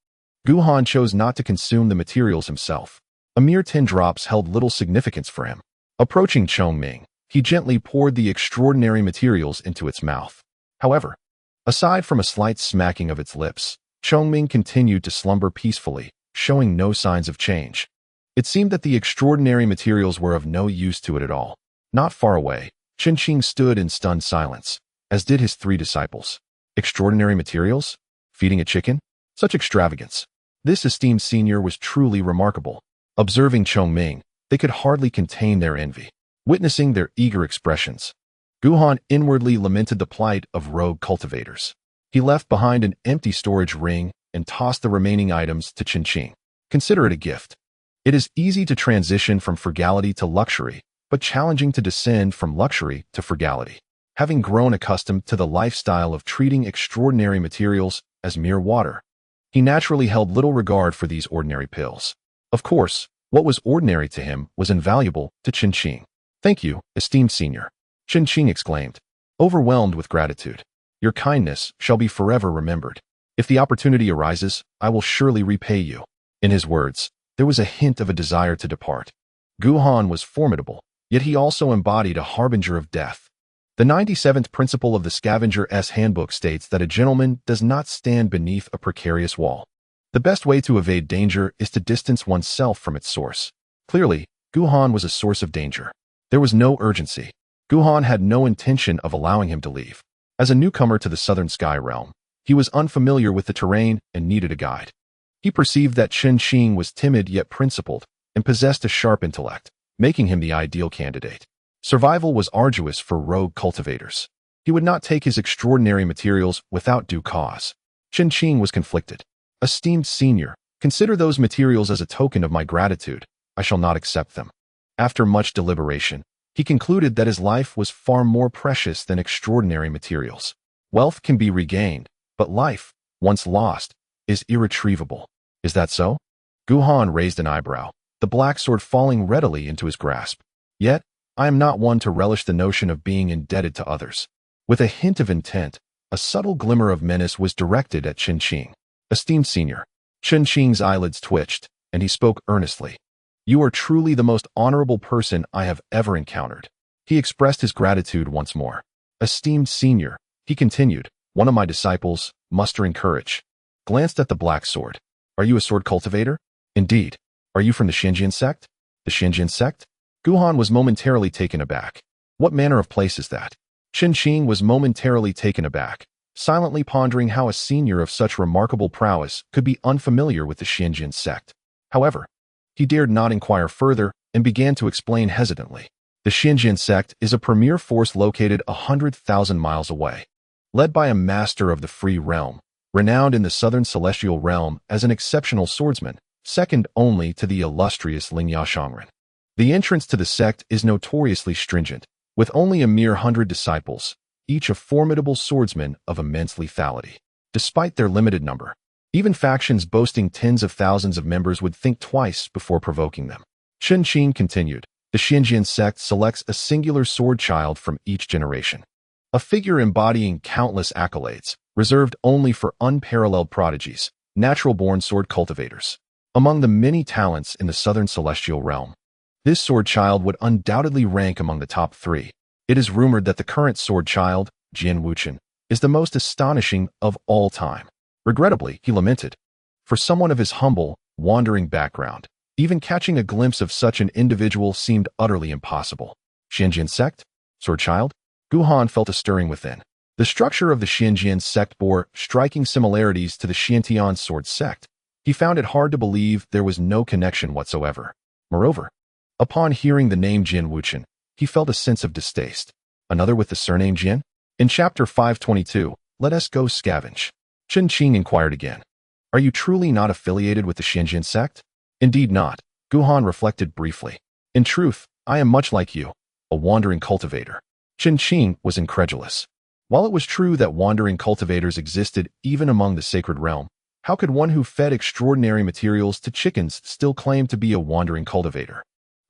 Speaker 1: Guhan chose not to consume the materials himself. A mere 10 drops held little significance for him. Approaching Chongming, he gently poured the extraordinary materials into its mouth. However, aside from a slight smacking of its lips, Chongming continued to slumber peacefully, showing no signs of change. It seemed that the extraordinary materials were of no use to it at all. Not far away, Qin stood in stunned silence, as did his three disciples. Extraordinary materials? Feeding a chicken? Such extravagance. This esteemed senior was truly remarkable. Observing Chongming, they could hardly contain their envy. Witnessing their eager expressions, Guhan inwardly lamented the plight of rogue cultivators. He left behind an empty storage ring and tossed the remaining items to Qin. Consider it a gift. It is easy to transition from frugality to luxury, but challenging to descend from luxury to frugality. Having grown accustomed to the lifestyle of treating extraordinary materials as mere water, he naturally held little regard for these ordinary pills. Of course, what was ordinary to him was invaluable to Qin. Thank you, esteemed senior, Qin exclaimed, overwhelmed with gratitude. Your kindness shall be forever remembered. If the opportunity arises, I will surely repay you. In his words, there was a hint of a desire to depart. Guhan was formidable, yet he also embodied a harbinger of death. The 97th principle of the Scavenger's Handbook states that a gentleman does not stand beneath a precarious wall. The best way to evade danger is to distance oneself from its source. Clearly, Guhan was a source of danger. There was no urgency. Guhan had no intention of allowing him to leave. As a newcomer to the Southern Sky Realm, he was unfamiliar with the terrain and needed a guide. He perceived that Chen Qing was timid yet principled and possessed a sharp intellect, making him the ideal candidate. Survival was arduous for rogue cultivators. He would not take his extraordinary materials without due cause. Chen Qing was conflicted. Esteemed senior, consider those materials as a token of my gratitude. I shall not accept them. After much deliberation, he concluded that his life was far more precious than extraordinary materials. Wealth can be regained, but life, once lost, is irretrievable. Is that so? Guhan raised an eyebrow, the black sword falling readily into his grasp. Yet, I am not one to relish the notion of being indebted to others. With a hint of intent, a subtle glimmer of menace was directed at Chen Qing. Esteemed senior, Chen Qing's eyelids twitched, and he spoke earnestly. You are truly the most honorable person I have ever encountered. He expressed his gratitude once more. Esteemed senior, he continued, one of my disciples, mustering courage, glanced at the black sword. Are you a sword cultivator? Indeed. Are you from the Xinjian sect? The Xinjian sect? Guhan was momentarily taken aback. What manner of place is that? Chen Qing was momentarily taken aback, silently pondering how a senior of such remarkable prowess could be unfamiliar with the Xinjian sect. However, he dared not inquire further and began to explain hesitantly. The Xinjian sect is a premier force located 100,000 miles away, led by a master of the Free Realm, renowned in the Southern Celestial Realm as an exceptional swordsman, second only to the illustrious Lingya Shangren. The entrance to the sect is notoriously stringent, with only a mere 100 disciples, each a formidable swordsman of immense lethality. Despite their limited number, even factions boasting tens of thousands of members would think twice before provoking them. Chen Qing continued, the Xinjian sect selects a singular sword child from each generation, a figure embodying countless accolades, reserved only for unparalleled prodigies, natural-born sword cultivators. Among the many talents in the Southern Celestial Realm, this sword child would undoubtedly rank among the top 3. It is rumored that the current sword child, Jian Wuchen, is the most astonishing of all time. Regrettably, he lamented, for someone of his humble, wandering background, even catching a glimpse of such an individual seemed utterly impossible. Xinjian sect? Sword child? Guhan felt a stirring within. The structure of the Xinjian sect bore striking similarities to the Xiantian sword sect. He found it hard to believe there was no connection whatsoever. Moreover, upon hearing the name Jian Wuchen, he felt a sense of distaste. Another with the surname Jian? In chapter 522, let us go scavenge. Chen Qing inquired again. Are you truly not affiliated with the Xinjian sect? Indeed not. Guhan reflected briefly. In truth, I am much like you, a wandering cultivator. Chen Qing was incredulous. While it was true that wandering cultivators existed even among the sacred realm, how could one who fed extraordinary materials to chickens still claim to be a wandering cultivator?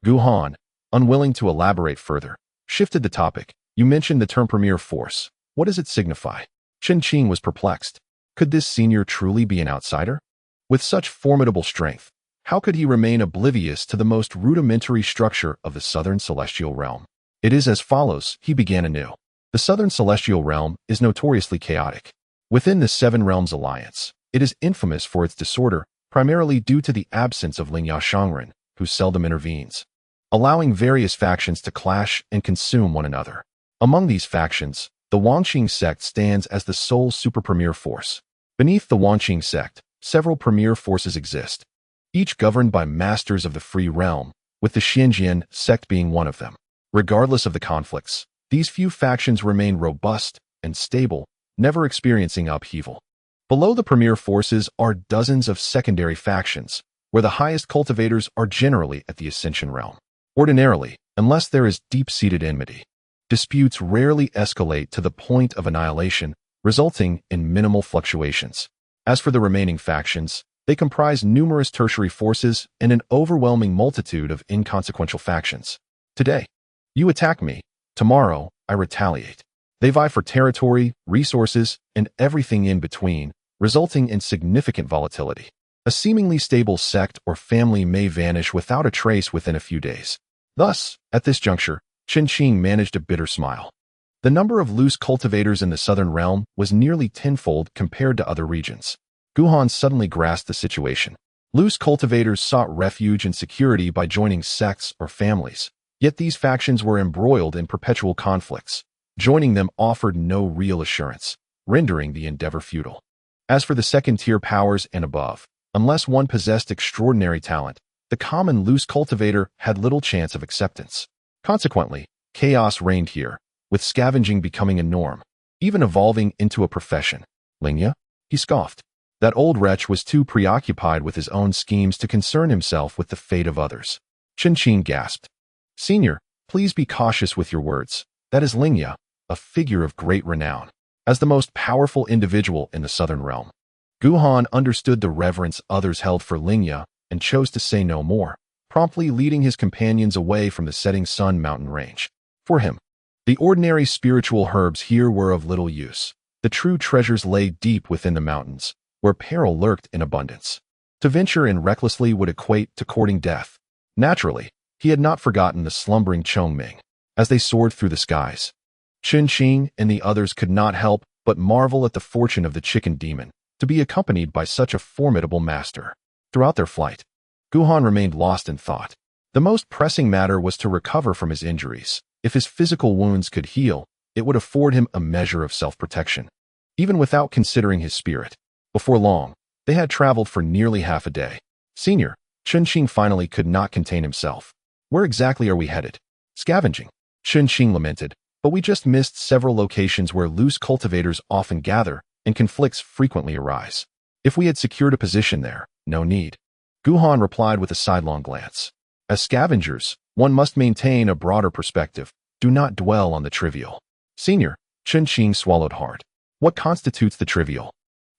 Speaker 1: Guhan, unwilling to elaborate further, shifted the topic. You mentioned the term premier force. What does it signify? Chen Qing was perplexed. Could this senior truly be an outsider? With such formidable strength, how could he remain oblivious to the most rudimentary structure of the Southern Celestial Realm? It is as follows, he began anew. The Southern Celestial Realm is notoriously chaotic. Within the Seven Realms Alliance, it is infamous for its disorder, primarily due to the absence of Lingya Shangren, who seldom intervenes, allowing various factions to clash and consume one another. Among these factions, the Wangqing sect stands as the sole super-premier force. Beneath the Wangqing sect, several premier forces exist, each governed by masters of the Free Realm, with the Xinjian sect being one of them. Regardless of the conflicts, these few factions remain robust and stable, never experiencing upheaval. Below the premier forces are dozens of secondary factions, where the highest cultivators are generally at the Ascension realm. Ordinarily, unless there is deep-seated enmity, disputes rarely escalate to the point of annihilation, resulting in minimal fluctuations. As for the remaining factions, they comprise numerous tertiary forces and an overwhelming multitude of inconsequential factions. Today, you attack me. Tomorrow, I retaliate. They vie for territory, resources, and everything in between, resulting in significant volatility. A seemingly stable sect or family may vanish without a trace within a few days. Thus, at this juncture, Chen Qing managed a bitter smile. The number of loose cultivators in the southern realm was nearly tenfold compared to other regions. Guhan suddenly grasped the situation. Loose cultivators sought refuge and security by joining sects or families, Yet these factions were embroiled in perpetual conflicts. Joining them offered no real assurance, rendering the endeavor futile. As for the second-tier powers and above, unless one possessed extraordinary talent, the common loose cultivator had little chance of acceptance. Consequently, chaos reigned here, with scavenging becoming a norm, even evolving into a profession. Lingya? He scoffed. That old wretch was too preoccupied with his own schemes to concern himself with the fate of others. Qin gasped. Senior, please be cautious with your words. That is Lingya, a figure of great renown, as the most powerful individual in the southern realm. Guhan understood the reverence others held for Lingya and chose to say no more, promptly leading his companions away from the setting sun mountain range. For him, the ordinary spiritual herbs here were of little use. The true treasures lay deep within the mountains, where peril lurked in abundance. To venture in recklessly would equate to courting death. Naturally, he had not forgotten the slumbering Chongming. As they soared through the skies, Qin and the others could not help but marvel at the fortune of the chicken demon to be accompanied by such a formidable master. Throughout their flight, Guhan remained lost in thought. The most pressing matter was to recover from his injuries. If his physical wounds could heal, it would afford him a measure of self-protection. Even without considering his spirit, before long, they had traveled for nearly half a day. Senior, Qin finally could not contain himself. Where exactly are we headed? Scavenging. Qin lamented, but we just missed several locations where loose cultivators often gather and conflicts frequently arise. If we had secured a position there, no need. Guhan replied with a sidelong glance. As scavengers, one must maintain a broader perspective. Do not dwell on the trivial. Senior, Qin swallowed hard. What constitutes the trivial?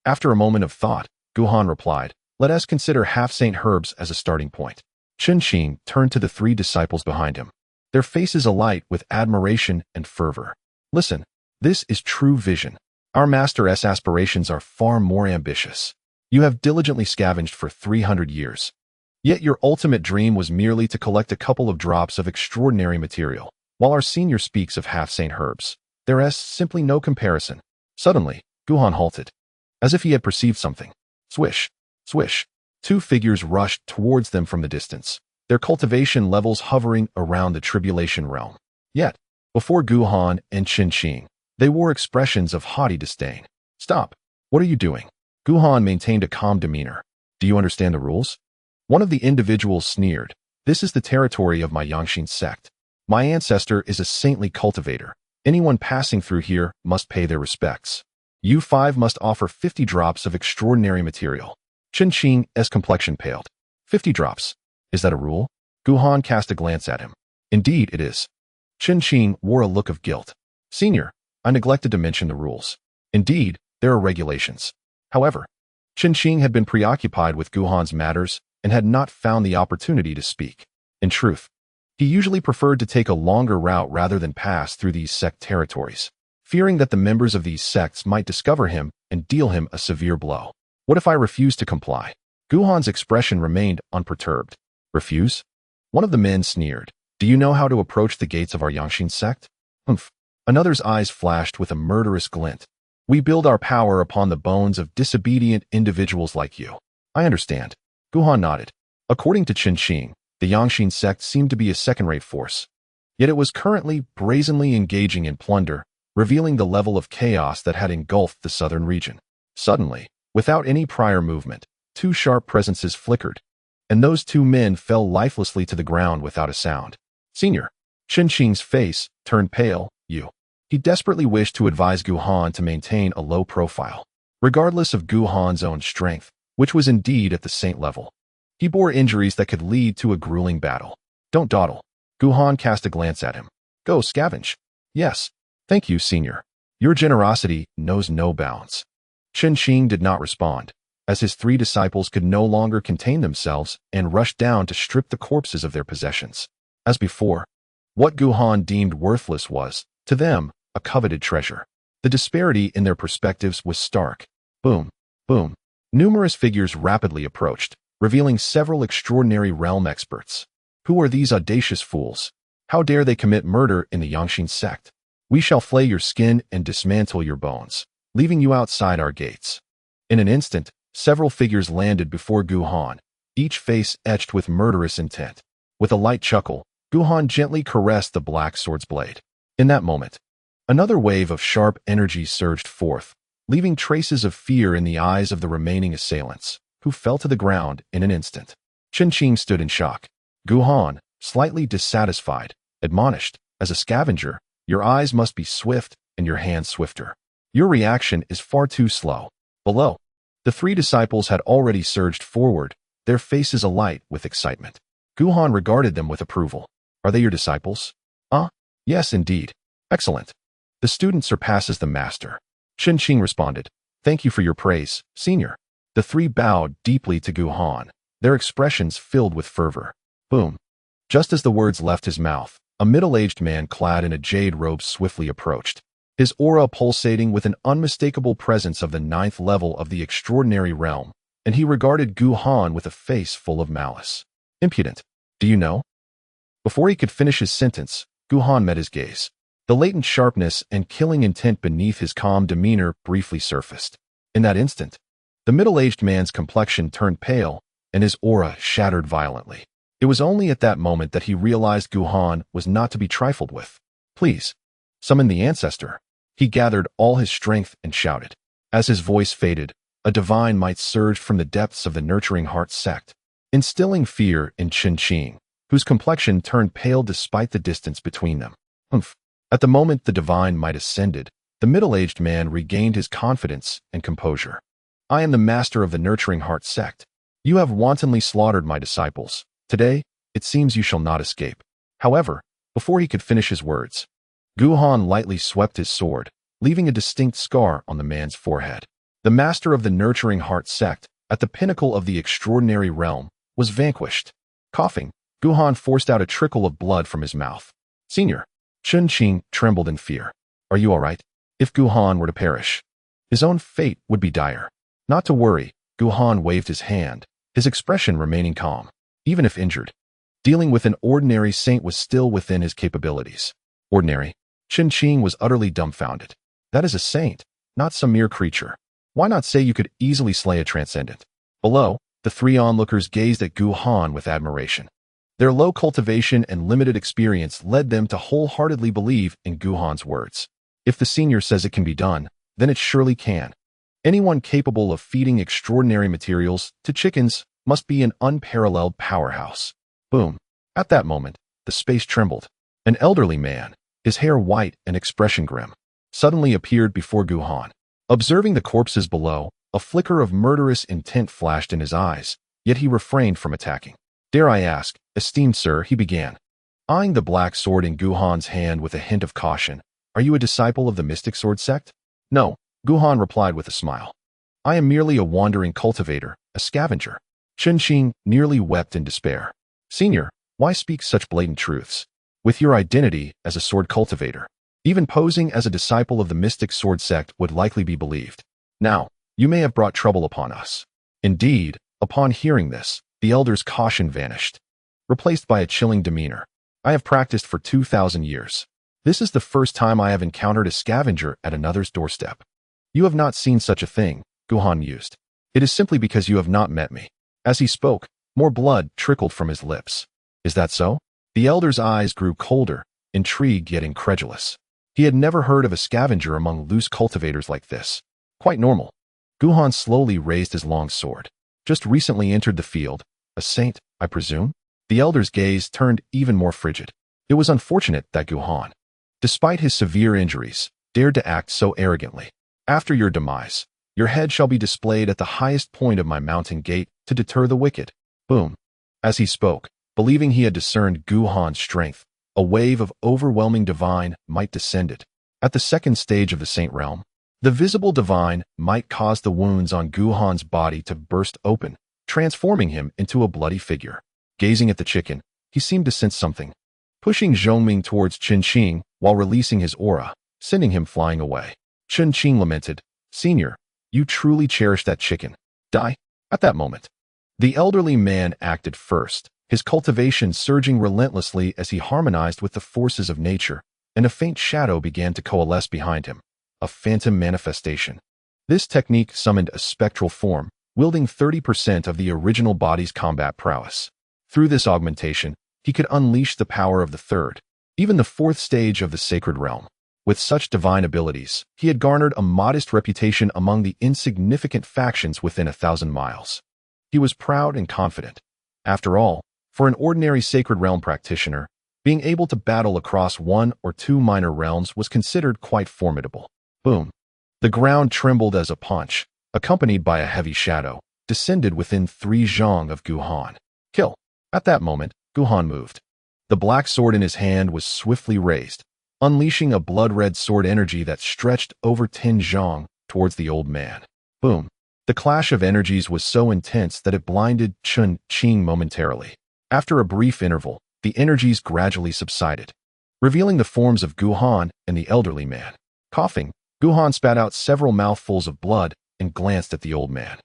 Speaker 1: After a moment of thought, Guhan replied, let us consider half-saint herbs as a starting point. Qin turned to the three disciples behind him, their faces alight with admiration and fervor. Listen, this is true vision. Our master's aspirations are far more ambitious. You have diligently scavenged for 300 years. Yet your ultimate dream was merely to collect a couple of drops of extraordinary material. While our senior speaks of half-saint herbs, there is simply no comparison. Suddenly, Guhan halted, as if he had perceived something. Swish, swish. Two figures rushed towards them from the distance, their cultivation levels hovering around the tribulation realm. Yet, before Guhan and Qin, they wore expressions of haughty disdain. Stop. What are you doing? Guhan maintained a calm demeanor. Do you understand the rules? One of the individuals sneered. This is the territory of my Yangshin sect. My ancestor is a saintly cultivator. Anyone passing through here must pay their respects. You five must offer 50 drops of extraordinary material. Qin's complexion paled. 50 drops. Is that a rule? Guhan cast a glance at him. Indeed it is. Qin wore a look of guilt. Senior, I neglected to mention the rules. Indeed, there are regulations. However, Qin had been preoccupied with Guhan's matters and had not found the opportunity to speak. In truth, he usually preferred to take a longer route rather than pass through these sect territories, fearing that the members of these sects might discover him and deal him a severe blow. What if I refuse to comply? Guhan's expression remained unperturbed. Refuse? One of the men sneered. Do you know how to approach the gates of our Yangshin sect? Humph. Another's eyes flashed with a murderous glint. We build our power upon the bones of disobedient individuals like you. I understand. Guhan nodded. According to Qin, the Yangshin sect seemed to be a second-rate force. Yet it was currently brazenly engaging in plunder, revealing the level of chaos that had engulfed the southern region. Suddenly, without any prior movement, two sharp presences flickered, and those two men fell lifelessly to the ground without a sound. Senior, Qin's face turned pale. He desperately wished to advise Guhan to maintain a low profile, regardless of Guhan's own strength, which was indeed at the saint level. He bore injuries that could lead to a grueling battle. Don't dawdle. Guhan cast a glance at him. Go scavenge. Yes. Thank you, Senior. Your generosity knows no bounds. Qin did not respond, as his three disciples could no longer contain themselves and rushed down to strip the corpses of their possessions. As before, what Guhan deemed worthless was, to them, a coveted treasure. The disparity in their perspectives was stark. Boom, boom. Numerous figures rapidly approached, revealing several extraordinary realm experts. Who are these audacious fools? How dare they commit murder in the Yangshin sect? We shall flay your skin and dismantle your bones, leaving you outside our gates. In an instant, several figures landed before Guhan, each face etched with murderous intent. With a light chuckle, Guhan gently caressed the black sword's blade. In that moment, another wave of sharp energy surged forth, leaving traces of fear in the eyes of the remaining assailants, who fell to the ground in an instant. Qin stood in shock. Guhan, slightly dissatisfied, admonished, "As a scavenger, your eyes must be swift and your hands swifter. Your reaction is far too slow." Below, the three disciples had already surged forward, their faces alight with excitement. Guhan regarded them with approval. "Are they your disciples?" Yes, indeed." "Excellent. The student surpasses the master." Qin responded. "Thank you for your praise, senior." The three bowed deeply to Guhan, their expressions filled with fervor. Boom. Just as the words left his mouth, a middle-aged man clad in a jade robe swiftly approached, his aura pulsating with an unmistakable presence of the 9th level of the extraordinary realm, and he regarded Guhan with a face full of malice. "Impudent. Do you know?" Before he could finish his sentence, Guhan met his gaze. The latent sharpness and killing intent beneath his calm demeanor briefly surfaced. In that instant, the middle-aged man's complexion turned pale, and his aura shattered violently. It was only at that moment that he realized Guhan was not to be trifled with. "Please, summon the ancestor." He gathered all his strength and shouted. As his voice faded, a divine might surged from the depths of the Nurturing Heart sect, instilling fear in Qin, whose complexion turned pale despite the distance between them. Humph. At the moment the divine might ascended, the middle-aged man regained his confidence and composure. "I am the master of the Nurturing Heart sect. You have wantonly slaughtered my disciples. Today, it seems you shall not escape." However, before he could finish his words, Guhan lightly swept his sword, leaving a distinct scar on the man's forehead. The master of the Nurturing Heart sect, at the pinnacle of the extraordinary realm, was vanquished. Coughing, Guhan forced out a trickle of blood from his mouth. "Senior." Qin trembled in fear. "Are you all right? If Guhan were to perish, his own fate would be dire." "Not to worry." Guhan waved his hand, his expression remaining calm. "Even if injured, dealing with an ordinary saint was still within his capabilities." "Ordinary?" Qin was utterly dumbfounded. "That is a saint, not some mere creature. Why not say you could easily slay a transcendent?" Below, the three onlookers gazed at Guhan with admiration. Their low cultivation and limited experience led them to wholeheartedly believe in Guhan's words. If the senior says it can be done, then it surely can. Anyone capable of feeding extraordinary materials to chickens must be an unparalleled powerhouse. Boom. At that moment, the space trembled. An elderly man, his hair white and expression grim, suddenly appeared before Guhan. Observing the corpses below, a flicker of murderous intent flashed in his eyes, yet he refrained from attacking. "Dare I ask, esteemed sir," he began, eyeing the black sword in Guhan's hand with a hint of caution, "are you a disciple of the Mystic Sword sect?" "No," Guhan replied with a smile. "I am merely a wandering cultivator, a scavenger." Qin nearly wept in despair. "Senior, why speak such blatant truths? With your identity as a sword cultivator, even posing as a disciple of the Mystic Sword sect would likely be believed. Now, you may have brought trouble upon us." Indeed, upon hearing this, the elder's caution vanished, replaced by a chilling demeanor. "I have practiced for 2,000 years. This is the first time I have encountered a scavenger at another's doorstep." "You have not seen such a thing," Guhan mused. "It is simply because you have not met me." As he spoke, more blood trickled from his lips. "Is that so?" The elder's eyes grew colder, intrigued yet incredulous. He had never heard of a scavenger among loose cultivators like this. "Quite normal." Guhan slowly raised his long sword. "Just recently entered the field. A saint, I presume?" The elder's gaze turned even more frigid. It was unfortunate that Guhan, despite his severe injuries, dared to act so arrogantly. "After your demise, your head shall be displayed at the highest point of my mountain gate to deter the wicked." Boom. As he spoke, believing he had discerned Guhan's strength, a wave of overwhelming divine might descended. At the second stage of the saint realm, the visible divine might caused the wounds on Guhan's body to burst open, transforming him into a bloody figure. Gazing at the chicken, he seemed to sense something, pushing Zhongming towards Qin while releasing his aura, sending him flying away. Qin lamented, "Senior, you truly cherish that chicken. Die." At that moment, the elderly man acted first, his cultivation surging relentlessly as he harmonized with the forces of nature, and a faint shadow began to coalesce behind him, a phantom manifestation. This technique summoned a spectral form, wielding 30% of the original body's combat prowess. Through this augmentation, he could unleash the power of the third, even the fourth stage of the sacred realm. With such divine abilities, he had garnered a modest reputation among the insignificant factions within 1,000 miles. He was proud and confident. After all, for an ordinary sacred realm practitioner, being able to battle across one or two minor realms was considered quite formidable. Boom! The ground trembled as a punch, accompanied by a heavy shadow, descended within 3 zhang of Guhan. Kill! At that moment, Guhan moved. The black sword in his hand was swiftly raised, unleashing a blood-red sword energy that stretched over 10 zhang towards the old man. Boom! The clash of energies was so intense that it blinded Chun Qing momentarily. After a brief interval, the energies gradually subsided, revealing the forms of Guhan and the elderly man. Coughing, Guhan spat out several mouthfuls of blood and glanced at the old man.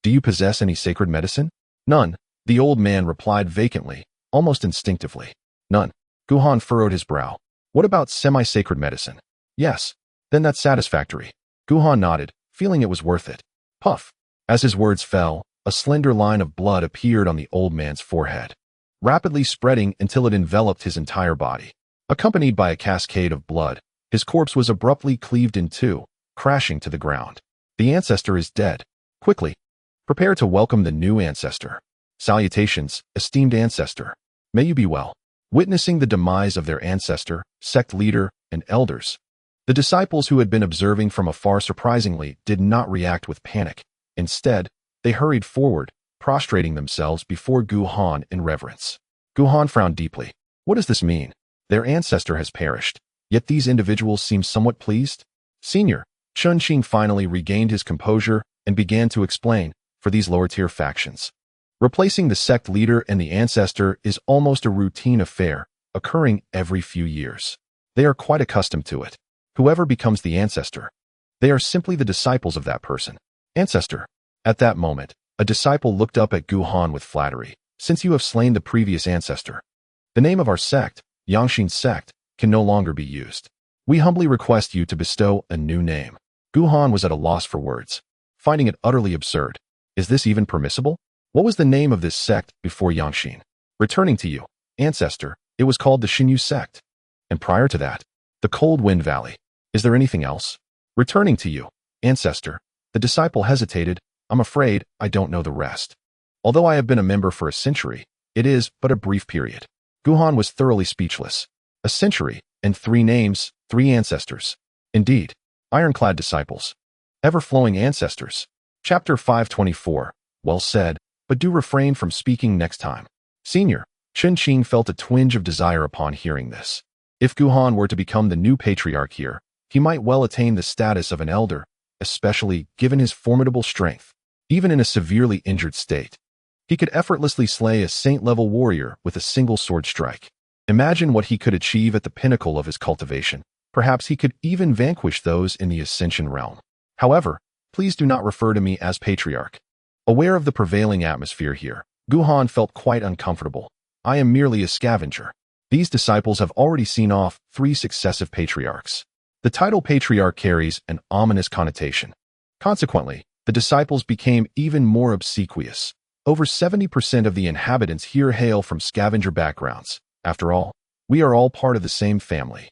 Speaker 1: "Do you possess any sacred medicine?" "None," the old man replied vacantly, almost instinctively. "None." Guhan furrowed his brow. "What about semi-sacred medicine?" "Yes." "Then that's satisfactory." Guhan nodded, feeling it was worth it. Puff! As his words fell, a slender line of blood appeared on the old man's forehead, rapidly spreading until it enveloped his entire body. Accompanied by a cascade of blood, his corpse was abruptly cleaved in two, crashing to the ground. "The ancestor is dead. Quickly, prepare to welcome the new ancestor. Salutations, esteemed ancestor. May you be well." Witnessing the demise of their ancestor, sect leader, and elders, the disciples who had been observing from afar surprisingly did not react with panic. Instead, they hurried forward, prostrating themselves before Guhan in reverence. Guhan frowned deeply. What does this mean? Their ancestor has perished, yet these individuals seem somewhat pleased? Senior, Chun Qing finally regained his composure and began to explain, for these lower-tier factions, replacing the sect leader and the ancestor is almost a routine affair, occurring every few years. They are quite accustomed to it. Whoever becomes the ancestor, they are simply the disciples of that person. Ancestor. At that moment, a disciple looked up at Guhan with flattery. Since you have slain the previous ancestor, the name of our sect, Yangxin sect, can no longer be used. We humbly request you to bestow a new name. Guhan was at a loss for words, finding it utterly absurd. Is this even permissible? What was the name of this sect before Yangxin? Returning to you, ancestor, it was called the Xinyu sect. And prior to that, the Cold Wind Valley. Is there anything else? Returning to you, ancestor. The disciple hesitated. I'm afraid I don't know the rest. Although I have been a member for a century, it is but a brief period. Guhan was thoroughly speechless. A century, and 3 names, 3 ancestors. Indeed, ironclad disciples. Ever-flowing ancestors. Chapter 524. Well said, but do refrain from speaking next time. Senior, Chun Qing felt a twinge of desire upon hearing this. If Guhan were to become the new patriarch here, he might well attain the status of an elder, especially given his formidable strength. Even in a severely injured state, he could effortlessly slay a saint-level warrior with a single sword strike. Imagine what he could achieve at the pinnacle of his cultivation. Perhaps he could even vanquish those in the Ascension realm. However, please do not refer to me as patriarch. Aware of the prevailing atmosphere here, Guhan felt quite uncomfortable. I am merely a scavenger. These disciples have already seen off 3 successive patriarchs. The title patriarch carries an ominous connotation. Consequently, the disciples became even more obsequious. Over 70% of the inhabitants here hail from scavenger backgrounds. After all, we are all part of the same family.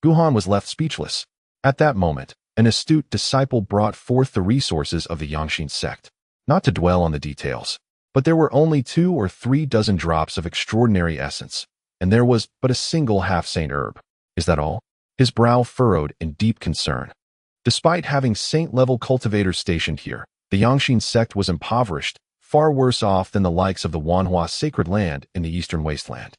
Speaker 1: Guhan was left speechless. At that moment, an astute disciple brought forth the resources of the Yangxin sect. Not to dwell on the details, but there were only 2 or 3 dozen drops of extraordinary essence, and there was but a single half-saint herb. Is that all? His brow furrowed in deep concern. Despite having saint-level cultivators stationed here, the Yangxin sect was impoverished, far worse off than the likes of the Wanhua sacred land in the eastern wasteland.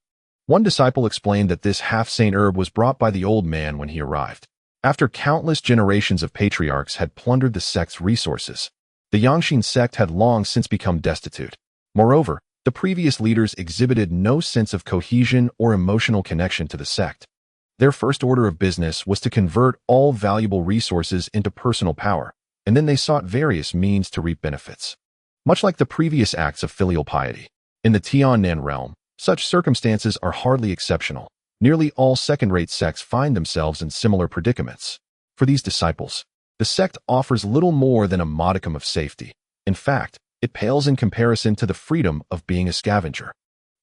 Speaker 1: One disciple explained that this half-saint herb was brought by the old man when he arrived. After countless generations of patriarchs had plundered the sect's resources, the Yangxin sect had long since become destitute. Moreover, the previous leaders exhibited no sense of cohesion or emotional connection to the sect. Their first order of business was to convert all valuable resources into personal power, and then they sought various means to reap benefits. Much like the previous acts of filial piety, in the Tiannan realm, such circumstances are hardly exceptional. Nearly all second-rate sects find themselves in similar predicaments. For these disciples, the sect offers little more than a modicum of safety. In fact, it pales in comparison to the freedom of being a scavenger.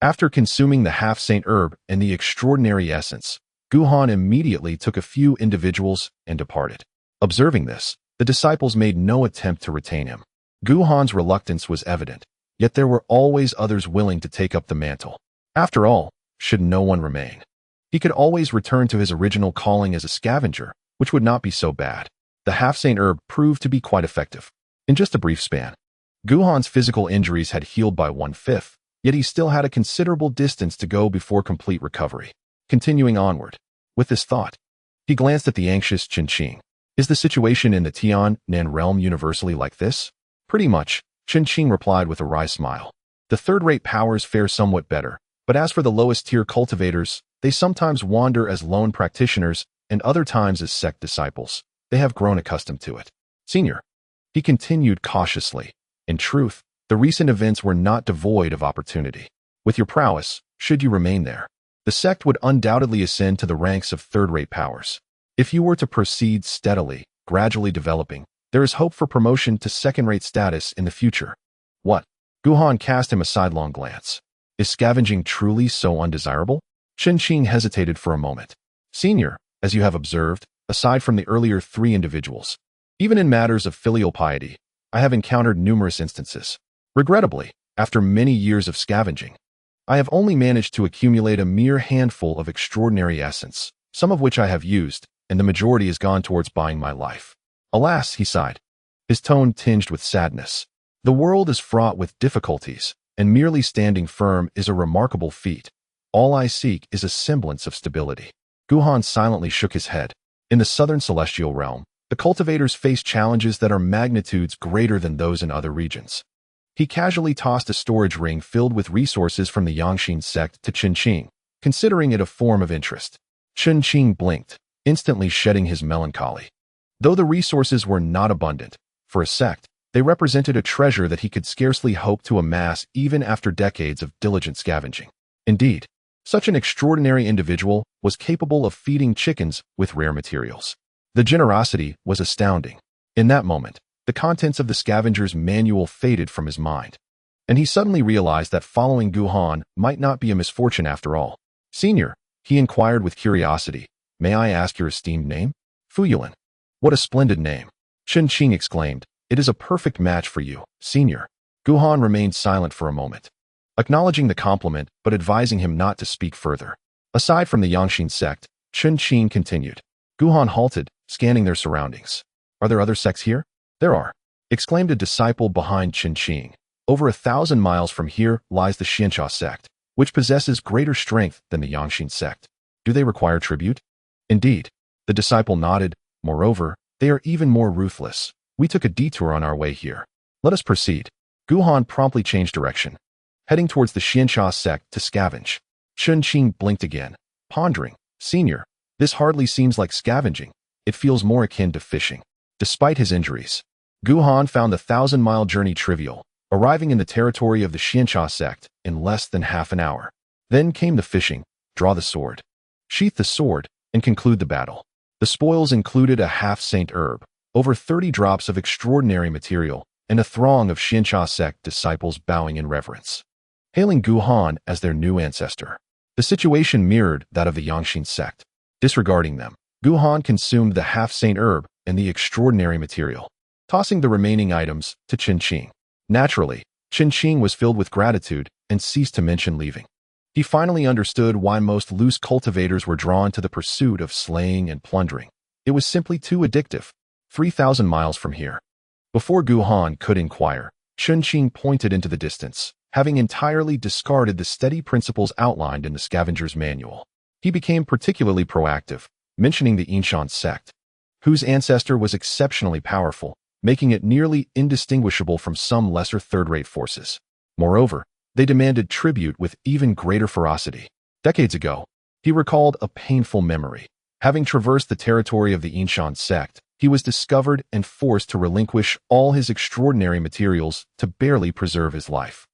Speaker 1: After consuming the half-saint herb and the extraordinary essence, Guhan immediately took a few individuals and departed. Observing this, the disciples made no attempt to retain him. Guhan's reluctance was evident, yet there were always others willing to take up the mantle. After all, should no one remain, he could always return to his original calling as a scavenger, which would not be so bad. The half-saint herb proved to be quite effective. In just a brief span, Guhan's physical injuries had healed by 1/5, yet he still had a considerable distance to go before complete recovery. Continuing onward, with this thought, he glanced at the anxious Qinqing. Is the situation in the Tian-Nan realm universally like this? Pretty much, Qinqing replied with a wry smile. The third-rate powers fare somewhat better, but as for the lowest-tier cultivators, they sometimes wander as lone practitioners and other times as sect disciples. They have grown accustomed to it. Senior, he continued cautiously. In truth, the recent events were not devoid of opportunity. With your prowess, should you remain there, the sect would undoubtedly ascend to the ranks of third-rate powers. If you were to proceed steadily, gradually developing, there is hope for promotion to second-rate status in the future. What? Guhan cast him a sidelong glance. Is scavenging truly so undesirable? Qinqing hesitated for a moment. Senior, as you have observed, aside from the earlier 3 individuals, even in matters of filial piety, I have encountered numerous instances. Regrettably, after many years of scavenging, I have only managed to accumulate a mere handful of extraordinary essence, some of which I have used, and the majority has gone towards buying my life. Alas, he sighed, his tone tinged with sadness. The world is fraught with difficulties, and merely standing firm is a remarkable feat. All I seek is a semblance of stability. Guhan silently shook his head. In the southern celestial realm, the cultivators face challenges that are magnitudes greater than those in other regions. He casually tossed a storage ring filled with resources from the Yangxin sect to Qinqing, considering it a form of interest. Qinqing blinked, instantly shedding his melancholy. Though the resources were not abundant, for a sect, they represented a treasure that he could scarcely hope to amass even after decades of diligent scavenging. Indeed, such an extraordinary individual was capable of feeding chickens with rare materials. The generosity was astounding. In that moment, the contents of the scavenger's manual faded from his mind, and he suddenly realized that following Guhan might not be a misfortune after all. Senior, he inquired with curiosity, may I ask your esteemed name? Fuyulan. What a splendid name. Qinqing exclaimed, it is a perfect match for you, Senior. Guhan remained silent for a moment, acknowledging the compliment but advising him not to speak further. Aside from the Yangxin sect, Qinqing continued. Guhan halted, scanning their surroundings. Are there other sects here? There are, exclaimed a disciple behind Qinqing. Over 1,000 miles from here lies the Xianxia sect, which possesses greater strength than the Yangxin sect. Do they require tribute? Indeed. The disciple nodded. Moreover, they are even more ruthless. We took a detour on our way here. Let us proceed. Guhan promptly changed direction, heading towards the Xianxia sect to scavenge. Qinqing blinked again, pondering. Senior, this hardly seems like scavenging. It feels more akin to fishing. Despite his injuries, Guhan found the 1,000-mile journey trivial, arriving in the territory of the Xianxia sect in less than half an hour. Then came the fishing, draw the sword, sheath the sword, and conclude the battle. The spoils included a half-saint herb, over 30 drops of extraordinary material, and a throng of Xianxia sect disciples bowing in reverence, hailing Guhan as their new ancestor. The situation mirrored that of the Yangxin sect. Disregarding them, Guhan consumed the half-saint herb and the extraordinary material, tossing the remaining items to Qinqing. Naturally, Qinqing was filled with gratitude and ceased to mention leaving. He finally understood why most loose cultivators were drawn to the pursuit of slaying and plundering. It was simply too addictive. 3,000 miles from here. Before Guhan could inquire, Qinqing pointed into the distance, having entirely discarded the steady principles outlined in the scavenger's manual. He became particularly proactive, mentioning the Yinshan sect, whose ancestor was exceptionally powerful, making it nearly indistinguishable from some lesser third-rate forces. Moreover, they demanded tribute with even greater ferocity. Decades ago, he recalled a painful memory. Having traversed the territory of the Yinshan sect, he was discovered and forced to relinquish all his extraordinary materials to barely preserve his life.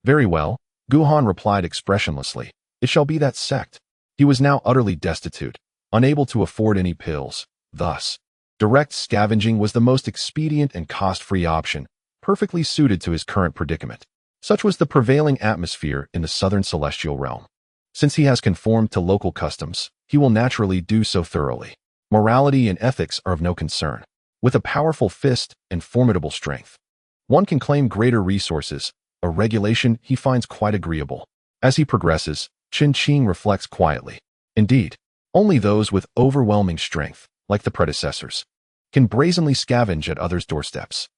Speaker 1: Very well, Guhan replied expressionlessly. It shall be that sect. He was now utterly destitute, unable to afford any pills. Thus, direct scavenging was the most expedient and cost-free option, perfectly suited to his current predicament. Such was the prevailing atmosphere in the southern celestial realm. Since he has conformed to local customs, he will naturally do so thoroughly. Morality and ethics are of no concern. With a powerful fist and formidable strength, one can claim greater resources, a regulation he finds quite agreeable. As he progresses, Qin reflects quietly. Indeed, only those with overwhelming strength, like the predecessors, can brazenly scavenge at others' doorsteps.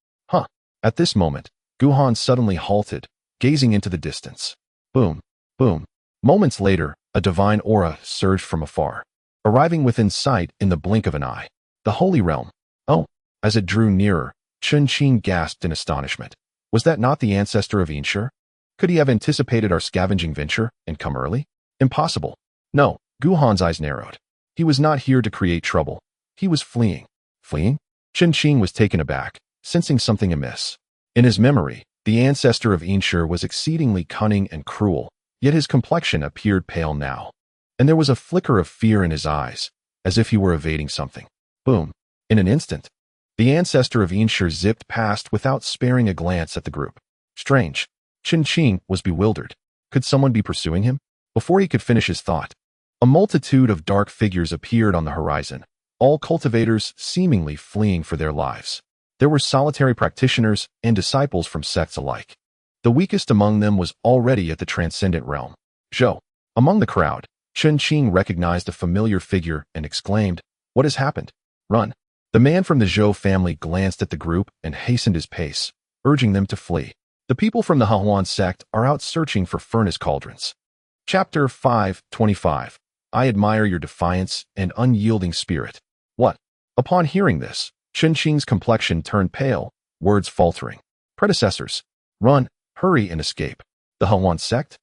Speaker 1: At this moment, Guhan suddenly halted, gazing into the distance. Boom, boom. Moments later, a divine aura surged from afar, arriving within sight in the blink of an eye. The Holy Realm. Oh, as it drew nearer, Qin gasped in astonishment. Was that not the ancestor of Inshur? Could he have anticipated our scavenging venture and come early? Impossible. No, Guhan's eyes narrowed. He was not here to create trouble. He was fleeing. Fleeing? Qin was taken aback, sensing something amiss. In his memory, the ancestor of Inshur was exceedingly cunning and cruel, yet his complexion appeared pale now, and there was a flicker of fear in his eyes, as if he were evading something. Boom. In an instant, the ancestor of Inshur zipped past without sparing a glance at the group. Strange. Qin was bewildered. Could someone be pursuing him? Before he could finish his thought, a multitude of dark figures appeared on the horizon, all cultivators seemingly fleeing for their lives. There were solitary practitioners and disciples from sects alike. The weakest among them was already at the transcendent realm. Zhou. Among the crowd, Qin recognized a familiar figure and exclaimed, "What has happened? Run." The man from the Zhou family glanced at the group and hastened his pace, urging them to flee. The people from the Hahuan sect are out searching for furnace cauldrons. Chapter 5:25. I admire your defiance and unyielding spirit. What? Upon hearing this, Qin's complexion turned pale, words faltering. Predecessors. Run, hurry and escape. The Hahuan sect?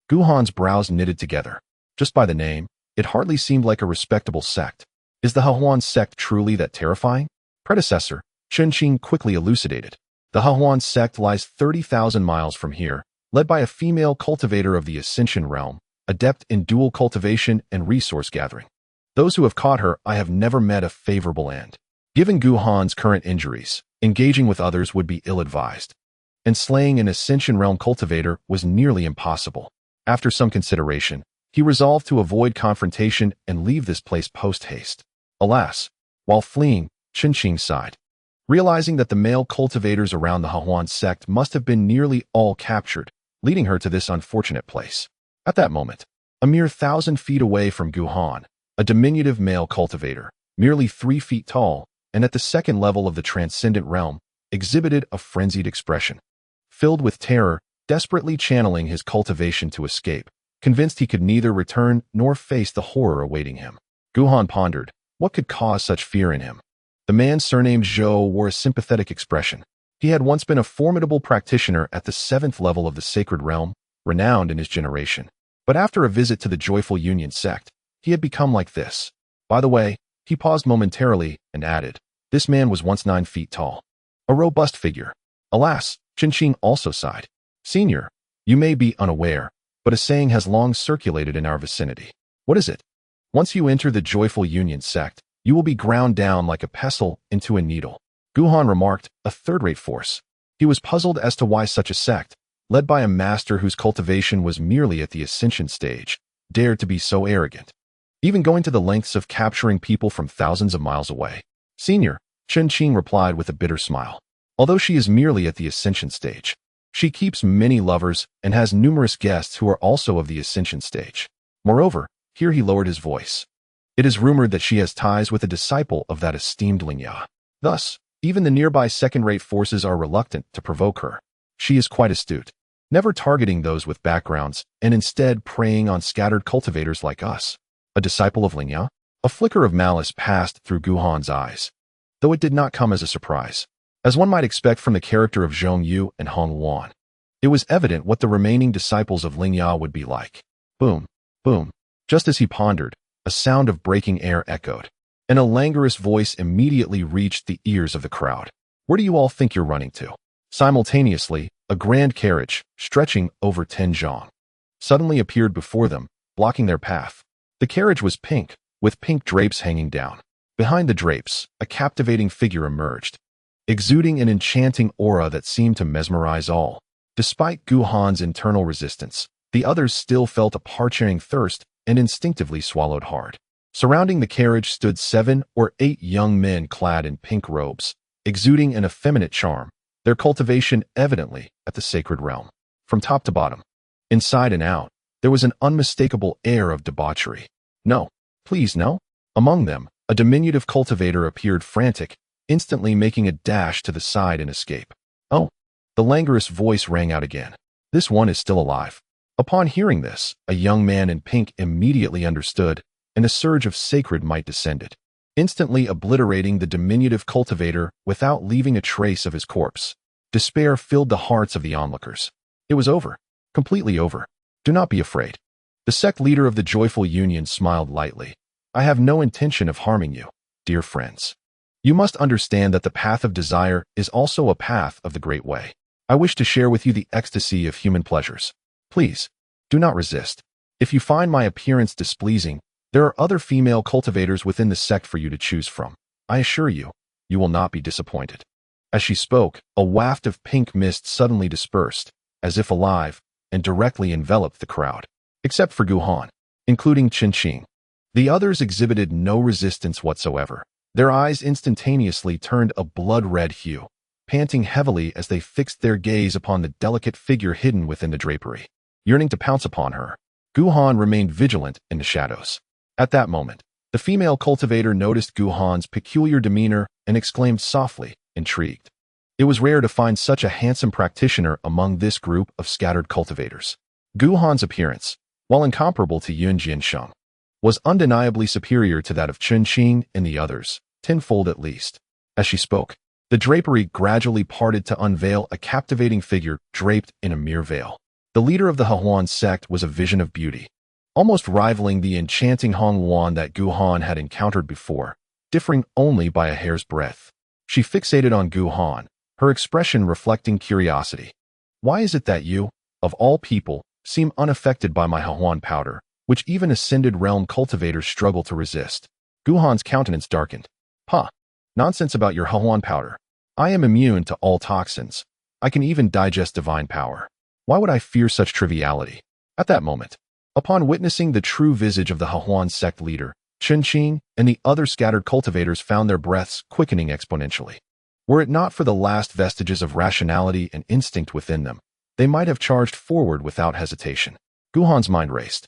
Speaker 1: Guhan's brows knitted together. Just by the name, it hardly seemed like a respectable sect. Is the Hahuan sect truly that terrifying? Predecessor, Qin quickly elucidated. The Hahuan sect lies 30,000 miles from here, led by a female cultivator of the Ascension realm, adept in dual cultivation and resource gathering. Those who have caught her I have never met a favorable end. Given Guhan's current injuries, engaging with others would be ill-advised, and slaying an Ascension realm cultivator was nearly impossible. After some consideration, he resolved to avoid confrontation and leave this place post-haste. Alas, while fleeing, Qin sighed, realizing that the male cultivators around the Hahuan sect must have been nearly all captured, leading her to this unfortunate place. At that moment, a mere 1,000 feet away from Guhan, a diminutive male cultivator, merely 3 feet tall, and at the second level of the transcendent realm, exhibited a frenzied expression. Filled with terror, desperately channeling his cultivation to escape, convinced he could neither return nor face the horror awaiting him. Guhan pondered, what could cause such fear in him? The man surnamed Zhou wore a sympathetic expression. He had once been a formidable practitioner at the 7th level of the sacred realm, renowned in his generation. But after a visit to the Joyful Union sect, he had become like this. By the way, he paused momentarily and added, this man was once 9 feet tall. A robust figure. Alas, Qin also sighed. Senior, you may be unaware, but a saying has long circulated in our vicinity. What is it? Once you enter the Joyful Union sect, you will be ground down like a pestle into a needle. Guhan remarked, a third-rate force. He was puzzled as to why such a sect, led by a master whose cultivation was merely at the ascension stage, dared to be so arrogant, even going to the lengths of capturing people from thousands of miles away. Senior, Qin replied with a bitter smile. Although she is merely at the ascension stage, she keeps many lovers and has numerous guests who are also of the ascension stage. Moreover, here he lowered his voice. It is rumored that she has ties with a disciple of that esteemed Lingya. Thus, even the nearby second-rate forces are reluctant to provoke her. She is quite astute, never targeting those with backgrounds and instead preying on scattered cultivators like us. A disciple of Lingya? A flicker of malice passed through Guhan's eyes, though it did not come as a surprise. As one might expect from the character of Zhong Yu and Hong Luan, it was evident what the remaining disciples of Lingya would be like. Boom, boom. Just as he pondered, a sound of breaking air echoed, and a languorous voice immediately reached the ears of the crowd. Where do you all think you're running to? Simultaneously, a grand carriage, stretching over 10 zhang, suddenly appeared before them, blocking their path. The carriage was pink, with pink drapes hanging down. Behind the drapes, a captivating figure emerged, exuding an enchanting aura that seemed to mesmerize all. Despite Guhan's internal resistance, the others still felt a parching thirst and instinctively swallowed hard. Surrounding the carriage stood 7 or 8 young men clad in pink robes, exuding an effeminate charm, their cultivation evidently at the sacred realm. From top to bottom, inside and out, there was an unmistakable air of debauchery. No, please no. Among them, a diminutive cultivator appeared frantic, instantly making a dash to the side in escape. Oh, the languorous voice rang out again. This one is still alive. Upon hearing this, a young man in pink immediately understood, and a surge of sacred might descended, instantly obliterating the diminutive cultivator without leaving a trace of his corpse. Despair filled the hearts of the onlookers. It was over. Completely over. Do not be afraid. The sect leader of the joyful union smiled lightly. I have no intention of harming you, dear friends. You must understand that the path of desire is also a path of the great way. I wish to share with you the ecstasy of human pleasures. Please, do not resist. If you find my appearance displeasing, there are other female cultivators within the sect for you to choose from. I assure you, you will not be disappointed. As she spoke, a waft of pink mist suddenly dispersed, as if alive, and directly enveloped the crowd, except for Guhan, including Qinqing. The others exhibited no resistance whatsoever. Their eyes instantaneously turned a blood-red hue, panting heavily as they fixed their gaze upon the delicate figure hidden within the drapery. Yearning to pounce upon her, Guhan remained vigilant in the shadows. At that moment, the female cultivator noticed Guhan's peculiar demeanor and exclaimed softly, intrigued. It was rare to find such a handsome practitioner among this group of scattered cultivators. Guhan's appearance, while incomparable to Yun Jiansheng, was undeniably superior to that of Qinqing and the others, tenfold at least. As she spoke, the drapery gradually parted to unveil a captivating figure draped in a mere veil. The leader of the Hahuan sect was a vision of beauty, almost rivaling the enchanting Hongwan that Guhan had encountered before, differing only by a hair's breadth. She fixated on Guhan, her expression reflecting curiosity. Why is it that you, of all people, seem unaffected by my Hahuan powder, which even ascended realm cultivators struggle to resist? Guhan's countenance darkened. Nonsense about your Hahuan powder. I am immune to all toxins. I can even digest divine power. Why would I fear such triviality? At that moment, upon witnessing the true visage of the Hahuan sect leader, Qinqing and the other scattered cultivators found their breaths quickening exponentially. Were it not for the last vestiges of rationality and instinct within them, they might have charged forward without hesitation. Guhan's mind raced.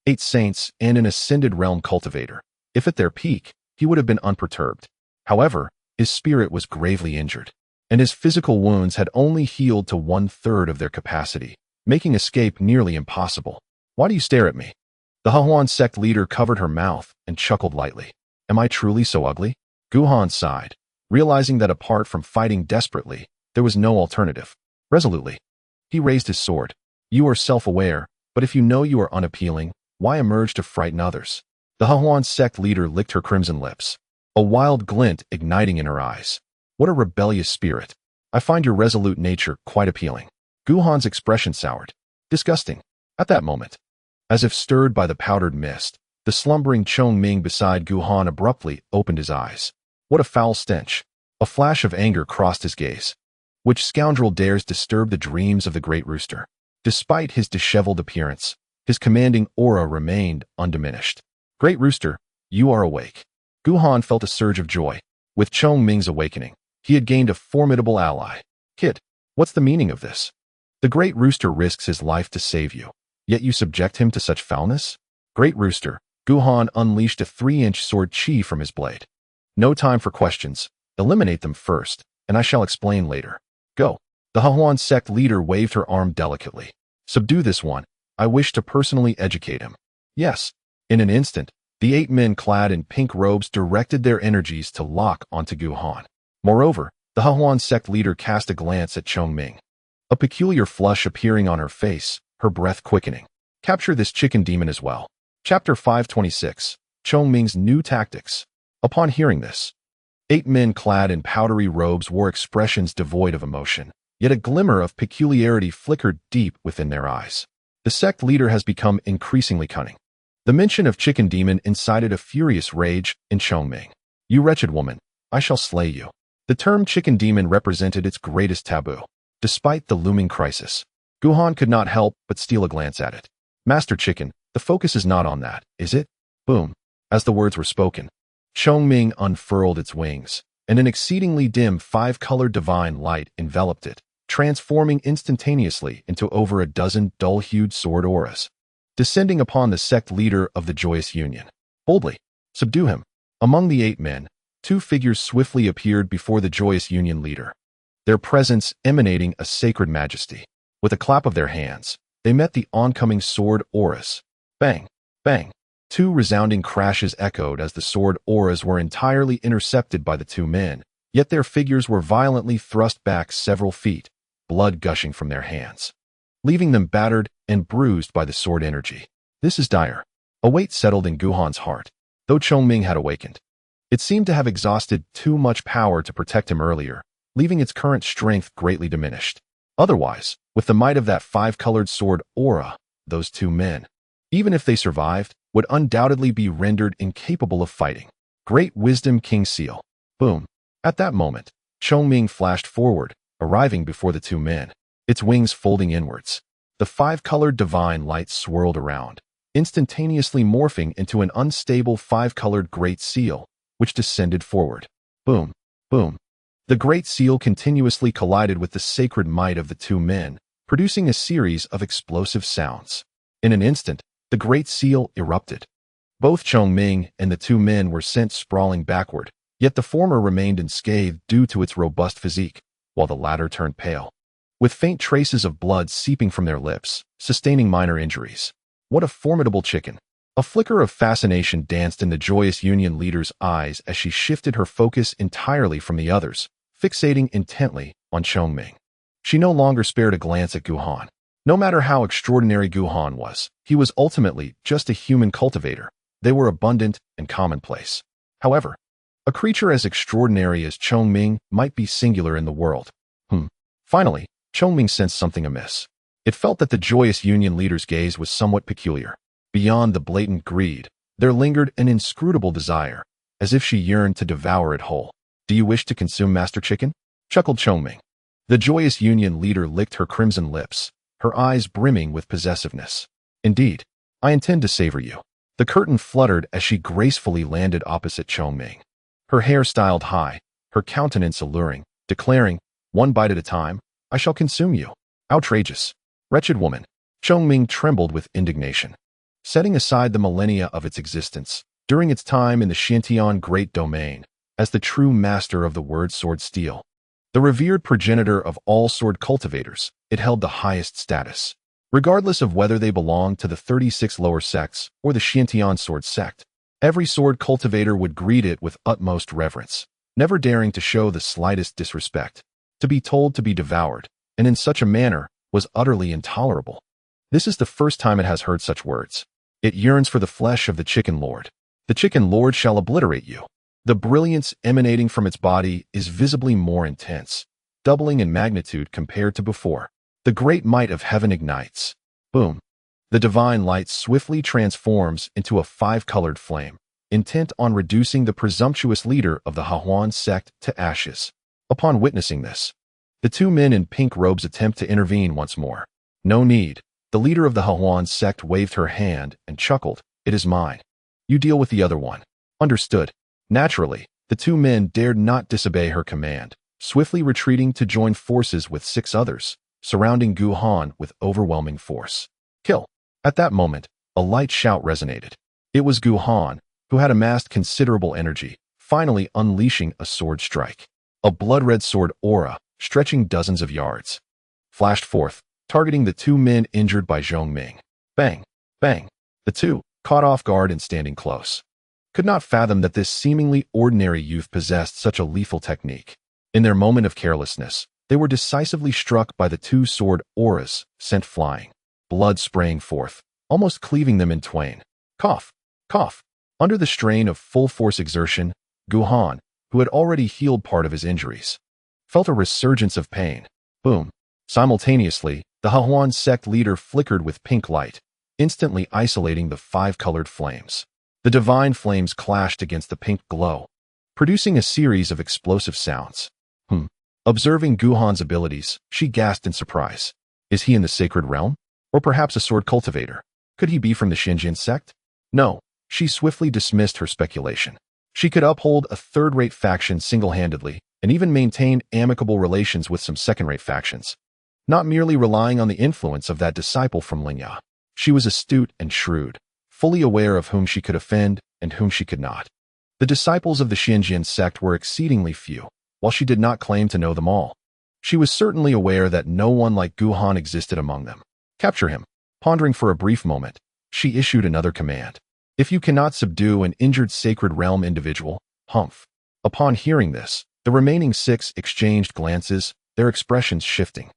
Speaker 1: 8 saints and an ascended realm cultivator. If at their peak, he would have been unperturbed. However, his spirit was gravely injured, and his physical wounds had only healed to 1/3 of their capacity, making escape nearly impossible. Why do you stare at me? The Hahuan sect leader covered her mouth and chuckled lightly. Am I truly so ugly? Guhan sighed, realizing that apart from fighting desperately, there was no alternative. Resolutely, he raised his sword. You are self-aware, but if you know you are unappealing, why emerge to frighten others? The Hahuan sect leader licked her crimson lips, a wild glint igniting in her eyes. What a rebellious spirit. I find your resolute nature quite appealing. Guhan's expression soured. Disgusting. At that moment, as if stirred by the powdered mist, the slumbering Chongming beside Guhan abruptly opened his eyes. What a foul stench. A flash of anger crossed his gaze. Which scoundrel dares disturb the dreams of the great rooster? Despite his disheveled appearance, his commanding aura remained undiminished. Great rooster, you are awake. Guhan felt a surge of joy. With Chongming's awakening, he had gained a formidable ally. Kid, what's the meaning of this? The great rooster risks his life to save you, yet you subject him to such foulness? Great rooster, Guhan unleashed a 3-inch sword chi from his blade. No time for questions. Eliminate them first, and I shall explain later. Go. The Hahuan sect leader waved her arm delicately. Subdue this one. I wish to personally educate him. Yes. In an instant, the 8 men clad in pink robes directed their energies to lock onto Guhan. Moreover, the Hahuan sect leader cast a glance at Chongming. A peculiar flush appearing on her face, her breath quickening. Capture this chicken demon as well. Chapter 526. Chongming's New Tactics. Upon hearing this, 8 men clad in powdery robes wore expressions devoid of emotion, yet a glimmer of peculiarity flickered deep within their eyes. The sect leader has become increasingly cunning. The mention of chicken demon incited a furious rage in Chongming. You wretched woman, I shall slay you. The term chicken demon represented its greatest taboo. Despite the looming crisis, Guhan could not help but steal a glance at it. Master Chicken, the focus is not on that, is it? Boom. As the words were spoken, Chongming unfurled its wings, and an exceedingly dim five-colored divine light enveloped it, transforming instantaneously into over a dozen dull-hued sword auras. Descending upon the sect leader of the Joyous Union. Boldly, subdue him. Among the 8 men, 2 figures swiftly appeared before the Joyous Union leader, their presence emanating a sacred majesty. With a clap of their hands, they met the oncoming sword auras. Bang! Bang! 2 resounding crashes echoed as the sword auras were entirely intercepted by the 2 men, yet their figures were violently thrust back several feet, blood gushing from their hands, leaving them battered and bruised by the sword energy. This is dire. A weight settled in Guhan's heart, though Chongming had awakened. It seemed to have exhausted too much power to protect him earlier, leaving its current strength greatly diminished. Otherwise, with the might of that 5-colored sword aura, those 2 men, even if they survived, would undoubtedly be rendered incapable of fighting. Great Wisdom King Seal. Boom. At that moment, Chongming flashed forward, arriving before the 2 men, its wings folding inwards. The 5-colored divine light swirled around, instantaneously morphing into an unstable 5-colored Great Seal, which descended forward. Boom. Boom. The Great Seal continuously collided with the sacred might of the 2 men, producing a series of explosive sounds. In an instant, the Great Seal erupted. Both Chongming and the 2 men were sent sprawling backward, yet the former remained unscathed due to its robust physique, while the latter turned pale, with faint traces of blood seeping from their lips, sustaining minor injuries. What a formidable chicken! A flicker of fascination danced in the Joyous Union leader's eyes as she shifted her focus entirely from the others, fixating intently on Chongming. She no longer spared a glance at Guhan. No matter how extraordinary Guhan was, he was ultimately just a human cultivator. They were abundant and commonplace. However, a creature as extraordinary as Chongming might be singular in the world. Finally, Chongming sensed something amiss. It felt that the Joyous Union leader's gaze was somewhat peculiar. Beyond the blatant greed, there lingered an inscrutable desire, as if she yearned to devour it whole. Do you wish to consume Master Chicken? Chuckled Chongming. The Joyous Union leader licked her crimson lips, her eyes brimming with possessiveness. Indeed, I intend to savor you. The curtain fluttered as she gracefully landed opposite Chongming. Her hair styled high, her countenance alluring, declaring, one bite at a time, I shall consume you. Outrageous. Wretched woman. Chongming trembled with indignation. Setting aside the millennia of its existence, during its time in the Xintian Great Domain, as the true master of the word sword steel, the revered progenitor of all sword cultivators, it held the highest status, regardless of whether they belonged to the 36 lower sects or the Xintian sword sect. Every sword cultivator would greet it with utmost reverence, never daring to show the slightest disrespect. To be told to be devoured, and in such a manner, was utterly intolerable. This is the first time it has heard such words. It yearns for the flesh of the Chicken Lord. The Chicken Lord shall obliterate you. The brilliance emanating from its body is visibly more intense, doubling in magnitude compared to before. The great might of heaven ignites. Boom. The divine light swiftly transforms into a 5-colored flame, intent on reducing the presumptuous leader of the Hahuan sect to ashes. Upon witnessing this, the 2 men in pink robes attempt to intervene once more. No need. The leader of the Hahuan sect waved her hand and chuckled. It is mine. You deal with the other one. Understood. Naturally, the 2 men dared not disobey her command, swiftly retreating to join forces with 6 others, surrounding Guhan with overwhelming force. Kill. At that moment, a light shout resonated. It was Guhan, who had amassed considerable energy, finally unleashing a sword strike. A blood-red sword aura, stretching dozens of yards, flashed forth, targeting the 2 men injured by Chongming. Bang! Bang! The 2, caught off guard and standing close, could not fathom that this seemingly ordinary youth possessed such a lethal technique. In their moment of carelessness, they were decisively struck by the 2 sword auras sent flying, blood spraying forth, almost cleaving them in twain. Cough! Cough! Under the strain of full-force exertion, Guhan, who had already healed part of his injuries, felt a resurgence of pain. Boom. Simultaneously, the Hahuan sect leader flickered with pink light, instantly isolating the 5-colored flames. The divine flames clashed against the pink glow, producing a series of explosive sounds. Observing Guhan's abilities, she gasped in surprise. Is he in the sacred realm? Or perhaps a sword cultivator? Could he be from the Xinjiang sect? No, she swiftly dismissed her speculation. She could uphold a third-rate faction single-handedly and even maintain amicable relations with some second-rate factions, not merely relying on the influence of that disciple from Lingya. She was astute and shrewd, fully aware of whom she could offend and whom she could not. The disciples of the Xinjiang sect were exceedingly few, while she did not claim to know them all. She was certainly aware that no one like Guhan existed among them. Capture him. Pondering for a brief moment, she issued another command. If you cannot subdue an injured sacred realm individual, humph. Upon hearing this, the remaining 6 exchanged glances, their expressions shifting.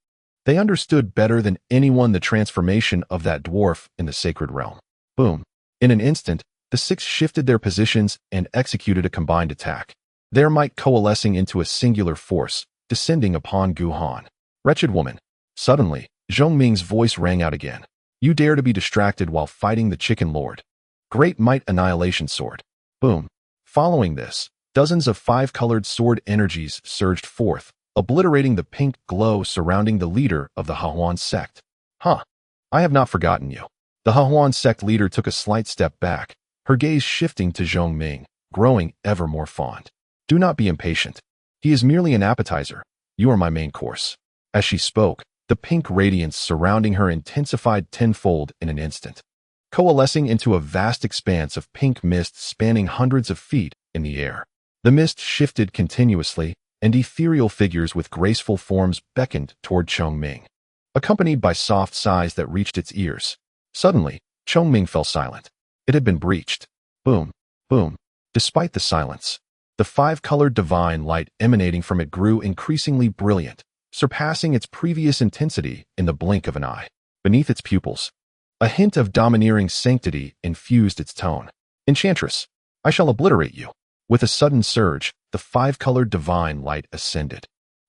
Speaker 1: They understood better than anyone the transformation of that dwarf in the sacred realm. Boom. In an instant, the 6 shifted their positions and executed a combined attack, their might coalescing into a singular force, descending upon Guhan. Wretched woman. Suddenly, Zhongming's voice rang out again. You dare to be distracted while fighting the Chicken Lord. Great Might Annihilation Sword. Boom. Following this, dozens of 5-colored sword energies surged forth, obliterating the pink glow surrounding the leader of the Hahuan sect. Huh. I have not forgotten you. The Hahuan sect leader took a slight step back, her gaze shifting to Zhongming, growing ever more fond. Do not be impatient. He is merely an appetizer. You are my main course. As she spoke, the pink radiance surrounding her intensified tenfold in an instant, coalescing into a vast expanse of pink mist spanning hundreds of feet in the air. The mist shifted continuously, and ethereal figures with graceful forms beckoned toward Zhongming, accompanied by soft sighs that reached its ears. Suddenly, Zhongming fell silent. It had been breached. Boom, boom. Despite the silence, the 5-colored divine light emanating from it grew increasingly brilliant, surpassing its previous intensity in the blink of an eye. Beneath its pupils, a hint of domineering sanctity infused its tone. Enchantress, I shall obliterate you. With a sudden surge, the 5-colored divine light ascended,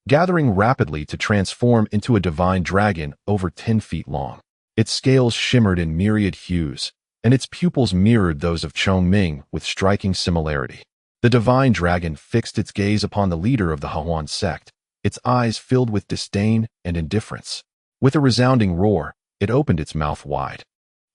Speaker 1: gathering rapidly to transform into a divine dragon over 10 feet long. Its scales shimmered in myriad hues, and its pupils mirrored those of Zhongming with striking similarity. The divine dragon fixed its gaze upon the leader of the Hahuan sect, its eyes filled with disdain and indifference. With a resounding roar, it opened its mouth wide.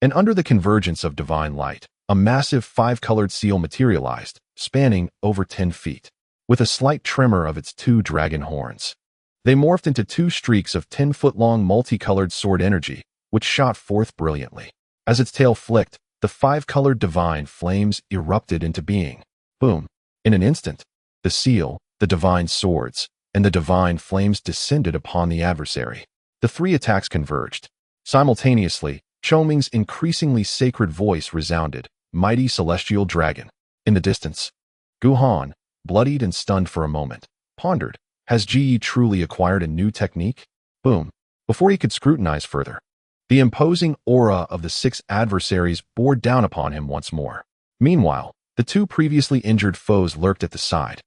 Speaker 1: And under the convergence of divine light, a massive 5-colored seal materialized, spanning over 10 feet, with a slight tremor of its 2 dragon horns. They morphed into 2 streaks of 10-foot-long multicolored sword energy, which shot forth brilliantly. As its tail flicked, the 5-colored divine flames erupted into being. Boom. In an instant, the seal, the divine swords, and the divine flames descended upon the adversary. The 3 attacks converged. Simultaneously, Zhongming's increasingly sacred voice resounded, mighty celestial dragon. In the distance, Guhan, bloodied and stunned for a moment, pondered, has Ji truly acquired a new technique? Boom. Before he could scrutinize further, the imposing aura of the 6 adversaries bore down upon him once more. Meanwhile, the 2 previously injured foes lurked at the side,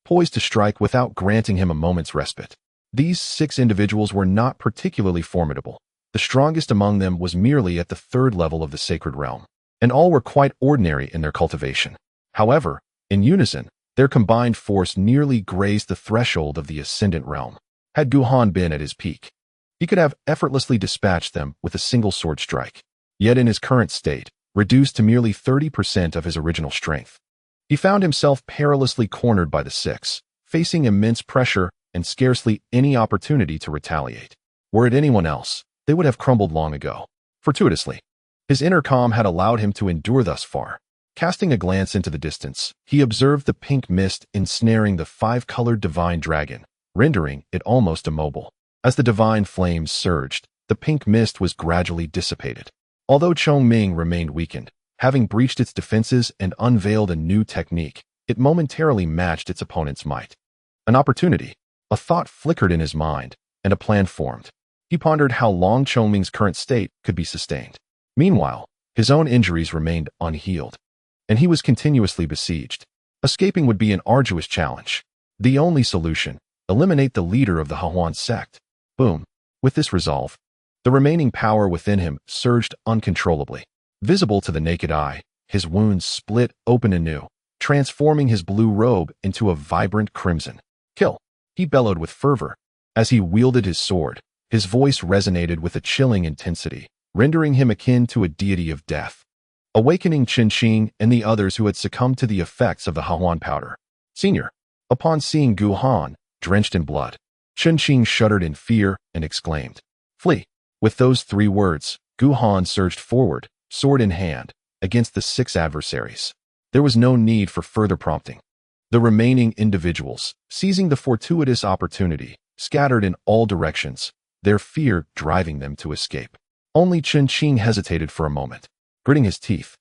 Speaker 1: poised to strike without granting him a moment's respite. These 6 individuals were not particularly formidable. The strongest among them was merely at the 3rd level of the sacred realm, and all were quite ordinary in their cultivation. However, in unison, their combined force nearly grazed the threshold of the ascendant realm. Had Guhan been at his peak, he could have effortlessly dispatched them with a single sword strike. Yet in his current state, reduced to merely 30% of his original strength, he found himself perilously cornered by the 6, facing immense pressure and scarcely any opportunity to retaliate. Were it anyone else, they would have crumbled long ago. Fortuitously, his inner calm had allowed him to endure thus far. Casting a glance into the distance, he observed the pink mist ensnaring the 5-colored divine dragon, rendering it almost immobile. As the divine flames surged, the pink mist was gradually dissipated. Although Zhongming remained weakened, having breached its defenses and unveiled a new technique, it momentarily matched its opponent's might. An opportunity, a thought flickered in his mind, and a plan formed. He pondered how long Zhongming's current state could be sustained. Meanwhile, his own injuries remained unhealed, and he was continuously besieged. Escaping would be an arduous challenge. The only solution, eliminate the leader of the Hahuan sect. Boom. With this resolve, the remaining power within him surged uncontrollably. Visible to the naked eye, his wounds split open anew, transforming his blue robe into a vibrant crimson. Kill! He bellowed with fervor. As he wielded his sword, His voice resonated with a chilling intensity, rendering him akin to a deity of death, awakening Qinqing and the others who had succumbed to the effects of the Hahuan powder. Senior. Upon seeing Gu Han, drenched in blood, Qinqing shuddered in fear and exclaimed, "Flee!" With those 3 words, Gu Han surged forward, sword in hand, against the 6 adversaries. There was no need for further prompting. The remaining individuals, seizing the fortuitous opportunity, scattered in all directions, their fear driving them to escape. Only Qinqing hesitated for a moment, gritting his teeth.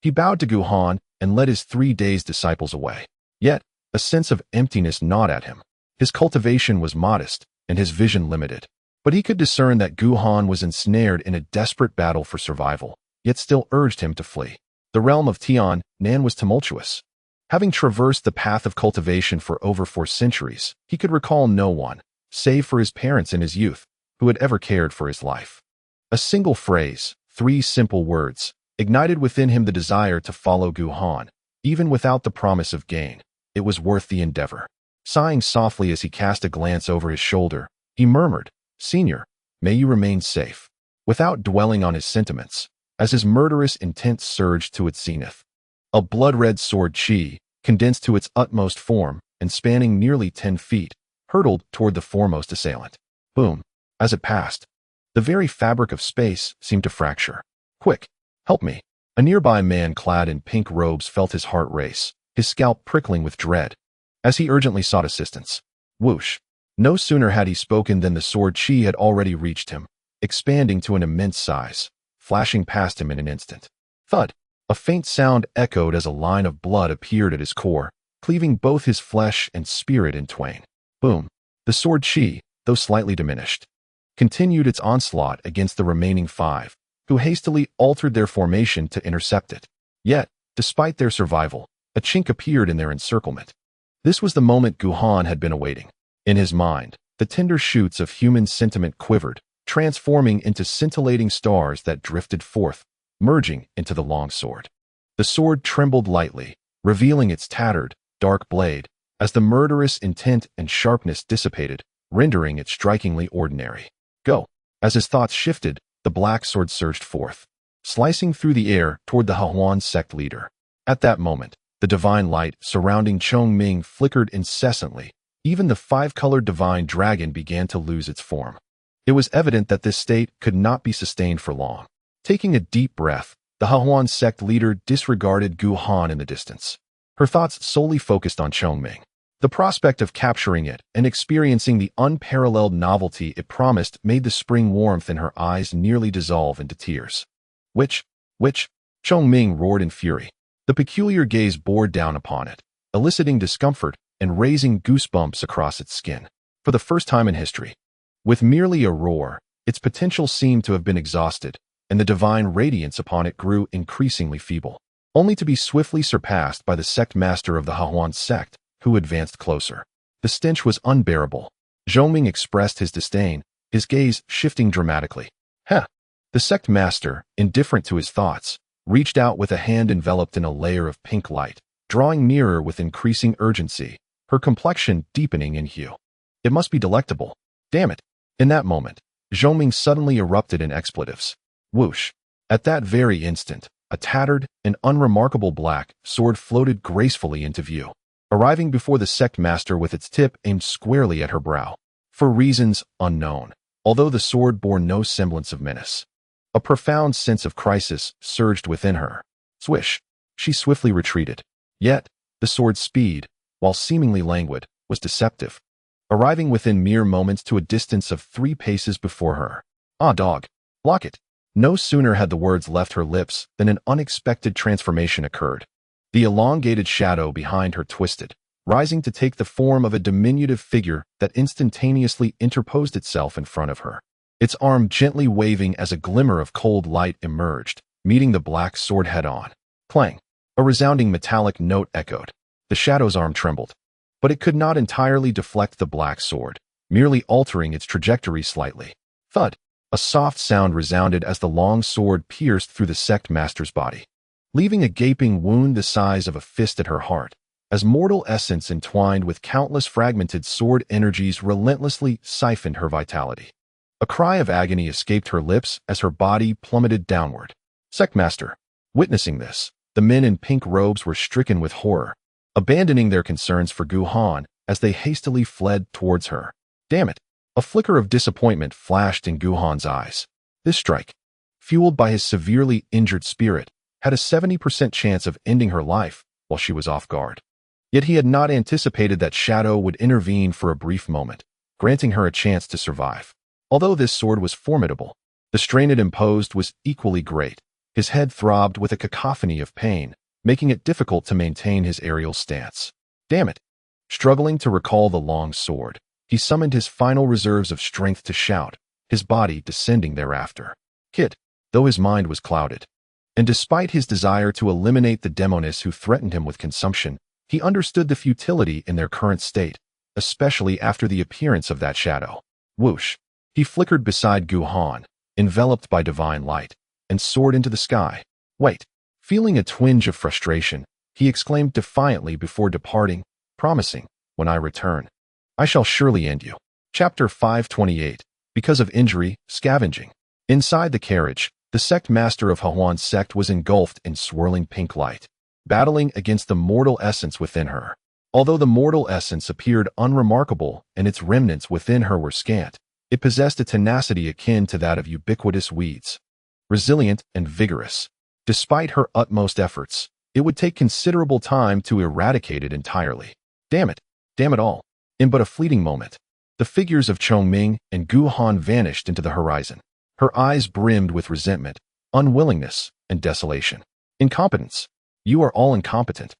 Speaker 1: He bowed to Gu Han and led his 3 dazed disciples away. Yet, a sense of emptiness gnawed at him. His cultivation was modest, and his vision limited. But he could discern that Gu Han was ensnared in a desperate battle for survival, yet still urged him to flee. The realm of Tian Nan was tumultuous. Having traversed the path of cultivation for over 4 centuries, he could recall no one, save for his parents in his youth, who had ever cared for his life. A single phrase, 3 simple words, ignited within him the desire to follow Gu Han, even without the promise of gain. It was worth the endeavor. Sighing softly as he cast a glance over his shoulder, he murmured, "Senior, may you remain safe," without dwelling on his sentiments, as his murderous intent surged to its zenith. A blood-red sword chi, condensed to its utmost form and spanning nearly 10 feet, hurtled toward the foremost assailant. Boom. As it passed, the very fabric of space seemed to fracture. "Quick, help me." A nearby man clad in pink robes felt his heart race, his scalp prickling with dread, as he urgently sought assistance. Whoosh. No sooner had he spoken than the sword chi had already reached him, expanding to an immense size, flashing past him in an instant. Thud. A faint sound echoed as a line of blood appeared at his core, cleaving both his flesh and spirit in twain. Boom. The sword chi, though slightly diminished, continued its onslaught against the remaining 5, who hastily altered their formation to intercept it. Yet, despite their survival, a chink appeared in their encirclement. This was the moment Gu Han had been awaiting. In his mind, the tender shoots of human sentiment quivered, transforming into scintillating stars that drifted forth, merging into the long sword. The sword trembled lightly, revealing its tattered, dark blade, as the murderous intent and sharpness dissipated, rendering it strikingly ordinary. Go. As his thoughts shifted, the black sword surged forth, slicing through the air toward the Hahuan sect leader. At that moment, the divine light surrounding Chongming flickered incessantly. Even the 5-colored divine dragon began to lose its form. It was evident that this state could not be sustained for long. Taking a deep breath, the Hahuan sect leader disregarded Gu Han in the distance. Her thoughts solely focused on Chongming. The prospect of capturing it and experiencing the unparalleled novelty it promised made the spring warmth in her eyes nearly dissolve into tears. Which? Chongming roared in fury. The peculiar gaze bore down upon it, eliciting discomfort and raising goosebumps across its skin. For the first time in history, with merely a roar, its potential seemed to have been exhausted, and the divine radiance upon it grew increasingly feeble, only to be swiftly surpassed by the sect master of the Hahuan sect, who advanced closer. The stench was unbearable. Zhongming expressed his disdain, his gaze shifting dramatically. "Heh!" The sect master, indifferent to his thoughts, reached out with a hand enveloped in a layer of pink light, drawing nearer with increasing urgency, her complexion deepening in hue. "It must be delectable. Damn it!" In that moment, Zhongming suddenly erupted in expletives. Whoosh! At that very instant, a tattered and unremarkable black sword floated gracefully into view, arriving before the sect master with its tip aimed squarely at her brow. For reasons unknown, although the sword bore no semblance of menace, a profound sense of crisis surged within her. Swish! She swiftly retreated. Yet, the sword's speed, while seemingly languid, was deceptive, arriving within mere moments to a distance of 3 paces before her. "Ah, dog! Block it!" No sooner had the words left her lips than an unexpected transformation occurred. The elongated shadow behind her twisted, rising to take the form of a diminutive figure that instantaneously interposed itself in front of her, its arm gently waving as a glimmer of cold light emerged, meeting the black sword head-on. Clang! A resounding metallic note echoed. The shadow's arm trembled, but it could not entirely deflect the black sword, merely altering its trajectory slightly. Thud! A soft sound resounded as the long sword pierced through the sect master's body, leaving a gaping wound the size of a fist at her heart, as mortal essence entwined with countless fragmented sword energies relentlessly siphoned her vitality. A cry of agony escaped her lips as her body plummeted downward. Sectmaster. Witnessing this, the men in pink robes were stricken with horror, abandoning their concerns for Guhan as they hastily fled towards her. Damn it! A flicker of disappointment flashed in Guhan's eyes. This strike, fueled by his severely injured spirit, had a 70% chance of ending her life while she was off guard. Yet he had not anticipated that Shadow would intervene for a brief moment, granting her a chance to survive. Although this sword was formidable, the strain it imposed was equally great. His head throbbed with a cacophony of pain, making it difficult to maintain his aerial stance. Damn it! Struggling to recall the long sword, he summoned his final reserves of strength to shout, his body descending thereafter. Kit, though his mind was clouded, and despite his desire to eliminate the demoness who threatened him with consumption, he understood the futility in their current state, especially after the appearance of that shadow. Whoosh! He flickered beside Guhan, enveloped by divine light, and soared into the sky. Wait! Feeling a twinge of frustration, he exclaimed defiantly before departing, promising, when I return, I shall surely end you. Chapter 528. Because of injury, scavenging. Inside the carriage, the sect master of Hahuan's sect was engulfed in swirling pink light, battling against the mortal essence within her. Although the mortal essence appeared unremarkable and its remnants within her were scant, it possessed a tenacity akin to that of ubiquitous weeds. Resilient and vigorous, despite her utmost efforts, it would take considerable time to eradicate it entirely. Damn it all. In but a fleeting moment, the figures of Chongming and Guhan vanished into the horizon. Her eyes brimmed with resentment, unwillingness, and desolation. Incompetence. You are all incompetent.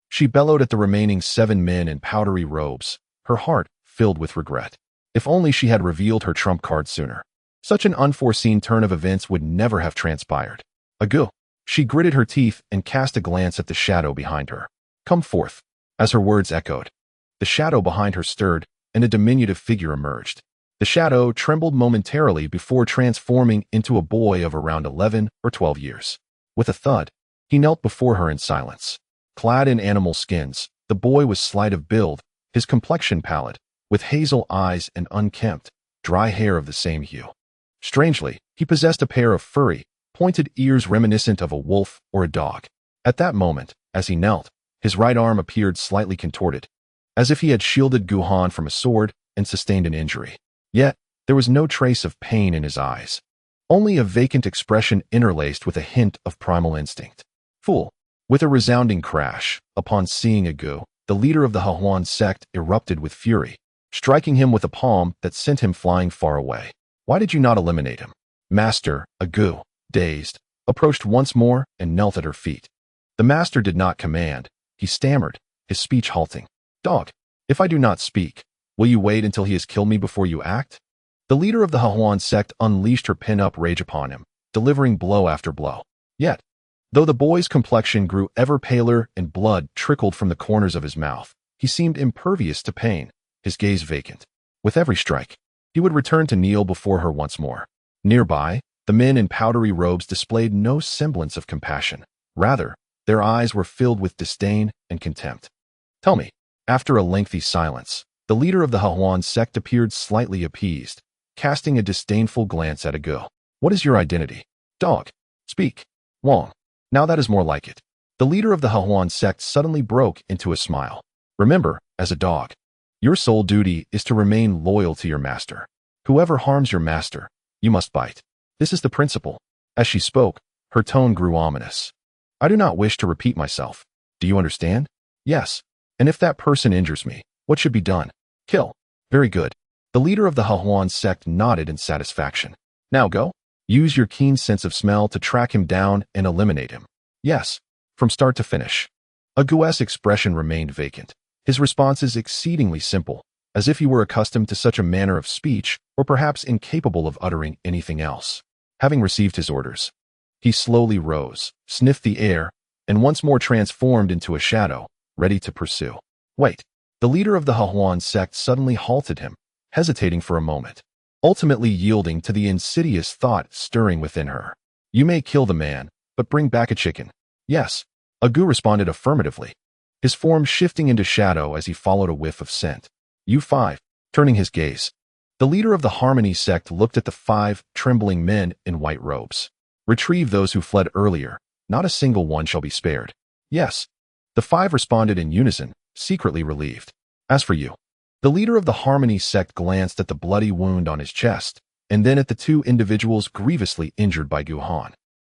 Speaker 1: She bellowed at the remaining 7 men in powdery robes, her heart filled with regret. If only she had revealed her trump card sooner. Such an unforeseen turn of events would never have transpired. Agu. She gritted her teeth and cast a glance at the shadow behind her. Come forth. As her words echoed, the shadow behind her stirred, and a diminutive figure emerged. The shadow trembled momentarily before transforming into a boy of around 11 or 12 years. With a thud, he knelt before her in silence. Clad in animal skins, the boy was slight of build, his complexion pallid, with hazel eyes and unkempt, dry hair of the same hue. Strangely, he possessed a pair of furry, pointed ears reminiscent of a wolf or a dog. At that moment, as he knelt, his right arm appeared slightly contorted, as if he had shielded Guhan from a sword and sustained an injury. Yet, there was no trace of pain in his eyes, only a vacant expression interlaced with a hint of primal instinct. Fool! With a resounding crash, upon seeing Agu, the leader of the Hahuan sect erupted with fury, striking him with a palm that sent him flying far away. Why did you not eliminate him? Master, Agu, dazed, approached once more and knelt at her feet. The master did not command, he stammered, his speech halting. Dog, if I do not speak, will you wait until he has killed me before you act? The leader of the Hahuan sect unleashed her pin-up rage upon him, delivering blow after blow. Yet, though the boy's complexion grew ever paler and blood trickled from the corners of his mouth, he seemed impervious to pain, his gaze vacant. With every strike, he would return to kneel before her once more. Nearby, the men in powdery robes displayed no semblance of compassion. Rather, their eyes were filled with disdain and contempt. Tell me, after a lengthy silence, the leader of the Hahuan sect appeared slightly appeased, casting a disdainful glance at Agu. What is your identity? Dog. Speak. Wong. Now that is more like it. The leader of the Hahuan sect suddenly broke into a smile. Remember, as a dog, your sole duty is to remain loyal to your master. Whoever harms your master, you must bite. This is the principle. As she spoke, her tone grew ominous. I do not wish to repeat myself. Do you understand? Yes. And if that person injures me, what should be done? Kill. Very good. The leader of the Hahuan sect nodded in satisfaction. Now go. Use your keen sense of smell to track him down and eliminate him. Yes. From start to finish. Agu's expression remained vacant. His responses exceedingly simple, as if he were accustomed to such a manner of speech, or perhaps incapable of uttering anything else. Having received his orders, he slowly rose, sniffed the air, and once more transformed into a shadow, ready to pursue. Wait. The leader of the Hahuan sect suddenly halted him, hesitating for a moment, ultimately yielding to the insidious thought stirring within her. You may kill the man, but bring back a chicken. Yes. Agu responded affirmatively, his form shifting into shadow as he followed a whiff of scent. You 5, turning his gaze. The leader of the Harmony sect looked at the 5 trembling men in white robes. Retrieve those who fled earlier. Not a single one shall be spared. Yes. The 5 responded in unison, secretly relieved. As for you. The leader of the Harmony sect glanced at the bloody wound on his chest, and then at the 2 individuals grievously injured by Guhan.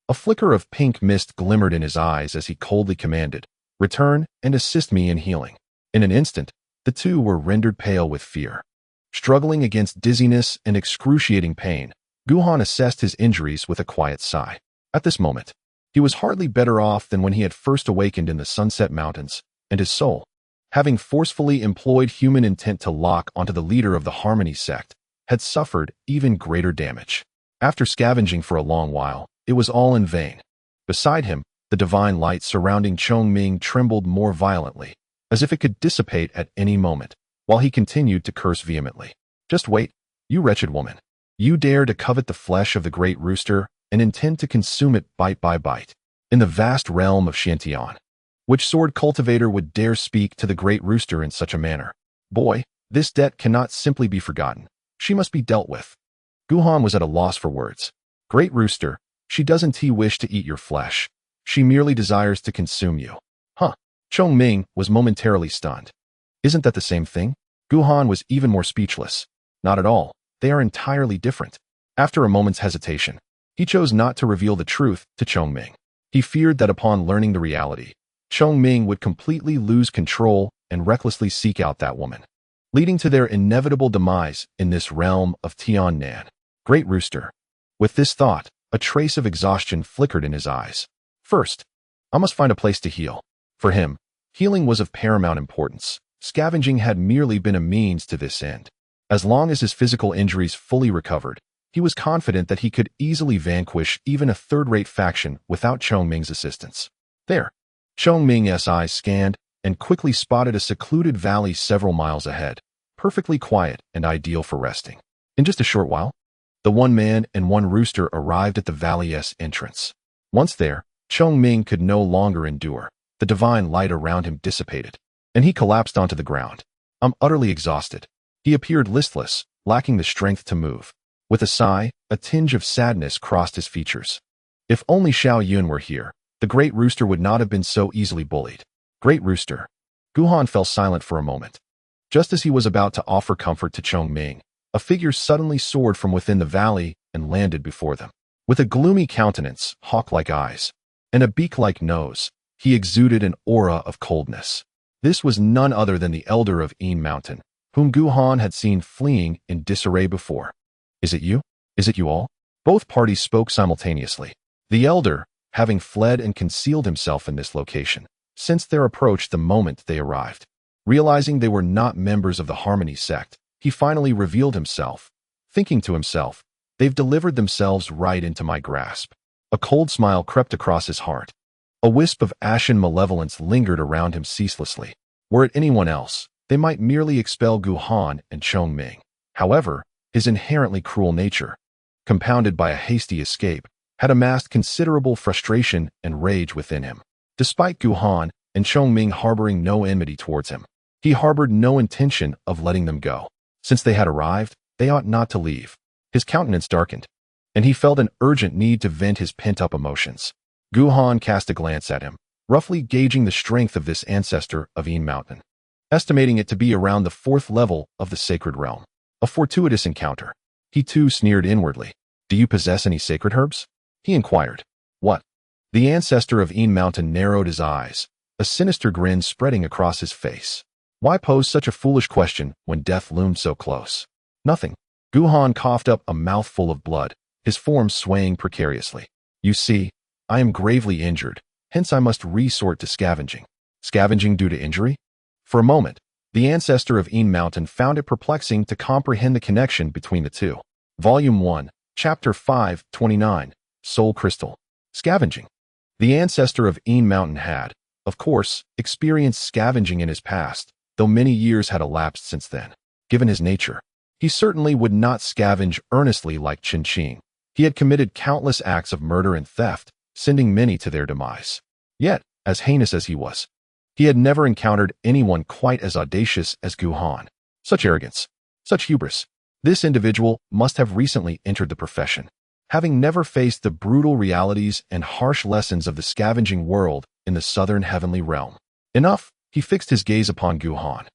Speaker 1: A flicker of pink mist glimmered in his eyes as he coldly commanded, "Return and assist me in healing." In an instant, the 2 were rendered pale with fear. Struggling against dizziness and excruciating pain, Guhan assessed his injuries with a quiet sigh. At this moment, he was hardly better off than when he had first awakened in the Sunset Mountains, and his soul, having forcefully employed human intent to lock onto the leader of the Harmony sect, had suffered even greater damage. After scavenging for a long while, it was all in vain. Beside him, the divine light surrounding Chongming trembled more violently, as if it could dissipate at any moment, while he continued to curse vehemently. "Just wait, you wretched woman. You dare to covet the flesh of the great rooster and intend to consume it bite by bite. In the vast realm of Xiantian, which sword cultivator would dare speak to the great rooster in such a manner? Boy, this debt cannot simply be forgotten. She must be dealt with." Guhan was at a loss for words. "Great rooster, she doesn't wish to eat your flesh. She merely desires to consume you." Huh. Chongming was momentarily stunned. Isn't that the same thing? Guhan was even more speechless. Not at all. They are entirely different. After a moment's hesitation, he chose not to reveal the truth to Chongming. He feared that upon learning the reality, Chongming would completely lose control and recklessly seek out that woman, leading to their inevitable demise in this realm of Tiannan. Great rooster. With this thought, a trace of exhaustion flickered in his eyes. First, I must find a place to heal. For him, healing was of paramount importance. Scavenging had merely been a means to this end. As long as his physical injuries fully recovered, he was confident that he could easily vanquish even a third-rate faction without Chongming's assistance. There, Chongming's eyes scanned and quickly spotted a secluded valley several miles ahead, perfectly quiet and ideal for resting. In just a short while, the 1 man and 1 rooster arrived at the valley's entrance. Once there, Chongming could no longer endure. The divine light around him dissipated, and he collapsed onto the ground. "I'm utterly exhausted." He appeared listless, lacking the strength to move. With a sigh, a tinge of sadness crossed his features. If only Xiao Yun were here, the great rooster would not have been so easily bullied. Great rooster. Guhan fell silent for a moment. Just as he was about to offer comfort to Chongming, a figure suddenly soared from within the valley and landed before them. With a gloomy countenance, hawk-like eyes, and a beak-like nose, he exuded an aura of coldness. This was none other than the elder of Een Mountain, whom Guhan had seen fleeing in disarray before. "Is it you? Is it you all?" Both parties spoke simultaneously. The elder, having fled and concealed himself in this location, sensed their approach the moment they arrived. Realizing they were not members of the Harmony sect, he finally revealed himself, thinking to himself, "They've delivered themselves right into my grasp." A cold smile crept across his heart. A wisp of ashen malevolence lingered around him ceaselessly. Were it anyone else, they might merely expel Guhan and Chongming. However, his inherently cruel nature, compounded by a hasty escape, had amassed considerable frustration and rage within him. Despite Guhan and Chongming harboring no enmity towards him, he harbored no intention of letting them go. Since they had arrived, they ought not to leave. His countenance darkened, and he felt an urgent need to vent his pent-up emotions. Guhan cast a glance at him, roughly gauging the strength of this ancestor of Een Mountain, estimating it to be around the 4th level of the sacred realm. A fortuitous encounter. He too sneered inwardly. "Do you possess any sacred herbs?" he inquired. "What?" The ancestor of Een Mountain narrowed his eyes, a sinister grin spreading across his face. Why pose such a foolish question when death loomed so close? "Nothing." Guhan coughed up a mouthful of blood, his form swaying precariously. "You see, I am gravely injured, hence I must resort to scavenging." Scavenging due to injury? For a moment, the ancestor of Een Mountain found it perplexing to comprehend the connection between the two. Volume 1, Chapter 529, Soul Crystal. Scavenging. The ancestor of Een Mountain had, of course, experienced scavenging in his past, though many years had elapsed since then. Given his nature, he certainly would not scavenge earnestly like Qin Qing. He had committed countless acts of murder and theft, sending many to their demise. Yet, as heinous as he was, he had never encountered anyone quite as audacious as Guhan. Such arrogance, such hubris. This individual must have recently entered the profession, having never faced the brutal realities and harsh lessons of the scavenging world in the southern heavenly realm. Enough, he fixed his gaze upon Guhan,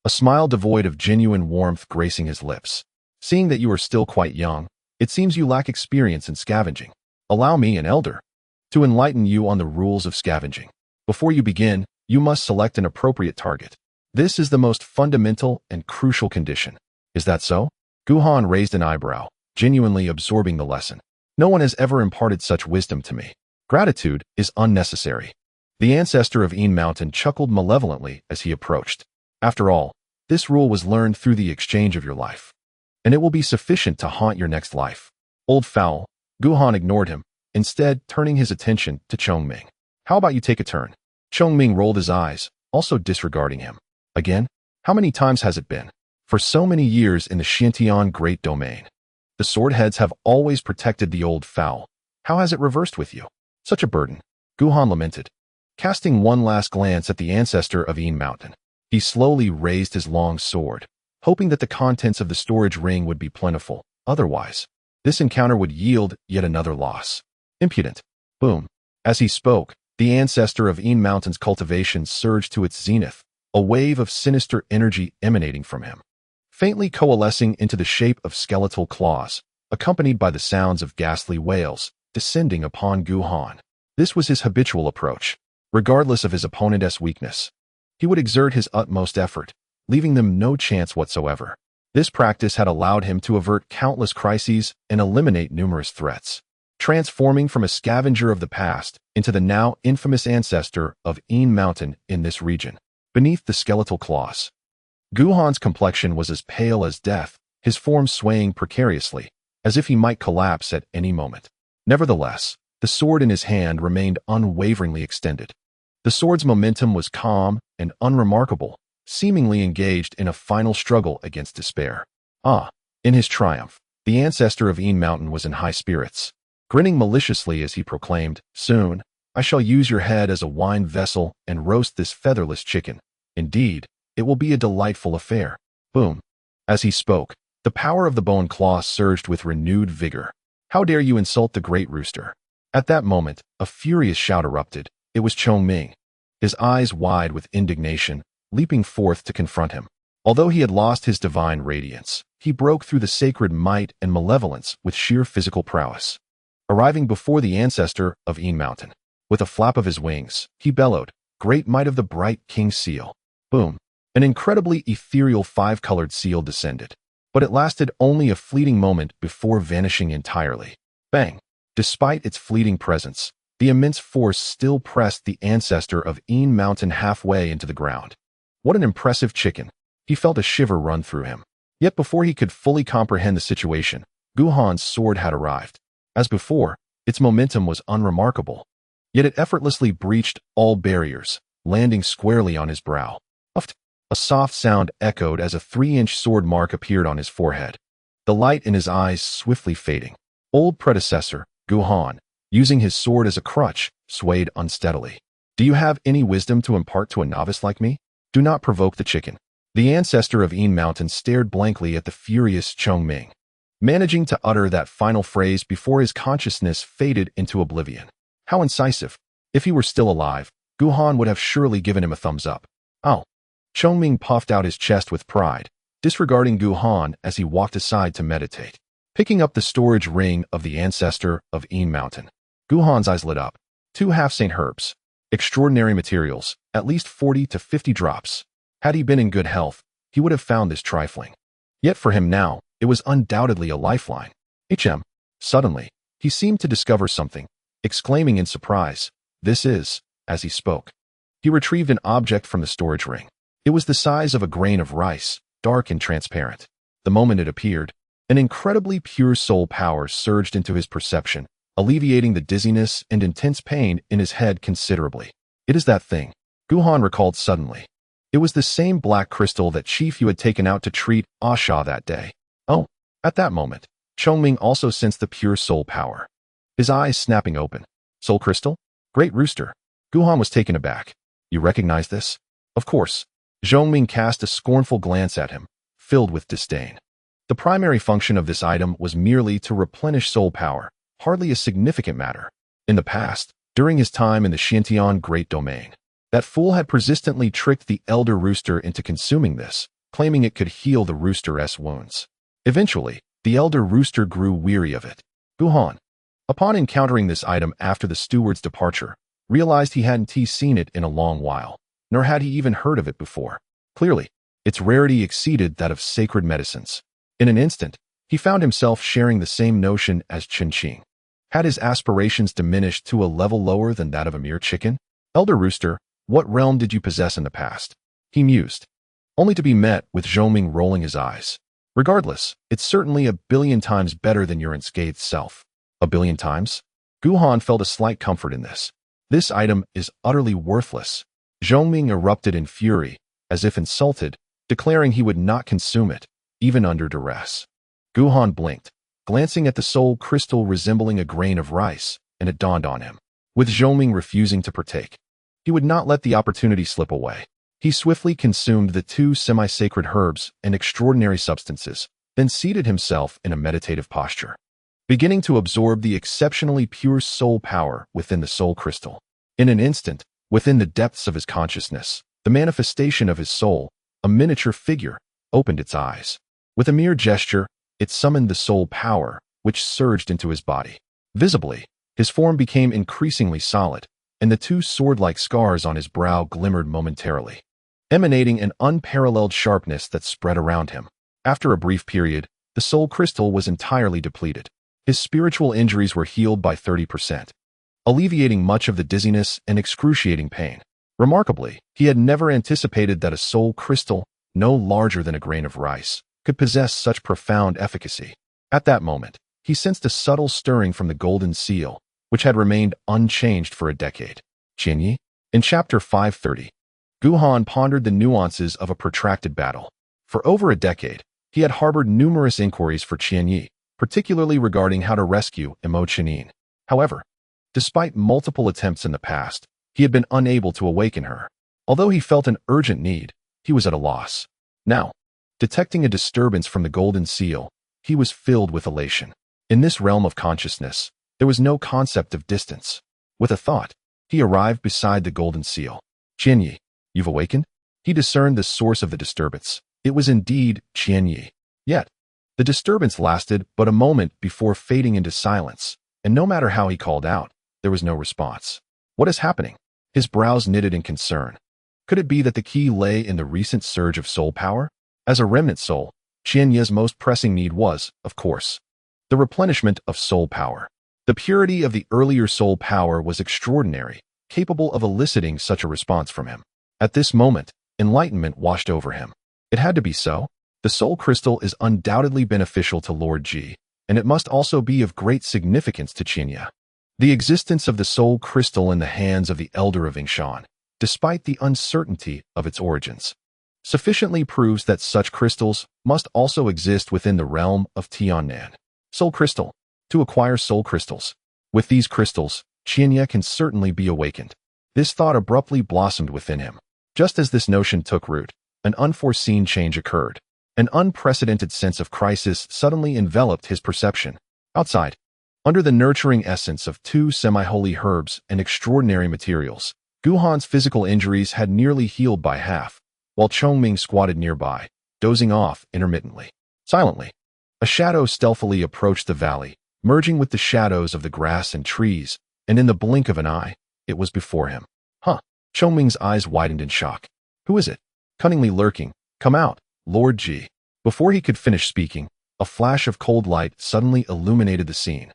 Speaker 1: a smile devoid of genuine warmth gracing his lips. Seeing that you are still quite young, it seems you lack experience in scavenging. Allow me, an elder, to enlighten you on the rules of scavenging. Before you begin, you must select an appropriate target. This is the most fundamental and crucial condition. Is that so? Guhan raised an eyebrow, genuinely absorbing the lesson. No one has ever imparted such wisdom to me. Gratitude is unnecessary. The ancestor of Een Mountain chuckled malevolently as he approached. After all, this rule was learned through the exchange of your life, and it will be sufficient to haunt your next life. Old fowl, Guhan ignored him, instead turning his attention to Chongming. How about you take a turn? Chongming rolled his eyes, also disregarding him. Again? How many times has it been? For so many years in the Xintian Great Domain, the swordheads have always protected the old fowl. How has it reversed with you? Such a burden. Guhan lamented. Casting one last glance at the ancestor of Een Mountain, he slowly raised his long sword, hoping that the contents of the storage ring would be plentiful. Otherwise, this encounter would yield yet another loss. Impudent. Boom. As he spoke, the ancestor of Een Mountain's cultivation surged to its zenith, a wave of sinister energy emanating from him, faintly coalescing into the shape of skeletal claws, accompanied by the sounds of ghastly wails, descending upon Guhan. This was his habitual approach. Regardless of his opponent's weakness, he would exert his utmost effort, leaving them no chance whatsoever. This practice had allowed him to avert countless crises and eliminate numerous threats, transforming from a scavenger of the past into the now infamous ancestor of Een Mountain in this region. Beneath the skeletal claws, Guhan's complexion was as pale as death, his form swaying precariously, as if he might collapse at any moment. Nevertheless, the sword in his hand remained unwaveringly extended. The sword's momentum was calm and unremarkable, seemingly engaged in a final struggle against despair. In his triumph, the ancestor of Een Mountain was in high spirits, grinning maliciously as he proclaimed, "Soon, I shall use your head as a wine vessel and roast this featherless chicken. Indeed, it will be a delightful affair." Boom. As he spoke, the power of the bone claw surged with renewed vigor. "How dare you insult the great rooster?" At that moment, a furious shout erupted. It was Chongming, his eyes wide with indignation, leaping forth to confront him. Although he had lost his divine radiance, he broke through the sacred might and malevolence with sheer physical prowess. Arriving before the ancestor of Een Mountain, with a flap of his wings, he bellowed, "Great might of the bright king seal." Boom. An incredibly ethereal five-colored seal descended, but it lasted only a fleeting moment before vanishing entirely. Bang. Despite its fleeting presence, the immense force still pressed the ancestor of Een Mountain halfway into the ground. What an impressive chicken. He felt a shiver run through him. Yet before he could fully comprehend the situation, Guhan's sword had arrived. As before, its momentum was unremarkable, yet it effortlessly breached all barriers, landing squarely on his brow. Uft. A soft sound echoed as a 3-inch sword mark appeared on his forehead, the light in his eyes swiftly fading. Old predecessor, Guhan, using his sword as a crutch, swayed unsteadily. "Do you have any wisdom to impart to a novice like me? Do not provoke the chicken." The ancestor of Een Mountain stared blankly at the furious Chongming, managing to utter that final phrase before his consciousness faded into oblivion. How incisive. If he were still alive, Guhan would have surely given him a thumbs up. "Oh." Chongming puffed out his chest with pride, disregarding Guhan as he walked aside to meditate. Picking up the storage ring of the ancestor of Een Mountain, Guhan's eyes lit up. 2 half-saint herbs. Extraordinary materials, at least 40 to 50 drops. Had he been in good health, he would have found this trifling. Yet for him now, it was undoubtedly a lifeline. Suddenly, he seemed to discover something, exclaiming in surprise, "This is," as he spoke. He retrieved an object from the storage ring. It was the size of a grain of rice, dark and transparent. The moment it appeared, an incredibly pure soul power surged into his perception, alleviating the dizziness and intense pain in his head considerably. "It is that thing," Guhan recalled suddenly. It was the same black crystal that Chief Yu had taken out to treat Asha that day. Oh, at that moment, Chongming also sensed the pure soul power, his eyes snapping open. "Soul crystal? Great rooster." Guhan was taken aback. "You recognize this?" "Of course." Chongming cast a scornful glance at him, filled with disdain. The primary function of this item was merely to replenish soul power, hardly a significant matter. In the past, during his time in the Xiantian Great Domain, that fool had persistently tricked the Elder Rooster into consuming this, claiming it could heal the Rooster's wounds. Eventually, the Elder Rooster grew weary of it. Guhan, upon encountering this item after the steward's departure, realized he hadn't seen it in a long while, nor had he even heard of it before. Clearly, its rarity exceeded that of sacred medicines. In an instant, he found himself sharing the same notion as Qingqing. Had his aspirations diminished to a level lower than that of a mere chicken? Elder Rooster, what realm did you possess in the past? He mused, only to be met with Zhoming rolling his eyes. Regardless, it's certainly 1,000,000,000 times better than your unscathed self. 1,000,000,000 times? Guhan felt a slight comfort in this. This item is utterly worthless. Zhoming erupted in fury, as if insulted, declaring he would not consume it, even under duress. Guhan blinked, glancing at the soul crystal resembling a grain of rice, and it dawned on him. With Zhoming refusing to partake, he would not let the opportunity slip away. He swiftly consumed the 2 semi-sacred herbs and extraordinary substances, then seated himself in a meditative posture, beginning to absorb the exceptionally pure soul power within the soul crystal. In an instant, within the depths of his consciousness, the manifestation of his soul, a miniature figure, opened its eyes. With a mere gesture, it summoned the soul power, which surged into his body. Visibly, his form became increasingly solid, and the 2 sword-like scars on his brow glimmered momentarily, emanating an unparalleled sharpness that spread around him. After a brief period, the soul crystal was entirely depleted. His spiritual injuries were healed by 30%, alleviating much of the dizziness and excruciating pain. Remarkably, he had never anticipated that a soul crystal, no larger than a grain of rice, could possess such profound efficacy. At that moment, he sensed a subtle stirring from the golden seal, which had remained unchanged for a decade. Qianyi? In Chapter 530, Guhan pondered the nuances of a protracted battle. For over a decade, he had harbored numerous inquiries for Qianyi, particularly regarding how to rescue Imo Chenin. However, despite multiple attempts in the past, he had been unable to awaken her. Although he felt an urgent need, he was at a loss. Now, detecting a disturbance from the golden seal, he was filled with elation. In this realm of consciousness, there was no concept of distance. With a thought, he arrived beside the golden seal. Qianyi, you've awakened? He discerned the source of the disturbance. It was indeed Qianyi. Yet, the disturbance lasted but a moment before fading into silence, and no matter how he called out, there was no response. What is happening? His brows knitted in concern. Could it be that the key lay in the recent surge of soul power? As a remnant soul, Qianyi's most pressing need was, of course, the replenishment of soul power. The purity of the earlier soul power was extraordinary, capable of eliciting such a response from him. At this moment, enlightenment washed over him. It had to be so. The soul crystal is undoubtedly beneficial to Lord Ji, and it must also be of great significance to Qianyi. The existence of the soul crystal in the hands of the Elder of Yingshan, despite the uncertainty of its origins, sufficiently proves that such crystals must also exist within the realm of Tiannan. Soul crystal. To acquire soul crystals. With these crystals, Qianyi can certainly be awakened. This thought abruptly blossomed within him. Just as this notion took root, an unforeseen change occurred. An unprecedented sense of crisis suddenly enveloped his perception. Outside, under the nurturing essence of 2 semi-holy herbs and extraordinary materials, Guhan's physical injuries had nearly healed by half, while Chongming squatted nearby, dozing off intermittently. Silently, a shadow stealthily approached the valley, merging with the shadows of the grass and trees, and in the blink of an eye, it was before him. Huh! Chongming's eyes widened in shock. Who is it? Cunningly lurking. Come out, Lord Ji. Before he could finish speaking, a flash of cold light suddenly illuminated the scene.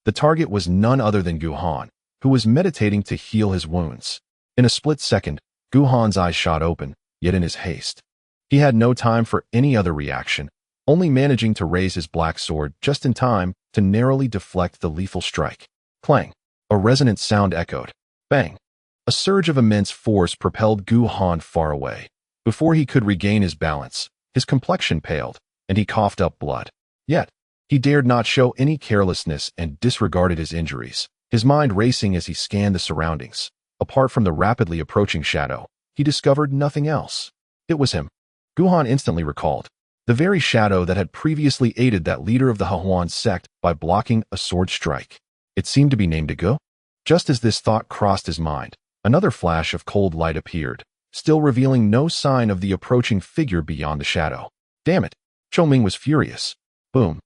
Speaker 1: The target was none other than Guhan, who was meditating to heal his wounds. In a split second, Guhan's eyes shot open, yet in his haste, he had no time for any other reaction, only managing to raise his black sword just in time to narrowly deflect the lethal strike. Clang! A resonant sound echoed. Bang! A surge of immense force propelled Guhan far away. Before he could regain his balance, his complexion paled, and he coughed up blood. Yet, he dared not show any carelessness and disregarded his injuries, his mind racing as he scanned the surroundings. Apart from the rapidly approaching shadow, he discovered nothing else. It was him. Guhan instantly recalled. the very shadow that had previously aided that leader of the Hahuan sect by blocking a sword strike. It seemed to be named Go. Just as this thought crossed his mind, another flash of cold light appeared, still revealing no sign of the approaching figure beyond the shadow. Damn it! Chongming was furious. Boom!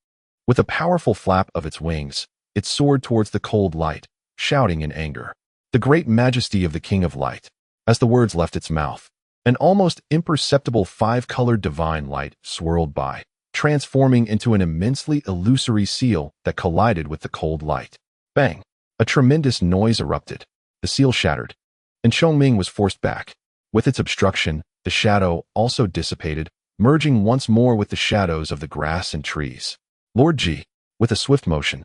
Speaker 1: With a powerful flap of its wings, it soared towards the cold light, shouting in anger. The great majesty of the King of Light. As the words left its mouth, an almost imperceptible five-colored divine light swirled by, transforming into an immensely illusory seal that collided with the cold light. Bang! A tremendous noise erupted. The seal shattered, and Chongming was forced back. With its obstruction, the shadow also dissipated, merging once more with the shadows of the grass and trees. Lord Ji, with a swift motion,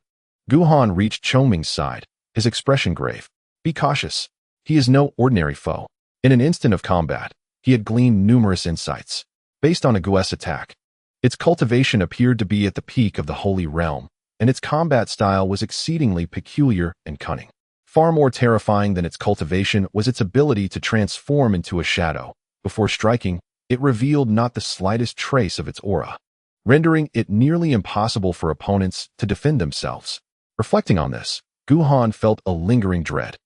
Speaker 1: Guhan reached Chongming's side, his expression grave. Be cautious. He is no ordinary foe. In an instant of combat, he had gleaned numerous insights. Based on a Gu's attack, its cultivation appeared to be at the peak of the Holy Realm, and its combat style was exceedingly peculiar and cunning. Far more terrifying than its cultivation was its ability to transform into a shadow. Before striking, it revealed not the slightest trace of its aura, rendering it nearly impossible for opponents to defend themselves. Reflecting on this, Guhan felt a lingering dread.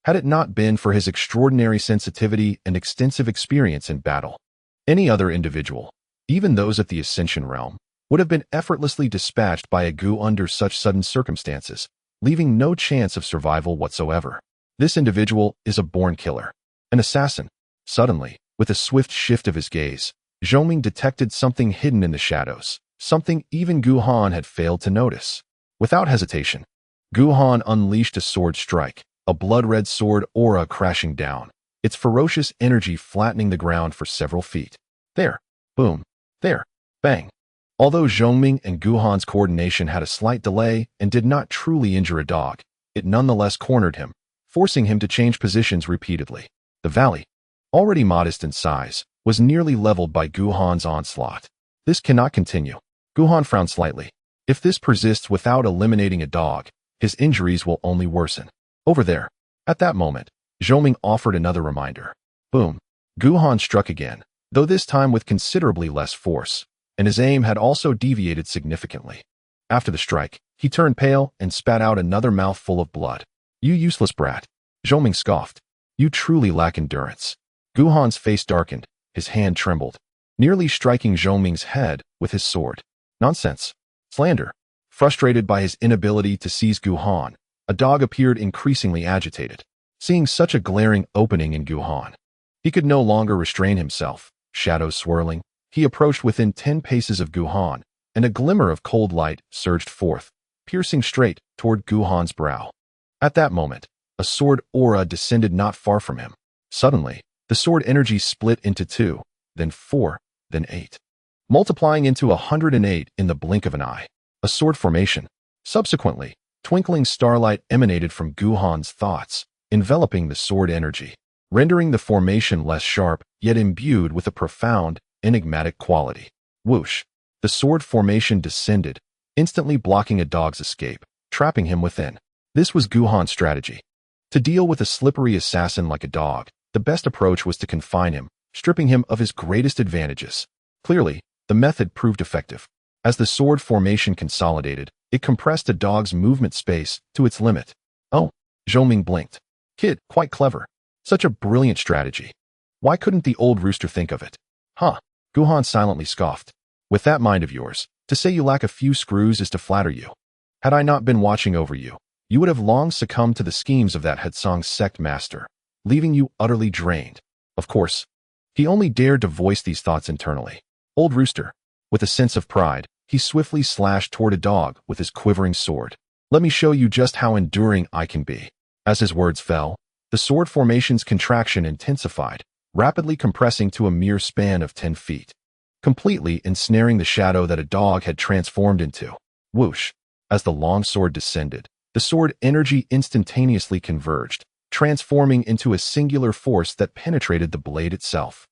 Speaker 1: Had it not been for his extraordinary sensitivity and extensive experience in battle, any other individual, even those at the Ascension realm, would have been effortlessly dispatched by a Gu under such sudden circumstances, leaving no chance of survival whatsoever. This individual is a born killer, an assassin. Suddenly, with a swift shift of his gaze, Zhongming detected something hidden in the shadows, something even Guhan had failed to notice. Without hesitation, Guhan unleashed a sword strike, a blood-red sword aura crashing down, its ferocious energy flattening the ground for several feet. There, boom, there, bang. Although Zhongming and Guhan's coordination had a slight delay and did not truly injure a dog, it nonetheless cornered him, forcing him to change positions repeatedly. The valley, already modest in size, was nearly leveled by Guhan's onslaught. This cannot continue. Guhan frowned slightly. If this persists without eliminating a dog, his injuries will only worsen. Over there. At that moment, Zhongming offered another reminder. Boom. Guhan struck again, though this time with considerably less force, and his aim had also deviated significantly. After the strike, he turned pale and spat out another mouthful of blood. You useless brat. Zhongming scoffed. You truly lack endurance. Guhan's face darkened, his hand trembled, nearly striking Zhongming's head with his sword. Nonsense. Slander. Frustrated by his inability to seize Guhan, a dog appeared increasingly agitated. Seeing such a glaring opening in Guhan, he could no longer restrain himself. Shadows swirling, he approached within 10 paces of Guhan, and a glimmer of cold light surged forth, piercing straight toward Guhan's brow. At that moment, a sword aura descended not far from him. Suddenly, the sword energy split into 2, then 4, then 8, multiplying into 108 in the blink of an eye. A sword formation. Subsequently, twinkling starlight emanated from Guhan's thoughts, enveloping the sword energy, rendering the formation less sharp, yet imbued with a profound, enigmatic quality. Whoosh! The sword formation descended, instantly blocking a dog's escape, trapping him within. This was Guhan's strategy. To deal with a slippery assassin like a dog, the best approach was to confine him, stripping him of his greatest advantages. Clearly, the method proved effective. As the sword formation consolidated, it compressed a dog's movement space to its limit. Oh, Zhongming blinked. Kid, quite clever. Such a brilliant strategy. Why couldn't the old rooster think of it? Huh. Guhan silently scoffed. With that mind of yours, to say you lack a few screws is to flatter you. Had I not been watching over you, you would have long succumbed to the schemes of that Hatsong sect master, leaving you utterly drained. Of course, he only dared to voice these thoughts internally. Old rooster. With a sense of pride, he swiftly slashed toward a dog with his quivering sword. Let me show you just how enduring I can be. As his words fell, the sword formation's contraction intensified, rapidly compressing to a mere span of 10 feet, completely ensnaring the shadow that a dog had transformed into. Whoosh! As the long sword descended, the sword energy instantaneously converged, transforming into a singular force that penetrated the blade itself.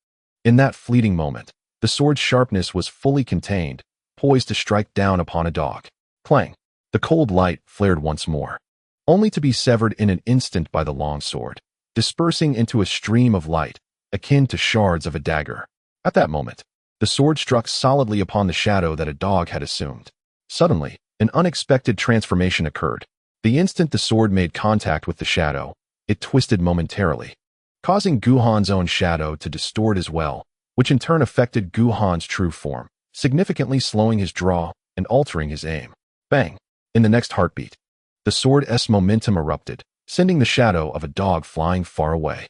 Speaker 1: In that fleeting moment, the sword's sharpness was fully contained, poised to strike down upon a dog. Clang! The cold light flared once more, only to be severed in an instant by the long sword, dispersing into a stream of light, akin to shards of a dagger. At that moment, the The sword struck solidly upon the shadow that a dog had assumed. Suddenly, an unexpected transformation occurred. The instant the sword made contact with the shadow, it twisted momentarily, causing Guhan's own shadow to distort as well, which in turn affected Guhan's true form, significantly slowing his draw and altering his aim. Bang! In the next heartbeat, the sword's momentum erupted, sending the shadow of a dog flying far away.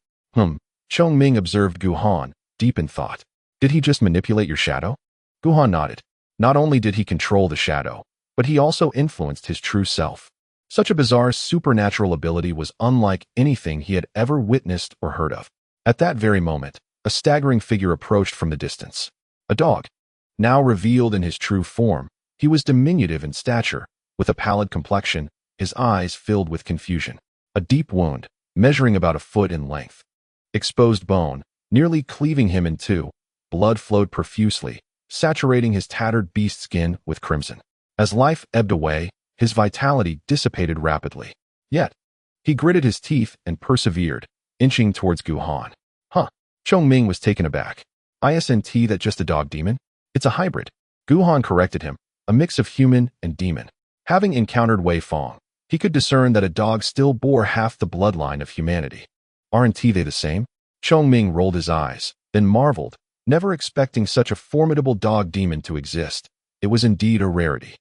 Speaker 1: Chongming observed Guhan, deep in thought. Did he just manipulate your shadow? Guhan nodded. Not only did he control the shadow, but he also influenced his true self. Such a bizarre supernatural ability was unlike anything he had ever witnessed or heard of. At that very moment, a staggering figure approached from the distance. A dog. Now revealed in his true form, he was diminutive in stature, with a pallid complexion, his eyes filled with confusion. A deep wound, measuring about a foot in length. Exposed bone, nearly cleaving him in two, blood flowed profusely, saturating his tattered beast skin with crimson. As life ebbed away, his vitality dissipated rapidly. Yet, he gritted his teeth and persevered, inching towards Guhan. Chongming was taken aback. Isn't that just a dog demon? It's a hybrid. Guhan corrected him, a mix of human and demon. Having encountered Wei Fong, he could discern that a dog still bore half the bloodline of humanity. Aren't they the same? Chongming rolled his eyes, then marveled, never expecting such a formidable dog demon to exist. It was indeed a rarity.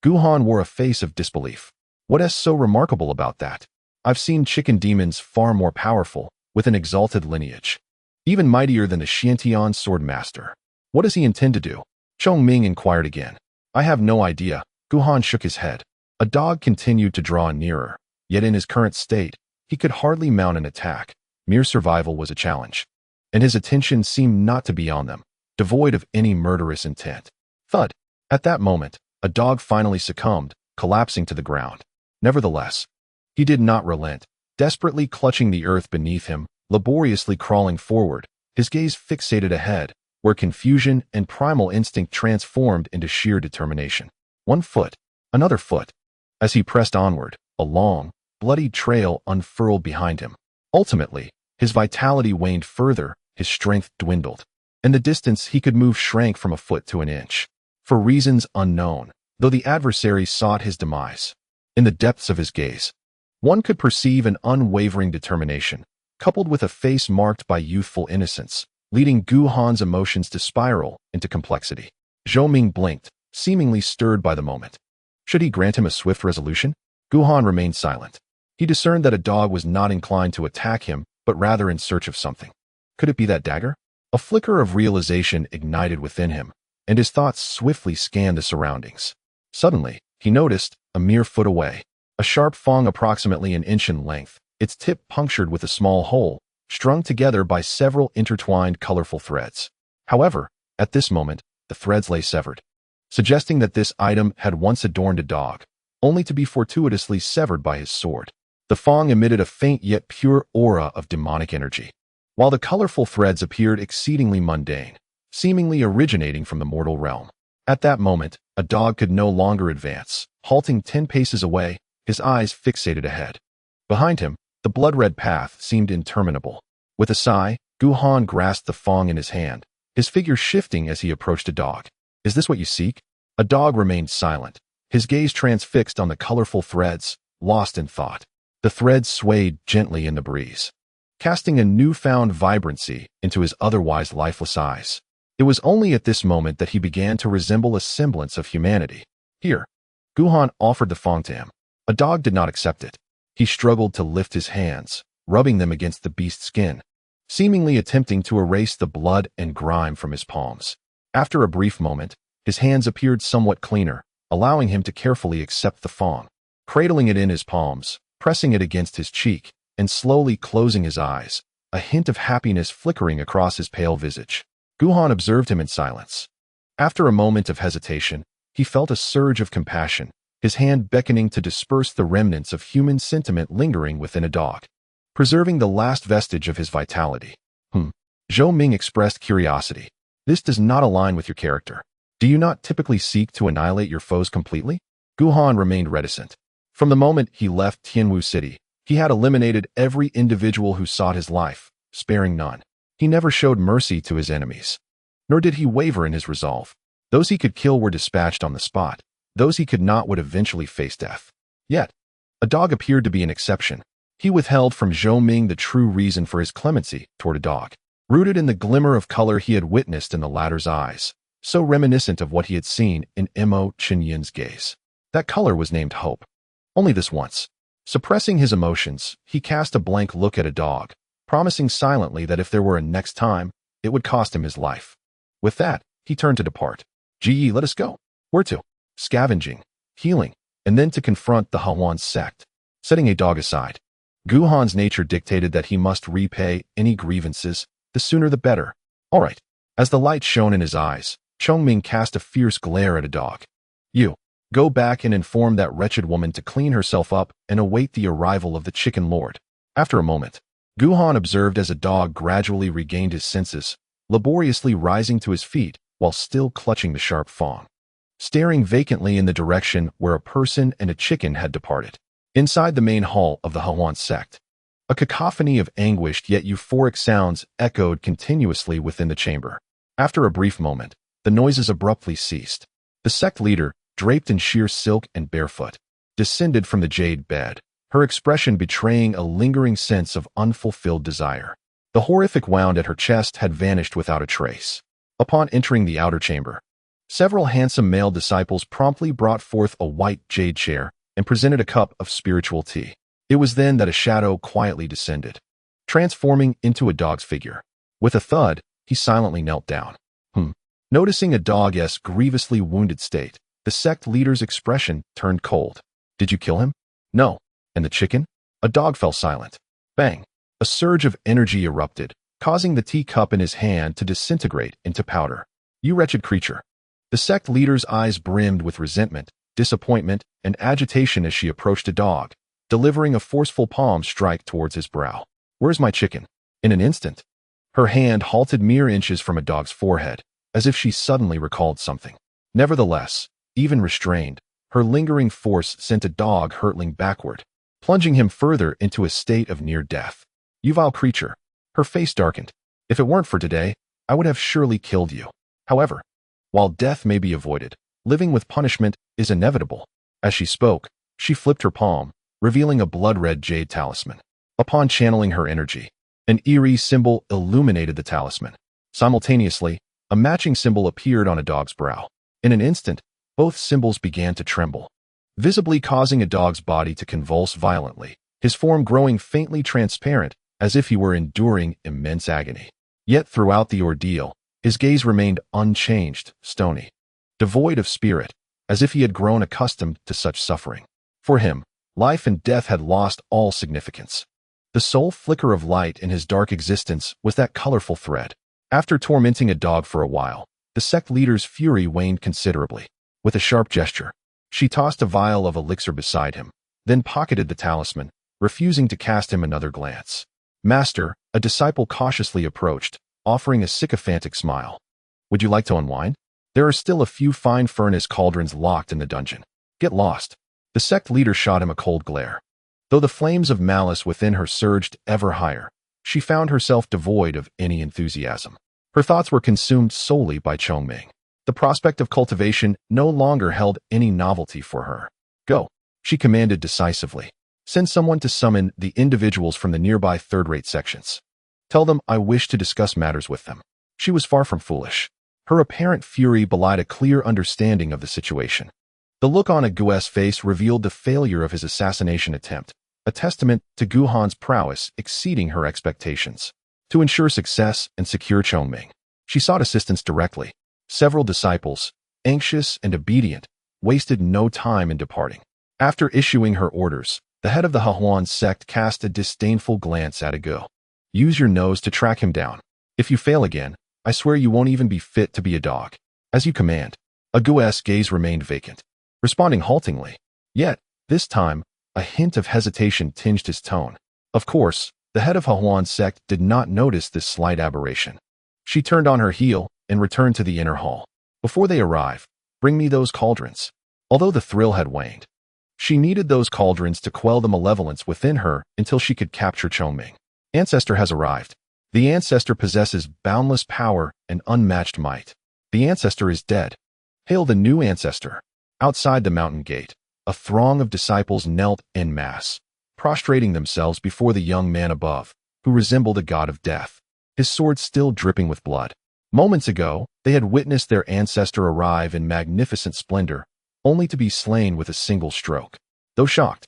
Speaker 1: Guhan wore a face of disbelief. What's so remarkable about that? I've seen chicken demons far more powerful, with an exalted lineage. Even mightier than the Xiantian sword master. What does he intend to do? Chongming inquired again. I have no idea. Guhan shook his head. A dog continued to draw nearer, yet in his current state, he could hardly mount an attack. Mere survival was a challenge. And his attention seemed not to be on them, devoid of any murderous intent. Thud. At that moment, a dog finally succumbed, collapsing to the ground. Nevertheless, he did not relent, desperately clutching the earth beneath him, laboriously crawling forward, his gaze fixated ahead, where confusion and primal instinct transformed into sheer determination. One foot, another foot. As he pressed onward, a long, bloody trail unfurled behind him. Ultimately, his vitality waned further, his strength dwindled. In the distance he could move shrank from a foot to an inch. For reasons unknown, though the adversary sought his demise. In the depths of his gaze, one could perceive an unwavering determination, coupled with a face marked by youthful innocence, leading Guhan's emotions to spiral into complexity. Zhou blinked, seemingly stirred by the moment. Should he grant him a swift resolution? Guhan remained silent. He discerned that a dog was not inclined to attack him, but rather in search of something. Could it be that dagger? A flicker of realization ignited within him, and his thoughts swiftly scanned the surroundings. Suddenly, he noticed, a mere foot away, a sharp fong approximately an inch in length, its tip punctured with a small hole, strung together by several intertwined colorful threads. However, at this moment, the threads lay severed, suggesting that this item had once adorned a dog, only to be fortuitously severed by his sword. The fong emitted a faint yet pure aura of demonic energy, while the colorful threads appeared exceedingly mundane, seemingly originating from the mortal realm. At that moment, a dog could no longer advance, halting 10 paces away, his eyes fixated ahead. Behind him, the blood-red path seemed interminable. With a sigh, Guhan grasped the fong in his hand, his figure shifting as he approached a dog. Is this what you seek? A dog remained silent, his gaze transfixed on the colorful threads, lost in thought. The threads swayed gently in the breeze, casting a newfound vibrancy into his otherwise lifeless eyes. It was only at this moment that he began to resemble a semblance of humanity. Here, Guhan offered the fong to him. A dog did not accept it. He struggled to lift his hands, rubbing them against the beast's skin, seemingly attempting to erase the blood and grime from his palms. After a brief moment, his hands appeared somewhat cleaner, allowing him to carefully accept the fong, cradling it in his palms, pressing it against his cheek, and slowly closing his eyes, a hint of happiness flickering across his pale visage. Guhan observed him in silence. After a moment of hesitation, he felt a surge of compassion, his hand beckoning to disperse the remnants of human sentiment lingering within a dog, preserving the last vestige of his vitality. Zhou expressed curiosity. This does not align with your character. Do you not typically seek to annihilate your foes completely? Guhan remained reticent. From the moment he left Tianwu City, he had eliminated every individual who sought his life, sparing none. He never showed mercy to his enemies. nor did he waver in his resolve. Those he could kill were dispatched on the spot. Those he could not would eventually face death. Yet, a dog appeared to be an exception. He withheld from Zhou Ming the true reason for his clemency toward a dog, rooted in the glimmer of color he had witnessed in the latter's eyes, so reminiscent of what he had seen in Mo Qinyin's gaze. That color was named hope. Only this once. Suppressing his emotions, he cast a blank look at a dog, promising silently that if there were a next time, it would cost him his life. With that, he turned to depart. Ji, let us go. Where to? Scavenging, healing, and then to confront the Hahuan sect. Setting a dog aside, Guhan's nature dictated that he must repay any grievances, the sooner the better. All right. As the light shone in his eyes, Chongming cast a fierce glare at a dog. You, go back and inform that wretched woman to clean herself up and await the arrival of the Chicken Lord. After a moment, Guhan observed as a dog gradually regained his senses, laboriously rising to his feet while still clutching the sharp fang, staring vacantly in the direction where a person and a chicken had departed. Inside the main hall of the Hahuan sect, a cacophony of anguished yet euphoric sounds echoed continuously within the chamber. After a brief moment, the noises abruptly ceased. The sect leader, draped in sheer silk and barefoot, descended from the jade bed, her expression betraying a lingering sense of unfulfilled desire. The horrific wound at her chest had vanished without a trace. Upon entering the outer chamber, several handsome male disciples promptly brought forth a white jade chair and presented a cup of spiritual tea. It was then that a shadow quietly descended, transforming into a dog's figure. With a thud, he silently knelt down. Noticing a dog's grievously wounded state, the sect leader's expression turned cold. Did you kill him? No. And the chicken? A dog fell silent. Bang! A surge of energy erupted, causing the teacup in his hand to disintegrate into powder. You wretched creature. The sect leader's eyes brimmed with resentment, disappointment, and agitation as she approached a dog, delivering a forceful palm strike towards his brow. Where's my chicken? In an instant, her hand halted mere inches from a dog's forehead, as if she suddenly recalled something. Nevertheless, even restrained, her lingering force sent a dog hurtling backward, plunging him further into a state of near death. You vile creature. Her face darkened. If it weren't for today, I would have surely killed you. However, while death may be avoided, living with punishment is inevitable. As she spoke, she flipped her palm, revealing a blood-red jade talisman. Upon channeling her energy, an eerie symbol illuminated the talisman. Simultaneously, a matching symbol appeared on a dog's brow. In an instant, both symbols began to tremble, visibly causing a dog's body to convulse violently, his form growing faintly transparent as if he were enduring immense agony. Yet throughout the ordeal, his gaze remained unchanged, stony, devoid of spirit, as if he had grown accustomed to such suffering. For him, life and death had lost all significance. The sole flicker of light in his dark existence was that colorful thread. After tormenting a dog for a while, the sect leader's fury waned considerably. With a sharp gesture, she tossed a vial of elixir beside him, then pocketed the talisman, refusing to cast him another glance. Master, a disciple cautiously approached, offering a sycophantic smile. Would you like to unwind? There are still a few fine furnace cauldrons locked in the dungeon. Get lost. The sect leader shot him a cold glare. Though the flames of malice within her surged ever higher, she found herself devoid of any enthusiasm. Her thoughts were consumed solely by Chongming. The prospect of cultivation no longer held any novelty for her. Go, she commanded decisively. Send someone to summon the individuals from the nearby third-rate sections. Tell them I wish to discuss matters with them. She was far from foolish. Her apparent fury belied a clear understanding of the situation. The look on Gu's face revealed the failure of his assassination attempt, a testament to Guhan's prowess exceeding her expectations. To ensure success and secure Chongming, she sought assistance directly. Several disciples, anxious and obedient, wasted no time in departing. After issuing her orders, the head of the Hahuan sect cast a disdainful glance at Gu. Use your nose to track him down. If you fail again, I swear you won't even be fit to be a dog. As you command. Gu's gaze remained vacant, responding haltingly. Yet, this time, a hint of hesitation tinged his tone. Of course, the head of Hahuan's sect did not notice this slight aberration. She turned on her heel and returned to the inner hall. Before they arrive, bring me those cauldrons. Although the thrill had waned, she needed those cauldrons to quell the malevolence within her until she could capture Chongming. Ancestor has arrived. The ancestor possesses boundless power and unmatched might. The ancestor is dead. Hail the new ancestor. Outside the mountain gate, a throng of disciples knelt en masse, prostrating themselves before the young man above, who resembled a god of death, his sword still dripping with blood. Moments ago, they had witnessed their ancestor arrive in magnificent splendor, only to be slain with a single stroke. Though shocked,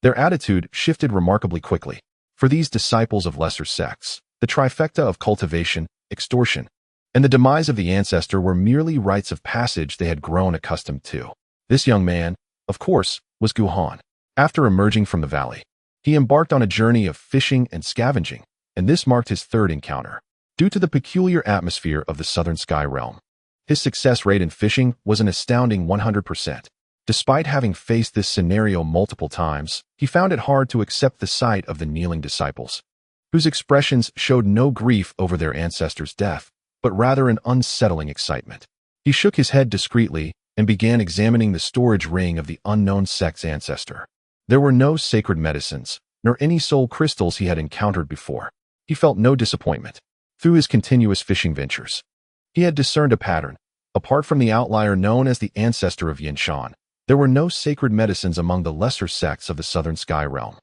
Speaker 1: their attitude shifted remarkably quickly. For these disciples of lesser sects, the trifecta of cultivation, extortion, and the demise of the ancestor were merely rites of passage they had grown accustomed to. This young man, of course, was Guhan. After emerging from the valley, he embarked on a journey of fishing and scavenging, and this marked his third encounter. Due to the peculiar atmosphere of the southern sky realm, his success rate in fishing was an astounding 100%. Despite having faced this scenario multiple times, he found it hard to accept the sight of the kneeling disciples, whose expressions showed no grief over their ancestor's death, but rather an unsettling excitement. He shook his head discreetly and began examining the storage ring of the unknown sect's ancestor. There were no sacred medicines, nor any soul crystals he had encountered before. He felt no disappointment. Through his continuous fishing ventures, he had discerned a pattern. Apart from the outlier known as the ancestor of Shone, there were no sacred medicines among the lesser sects of the southern sky realm.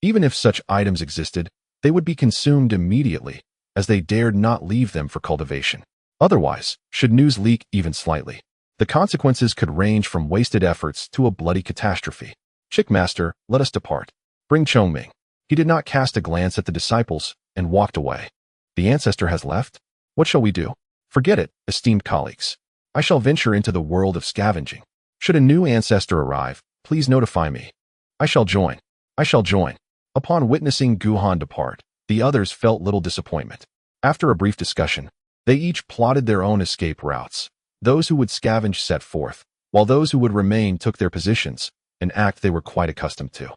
Speaker 1: Even if such items existed, they would be consumed immediately, as they dared not leave them for cultivation. Otherwise, should news leak even slightly, the consequences could range from wasted efforts to a bloody catastrophe. Chickmaster, let us depart. Bring Chongming. He did not cast a glance at the disciples and walked away. The ancestor has left? What shall we do? Forget it, esteemed colleagues. I shall venture into the world of scavenging. Should a new ancestor arrive, please notify me. I shall join. I shall join. Upon witnessing Guhan depart, the others felt little disappointment. After a brief discussion, they each plotted their own escape routes. Those who would scavenge set forth, while those who would remain took their positions, an act they were quite accustomed to.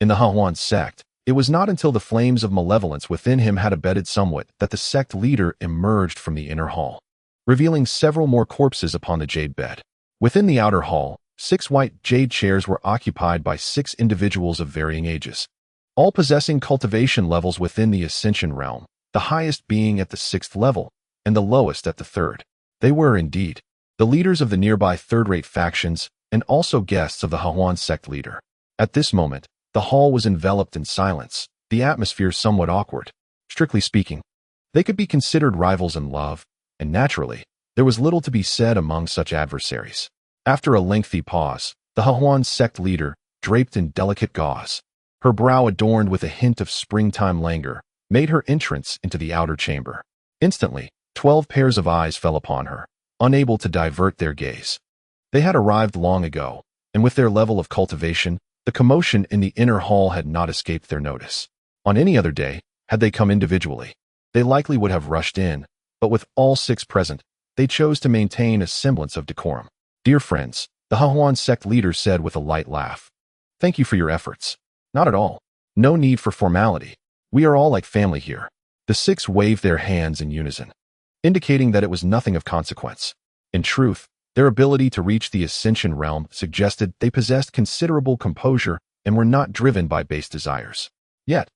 Speaker 1: In the Hahuan sect, it was not until the flames of malevolence within him had abated somewhat that the sect leader emerged from the inner hall, revealing several more corpses upon the jade bed. Within the outer hall, 6 white jade chairs were occupied by 6 individuals of varying ages, all possessing cultivation levels within the ascension realm, the highest being at the 6th level, and the lowest at the 3rd. They were, indeed, the leaders of the nearby third-rate factions and also guests of the Hahuan sect leader. At this moment, the hall was enveloped in silence, the atmosphere somewhat awkward. Strictly speaking, they could be considered rivals in love, and naturally, there was little to be said among such adversaries. After a lengthy pause, the Hahuan sect leader, draped in delicate gauze, her brow adorned with a hint of springtime languor, made her entrance into the outer chamber. Instantly, 12 pairs of eyes fell upon her, unable to divert their gaze. They had arrived long ago, and with their level of cultivation, the commotion in the inner hall had not escaped their notice. On any other day, had they come individually, they likely would have rushed in, but with all 6 present, they chose to maintain a semblance of decorum. Dear friends, the Hahuan sect leader said with a light laugh. Thank you for your efforts. Not at all. No need for formality. We are all like family here. The 6 waved their hands in unison, indicating that it was nothing of consequence. In truth, their ability to reach the ascension realm suggested they possessed considerable composure and were not driven by base desires. Yet,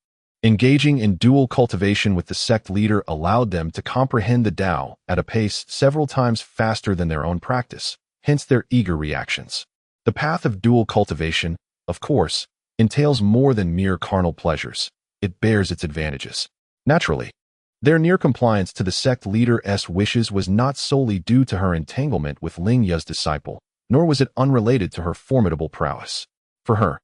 Speaker 1: engaging in dual cultivation with the sect leader allowed them to comprehend the Tao at a pace several times faster than their own practice, hence their eager reactions. The path of dual cultivation, of course, entails more than mere carnal pleasures. It bears its advantages. Naturally, their near compliance to the sect leader's wishes was not solely due to her entanglement with Ling Ya's disciple, nor was it unrelated to her formidable prowess. For her,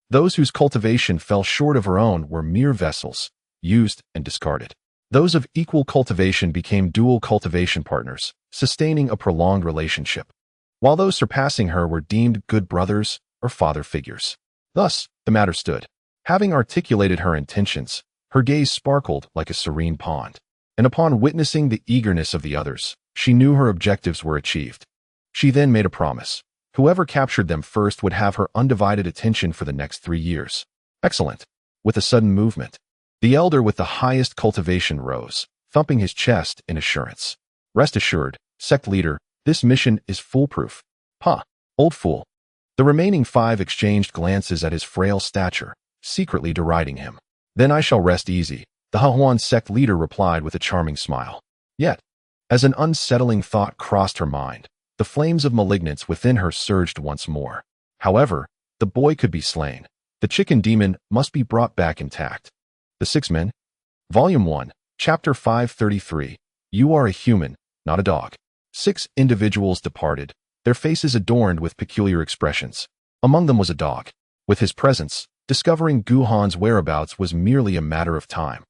Speaker 1: those whose cultivation fell short of her own were mere vessels, used and discarded. Those of equal cultivation became dual cultivation partners, sustaining a prolonged relationship, while those surpassing her were deemed good brothers or father figures. Thus, the matter stood. Having articulated her intentions, her gaze sparkled like a serene pond, and upon witnessing the eagerness of the others, she knew her objectives were achieved. She then made a promise. Whoever captured them first would have her undivided attention for the next 3 years. Excellent. With a sudden movement, the elder with the highest cultivation rose, thumping his chest in assurance. Rest assured, sect leader, this mission is foolproof. Ha, old fool. The remaining 5 exchanged glances at his frail stature, secretly deriding him. Then I shall rest easy, The Hahuan sect leader replied with a charming smile. Yet, as an unsettling thought crossed her mind, the flames of malignance within her surged once more. However, the boy could be slain. The chicken demon must be brought back intact. The Six Men. Volume 1, Chapter 533. You are a human, not a dog. 6 individuals departed, their faces adorned with peculiar expressions. Among them was a dog. With his presence, discovering Guhan's whereabouts was merely a matter of time.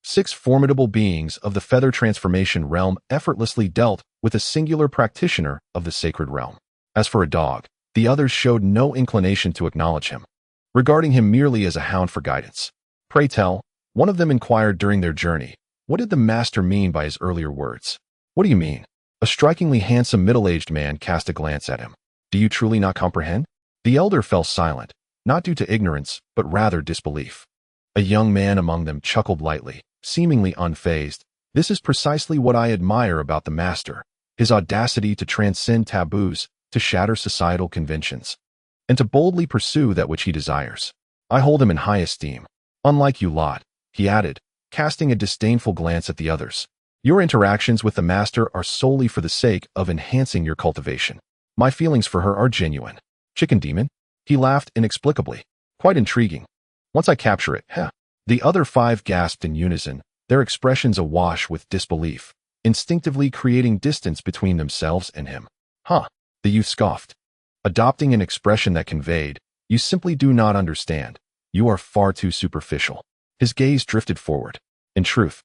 Speaker 1: 6 formidable beings of the feather transformation realm effortlessly dealt with a singular practitioner of the sacred realm. As for a dog, the others showed no inclination to acknowledge him, regarding him merely as a hound for guidance. Pray tell, one of them inquired during their journey, what did the master mean by his earlier words? What do you mean? A strikingly handsome middle-aged man cast a glance at him. Do you truly not comprehend? The elder fell silent, not due to ignorance, but rather disbelief. A young man among them chuckled lightly, seemingly unfazed. This is precisely what I admire about the master, his audacity to transcend taboos, to shatter societal conventions, and to boldly pursue that which he desires. I hold him in high esteem. Unlike you lot, he added, casting a disdainful glance at the others. Your interactions with the master are solely for the sake of enhancing your cultivation. My feelings for her are genuine. Chicken demon? He laughed inexplicably. Quite intriguing. Once I capture it, heh. The other 5 gasped in unison, their expressions awash with disbelief, instinctively creating distance between themselves and him. Huh. The youth scoffed, adopting an expression that conveyed, you simply do not understand. You are far too superficial. His gaze drifted forward. In truth,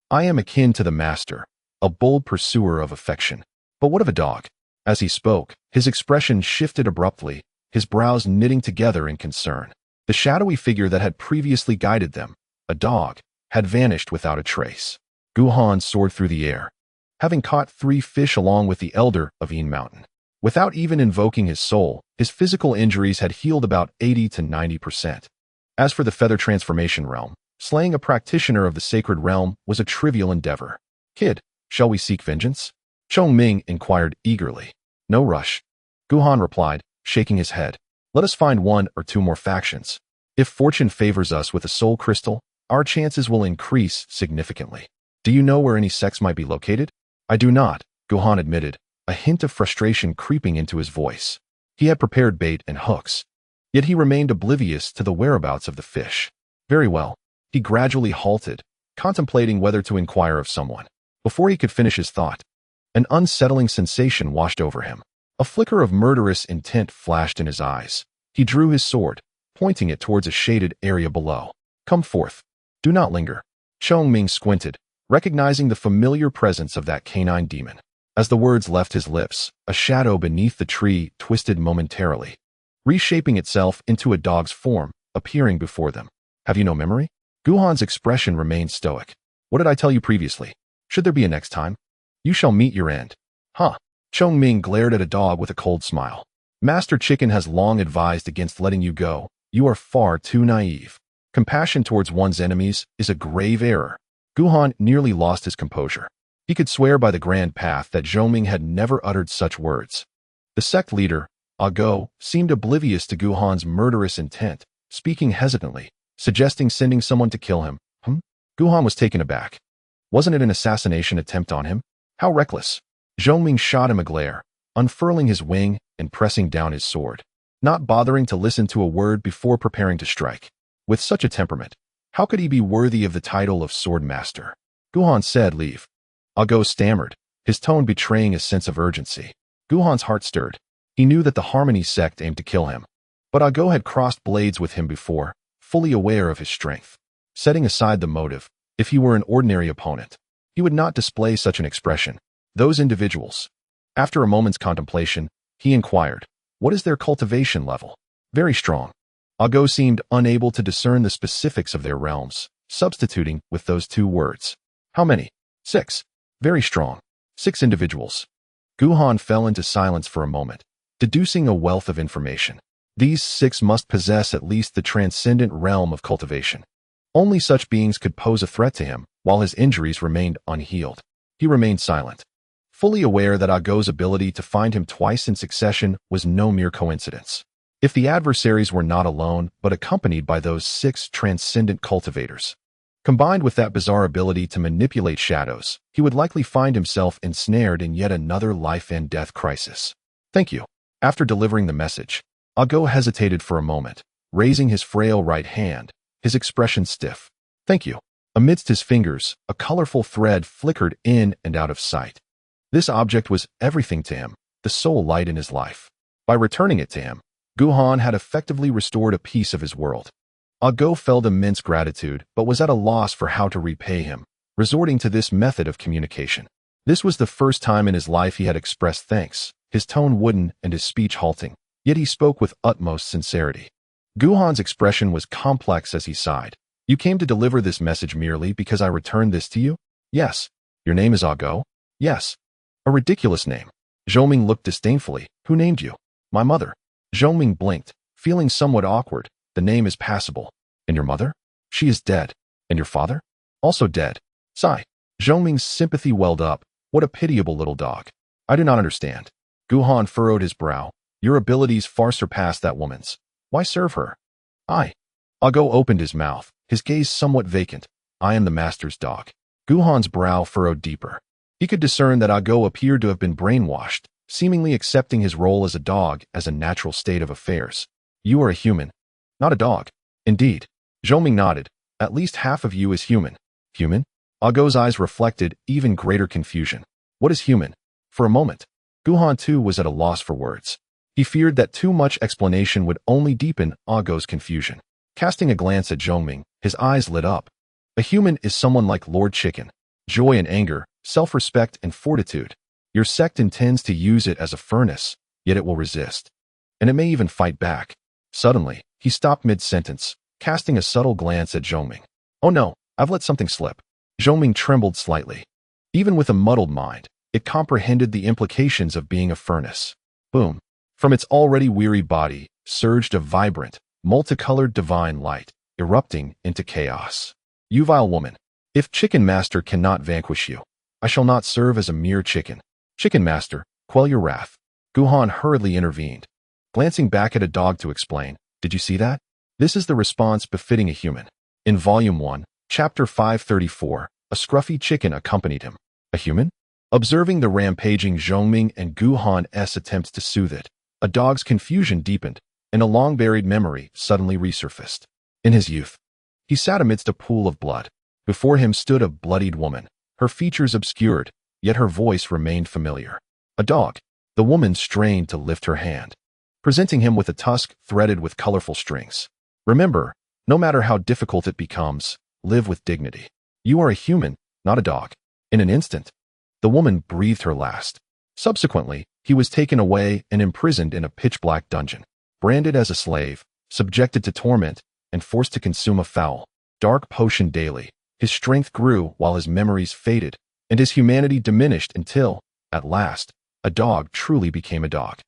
Speaker 1: I am akin to the master, a bold pursuer of affection. But what of a dog? As he spoke, his expression shifted abruptly, his brows knitting together in concern. The shadowy figure that had previously guided them, a dog, had vanished without a trace. Guhan soared through the air, having caught 3 fish along with the elder of Een Mountain. Without even invoking his soul, his physical injuries had healed about 80 to 90%. As for the feather transformation realm, slaying a practitioner of the sacred realm was a trivial endeavor. Kid, shall we seek vengeance? Chong Ming inquired eagerly. No rush. Guhan replied, shaking his head. Let us find 1 or 2 more factions. If fortune favors us with a soul crystal, our chances will increase significantly. Do you know where any sects might be located? I do not, Guhan admitted, a hint of frustration creeping into his voice. He had prepared bait and hooks, yet he remained oblivious to the whereabouts of the fish. Very well. He gradually halted, contemplating whether to inquire of someone. Before he could finish his thought, an unsettling sensation washed over him. A flicker of murderous intent flashed in his eyes. He drew his sword, pointing it towards a shaded area below. Come forth. Do not linger. Chong Ming squinted, recognizing the familiar presence of that canine demon. As the words left his lips, a shadow beneath the tree twisted momentarily, reshaping itself into a dog's form, appearing before them. Have you no memory? Guhan's expression remained stoic. What did I tell you previously? Should there be a next time? You shall meet your end. Huh. Chong Ming glared at a dog with a cold smile. Master Chicken has long advised against letting you go. You are far too naive. Compassion towards one's enemies is a grave error. Guhan nearly lost his composure. He could swear by the grand path that Zhou Ming had never uttered such words. The sect leader, Go, seemed oblivious to Guhan's murderous intent, speaking hesitantly, suggesting sending someone to kill him. Guhan was taken aback. Wasn't it an assassination attempt on him? How reckless. Zhou Ming shot him a glare, unfurling his wing and pressing down his sword, not bothering to listen to a word before preparing to strike. With such a temperament, how could he be worthy of the title of sword master? Guhan said, leave. Go stammered, his tone betraying a sense of urgency. Guhan's heart stirred. He knew that the Harmony sect aimed to kill him, but Go had crossed blades with him before, fully aware of his strength. Setting aside the motive, if he were an ordinary opponent, he would not display such an expression. Those individuals. After a moment's contemplation, he inquired, what is their cultivation level? Very strong. Go seemed unable to discern the specifics of their realms, substituting with those 2 words. How many? 6. Very strong. 6 individuals. Guhan fell into silence for a moment, deducing a wealth of information. These 6 must possess at least the transcendent realm of cultivation. Only such beings could pose a threat to him, while his injuries remained unhealed. He remained silent, fully aware that Go's ability to find him twice in succession was no mere coincidence. If the adversaries were not alone, but accompanied by those 6 transcendent cultivators, Combined with that bizarre ability to manipulate shadows, he would likely find himself ensnared in yet another life-and-death crisis. Thank you. After delivering the message, Ago hesitated for a moment, raising his frail right hand, his expression stiff. Thank you. Amidst his fingers, a colorful thread flickered in and out of sight. This object was everything to him, the sole light in his life. By returning it to him, Guhan had effectively restored a piece of his world. Ago felt immense gratitude, but was at a loss for how to repay him, resorting to this method of communication. This was the first time in his life he had expressed thanks, his tone wooden and his speech halting, yet he spoke with utmost sincerity. Guhan's expression was complex as he sighed. You came to deliver this message merely because I returned this to you? Yes. Your name is Ago? Yes. A ridiculous name. Zhoming looked disdainfully. Who named you? My mother. Zhoming blinked, feeling somewhat awkward. The name is passable. And your mother? She is dead. And your father? Also dead. Sigh. Zhoming's sympathy welled up. What a pitiable little dog. I do not understand. Guhan furrowed his brow. Your abilities far surpass that woman's. Why serve her? Ago opened his mouth, his gaze somewhat vacant. I am the master's dog. Guhan's brow furrowed deeper. He could discern that Ago appeared to have been brainwashed, seemingly accepting his role as a dog as a natural state of affairs. You are a human, not a dog. Indeed. Zhoming nodded. At least half of you is human. Human? Ago's eyes reflected even greater confusion. What is human? For a moment, Guhan too was at a loss for words. He feared that too much explanation would only deepen Ago's confusion. Casting a glance at Zhoming, his eyes lit up. A human is someone like Lord Chicken. Joy and anger, self-respect and fortitude. Your sect intends to use it as a furnace, yet it will resist. And it may even fight back. Suddenly, he stopped mid-sentence, casting a subtle glance at Zhoming. Oh no, I've let something slip. Zhoming trembled slightly. Even with a muddled mind, it comprehended the implications of being a furnace. Boom. From its already weary body surged a vibrant, multicolored divine light, erupting into chaos. You vile woman, if Chicken Master cannot vanquish you, I shall not serve as a mere chicken. Chicken Master, quell your wrath. Guhan hurriedly intervened, glancing back at a dog to explain. Did you see that? This is the response befitting a human. In Volume 1, Chapter 534, a scruffy chicken accompanied him. A human? Observing the rampaging Zhoming and Guhan's attempts to soothe it, a dog's confusion deepened, and a long-buried memory suddenly resurfaced. In his youth, he sat amidst a pool of blood. Before him stood a bloodied woman, her features obscured, yet her voice remained familiar. A dog. The woman strained to lift her hand, presenting him with a tusk threaded with colorful strings. Remember, no matter how difficult it becomes, live with dignity. You are a human, not a dog. In an instant, the woman breathed her last. Subsequently, he was taken away and imprisoned in a pitch-black dungeon, branded as a slave, subjected to torment, and forced to consume a foul, dark potion daily. His strength grew while his memories faded, and his humanity diminished until, at last, a dog truly became a dog.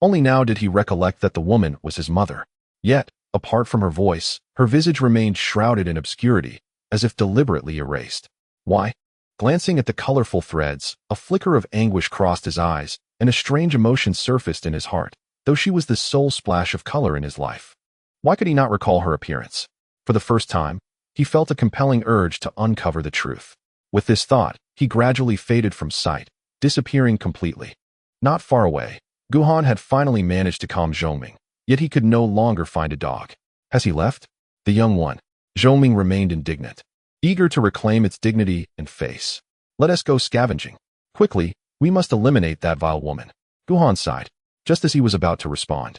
Speaker 1: Only now did he recollect that the woman was his mother. Yet, apart from her voice, her visage remained shrouded in obscurity, as if deliberately erased. Why? Glancing at the colorful threads, a flicker of anguish crossed his eyes, and a strange emotion surfaced in his heart, though she was the sole splash of color in his life. Why could he not recall her appearance? For the first time, he felt a compelling urge to uncover the truth. With this thought, he gradually faded from sight, disappearing completely. Not far away, Guhan had finally managed to calm Zhoming, yet he could no longer find a dog. Has he left? The young one. Zhoming remained indignant, eager to reclaim its dignity and face. Let us go scavenging. Quickly, we must eliminate that vile woman. Guhan sighed, just as he was about to respond.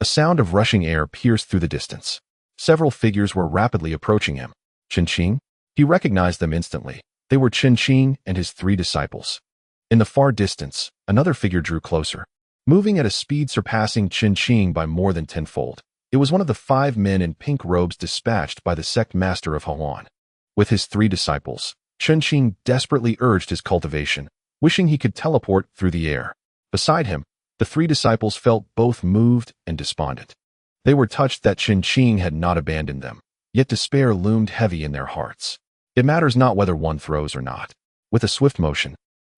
Speaker 1: A sound of rushing air pierced through the distance. Several figures were rapidly approaching him. Qin. He recognized them instantly. They were Qin and his 3 disciples. In the far distance, another figure drew closer, moving at a speed surpassing Qin by more than tenfold. It was one of the 5 men in pink robes dispatched by the sect master of Hahaha. With his 3 disciples, Qin desperately urged his cultivation, wishing he could teleport through the air. Beside him, the 3 disciples felt both moved and despondent. They were touched that Qin had not abandoned them, yet despair loomed heavy in their hearts. It matters not whether one throws or not. With a swift motion,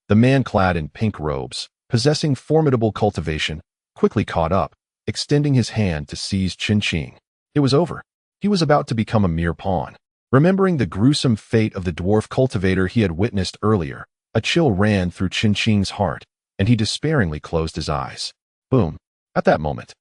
Speaker 1: the man clad in pink robes, possessing formidable cultivation, quickly caught up, extending his hand to seize Qin. It was over. He was about to become a mere pawn. Remembering the gruesome fate of the dwarf cultivator he had witnessed earlier, a chill ran through Qing's heart, and he despairingly closed his eyes. Boom. At that moment,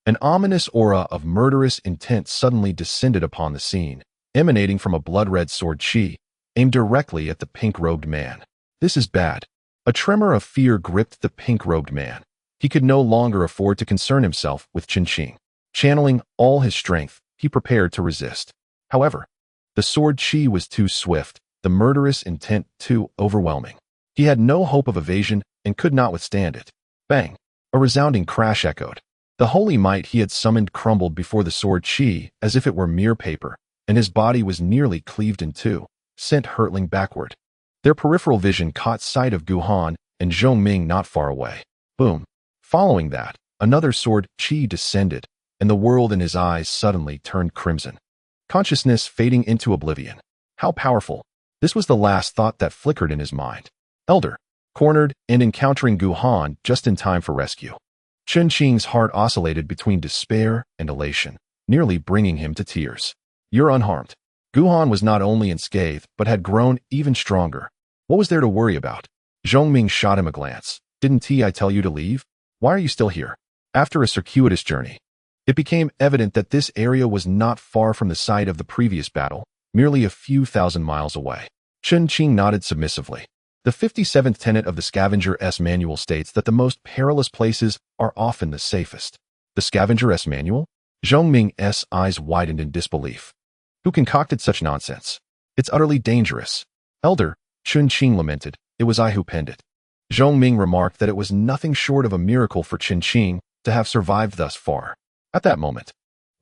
Speaker 1: an ominous aura of murderous intent suddenly descended upon the scene, emanating from a blood-red sword chi, aimed directly at the pink-robed man. This is bad. A tremor of fear gripped the pink-robed man. He could no longer afford to concern himself with Qing. Channeling all his strength, he prepared to resist. However, the sword chi was too swift, the murderous intent too overwhelming. He had no hope of evasion and could not withstand it. Bang! A resounding crash echoed. The holy might he had summoned crumbled before the sword chi as if it were mere paper, and his body was nearly cleaved in two, sent hurtling backward. Their peripheral vision caught sight of Guhan and Zhongming not far away. Boom! Following that, another sword chi descended, and the world in his eyes suddenly turned crimson. Consciousness fading into oblivion. How powerful! This was the last thought that flickered in his mind. Elder, cornered and encountering Guhan just in time for rescue. Qing's heart oscillated between despair and elation, nearly bringing him to tears. You're unharmed. Guhan was not only unscathed, but had grown even stronger. What was there to worry about? Zhongming shot him a glance. Didn't I tell you to leave? Why are you still here? After a circuitous journey, it became evident that this area was not far from the site of the previous battle, merely a few thousand miles away. Qing nodded submissively. The 57th tenet of the Scavenger's Manual states that the most perilous places are often the safest. The Scavenger's Manual? Zhongming's eyes widened in disbelief. Who concocted such nonsense? It's utterly dangerous. Elder, Qing lamented, it was I who penned it. Zhongming remarked that it was nothing short of a miracle for Qing to have survived thus far. At that moment,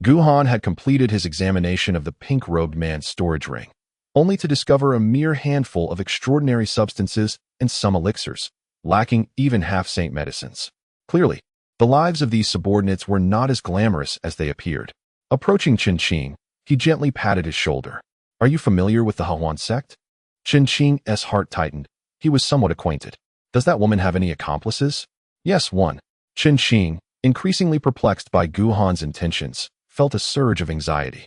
Speaker 1: Guhan had completed his examination of the pink-robed man's storage ring, only to discover a mere handful of extraordinary substances and some elixirs, lacking even half-saint medicines. Clearly, the lives of these subordinates were not as glamorous as they appeared. Approaching Qing, he gently patted his shoulder. Are you familiar with the Hahuan sect? Qing's heart tightened. He was somewhat acquainted. Does that woman have any accomplices? Yes, one. Qing, increasingly perplexed by Guhan's intentions, felt a surge of anxiety.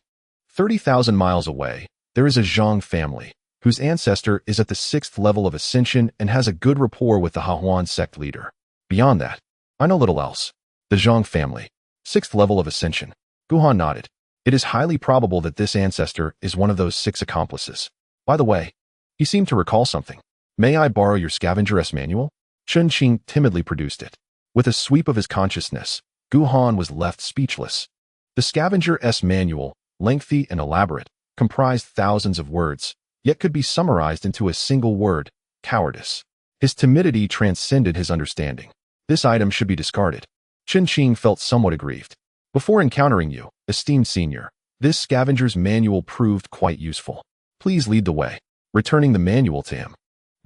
Speaker 1: 30,000 miles away, there is a Zhang family, whose ancestor is at the 6th level of ascension and has a good rapport with the Hahuan sect leader. Beyond that, I know little else. The Zhang family, 6th level of ascension. Guhan nodded. It is highly probable that this ancestor is one of those 6 accomplices. By the way, he seemed to recall something. May I borrow your Scavenger's Manual? Qing timidly produced it. With a sweep of his consciousness, Guhan was left speechless. The Scavenger's Manual, lengthy and elaborate, comprised thousands of words, yet could be summarized into a single word: cowardice. His timidity transcended his understanding. This item should be discarded. Qing felt somewhat aggrieved. Before encountering you, esteemed senior, this Scavenger's Manual proved quite useful. Please lead the way. Returning the manual to him,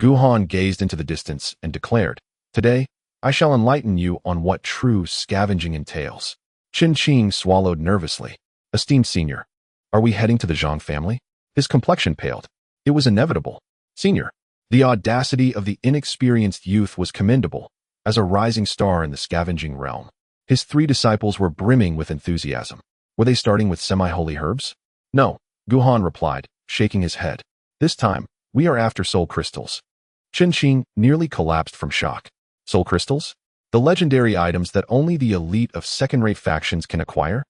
Speaker 1: Guhan gazed into the distance and declared, Today, I shall enlighten you on what true scavenging entails. Qing swallowed nervously. Esteemed senior, are we heading to the Zhang family? His complexion paled. It was inevitable. Senior, the audacity of the inexperienced youth was commendable, as a rising star in the scavenging realm. His 3 disciples were brimming with enthusiasm. Were they starting with semi-holy herbs? No, Guhan replied, shaking his head. This time, we are after soul crystals. Qing nearly collapsed from shock. Soul crystals? The legendary items that only the elite of second-rate factions can acquire?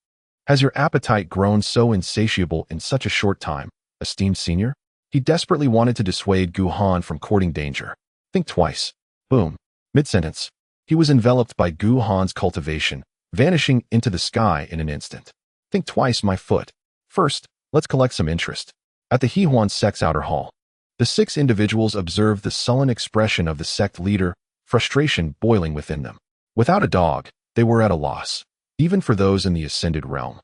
Speaker 1: Has your appetite grown so insatiable in such a short time, esteemed senior? He desperately wanted to dissuade Guhan from courting danger. Think twice. Boom. Mid-sentence, he was enveloped by Guhan's cultivation, vanishing into the sky in an instant. Think twice, my foot. First, let's collect some interest. At the Hahuan sect's outer hall, the 6 individuals observed the sullen expression of the sect leader, frustration boiling within them. Without a dog, they were at a loss, even for those in the ascended realm.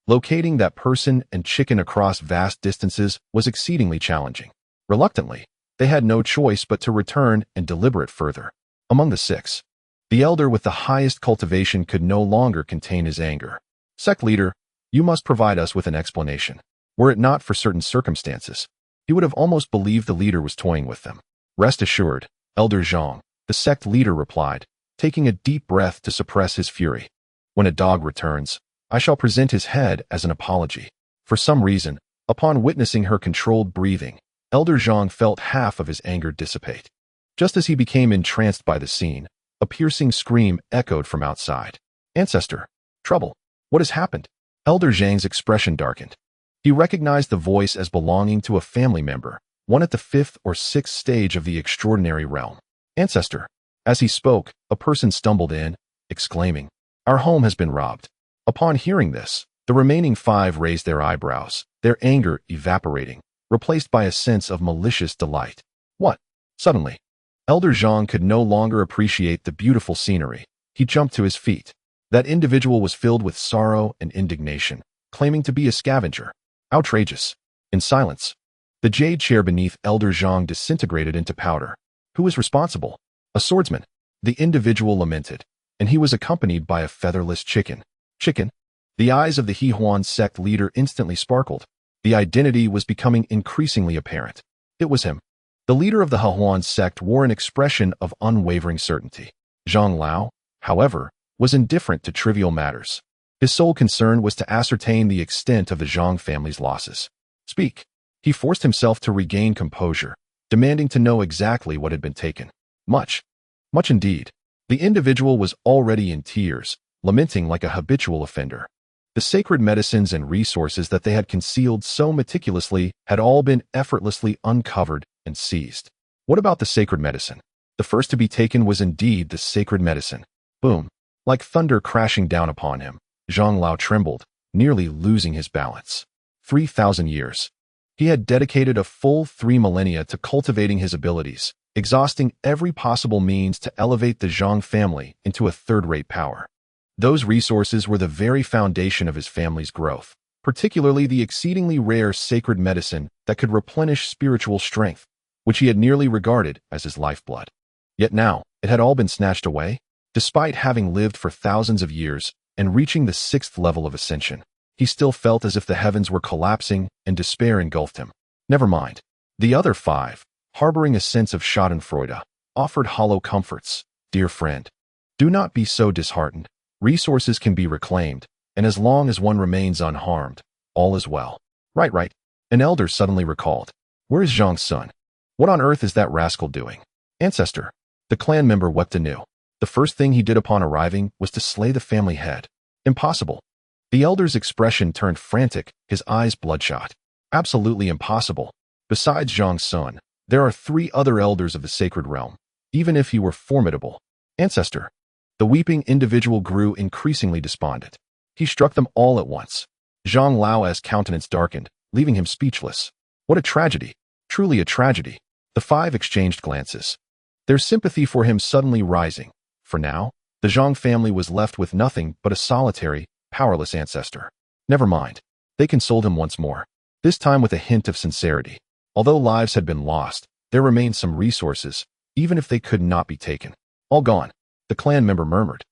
Speaker 1: Locating that person and chicken across vast distances was exceedingly challenging. Reluctantly, they had no choice but to return and deliberate further. Among the 6, the elder with the highest cultivation could no longer contain his anger. Sect leader, you must provide us with an explanation. Were it not for certain circumstances, he would have almost believed the leader was toying with them. Rest assured, Elder Zhang, the sect leader replied, taking a deep breath to suppress his fury. When a dog returns, I shall present his head as an apology. For some reason, Upon witnessing her controlled breathing, Elder Zhang felt half of his anger dissipate. Just as he became entranced by the scene, a piercing scream echoed from outside. Ancestor! Trouble! What has happened? Elder Zhang's expression darkened. He recognized the voice as belonging to a family member, one at the 5th or 6th stage of the extraordinary realm. Ancestor! As he spoke, a person stumbled in, exclaiming, "Our home has been robbed." Upon hearing this, the remaining 5 raised their eyebrows, their anger evaporating, replaced by a sense of malicious delight. What? Suddenly, Elder Zhang could no longer appreciate the beautiful scenery. He jumped to his feet. That individual was filled with sorrow and indignation, claiming to be a scavenger. Outrageous. In silence, the jade chair beneath Elder Zhang disintegrated into powder. Who was responsible? A swordsman. The individual lamented, and he was accompanied by a featherless chicken. Chicken? The eyes of the Hehuan sect leader instantly sparkled. The identity was becoming increasingly apparent. It was him. The leader of the Hehuan sect wore an expression of unwavering certainty. Zhang Lao, however, was indifferent to trivial matters. His sole concern was to ascertain the extent of the Zhang family's losses. Speak. He forced himself to regain composure, demanding to know exactly what had been taken. Much indeed. The individual was already in tears, lamenting like a habitual offender. The sacred medicines and resources that they had concealed so meticulously had all been effortlessly uncovered and seized. What about the sacred medicine? The first to be taken was indeed the sacred medicine. Boom. Like thunder crashing down upon him, Zhang Lao trembled, nearly losing his balance. 3,000 years. He had dedicated a full 3 millennia to cultivating his abilities, exhausting every possible means to elevate the Zhang family into a third-rate power. Those resources were the very foundation of his family's growth, particularly the exceedingly rare sacred medicine that could replenish spiritual strength, which he had nearly regarded as his lifeblood. Yet now, it had all been snatched away. Despite having lived for thousands of years and reaching the 6th level of ascension, he still felt as if the heavens were collapsing and despair engulfed him. Never mind. The other 5, harboring a sense of schadenfreude, offered hollow comforts. Dear friend, do not be so disheartened. Resources can be reclaimed, and as long as one remains unharmed, all is well. Right. An elder suddenly recalled. Where is Zhang's son? What on earth is that rascal doing? Ancestor. The clan member wept anew. The first thing he did upon arriving was to slay the family head. Impossible. The elder's expression turned frantic, his eyes bloodshot. Absolutely impossible. Besides Zhang's son, there are 3 other elders of the sacred realm, even if he were formidable. Ancestor. The weeping individual grew increasingly despondent. He struck them all at once. Zhang Lao's countenance darkened, leaving him speechless. What a tragedy. Truly a tragedy. The 5 exchanged glances, their sympathy for him suddenly rising. For now, the Zhang family was left with nothing but a solitary, powerless ancestor. Never mind. They consoled him once more, this time with a hint of sincerity. Although lives had been lost, there remained some resources, even if they could not be taken. All gone, the clan member murmured.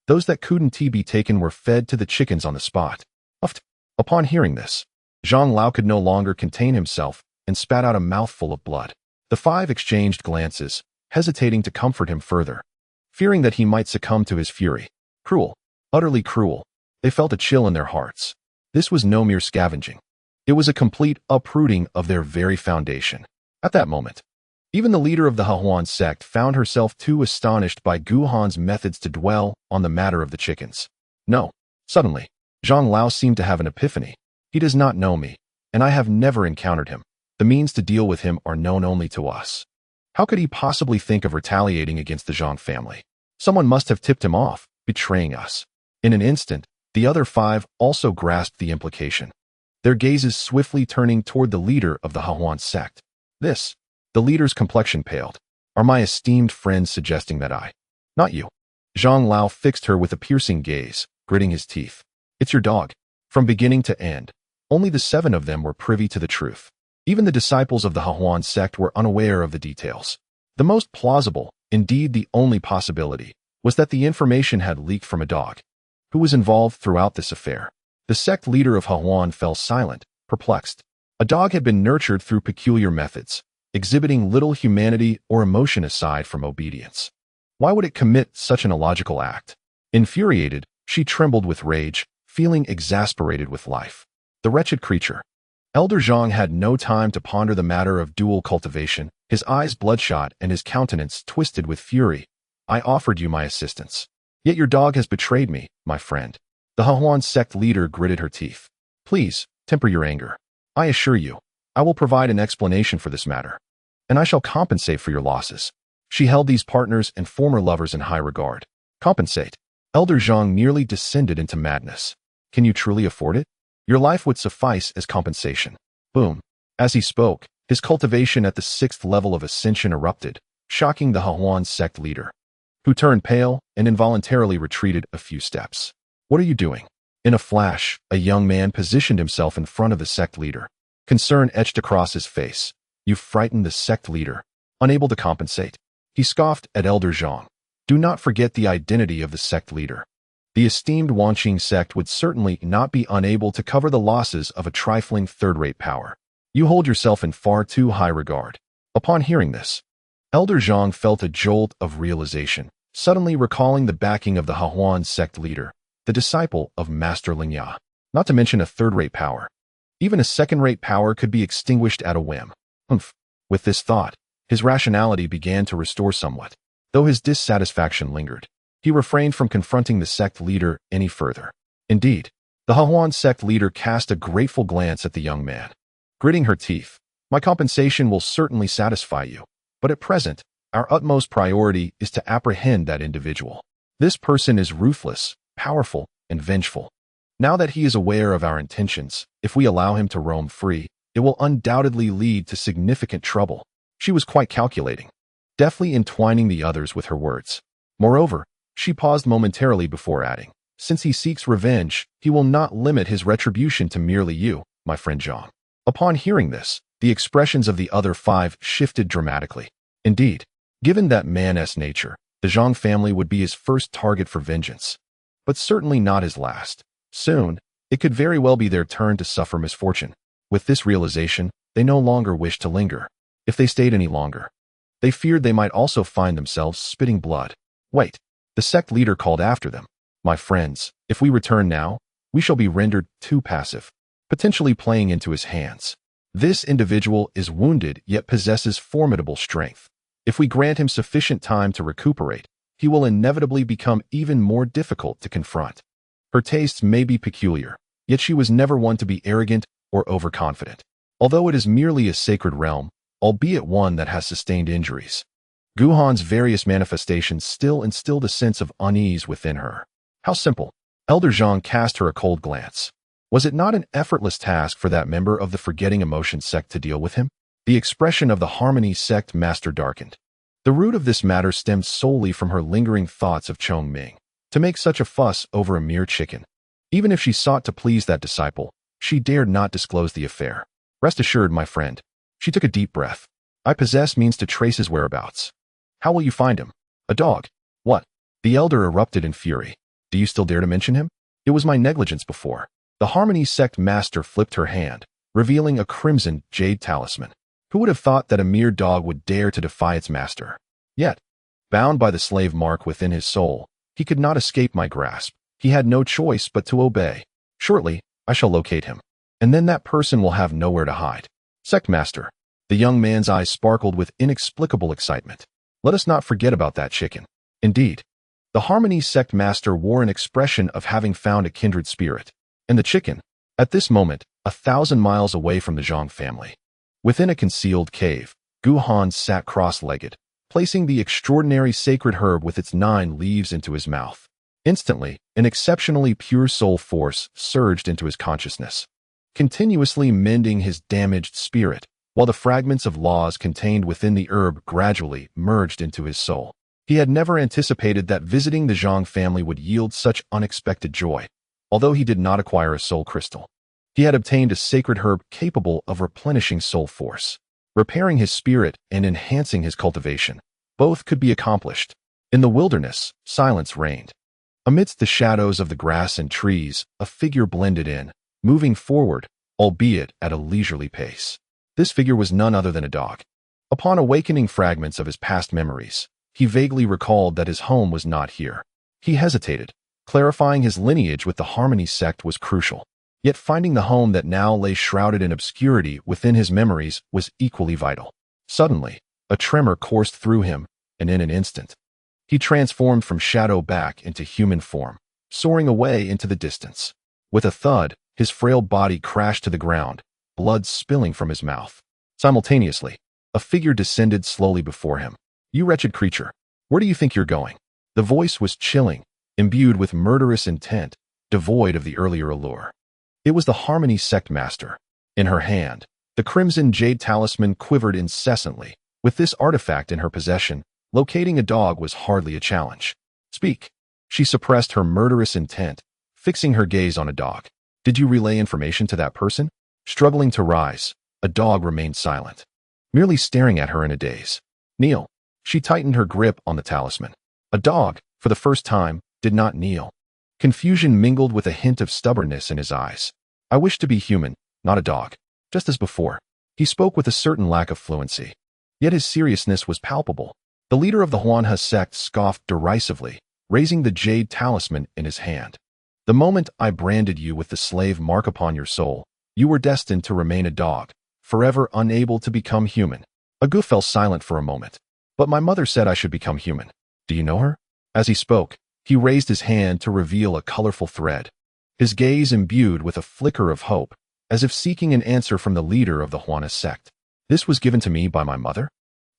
Speaker 1: Those that couldn't be taken were fed to the chickens on the spot. Uffed. Upon hearing this, Zhang Lao could no longer contain himself and spat out a mouthful of blood. The 5 exchanged glances, hesitating to comfort him further, fearing that he might succumb to his fury. Cruel. Utterly cruel. They felt a chill in their hearts. This was no mere scavenging. It was a complete uprooting of their very foundation. At that moment, even the leader of the Hehuan sect found herself too astonished by Guhan's methods to dwell on the matter of the chickens. No. Suddenly, Zhang Lao seemed to have an epiphany. He does not know me, and I have never encountered him. The means to deal with him are known only to us. How could he possibly think of retaliating against the Zhang family? Someone must have tipped him off, betraying us. In an instant, the other 5 also grasped the implication, their gazes swiftly turning toward the leader of the Hehuan sect. This, the leader's complexion paled. Are my esteemed friends suggesting that I? Not you. Zhang Lao fixed her with a piercing gaze, gritting his teeth. It's your dog. From beginning to end, only the 7 of them were privy to the truth. Even the disciples of the Hehuan sect were unaware of the details. The most plausible, indeed the only possibility, was that the information had leaked from a dog. Who was involved throughout this affair? The sect leader of Hehuan fell silent, perplexed. A dog had been nurtured through peculiar methods, exhibiting little humanity or emotion aside from obedience. Why would it commit such an illogical act? Infuriated, she trembled with rage, feeling exasperated with life. The wretched creature. Elder Zhang had no time to ponder the matter of dual cultivation, his eyes bloodshot and his countenance twisted with fury. I offered you my assistance. Yet your dog has betrayed me, my friend. The Hahuan sect leader gritted her teeth. Please, temper your anger. I assure you, I will provide an explanation for this matter, and I shall compensate for your losses. She held these partners and former lovers in high regard. Compensate? Elder Zhang nearly descended into madness. Can you truly afford it? Your life would suffice as compensation. Boom. As he spoke, his cultivation at the 6th level of ascension erupted, shocking the Hahuan sect leader, who turned pale and involuntarily retreated a few steps. What are you doing? In a flash, a young man positioned himself in front of the sect leader. Concern etched across his face. You frightened the sect leader. Unable to compensate. He scoffed at Elder Zhang. Do not forget the identity of the sect leader. The esteemed Wanqing sect would certainly not be unable to cover the losses of a trifling third-rate power. You hold yourself in far too high regard. Upon hearing this, Elder Zhang felt a jolt of realization, suddenly recalling the backing of the Hahuan sect leader, the disciple of Master Lingya, not to mention a third-rate power. Even a second-rate power could be extinguished at a whim. With this thought, his rationality began to restore somewhat, though his dissatisfaction lingered. He refrained from confronting the sect leader any further. Indeed, the Hahuan sect leader cast a grateful glance at the young man. Gritting her teeth, my compensation will certainly satisfy you, but at present, our utmost priority is to apprehend that individual. This person is ruthless, powerful, and vengeful. Now that he is aware of our intentions, if we allow him to roam free, it will undoubtedly lead to significant trouble. She was quite calculating, deftly entwining the others with her words. Moreover, she paused momentarily before adding, since he seeks revenge, he will not limit his retribution to merely you, my friend Zhang. Upon hearing this, the expressions of the other 5 shifted dramatically. Indeed, given that man's nature, the Zhang family would be his first target for vengeance, but certainly not his last. Soon, it could very well be their turn to suffer misfortune. With this realization, they no longer wished to linger. If they stayed any longer, they feared they might also find themselves spitting blood. Wait. The sect leader called after them. My friends, if we return now, we shall be rendered too passive, potentially playing into his hands. This individual is wounded yet possesses formidable strength. If we grant him sufficient time to recuperate, he will inevitably become even more difficult to confront. Her tastes may be peculiar, yet she was never one to be arrogant or overconfident. Although it is merely a sacred realm, albeit one that has sustained injuries, Guhan's various manifestations still instilled a sense of unease within her. How simple. Elder Zhang cast her a cold glance. Was it not an effortless task for that member of the Forgetting Emotion sect to deal with him? The expression of the Harmony sect master darkened. The root of this matter stemmed solely from her lingering thoughts of Chong Ming. To make such a fuss over a mere chicken. Even if she sought to please that disciple, she dared not disclose the affair. Rest assured, my friend. She took a deep breath. I possess means to trace his whereabouts. How will you find him? A dog. What? The elder erupted in fury. Do you still dare to mention him? It was my negligence before. The Harmony sect master flipped her hand, revealing a crimson jade talisman. Who would have thought that a mere dog would dare to defy its master? Yet, bound by the slave mark within his soul, he could not escape my grasp. He had no choice but to obey. Shortly, I shall locate him, and then that person will have nowhere to hide. Sect master. The young man's eyes sparkled with inexplicable excitement. Let us not forget about that chicken. Indeed, the Harmony sect master wore an expression of having found a kindred spirit. And the chicken, at this moment, 1,000 miles away from the Zhang family. Within a concealed cave, Guhan sat cross-legged, placing the extraordinary sacred herb with its 9 leaves into his mouth. Instantly, an exceptionally pure soul force surged into his consciousness, continuously mending his damaged spirit, while the fragments of laws contained within the herb gradually merged into his soul. He had never anticipated that visiting the Zhang family would yield such unexpected joy. Although he did not acquire a soul crystal, he had obtained a sacred herb capable of replenishing soul force, repairing his spirit and enhancing his cultivation. Both could be accomplished. In the wilderness, silence reigned. Amidst the shadows of the grass and trees, a figure blended in, moving forward, albeit at a leisurely pace. This figure was none other than a dog. Upon awakening fragments of his past memories, he vaguely recalled that his home was not here. He hesitated. Clarifying his lineage with the Harmony sect was crucial. Yet finding the home that now lay shrouded in obscurity within his memories was equally vital. Suddenly, a tremor coursed through him, and in an instant, he transformed from shadow back into human form, soaring away into the distance. With a thud, his frail body crashed to the ground, blood spilling from his mouth. Simultaneously, a figure descended slowly before him. "You wretched creature, where do you think you're going?" The voice was chilling, imbued with murderous intent, devoid of the earlier allure. It was the Harmony sect master. In her hand, the crimson jade talisman quivered incessantly. With this artifact in her possession, locating a dog was hardly a challenge. "Speak." She suppressed her murderous intent, fixing her gaze on a dog. "Did you relay information to that person?" Struggling to rise, a dog remained silent, merely staring at her in a daze. "Kneel." She tightened her grip on the talisman. A dog, for the first time, did not kneel. Confusion mingled with a hint of stubbornness in his eyes. "I wish to be human, not a dog." Just as before, he spoke with a certain lack of fluency. Yet his seriousness was palpable. The leader of the Hahaha sect scoffed derisively, raising the jade talisman in his hand. "The moment I branded you with the slave mark upon your soul, you were destined to remain a dog, forever unable to become human." Agu fell silent for a moment. "But my mother said I should become human. Do you know her?" As he spoke, he raised his hand to reveal a colorful thread, his gaze imbued with a flicker of hope, as if seeking an answer from the leader of the Hahaha sect. "This was given to me by my mother?"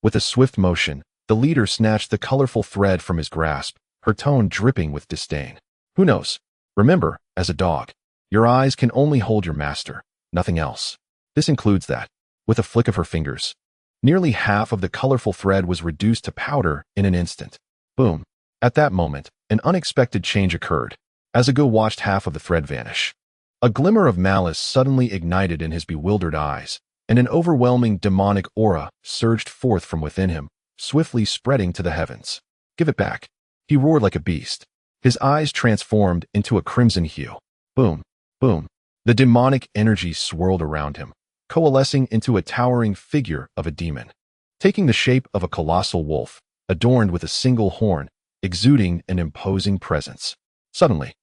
Speaker 1: With a swift motion, the leader snatched the colorful thread from his grasp, her tone dripping with disdain. "Who knows? Remember, as a dog, your eyes can only hold your master, nothing else. This includes that." With a flick of her fingers, nearly half of the colorful thread was reduced to powder in an instant. Boom. At that moment, an unexpected change occurred, as Agu watched half of the thread vanish. A glimmer of malice suddenly ignited in his bewildered eyes, and an overwhelming demonic aura surged forth from within him, swiftly spreading to the heavens. "Give it back." He roared like a beast, his eyes transformed into a crimson hue. Boom, boom. The demonic energy swirled around him, coalescing into a towering figure of a demon, taking the shape of a colossal wolf, adorned with a single horn, exuding an imposing presence. Suddenly,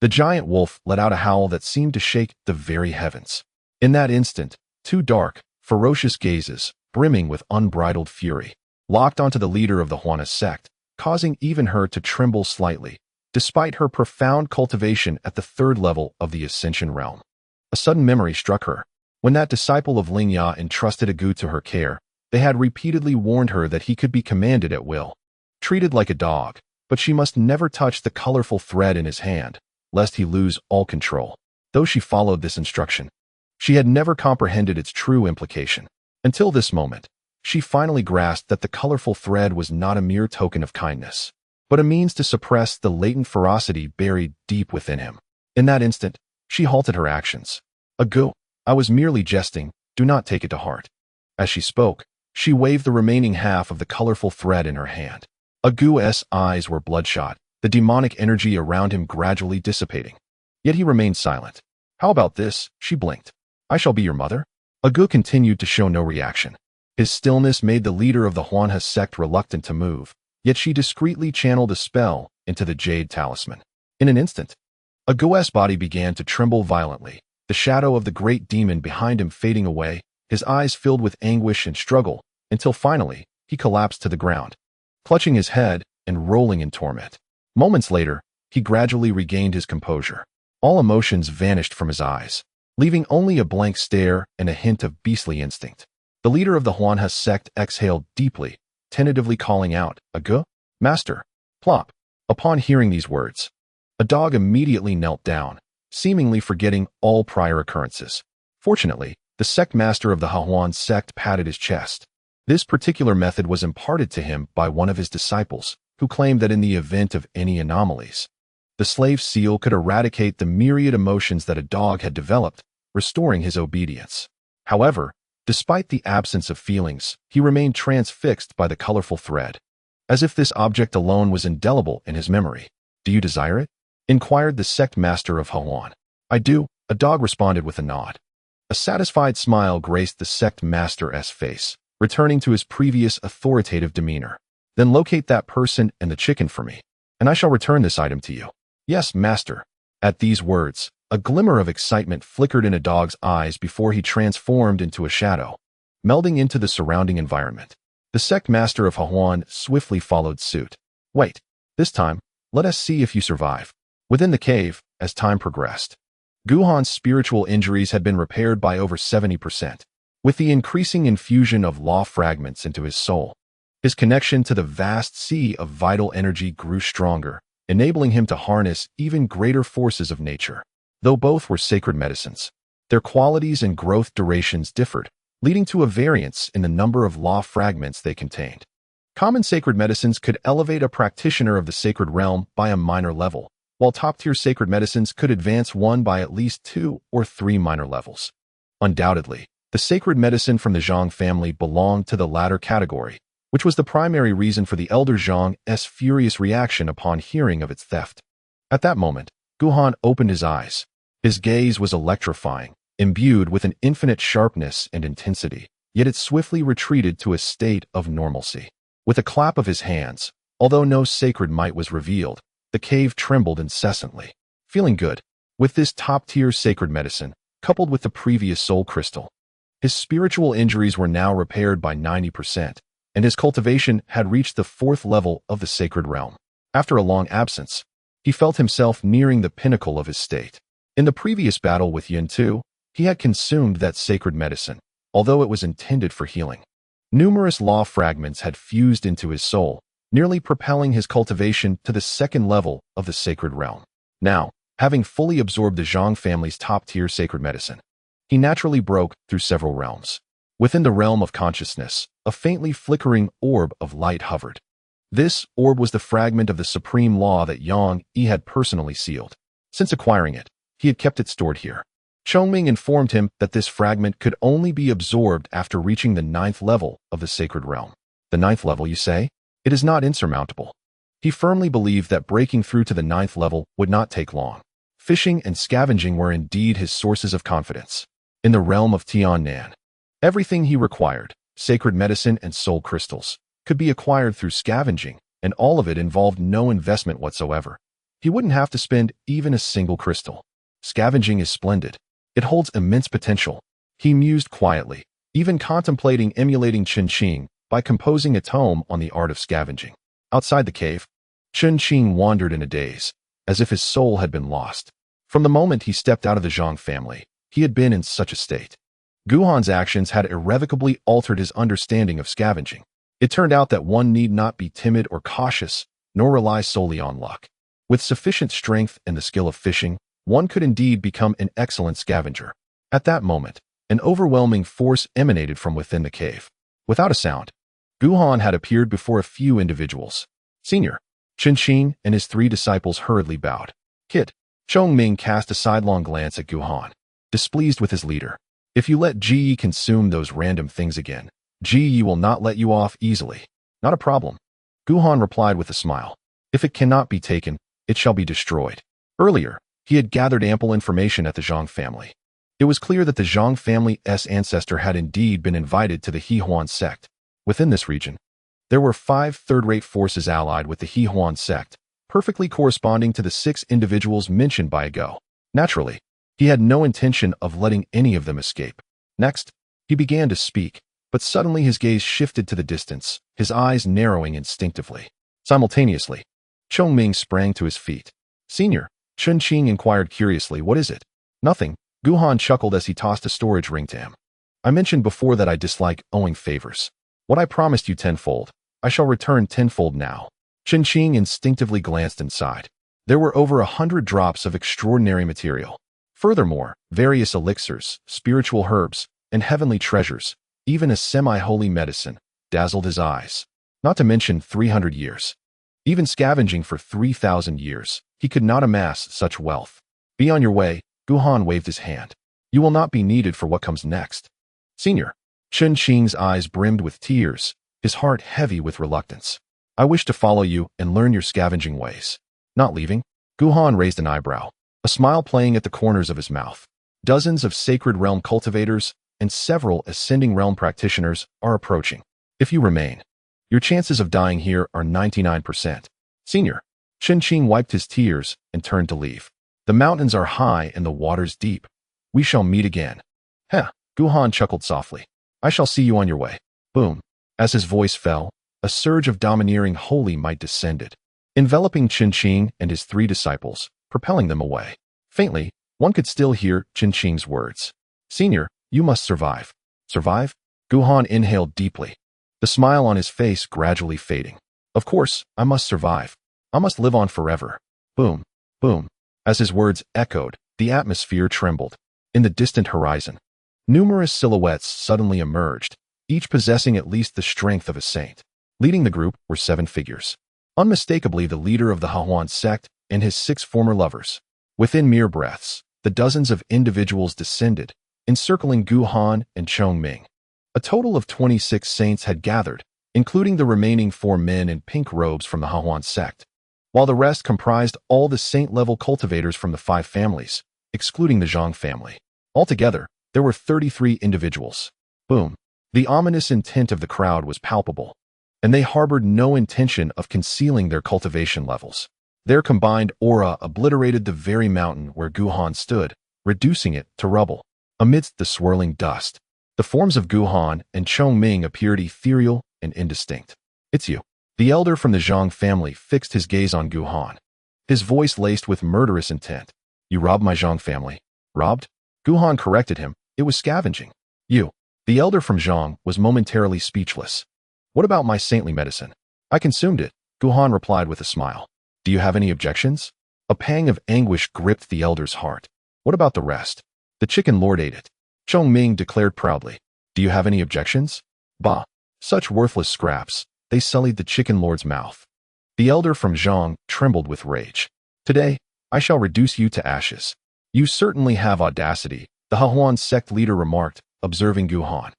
Speaker 1: the giant wolf let out a howl that seemed to shake the very heavens. In that instant, two dark, ferocious gazes, brimming with unbridled fury, locked onto the leader of the Hahaha sect, causing even her to tremble slightly, despite her profound cultivation at the third level of the Ascension realm. A sudden memory struck her. When that disciple of Lingya entrusted Agu to her care, they had repeatedly warned her that he could be commanded at will, treated like a dog, but she must never touch the colorful thread in his hand, lest he lose all control. Though she followed this instruction, she had never comprehended its true implication. Until this moment, she finally grasped that the colorful thread was not a mere token of kindness, but a means to suppress the latent ferocity buried deep within him. In that instant, she halted her actions. "Agu, I was merely jesting, do not take it to heart." As she spoke, she waved the remaining half of the colorful thread in her hand. Agu's eyes were bloodshot, the demonic energy around him gradually dissipating. Yet he remained silent. "How about this?" She blinked. "I shall be your mother?" Agu continued to show no reaction. His stillness made the leader of the Hahaha sect reluctant to move, yet she discreetly channeled a spell into the jade talisman. In an instant, Agu's body began to tremble violently, the shadow of the great demon behind him fading away, his eyes filled with anguish and struggle, until finally, he collapsed to the ground, clutching his head and rolling in torment. Moments later, he gradually regained his composure. All emotions vanished from his eyes, leaving only a blank stare and a hint of beastly instinct. The leader of the Hahaha sect exhaled deeply, tentatively calling out, "Agu? Master." Plop. Upon hearing these words, a dog immediately knelt down, seemingly forgetting all prior occurrences. Fortunately, the sect master of the Hahaha sect patted his chest. This particular method was imparted to him by one of his disciples, who claimed that in the event of any anomalies, the slave seal could eradicate the myriad emotions that a dog had developed, restoring his obedience. However, despite the absence of feelings, he remained transfixed by the colorful thread, as if this object alone was indelible in his memory. "Do you desire it?" inquired the sect master of Hahaha. "I do," a dog responded with a nod. A satisfied smile graced the sect master's face, returning to his previous authoritative demeanor. "Then locate that person and the chicken for me, and I shall return this item to you." "Yes, master." At these words, A glimmer of excitement flickered in a dog's eyes before he transformed into a shadow, melding into the surrounding environment. The sect master of Hahaha swiftly followed suit. Wait, this time, let us see if you survive. Within the cave, as time progressed, Guhan's spiritual injuries had been repaired by over 70%. With the increasing infusion of law fragments into his soul, his connection to the vast sea of vital energy grew stronger, enabling him to harness even greater forces of nature. Though both were sacred medicines, their qualities and growth durations differed, leading to a variance in the number of law fragments they contained. Common sacred medicines could elevate a practitioner of the sacred realm by a minor level, while top-tier sacred medicines could advance one by at least 2 or 3 minor levels. Undoubtedly, the sacred medicine from the Zhang family belonged to the latter category, which was the primary reason for the elder Zhang's furious reaction upon hearing of its theft. At that moment, Guhan opened his eyes. His gaze was electrifying, imbued with an infinite sharpness and intensity, yet it swiftly retreated to a state of normalcy. With a clap of his hands, although no sacred might was revealed, the cave trembled incessantly. Feeling good, with this top-tier sacred medicine, coupled with the previous soul crystal, his spiritual injuries were now repaired by 90%, and his cultivation had reached the 4th level of the sacred realm. After a long absence, he felt himself nearing the pinnacle of his state. In the previous battle with Yin Tu, he had consumed that sacred medicine, although it was intended for healing. Numerous law fragments had fused into his soul, nearly propelling his cultivation to the 2nd level of the sacred realm. Now, having fully absorbed the Zhang family's top-tier sacred medicine, he naturally broke through several realms. Within the realm of consciousness, a faintly flickering orb of light hovered. This orb was the fragment of the supreme law that Yang Yi had personally sealed. Since acquiring it, he had kept it stored here. Chongming informed him that this fragment could only be absorbed after reaching the 9th level of the sacred realm. The 9th level, you say? It is not insurmountable. He firmly believed that breaking through to the 9th level would not take long. Fishing and scavenging were indeed his sources of confidence. In the realm of Tiannan, everything he required, sacred medicine and soul crystals, could be acquired through scavenging, and all of it involved no investment whatsoever. He wouldn't have to spend even a single crystal. Scavenging is splendid. It holds immense potential. He mused quietly, even contemplating emulating Chen Qing by composing a tome on the art of scavenging. Outside the cave, Chen Qing wandered in a daze, as if his soul had been lost. From the moment he stepped out of the Zhang family, he had been in such a state. Guhan's actions had irrevocably altered his understanding of scavenging. It turned out that one need not be timid or cautious, nor rely solely on luck. With sufficient strength and the skill of fishing, one could indeed become an excellent scavenger. At that moment, an overwhelming force emanated from within the cave. Without a sound, Guhan had appeared before a few individuals. Senior, Chen Qing and his 3 disciples hurriedly bowed. Kid, Chongming cast a sidelong glance at Guhan, displeased with his leader. If you let Ji consume those random things again, Ji will not let you off easily. Not a problem. Guhan replied with a smile. If it cannot be taken, it shall be destroyed. Earlier, he had gathered ample information at the Zhang family. It was clear that the Zhang family's ancestor had indeed been invited to the Hehuan sect. Within this region, there were 5 third-rate forces allied with the Hehuan sect, perfectly corresponding to the 6 individuals mentioned by Go. Naturally, he had no intention of letting any of them escape. Next, he began to speak, but suddenly his gaze shifted to the distance, his eyes narrowing instinctively. Simultaneously, Chongming sprang to his feet. Senior, Chen Qing inquired curiously, what is it? Nothing. Guhan chuckled as he tossed a storage ring to him. I mentioned before that I dislike owing favors. What I promised you tenfold, I shall return tenfold now. Chen Qing instinctively glanced inside. There were over 100 drops of extraordinary material. Furthermore, various elixirs, spiritual herbs, and heavenly treasures, even a semi-holy medicine, dazzled his eyes. Not to mention 300 years. Even scavenging for 3,000 years, he could not amass such wealth. Be on your way, Guhan waved his hand. You will not be needed for what comes next. Senior, Chen Qing's eyes brimmed with tears, his heart heavy with reluctance. I wish to follow you and learn your scavenging ways. Not leaving? Guhan raised an eyebrow, a smile playing at the corners of his mouth. Dozens of sacred realm cultivators and several ascending realm practitioners are approaching. If you remain, your chances of dying here are 99%. Senior, Chen Qing wiped his tears and turned to leave. The mountains are high and the waters deep. We shall meet again. Heh, Guhan chuckled softly. I shall see you on your way. Boom. As his voice fell, a surge of domineering holy might descended, enveloping Qinqing and his 3 disciples, propelling them away. Faintly, one could still hear Qinqing's words. Senior, you must survive. Survive? Guhan inhaled deeply, the smile on his face gradually fading. Of course, I must survive. I must live on forever. Boom, boom. As his words echoed, the atmosphere trembled. In the distant horizon, numerous silhouettes suddenly emerged, each possessing at least the strength of a saint. Leading the group were 7 figures. Unmistakably the leader of the Hahuan sect and his 6 former lovers. Within mere breaths, the dozens of individuals descended, encircling Guhan and Chongming. A total of 26 saints had gathered, including the remaining 4 men in pink robes from the Hahuan sect, while the rest comprised all the saint-level cultivators from the 5 families, excluding the Zhang family. Altogether, there were 33 individuals. Boom. The ominous intent of the crowd was palpable, and they harbored no intention of concealing their cultivation levels. Their combined aura obliterated the very mountain where Guhan stood, reducing it to rubble. Amidst the swirling dust, the forms of Guhan and Chongming appeared ethereal and indistinct. It's you. The elder from the Zhang family fixed his gaze on Guhan, his voice laced with murderous intent. You robbed my Zhang family. Robbed? Guhan corrected him. It was scavenging. You. The elder from Zhang was momentarily speechless. What about my saintly medicine? I consumed it, Guhan replied with a smile. Do you have any objections? A pang of anguish gripped the elder's heart. What about the rest? The chicken lord ate it. Chongming declared proudly. Do you have any objections? Bah, such worthless scraps. They sullied the chicken lord's mouth. The elder from Zhang trembled with rage. Today, I shall reduce you to ashes. You certainly have audacity, the Hahuan sect leader remarked, observing Guhan.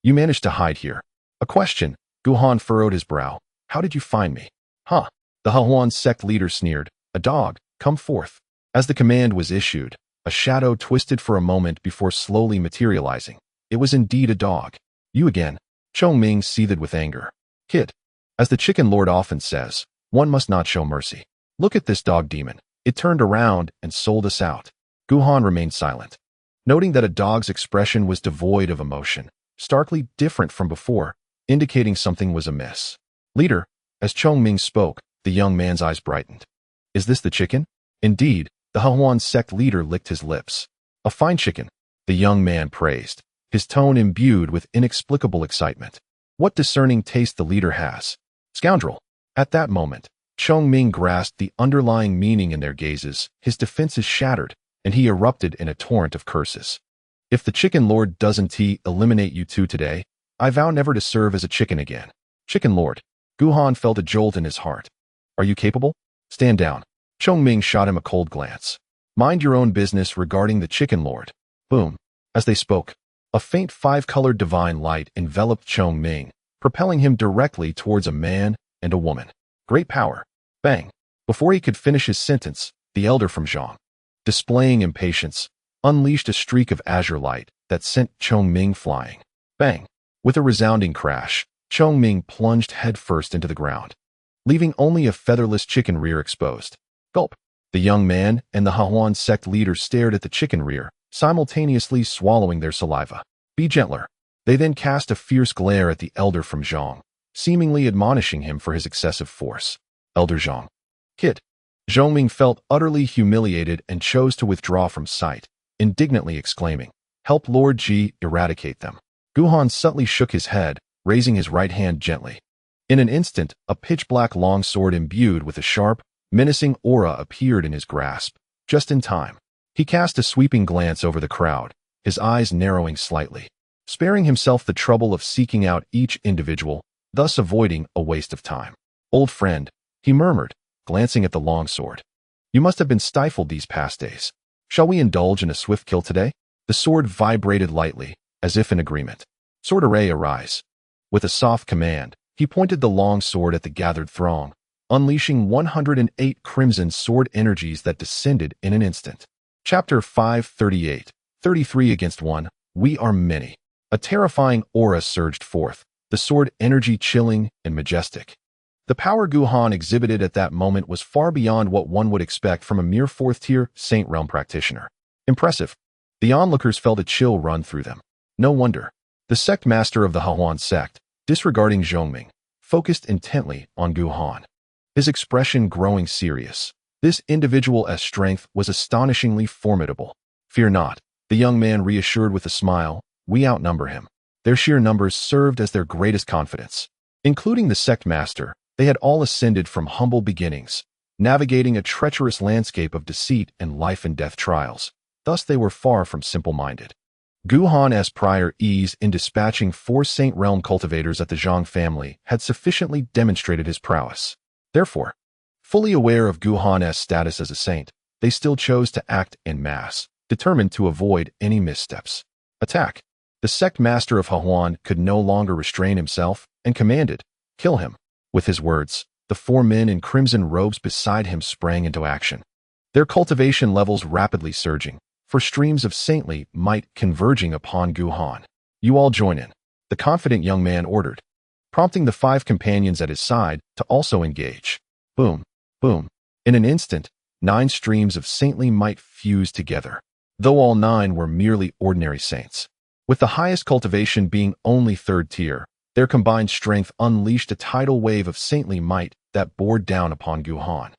Speaker 1: You managed to hide here. A question. Guhan furrowed his brow. How did you find me? Huh. The Hahuan sect leader sneered. A dog, come forth. As the command was issued, a shadow twisted for a moment before slowly materializing. It was indeed a dog. You again. Chongming seethed with anger. Kid. As the chicken lord often says, one must not show mercy. Look at this dog demon. It turned around and sold us out. Guhan remained silent, noting that a dog's expression was devoid of emotion, starkly different from before, indicating something was amiss. Leader, as Chongming spoke, the young man's eyes brightened. Is this the chicken? Indeed, the Hahuan sect leader licked his lips. A fine chicken, the young man praised, his tone imbued with inexplicable excitement. What discerning taste the leader has. Scoundrel. At that moment, Chongming grasped the underlying meaning in their gazes, his defenses shattered, and he erupted in a torrent of curses. If the chicken lord doesn't eliminate you two today, I vow never to serve as a chicken again. Chicken lord. Guhan felt a jolt in his heart. Are you capable? Stand down. Chongming shot him a cold glance. Mind your own business regarding the chicken lord. Boom. As they spoke, a faint 5-colored divine light enveloped Chongming, propelling him directly towards a man and a woman. Great power. Bang. Before he could finish his sentence, the elder from Zhang, displaying impatience, unleashed a streak of azure light that sent Chongming flying. Bang. With a resounding crash, Chongming plunged headfirst into the ground, leaving only a featherless chicken rear exposed. Gulp. The young man and the Hahuan sect leader stared at the chicken rear, simultaneously swallowing their saliva. Be gentler. They then cast a fierce glare at the elder from Zhang, seemingly admonishing him for his excessive force. Elder Zhang. Kid. Zhongming felt utterly humiliated and chose to withdraw from sight, indignantly exclaiming, Help Lord Ji eradicate them. Guhan subtly shook his head, raising his right hand gently. In an instant, a pitch-black longsword imbued with a sharp, menacing aura appeared in his grasp, just in time. He cast a sweeping glance over the crowd, his eyes narrowing slightly, sparing himself the trouble of seeking out each individual, thus avoiding a waste of time. Old friend, he murmured, glancing at the longsword. You must have been stifled these past days. Shall we indulge in a swift kill today? The sword vibrated lightly, as if in agreement. Sword array arise. With a soft command, he pointed the long sword at the gathered throng, unleashing 108 crimson sword energies that descended in an instant. Chapter 538, 33 against 1, We are many. A terrifying aura surged forth, the sword energy chilling and majestic. The power Guhan exhibited at that moment was far beyond what one would expect from a mere fourth-tier Saint Realm practitioner. Impressive. The onlookers felt a chill run through them. No wonder. The sect master of the Hahuan sect, disregarding Zhongming, focused intently on Guhan, his expression growing serious. This individual's strength was astonishingly formidable. Fear not, the young man reassured with a smile. We outnumber him. Their sheer numbers served as their greatest confidence. Including the sect master, they had all ascended from humble beginnings, navigating a treacherous landscape of deceit and life-and-death trials. Thus they were far from simple-minded. Guhan's prior ease in dispatching 4 Saint Realm cultivators at the Zhang family had sufficiently demonstrated his prowess. Therefore, fully aware of Guhan's status as a saint, they still chose to act en masse, determined to avoid any missteps. Attack! The sect master of Hahuan could no longer restrain himself and commanded, "Kill him." With his words, the 4 men in crimson robes beside him sprang into action, their cultivation levels rapidly surging, for streams of saintly might converging upon Guhan. "You all join in," the confident young man ordered, prompting the 5 companions at his side to also engage. Boom, boom. In an instant, 9 streams of saintly might fused together, though all 9 were merely ordinary saints. With the highest cultivation being only 3rd tier, their combined strength unleashed a tidal wave of saintly might that bore down upon Guhan,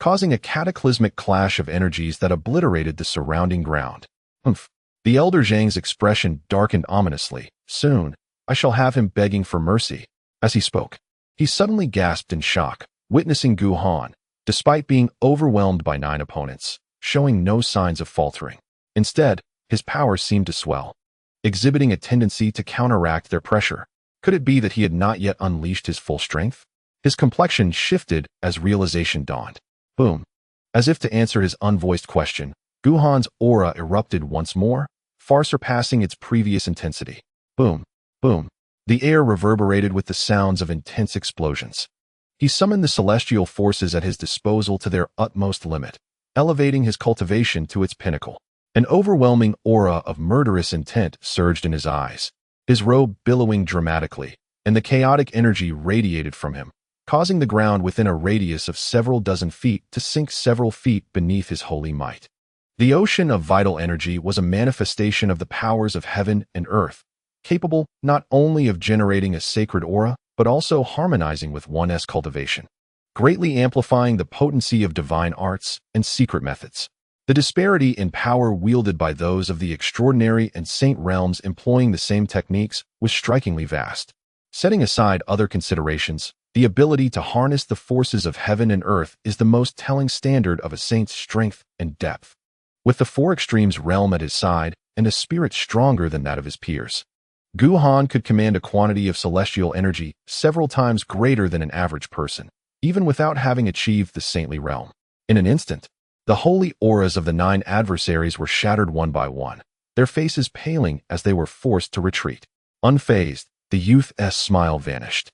Speaker 1: causing a cataclysmic clash of energies that obliterated the surrounding ground. Humph. The elder Zhang's expression darkened ominously. Soon, I shall have him begging for mercy. As he spoke, he suddenly gasped in shock, witnessing Guhan, despite being overwhelmed by 9 opponents, showing no signs of faltering. Instead, his power seemed to swell, exhibiting a tendency to counteract their pressure. Could it be that he had not yet unleashed his full strength? His complexion shifted as realization dawned. Boom. As if to answer his unvoiced question, Guhan's aura erupted once more, far surpassing its previous intensity. Boom. Boom. The air reverberated with the sounds of intense explosions. He summoned the celestial forces at his disposal to their utmost limit, elevating his cultivation to its pinnacle. An overwhelming aura of murderous intent surged in his eyes, his robe billowing dramatically, and the chaotic energy radiated from him, causing the ground within a radius of several dozen feet to sink several feet beneath his holy might. The ocean of vital energy was a manifestation of the powers of heaven and earth, capable not only of generating a sacred aura, but also harmonizing with one's cultivation, greatly amplifying the potency of divine arts and secret methods. The disparity in power wielded by those of the extraordinary and saint realms employing the same techniques was strikingly vast. Setting aside other considerations, the ability to harness the forces of heaven and earth is the most telling standard of a saint's strength and depth. With the 4 extremes realm at his side and a spirit stronger than that of his peers, Guhan could command a quantity of celestial energy several times greater than an average person, even without having achieved the saintly realm. In an instant, the holy auras of the 9 adversaries were shattered one by one, their faces paling as they were forced to retreat. Unfazed, the youth's smile vanished.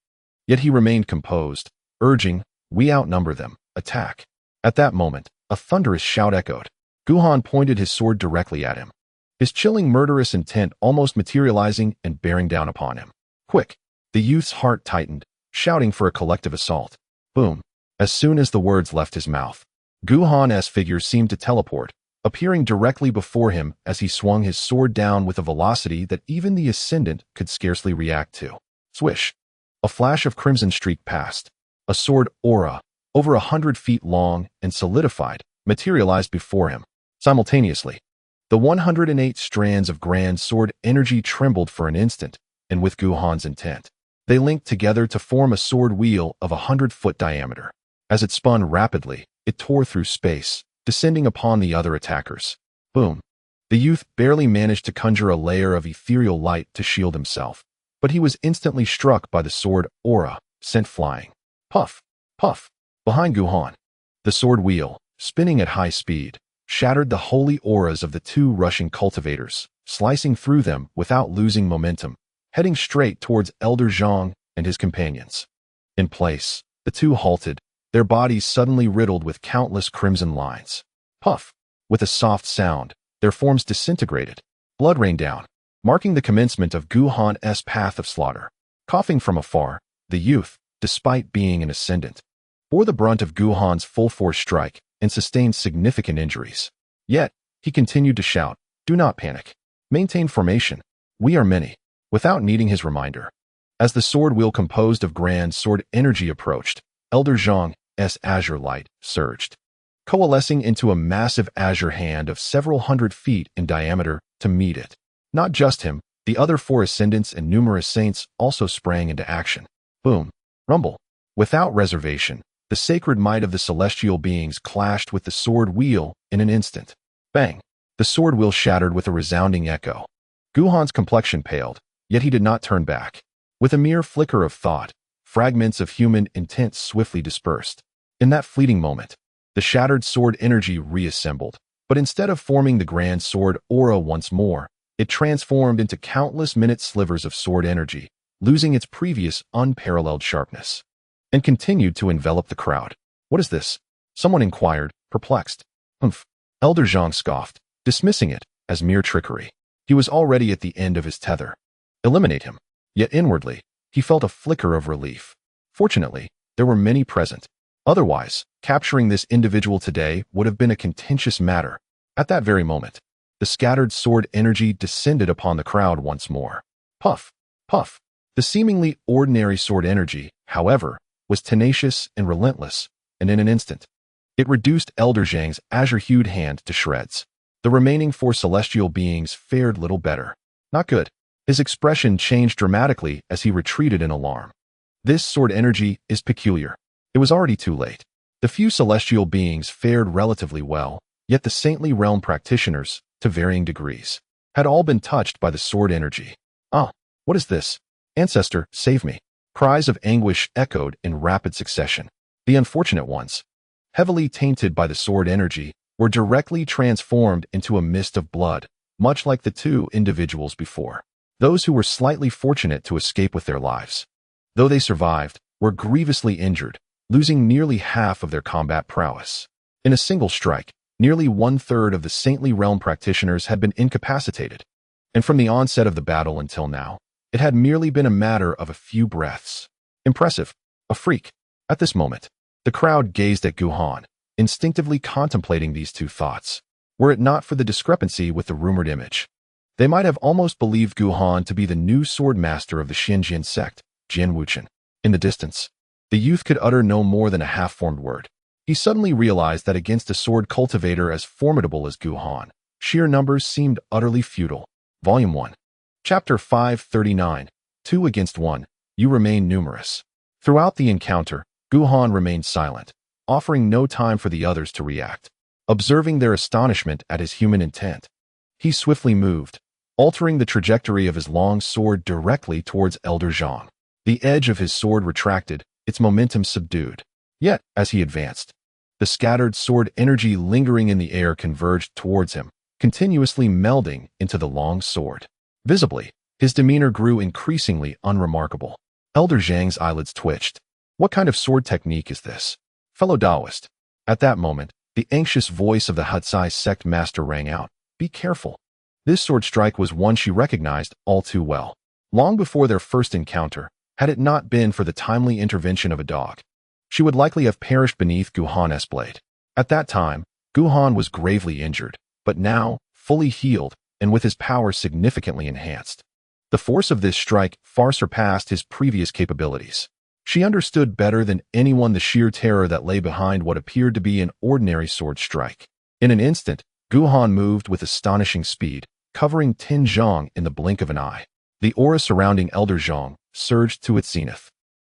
Speaker 1: Yet he remained composed, urging, "We outnumber them. Attack." At that moment, a thunderous shout echoed. Guhan pointed his sword directly at him, his chilling murderous intent almost materializing and bearing down upon him. Quick! The youth's heart tightened, shouting for a collective assault. Boom! As soon as the words left his mouth, Guhan's figure seemed to teleport, appearing directly before him as he swung his sword down with a velocity that even the ascendant could scarcely react to. Swish! A flash of crimson streaked past. A sword aura, over 100 feet long and solidified, materialized before him. Simultaneously, the 108 strands of grand sword energy trembled for an instant, and with Guhan's intent, they linked together to form a sword wheel of 100-foot diameter. As it spun rapidly, it tore through space, descending upon the other attackers. Boom! The youth barely managed to conjure a layer of ethereal light to shield himself, but he was instantly struck by the sword aura, sent flying. Puff! Puff! Behind Guhan, the sword wheel, spinning at high speed, shattered the holy auras of the 2 rushing cultivators, slicing through them without losing momentum, heading straight towards Elder Zhang and his companions. In place, the 2 halted, their bodies suddenly riddled with countless crimson lines. Puff! With a soft sound, their forms disintegrated. Blood rained down, marking the commencement of Guhan's path of slaughter. Coughing from afar, the youth, despite being an ascendant, bore the brunt of Guhan's full-force strike and sustained significant injuries. Yet, he continued to shout, "Do not panic. Maintain formation. We are many," without needing his reminder. As the sword wheel composed of grand sword energy approached, Elder Zhang's azure light surged, coalescing into a massive azure hand of several hundred feet in diameter to meet it. Not just him, the other 4 ascendants and numerous saints also sprang into action. Boom. Rumble. Without reservation, the sacred might of the celestial beings clashed with the sword wheel in an instant. Bang. The sword wheel shattered with a resounding echo. Guhan's complexion paled, yet he did not turn back. With a mere flicker of thought, fragments of human intent swiftly dispersed. In that fleeting moment, the shattered sword energy reassembled, but instead of forming the grand sword aura once more, it transformed into countless minute slivers of sword energy, losing its previous unparalleled sharpness, and continued to envelop the crowd. "What is this?" someone inquired, perplexed. "Humph," Elder Zhang scoffed, dismissing it as mere trickery. He was already at the end of his tether. Eliminate him. Yet inwardly, he felt a flicker of relief. Fortunately, there were many present. Otherwise, capturing this individual today would have been a contentious matter. At that very moment, the scattered sword energy descended upon the crowd once more. Puff, puff. The seemingly ordinary sword energy, however, was tenacious and relentless, and in an instant, it reduced Elder Zhang's azure-hued hand to shreds. The remaining 4 celestial beings fared little better. Not good. His expression changed dramatically as he retreated in alarm. This sword energy is peculiar. It was already too late. The few celestial beings fared relatively well, yet the saintly realm practitioners, to varying degrees, had all been touched by the sword energy. "Ah, what is this? Ancestor, save me." Cries of anguish echoed in rapid succession. The unfortunate ones, heavily tainted by the sword energy, were directly transformed into a mist of blood, much like the 2 individuals before. Those who were slightly fortunate to escape with their lives, though they survived, were grievously injured, losing nearly half of their combat prowess. In a single strike, nearly 1/3 of the saintly realm practitioners had been incapacitated, and from the onset of the battle until now, it had merely been a matter of a few breaths. Impressive. A freak. At this moment, the crowd gazed at Guhan, instinctively contemplating these 2 thoughts. Were it not for the discrepancy with the rumored image, they might have almost believed Guhan to be the new sword master of the Xinjian sect, Jin Wuchen. In the distance, the youth could utter no more than a half-formed word. He suddenly realized that against a sword cultivator as formidable as Guhan, sheer numbers seemed utterly futile. Volume 1. Chapter 539. 2 against 1. You remain numerous. Throughout the encounter, Guhan remained silent, offering no time for the others to react. Observing their astonishment at his human intent, he swiftly moved, altering the trajectory of his long sword directly towards Elder Zhang. The edge of his sword retracted, its momentum subdued. Yet, as he advanced, the scattered sword energy lingering in the air converged towards him, continuously melding into the long sword. Visibly, his demeanor grew increasingly unremarkable. Elder Zhang's eyelids twitched. What kind of sword technique is this, fellow Taoist? At that moment, the anxious voice of the Hutsai sect master rang out. Be careful. This sword strike was one she recognized all too well. Long before their first encounter, had it not been for the timely intervention of a dog, she would likely have perished beneath Guhan's blade. At that time, Guhan was gravely injured, but now, fully healed, and with his power significantly enhanced. The force of this strike far surpassed his previous capabilities. She understood better than anyone the sheer terror that lay behind what appeared to be an ordinary sword strike. In an instant, Guhan moved with astonishing speed, covering Tin Zhang in the blink of an eye. The aura surrounding Elder Zhang surged to its zenith.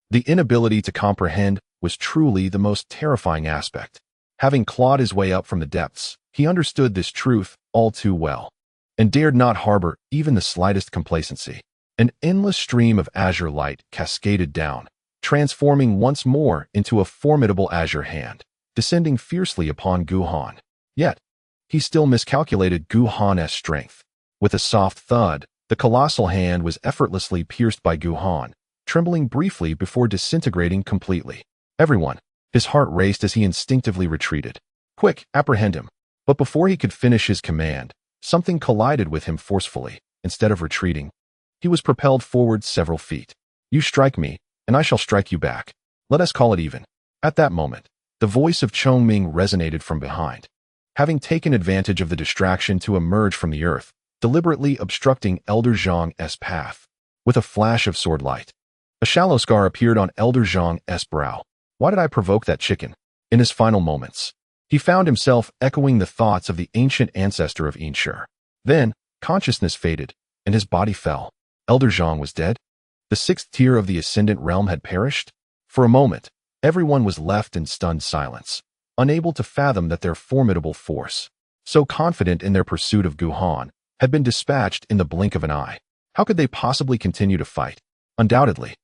Speaker 1: The inability to comprehend was truly the most terrifying aspect. Having clawed his way up from the depths, he understood this truth all too well, and dared not harbor even the slightest complacency. An endless stream of azure light cascaded down, transforming once more into a formidable azure hand, descending fiercely upon Guhan. Yet, he still miscalculated Guhan's strength. With a soft thud, the colossal hand was effortlessly pierced by Guhan, trembling briefly before disintegrating completely. Everyone, his heart raced as he instinctively retreated. Quick, apprehend him. But before he could finish his command, something collided with him forcefully. Instead of retreating, he was propelled forward several feet. You strike me, and I shall strike you back. Let us call it even. At that moment, the voice of Chongming resonated from behind. Having taken advantage of the distraction to emerge from the earth, deliberately obstructing Elder Zhang's path. With a flash of sword light, a shallow scar appeared on Elder Zhang's brow. Why did I provoke that chicken? In his final moments, he found himself echoing the thoughts of the ancient ancestor of Yinshi. Then, consciousness faded, and his body fell. Elder Zhang was dead? The sixth tier of the Ascendant Realm had perished? For a moment, everyone was left in stunned silence, unable to fathom that their formidable force, so confident in their pursuit of Guhan, had been dispatched in the blink of an eye. How could they possibly continue to fight? Undoubtedly,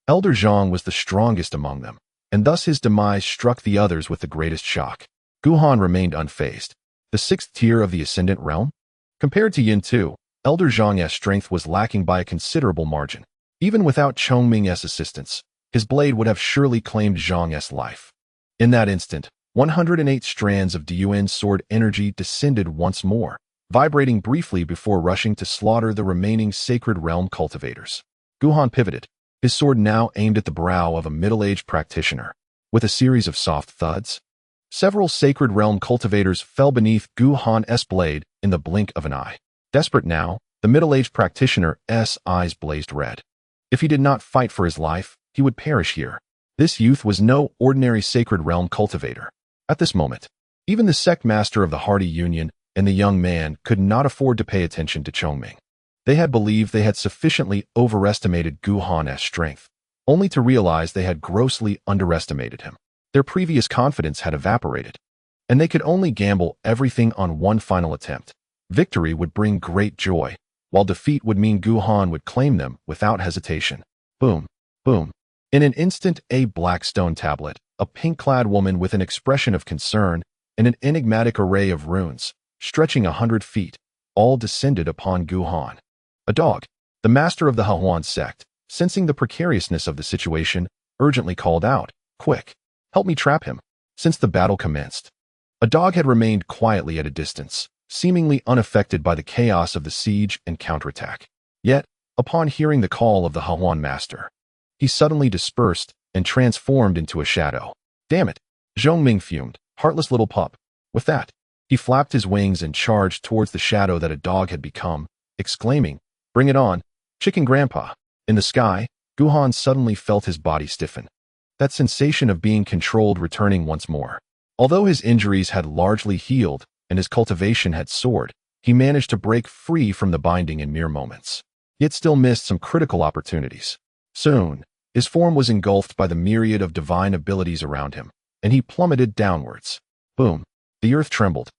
Speaker 1: Elder Zhang was the strongest among them, and thus his demise struck the others with the greatest shock. Guhan remained unfazed. The sixth tier of the Ascendant Realm? Compared to Yin Tu, Elder Zhang's strength was lacking by a considerable margin. Even without Chongming's assistance, his blade would have surely claimed Zhang's life. In that instant, 108 strands of Duyuan's sword energy descended once more, vibrating briefly before rushing to slaughter the remaining Sacred Realm cultivators. Guhan pivoted, his sword now aimed at the brow of a middle-aged practitioner. With a series of soft thuds, several Sacred Realm cultivators fell beneath Guhan's blade in the blink of an eye. Desperate now, the middle-aged practitioner's eyes blazed red. If he did not fight for his life, he would perish here. This youth was no ordinary Sacred Realm cultivator. At this moment, even the sect master of the Hardy Union and the young man could not afford to pay attention to Chongming. They had believed they had sufficiently overestimated Guhan's strength, only to realize they had grossly underestimated him. Their previous confidence had evaporated, and they could only gamble everything on one final attempt. Victory would bring great joy, while defeat would mean Guhan would claim them without hesitation. Boom, boom. In an instant, a black stone tablet, a pink-clad woman with an expression of concern, and an enigmatic array of runes, stretching 100 feet, all descended upon Guhan. A dog, the master of the Hahuan sect, sensing the precariousness of the situation, urgently called out, "Quick, help me trap him." Since the battle commenced, a dog had remained quietly at a distance, seemingly unaffected by the chaos of the siege and counterattack. Yet, upon hearing the call of the Hahuan master, he suddenly dispersed and transformed into a shadow. Damn it, Zhongming fumed, heartless little pup. With that, he flapped his wings and charged towards the shadow that a dog had become, exclaiming, "Bring it on, chicken grandpa." In the sky, Guhan suddenly felt his body stiffen, that sensation of being controlled returning once more. Although his injuries had largely healed and his cultivation had soared, he managed to break free from the binding in mere moments, yet still missed some critical opportunities. Soon, his form was engulfed by the myriad of divine abilities around him, and he plummeted downwards. Boom. The earth trembled,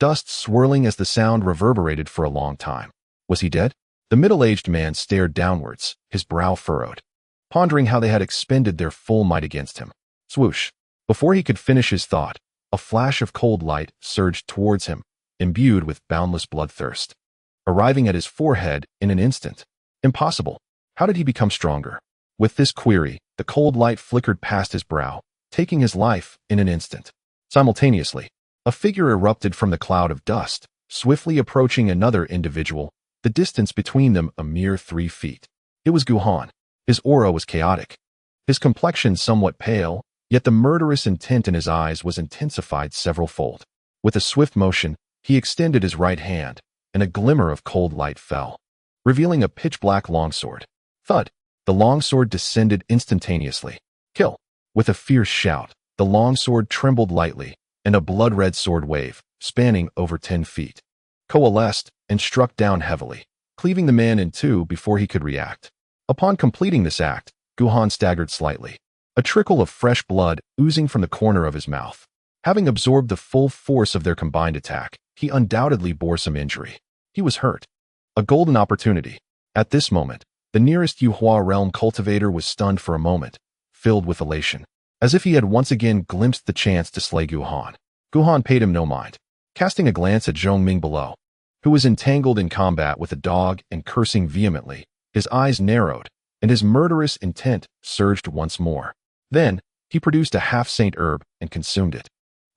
Speaker 1: dust swirling as the sound reverberated for a long time. Was he dead? The middle-aged man stared downwards, his brow furrowed, pondering how they had expended their full might against him. Swoosh. Before he could finish his thought, a flash of cold light surged towards him, imbued with boundless bloodthirst, arriving at his forehead in an instant. Impossible. How did he become stronger? With this query, the cold light flickered past his brow, taking his life in an instant. Simultaneously, a figure erupted from the cloud of dust, swiftly approaching another individual, the distance between them a mere 3 feet. It was Guhan. His aura was chaotic, his complexion somewhat pale, yet the murderous intent in his eyes was intensified several-fold. With a swift motion, he extended his right hand, and a glimmer of cold light fell, revealing a pitch-black longsword. Thud! The longsword descended instantaneously. Kill! With a fierce shout, the longsword trembled lightly, and a blood-red sword wave, spanning over 10 feet, coalesced and struck down heavily, cleaving the man in two before he could react. Upon completing this act, Guhan staggered slightly, a trickle of fresh blood oozing from the corner of his mouth. Having absorbed the full force of their combined attack, he undoubtedly bore some injury. He was hurt. A golden opportunity. At this moment, the nearest Yuhua realm cultivator was stunned for a moment, filled with elation, as if he had once again glimpsed the chance to slay Guhan. Guhan paid him no mind, casting a glance at Zhongming below, who was entangled in combat with a dog and cursing vehemently. His eyes narrowed, and his murderous intent surged once more. Then, he produced a half-saint herb and consumed it.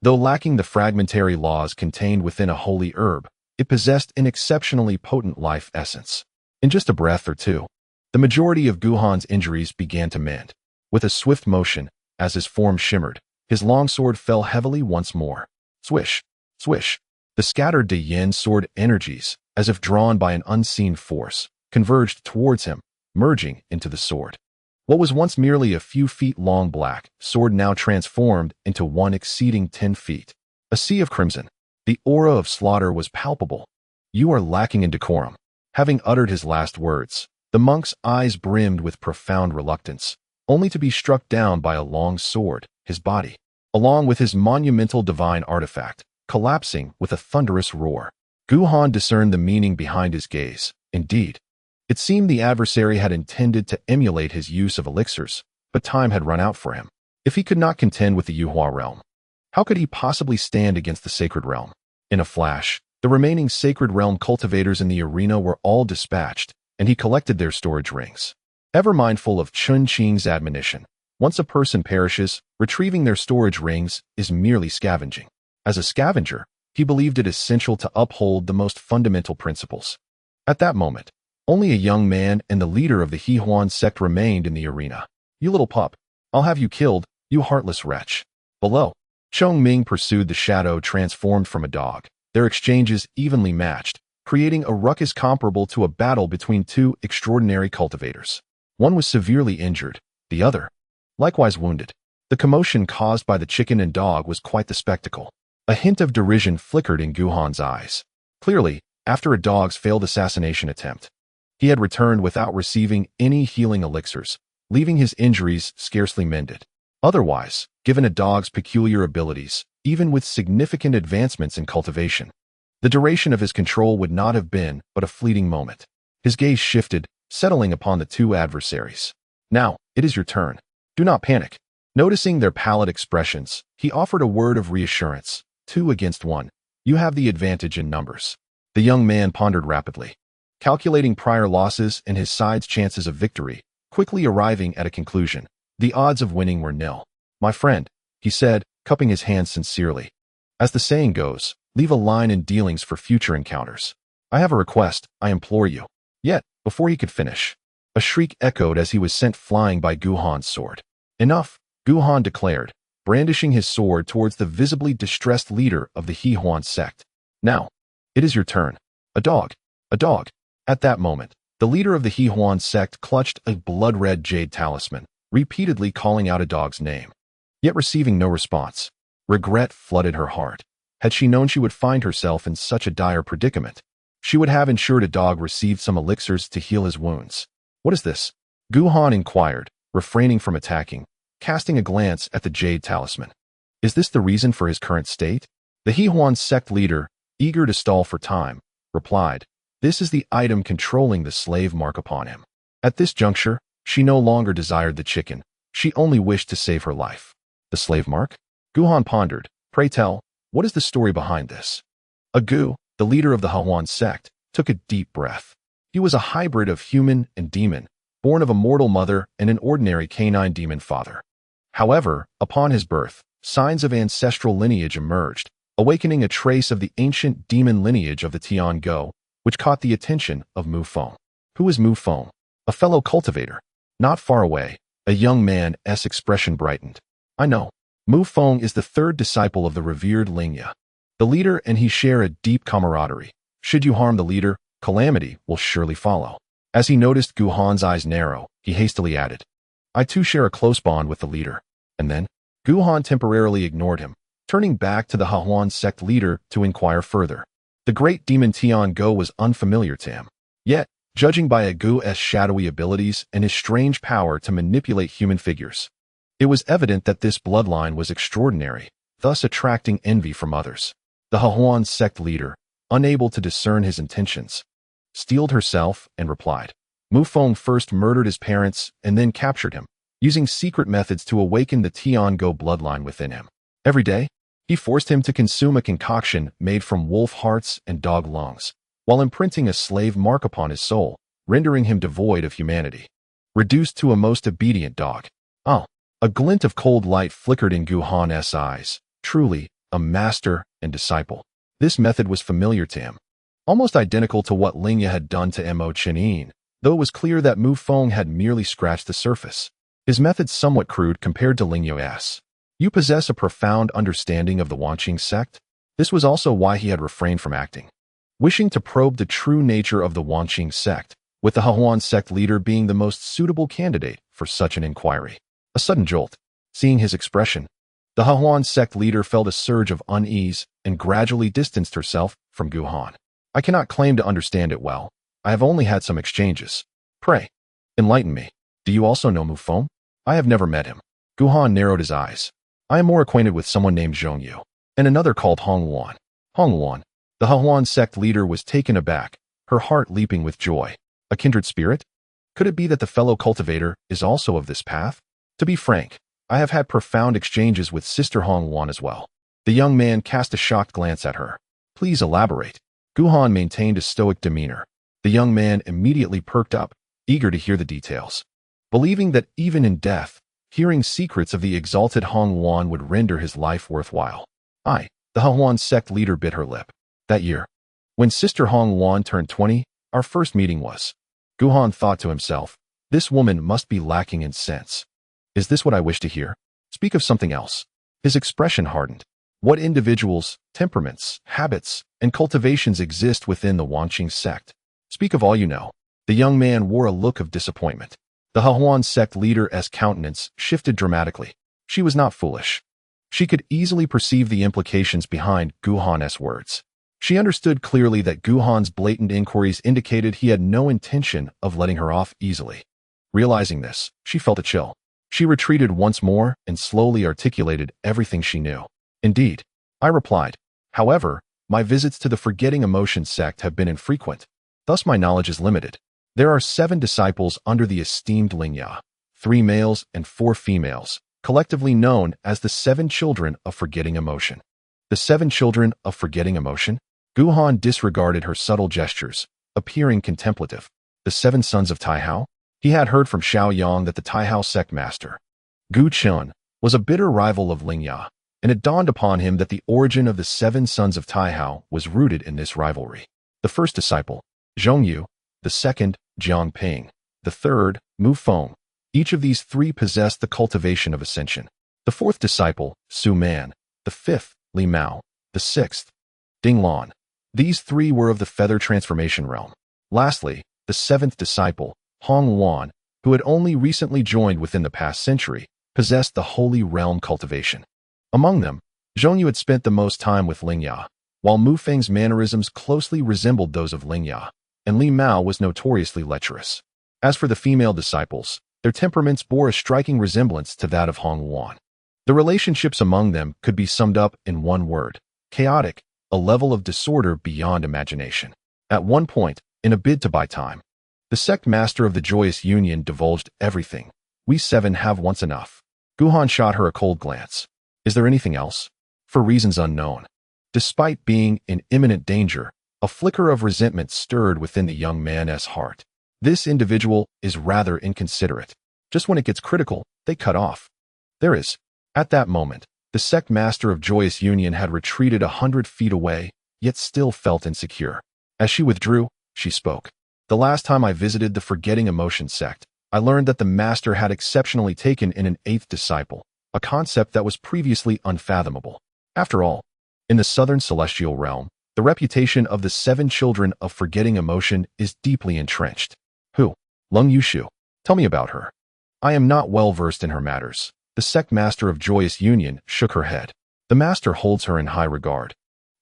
Speaker 1: Though lacking the fragmentary laws contained within a holy herb, it possessed an exceptionally potent life essence. In just a breath or two, the majority of Guhan's injuries began to mend. With a swift motion, as his form shimmered, his long sword fell heavily once more. Swish, swish. The scattered De Yin sword energies, as if drawn by an unseen force, converged towards him, merging into the sword. What was once merely a few feet long black sword now transformed into one exceeding 10 feet. A sea of crimson. The aura of slaughter was palpable. You are lacking in decorum. Having uttered his last words, the monk's eyes brimmed with profound reluctance, only to be struck down by a long sword, his body, along with his monumental divine artifact, collapsing with a thunderous roar. Guhan discerned the meaning behind his gaze. Indeed, it seemed the adversary had intended to emulate his use of elixirs, but time had run out for him. If he could not contend with the Yuhua realm, how could he possibly stand against the sacred realm? In a flash, the remaining sacred realm cultivators in the arena were all dispatched, and he collected their storage rings. Ever mindful of Chun Qing's admonition, once a person perishes, retrieving their storage rings is merely scavenging. As a scavenger, he believed it essential to uphold the most fundamental principles. At that moment, only a young man and the leader of the Hehuan sect remained in the arena. You little pup, I'll have you killed, you heartless wretch. Below, Chongming pursued the shadow transformed from a dog, their exchanges evenly matched, creating a ruckus comparable to a battle between two extraordinary cultivators. One was severely injured, the other, likewise wounded. The commotion caused by the chicken and dog was quite the spectacle. A hint of derision flickered in Guhan's eyes. Clearly, after a dog's failed assassination attempt, he had returned without receiving any healing elixirs, leaving his injuries scarcely mended. Otherwise, given a dog's peculiar abilities, even with significant advancements in cultivation, the duration of his control would not have been but a fleeting moment. His gaze shifted, settling upon the two adversaries. Now, it is your turn. Do not panic. Noticing their pallid expressions, he offered a word of reassurance. 2 against 1. You have the advantage in numbers. The young man pondered rapidly, calculating prior losses and his side's chances of victory, quickly arriving at a conclusion. The odds of winning were nil. My friend, he said, cupping his hands sincerely. As the saying goes, leave a line in dealings for future encounters. I have a request, I implore you. Yet, before he could finish, a shriek echoed as he was sent flying by Guhan's sword. Enough, Guhan declared, brandishing his sword towards the visibly distressed leader of the Hehuan sect. Now, it is your turn. A dog. A dog. At that moment, the leader of the Hehuan sect clutched a blood-red jade talisman, repeatedly calling out a dog's name, yet receiving no response. Regret flooded her heart. Had she known she would find herself in such a dire predicament, she would have ensured a dog received some elixirs to heal his wounds. What is this? Guhan inquired, refraining from attacking, casting a glance at the jade talisman. Is this the reason for his current state? The Hehuan sect leader, eager to stall for time, replied, this is the item controlling the slave mark upon him. At this juncture, she no longer desired the chicken. She only wished to save her life. The slave mark? Guhan pondered. Pray tell, what is the story behind this? Agu, the leader of the Hehuan sect, took a deep breath. He was a hybrid of human and demon, born of a mortal mother and an ordinary canine demon father. However, upon his birth, signs of ancestral lineage emerged, awakening a trace of the ancient demon lineage of the Tiango, which caught the attention of Mu Feng. Who is Mu Feng? A fellow cultivator. Not far away, a young man's expression brightened. I know. Mu Feng is the third disciple of the revered Lingya. The leader and he share a deep camaraderie. Should you harm the leader, calamity will surely follow. As he noticed Guhan's eyes narrow, he hastily added, I too share a close bond with the leader. And then, Guhan temporarily ignored him, turning back to the Hehuan sect leader to inquire further. The great demon Tiango was unfamiliar to him. Yet, judging by Agu's shadowy abilities and his strange power to manipulate human figures, it was evident that this bloodline was extraordinary, thus attracting envy from others. The Hehuan sect leader, unable to discern his intentions, steeled herself and replied, Mu Feng first murdered his parents and then captured him, using secret methods to awaken the Tiango bloodline within him. Every day, he forced him to consume a concoction made from wolf hearts and dog lungs, while imprinting a slave mark upon his soul, rendering him devoid of humanity. Reduced to a most obedient dog. Oh, a glint of cold light flickered in Guhan's eyes. Truly, a master and disciple. This method was familiar to him, almost identical to what Lingya had done to Mo Chenin, though it was clear that Mu Feng had merely scratched the surface. his methods somewhat crude compared to Lingyo's. You possess a profound understanding of the Wanqing sect? This was also why he had refrained from acting. Wishing to probe the true nature of the Wanqing sect, with the Hahuan sect leader being the most suitable candidate for such an inquiry. A sudden jolt. Seeing his expression, the Hahuan sect leader felt a surge of unease and gradually distanced herself from Guhan. I cannot claim to understand it well. I have only had some exchanges. Pray, enlighten me. Do you also know Mufeng? I have never met him. Guhan narrowed his eyes. I am more acquainted with someone named Zhongyu, and another called Hongluan. Hongluan. The Hahuan sect leader was taken aback, her heart leaping with joy. A kindred spirit? Could it be that the fellow cultivator is also of this path? To be frank, I have had profound exchanges with Sister Hongluan as well. The young man cast a shocked glance at her. Please elaborate. Guhan maintained a stoic demeanor. The young man immediately perked up, eager to hear the details. Believing that even in death, hearing secrets of the exalted Hongluan would render his life worthwhile. The Hahuan sect leader bit her lip. That year, when Sister Hongluan turned 20, our first meeting was. Guhan thought to himself, this woman must be lacking in sense. Is this what I wish to hear? Speak of something else. His expression hardened. What individuals, temperaments, habits, and cultivations exist within the Wanqing sect? Speak of all you know. The young man wore a look of disappointment. The Hahuan sect leader's countenance shifted dramatically. She was not foolish. She could easily perceive the implications behind Guhan's words. She understood clearly that Guhan's blatant inquiries indicated he had no intention of letting her off easily. Realizing this, she felt a chill. She retreated once more and slowly articulated everything she knew. Indeed, I replied. However, my visits to the Forgetting Emotion sect have been infrequent. Thus my knowledge is limited. There are 7 disciples under the esteemed Lingya, 3 males and 4 females, collectively known as the 7 children of Forgetting Emotion. The 7 children of Forgetting Emotion? Guhan disregarded her subtle gestures, appearing contemplative. The 7 sons of Taihao? He had heard from Xiao Yang that the Taihao sect master, Gu Chun, was a bitter rival of Lingya, and it dawned upon him that the origin of the 7 sons of Taihao was rooted in this rivalry. The first disciple, Zhongyu, the second, Jiang Ping, the third, Mufeng. Each of these 3 possessed the cultivation of ascension. The fourth disciple, Su Man, the fifth, Li Mao, the sixth, Ding Lan. These 3 were of the feather transformation realm. Lastly, the 7th disciple, Hongluan, who had only recently joined within the past century, possessed the holy realm cultivation. Among them, Zhongyu had spent the most time with Lingya, while Mufeng's mannerisms closely resembled those of Lingya, and Li Mao was notoriously lecherous. As for the female disciples, their temperaments bore a striking resemblance to that of Hongluan. The relationships among them could be summed up in one word: chaotic, a level of disorder beyond imagination. At one point, in a bid to buy time, the sect master of the Joyous Union divulged everything. We 7 have once enough. Guhan shot her a cold glance. Is there anything else? For reasons unknown. Despite being in imminent danger, a flicker of resentment stirred within the young man's heart. This individual is rather inconsiderate. Just when it gets critical, they cut off. There is. At that moment, the sect master of Joyous Union had retreated 100 feet away, yet still felt insecure. As she withdrew, she spoke. The last time I visited the Forgetting Emotion sect, I learned that the master had exceptionally taken in an 8th disciple, a concept that was previously unfathomable. After all, in the southern celestial realm, the reputation of the 7 children of Forgetting Emotion is deeply entrenched. Who? Lung Yushu. Tell me about her. I am not well versed in her matters. The sect master of Joyous Union shook her head. The master holds her in high regard,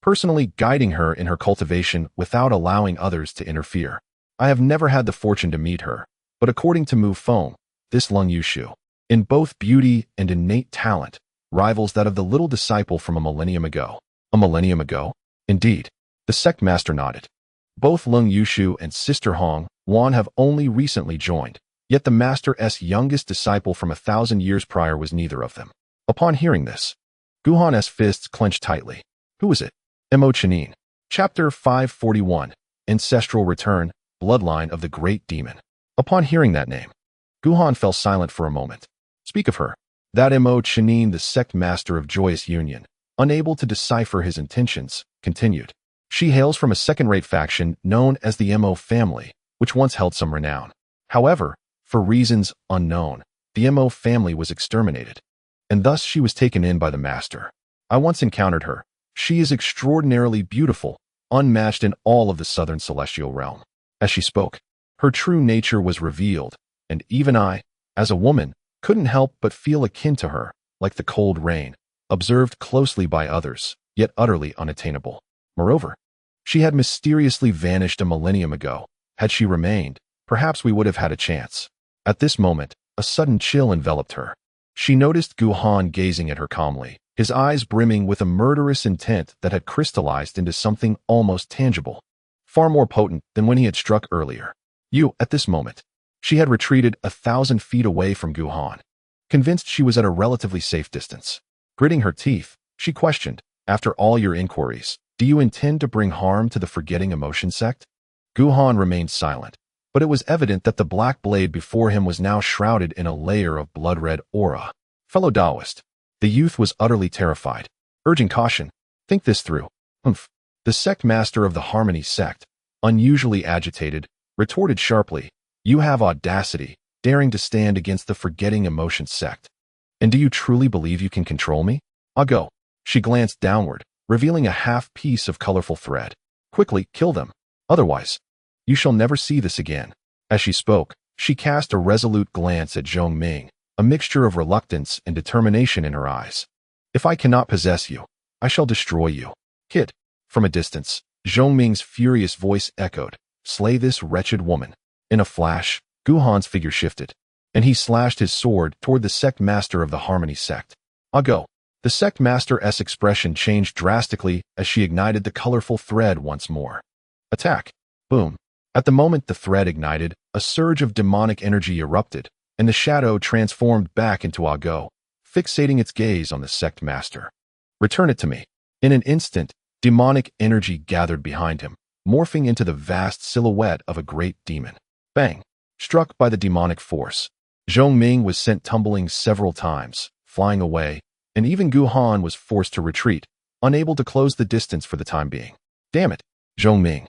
Speaker 1: personally guiding her in her cultivation without allowing others to interfere. I have never had the fortune to meet her, but according to Mufeng, this Lung Yushu, in both beauty and innate talent, rivals that of the little disciple from a millennium ago. A millennium ago? Indeed. The sect master nodded. Both Lung Yushu and Sister Hongluan have only recently joined, yet the master's youngest disciple from 1,000 years prior was neither of them. Upon hearing this, Guhan's fists clenched tightly. Who is it? Mo Chenin. Chapter 541. Ancestral Return, Bloodline of the Great Demon. Upon hearing that name, Guhan fell silent for a moment. Speak of her. That Mo Chenin, the sect master of Joyous Union, unable to decipher his intentions, continued. She hails from a second-rate faction known as the Mo family, which once held some renown. However, for reasons unknown, the MO family was exterminated, and thus she was taken in by the master. I once encountered her. She is extraordinarily beautiful, unmatched in all of the southern celestial realm. As she spoke, her true nature was revealed, and even I, as a woman, couldn't help but feel akin to her, like the cold rain, observed closely by others, yet utterly unattainable. Moreover, she had mysteriously vanished a millennium ago. Had she remained, perhaps we would have had a chance. At this moment, a sudden chill enveloped her. She noticed Guhan gazing at her calmly, his eyes brimming with a murderous intent that had crystallized into something almost tangible, far more potent than when he had struck earlier. At this moment, she had retreated 1,000 feet away from Guhan, convinced she was at a relatively safe distance. Gritting her teeth, she questioned, after all your inquiries, do you intend to bring harm to the forgetting emotion sect? Guhan remained silent, but it was evident that the black blade before him was now shrouded in a layer of blood-red aura. Fellow Taoist, the youth was utterly terrified, urging caution. Think this through. The sect master of the Harmony sect, unusually agitated, retorted sharply, you have audacity, daring to stand against the forgetting emotion sect. And do you truly believe you can control me? I'll go. She glanced downward, revealing a half piece of colorful thread. Quickly, kill them. Otherwise, you shall never see this again. As she spoke, she cast a resolute glance at Zhong Ming, a mixture of reluctance and determination in her eyes. If I cannot possess you, I shall destroy you. Kid. From a distance, Zhong Ming's furious voice echoed, slay this wretched woman. In a flash, Guhan's figure shifted, and he slashed his sword toward the sect master of the Harmony sect. I'll go. The sect master's expression changed drastically as she ignited the colorful thread once more. Attack. Boom. At the moment the thread ignited, a surge of demonic energy erupted, and the shadow transformed back into Ago, fixating its gaze on the sect master. Return it to me. In an instant, demonic energy gathered behind him, morphing into the vast silhouette of a great demon. Bang! Struck by the demonic force, Zhong Ming was sent tumbling several times, flying away, and even Guhan was forced to retreat, unable to close the distance for the time being. Damn it! Zhong Ming,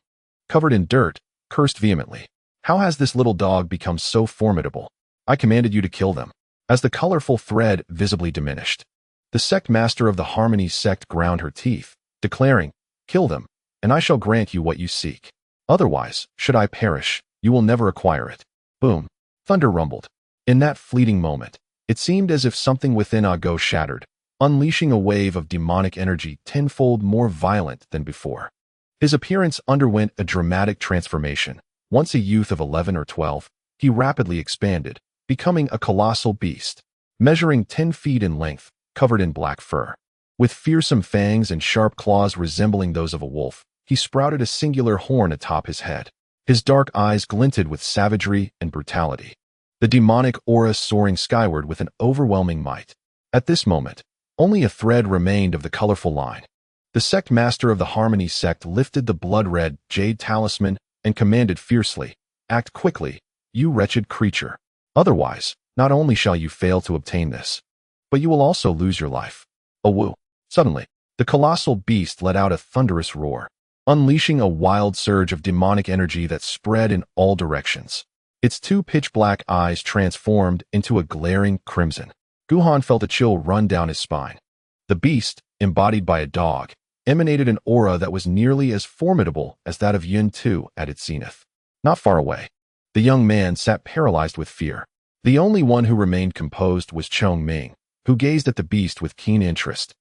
Speaker 1: covered in dirt, cursed vehemently. How has this little dog become so formidable? I commanded you to kill them. As the colorful thread visibly diminished, the sect master of the Harmony sect ground her teeth, declaring, kill them, and I shall grant you what you seek. Otherwise, should I perish, you will never acquire it. Boom. Thunder rumbled. In that fleeting moment, it seemed as if something within Ago shattered, unleashing a wave of demonic energy tenfold more violent than before. His appearance underwent a dramatic transformation. Once a youth of 11 or 12, he rapidly expanded, becoming a colossal beast, measuring 10 feet in length, covered in black fur. With fearsome fangs and sharp claws resembling those of a wolf, he sprouted a singular horn atop his head. His dark eyes glinted with savagery and brutality, the demonic aura soaring skyward with an overwhelming might. At this moment, only a thread remained of the colorful line. The sect master of the Harmony sect lifted the blood-red jade talisman and commanded fiercely, act quickly, you wretched creature. Otherwise, not only shall you fail to obtain this, but you will also lose your life. Awoo. Suddenly, the colossal beast let out a thunderous roar, unleashing a wild surge of demonic energy that spread in all directions. Its two pitch-black eyes transformed into a glaring crimson. Guhan felt a chill run down his spine. The beast, embodied by a dog, emanated an aura that was nearly as formidable as that of Yun Tu at its zenith. Not far away, the young man sat paralyzed with fear. The only one who remained composed was Zhong Ming, who gazed at the beast with keen interest,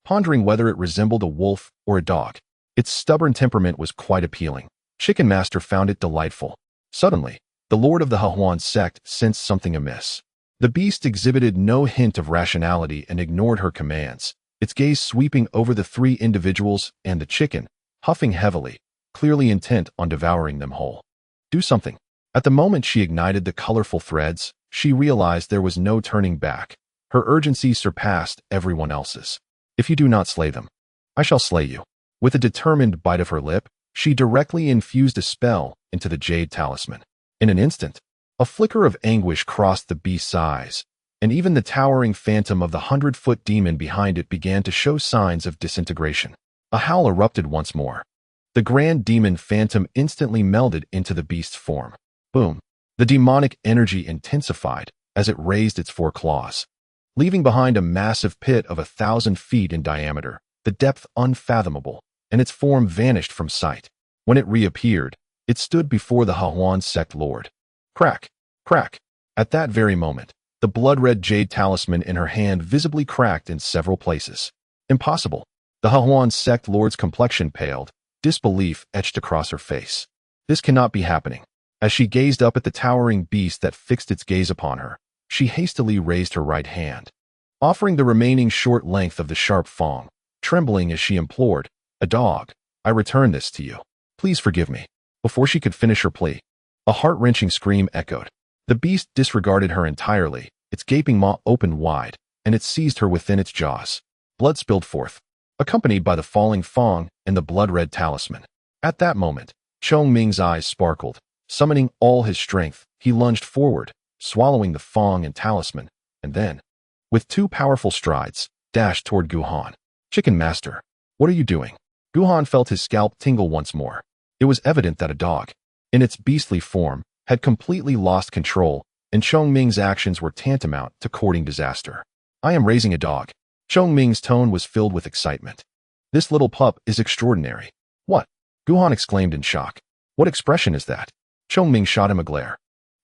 Speaker 1: pondering whether it resembled a wolf or a dog. Its stubborn temperament was quite appealing. Chicken Master found it delightful. Suddenly, the lord of the Hahuan sect sensed something amiss. The beast exhibited no hint of rationality and ignored her commands, its gaze sweeping over the three individuals and the chicken, huffing heavily, clearly intent on devouring them whole. Do something. At the moment she ignited the colorful threads, she realized there was no turning back. Her urgency surpassed everyone else's. If you do not slay them, I shall slay you. With a determined bite of her lip, she directly infused a spell into the jade talisman. In an instant, a flicker of anguish crossed the beast's eyes, and even the towering phantom of the 100-foot demon behind it began to show signs of disintegration. A howl erupted once more. The grand demon phantom instantly melded into the beast's form. Boom. The demonic energy intensified, as it raised its 4 claws, leaving behind a massive pit of 1,000 feet in diameter, the depth unfathomable, and its form vanished from sight. When it reappeared, it stood before the Hahaha sect lord. Crack! Crack! At that very moment, the blood-red jade talisman in her hand visibly cracked in several places. Impossible! The Hahaha sect lord's complexion paled, disbelief etched across her face. This cannot be happening. As she gazed up at the towering beast that fixed its gaze upon her, she hastily raised her right hand, offering the remaining short length of the sharp fong, trembling as she implored, "A dog, I return this to you. Please forgive me." Before she could finish her plea, a heart-wrenching scream echoed. The beast disregarded her entirely, its gaping maw opened wide, and it seized her within its jaws. Blood spilled forth, accompanied by the falling fong and the blood-red talisman. At that moment, Chong Ming's eyes sparkled. Summoning all his strength, he lunged forward, swallowing the fong and talisman, and then, with 2 powerful strides, dashed toward Guhan. "Chicken Master, what are you doing?" Guhan felt his scalp tingle once more. It was evident that a dog, in its beastly form, had completely lost control, and Chong Ming's actions were tantamount to courting disaster. "I am raising a dog." Chong Ming's tone was filled with excitement. "This little pup is extraordinary." "What?" Guhan exclaimed in shock. "What expression is that?" Chong Ming shot him a glare.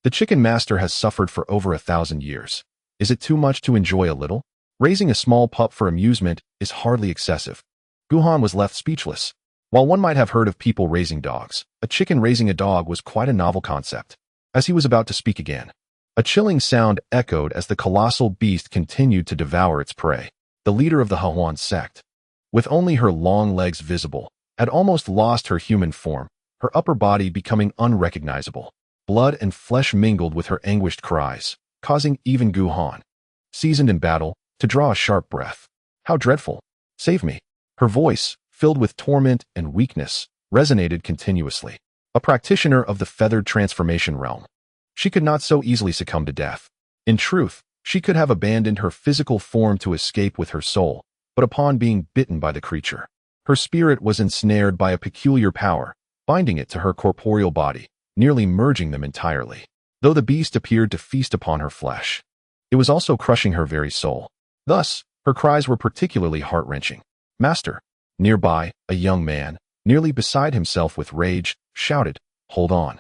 Speaker 1: "The chicken master has suffered for over 1,000 years. Is it too much to enjoy a little? Raising a small pup for amusement is hardly excessive." Guhan was left speechless. While one might have heard of people raising dogs, a chicken raising a dog was quite a novel concept. As he was about to speak again, a chilling sound echoed as the colossal beast continued to devour its prey. The leader of the Hahaha sect, with only her long legs visible, had almost lost her human form, her upper body becoming unrecognizable. Blood and flesh mingled with her anguished cries, causing even Guhan, seasoned in battle, to draw a sharp breath. "How dreadful! Save me!" Her voice, filled with torment and weakness, resonated continuously. A practitioner of the feathered transformation realm, she could not so easily succumb to death. In truth, she could have abandoned her physical form to escape with her soul, but upon being bitten by the creature, her spirit was ensnared by a peculiar power, binding it to her corporeal body, nearly merging them entirely. Though the beast appeared to feast upon her flesh, it was also crushing her very soul. Thus, her cries were particularly heart-wrenching. "Master!" Nearby, a young man, nearly beside himself with rage, shouted, "Hold on.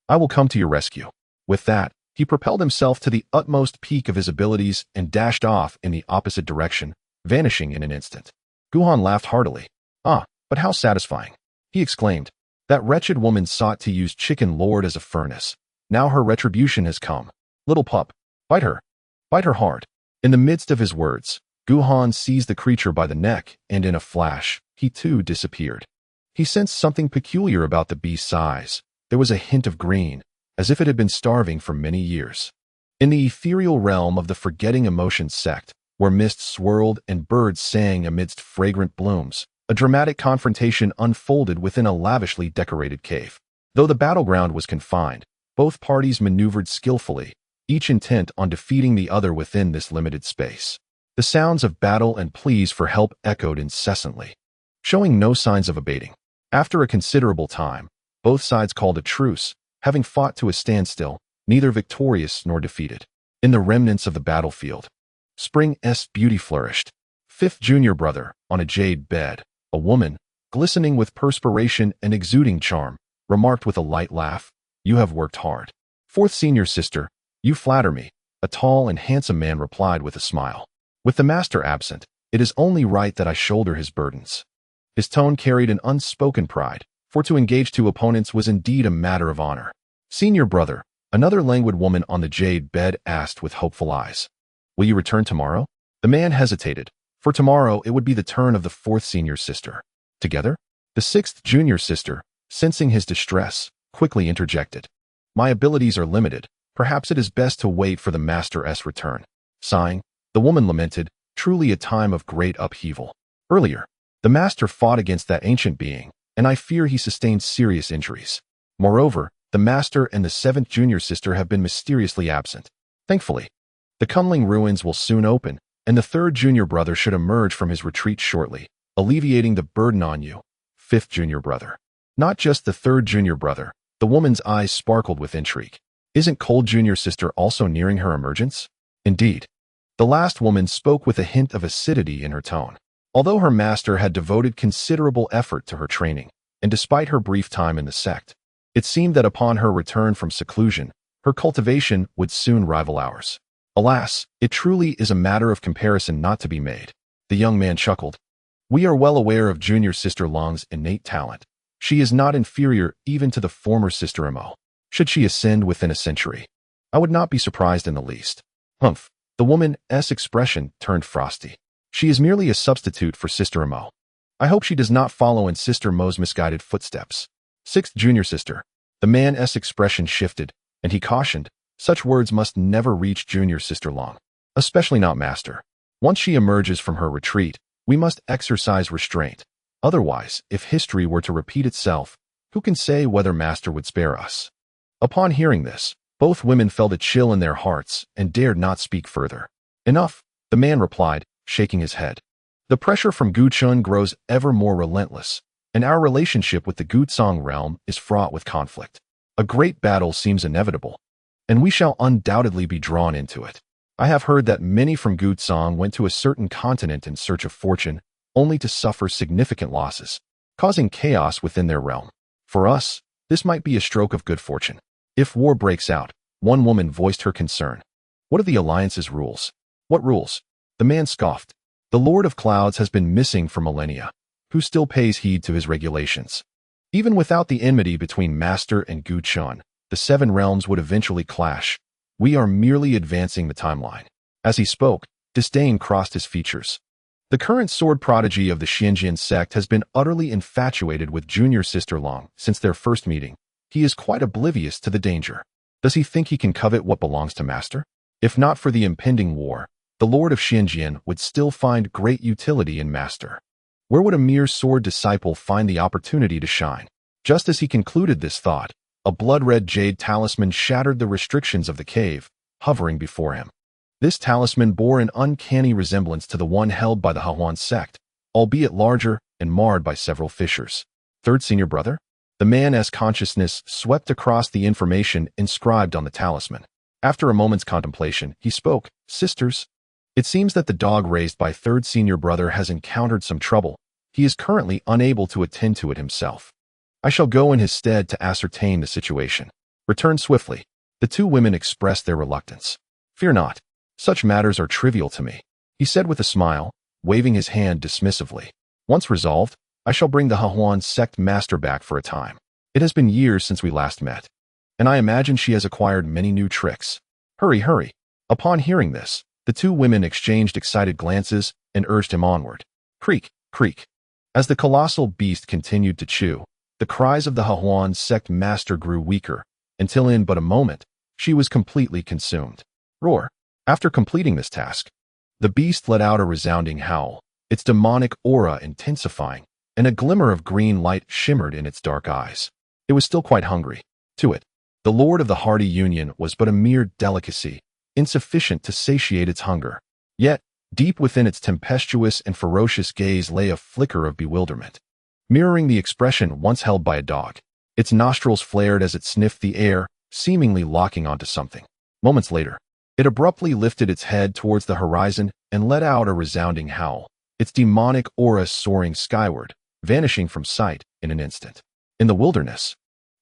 Speaker 1: I will come to your rescue." With that, he propelled himself to the utmost peak of his abilities and dashed off in the opposite direction, vanishing in an instant. Guhan laughed heartily. "Ah, but how satisfying!" he exclaimed. "That wretched woman sought to use Chicken Lord as a furnace. Now her retribution has come. Little pup, bite her. Bite her hard." In the midst of his words, Guhan seized the creature by the neck, and in a flash, he too disappeared. He sensed something peculiar about the beast's eyes. There was a hint of green, as if it had been starving for many years. In the ethereal realm of the Forgetting Emotions sect, where mist swirled and birds sang amidst fragrant blooms, a dramatic confrontation unfolded within a lavishly decorated cave. Though the battleground was confined, both parties maneuvered skillfully, each intent on defeating the other within this limited space. The sounds of battle and pleas for help echoed incessantly, showing no signs of abating. After a considerable time, both sides called a truce, having fought to a standstill, neither victorious nor defeated. In the remnants of the battlefield, Spring's beauty flourished. 5th junior brother, on a jade bed, a woman, glistening with perspiration and exuding charm, remarked with a light laugh, "You have worked hard." 4th senior sister, "You flatter me," a tall and handsome man replied with a smile. "With the master absent, it is only right that I shoulder his burdens." His tone carried an unspoken pride, for to engage 2 opponents was indeed a matter of honor. "Senior brother," another languid woman on the jade bed asked with hopeful eyes, "Will you return tomorrow?" The man hesitated, for tomorrow it would be the turn of the 4th senior sister. Together? The 6th junior sister, sensing his distress, quickly interjected, "My abilities are limited. Perhaps it is best to wait for the master's return." Sighing, the woman lamented, "Truly a time of great upheaval. Earlier, the master fought against that ancient being, and I fear he sustained serious injuries. Moreover, the master and the 7th junior sister have been mysteriously absent. Thankfully, the Kunling ruins will soon open, and the 3rd junior brother should emerge from his retreat shortly, alleviating the burden on you, 5th junior brother." Not just the 3rd junior brother, the woman's eyes sparkled with intrigue. Isn't Cold Junior Sister also nearing her emergence? Indeed. The last woman spoke with a hint of acidity in her tone. Although her master had devoted considerable effort to her training, and despite her brief time in the sect, it seemed that upon her return from seclusion, her cultivation would soon rival ours. Alas, it truly is a matter of comparison not to be made. The young man chuckled. We are well aware of Junior Sister Long's innate talent. She is not inferior even to the former Sister Mo. Should she ascend within a century, I would not be surprised in the least. Humph. The woman's expression turned frosty. She is merely a substitute for Sister Mo. I hope she does not follow in Sister Mo's misguided footsteps. Sixth Junior Sister. The man's expression shifted, and he cautioned, such words must never reach Junior Sister Long, especially not Master. Once she emerges from her retreat, we must exercise restraint. Otherwise, if history were to repeat itself, who can say whether Master would spare us? Upon hearing this, both women felt a chill in their hearts and dared not speak further. Enough, the man replied, shaking his head. The pressure from Guchun grows ever more relentless, and our relationship with the Gutsong realm is fraught with conflict. A great battle seems inevitable, and we shall undoubtedly be drawn into it. I have heard that many from Gutsong went to a certain continent in search of fortune, only to suffer significant losses, causing chaos within their realm. For us, this might be a stroke of good fortune. If war breaks out, one woman voiced her concern. What are the alliance's rules? What rules? The man scoffed. The Lord of Clouds has been missing for millennia. Who still pays heed to his regulations? Even without the enmity between Master and Guchun, the seven realms would eventually clash. We are merely advancing the timeline. As he spoke, disdain crossed his features. The current sword prodigy of the Xinjian sect has been utterly infatuated with Junior Sister Long since their first meeting. He is quite oblivious to the danger. Does he think he can covet what belongs to Master? If not for the impending war, the Lord of Xinjian would still find great utility in Master. Where would a mere sword disciple find the opportunity to shine? Just as he concluded this thought, a blood-red jade talisman shattered the restrictions of the cave, hovering before him. This talisman bore an uncanny resemblance to the one held by the Hahuan sect, albeit larger and marred by several fissures. Third Senior Brother? The man's consciousness swept across the information inscribed on the talisman. After a moment's contemplation, he spoke, Sisters, it seems that the dog raised by Third Senior Brother has encountered some trouble. He is currently unable to attend to it himself. I shall go in his stead to ascertain the situation. Return swiftly. The two women expressed their reluctance. Fear not. Such matters are trivial to me, he said with a smile, waving his hand dismissively. Once resolved, I shall bring the Hahuan sect master back for a time. It has been years since we last met, and I imagine she has acquired many new tricks. Hurry, hurry. Upon hearing this, the two women exchanged excited glances and urged him onward. Creak, creak. As the colossal beast continued to chew, the cries of the Hahuan sect master grew weaker, until in but a moment, she was completely consumed. Roar. After completing this task, the beast let out a resounding howl, its demonic aura intensifying, and a glimmer of green light shimmered in its dark eyes. It was still quite hungry. To it, the Lord of the Hardy Union was but a mere delicacy, insufficient to satiate its hunger. Yet, deep within its tempestuous and ferocious gaze lay a flicker of bewilderment, mirroring the expression once held by a dog. Its nostrils flared as it sniffed the air, seemingly locking onto something. Moments later, it abruptly lifted its head towards the horizon and let out a resounding howl, its demonic aura soaring skyward, vanishing from sight in an instant. In the wilderness,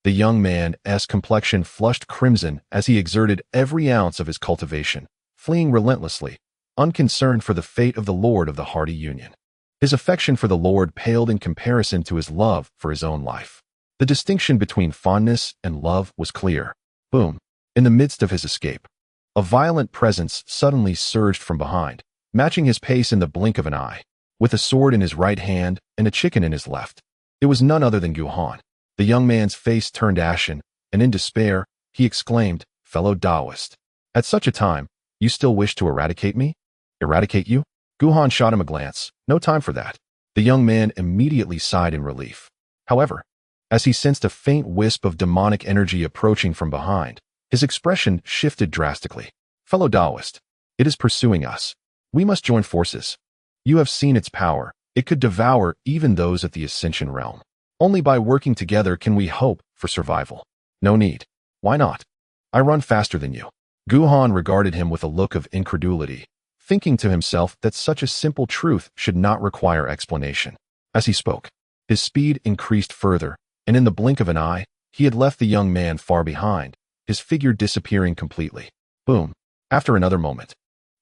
Speaker 1: the young man's complexion flushed crimson as he exerted every ounce of his cultivation, fleeing relentlessly, unconcerned for the fate of the Lord of the Hardy Union. His affection for the Lord paled in comparison to his love for his own life. The distinction between fondness and love was clear. Boom. In the midst of his escape, a violent presence suddenly surged from behind, matching his pace in the blink of an eye. With a sword in his right hand and a chicken in his left, it was none other than Guhan. The young man's face turned ashen, and in despair, he exclaimed, Fellow Taoist, at such a time, you still wish to eradicate me? Eradicate you? Guhan shot him a glance. No time for that. The young man immediately sighed in relief. However, as he sensed a faint wisp of demonic energy approaching from behind, his expression shifted drastically. Fellow Taoist, it is pursuing us. We must join forces. You have seen its power. It could devour even those at the Ascension realm. Only by working together can we hope for survival. No need. Why not? I run faster than you. Guhan regarded him with a look of incredulity, thinking to himself that such a simple truth should not require explanation. As he spoke, his speed increased further, and in the blink of an eye, he had left the young man far behind, his figure disappearing completely. Boom. After another moment,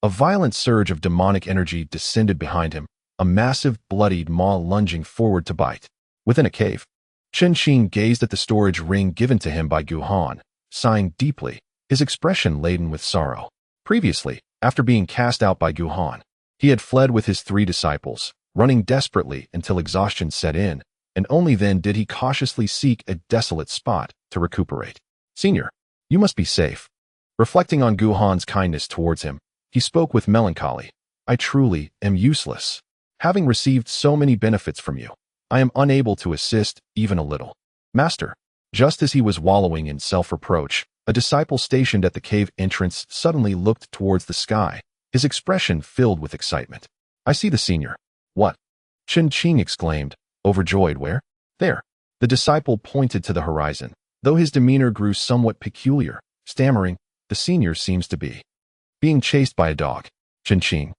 Speaker 1: a violent surge of demonic energy descended behind him, a massive, bloodied maw lunging forward to bite. Within a cave, Chen Qing gazed at the storage ring given to him by Guhan, sighing deeply, his expression laden with sorrow. Previously, after being cast out by Guhan, he had fled with his 3 disciples, running desperately until exhaustion set in, and only then did he cautiously seek a desolate spot to recuperate. Senior, you must be safe. Reflecting on Guhan's kindness towards him, he spoke with melancholy. I truly am useless. Having received so many benefits from you, I am unable to assist even a little. Master, just as he was wallowing in self-reproach, a disciple stationed at the cave entrance suddenly looked towards the sky, his expression filled with excitement. I see the senior. What? Chen Qing exclaimed, overjoyed. Where? There. The disciple pointed to the horizon, though his demeanor grew somewhat peculiar, stammering, the senior seems to be being chased by a dog. Chen Qing.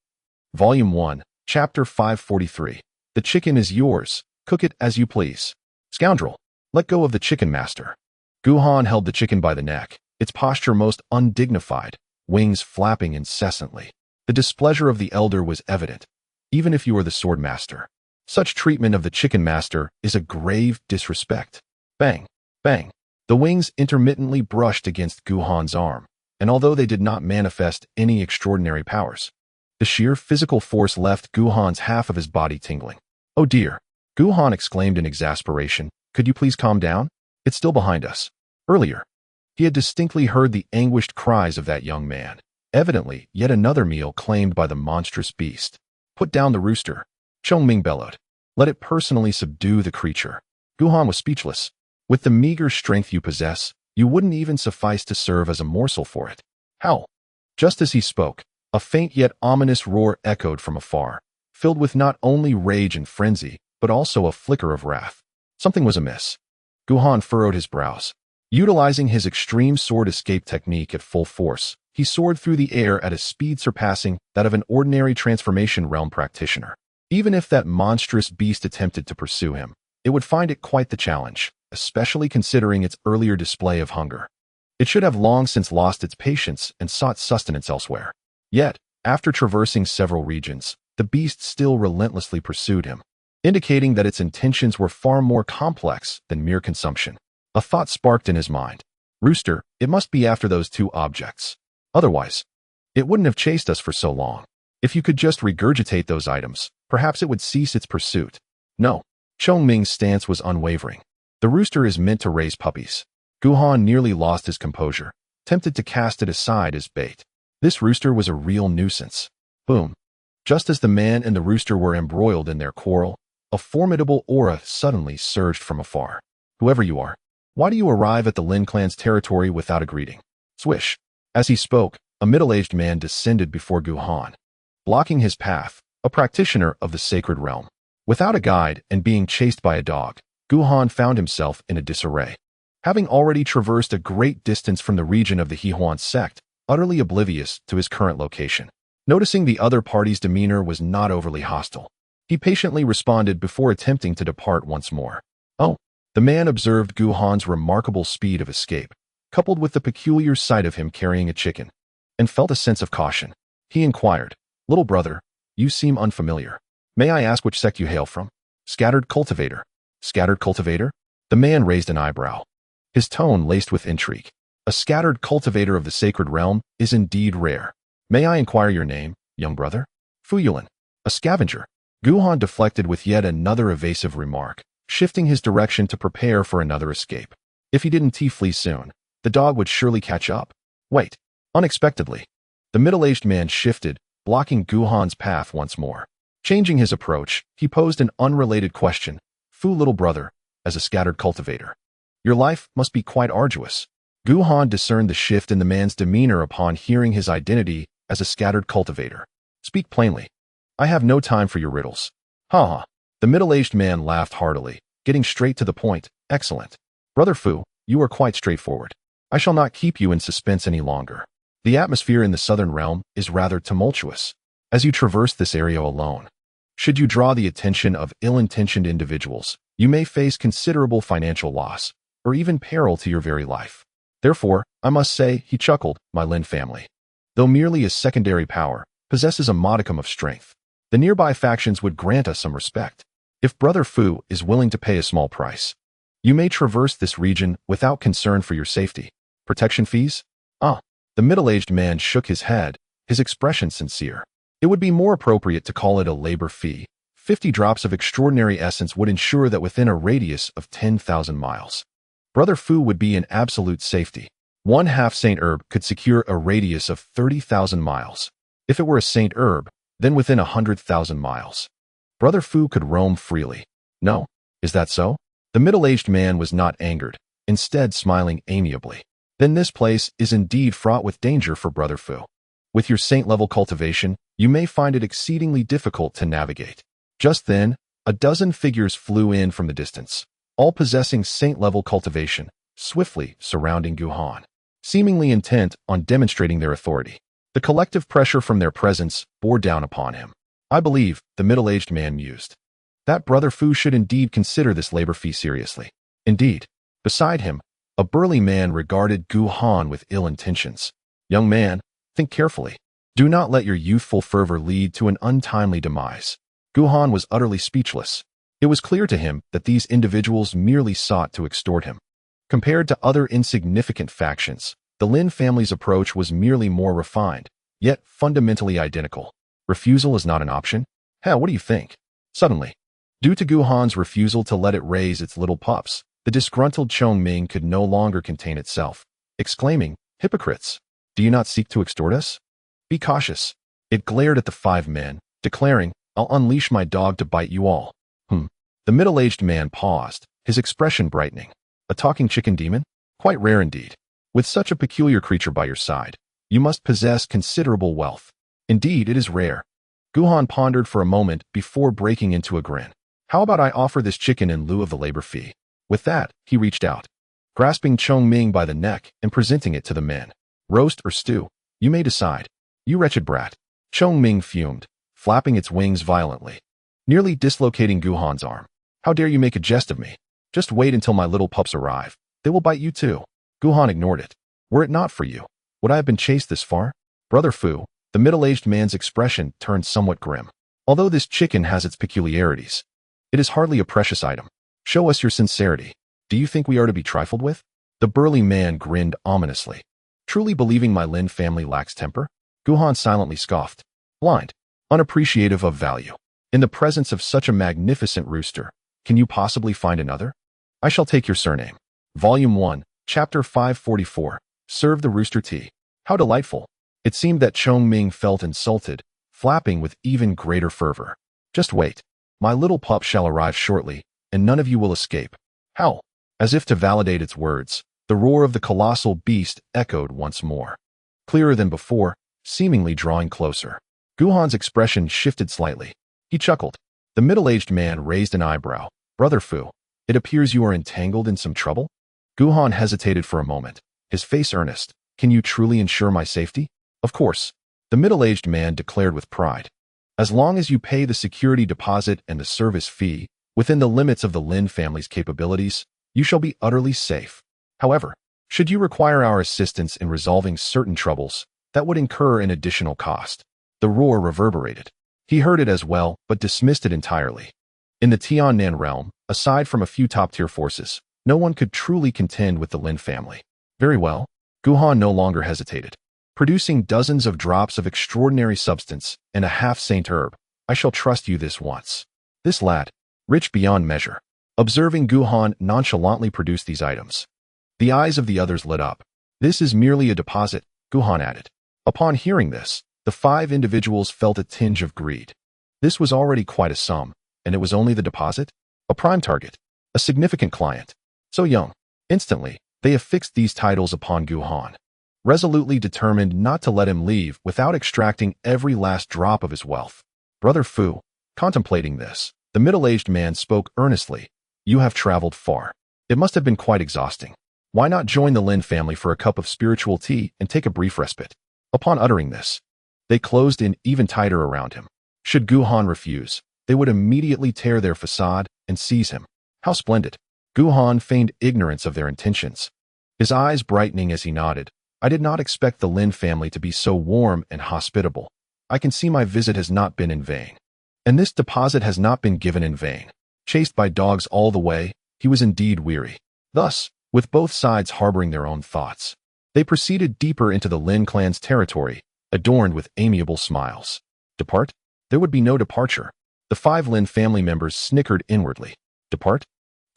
Speaker 1: Volume 1, Chapter 543. The chicken is yours. Cook it as you please. Scoundrel, let go of the chicken, master. Guhan held the chicken by the neck, its posture most undignified, wings flapping incessantly. The displeasure of the elder was evident, even if you are the sword master. Such treatment of the chicken master is a grave disrespect. Bang, bang. The wings intermittently brushed against Guhan's arm, and although they did not manifest any extraordinary powers, the sheer physical force left Guhan's half of his body tingling. Oh dear, Guhan exclaimed in exasperation. Could you please calm down? It's still behind us. Earlier, he had distinctly heard the anguished cries of that young man. Evidently, yet another meal claimed by the monstrous beast. Put down the rooster. Chongming bellowed. Let it personally subdue the creature. Guhan was speechless. With the meager strength you possess, you wouldn't even suffice to serve as a morsel for it. How? Just as he spoke, a faint yet ominous roar echoed from afar, filled with not only rage and frenzy, but also a flicker of wrath. Something was amiss. Guhan furrowed his brows. Utilizing his extreme sword escape technique at full force, he soared through the air at a speed surpassing that of an ordinary transformation realm practitioner. Even if that monstrous beast attempted to pursue him, it would find it quite the challenge, especially considering its earlier display of hunger. It should have long since lost its patience and sought sustenance elsewhere. Yet, after traversing several regions, the beast still relentlessly pursued him, indicating that its intentions were far more complex than mere consumption. A thought sparked in his mind. Rooster, it must be after those 2 objects. Otherwise, it wouldn't have chased us for so long. If you could just regurgitate those items, perhaps it would cease its pursuit. No. Chongming's stance was unwavering. The rooster is meant to raise puppies. Guhan nearly lost his composure, tempted to cast it aside as bait. This rooster was a real nuisance. Boom. Just as the man and the rooster were embroiled in their quarrel, a formidable aura suddenly surged from afar. Whoever you are, why do you arrive at the Lin clan's territory without a greeting? Swish. As he spoke, a middle-aged man descended before Guhan, blocking his path, a practitioner of the sacred realm. Without a guide and being chased by a dog, Guhan found himself in a disarray. Having already traversed a great distance from the region of the Hehuan sect, utterly oblivious to his current location. Noticing the other party's demeanor was not overly hostile, he patiently responded before attempting to depart once more. Oh, the man observed Guhan's remarkable speed of escape, coupled with the peculiar sight of him carrying a chicken, and felt a sense of caution. He inquired, Little brother, you seem unfamiliar. May I ask which sect you hail from? Scattered cultivator. Scattered cultivator? The man raised an eyebrow, his tone laced with intrigue. A scattered cultivator of the sacred realm is indeed rare. May I inquire your name, young brother? Fuyulan. A scavenger. Guhan deflected with yet another evasive remark, shifting his direction to prepare for another escape. If he didn't flee soon, the dog would surely catch up. Wait. Unexpectedly, the middle-aged man shifted, blocking Guhan's path once more. Changing his approach, he posed an unrelated question. Fu, little brother, as a scattered cultivator, your life must be quite arduous. Guhan discerned the shift in the man's demeanor upon hearing his identity as a scattered cultivator. Speak plainly. I have no time for your riddles. Haha. The middle-aged man laughed heartily, getting straight to the point. Excellent. Brother Fu, you are quite straightforward. I shall not keep you in suspense any longer. The atmosphere in the southern realm is rather tumultuous as you traverse this area alone. Should you draw the attention of ill-intentioned individuals, you may face considerable financial loss, or even peril to your very life. Therefore, I must say, he chuckled, my Lin family, though merely a secondary power, possesses a modicum of strength. The nearby factions would grant us some respect. If Brother Fu is willing to pay a small price, you may traverse this region without concern for your safety. Protection fees? The middle-aged man shook his head, his expression sincere. It would be more appropriate to call it a labor fee. 50 drops of extraordinary essence would ensure that within a radius of 10,000 miles, Brother Fu would be in absolute safety. 1/2 Saint Herb could secure a radius of 30,000 miles. If it were a Saint Herb, then within 100,000 miles, Brother Fu could roam freely. No, is that so? The middle-aged man was not angered, instead smiling amiably. Then this place is indeed fraught with danger for Brother Fu. With your saint-level cultivation, you may find it exceedingly difficult to navigate. Just then, a dozen figures flew in from the distance, all possessing saint-level cultivation, swiftly surrounding Guhan, seemingly intent on demonstrating their authority. The collective pressure from their presence bore down upon him. I believe, the middle-aged man mused, that Brother Fu should indeed consider this labor fee seriously. Indeed, beside him, a burly man regarded Guhan with ill intentions. Young man, think carefully. Do not let your youthful fervor lead to an untimely demise. Guhan was utterly speechless. It was clear to him that these individuals merely sought to extort him. Compared to other insignificant factions, the Lin family's approach was merely more refined, yet fundamentally identical. Refusal is not an option? Hell, what do you think? Suddenly, due to Guhan's refusal to let it raise its little pups, the disgruntled Chongming could no longer contain itself, exclaiming, "Hypocrites! Do you not seek to extort us? Be cautious." It glared at the 5 men, declaring, "I'll unleash my dog to bite you all." The middle-aged man paused, his expression brightening. A talking chicken demon? Quite rare indeed. With such a peculiar creature by your side, you must possess considerable wealth. Indeed, it is rare. Guhan pondered for a moment before breaking into a grin. How about I offer this chicken in lieu of the labor fee? With that, he reached out, grasping Chongming by the neck and presenting it to the men. Roast or stew, you may decide. You wretched brat. Chongming fumed, flapping its wings violently, nearly dislocating Guhan's arm. How dare you make a jest of me? Just wait until my little pups arrive. They will bite you too. Guhan ignored it. Were it not for you, would I have been chased this far? Brother Fu, the middle-aged man's expression turned somewhat grim. Although this chicken has its peculiarities, it is hardly a precious item. Show us your sincerity. Do you think we are to be trifled with? The burly man grinned ominously. Truly believing my Lin family lacks temper? Guhan silently scoffed. Blind, unappreciative of value. In the presence of such a magnificent rooster, can you possibly find another? I shall take your surname. Volume 1, Chapter 544. Serve the rooster tea. How delightful. It seemed that Chongming felt insulted, flapping with even greater fervor. Just wait. My little pup shall arrive shortly, and none of you will escape. Howl. As if to validate its words, the roar of the colossal beast echoed once more. Clearer than before, seemingly drawing closer. Guhan's expression shifted slightly. He chuckled. The middle-aged man raised an eyebrow. Brother Fu, it appears you are entangled in some trouble? Guhan hesitated for a moment, his face earnest. Can you truly ensure my safety? Of course, the middle-aged man declared with pride. As long as you pay the security deposit and the service fee, within the limits of the Lin family's capabilities, you shall be utterly safe. However, should you require our assistance in resolving certain troubles, that would incur an additional cost. The roar reverberated. He heard it as well, but dismissed it entirely. In the Tiannan realm, aside from a few top-tier forces, no one could truly contend with the Lin family. Very well. Guhan no longer hesitated. Producing dozens of drops of extraordinary substance and a half Saint Herb, I shall trust you this once. This lad, rich beyond measure. Observing Guhan nonchalantly produce these items, the eyes of the others lit up. This is merely a deposit, Guhan added. Upon hearing this, the 5 individuals felt a tinge of greed. This was already quite a sum, and it was only the deposit? A prime target, a significant client. So young. Instantly, they affixed these titles upon Guhan, resolutely determined not to let him leave without extracting every last drop of his wealth. Brother Fu, contemplating this, the middle-aged man spoke earnestly. You have traveled far. It must have been quite exhausting. Why not join the Lin family for a cup of spiritual tea and take a brief respite? Upon uttering this, they closed in even tighter around him. Should Guhan refuse, they would immediately tear their facade and seize him. How splendid! Guhan feigned ignorance of their intentions, his eyes brightening as he nodded. I did not expect the Lin family to be so warm and hospitable. I can see my visit has not been in vain. And this deposit has not been given in vain. Chased by dogs all the way, he was indeed weary. Thus, with both sides harboring their own thoughts, they proceeded deeper into the Lin clan's territory, adorned with amiable smiles. Depart? There would be no departure. The 5 Lin family members snickered inwardly. Depart?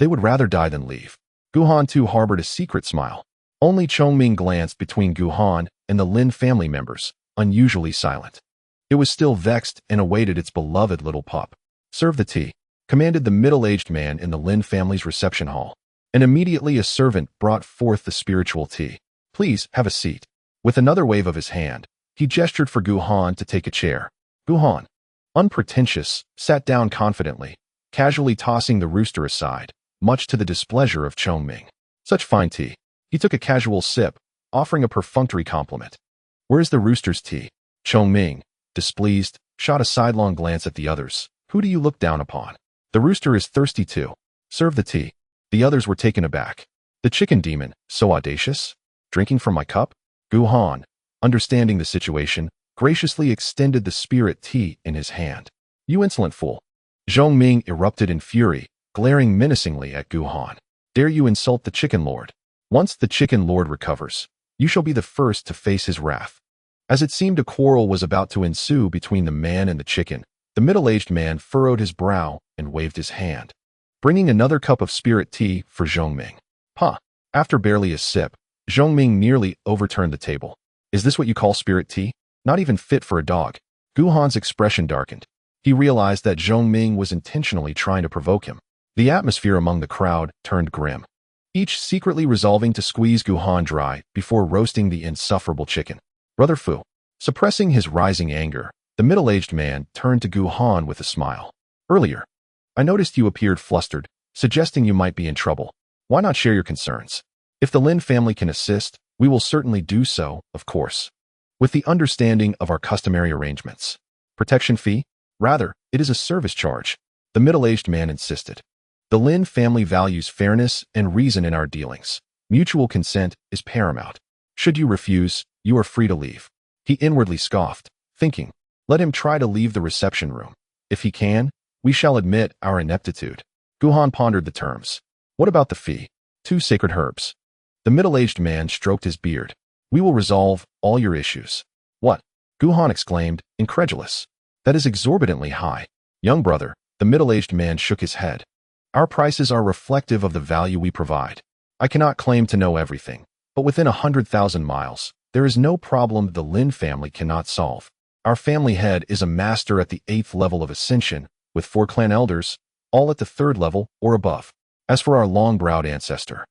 Speaker 1: They would rather die than leave. Guhan too harbored a secret smile. Only Chongming glanced between Guhan and the Lin family members, unusually silent. It was still vexed and awaited its beloved little pup. Serve the tea, commanded the middle-aged man in the Lin family's reception hall, and immediately a servant brought forth the spiritual tea. Please, have a seat. With another wave of his hand, he gestured for Guhan to take a chair. Guhan, unpretentious, sat down confidently, casually tossing the rooster aside, much to the displeasure of Chongming. Such fine tea. He took a casual sip, offering a perfunctory compliment. Where is the rooster's tea? Chongming, displeased, shot a sidelong glance at the others. Who do you look down upon? The rooster is thirsty too. Serve the tea. The others were taken aback. The chicken demon, so audacious? Drinking from my cup? Guhan, understanding the situation, graciously extended the spirit tea in his hand. You insolent fool. Zhongming erupted in fury, glaring menacingly at Guhan. Dare you insult the chicken lord? Once the chicken lord recovers, you shall be the first to face his wrath. As it seemed a quarrel was about to ensue between the man and the chicken, the middle-aged man furrowed his brow and waved his hand, bringing another cup of spirit tea for Zhongming. Huh. After barely a sip, Zhongming nearly overturned the table. Is this what you call spirit tea? Not even fit for a dog. Guhan's expression darkened. He realized that Zhongming was intentionally trying to provoke him. The atmosphere among the crowd turned grim, each secretly resolving to squeeze Guhan dry before roasting the insufferable chicken. Brother Fu. Suppressing his rising anger, the middle-aged man turned to Guhan with a smile. Earlier, I noticed you appeared flustered, suggesting you might be in trouble. Why not share your concerns? If the Lin family can assist, we will certainly do so, of course, with the understanding of our customary arrangements. Protection fee? Rather, it is a service charge, the middle-aged man insisted. The Lin family values fairness and reason in our dealings. Mutual consent is paramount. Should you refuse, you are free to leave. He inwardly scoffed, thinking, let him try to leave the reception room. If he can, we shall admit our ineptitude. Guhan pondered the terms. What about the fee? 2 sacred herbs. The middle-aged man stroked his beard. We will resolve all your issues. What? Guhan exclaimed, incredulous. That is exorbitantly high. Young brother, the middle-aged man shook his head. Our prices are reflective of the value we provide. I cannot claim to know everything, but within 100,000 miles, there is no problem the Lin family cannot solve. Our family head is a master at the 8th level of ascension, with 4 clan elders, all at the 3rd level or above. As for our long-browed ancestor,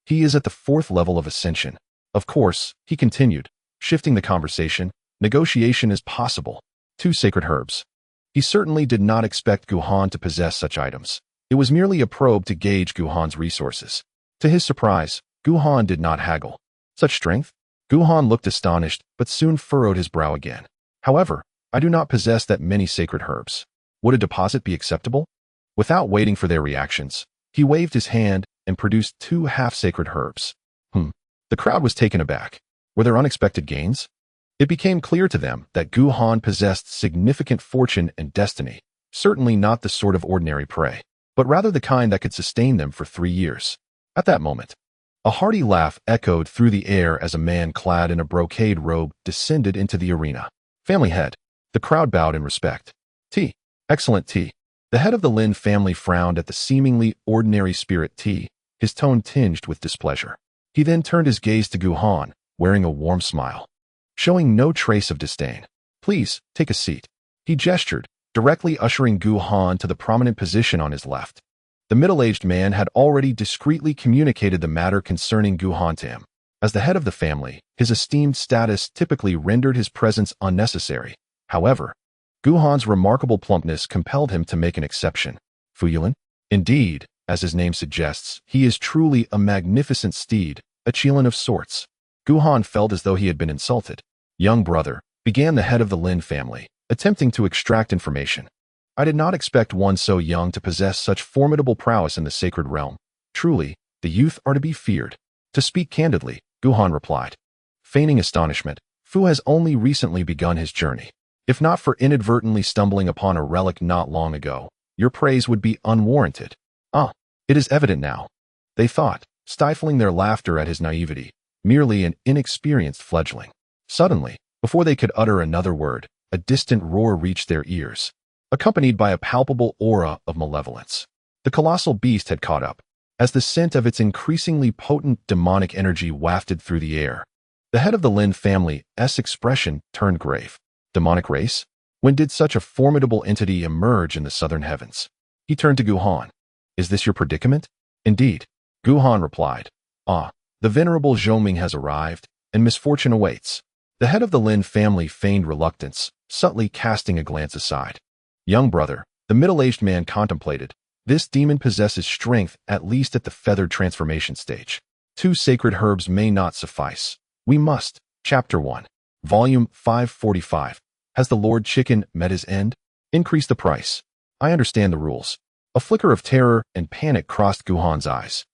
Speaker 1: he is at the 4th level of ascension. Of course, he continued, shifting the conversation, negotiation is possible. 2 sacred herbs. He certainly did not expect Guhan to possess such items. It was merely a probe to gauge Guhan's resources. To his surprise, Guhan did not haggle. Such strength? Guhan looked astonished, but soon furrowed his brow again. However, I do not possess that many sacred herbs. Would a deposit be acceptable? Without waiting for their reactions, he waved his hand and produced 2 half-sacred herbs. The crowd was taken aback. Were there unexpected gains? It became clear to them that Guhan possessed significant fortune and destiny, certainly not the sort of ordinary prey, but rather the kind that could sustain them for 3 years. At that moment, a hearty laugh echoed through the air as a man clad in a brocade robe descended into the arena. Family head. The crowd bowed in respect. Tea. Excellent tea. The head of the Lin family frowned at the seemingly ordinary spirit tea, his tone tinged with displeasure. He then turned his gaze to Guhan, wearing a warm smile, showing no trace of disdain. Please, take a seat. He gestured, directly ushering Guhan to the prominent position on his left. The middle-aged man had already discreetly communicated the matter concerning Guhan to him. As the head of the family, his esteemed status typically rendered his presence unnecessary. However, Guhan's remarkable plumpness compelled him to make an exception. Fuyuan? Indeed, as his name suggests, he is truly a magnificent steed, A Qilin of sorts. Guhan felt as though he had been insulted. Young brother, began the head of the Lin family, attempting to extract information. I did not expect one so young to possess such formidable prowess in the sacred realm. Truly, the youth are to be feared. To speak candidly, Guhan replied. Feigning astonishment, Fu has only recently begun his journey. If not for inadvertently stumbling upon a relic not long ago, your praise would be unwarranted. Ah, it is evident now. They thought, stifling their laughter at his naivety, merely an inexperienced fledgling. Suddenly, before they could utter another word, a distant roar reached their ears, accompanied by a palpable aura of malevolence. The colossal beast had caught up, as the scent of its increasingly potent demonic energy wafted through the air. The head of the Lin family's expression turned grave. Demonic race? When did such a formidable entity emerge in the southern heavens? He turned to Guhan. Is this your predicament? Indeed. Guhan replied. Ah, the venerable Zhoming has arrived, and misfortune awaits. The head of the Lin family feigned reluctance, subtly casting a glance aside. Young brother, the middle-aged man contemplated. This demon possesses strength at least at the feathered transformation stage. 2 sacred herbs may not suffice. We must. Chapter 1. Volume 545. Has the Lord Chicken met his end? Increase the price. I understand the rules. A flicker of terror and panic crossed Guhan's eyes.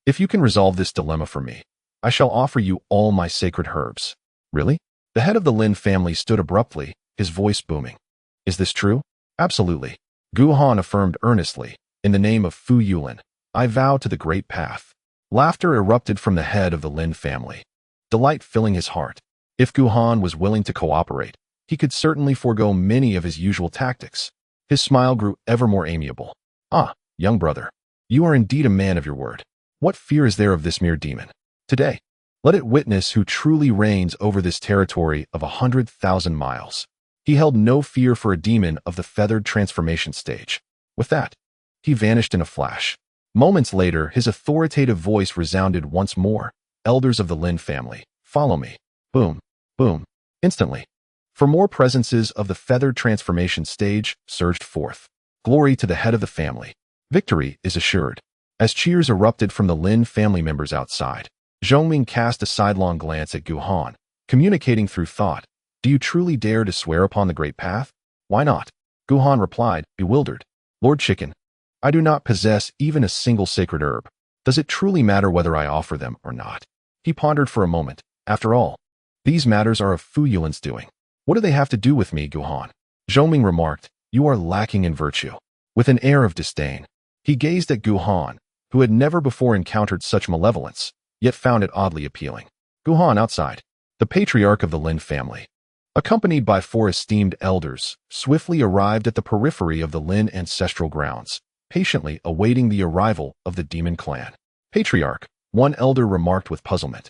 Speaker 1: If you can resolve this dilemma for me, I shall offer you all my sacred herbs. Really? The head of the Lin family stood abruptly, his voice booming. Is this true? Absolutely. Guhan affirmed earnestly. In the name of Fu Yulin, I vow to the great path. Laughter erupted from the head of the Lin family, delight filling his heart. If Guhan was willing to cooperate, he could certainly forego many of his usual tactics. His smile grew ever more amiable. Ah, young brother, you are indeed a man of your word. What fear is there of this mere demon? Today, let it witness who truly reigns over this territory of 100,000 miles. He held no fear for a demon of the feathered transformation stage. With that, he vanished in a flash. Moments later, his authoritative voice resounded once more. Elders of the Lin family, follow me. Boom, boom. Instantly, for more presences of the feathered transformation stage surged forth. Glory to the head of the family. Victory is assured. As cheers erupted from the Lin family members outside, Zhongming cast a sidelong glance at Guhan, communicating through thought. Do you truly dare to swear upon the great path? Why not? Guhan replied, bewildered. Lord Chicken, I do not possess even a single sacred herb. Does it truly matter whether I offer them or not? He pondered for a moment. After all, these matters are of Fu Yulin's doing. What do they have to do with me, Guhan? Zhoming remarked, you are lacking in virtue. With an air of disdain, he gazed at Guhan, who had never before encountered such malevolence, yet found it oddly appealing. Guhan outside, the patriarch of the Lin family, accompanied by 4 esteemed elders, swiftly arrived at the periphery of the Lin ancestral grounds, patiently awaiting the arrival of the demon clan. Patriarch, one elder remarked with puzzlement.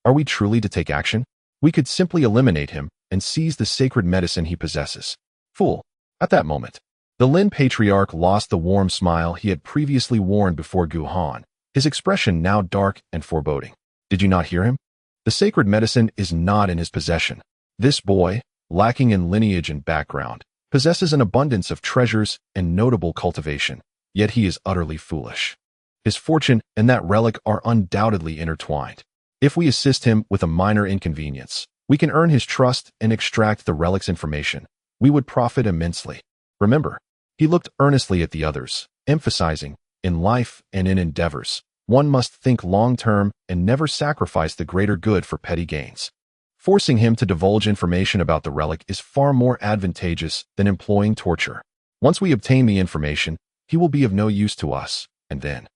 Speaker 1: Are we truly to take action? We could simply eliminate him and seize the sacred medicine he possesses. Fool. At that moment, the Lin patriarch lost the warm smile he had previously worn before Guhan, his expression now dark and foreboding. Did you not hear him? The sacred medicine is not in his possession. This boy, lacking in lineage and background, possesses an abundance of treasures and notable cultivation, yet he is utterly foolish. His fortune and that relic are undoubtedly intertwined. If we assist him with a minor inconvenience, we can earn his trust and extract the relic's information. We would profit immensely. Remember, he looked earnestly at the others, emphasizing, in life and in endeavors, one must think long-term and never sacrifice the greater good for petty gains. Forcing him to divulge information about the relic is far more advantageous than employing torture. Once we obtain the information, he will be of no use to us, and then.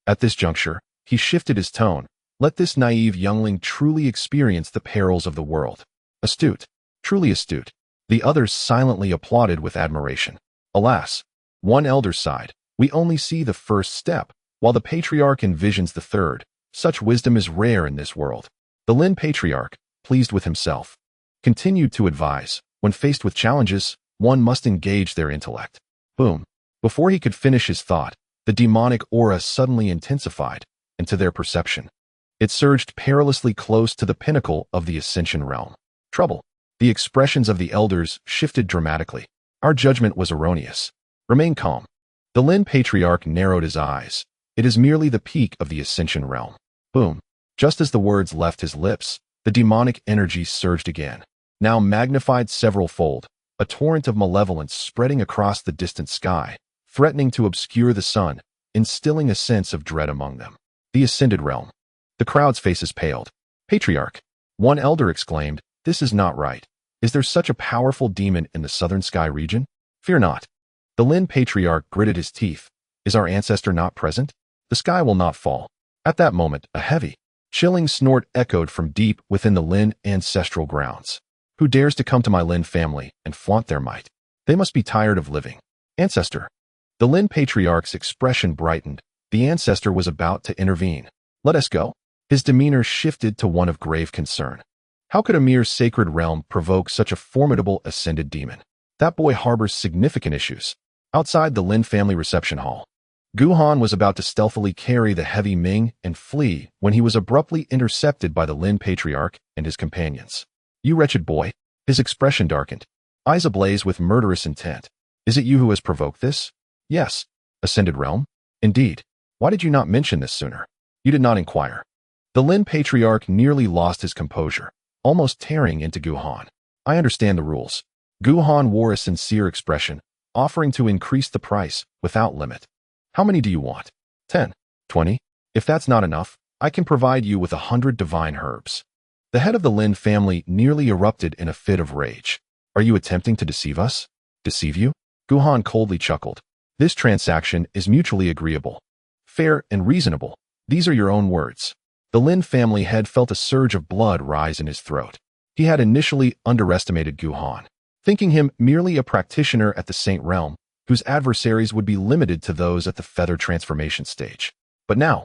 Speaker 1: At this juncture, he shifted his tone. Let this naive youngling truly experience the perils of the world. Astute, truly astute. The others silently applauded with admiration. Alas, one elder sighed. We only see the first step, while the patriarch envisions the third. Such wisdom is rare in this world. The Lin patriarch, pleased with himself, continued to advise. When faced with challenges, one must engage their intellect. Boom. Before he could finish his thought, the demonic aura suddenly intensified, and to their perception, it surged perilously close to the pinnacle of the ascension realm. Trouble. The expressions of the elders shifted dramatically. Our judgment was erroneous. Remain calm. The Lin patriarch narrowed his eyes. It is merely the peak of the ascension realm. Boom. Just as the words left his lips, the demonic energy surged again, now magnified several-fold, a torrent of malevolence spreading across the distant sky, threatening to obscure the sun, instilling a sense of dread among them. The ascended realm. The crowd's faces paled. Patriarch, one elder exclaimed, "This is not right. Is there such a powerful demon in the southern sky region?" "Fear not." The Lin Patriarch gritted his teeth. "Is our ancestor not present? The sky will not fall." At that moment, a heavy, chilling snort echoed from deep within the Lin ancestral grounds. "Who dares to come to my Lin family and flaunt their might? They must be tired of living." "Ancestor." The Lin Patriarch's expression brightened. The ancestor was about to intervene. "Let us go." His demeanor shifted to one of grave concern. How could a mere sacred realm provoke such a formidable ascended demon? That boy harbors significant issues. Outside the Lin family reception hall, Guhan was about to stealthily carry the heavy Ming and flee when he was abruptly intercepted by the Lin Patriarch and his companions. "You wretched boy." His expression darkened, eyes ablaze with murderous intent. "Is it you who has provoked this?" "Yes." "Ascended realm?" "Indeed. Why did you not mention this sooner?" "You did not inquire." The Lin Patriarch nearly lost his composure, almost tearing into Guhan. "I understand the rules." Guhan wore a sincere expression, offering to increase the price without limit. "How many do you want?" 10, 20. "If that's not enough, I can provide you with 100 divine herbs." The head of the Lin family nearly erupted in a fit of rage. "Are you attempting to deceive us?" "Deceive you?" Guhan coldly chuckled. "This transaction is mutually agreeable. Fair and reasonable. These are your own words." The Lin family head felt a surge of blood rise in his throat. He had initially underestimated Guhan, thinking him merely a practitioner at the Saint Realm, whose adversaries would be limited to those at the feather transformation stage. But now,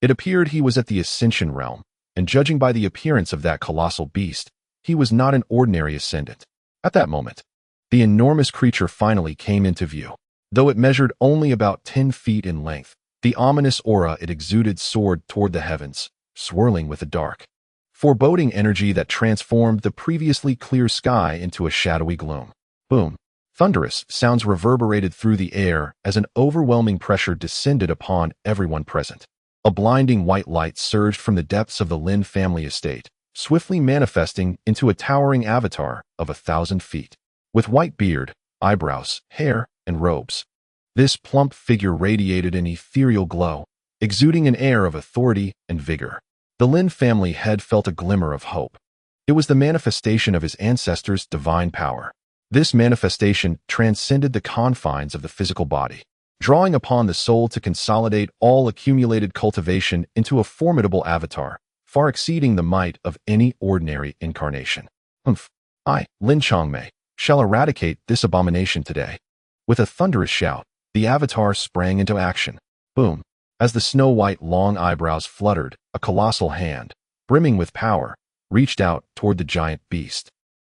Speaker 1: it appeared he was at the Ascension Realm, and judging by the appearance of that colossal beast, he was not an ordinary ascendant. At that moment, the enormous creature finally came into view. Though it measured only about 10 feet in length, the ominous aura it exuded soared toward the heavens, swirling with a dark, foreboding energy that transformed the previously clear sky into a shadowy gloom. Boom. Thunderous sounds reverberated through the air as an overwhelming pressure descended upon everyone present. A blinding white light surged from the depths of the Lin family estate, swiftly manifesting into a towering avatar of 1,000 feet. With white beard, eyebrows, hair, and robes, this plump figure radiated an ethereal glow, exuding an air of authority and vigor. The Lin family head felt a glimmer of hope. It was the manifestation of his ancestors' divine power. This manifestation transcended the confines of the physical body, drawing upon the soul to consolidate all accumulated cultivation into a formidable avatar, far exceeding the might of any ordinary incarnation. I, Lin Changmei, shall eradicate this abomination today." With a thunderous shout, the avatar sprang into action. Boom. As the snow-white long eyebrows fluttered, a colossal hand, brimming with power, reached out toward the giant beast,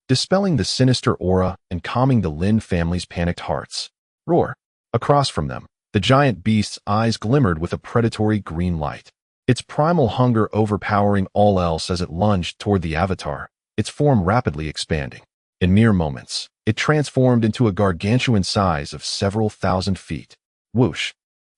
Speaker 1: dispelling the sinister aura and calming the Lin family's panicked hearts. Roar. Across from them, the giant beast's eyes glimmered with a predatory green light, its primal hunger overpowering all else as it lunged toward the avatar, its form rapidly expanding. In mere moments, it transformed into a gargantuan size of several thousand feet. Whoosh.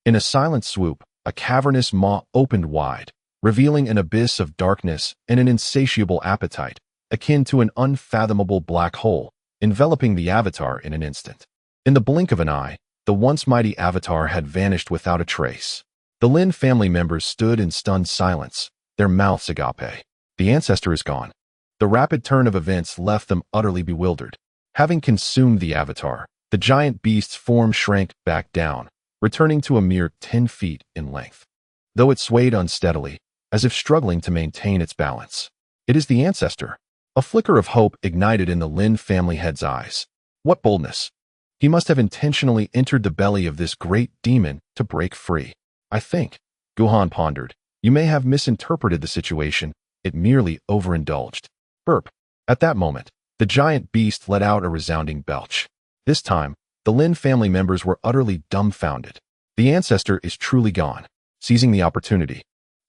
Speaker 1: In a silent swoop, a cavernous maw opened wide, revealing an abyss of darkness and an insatiable appetite, akin to an unfathomable black hole, enveloping the avatar in an instant. In the blink of an eye, the once mighty avatar had vanished without a trace. The Lin family members stood in stunned silence, their mouths agape. The ancestor is gone. The rapid turn of events left them utterly bewildered. Having consumed the avatar, the giant beast's form shrank back down, returning to a mere 10 feet in length. Though it swayed unsteadily, as if struggling to maintain its balance. "It is the ancestor." A flicker of hope ignited in the Lin family head's eyes. What boldness! He must have intentionally entered the belly of this great demon to break free. "I think," Guhan pondered, "you may have misinterpreted the situation. It merely overindulged." Burp. At that moment, the giant beast let out a resounding belch. This time, the Lin family members were utterly dumbfounded. The ancestor is truly gone. Seizing the opportunity,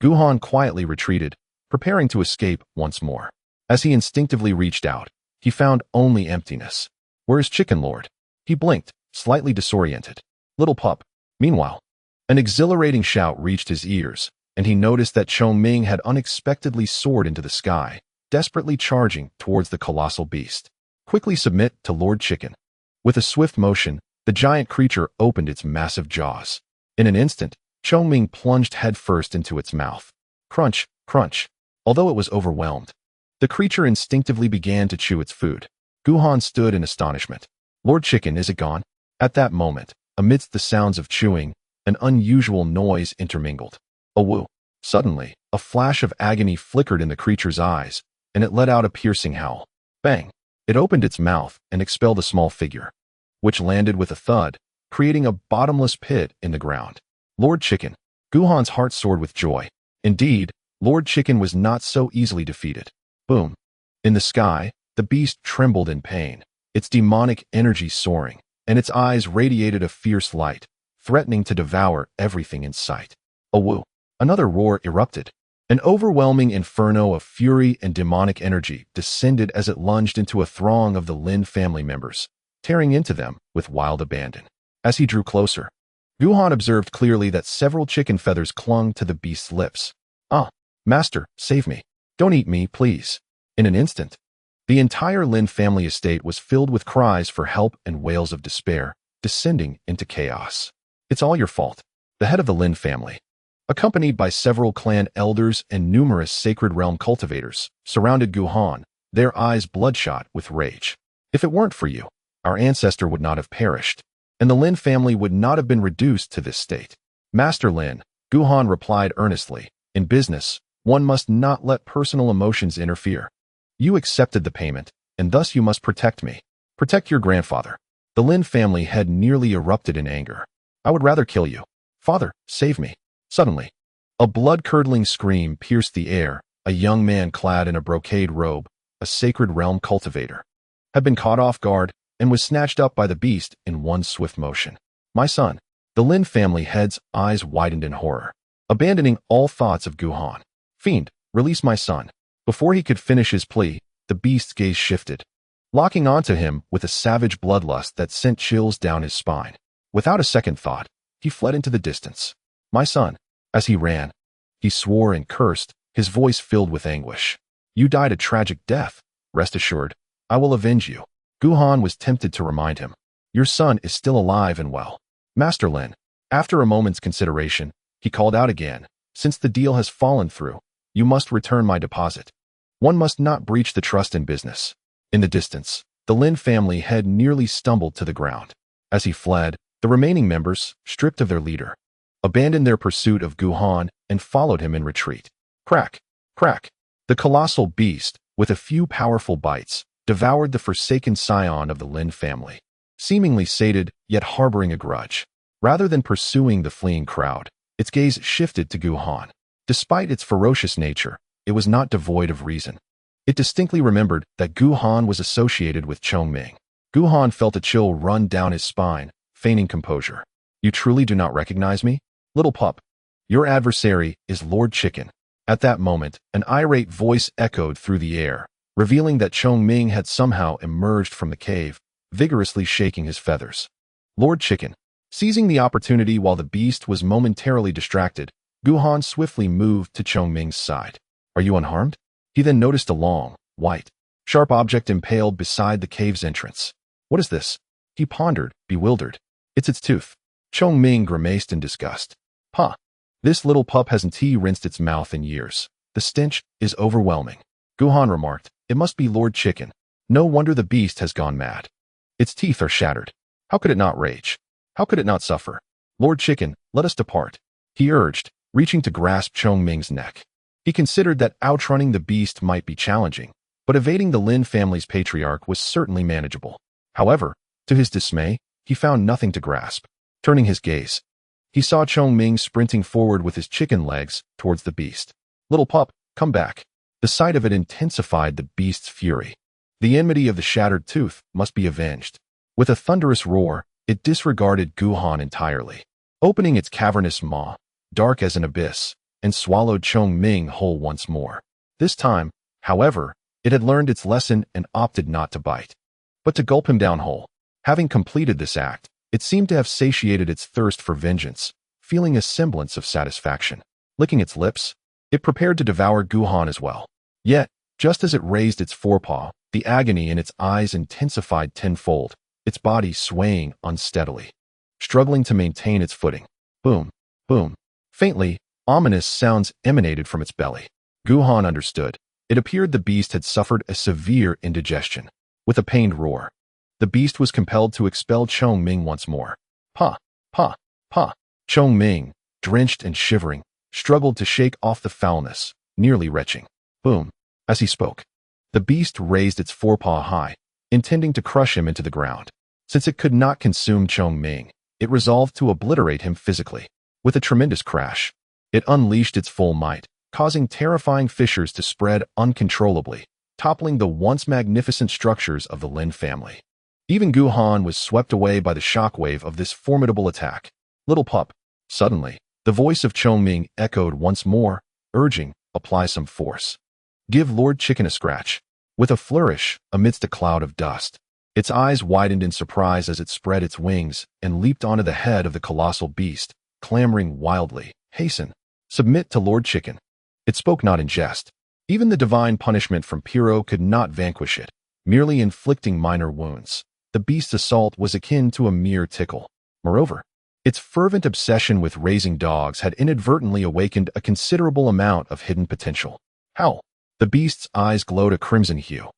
Speaker 1: Guhan quietly retreated, preparing to escape once more. As he instinctively reached out, he found only emptiness. "Where is Chicken Lord?" He blinked, slightly disoriented. "Little pup." Meanwhile, an exhilarating shout reached his ears, and he noticed that Chong-Ming had unexpectedly soared into the sky, desperately charging towards the colossal beast. Quickly submit to Lord Chicken. With a swift motion, the giant creature opened its massive jaws. In an instant, Chong-Ming plunged headfirst into its mouth. Crunch, crunch. Although it was overwhelmed, the creature instinctively began to chew its food. Guhan stood in astonishment. Lord Chicken, is it gone? At that moment, amidst the sounds of chewing, an unusual noise intermingled. A woo. Suddenly, a flash of agony flickered in the creature's eyes, and it let out a piercing howl. Bang! It opened its mouth and expelled a small figure, which landed with a thud, creating a bottomless pit in the ground. Lord Chicken. Guhan's heart soared with joy. Indeed, Lord Chicken was not so easily defeated. Boom. In the sky, the beast trembled in pain, its demonic energy soaring, and its eyes radiated a fierce light, threatening to devour everything in sight. A woo. Another roar erupted. An overwhelming inferno of fury and demonic energy descended as it lunged into a throng of the Lin family members, tearing into them with wild abandon. As he drew closer, Guhan observed clearly that several chicken feathers clung to the beast's lips. Ah, master, save me. Don't eat me, please. In an instant, the entire Lin family estate was filled with cries for help and wails of despair, descending into chaos. It's all your fault. The head of the Lin family, accompanied by several clan elders and numerous sacred realm cultivators, surrounded Guhan, their eyes bloodshot with rage. If it weren't for you, our ancestor would not have perished, and the Lin family would not have been reduced to this state. Master Lin, Guhan replied earnestly, in business, one must not let personal emotions interfere. You accepted the payment, and thus you must protect me. Protect your grandfather. The Lin family had nearly erupted in anger. I would rather kill you. Father, save me. Suddenly, a blood-curdling scream pierced the air. A young man clad in a brocade robe, a sacred realm cultivator, had been caught off guard and was snatched up by the beast in one swift motion. My son. The Lin family head's eyes widened in horror, abandoning all thoughts of Guhan. Fiend, release my son. Before he could finish his plea, the beast's gaze shifted, locking onto him with a savage bloodlust that sent chills down his spine. Without a second thought, he fled into the distance. My son. As he ran, he swore and cursed, his voice filled with anguish. You died a tragic death. Rest assured, I will avenge you. Guhan was tempted to remind him. Your son is still alive and well. Master Lin. After a moment's consideration, he called out again. Since the deal has fallen through, you must return my deposit. One must not breach the trust in business. In the distance, the Lin family had nearly stumbled to the ground. As he fled, the remaining members, stripped of their leader, abandoned their pursuit of Guhan and followed him in retreat. Crack, crack. The colossal beast, with a few powerful bites, devoured the forsaken scion of the Lin family, seemingly sated yet harboring a grudge. Rather than pursuing the fleeing crowd, its gaze shifted to Guhan. Despite its ferocious nature, it was not devoid of reason. It distinctly remembered that Guhan was associated with Chong-Ming. Guhan felt a chill run down his spine, feigning composure. You truly do not recognize me? Little pup. Your adversary is Lord Chicken. At that moment, an irate voice echoed through the air, revealing that Chong-Ming had somehow emerged from the cave, vigorously shaking his feathers. Lord Chicken. Seizing the opportunity while the beast was momentarily distracted, Guhan swiftly moved to Chong-Ming's side. Are you unharmed? He then noticed a long, white, sharp object impaled beside the cave's entrance. What is this? He pondered, bewildered. It's its tooth. Chong-Ming grimaced in disgust. Huh. This little pup hasn't rinsed its mouth in years. The stench is overwhelming. Guhan remarked, it must be Lord Chicken. No wonder the beast has gone mad. Its teeth are shattered. How could it not rage? How could it not suffer? Lord Chicken, let us depart, he urged, reaching to grasp Chong-Ming's neck. He considered that outrunning the beast might be challenging, but evading the Lin family's patriarch was certainly manageable. However, to his dismay, he found nothing to grasp. Turning his gaze, he saw Chong-Ming sprinting forward with his chicken legs towards the beast. Little pup, come back. The sight of it intensified the beast's fury. The enmity of the shattered tooth must be avenged. With a thunderous roar, it disregarded Guhan entirely, opening its cavernous maw, dark as an abyss, and swallowed Chong-Ming whole once more. This time, however, it had learned its lesson and opted not to bite, but to gulp him down whole. Having completed this act, it seemed to have satiated its thirst for vengeance, feeling a semblance of satisfaction. Licking its lips, it prepared to devour Guhan as well. Yet, just as it raised its forepaw, the agony in its eyes intensified tenfold, its body swaying unsteadily, struggling to maintain its footing. Boom, boom. Faintly, ominous sounds emanated from its belly. Guhan understood. It appeared the beast had suffered a severe indigestion. With a pained roar, the beast was compelled to expel Chong-Ming once more. Pa, pa, pa. Chong-Ming, drenched and shivering, struggled to shake off the foulness, nearly retching. Boom. As he spoke, the beast raised its forepaw high, intending to crush him into the ground. Since it could not consume Chong-Ming, it resolved to obliterate him physically. With a tremendous crash, it unleashed its full might, causing terrifying fissures to spread uncontrollably, toppling the once magnificent structures of the Lin family. Even Guhan was swept away by the shockwave of this formidable attack. Little pup. Suddenly, the voice of Chong-Ming echoed once more, urging, apply some force. Give Lord Chicken a scratch. With a flourish, amidst a cloud of dust, its eyes widened in surprise as it spread its wings and leaped onto the head of the colossal beast, clamoring wildly, hasten, submit to Lord Chicken. It spoke not in jest. Even the divine punishment from Piro could not vanquish it, merely inflicting minor wounds. The beast's assault was akin to a mere tickle. Moreover, its fervent obsession with raising dogs had inadvertently awakened a considerable amount of hidden potential. Howl! The beast's eyes glowed a crimson hue.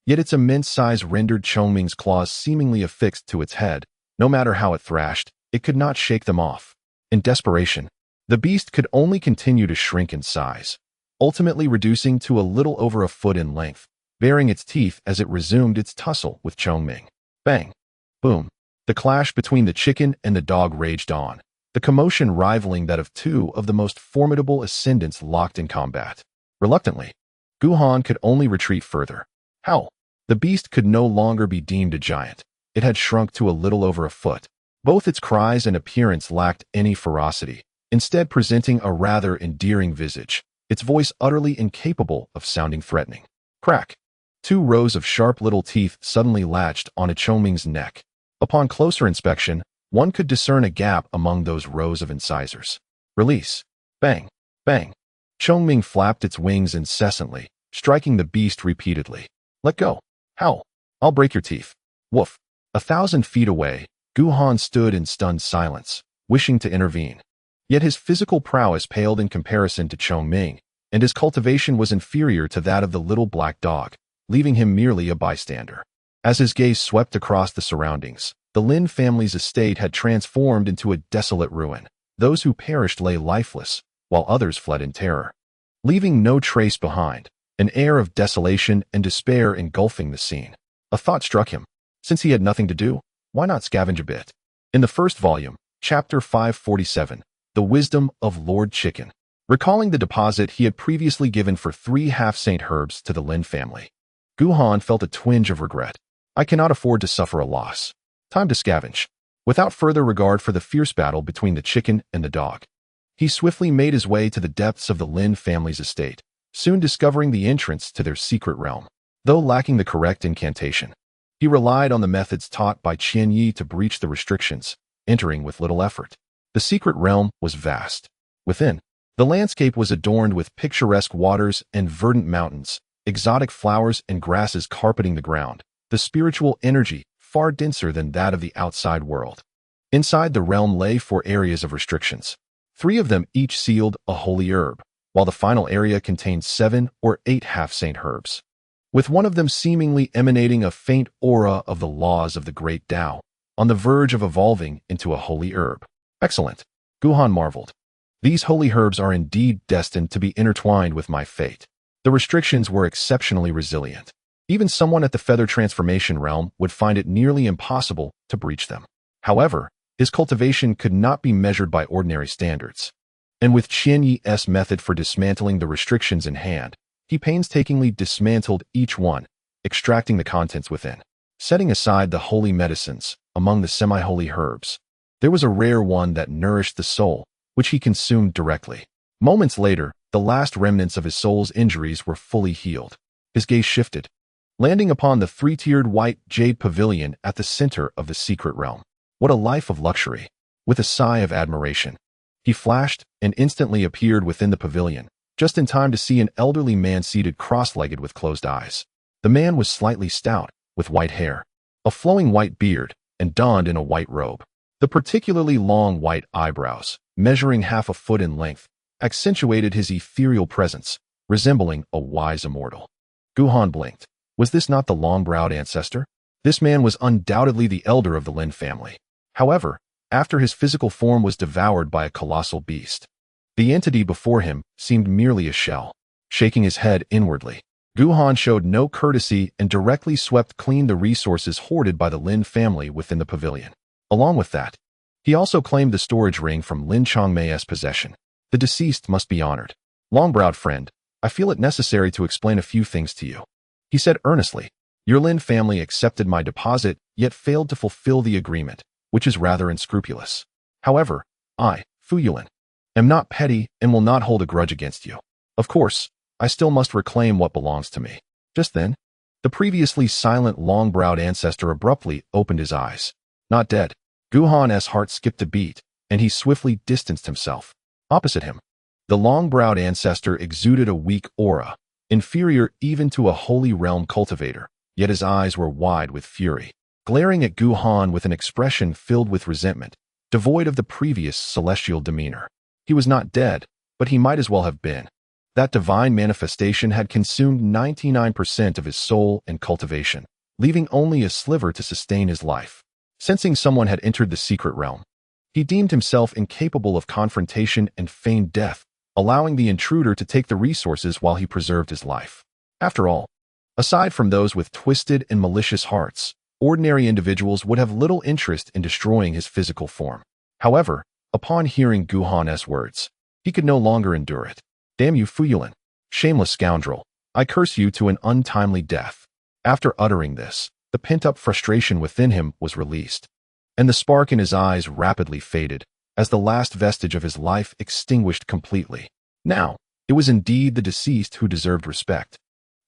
Speaker 1: Yet its immense size rendered Chong-Ming's claws seemingly affixed to its head. No matter how it thrashed, it could not shake them off. In desperation, the beast could only continue to shrink in size, ultimately reducing to a little over a foot in length, baring its teeth as it resumed its tussle with Chong-Ming. Bang! Boom! The clash between the chicken and the dog raged on, the commotion rivaling that of two of the most formidable ascendants locked in combat. Reluctantly, Guhan could only retreat further. Howl! The beast could no longer be deemed a giant. It had shrunk to a little over a foot. Both its cries and appearance lacked any ferocity, instead presenting a rather endearing visage, its voice utterly incapable of sounding threatening. Crack! 2 rows of sharp little teeth suddenly latched onto Chong-Ming's neck. Upon closer inspection, one could discern a gap among those rows of incisors. Release! Bang! Bang! Chong-Ming flapped its wings incessantly, striking the beast repeatedly. Let go! Howl! I'll break your teeth! Woof! 1,000 feet away, Guhan stood in stunned silence, wishing to intervene. Yet his physical prowess paled in comparison to Chong-Ming, and his cultivation was inferior to that of the little black dog, leaving him merely a bystander. As his gaze swept across the surroundings, the Lin family's estate had transformed into a desolate ruin. Those who perished lay lifeless, while others fled in terror, leaving no trace behind, an air of desolation and despair engulfing the scene. A thought struck him. Since he had nothing to do, why not scavenge a bit? In the first volume, Chapter 547, The Wisdom of Lord Chicken, recalling the deposit he had previously given for 3 half-saint herbs to the Lin family, Guhan felt a twinge of regret. I cannot afford to suffer a loss. Time to scavenge. Without further regard for the fierce battle between the chicken and the dog, he swiftly made his way to the depths of the Lin family's estate, soon discovering the entrance to their secret realm. Though lacking the correct incantation, he relied on the methods taught by Qian Yi to breach the restrictions, entering with little effort. The secret realm was vast. Within, the landscape was adorned with picturesque waters and verdant mountains, exotic flowers and grasses carpeting the ground, the spiritual energy far denser than that of the outside world. Inside the realm lay 4 areas of restrictions. 3 of them each sealed a holy herb, while the final area contained 7 or 8 half-saint herbs, with one of them seemingly emanating a faint aura of the laws of the great Tao, on the verge of evolving into a holy herb. Excellent, Guhan marveled. These holy herbs are indeed destined to be intertwined with my fate. The restrictions were exceptionally resilient. Even someone at the feather transformation realm would find it nearly impossible to breach them. However, his cultivation could not be measured by ordinary standards. And with Qian Yi's method for dismantling the restrictions in hand, he painstakingly dismantled each one, extracting the contents within. Setting aside the holy medicines, among the semi-holy herbs, there was a rare one that nourished the soul, which he consumed directly. Moments later, the last remnants of his soul's injuries were fully healed. His gaze shifted, landing upon the 3-tiered white jade pavilion at the center of the secret realm. What a life of luxury! With a sigh of admiration, He flashed and instantly appeared within the pavilion, just in time to see an elderly man seated cross-legged with closed eyes. The man was slightly stout, with white hair, a flowing white beard, and donned in a white robe. The particularly long white eyebrows, measuring half a foot in length, accentuated his ethereal presence, resembling a wise immortal. Guhan blinked. Was this not the long-browed ancestor? This man was undoubtedly the elder of the Lin family. However, after his physical form was devoured by a colossal beast, the entity before him seemed merely a shell. Shaking his head inwardly, Guhan showed no courtesy and directly swept clean the resources hoarded by the Lin family within the pavilion. Along with that, he also claimed the storage ring from Lin Chongmei's possession. The deceased must be honored. Long-browed friend, I feel it necessary to explain a few things to you, he said earnestly. Your Lin family accepted my deposit, yet failed to fulfill the agreement, which is rather unscrupulous. However, I, Fu Yulin, am not petty and will not hold a grudge against you. Of course, I still must reclaim what belongs to me. Just then, the previously silent long-browed ancestor abruptly opened his eyes. Not dead. Guhan's heart skipped a beat, and he swiftly distanced himself. Opposite him, the long-browed ancestor exuded a weak aura, inferior even to a holy realm cultivator, yet his eyes were wide with fury, glaring at Guhan with an expression filled with resentment, devoid of the previous celestial demeanor. He was not dead, but he might as well have been. That divine manifestation had consumed 99% of his soul and cultivation, leaving only a sliver to sustain his life. Sensing someone had entered the secret realm, he deemed himself incapable of confrontation and feigned death, allowing the intruder to take the resources while he preserved his life. After all, aside from those with twisted and malicious hearts, ordinary individuals would have little interest in destroying his physical form. However, upon hearing Guhan's words, he could no longer endure it. Damn you, Fu Yulin, shameless scoundrel, I curse you to an untimely death. After uttering this, the pent-up frustration within him was released, and the spark in his eyes rapidly faded, as the last vestige of his life extinguished completely. Now, it was indeed the deceased who deserved respect.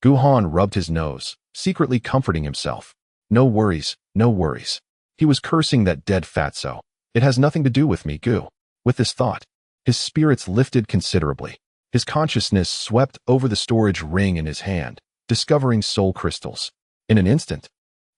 Speaker 1: Guhan rubbed his nose, secretly comforting himself. No worries, no worries. He was cursing that dead fatso. It has nothing to do with me, Gu. With this thought, his spirits lifted considerably. His consciousness swept over the storage ring in his hand, discovering soul crystals. In an instant,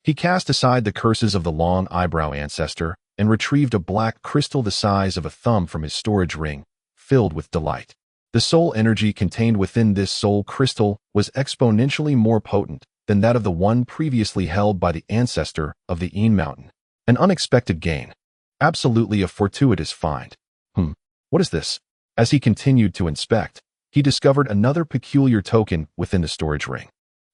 Speaker 1: he cast aside the curses of the long eyebrow ancestor and retrieved a black crystal the size of a thumb from his storage ring, filled with delight. The soul energy contained within this soul crystal was exponentially more potent than that of the one previously held by the ancestor of the Een Mountain. An unexpected gain. Absolutely a fortuitous find. What is this? As he continued to inspect, he discovered another peculiar token within the storage ring.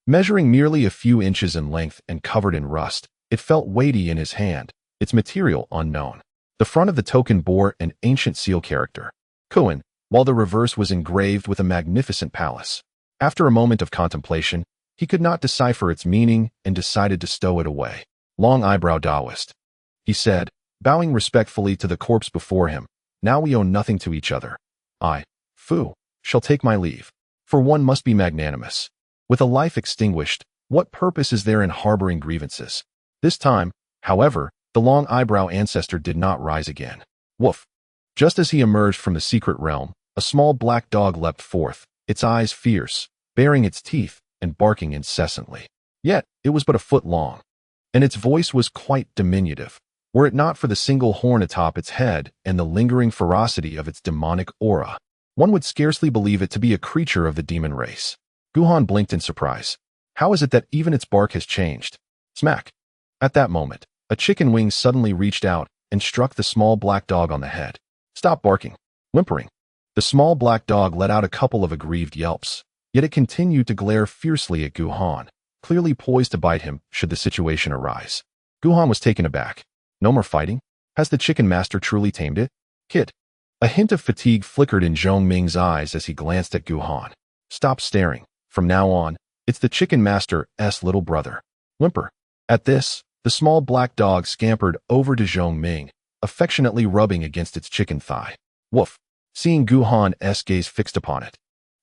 Speaker 1: Measuring merely a few inches in length and covered in rust, it felt weighty in his hand, its material unknown. The front of the token bore an ancient seal character, Kuan, while the reverse was engraved with a magnificent palace. After a moment of contemplation, he could not decipher its meaning and decided to stow it away. Long eyebrow Taoist, he said, bowing respectfully to the corpse before him. Now we owe nothing to each other. I, Fu, shall take my leave, for one must be magnanimous. With a life extinguished, what purpose is there in harboring grievances? This time, however, the long eyebrow ancestor did not rise again. Woof! Just as he emerged from the secret realm, a small black dog leapt forth, its eyes fierce, baring its teeth and barking incessantly. Yet, it was but a foot long, and its voice was quite diminutive, were it not for the single horn atop its head and the lingering ferocity of its demonic aura. One would scarcely believe it to be a creature of the demon race. Guhan blinked in surprise. How is it that even its bark has changed? Smack! At that moment, a chicken wing suddenly reached out and struck the small black dog on the head. Stop barking! Whimpering. The small black dog let out a couple of aggrieved yelps, yet it continued to glare fiercely at Guhan, clearly poised to bite him should the situation arise. Guhan was taken aback. No more fighting? Has the chicken master truly tamed it? Kid. A hint of fatigue flickered in Zhong Ming's eyes as he glanced at Guhan. Stop staring. From now on, it's the chicken master's little brother. Whimper. At this, the small black dog scampered over to Zhong Ming, affectionately rubbing against its chicken thigh. Woof. Seeing Guhan's gaze fixed upon it,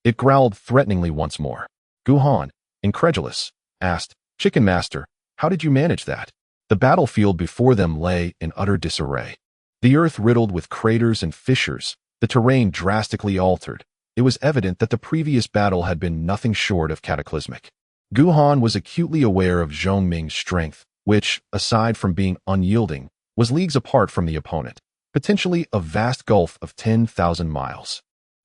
Speaker 1: it growled threateningly once more. Guhan, incredulous, asked, Chicken master, how did you manage that? The battlefield before them lay in utter disarray. The earth riddled with craters and fissures, The terrain drastically altered. It was evident that the previous battle had been nothing short of cataclysmic. Guhan was acutely aware of Zhongming's strength, which, aside from being unyielding, was leagues apart from the opponent, potentially a vast gulf of 10,000 miles.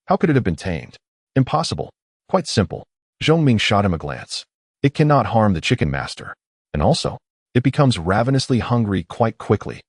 Speaker 1: How could it have been tamed? Impossible. Quite simple. Zhongming shot him a glance. It cannot harm the chicken master. And also, it becomes ravenously hungry quite quickly.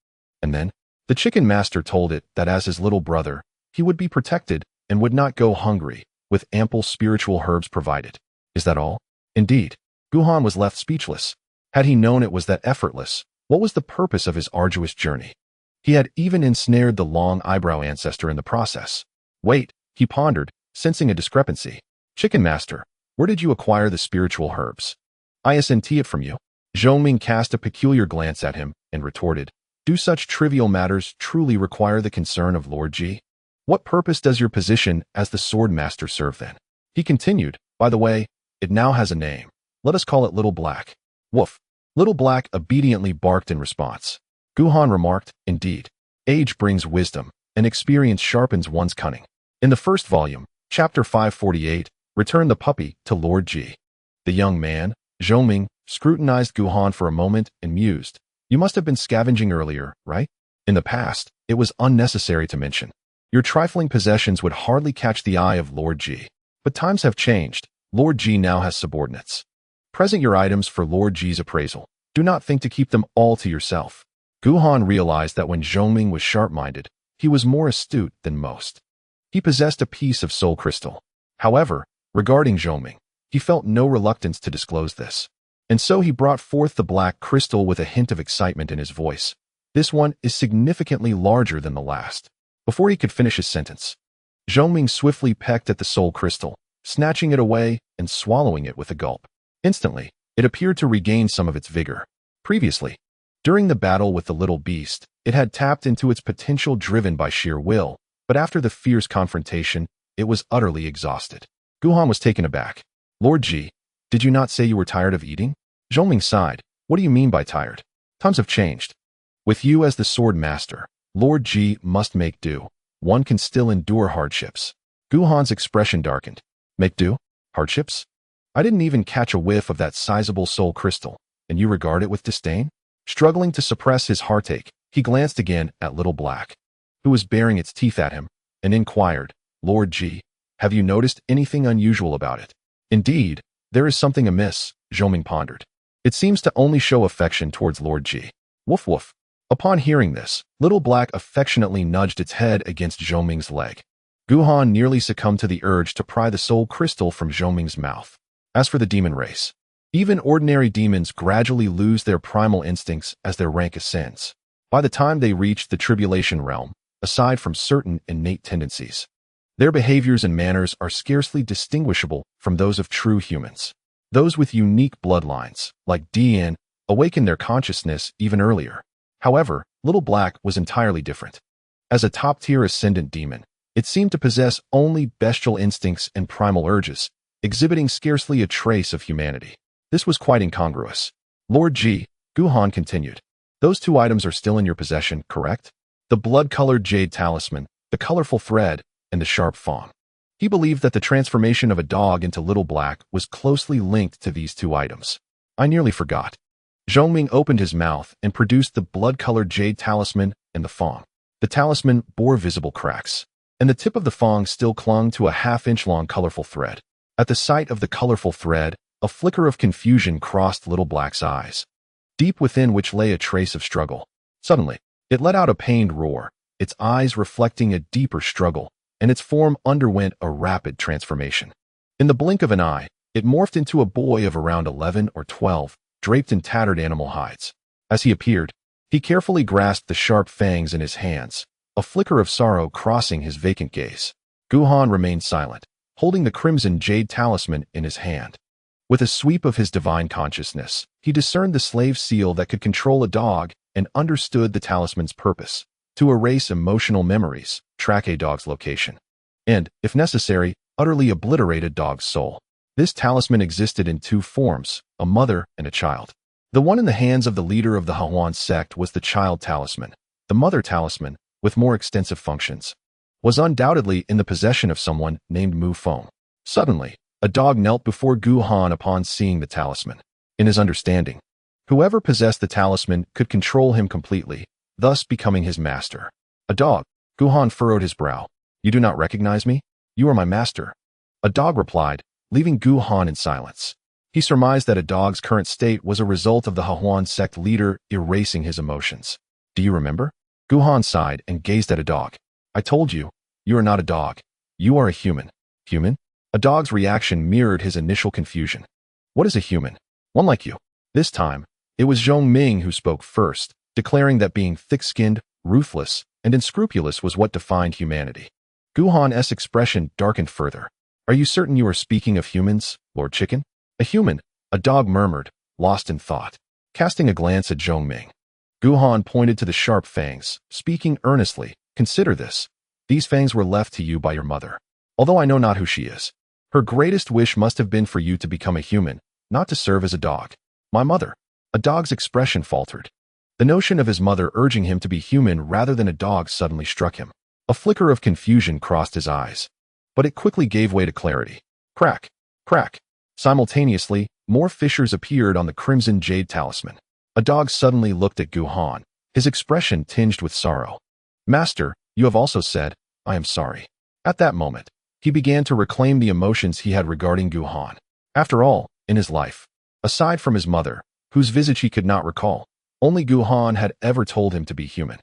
Speaker 1: And then, the chicken master told it that as his little brother, he would be protected and would not go hungry, with ample spiritual herbs provided. Is that all? Indeed. Guhan was left speechless. Had he known it was that effortless, what was the purpose of his arduous journey? He had even ensnared the long eyebrow ancestor in the process. Wait, he pondered, sensing a discrepancy. Chicken master, where did you acquire the spiritual herbs? I sent it from you. Zhongming cast a peculiar glance at him and retorted, do such trivial matters truly require the concern of Lord Ji? What purpose does your position as the sword master serve then? He continued, by the way, it now has a name. Let us call it Little Black. Woof. Little Black obediently barked in response. Guhan remarked, indeed, age brings wisdom, and experience sharpens one's cunning. In the first volume, chapter 548, Return the Puppy to Lord Ji. The young man, Zhongming, scrutinized Guhan for a moment and mused. You must have been scavenging earlier, right? In the past, it was unnecessary to mention. Your trifling possessions would hardly catch the eye of Lord Ji. But times have changed. Lord Ji now has subordinates. Present your items for Lord Ji's appraisal. Do not think to keep them all to yourself. Guhan realized that when Zhongming was sharp-minded, he was more astute than most. He possessed a piece of soul crystal. However, regarding Zhongming, he felt no reluctance to disclose this. And so he brought forth the black crystal with a hint of excitement in his voice. This one is significantly larger than the last. Before he could finish his sentence, Zhongming swiftly pecked at the soul crystal, snatching it away and swallowing it with a gulp. Instantly, it appeared to regain some of its vigor. Previously, during the battle with the little beast, it had tapped into its potential driven by sheer will, but after the fierce confrontation, it was utterly exhausted. Guhan was taken aback. Lord Ji, did you not say you were tired of eating? Zhongming sighed. What do you mean by tired? Times have changed. With you as the sword master, Lord Ji must make do. One can still endure hardships. Guhan's expression darkened. Make do? Hardships? I didn't even catch a whiff of that sizable soul crystal, and you regard it with disdain? Struggling to suppress his heartache, he glanced again at Little Black, who was baring its teeth at him, and inquired, Lord Ji, have you noticed anything unusual about it? Indeed, there is something amiss, Zhongming pondered. It seems to only show affection towards Lord Ji. Woof woof. Upon hearing this, Little Black affectionately nudged its head against Zhongming's leg. Guhan nearly succumbed to the urge to pry the soul crystal from Zhongming's mouth. As for the demon race, even ordinary demons gradually lose their primal instincts as their rank ascends. By the time they reach the tribulation realm, aside from certain innate tendencies, their behaviors and manners are scarcely distinguishable from those of true humans. Those with unique bloodlines, like DN, awaken their consciousness even earlier. However, Little Black was entirely different. As a top-tier ascendant demon, it seemed to possess only bestial instincts and primal urges, exhibiting scarcely a trace of humanity. This was quite incongruous. Lord Ji, Guhan continued, those two items are still in your possession, correct? The blood-colored jade talisman, the colorful thread, and the sharp fong. He believed that the transformation of a dog into Little Black was closely linked to these two items. I nearly forgot. Zhongming opened his mouth and produced the blood-colored jade talisman and the fong. The talisman bore visible cracks, and the tip of the fong still clung to a half-inch-long colorful thread. At the sight of the colorful thread, a flicker of confusion crossed Little Black's eyes, deep within which lay a trace of struggle. Suddenly, it let out a pained roar, its eyes reflecting a deeper struggle, and its form underwent a rapid transformation. In the blink of an eye, it morphed into a boy of around 11 or 12, draped in tattered animal hides. As he appeared, he carefully grasped the sharp fangs in his hands, a flicker of sorrow crossing his vacant gaze. Guhan remained silent, holding the crimson jade talisman in his hand. With a sweep of his divine consciousness, he discerned the slave seal that could control a dog and understood the talisman's purpose, to erase emotional memories, track a dog's location, and, if necessary, utterly obliterate a dog's soul. This talisman existed in two forms, a mother and a child. The one in the hands of the leader of the Hahaha sect was the child talisman, the mother talisman, with more extensive functions, was undoubtedly in the possession of someone named Muffled. Suddenly, a dog knelt before Guhan upon seeing the talisman. In his understanding, whoever possessed the talisman could control him completely, thus becoming his master. A dog. Guhan furrowed his brow. You do not recognize me? You are my master. A dog replied, leaving Guhan in silence. He surmised that a dog's current state was a result of the Hahaha sect leader erasing his emotions. Do you remember? Guhan sighed and gazed at a dog. I told you, you are not a dog. You are a human. Human? A dog's reaction mirrored his initial confusion. What is a human? One like you. This time, it was Zhongming who spoke first, declaring that being thick-skinned, ruthless, and unscrupulous was what defined humanity. Guhan's expression darkened further. Are you certain you are speaking of humans, Lord Chicken? A human, a dog murmured, lost in thought. Casting a glance at Zhongming, Guhan pointed to the sharp fangs, speaking earnestly. Consider this. These fangs were left to you by your mother. Although I know not who she is, her greatest wish must have been for you to become a human, not to serve as a dog. My mother. A dog's expression faltered. The notion of his mother urging him to be human rather than a dog suddenly struck him. A flicker of confusion crossed his eyes, but it quickly gave way to clarity. Crack, crack. Simultaneously, more fissures appeared on the crimson jade talisman. A dog suddenly looked at Guhan, his expression tinged with sorrow. Master, you have also said, I am sorry. At that moment, he began to reclaim the emotions he had regarding Guhan. After all, in his life, aside from his mother, whose visage he could not recall, only Guhan had ever told him to be human.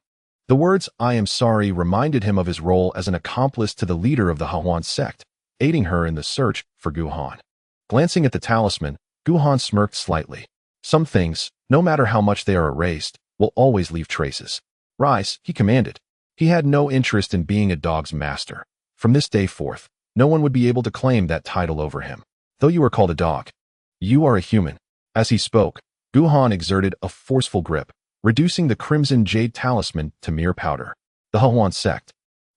Speaker 1: The words, I am sorry, reminded him of his role as an accomplice to the leader of the Hahaha sect, aiding her in the search for Guhan. Glancing at the talisman, Guhan smirked slightly. Some things, no matter how much they are erased, will always leave traces. Rise, he commanded. He had no interest in being a dog's master. From this day forth, no one would be able to claim that title over him. Though you are called a dog, you are a human. As he spoke, Guhan exerted a forceful grip, reducing the crimson jade talisman to mere powder. The Hahaha sect.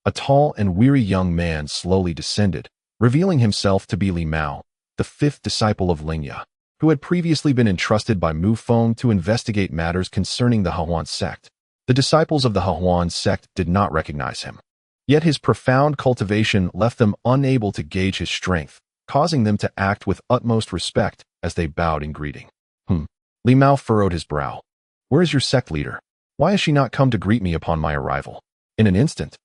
Speaker 1: A tall and weary young man slowly descended, revealing himself to be Li Mao, the fifth disciple of Lingya, who had previously been entrusted by Muffled to investigate matters concerning the Hahaha sect. The disciples of the Hahaha sect did not recognize him. Yet his profound cultivation left them unable to gauge his strength, causing them to act with utmost respect as they bowed in greeting. Li Mao furrowed his brow. Where is your sect leader? Why has she not come to greet me upon my arrival? In an instant,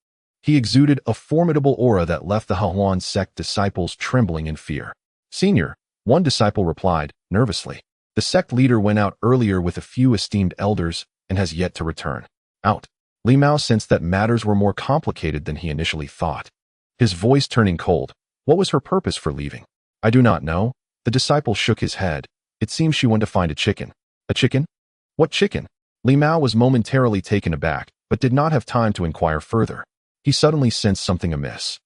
Speaker 1: he exuded a formidable aura that left the Hahaha sect disciples trembling in fear. Senior, one disciple replied, nervously. The sect leader went out earlier with a few esteemed elders and has yet to return. Out. Li Mao sensed that matters were more complicated than he initially thought. His voice turning cold. What was her purpose for leaving? I do not know. The disciple shook his head. It seems she went to find a chicken. A chicken? What chicken? Li Mao was momentarily taken aback, but did not have time to inquire further. He suddenly sensed something amiss.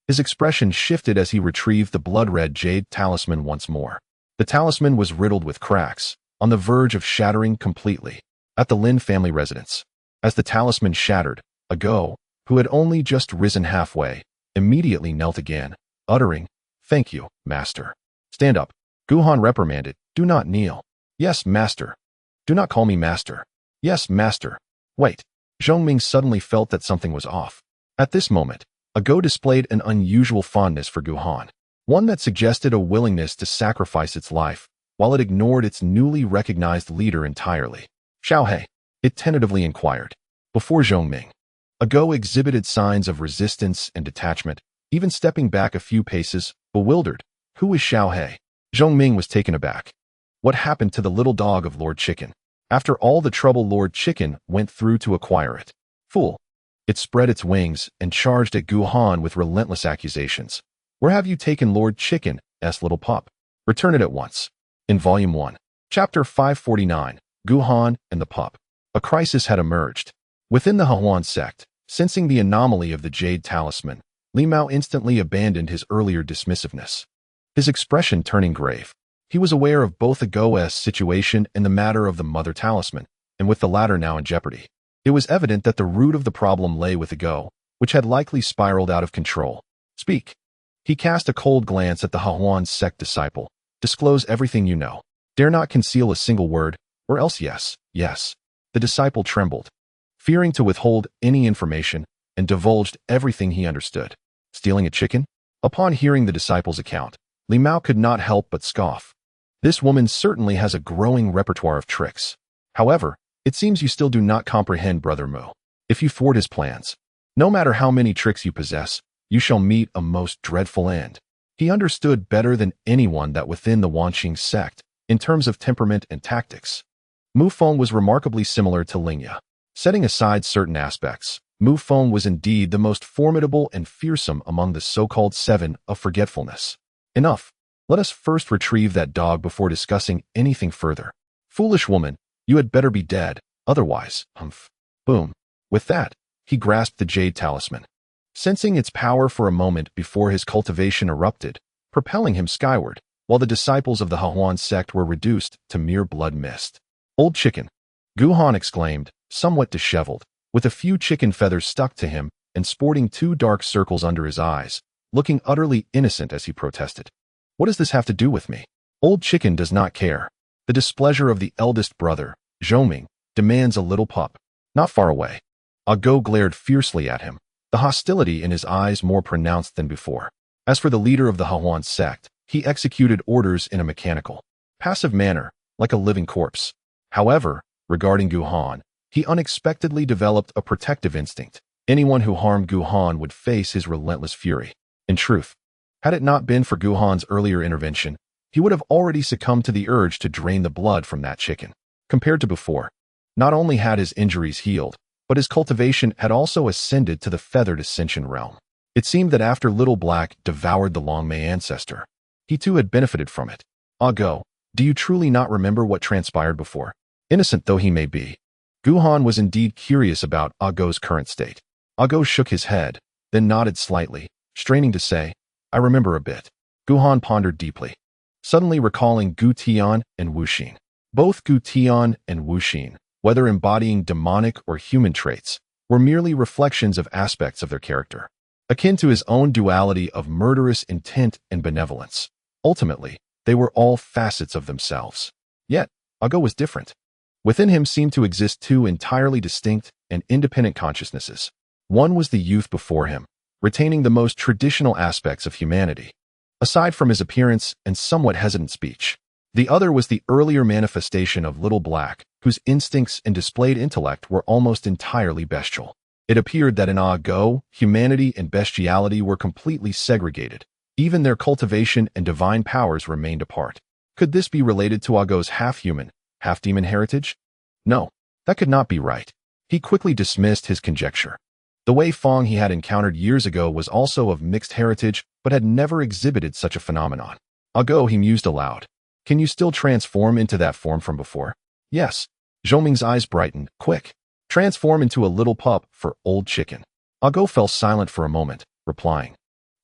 Speaker 1: His expression shifted as he retrieved the blood-red jade talisman once more. The talisman was riddled with cracks, on the verge of shattering completely. At the Lin family residence, as the talisman shattered, a Go, who had only just risen halfway, immediately knelt again, uttering, Thank you, master. Stand up. Guhan reprimanded. Do not kneel. Yes, master. Do not call me master. Yes, master. Wait. Zhongming suddenly felt that something was off. At this moment, a Go displayed an unusual fondness for Guhan, one that suggested a willingness to sacrifice its life, while it ignored its newly recognized leader entirely. Xiaohe, it tentatively inquired. Before Zhongming, a Go exhibited signs of resistance and detachment, even stepping back a few paces, bewildered. Who is Xiaohe? Zhongming was taken aback. What happened to the little dog of Lord Chicken? After all the trouble Lord Chicken went through to acquire it. Fool. It spread its wings and charged at Guhan with relentless accusations. Where have you taken Lord Chicken's little pup? Return it at once. In Volume 1, Chapter 549, Guhan and the Pup. A crisis had emerged. Within the Hahaha sect, sensing the anomaly of the jade talisman, Li Mao instantly abandoned his earlier dismissiveness. His expression turning grave. He was aware of both the Go's situation and the matter of the mother talisman, and with the latter now in jeopardy, it was evident that the root of the problem lay with the Go, which had likely spiraled out of control. Speak. He cast a cold glance at the Hahaha sect disciple. Disclose everything you know. Dare not conceal a single word, or else yes. The disciple trembled. Fearing to withhold any information, and divulged everything he understood. Stealing a chicken? Upon hearing the disciple's account, Li Mao could not help but scoff. This woman certainly has a growing repertoire of tricks. However, it seems you still do not comprehend Brother Mu. If you thwart his plans, no matter how many tricks you possess, you shall meet a most dreadful end. He understood better than anyone that within the Wanqing sect, in terms of temperament and tactics, Mu Feng was remarkably similar to Lingya. Setting aside certain aspects, Mu Feng was indeed the most formidable and fearsome among the so-called seven of forgetfulness. Enough. Let us first retrieve that dog before discussing anything further. Foolish woman, you had better be dead, otherwise, humph. Boom. With that, he grasped the jade talisman, sensing its power for a moment before his cultivation erupted, propelling him skyward, while the disciples of the Hahuan sect were reduced to mere blood mist. Old chicken, Gu Han exclaimed, somewhat disheveled, with a few chicken feathers stuck to him and sporting 2 dark circles under his eyes, looking utterly innocent as he protested. What does this have to do with me? Old chicken does not care. The displeasure of the eldest brother, Zhoming, demands a little pup. Not far away. Go glared fiercely at him, the hostility in his eyes more pronounced than before. As for the leader of the Hahuan sect, he executed orders in a mechanical, passive manner, like a living corpse. However, regarding Gu Han, he unexpectedly developed a protective instinct. Anyone who harmed Gu Han would face his relentless fury. In truth, had it not been for Gu Han's earlier intervention, he would have already succumbed to the urge to drain the blood from that chicken. Compared to before, not only had his injuries healed, but his cultivation had also ascended to the feathered ascension realm. It seemed that after Little Black devoured the Long Mei ancestor, he too had benefited from it. Go, do you truly not remember what transpired before? Innocent though he may be, Gu Han was indeed curious about Go's current state. Go shook his head, then nodded slightly, straining to say, I remember a bit. Gu Han pondered deeply, suddenly recalling Gu Tian and Wu Xin. Both Gu Tian and Wu Xin, whether embodying demonic or human traits, were merely reflections of aspects of their character, akin to his own duality of murderous intent and benevolence. Ultimately, they were all facets of themselves. Yet, Go was different. Within him seemed to exist 2 entirely distinct and independent consciousnesses. One was the youth before him, retaining the most traditional aspects of humanity, aside from his appearance and somewhat hesitant speech. The other was the earlier manifestation of Little Black, whose instincts and displayed intellect were almost entirely bestial. It appeared that in Go, humanity and bestiality were completely segregated. Even their cultivation and divine powers remained apart. Could this be related to Go's half-human, half-demon heritage? No, that could not be right. He quickly dismissed his conjecture. The Wei Fong he had encountered years ago was also of mixed heritage, but had never exhibited such a phenomenon. Go, he mused aloud. Can you still transform into that form from before? Yes. Zhoming's eyes brightened. Quick. Transform into a little pup for old chicken. Go fell silent for a moment, replying,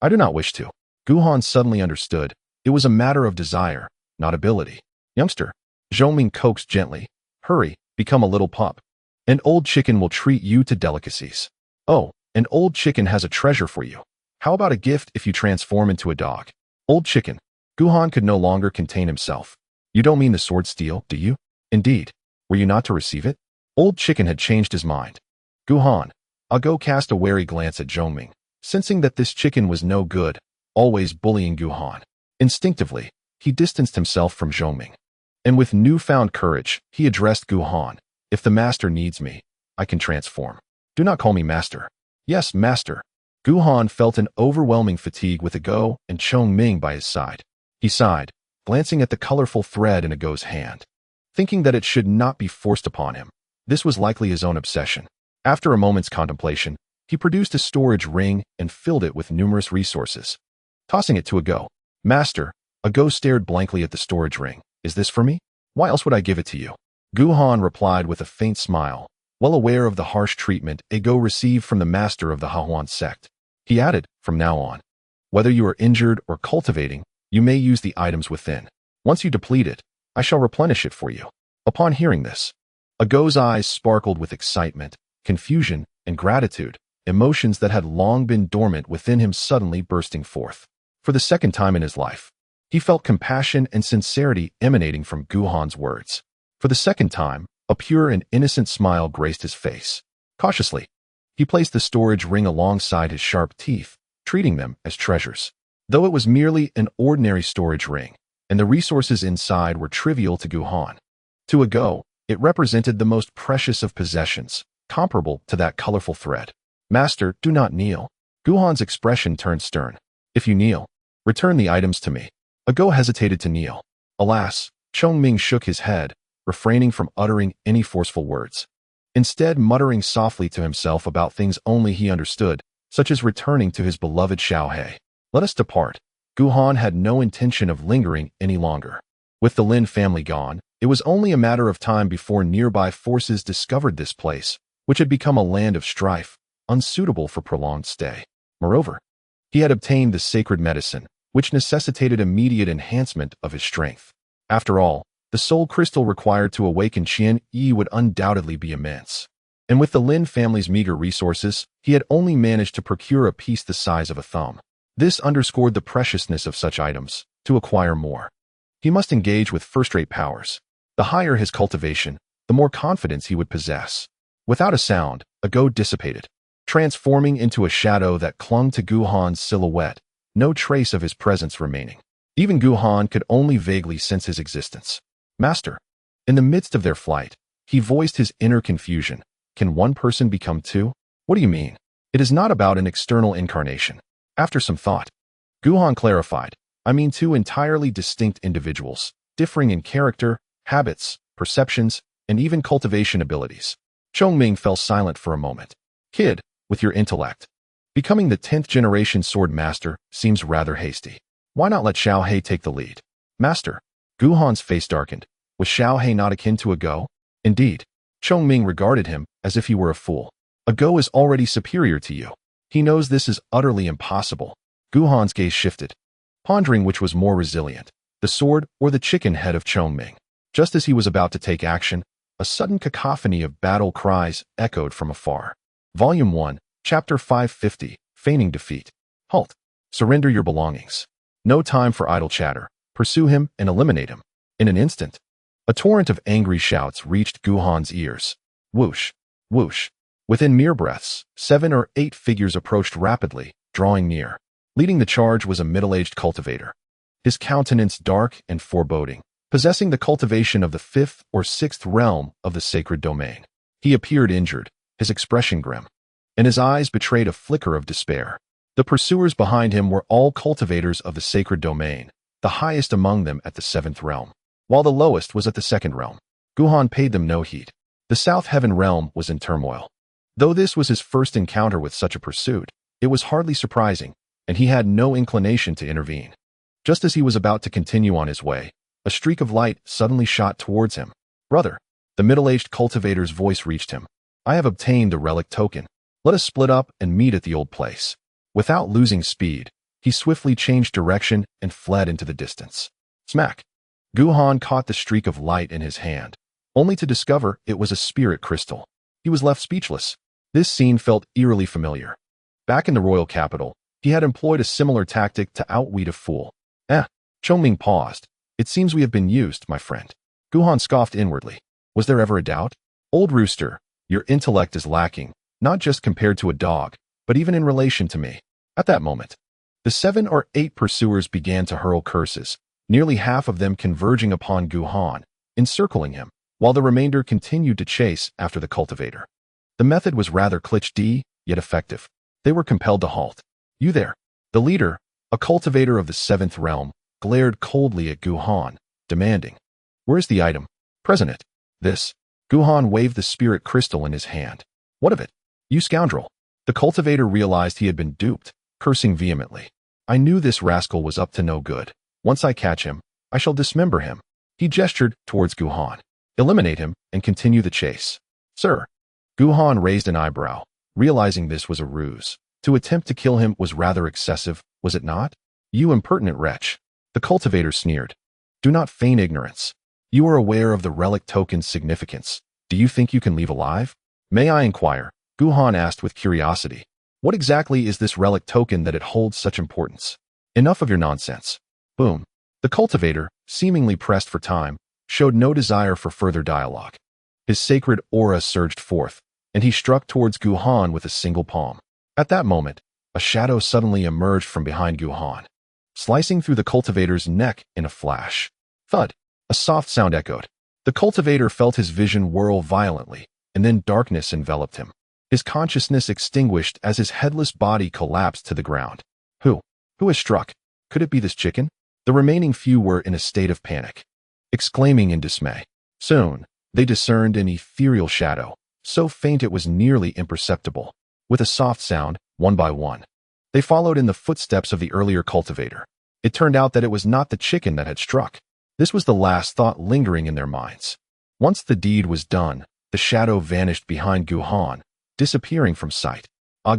Speaker 1: I do not wish to. Gu Han suddenly understood. It was a matter of desire, not ability. Youngster, Zhoming coaxed gently. Hurry, become a little pup. An old chicken will treat you to delicacies. Oh, an old chicken has a treasure for you. How about a gift if you transform into a dog? Old chicken. Gu Han could no longer contain himself. You don't mean the sword steel, do you? Indeed. Were you not to receive it? Old chicken had changed his mind. Gu Han. Go cast a wary glance at Zhoming, sensing that this chicken was no good, always bullying Gu Han. Instinctively, he distanced himself from Zhoming. And with newfound courage, he addressed Gu Han. If the master needs me, I can transform. Do not call me master. Yes, master. Gu Han felt an overwhelming fatigue with Go and Chong Ming by his side. He sighed, glancing at the colorful thread in Go's hand, thinking that it should not be forced upon him. This was likely his own obsession. After a moment's contemplation, he produced a storage ring and filled it with numerous resources, tossing it to Go. Master, Go stared blankly at the storage ring. Is this for me? Why else would I give it to you? Gu Han replied with a faint smile, well aware of the harsh treatment Go received from the master of the Hahuan sect. He added, from now on, whether you are injured or cultivating, you may use the items within. Once you deplete it, I shall replenish it for you. Upon hearing this, Go's eyes sparkled with excitement, confusion, and gratitude, emotions that had long been dormant within him suddenly bursting forth. For the second time in his life, he felt compassion and sincerity emanating from Gu Han's words. For the second time, a pure and innocent smile graced his face. Cautiously, He placed the storage ring alongside his sharp teeth, treating them as treasures. Though it was merely an ordinary storage ring, and the resources inside were trivial to Guhan, to a Go, it represented the most precious of possessions, comparable to that colorful thread. Master, do not kneel. Guhan's expression turned stern. If you kneel, return the items to me. A Go hesitated to kneel. Alas, Chongming shook his head, refraining from uttering any forceful words. Instead, muttering softly to himself about things only he understood, such as returning to his beloved Xiaohe. Let us depart. Guhan had no intention of lingering any longer. With the Lin family gone, it was only a matter of time before nearby forces discovered this place, which had become a land of strife, unsuitable for prolonged stay. Moreover, he had obtained the sacred medicine, which necessitated immediate enhancement of his strength. After all, the soul crystal required to awaken Qian Yi would undoubtedly be immense. And with the Lin family's meager resources, he had only managed to procure a piece the size of a thumb. This underscored the preciousness of such items. To acquire more, he must engage with first-rate powers. The higher his cultivation, the more confidence he would possess. Without a sound, a Go dissipated, transforming into a shadow that clung to Guhan's silhouette, no trace of his presence remaining. Even Guhan could only vaguely sense his existence. Master. In the midst of their flight, he voiced his inner confusion. Can one person become two? What do you mean? It is not about an external incarnation. After some thought, Guhan clarified, I mean two entirely distinct individuals, differing in character, habits, perceptions, and even cultivation abilities. Chongming fell silent for a moment. Kid, with your intellect, becoming the 10th generation sword master seems rather hasty. Why not let Xiaohe take the lead? Master. Guhan's face darkened. Was Xiaohe not akin to a Go? Indeed. Chongming regarded him as if he were a fool. A Go is already superior to you. He knows this is utterly impossible. Guhan's gaze shifted, pondering which was more resilient, the sword or the chicken head of Chongming. Just as he was about to take action, a sudden cacophony of battle cries echoed from afar. Volume 1, Chapter 550, Feigning Defeat. Halt. Surrender your belongings. No time for idle chatter. Pursue him and eliminate him. In an instant, a torrent of angry shouts reached Guhan's ears. Whoosh, whoosh. Within mere breaths, 7 or 8 figures approached rapidly, drawing near. Leading the charge was a middle-aged cultivator, his countenance dark and foreboding, possessing the cultivation of the 5th or 6th realm of the sacred domain. He appeared injured, his expression grim, and his eyes betrayed a flicker of despair. The pursuers behind him were all cultivators of the sacred domain, the highest among them at the 7th realm, while the lowest was at the 2nd realm. Guhan paid them no heed. The South Heaven realm was in turmoil. Though this was his first encounter with such a pursuit, it was hardly surprising, and he had no inclination to intervene. Just as he was about to continue on his way, a streak of light suddenly shot towards him. Brother, the middle-aged cultivator's voice reached him. I have obtained the relic token. Let us split up and meet at the old place. Without losing speed, he swiftly changed direction and fled into the distance. Smack! Guhan caught the streak of light in his hand, only to discover it was a spirit crystal. He was left speechless. This scene felt eerily familiar. Back in the royal capital, he had employed a similar tactic to outwit a fool. Chongming paused. It seems we have been used, my friend. Guhan scoffed inwardly. Was there ever a doubt? Old rooster, your intellect is lacking, not just compared to a dog, but even in relation to me. At that moment, the 7 or 8 pursuers began to hurl curses, nearly half of them converging upon Guhan, encircling him, while the remainder continued to chase after the cultivator. The method was rather cliché, yet effective. They were compelled to halt. You there. The leader, a cultivator of the 7th realm, glared coldly at Guhan, demanding, Where's the item? Present it. This. Guhan waved the spirit crystal in his hand. What of it? You scoundrel. The cultivator realized he had been duped, cursing vehemently. I knew this rascal was up to no good. Once I catch him, I shall dismember him. He gestured towards Guhan. Eliminate him and continue the chase. Sir. Guhan raised an eyebrow, realizing this was a ruse. To attempt to kill him was rather excessive, was it not? You impertinent wretch. The cultivator sneered. Do not feign ignorance. You are aware of the relic token's significance. Do you think you can leave alive? May I inquire? Guhan asked with curiosity. What exactly is this relic token that it holds such importance? Enough of your nonsense. Boom. The cultivator, seemingly pressed for time, showed no desire for further dialogue. His sacred aura surged forth, and he struck towards Guhan with a single palm. At that moment, a shadow suddenly emerged from behind Guhan, slicing through the cultivator's neck in a flash. Thud! A soft sound echoed. The cultivator felt his vision whirl violently, and then darkness enveloped him. His consciousness extinguished as his headless body collapsed to the ground. Who has struck? Could it be this chicken? The remaining few were in a state of panic, exclaiming in dismay. Soon, they discerned an ethereal shadow, so faint it was nearly imperceptible. With a soft sound, one by one, they followed in the footsteps of the earlier cultivator. It turned out that it was not the chicken that had struck. This was the last thought lingering in their minds. Once the deed was done, the shadow vanished behind Guhan, disappearing from sight.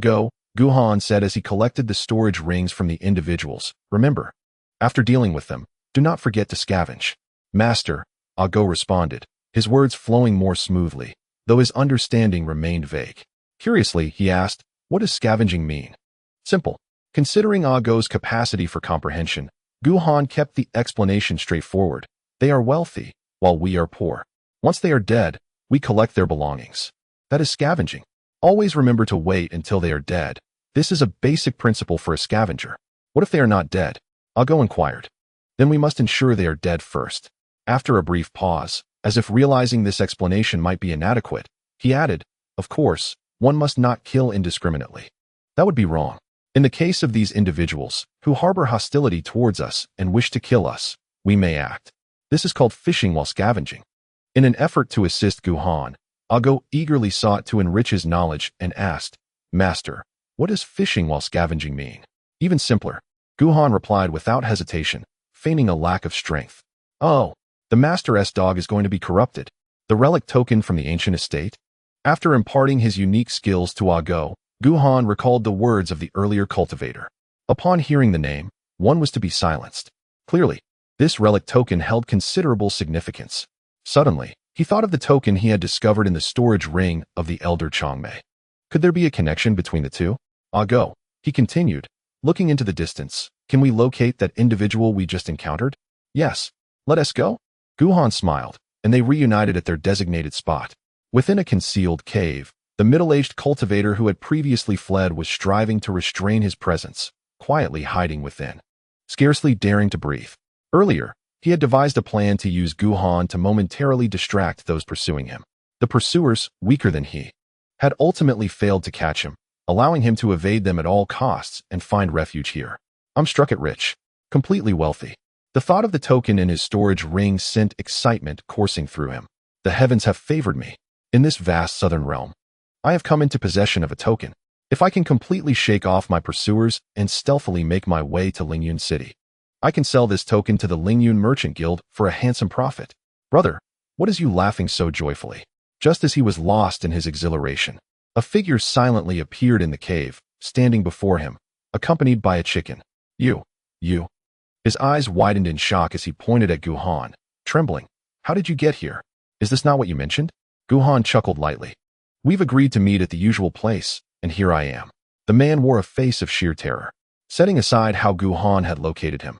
Speaker 1: Go, Guhan said as he collected the storage rings from the individuals. Remember, after dealing with them, do not forget to scavenge. Master, Go responded, his words flowing more smoothly, though his understanding remained vague. Curiously, he asked, what does scavenging mean? Simple. Considering Go's capacity for comprehension, Guhan kept the explanation straightforward. They are wealthy, while we are poor. Once they are dead, we collect their belongings. That is scavenging. Always remember to wait until they are dead. This is a basic principle for a scavenger. What if they are not dead? Go inquired. Then we must ensure they are dead first. After a brief pause, as if realizing this explanation might be inadequate, he added, of course, one must not kill indiscriminately. That would be wrong. In the case of these individuals, who harbor hostility towards us and wish to kill us, we may act. This is called fishing while scavenging. In an effort to assist Guhan, Go eagerly sought to enrich his knowledge and asked, Master, what does fishing while scavenging mean? Even simpler. Guhan replied without hesitation, feigning a lack of strength. Oh, the Master's dog is going to be corrupted. The relic token from the ancient estate? After imparting his unique skills to Go, Guhan recalled the words of the earlier cultivator. Upon hearing the name, one was to be silenced. Clearly, this relic token held considerable significance. Suddenly, he thought of the token he had discovered in the storage ring of the elder Changmei. Could there be a connection between the two? Go, he continued, looking into the distance. Can we locate that individual we just encountered? Yes. Let us go? Guhan smiled, and they reunited at their designated spot. Within a concealed cave, the middle-aged cultivator who had previously fled was striving to restrain his presence, quietly hiding within, scarcely daring to breathe. Earlier, he had devised a plan to use Guhan to momentarily distract those pursuing him. The pursuers, weaker than he, had ultimately failed to catch him, allowing him to evade them at all costs and find refuge here. I'm struck it rich, completely wealthy. The thought of the token in his storage ring sent excitement coursing through him. The heavens have favored me. In this vast southern realm, I have come into possession of a token. If I can completely shake off my pursuers and stealthily make my way to Lingyun City, I can sell this token to the Lingyun Merchant Guild for a handsome profit. Brother, what is you laughing so joyfully? Just as he was lost in his exhilaration, a figure silently appeared in the cave, standing before him, accompanied by a chicken. You. His eyes widened in shock as he pointed at Guhan, trembling. How did you get here? Is this not what you mentioned? Guhan chuckled lightly. We've agreed to meet at the usual place, and here I am. The man wore a face of sheer terror. Setting aside how Guhan had located him,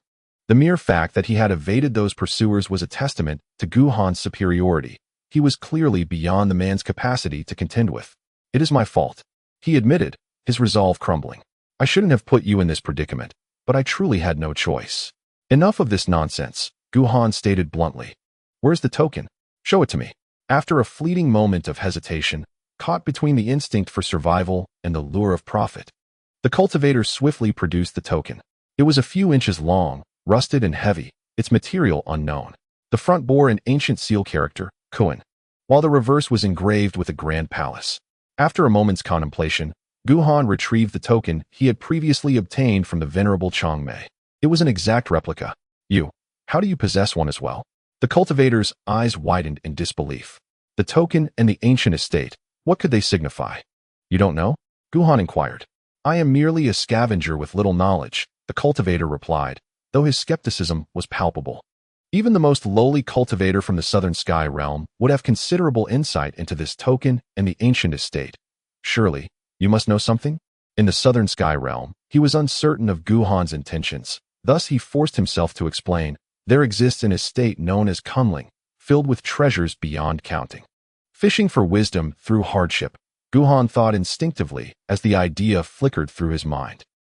Speaker 1: the mere fact that he had evaded those pursuers was a testament to Guhan's superiority. He was clearly beyond the man's capacity to contend with. It is my fault, he admitted, his resolve crumbling. I shouldn't have put you in this predicament, but I truly had no choice. Enough of this nonsense, Guhan stated bluntly. Where's the token? Show it to me. After a fleeting moment of hesitation, caught between the instinct for survival and the lure of profit, the cultivator swiftly produced the token. It was a few inches long, rusted and heavy, its material unknown. The front bore an ancient seal character, Kuan, while the reverse was engraved with a grand palace. After a moment's contemplation, Guhan retrieved the token he had previously obtained from the venerable Changmei. It was an exact replica. How do you possess one as well? The cultivator's eyes widened in disbelief. The token and the ancient estate, what could they signify? You don't know? Guhan inquired. I am merely a scavenger with little knowledge, the cultivator replied, though his skepticism was palpable. Even the most lowly cultivator from the southern sky realm would have considerable insight into this token and the ancient estate. Surely, you must know something? In the southern sky realm, he was uncertain of Guhan's intentions. Thus he forced himself to explain, there exists an estate known as Kunling, filled with treasures beyond counting. Fishing for wisdom through hardship, Guhan thought instinctively as the idea flickered through his mind.